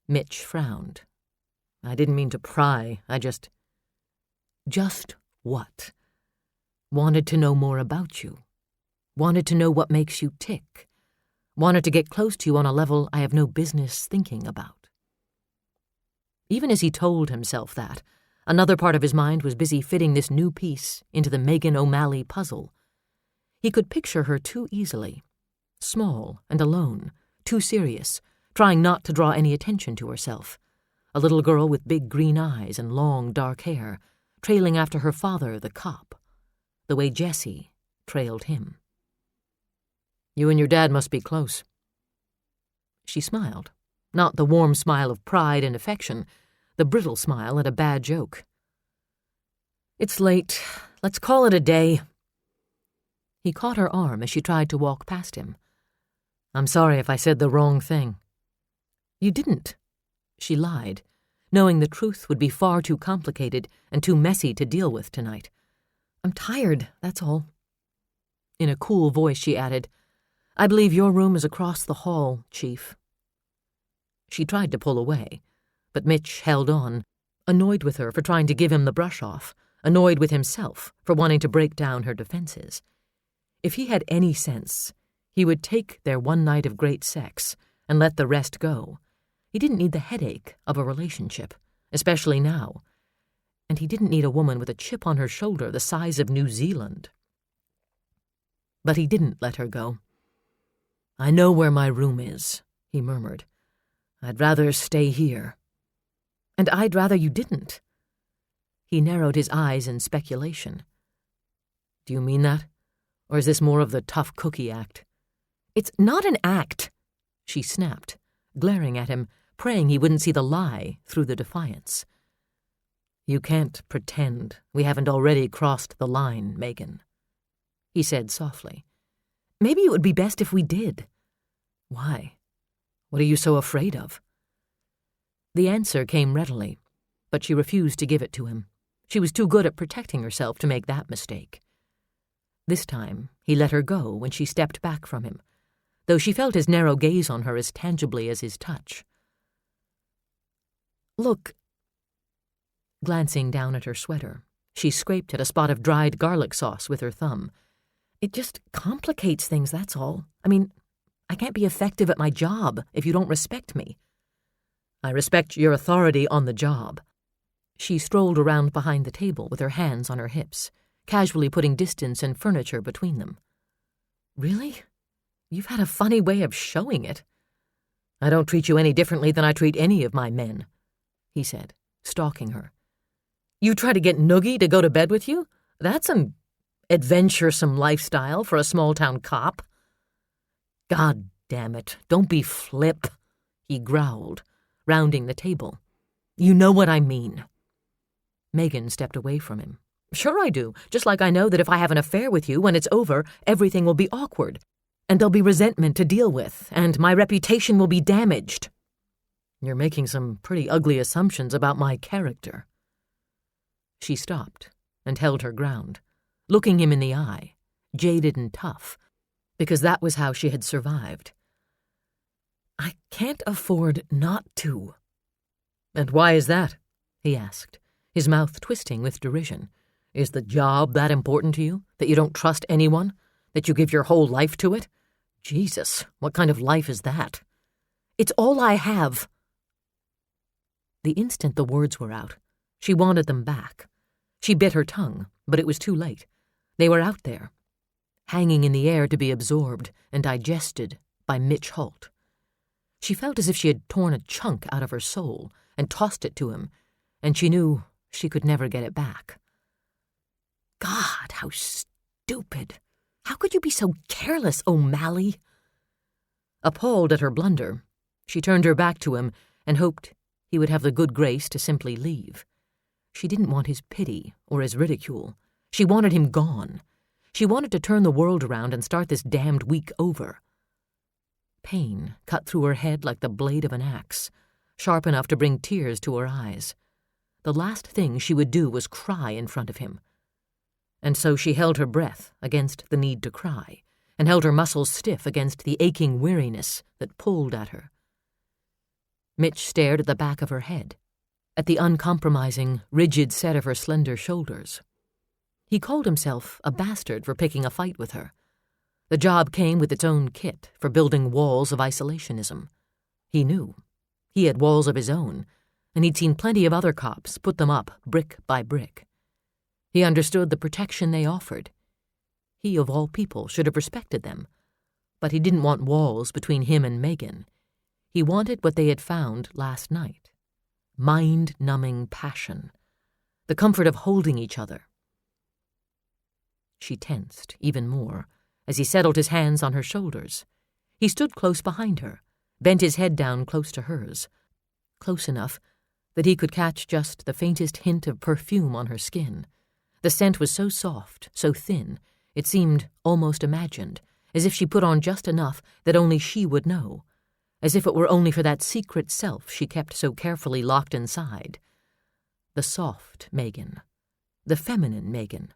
Mitch frowned. I didn't mean to pry. I just... Just what? Wanted to know more about you. Wanted to know what makes you tick. Wanted to get close to you on a level I have no business thinking about. Even as he told himself that, another part of his mind was busy fitting this new piece into the Megan O'Malley puzzle. He could picture her too easily. Small and alone, too serious, trying not to draw any attention to herself. A little girl with big green eyes and long dark hair, trailing after her father, the cop, the way Jesse trailed him. You and your dad must be close. She smiled, not the warm smile of pride and affection, the brittle smile at a bad joke. It's late. Let's call it a day. He caught her arm as she tried to walk past him. I'm sorry if I said the wrong thing. You didn't. She lied, knowing the truth would be far too complicated and too messy to deal with tonight. I'm tired, that's all. In a cool voice she added, I believe your room is across the hall, Chief. She tried to pull away, but Mitch held on, annoyed with her for trying to give him the brush off, annoyed with himself for wanting to break down her defenses. If he had any sense, he would take their one night of great sex and let the rest go. He didn't need the headache of a relationship, especially now. And he didn't need a woman with a chip on her shoulder the size of New Zealand. But he didn't let her go. I know where my room is, he murmured. I'd rather stay here. And I'd rather you didn't. He narrowed his eyes in speculation. Do you mean that? Or is this more of the tough cookie act? It's not an act, she snapped, glaring at him, praying he wouldn't see the lie through the defiance. "You can't pretend we haven't already crossed the line, Megan," he said softly. "Maybe it would be best if we did." "Why? What are you so afraid of?" The answer came readily, but she refused to give it to him. She was too good at protecting herself to make that mistake. This time, he let her go when she stepped back from him, though she felt his narrow gaze on her as tangibly as his touch. "Look," glancing down at her sweater, she scraped at a spot of dried garlic sauce with her thumb. "It just complicates things, that's all. I mean, I can't be effective at my job if you don't respect me." "I respect your authority on the job." She strolled around behind the table with her hands on her hips, casually putting distance and furniture between them. "Really? You've had a funny way of showing it." "I don't treat you any differently than I treat any of my men," he said, stalking her. "You try to get Noogie to go to bed with you? That's an adventuresome lifestyle for a small-town cop." "God damn it, don't be flip," he growled, rounding the table. "You know what I mean." Megan stepped away from him. "Sure I do, just like I know that if I have an affair with you, when it's over, everything will be awkward, and there'll be resentment to deal with, and my reputation will be damaged." "You're making some pretty ugly assumptions about my character." She stopped and held her ground, looking him in the eye, jaded and tough, because that was how she had survived. "I can't afford not to." "And why is that?" he asked, his mouth twisting with derision. "Is the job that important to you, that you don't trust anyone, that you give your whole life to it? Jesus, what kind of life is that?" "It's all I have." The instant the words were out, she wanted them back. She bit her tongue, but it was too late. They were out there, hanging in the air to be absorbed and digested by Mitch Holt. She felt as if she had torn a chunk out of her soul and tossed it to him, and she knew she could never get it back. God, how stupid. How could you be so careless, O'Malley? Appalled at her blunder, she turned her back to him and hoped he would have the good grace to simply leave. She didn't want his pity or his ridicule. She wanted him gone. She wanted to turn the world around and start this damned week over. Pain cut through her head like the blade of an axe, sharp enough to bring tears to her eyes. The last thing she would do was cry in front of him. And so she held her breath against the need to cry, and held her muscles stiff against the aching weariness that pulled at her. Mitch stared at the back of her head, at the uncompromising, rigid set of her slender shoulders. He called himself a bastard for picking a fight with her. The job came with its own kit for building walls of isolationism. He knew. He had walls of his own, and he'd seen plenty of other cops put them up brick by brick. He understood the protection they offered. He, of all people, should have respected them. But he didn't want walls between him and Megan. He wanted what they had found last night. Mind-numbing passion. The comfort of holding each other. She tensed even more as he settled his hands on her shoulders. He stood close behind her, bent his head down close to hers, close enough that he could catch just the faintest hint of perfume on her skin. The scent was so soft, so thin, it seemed almost imagined, as if she put on just enough that only she would know, as if it were only for that secret self she kept so carefully locked inside. The soft Megan. The feminine Megan.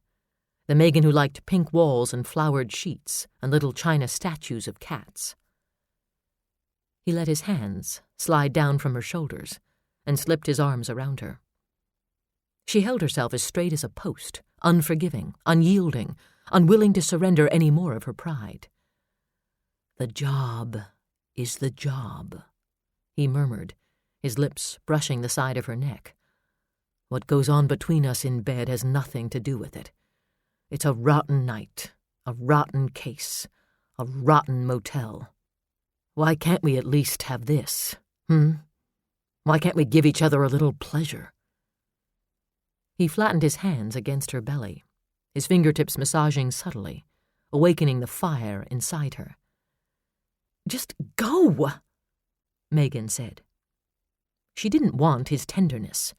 The Megan who liked pink walls and flowered sheets and little china statues of cats. He let his hands slide down from her shoulders and slipped his arms around her. She held herself as straight as a post, unforgiving, unyielding, unwilling to surrender any more of her pride. "The job is the job," he murmured, his lips brushing the side of her neck. "What goes on between us in bed has nothing to do with it. It's a rotten night, a rotten case, a rotten motel. Why can't we at least have this, Why can't we give each other a little pleasure?" He flattened his hands against her belly, his fingertips massaging subtly, awakening the fire inside her. "Just go," Megan said. She didn't want his tenderness.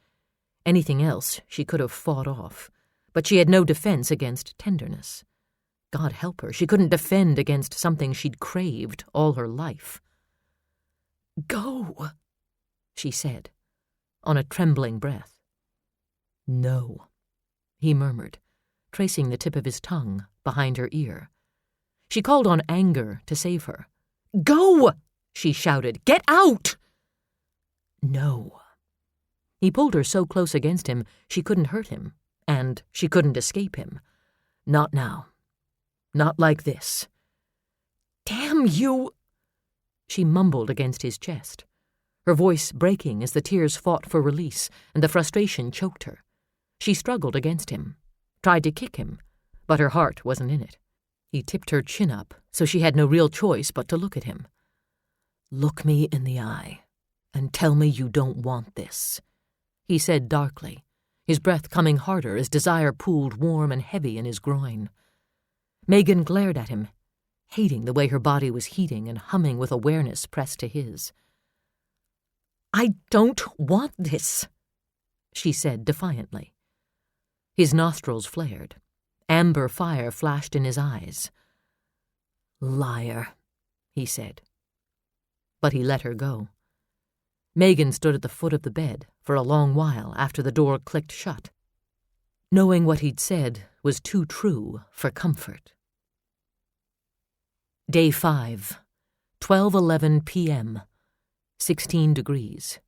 Anything else she could have fought off, but she had no defense against tenderness. God help her, she couldn't defend against something she'd craved all her life. "Go," she said, on a trembling breath. "No," he murmured, tracing the tip of his tongue behind her ear. She called on anger to save her. "Go!" she shouted. "Get out!" No. He pulled her so close against him she couldn't hurt him, and she couldn't escape him. Not now. Not like this. "Damn you!" She mumbled against his chest, her voice breaking as the tears fought for release and the frustration choked her. She struggled against him, tried to kick him, but her heart wasn't in it. He tipped her chin up, so she had no real choice but to look at him. "Look me in the eye and tell me you don't want this," he said darkly, his breath coming harder as desire pooled warm and heavy in his groin. Megan glared at him, hating the way her body was heating and humming with awareness pressed to his. "I don't want this," she said defiantly. His nostrils flared. Amber fire flashed in his eyes. "Liar," he said. But he let her go. Megan stood at the foot of the bed for a long while after the door clicked shut. Knowing what he'd said was too true for comfort. Day 5, 12:11 p.m., 16 degrees.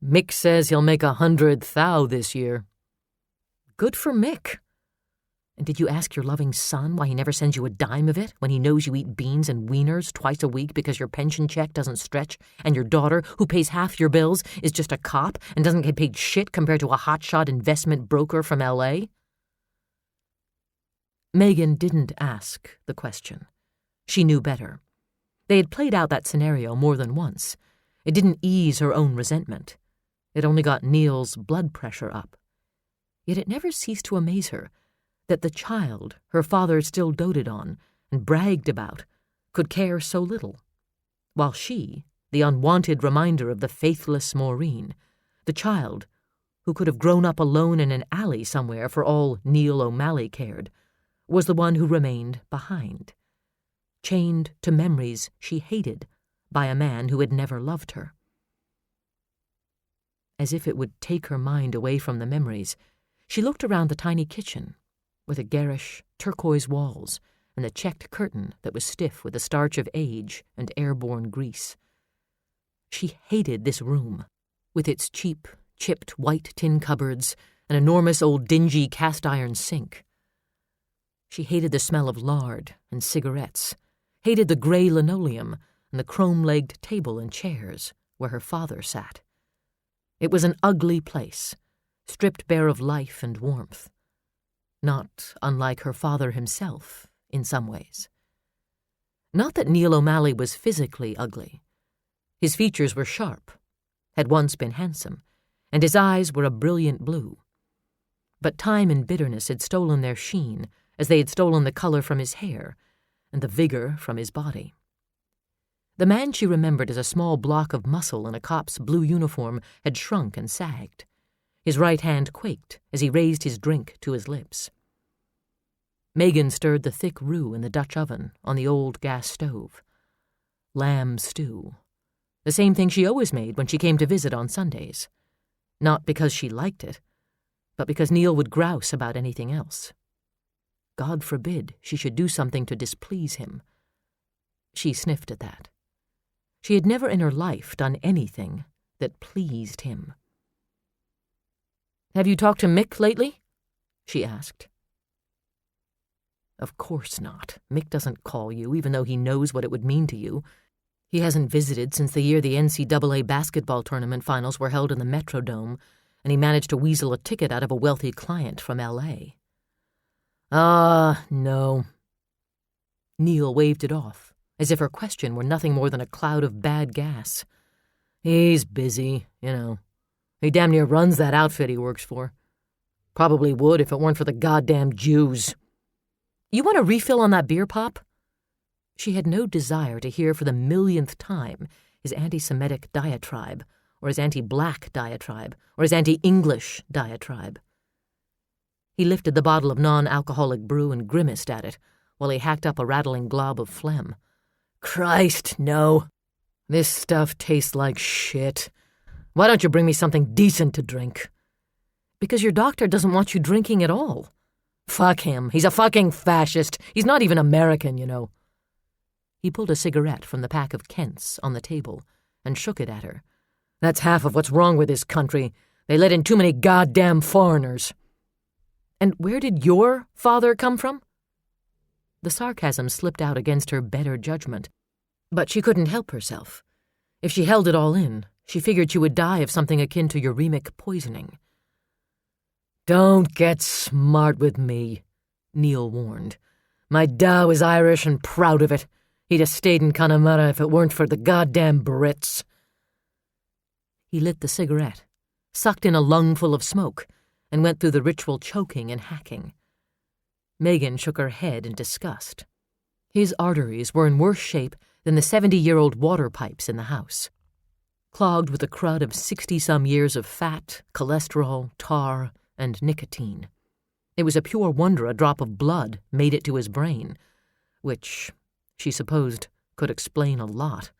"Mick says he'll make 100,000 this year." "Good for Mick. And did you ask your loving son why he never sends you a dime of it when he knows you eat beans and wieners twice a week because your pension check doesn't stretch and your daughter, who pays half your bills, is just a cop and doesn't get paid shit compared to a hotshot investment broker from L.A.? Megan didn't ask the question. She knew better. They had played out that scenario more than once. It didn't ease her own resentment. It only got Neil's blood pressure up. Yet it never ceased to amaze her that the child her father still doted on and bragged about could care so little, while she, the unwanted reminder of the faithless Maureen, the child who could have grown up alone in an alley somewhere for all Neil O'Malley cared, was the one who remained behind, chained to memories she hated by a man who had never loved her. As if it would take her mind away from the memories, she looked around the tiny kitchen, with the garish turquoise walls and the checked curtain that was stiff with the starch of age and airborne grease. She hated this room, with its cheap, chipped white tin cupboards and enormous old dingy cast-iron sink. She hated the smell of lard and cigarettes, hated the gray linoleum and the chrome-legged table and chairs where her father sat. It was an ugly place, stripped bare of life and warmth. Not unlike her father himself, in some ways. Not that Neil O'Malley was physically ugly. His features were sharp, had once been handsome, and his eyes were a brilliant blue. But time and bitterness had stolen their sheen, as they had stolen the color from his hair and the vigor from his body. The man she remembered as a small block of muscle in a cop's blue uniform had shrunk and sagged. His right hand quaked as he raised his drink to his lips. Megan stirred the thick roux in the Dutch oven on the old gas stove. Lamb stew. The same thing she always made when she came to visit on Sundays. Not because she liked it, but because Neil would grouse about anything else. God forbid she should do something to displease him. She sniffed at that. She had never in her life done anything that pleased him. "Have you talked to Mick lately?" she asked. "Of course not. Mick doesn't call you, even though he knows what it would mean to you. He hasn't visited since the year the NCAA basketball tournament finals were held in the Metrodome, and he managed to weasel a ticket out of a wealthy client from L.A. No. Neil waved it off, as if her question were nothing more than a cloud of bad gas. "He's busy, you know. He damn near runs that outfit he works for. Probably would if it weren't for the goddamn Jews. You want a refill on that beer pop?" She had no desire to hear for the millionth time his anti-Semitic diatribe, or his anti-black diatribe, or his anti-English diatribe. He lifted the bottle of non-alcoholic brew and grimaced at it, while he hacked up a rattling glob of phlegm. Christ, no. This stuff tastes like shit. Why don't you bring me something decent to drink? Because your doctor doesn't want you drinking at all. Fuck him. He's a fucking fascist. He's not even American, you know. He pulled a cigarette from the pack of Kents on the table and shook it at her. That's half of what's wrong with this country. They let in too many goddamn foreigners. And where did your father come from? The sarcasm slipped out against her better judgment, but she couldn't help herself. If she held it all in, she figured she would die of something akin to uremic poisoning. Don't get smart with me, Neil warned. My Dow is Irish and proud of it. He'd have stayed in Connemara if it weren't for the goddamn Brits. He lit the cigarette, sucked in a lungful of smoke, and went through the ritual choking and hacking. Megan shook her head in disgust. His arteries were in worse shape than the 70-year-old water pipes in the house, clogged with a crud of 60-some years of fat, cholesterol, tar, and nicotine. It was a pure wonder a drop of blood made it to his brain, which, she supposed, could explain a lot.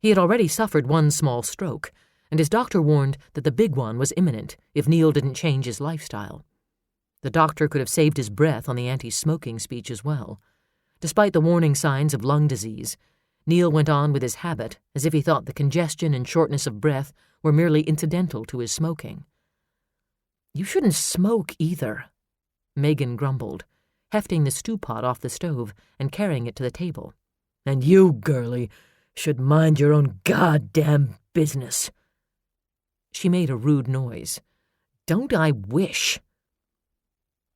He had already suffered one small stroke, and his doctor warned that the big one was imminent if Neil didn't change his lifestyle. The doctor could have saved his breath on the anti-smoking speech as well. Despite the warning signs of lung disease, Neil went on with his habit as if he thought the congestion and shortness of breath were merely incidental to his smoking. You shouldn't smoke either, Megan grumbled, hefting the stew pot off the stove and carrying it to the table. And you, girlie, should mind your own goddamn business. She made a rude noise. Don't I wish?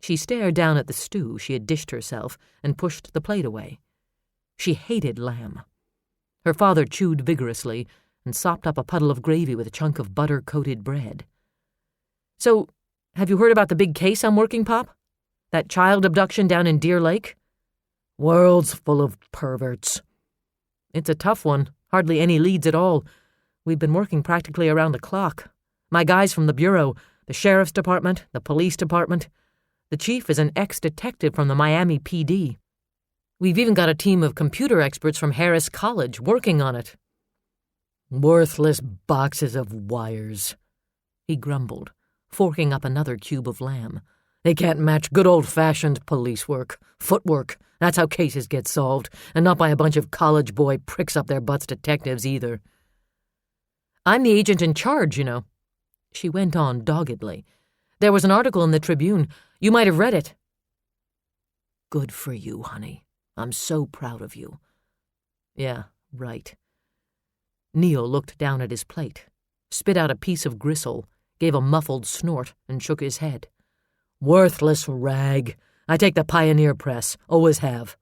She stared down at the stew she had dished herself and pushed the plate away. She hated lamb. Her father chewed vigorously and sopped up a puddle of gravy with a chunk of butter-coated bread. So, have you heard about the big case I'm working, Pop? That child abduction down in Deer Lake? World's full of perverts. It's a tough one. Hardly any leads at all. We've been working practically around the clock. My guys from the Bureau, the Sheriff's Department, the Police Department. The chief is an ex-detective from the Miami PD. We've even got a team of computer experts from Harris College working on it. Worthless boxes of wires, he grumbled, forking up another cube of lamb. They can't match good old-fashioned police work, footwork. That's how cases get solved, and not by a bunch of college boy pricks-up-their-butts detectives either. I'm the agent in charge, you know, she went on doggedly. There was an article in the Tribune. You might have read it. Good for you, honey. I'm so proud of you. Yeah, right. Neil looked down at his plate, spit out a piece of gristle, gave a muffled snort, and shook his head. Worthless rag. I take the Pioneer Press. Always have.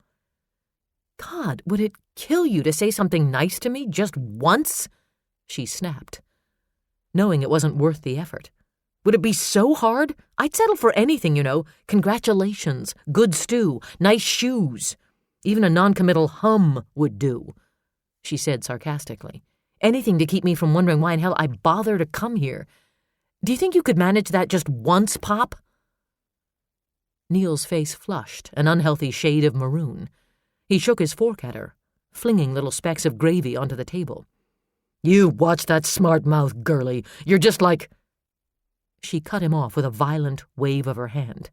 God, would it kill you to say something nice to me just once? She snapped, knowing it wasn't worth the effort. Would it be so hard? I'd settle for anything, you know. Congratulations, good stew, nice shoes. Even a noncommittal hum would do, she said sarcastically. Anything to keep me from wondering why in hell I bother to come here. Do you think you could manage that just once, Pop? Neil's face flushed, an unhealthy shade of maroon. He shook his fork at her, flinging little specks of gravy onto the table. You watch that smart mouth, girlie. You're just like... She cut him off with a violent wave of her hand.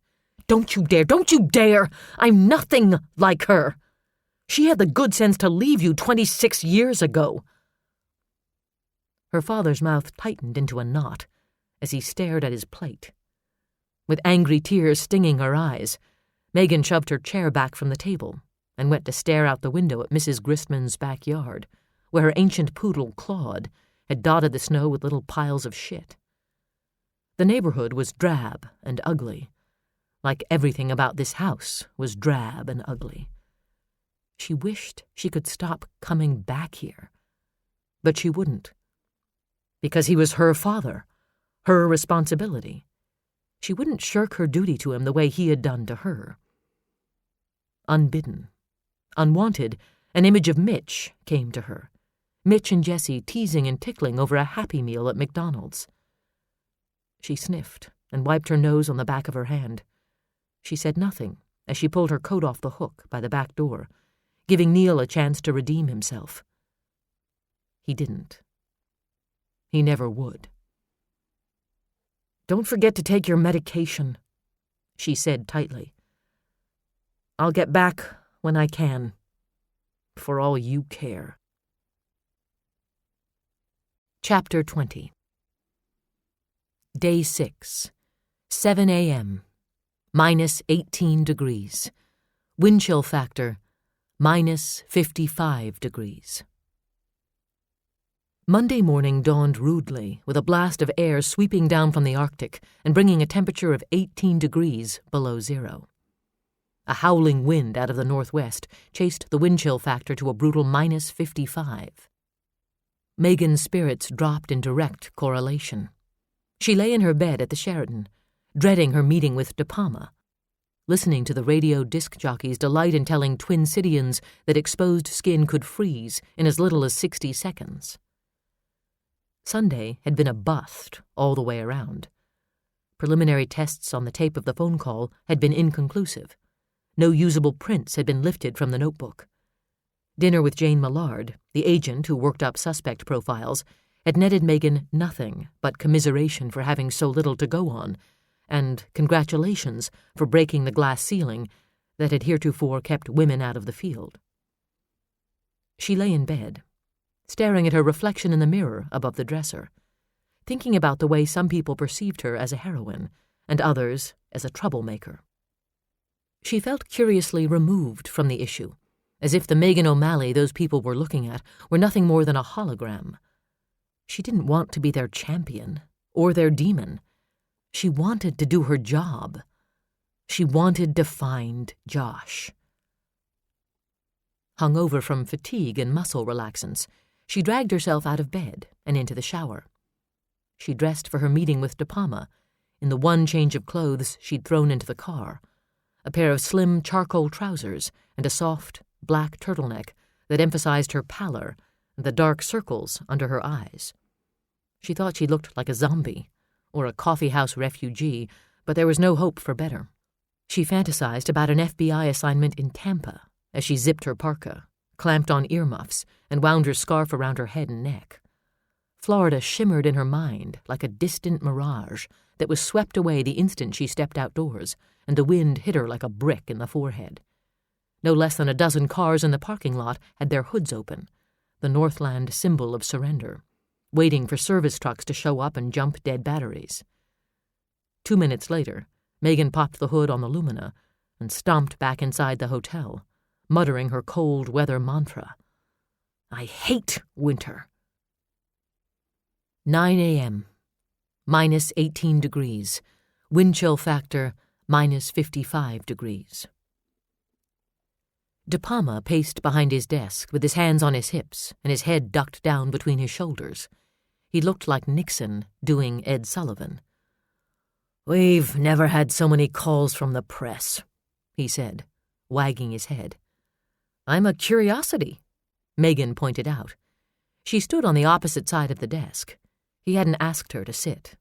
Don't you dare! Don't you dare! I'm nothing like her! She had the good sense to leave you 26 years ago. Her father's mouth tightened into a knot as he stared at his plate. With angry tears stinging her eyes, Megan shoved her chair back from the table and went to stare out the window at Mrs. Gristman's backyard, where her ancient poodle, Claude, had dotted the snow with little piles of shit. The neighborhood was drab and ugly, like everything about this house was drab and ugly. She wished she could stop coming back here, but she wouldn't, because he was her father, her responsibility. She wouldn't shirk her duty to him the way he had done to her. Unbidden, unwanted, an image of Mitch came to her, Mitch and Jessie teasing and tickling over a Happy Meal at McDonald's. She sniffed and wiped her nose on the back of her hand. She said nothing as she pulled her coat off the hook by the back door, giving Neil a chance to redeem himself. He didn't. He never would. "Don't forget to take your medication," she said tightly. "I'll get back when I can, for all you care." Chapter 20. Day 6, 7 a.m., minus 18 degrees. Wind chill factor, minus 55 degrees. Monday morning dawned rudely, with a blast of air sweeping down from the Arctic and bringing a temperature of 18 degrees below zero. A howling wind out of the northwest chased the wind chill factor to a brutal minus 55. Megan's spirits dropped in direct correlation. She lay in her bed at the Sheraton, dreading her meeting with De Palma, listening to the radio disc jockey's delight in telling Twin Cityans that exposed skin could freeze in as little as 60 seconds. Sunday had been a bust all the way around. Preliminary tests on the tape of the phone call had been inconclusive. No usable prints had been lifted from the notebook. Dinner with Jane Millard, the agent who worked up suspect profiles, had netted Megan nothing but commiseration for having so little to go on, and congratulations for breaking the glass ceiling that had heretofore kept women out of the field. She lay in bed, staring at her reflection in the mirror above the dresser, thinking about the way some people perceived her as a heroine and others as a troublemaker. She felt curiously removed from the issue, as if the Megan O'Malley those people were looking at were nothing more than a hologram. She didn't want to be their champion or their demon. She wanted to do her job. She wanted to find Josh. Hungover from fatigue and muscle relaxants, she dragged herself out of bed and into the shower. She dressed for her meeting with De Palma in the one change of clothes she'd thrown into the car, a pair of slim charcoal trousers and a soft, black turtleneck that emphasized her pallor and the dark circles under her eyes. She thought she looked like a zombie or a coffeehouse refugee, but there was no hope for better. She fantasized about an FBI assignment in Tampa as she zipped her parka, clamped on earmuffs, and wound her scarf around her head and neck. Florida shimmered in her mind like a distant mirage that was swept away the instant she stepped outdoors, and the wind hit her like a brick in the forehead. No less than a dozen cars in the parking lot had their hoods open, the Northland symbol of surrender, waiting for service trucks to show up and jump dead batteries. 2 minutes later, Megan popped the hood on the Lumina and stomped back inside the hotel, muttering her cold weather mantra. "I hate winter." 9 a.m., minus 18 degrees, wind chill factor minus 55 degrees. De Palma paced behind his desk with his hands on his hips and his head ducked down between his shoulders. He looked like Nixon doing Ed Sullivan. "We've never had so many calls from the press," he said, wagging his head. "I'm a curiosity," Megan pointed out. She stood on the opposite side of the desk. He hadn't asked her to sit.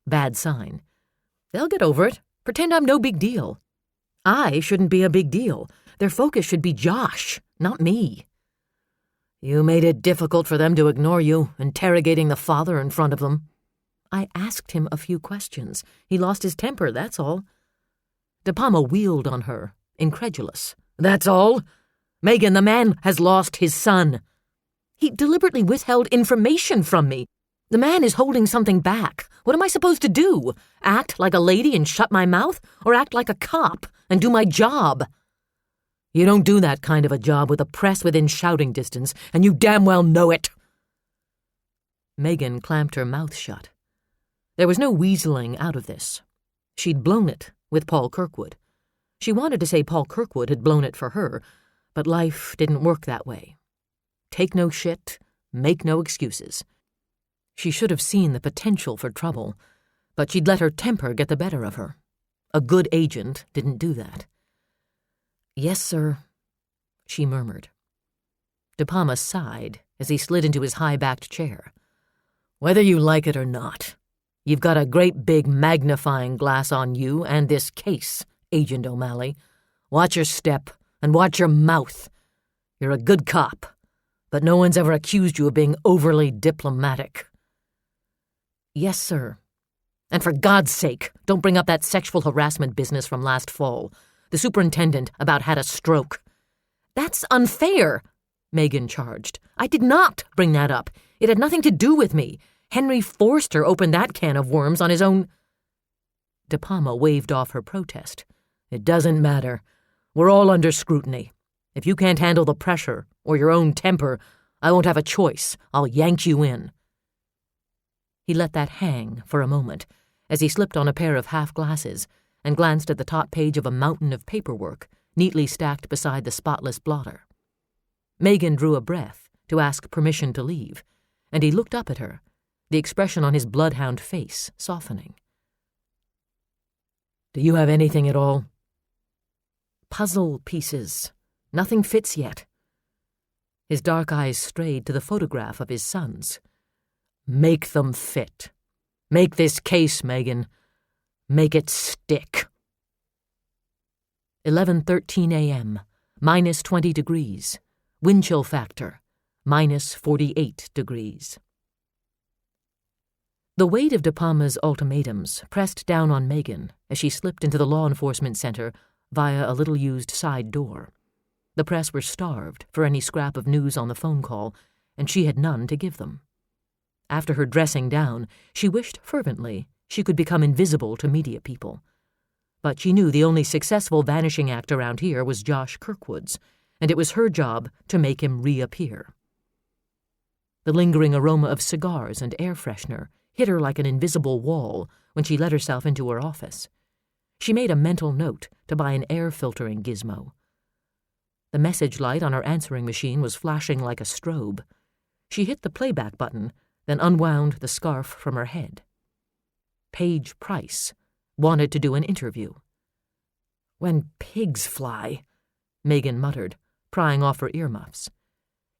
Bad sign. "They'll get over it. Pretend I'm no big deal." "I shouldn't be a big deal. Their focus should be Josh, not me." "You made it difficult for them to ignore you, interrogating the father in front of them." "I asked him a few questions. He lost his temper, that's all." De Palma wheeled on her, incredulous. "That's all? Megan, the man has lost his son." "He deliberately withheld information from me. The man is holding something back. What am I supposed to do? Act like a lady and shut my mouth? Or act like a cop and do my job?" "You don't do that kind of a job with the press within shouting distance, and you damn well know it." Megan clamped her mouth shut. There was no weaseling out of this. She'd blown it with Paul Kirkwood. She wanted to say Paul Kirkwood had blown it for her, but life didn't work that way. Take no shit, make no excuses. She should have seen the potential for trouble, but she'd let her temper get the better of her. A good agent didn't do that. "Yes, sir," she murmured. De Palma sighed as he slid into his high-backed chair. "Whether you like it or not, you've got a great big magnifying glass on you and this case, Agent O'Malley. Watch your step and watch your mouth. You're a good cop, but no one's ever accused you of being overly diplomatic." "Yes, sir. And for God's sake, don't bring up that sexual harassment business from last fall. The superintendent about had a stroke." "That's unfair," Megan charged. "I did not bring that up. It had nothing to do with me. Henry Forster opened that can of worms on his own—" De Palma waved off her protest. "It doesn't matter. We're all under scrutiny. If you can't handle the pressure or your own temper, I won't have a choice. I'll yank you in." He let that hang for a moment as he slipped on a pair of half-glasses and glanced at the top page of a mountain of paperwork neatly stacked beside the spotless blotter. Megan drew a breath to ask permission to leave, and he looked up at her, the expression on his bloodhound face softening. "Do you have anything at all?" "Puzzle pieces. Nothing fits yet." His dark eyes strayed to the photograph of his sons. "Make them fit. Make this case, Megan. Make it stick." 11:13 a.m., minus 20 degrees. Wind chill factor, minus 48 degrees. The weight of De Palma's ultimatums pressed down on Megan as she slipped into the law enforcement center via a little-used side door. The press were starved for any scrap of news on the phone call, and she had none to give them. After her dressing down, she wished fervently she could become invisible to media people. But she knew the only successful vanishing act around here was Josh Kirkwood's, and it was her job to make him reappear. The lingering aroma of cigars and air freshener hit her like an invisible wall when she let herself into her office. She made a mental note to buy an air filtering gizmo. The message light on her answering machine was flashing like a strobe. She hit the playback button, then unwound the scarf from her head. Paige Price wanted to do an interview. "When pigs fly," Megan muttered, prying off her earmuffs.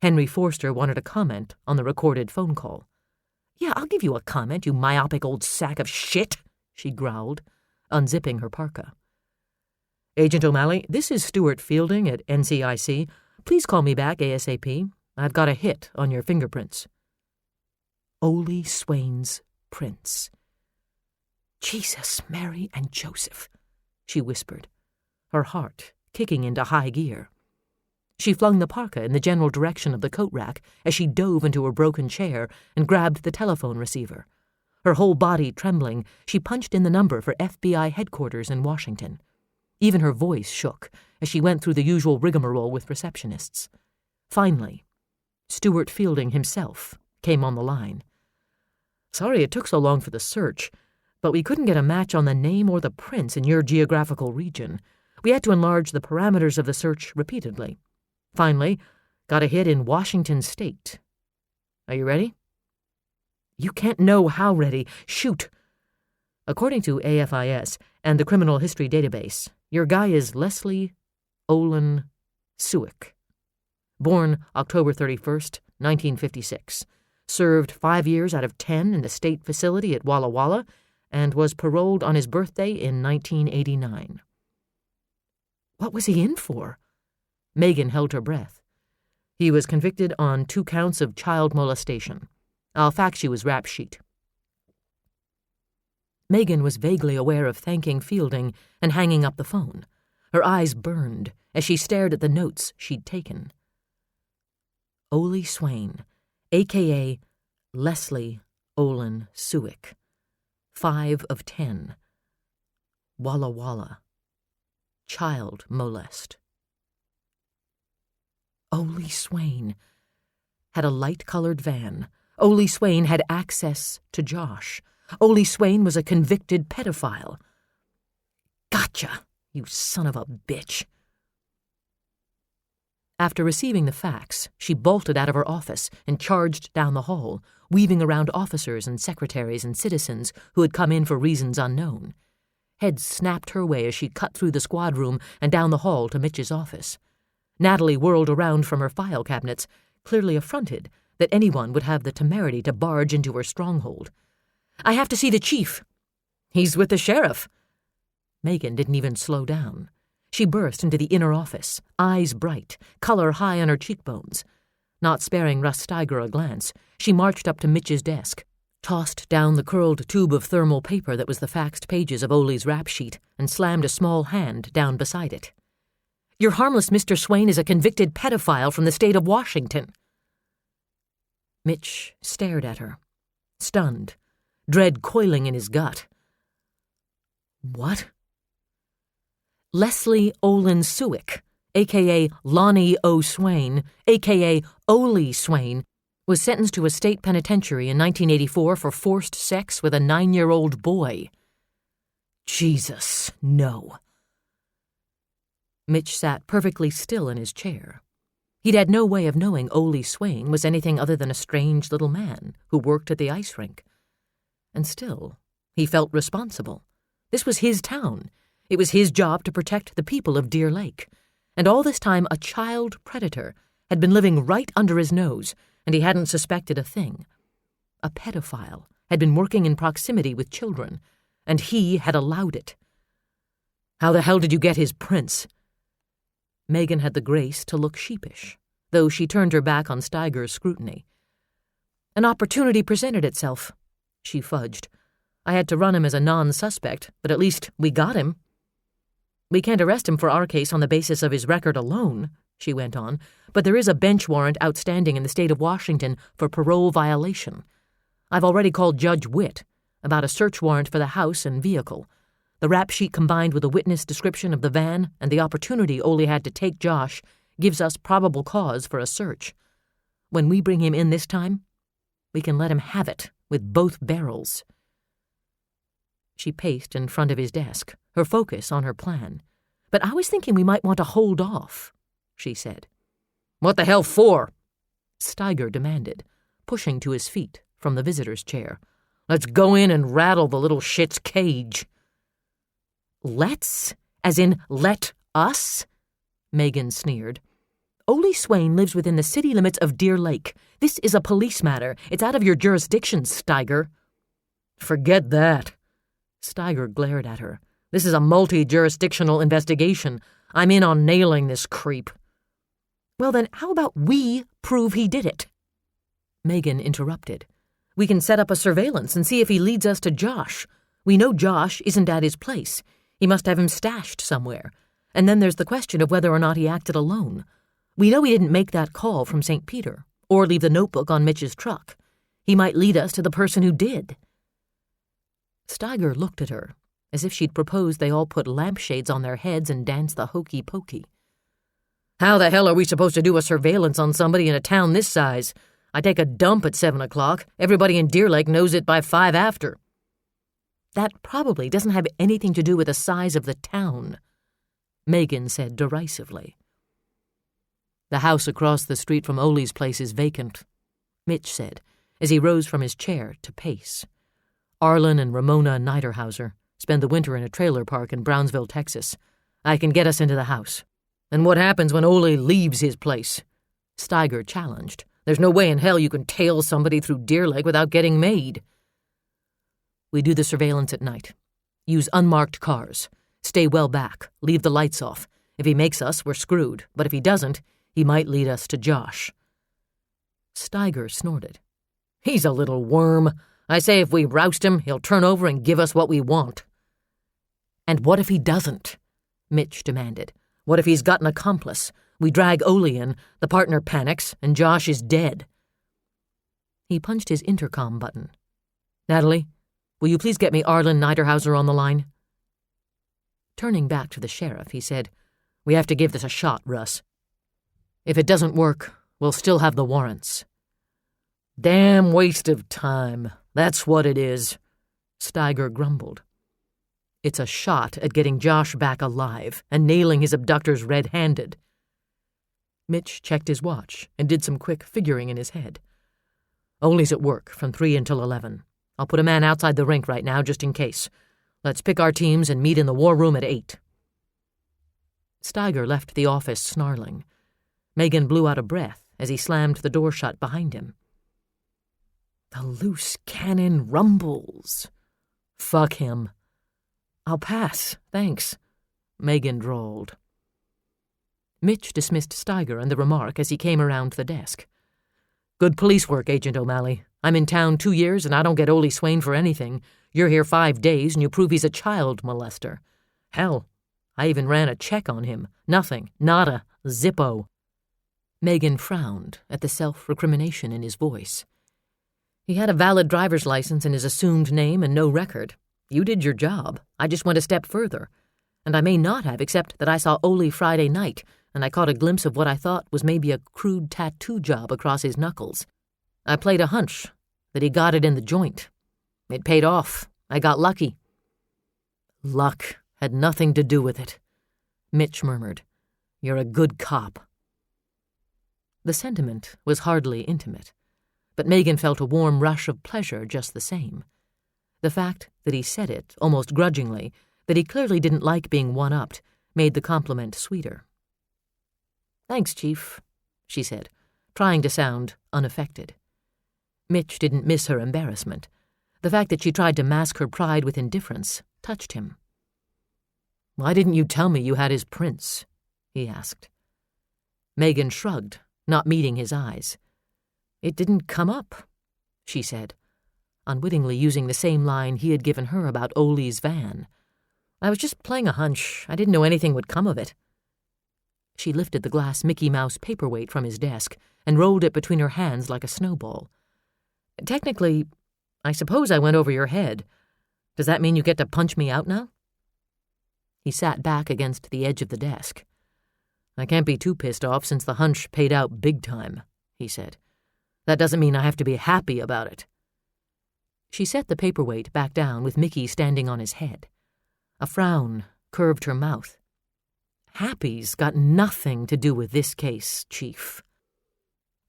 Henry Forster wanted a comment on the recorded phone call. "Yeah, I'll give you a comment, you myopic old sack of shit," she growled, unzipping her parka. "Agent O'Malley, this is Stuart Fielding at NCIC. Please call me back ASAP. I've got a hit on your fingerprints." Ole Swain's prints. "Jesus, Mary, and Joseph," she whispered, her heart kicking into high gear. She flung the parka in the general direction of the coat rack as she dove into her broken chair and grabbed the telephone receiver. Her whole body trembling, she punched in the number for FBI headquarters in Washington. Even her voice shook as she went through the usual rigmarole with receptionists. Finally, Stuart Fielding himself came on the line. "Sorry it took so long for the search, but we couldn't get a match on the name or the prints in your geographical region. We had to enlarge the parameters of the search repeatedly. Finally, got a hit in Washington State. Are you ready?" "You can't know how ready. Shoot." "According to AFIS and the Criminal History Database, your guy is Leslie Olin Suick. Born October 31st, 1956. Served 5 years out of 10 in the state facility at Walla Walla and was paroled on his birthday in 1989. "What was he in for?" Megan held her breath. "He was convicted on 2 counts of child molestation. I'll fax you his rap sheet." Megan was vaguely aware of thanking Fielding and hanging up the phone. Her eyes burned as she stared at the notes she'd taken. Ole Swain, a.k.a. Leslie Olin Suick. 5 of 10. Walla Walla. Child molest. Ole Swain had a light-colored van. Ole Swain had access to Josh. Ole Swain was a convicted pedophile. "Gotcha, you son of a bitch." After receiving the fax, she bolted out of her office and charged down the hall, weaving around officers and secretaries and citizens who had come in for reasons unknown. Heads snapped her way as she cut through the squad room and down the hall to Mitch's office. Natalie whirled around from her file cabinets, clearly affronted that anyone would have the temerity to barge into her stronghold. "I have to see the chief." "He's with the sheriff." Megan didn't even slow down. She burst into the inner office, eyes bright, color high on her cheekbones. Not sparing Russ Steiger a glance, she marched up to Mitch's desk, tossed down the curled tube of thermal paper that was the faxed pages of Ole's rap sheet, and slammed a small hand down beside it. "Your harmless Mr. Swain is a convicted pedophile from the state of Washington." Mitch stared at her, stunned, dread coiling in his gut. "What?" Leslie Olin Suick, a.k.a. Lonnie O. Swain, a.k.a. Ole Swain, was sentenced to a state penitentiary in 1984 for forced sex with a 9-year-old boy. Jesus, no. Mitch sat perfectly still in his chair. He'd had no way of knowing Ole Swain was anything other than a strange little man who worked at the ice rink. And still, he felt responsible. This was his town. It was his job to protect the people of Deer Lake. And all this time, a child predator had been living right under his nose, and he hadn't suspected a thing. A pedophile had been working in proximity with children, and he had allowed it. "How the hell did you get his prints?" Megan had the grace to look sheepish, though she turned her back on Steiger's scrutiny. "An opportunity presented itself," she fudged. "I had to run him as a non-suspect, but at least we got him." "We can't arrest him for our case on the basis of his record alone," she went on, "but there is a bench warrant outstanding in the state of Washington for parole violation. I've already called Judge Witt about a search warrant for the house and vehicle. The rap sheet combined with a witness description of the van and the opportunity Ole had to take Josh gives us probable cause for a search. When we bring him in this time, we can let him have it with both barrels." She paced in front of his desk, her focus on her plan. "But I was thinking we might want to hold off," she said. "What the hell for?" Steiger demanded, pushing to his feet from the visitor's chair. "Let's go in and rattle the little shit's cage." "Let's? As in, let us?" Megan sneered. "Ole Swain lives within the city limits of Deer Lake. This is a police matter. It's out of your jurisdiction, Steiger." "Forget that." Steiger glared at her. "This is a multi-jurisdictional investigation. I'm in on nailing this creep." "Well then, how about we prove he did it?" Megan interrupted. "We can set up a surveillance and see if he leads us to Josh. We know Josh isn't at his place. He must have him stashed somewhere. And then there's the question of whether or not he acted alone. We know he didn't make that call from St. Peter, or leave the notebook on Mitch's truck. He might lead us to the person who did." Steiger looked at her, as if she'd proposed they all put lampshades on their heads and dance the hokey-pokey. "How the hell are we supposed to do a surveillance on somebody in a town this size? I take a dump at 7 o'clock. Everybody in Deer Lake knows it by 5 after. "That probably doesn't have anything to do with the size of the town," Megan said derisively. "The house across the street from Ole's place is vacant," Mitch said, as he rose from his chair to pace. "Arlen and Ramona Niederhauser spend the winter in a trailer park in Brownsville, Texas. I can get us into the house." "And what happens when Ole leaves his place?" Steiger challenged. "There's no way in hell you can tail somebody through Deer Lake without getting made." "We do the surveillance at night. Use unmarked cars. Stay well back. Leave the lights off. If he makes us, we're screwed. But if he doesn't, he might lead us to Josh." Steiger snorted. "He's a little worm. I say if we roust him, he'll turn over and give us what we want." "And what if he doesn't?" Mitch demanded. "What if he's got an accomplice? We drag Ole in, the partner panics, and Josh is dead." He punched his intercom button. "Natalie, will you please get me Arlen Niederhauser on the line?" Turning back to the sheriff, he said, "We have to give this a shot, Russ. If it doesn't work, we'll still have the warrants." "Damn waste of time. That's what it is," Steiger grumbled. "It's a shot at getting Josh back alive and nailing his abductors red-handed." Mitch checked his watch and did some quick figuring in his head. "Ole's at work from 3 until 11. I'll put a man outside the rink right now just in case. Let's pick our teams and meet in the war room at 8. Steiger left the office snarling. Megan blew out a breath as he slammed the door shut behind him. The loose cannon rumbles. Fuck him. I'll pass, thanks, Megan drawled. Mitch dismissed Steiger and the remark as he came around the desk. Good police work, Agent O'Malley. I'm in town 2 years and I don't get Ole Swain for anything. You're here 5 days and you prove he's a child molester. Hell, I even ran a check on him. Nothing. Nada. Zippo. Megan frowned at the self-recrimination in his voice. He had a valid driver's license in his assumed name and no record. You did your job. I just went a step further. And I may not have, except that I saw Ole Friday night, and I caught a glimpse of what I thought was maybe a crude tattoo job across his knuckles. I played a hunch that he got it in the joint. It paid off. I got lucky. Luck had nothing to do with it, Mitch murmured. You're a good cop. The sentiment was hardly intimate, but Megan felt a warm rush of pleasure just the same. The fact that he said it, almost grudgingly, that he clearly didn't like being one-upped, made the compliment sweeter. Thanks, Chief, she said, trying to sound unaffected. Mitch didn't miss her embarrassment. The fact that she tried to mask her pride with indifference touched him. Why didn't you tell me you had his prints? He asked. Megan shrugged, not meeting his eyes. It didn't come up, she said, unwittingly using the same line he had given her about Ole's van. I was just playing a hunch. I didn't know anything would come of it. She lifted the glass Mickey Mouse paperweight from his desk and rolled it between her hands like a snowball. Technically, I suppose I went over your head. Does that mean you get to punch me out now? He sat back against the edge of the desk. I can't be too pissed off since the hunch paid out big time, he said. That doesn't mean I have to be happy about it. She set the paperweight back down with Mickey standing on his head. A frown curved her mouth. Happy's got nothing to do with this case, Chief.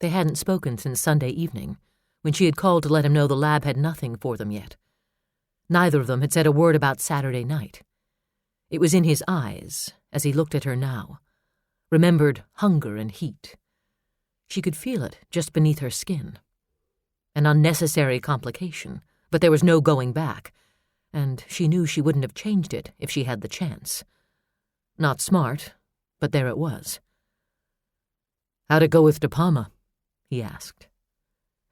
They hadn't spoken since Sunday evening, when she had called to let him know the lab had nothing for them yet. Neither of them had said a word about Saturday night. It was in his eyes as he looked at her now, remembered hunger and heat. She could feel it just beneath her skin. An unnecessary complication, but there was no going back, and she knew she wouldn't have changed it if she had the chance. Not smart, but there it was. How'd it go with De Palma? He asked.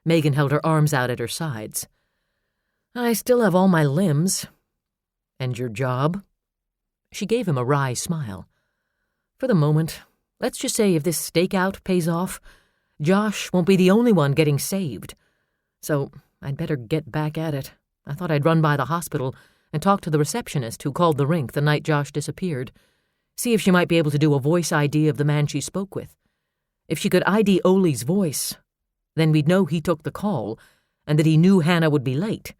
Megan held her arms out at her sides. I still have all my limbs. And your job? She gave him a wry smile. For the moment, let's just say if this stakeout pays off, Josh won't be the only one getting saved. So I'd better get back at it. I thought I'd run by the hospital and talk to the receptionist who called the rink the night Josh disappeared. See if she might be able to do a voice ID of the man she spoke with. If she could ID Ole's voice, then we'd know he took the call and that he knew Hannah would be late.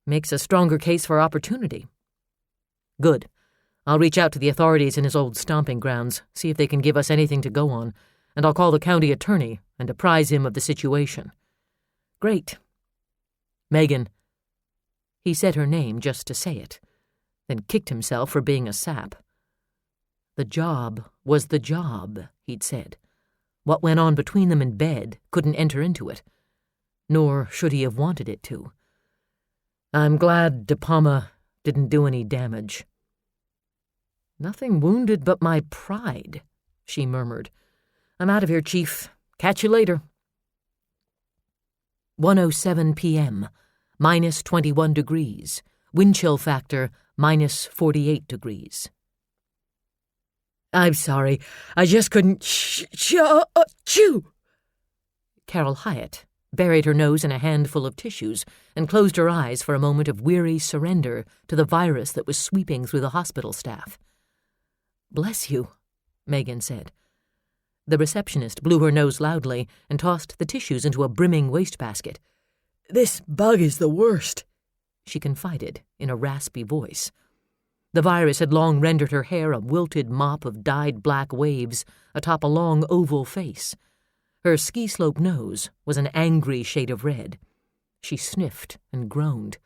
Makes a stronger case for opportunity. Good. I'll reach out to the authorities in his old stomping grounds, see if they can give us anything to go on, and I'll call the county attorney and apprise him of the situation. Great. Megan. He said her name just to say it, then kicked himself for being a sap. The job was the job, he'd said. What went on between them in bed couldn't enter into it, nor should he have wanted it to. I'm glad De Palma didn't do any damage. Nothing wounded but my pride, she murmured. I'm out of here, Chief. Catch you later. 1:07 p.m., minus 21 degrees. Wind chill factor, minus 48 degrees. I'm sorry. I just couldn't chew. Carol Hyatt buried her nose in a handful of tissues and closed her eyes for a moment of weary surrender to the virus that was sweeping through the hospital staff. Bless you, Megan said. The receptionist blew her nose loudly and tossed the tissues into a brimming wastebasket. This bug is the worst, she confided in a raspy voice. The virus had long rendered her hair a wilted mop of dyed black waves atop a long oval face. Her ski-slope nose was an angry shade of red. She sniffed and groaned.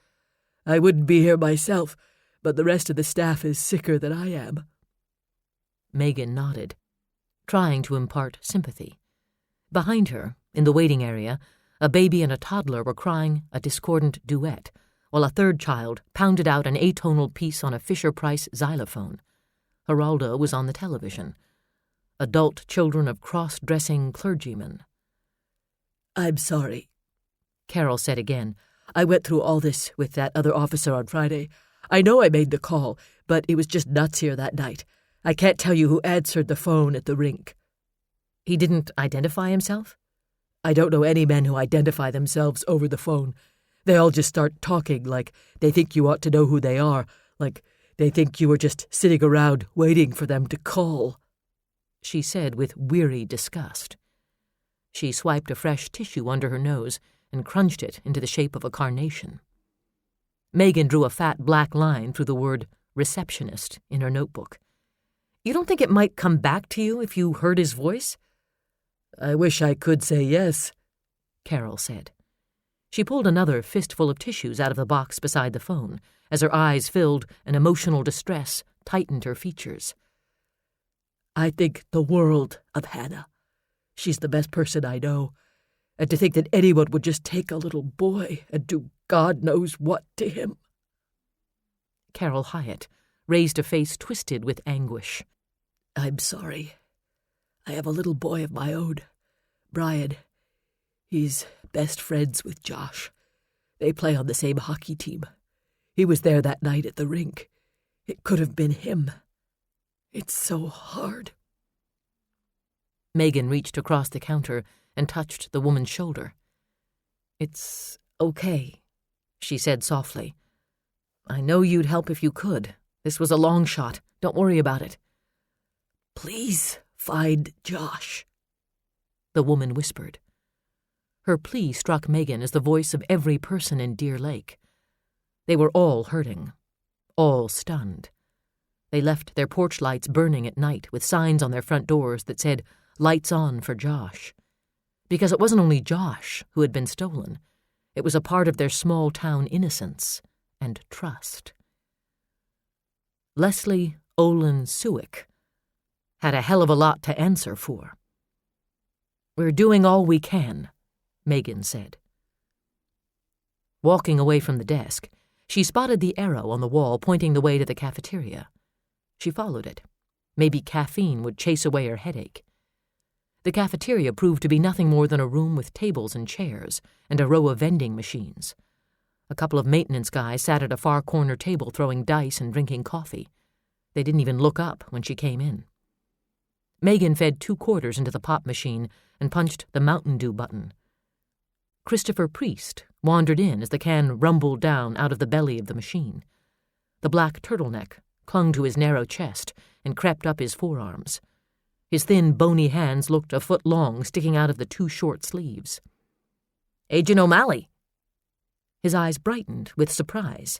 I wouldn't be here myself, but the rest of the staff is sicker than I am. Megan nodded, trying to impart sympathy. Behind her, in the waiting area, A baby and a toddler were crying a discordant duet, while a third child pounded out an atonal piece on a Fisher-Price xylophone. Geraldo was on the television. Adult children of cross-dressing clergymen. "I'm sorry," Carol said again. "I went through all this with that other officer on Friday. I know I made the call, but it was just nuts here that night. I can't tell you who answered the phone at the rink." He didn't identify himself? "I don't know any men who identify themselves over the phone. They all just start talking like they think you ought to know who they are, like they think you were just sitting around waiting for them to call," she said with weary disgust. She swiped a fresh tissue under her nose and crunched it into the shape of a carnation. Megan drew a fat black line through the word receptionist in her notebook. "You don't think it might come back to you if you heard his voice?" "I wish I could say yes," Carol said. She pulled another fistful of tissues out of the box beside the phone, as her eyes filled and emotional distress tightened her features. "I think the world of Hannah. She's the best person I know. And to think that anyone would just take a little boy and do God knows what to him." Carol Hyatt raised a face twisted with anguish. "I'm sorry. I have a little boy of my own, Brian. He's best friends with Josh. They play on the same hockey team. He was there that night at the rink. It could have been him. It's so hard." Megan reached across the counter and touched the woman's shoulder. "It's okay," she said softly. "I know you'd help if you could. This was a long shot. Don't worry about it." "Please find Josh," the woman whispered. Her plea struck Megan as the voice of every person in Deer Lake. They were all hurting, all stunned. They left their porch lights burning at night with signs on their front doors that said, "Lights on for Josh." Because it wasn't only Josh who had been stolen. It was a part of their small-town innocence and trust. Leslie Olin Suick had a hell of a lot to answer for. "We're doing all we can," Megan said. Walking away from the desk, she spotted the arrow on the wall pointing the way to the cafeteria. She followed it. Maybe caffeine would chase away her headache. The cafeteria proved to be nothing more than a room with tables and chairs and a row of vending machines. A couple of maintenance guys sat at a far corner table throwing dice and drinking coffee. They didn't even look up when she came in. Megan fed 2 quarters into the pop machine and punched the Mountain Dew button. Christopher Priest wandered in as the can rumbled down out of the belly of the machine. The black turtleneck clung to his narrow chest and crept up his forearms. His thin, bony hands looked a foot long, sticking out of the 2 short sleeves. "Agent O'Malley." His eyes brightened with surprise,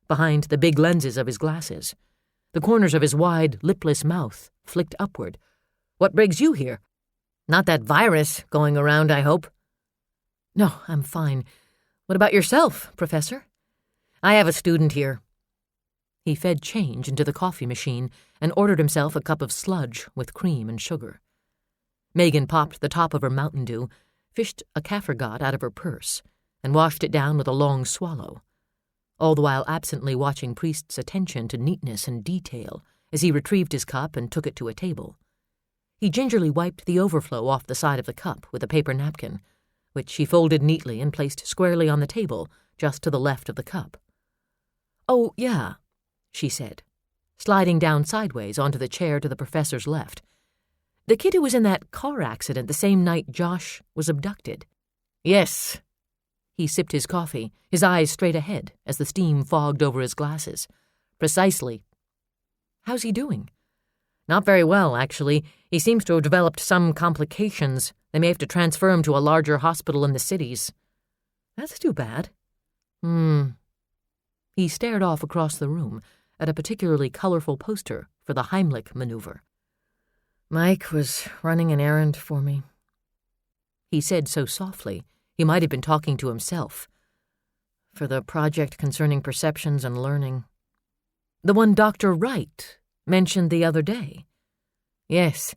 behind the big lenses of his glasses. The corners of his wide, lipless mouth flicked upward. "What brings you here? Not that virus going around, I hope." "No, I'm fine. What about yourself, Professor?" "I have a student here." He fed change into the coffee machine and ordered himself a cup of sludge with cream and sugar. Megan popped the top of her Mountain Dew, fished a Kaffergot out of her purse, and washed it down with a long swallow, all the while absently watching Priest's attention to neatness and detail as he retrieved his cup and took it to a table. He gingerly wiped the overflow off the side of the cup with a paper napkin, which he folded neatly and placed squarely on the table just to the left of the cup. "Oh, yeah," she said, sliding down sideways onto the chair to the professor's left. "The kid who was in that car accident the same night Josh was abducted." "Yes." He sipped his coffee, his eyes straight ahead as the steam fogged over his glasses. "Precisely." "How's he doing?" "Not very well, actually. He seems to have developed some complications. They may have to transfer him to a larger hospital in the cities." "That's too bad." He stared off across the room at a particularly colorful poster for the Heimlich maneuver. "Mike was running an errand for me." He said so softly he might have been talking to himself. "For the project concerning perceptions and learning. The one Dr. Wright mentioned the other day." "Yes.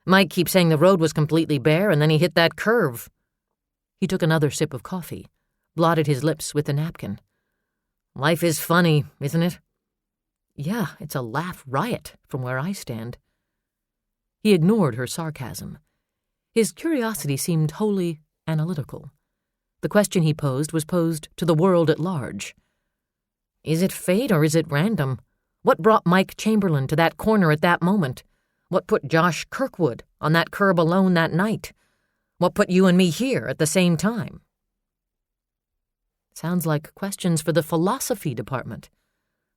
Mike keeps saying the road was completely bare and then he hit that curve." He took another sip of coffee, blotted his lips with the napkin. Life is funny, isn't it? Yeah, it's a laugh riot from where I stand. He ignored her sarcasm. His curiosity seemed wholly analytical. The question he posed was posed to the world at large. Is it fate or is it random? What brought Mike Chamberlain to that corner at that moment? What put Josh Kirkwood on that curb alone that night? What put you and me here at the same time? Sounds like questions for the philosophy department.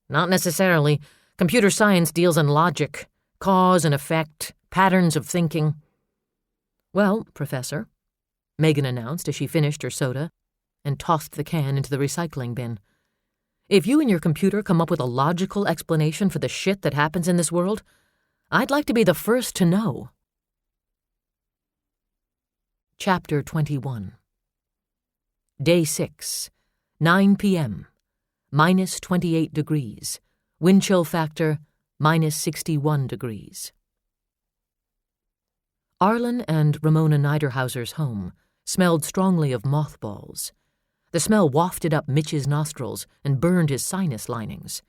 Not necessarily. Computer science deals in logic, cause and effect, patterns of thinking. Well, Professor, Megan announced as she finished her soda and tossed the can into the recycling bin. If you and your computer come up with a logical explanation for the shit that happens in this world, I'd like to be the first to know. Chapter 21. Day 6, 9 p.m., minus 28 degrees, wind chill factor, minus 61 degrees. Arlen and Ramona Niederhauser's home smelled strongly of mothballs. The smell wafted up Mitch's nostrils and burned his sinus linings.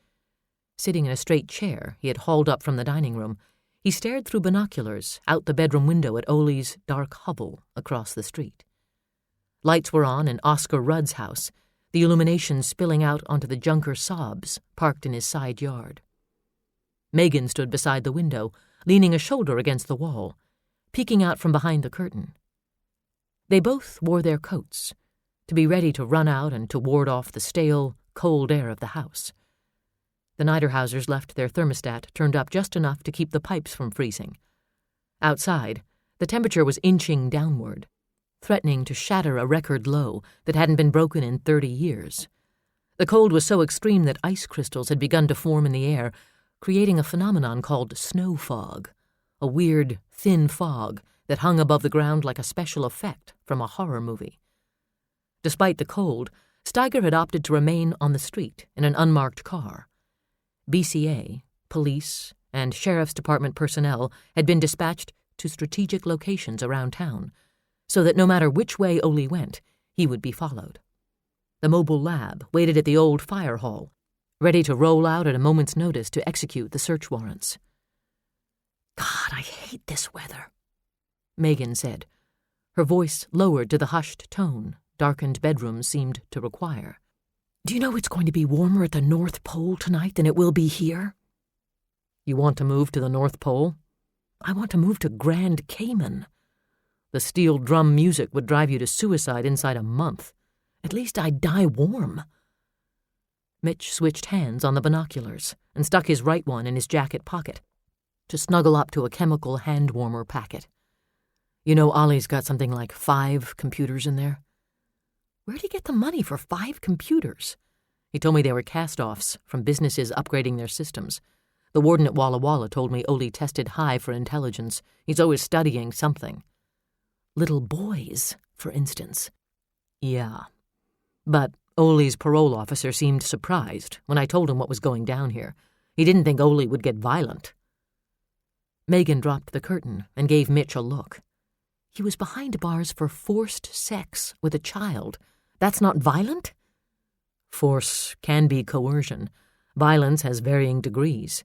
Sitting in a straight chair he had hauled up from the dining room, he stared through binoculars out the bedroom window at Ole's dark hovel across the street. Lights were on in Oscar Rudd's house, the illumination spilling out onto the Junker Saabs parked in his side yard. Megan stood beside the window, leaning a shoulder against the wall, peeking out from behind the curtain. They both wore their coats, to be ready to run out and to ward off the stale, cold air of the house. The Niederhausers left their thermostat turned up just enough to keep the pipes from freezing. Outside, the temperature was inching downward, threatening to shatter a record low that hadn't been broken in 30 years. The cold was so extreme that ice crystals had begun to form in the air, creating a phenomenon called snow fog, a weird, thin fog that hung above the ground like a special effect from a horror movie. Despite the cold, Steiger had opted to remain on the street in an unmarked car. BCA, police, and sheriff's department personnel had been dispatched to strategic locations around town, so that no matter which way Ole went, he would be followed. The mobile lab waited at the old fire hall, ready to roll out at a moment's notice to execute the search warrants. God, I hate this weather, Megan said, her voice lowered to the hushed tone darkened bedrooms seemed to require. Do you know it's going to be warmer at the North Pole tonight than it will be here? You want to move to the North Pole? I want to move to Grand Cayman. The steel drum music would drive you to suicide inside a month. At least I'd die warm. Mitch switched hands on the binoculars and stuck his right one in his jacket pocket to snuggle up to a chemical hand warmer packet. You know Ollie's got something like 5 computers in there? Where'd he get the money for 5 computers? He told me they were cast-offs from businesses upgrading their systems. The warden at Walla Walla told me Ole tested high for intelligence. He's always studying something. Little boys, for instance. Yeah. But Ole's parole officer seemed surprised when I told him what was going down here. He didn't think Ole would get violent. Megan dropped the curtain and gave Mitch a look. He was behind bars for forced sex with a child. That's not violent? Force can be coercion. Violence has varying degrees.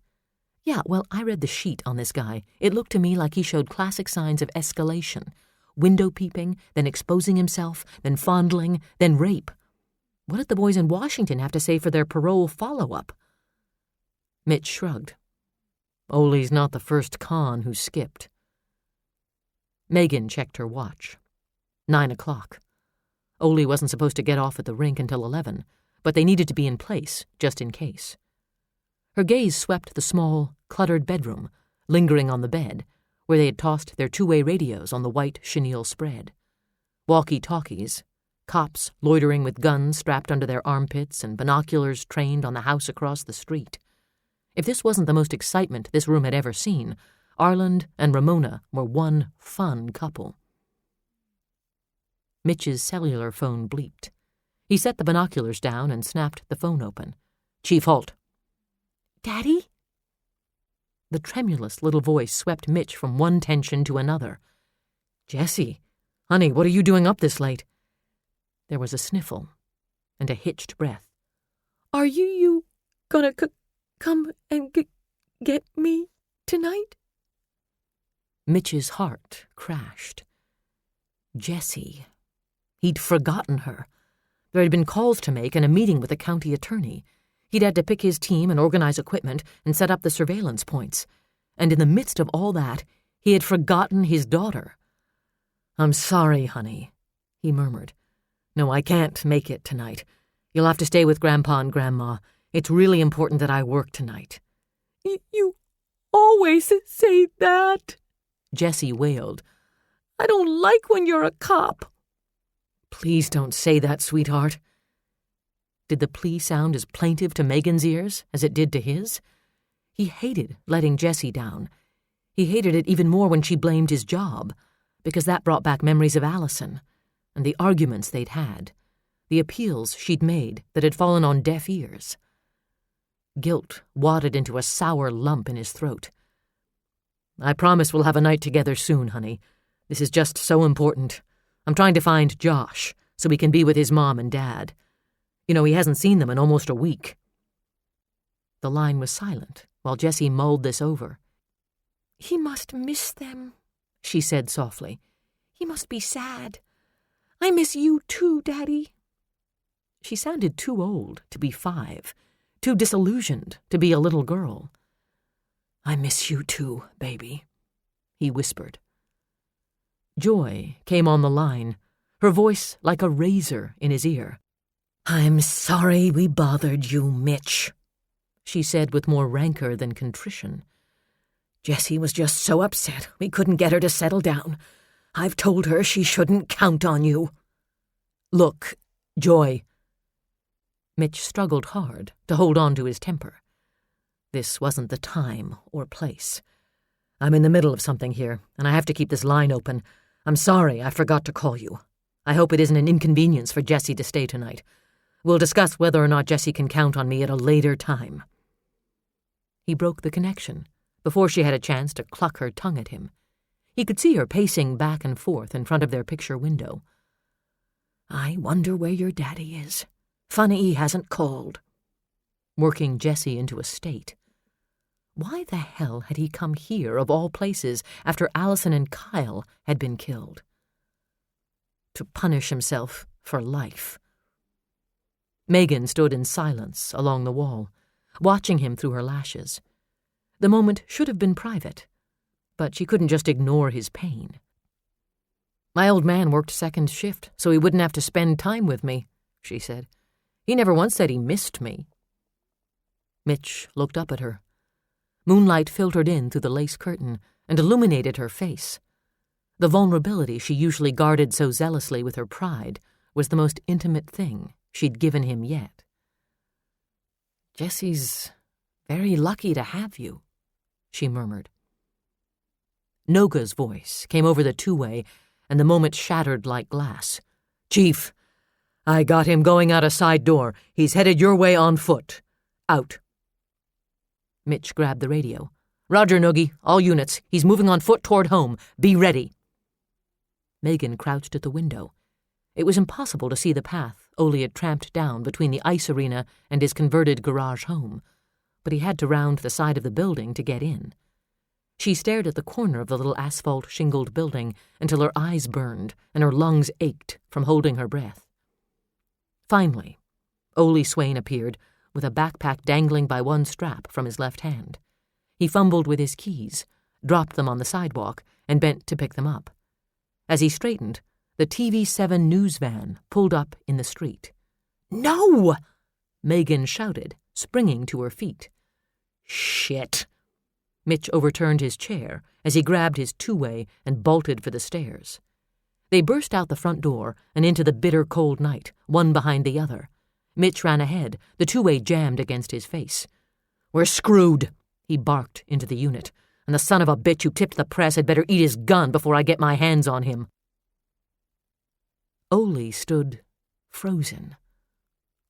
Yeah, well, I read the sheet on this guy. It looked to me like he showed classic signs of escalation. Window peeping, then exposing himself, then fondling, then rape. What did the boys in Washington have to say for their parole follow-up? Mitch shrugged. Ole's not the first con who skipped. Megan checked her watch. 9 o'clock. Ole wasn't supposed to get off at the rink until 11, but they needed to be in place, just in case. Her gaze swept the small, cluttered bedroom, lingering on the bed, where they had tossed their 2-way radios on the white chenille spread. Walkie-talkies, cops loitering with guns strapped under their armpits and binoculars trained on the house across the street. If this wasn't the most excitement this room had ever seen, Arlen and Ramona were one fun couple. Mitch's cellular phone bleeped. He set the binoculars down and snapped the phone open. Chief Holt. Daddy? The tremulous little voice swept Mitch from one tension to another. Jessie, honey, what are you doing up this late? There was a sniffle and a hitched breath. Are you gonna come and get me tonight? Mitch's heart crashed. Jessie. He'd forgotten her. There had been calls to make and a meeting with the county attorney. He'd had to pick his team and organize equipment and set up the surveillance points. And in the midst of all that, he had forgotten his daughter. "I'm sorry, honey," he murmured. "No, I can't make it tonight. You'll have to stay with Grandpa and Grandma. It's really important that I work tonight." You always say that," Jessie wailed. "I don't like when you're a cop." "Please don't say that, sweetheart." Did the plea sound as plaintive to Megan's ears as it did to his? He hated letting Jessie down. He hated it even more when she blamed his job, because that brought back memories of Allison and the arguments they'd had, the appeals she'd made that had fallen on deaf ears. Guilt wadded into a sour lump in his throat. "I promise we'll have a night together soon, honey. This is just so important. I'm trying to find Josh so he can be with his mom and dad. You know, he hasn't seen them in almost a week." The line was silent while Jessie mulled this over. "He must miss them," she said softly. "He must be sad. I miss you too, Daddy." She sounded too old to be 5, too disillusioned to be a little girl. "I miss you too, baby," he whispered. Joy came on the line, her voice like a razor in his ear. "I'm sorry we bothered you, Mitch," she said with more rancor than contrition. "Jessie was just so upset we couldn't get her to settle down. I've told her she shouldn't count on you." "Look, Joy." Mitch struggled hard to hold on to his temper. This wasn't the time or place. "I'm in the middle of something here, and I have to keep this line open. I'm sorry I forgot to call you. I hope it isn't an inconvenience for Jessie to stay tonight. We'll discuss whether or not Jessie can count on me at a later time." He broke the connection before she had a chance to cluck her tongue at him. He could see her pacing back and forth in front of their picture window. "I wonder where your daddy is. Funny he hasn't called." Working Jessie into a state. Why the hell had he come here, of all places, after Allison and Kyle had been killed? To punish himself for life. Megan stood in silence along the wall, watching him through her lashes. The moment should have been private, but she couldn't just ignore his pain. "My old man worked second shift so he wouldn't have to spend time with me," she said. "He never once said he missed me." Mitch looked up at her. Moonlight filtered in through the lace curtain and illuminated her face. The vulnerability she usually guarded so zealously with her pride was the most intimate thing she'd given him yet. "Jessie's very lucky to have you," she murmured. Noga's voice came over the two-way, and the moment shattered like glass. "Chief, I got him going out a side door. He's headed your way on foot. Out." Mitch grabbed the radio. "Roger, Noogie. All units. He's moving on foot toward home. Be ready." Megan crouched at the window. It was impossible to see the path Ole had tramped down between the ice arena and his converted garage home, but he had to round the side of the building to get in. She stared at the corner of the little asphalt-shingled building until her eyes burned and her lungs ached from holding her breath. Finally, Ole Swain appeared, with a backpack dangling by one strap from his left hand. He fumbled with his keys, dropped them on the sidewalk, and bent to pick them up. As he straightened, the TV7 news van pulled up in the street. "No!" Megan shouted, springing to her feet. "Shit!" Mitch overturned his chair as he grabbed his two-way and bolted for the stairs. They burst out the front door and into the bitter cold night, one behind the other. Mitch ran ahead, the two-way jammed against his face. "We're screwed," he barked into the unit, "and the son of a bitch who tipped the press had better eat his gun before I get my hands on him." Ole stood frozen,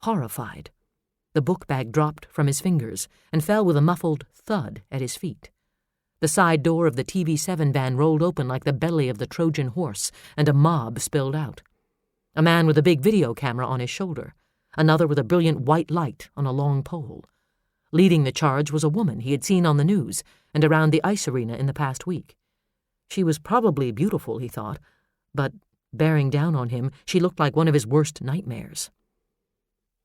horrified. The book bag dropped from his fingers and fell with a muffled thud at his feet. The side door of the TV7 van rolled open like the belly of the Trojan horse, and a mob spilled out. A man with a big video camera on his shoulder, another with a brilliant white light on a long pole. Leading the charge was a woman he had seen on the news and around the ice arena in the past week. She was probably beautiful, he thought, but bearing down on him, she looked like one of his worst nightmares.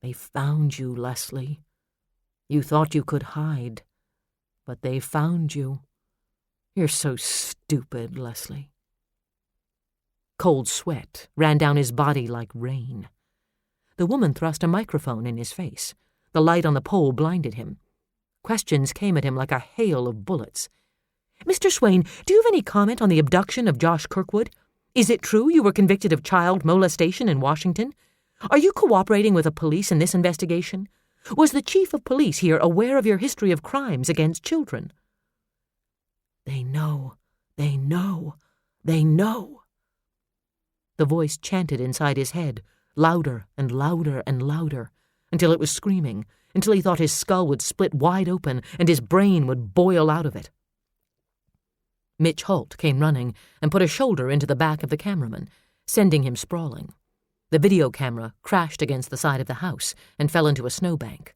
They found you, Leslie. You thought you could hide, but they found you. You're so stupid, Leslie. Cold sweat ran down his body like rain. The woman thrust a microphone in his face. The light on the pole blinded him. Questions came at him like a hail of bullets. Mr. Swain, do you have any comment on the abduction of Josh Kirkwood? Is it true you were convicted of child molestation in Washington? Are you cooperating with the police in this investigation? Was the chief of police here aware of your history of crimes against children? They know, they know, they know. The voice chanted inside his head, louder and louder and louder, until it was screaming, until he thought his skull would split wide open and his brain would boil out of it. Mitch Holt came running and put a shoulder into the back of the cameraman, sending him sprawling. The video camera crashed against the side of the house and fell into a snowbank.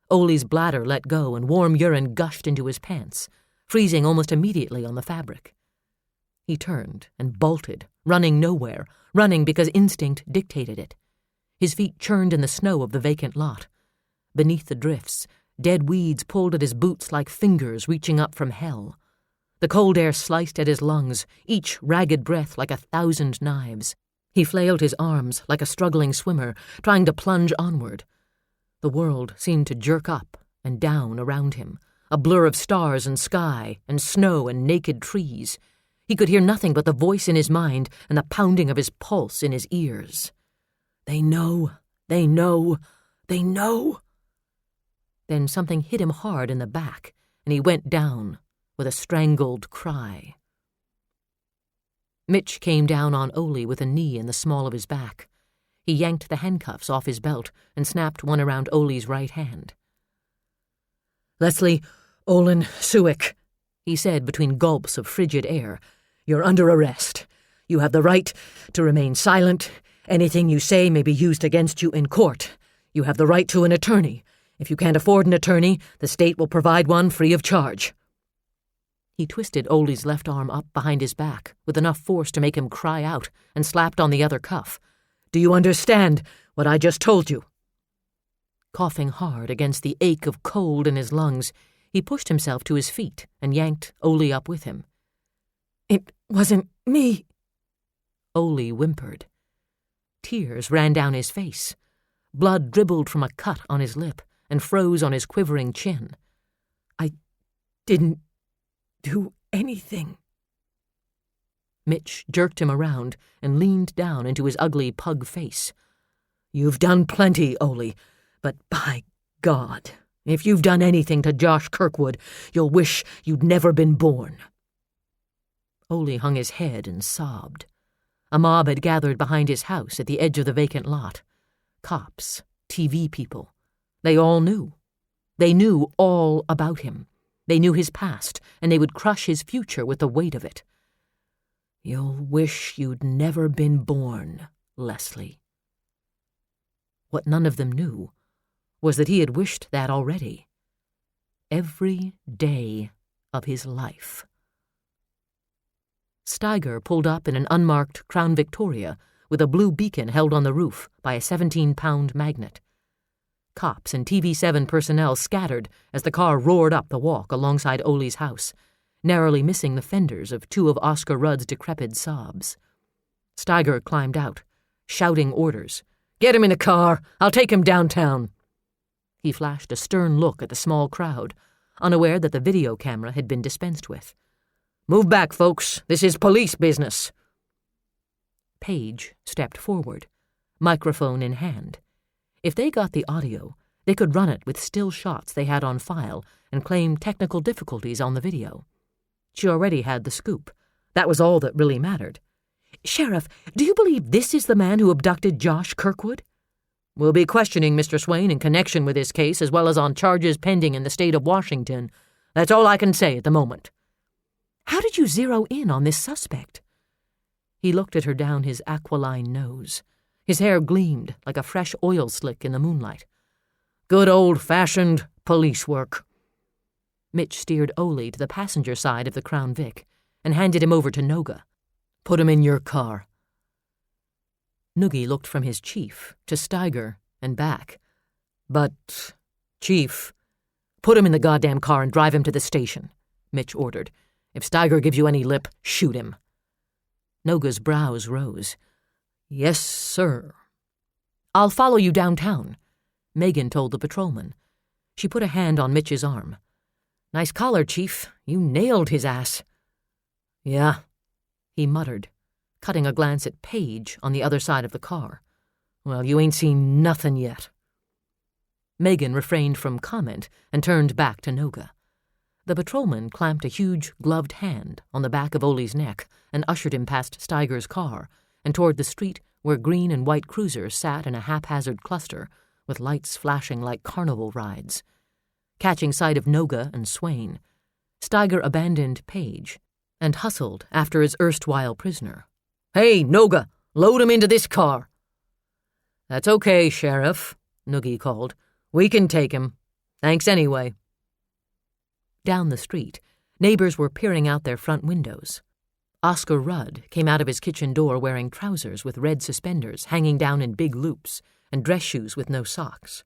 Ole's bladder let go and warm urine gushed into his pants, freezing almost immediately on the fabric. He turned and bolted, running nowhere, running because instinct dictated it. His feet churned in the snow of the vacant lot. Beneath the drifts, dead weeds pulled at his boots like fingers reaching up from hell. The cold air sliced at his lungs, each ragged breath like 1,000 knives. He flailed his arms like a struggling swimmer, trying to plunge onward. The world seemed to jerk up and down around him, a blur of stars and sky and snow and naked trees. He could hear nothing but the voice in his mind and the pounding of his pulse in his ears. They know, they know, they know. Then something hit him hard in the back, and he went down with a strangled cry. Mitch came down on Ole with a knee in the small of his back. He yanked the handcuffs off his belt and snapped one around Ole's right hand. "Leslie Olin Suick," he said between gulps of frigid air, "you're under arrest. You have the right to remain silent. Anything you say may be used against you in court. You have the right to an attorney. If you can't afford an attorney, the state will provide one free of charge." He twisted Ole's left arm up behind his back with enough force to make him cry out and slapped on the other cuff. "Do you understand what I just told you?" Coughing hard against the ache of cold in his lungs, he pushed himself to his feet and yanked Ole up with him. "It wasn't me," Ole whimpered. Tears ran down his face. Blood dribbled from a cut on his lip and froze on his quivering chin. "I didn't do anything." Mitch jerked him around and leaned down into his ugly pug face. "You've done plenty, Ole, but by God, if you've done anything to Josh Kirkwood, you'll wish you'd never been born." Ole hung his head and sobbed. A mob had gathered behind his house at the edge of the vacant lot. Cops, TV people. They all knew. They knew all about him. They knew his past, and they would crush his future with the weight of it. "You'll wish you'd never been born, Leslie." What none of them knew was that he had wished that already. Every day of his life. Steiger pulled up in an unmarked Crown Victoria with a blue beacon held on the roof by a 17-pound magnet. Cops and TV7 personnel scattered as the car roared up the walk alongside Ole's house, narrowly missing the fenders of two of Oscar Rudd's decrepit Saabs. Steiger climbed out, shouting orders. "Get him in a car! I'll take him downtown!" He flashed a stern look at the small crowd, unaware that the video camera had been dispensed with. "Move back, folks. This is police business." Page stepped forward, microphone in hand. If they got the audio, they could run it with still shots they had on file and claim technical difficulties on the video. She already had the scoop. That was all that really mattered. "Sheriff, do you believe this is the man who abducted Josh Kirkwood?" "We'll be questioning Mr. Swain in connection with this case as well as on charges pending in the state of Washington. That's all I can say at the moment." "How did you zero in on this suspect?" He looked at her down his aquiline nose. His hair gleamed like a fresh oil slick in the moonlight. "Good old-fashioned police work." Mitch steered Ole to the passenger side of the Crown Vic and handed him over to Noga. "Put him in your car." Noogie looked from his chief to Steiger and back. "But, Chief—" "Put him in the goddamn car and drive him to the station," Mitch ordered. "If Steiger gives you any lip, shoot him." Noga's brows rose. "Yes, sir." "I'll follow you downtown," Megan told the patrolman. She put a hand on Mitch's arm. "Nice collar, Chief. You nailed his ass." "Yeah," he muttered, cutting a glance at Paige on the other side of the car. "Well, you ain't seen nothin' yet." Megan refrained from comment and turned back to Noga. The patrolman clamped a huge gloved hand on the back of Ole's neck and ushered him past Steiger's car and toward the street where green and white cruisers sat in a haphazard cluster with lights flashing like carnival rides. Catching sight of Noga and Swain, Steiger abandoned Paige and hustled after his erstwhile prisoner. "Hey, Noga, load him into this car." "That's okay, Sheriff," Noogie called. "We can take him. Thanks anyway." Down the street, neighbors were peering out their front windows. Oscar Rudd came out of his kitchen door wearing trousers with red suspenders hanging down in big loops and dress shoes with no socks.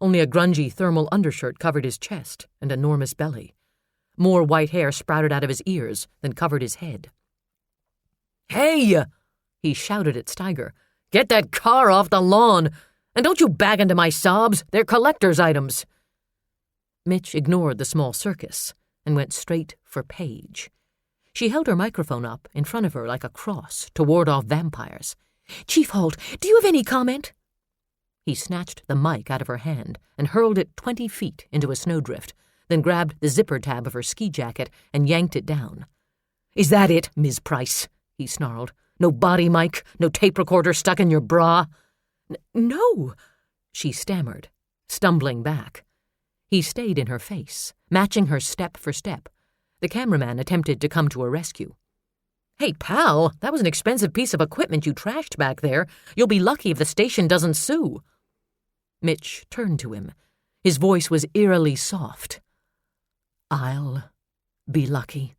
Only a grungy thermal undershirt covered his chest and enormous belly. More white hair sprouted out of his ears than covered his head. "Hey!" he shouted at Steiger. "Get that car off the lawn! And don't you bag into my sobs! They're collector's items!" Mitch ignored the small circus and went straight for Paige. She held her microphone up in front of her like a cross to ward off vampires. "Chief Holt, do you have any comment?" He snatched the mic out of her hand and hurled it 20 feet into a snowdrift, then grabbed the zipper tab of her ski jacket and yanked it down. "Is that it, Ms. Price?" he snarled. "No body mic, no tape recorder stuck in your bra?" No, she stammered, stumbling back. He stayed in her face, matching her step for step. The cameraman attempted to come to her rescue. "Hey, pal, that was an expensive piece of equipment you trashed back there. You'll be lucky if the station doesn't sue." Mitch turned to him. His voice was eerily soft. "I'll be lucky.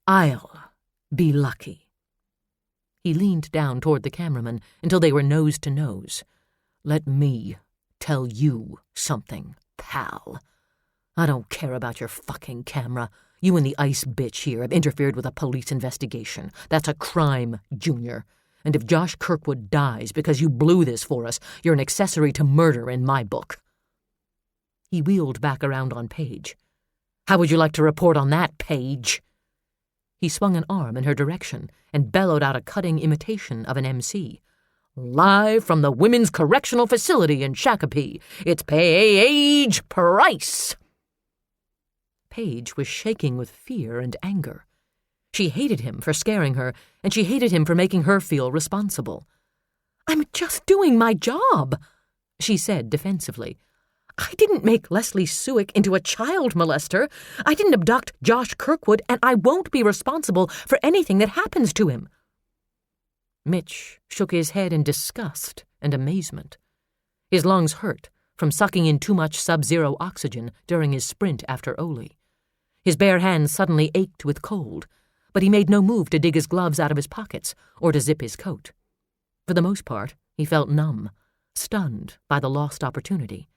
I'll be lucky." He leaned down toward the cameraman until they were nose to nose. "Let me tell you something, pal. I don't care about your fucking camera. You and the ice bitch here have interfered with a police investigation. That's a crime, Junior. And if Josh Kirkwood dies because you blew this for us, you're an accessory to murder in my book." He wheeled back around on Paige. "How would you like to report on that, Paige?" He swung an arm in her direction and bellowed out a cutting imitation of an MC. "Live from the Women's Correctional Facility in Shakopee, it's Paige Price." Paige was shaking with fear and anger. She hated him for scaring her, and she hated him for making her feel responsible. "I'm just doing my job," she said defensively. "I didn't make Leslie Suick into a child molester. I didn't abduct Josh Kirkwood, and I won't be responsible for anything that happens to him." Mitch shook his head in disgust and amazement. His lungs hurt from sucking in too much sub-zero oxygen during his sprint after Ole. His bare hands suddenly ached with cold, but he made no move to dig his gloves out of his pockets or to zip his coat. For the most part, he felt numb, stunned by the lost opportunity.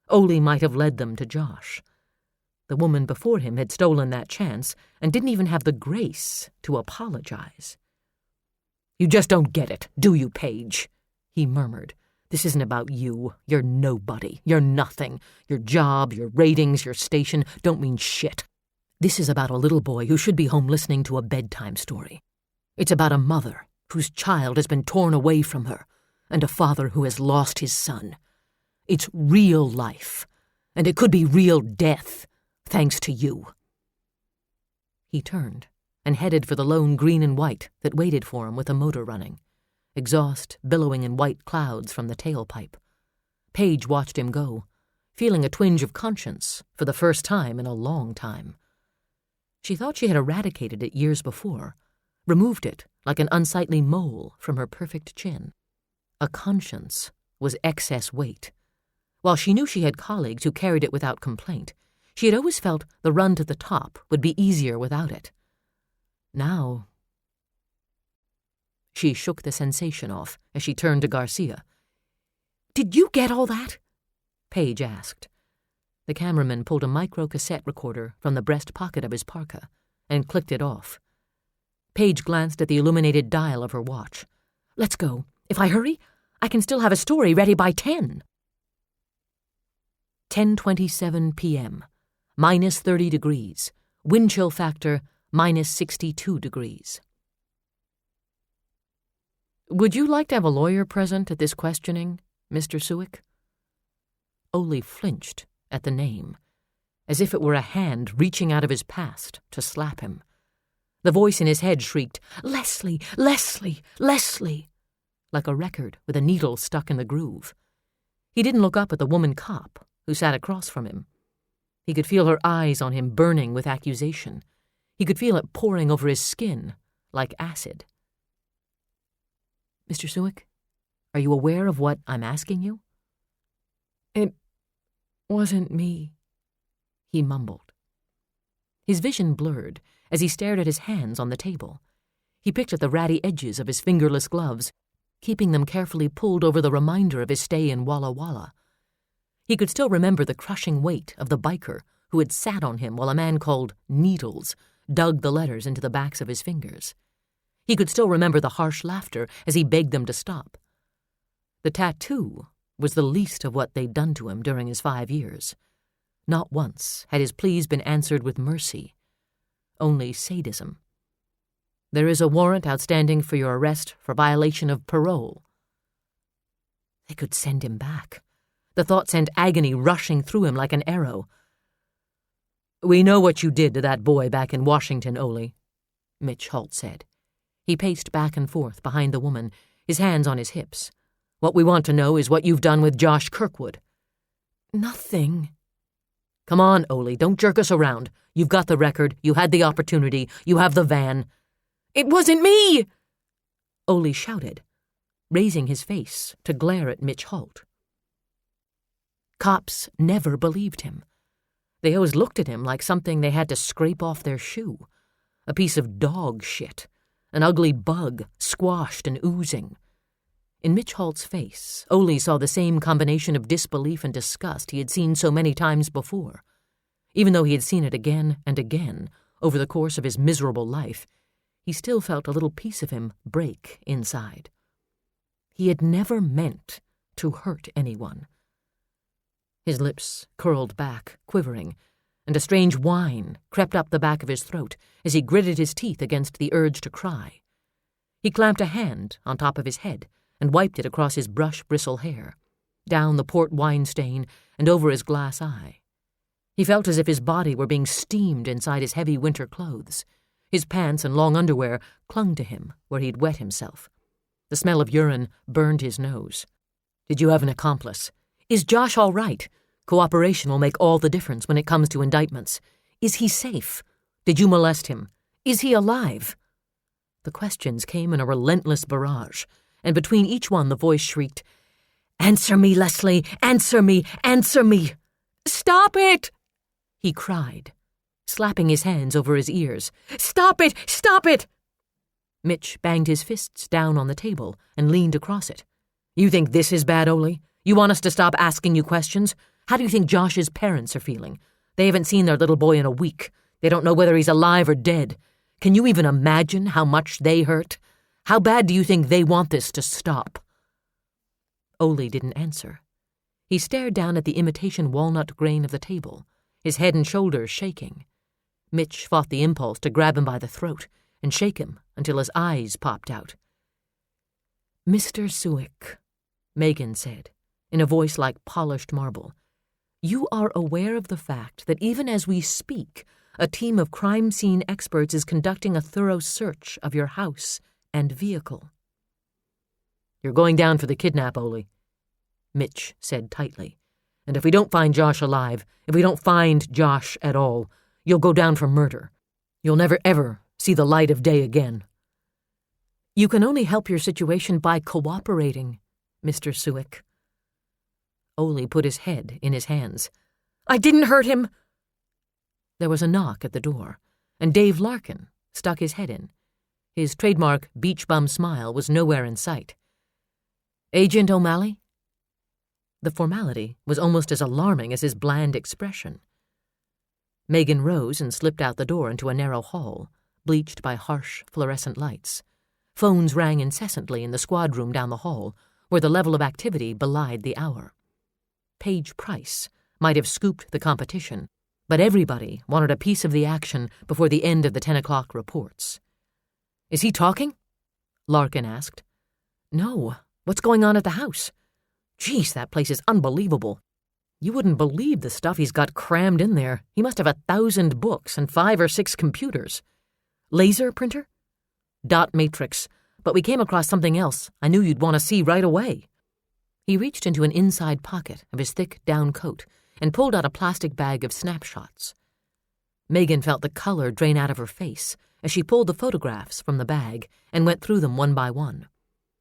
Ole might have led them to Josh. The woman before him had stolen that chance and didn't even have the grace to apologize. "You just don't get it, do you, Paige?" he murmured. "This isn't about you. You're nobody. You're nothing. Your job, your ratings, your station don't mean shit. This is about a little boy who should be home listening to a bedtime story. It's about a mother whose child has been torn away from her and a father who has lost his son. It's real life, and it could be real death, thanks to you." He turned and headed for the lone green and white that waited for him with a motor running, exhaust billowing in white clouds from the tailpipe. Paige watched him go, feeling a twinge of conscience for the first time in a long time. She thought she had eradicated it years before, removed it like an unsightly mole from her perfect chin. A conscience was excess weight. While she knew she had colleagues who carried it without complaint, she had always felt the run to the top would be easier without it. Now, she shook the sensation off as she turned to Garcia. "Did you get all that?" Paige asked. The cameraman pulled a micro-cassette recorder from the breast pocket of his parka and clicked it off. Paige glanced at the illuminated dial of her watch. "Let's go. If I hurry, I can still have a story ready by 10. 10:27 p.m. Minus 30 degrees. Wind chill factor minus 62 degrees. "Would you like to have a lawyer present at this questioning, Mr. Suick?" Ole flinched at the name, as if it were a hand reaching out of his past to slap him. The voice in his head shrieked, "Leslie! Leslie! Leslie!" like a record with a needle stuck in the groove. He didn't look up at the woman cop who sat across from him. He could feel her eyes on him burning with accusation. He could feel it pouring over his skin like acid. "Mr. Suick, are you aware of what I'm asking you?" "It wasn't me," he mumbled. His vision blurred as he stared at his hands on the table. He picked at the ratty edges of his fingerless gloves, keeping them carefully pulled over the reminder of his stay in Walla Walla. He could still remember the crushing weight of the biker who had sat on him while a man called Needles dug the letters into the backs of his fingers. He could still remember the harsh laughter as he begged them to stop. The tattoo was the least of what they'd done to him during his 5 years. Not once had his pleas been answered with mercy, only sadism. "There is a warrant outstanding for your arrest for violation of parole." They could send him back. The thought sent agony rushing through him like an arrow. "We know what you did to that boy back in Washington, Ole," Mitch Holt said. He paced back and forth behind the woman, his hands on his hips. "What we want to know is what you've done with Josh Kirkwood." "Nothing." "Come on, Ole, don't jerk us around. You've got the record, you had the opportunity, you have the van." "It wasn't me!" Ole shouted, raising his face to glare at Mitch Holt. Cops never believed him. They always looked at him like something they had to scrape off their shoe, a piece of dog shit, an ugly bug squashed and oozing. In Mitch Holt's face, Ole saw the same combination of disbelief and disgust he had seen so many times before. Even though he had seen it again and again over the course of his miserable life, he still felt a little piece of him break inside. He had never meant to hurt anyone. His lips curled back, quivering, and a strange whine crept up the back of his throat as he gritted his teeth against the urge to cry. He clamped a hand on top of his head and wiped it across his brush-bristle hair, down the port wine stain and over his glass eye. He felt as if his body were being steamed inside his heavy winter clothes. His pants and long underwear clung to him where he'd wet himself. The smell of urine burned his nose. "Did you have an accomplice? Is Josh all right? Cooperation will make all the difference when it comes to indictments. Is he safe? Did you molest him? Is he alive?" The questions came in a relentless barrage, and between each one the voice shrieked, "Answer me, Leslie! Answer me! Answer me!" "Stop it!" he cried, slapping his hands over his ears. "Stop it! Stop it!" Mitch banged his fists down on the table and leaned across it. "You think this is bad, Ole? You want us to stop asking you questions? How do you think Josh's parents are feeling? They haven't seen their little boy in a week. They don't know whether he's alive or dead. Can you even imagine how much they hurt? How bad do you think they want this to stop?" Ole didn't answer. He stared down at the imitation walnut grain of the table, his head and shoulders shaking. Mitch fought the impulse to grab him by the throat and shake him until his eyes popped out. "Mr. Suick," Megan said, in a voice like polished marble, "you are aware of the fact that even as we speak, a team of crime scene experts is conducting a thorough search of your house and vehicle." "You're going down for the kidnap, Ole," Mitch said tightly. "And if we don't find Josh alive, if we don't find Josh at all, you'll go down for murder. You'll never ever see the light of day again." "You can only help your situation by cooperating," Mr. Suick. Ole put his head in his hands. "I didn't hurt him!" There was a knock at the door, and Dave Larkin stuck his head in. His trademark beach bum smile was nowhere in sight. "Agent O'Malley?" The formality was almost as alarming as his bland expression. Megan rose and slipped out the door into a narrow hall, bleached by harsh fluorescent lights. Phones rang incessantly in the squad room down the hall, where the level of activity belied the hour. Paige Price might have scooped the competition, but everybody wanted a piece of the action before the end of the 10 o'clock reports. "Is he talking?" Larkin asked. "No. What's going on at the house? Geez, that place is unbelievable. You wouldn't believe the stuff he's got crammed in there. He must have 1,000 books and 5 or 6 computers. Laser printer? Dot matrix. But we came across something else I knew you'd want to see right away." He reached into an inside pocket of his thick down coat and pulled out a plastic bag of snapshots. Megan felt the color drain out of her face as she pulled the photographs from the bag and went through them one by one.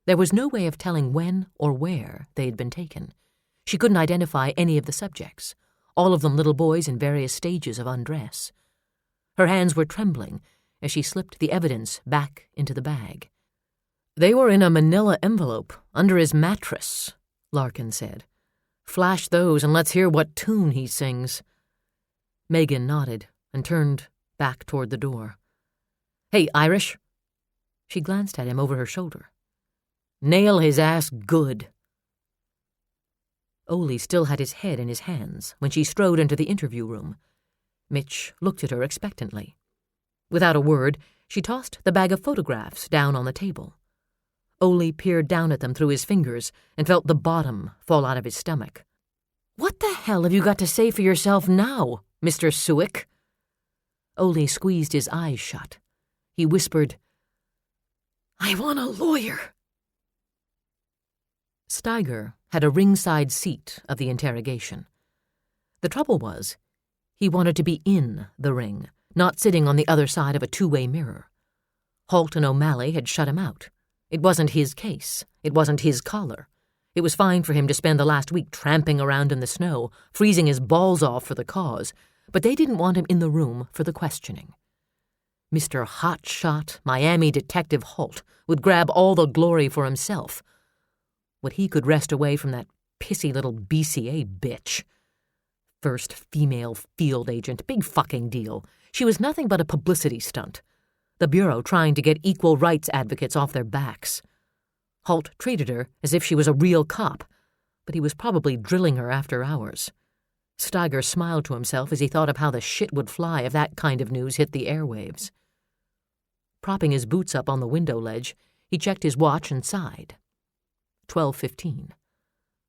There was no way of telling when or where they had been taken. She couldn't identify any of the subjects, all of them little boys in various stages of undress. Her hands were trembling as she slipped the evidence back into the bag. "They were in a manila envelope under his mattress," Larkin said. "Flash those and let's hear what tune he sings." Megan nodded and turned back toward the door. "Hey, Irish." She glanced at him over her shoulder. "Nail his ass good." Ole still had his head in his hands when she strode into the interview room. Mitch looked at her expectantly. Without a word, she tossed the bag of photographs down on the table. Ole peered down at them through his fingers and felt the bottom fall out of his stomach. "What the hell have you got to say for yourself now, Mr. Suick?" Ole squeezed his eyes shut. He whispered, "I want a lawyer." Steiger had a ringside seat of the interrogation. The trouble was, he wanted to be in the ring, not sitting on the other side of a two-way mirror. Holt and O'Malley had shut him out. It wasn't his case. It wasn't his collar. It was fine for him to spend the last week tramping around in the snow, freezing his balls off for the cause, but they didn't want him in the room for the questioning. Mr. Hotshot Miami Detective Holt would grab all the glory for himself. What he could wrest away from that pissy little BCA bitch. First female field agent, big fucking deal. She was nothing but a publicity stunt. The Bureau trying to get equal rights advocates off their backs. Holt treated her as if she was a real cop, but he was probably drilling her after hours. Steiger smiled to himself as he thought of how the shit would fly if that kind of news hit the airwaves. Propping his boots up on the window ledge, he checked his watch and sighed. 12:15.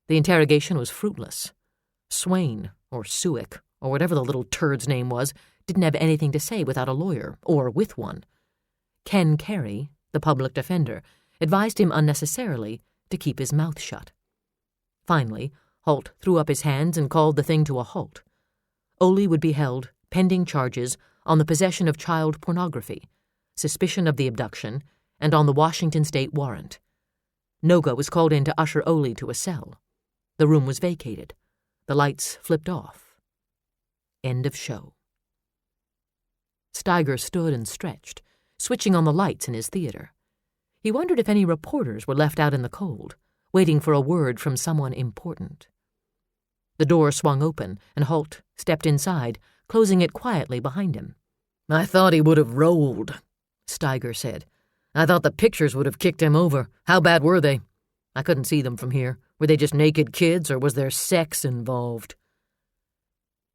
The interrogation was fruitless. Swain, or Suick, or whatever the little turd's name was, didn't have anything to say without a lawyer, or with one. Ken Carey, the public defender, advised him unnecessarily to keep his mouth shut. Finally, Holt threw up his hands and called the thing to a halt. Ole would be held pending charges on the possession of child pornography, suspicion of the abduction, and on the Washington State warrant. Noga was called in to usher Ole to a cell. The room was vacated. The lights flipped off. End of show. Steiger stood and stretched, switching on the lights in his theater. He wondered if any reporters were left out in the cold, waiting for a word from someone important. The door swung open, and Holt stepped inside, closing it quietly behind him. "I thought he would have rolled," Steiger said. "I thought the pictures would have kicked him over. How bad were they? I couldn't see them from here. Were they just naked kids, or was there sex involved?"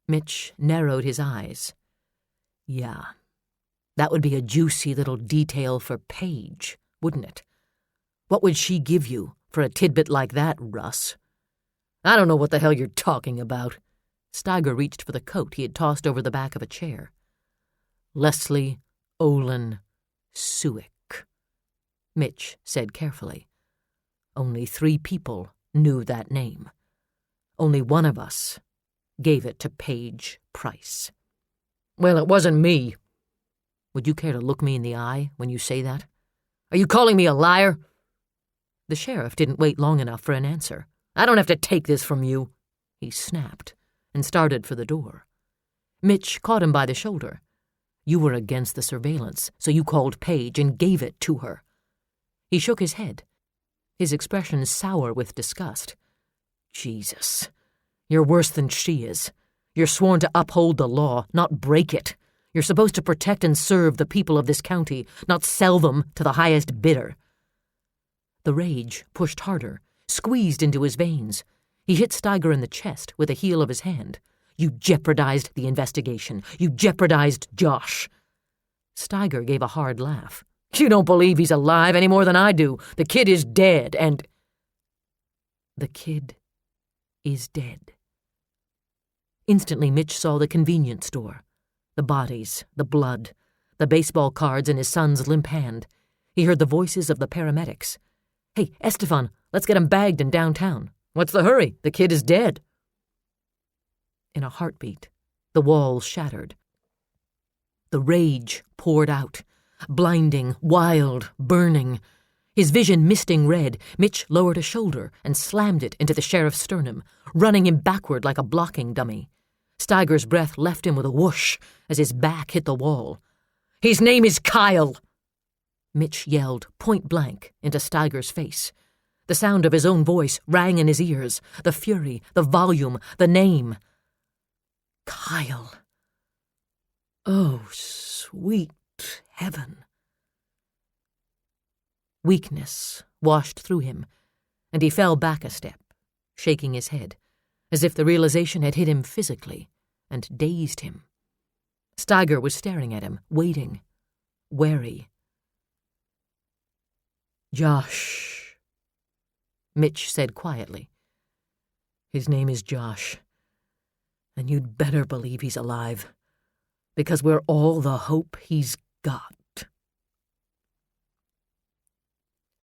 Mitch narrowed his eyes. "Yeah, that would be a juicy little detail for Paige, wouldn't it? What would she give you for a tidbit like that, Russ?" "I don't know what the hell you're talking about." Steiger reached for the coat he had tossed over the back of a chair. "Leslie Olin Suick," Mitch said carefully. "Only 3 people knew that name. Only one of us gave it to Paige Price." "Well, it wasn't me." "Would you care to look me in the eye when you say that? Are you calling me a liar?" The sheriff didn't wait long enough for an answer. "I don't have to take this from you," he snapped, and started for the door. Mitch caught him by the shoulder. "You were against the surveillance, so you called Paige and gave it to her." He shook his head, his expression sour with disgust. "Jesus, you're worse than she is. You're sworn to uphold the law, not break it. You're supposed to protect and serve the people of this county, not sell them to the highest bidder." The rage pushed harder, squeezed into his veins. He hit Steiger in the chest with the heel of his hand. "You jeopardized the investigation. You jeopardized Josh." Steiger gave a hard laugh. "You don't believe he's alive any more than I do. The kid is dead, and—" The kid is dead. Instantly, Mitch saw the convenience store. The bodies, the blood, the baseball cards in his son's limp hand. He heard the voices of the paramedics. "Hey, Estefan, let's get him bagged in downtown." "What's the hurry? The kid is dead." In a heartbeat, the walls shattered. The rage poured out, blinding, wild, burning. His vision misting red, Mitch lowered a shoulder and slammed it into the sheriff's sternum, running him backward like a blocking dummy. Steiger's breath left him with a whoosh as his back hit the wall. "His name is Kyle!" Mitch yelled point blank into Steiger's face. The sound of his own voice rang in his ears, the fury, the volume, the name. Kyle. Oh, sweet heaven. Weakness washed through him, and he fell back a step, shaking his head, as if the realization had hit him physically and dazed him. Steiger was staring at him, waiting, wary. "Josh," Mitch said quietly. "His name is Josh, and you'd better believe he's alive, because we're all the hope he's got."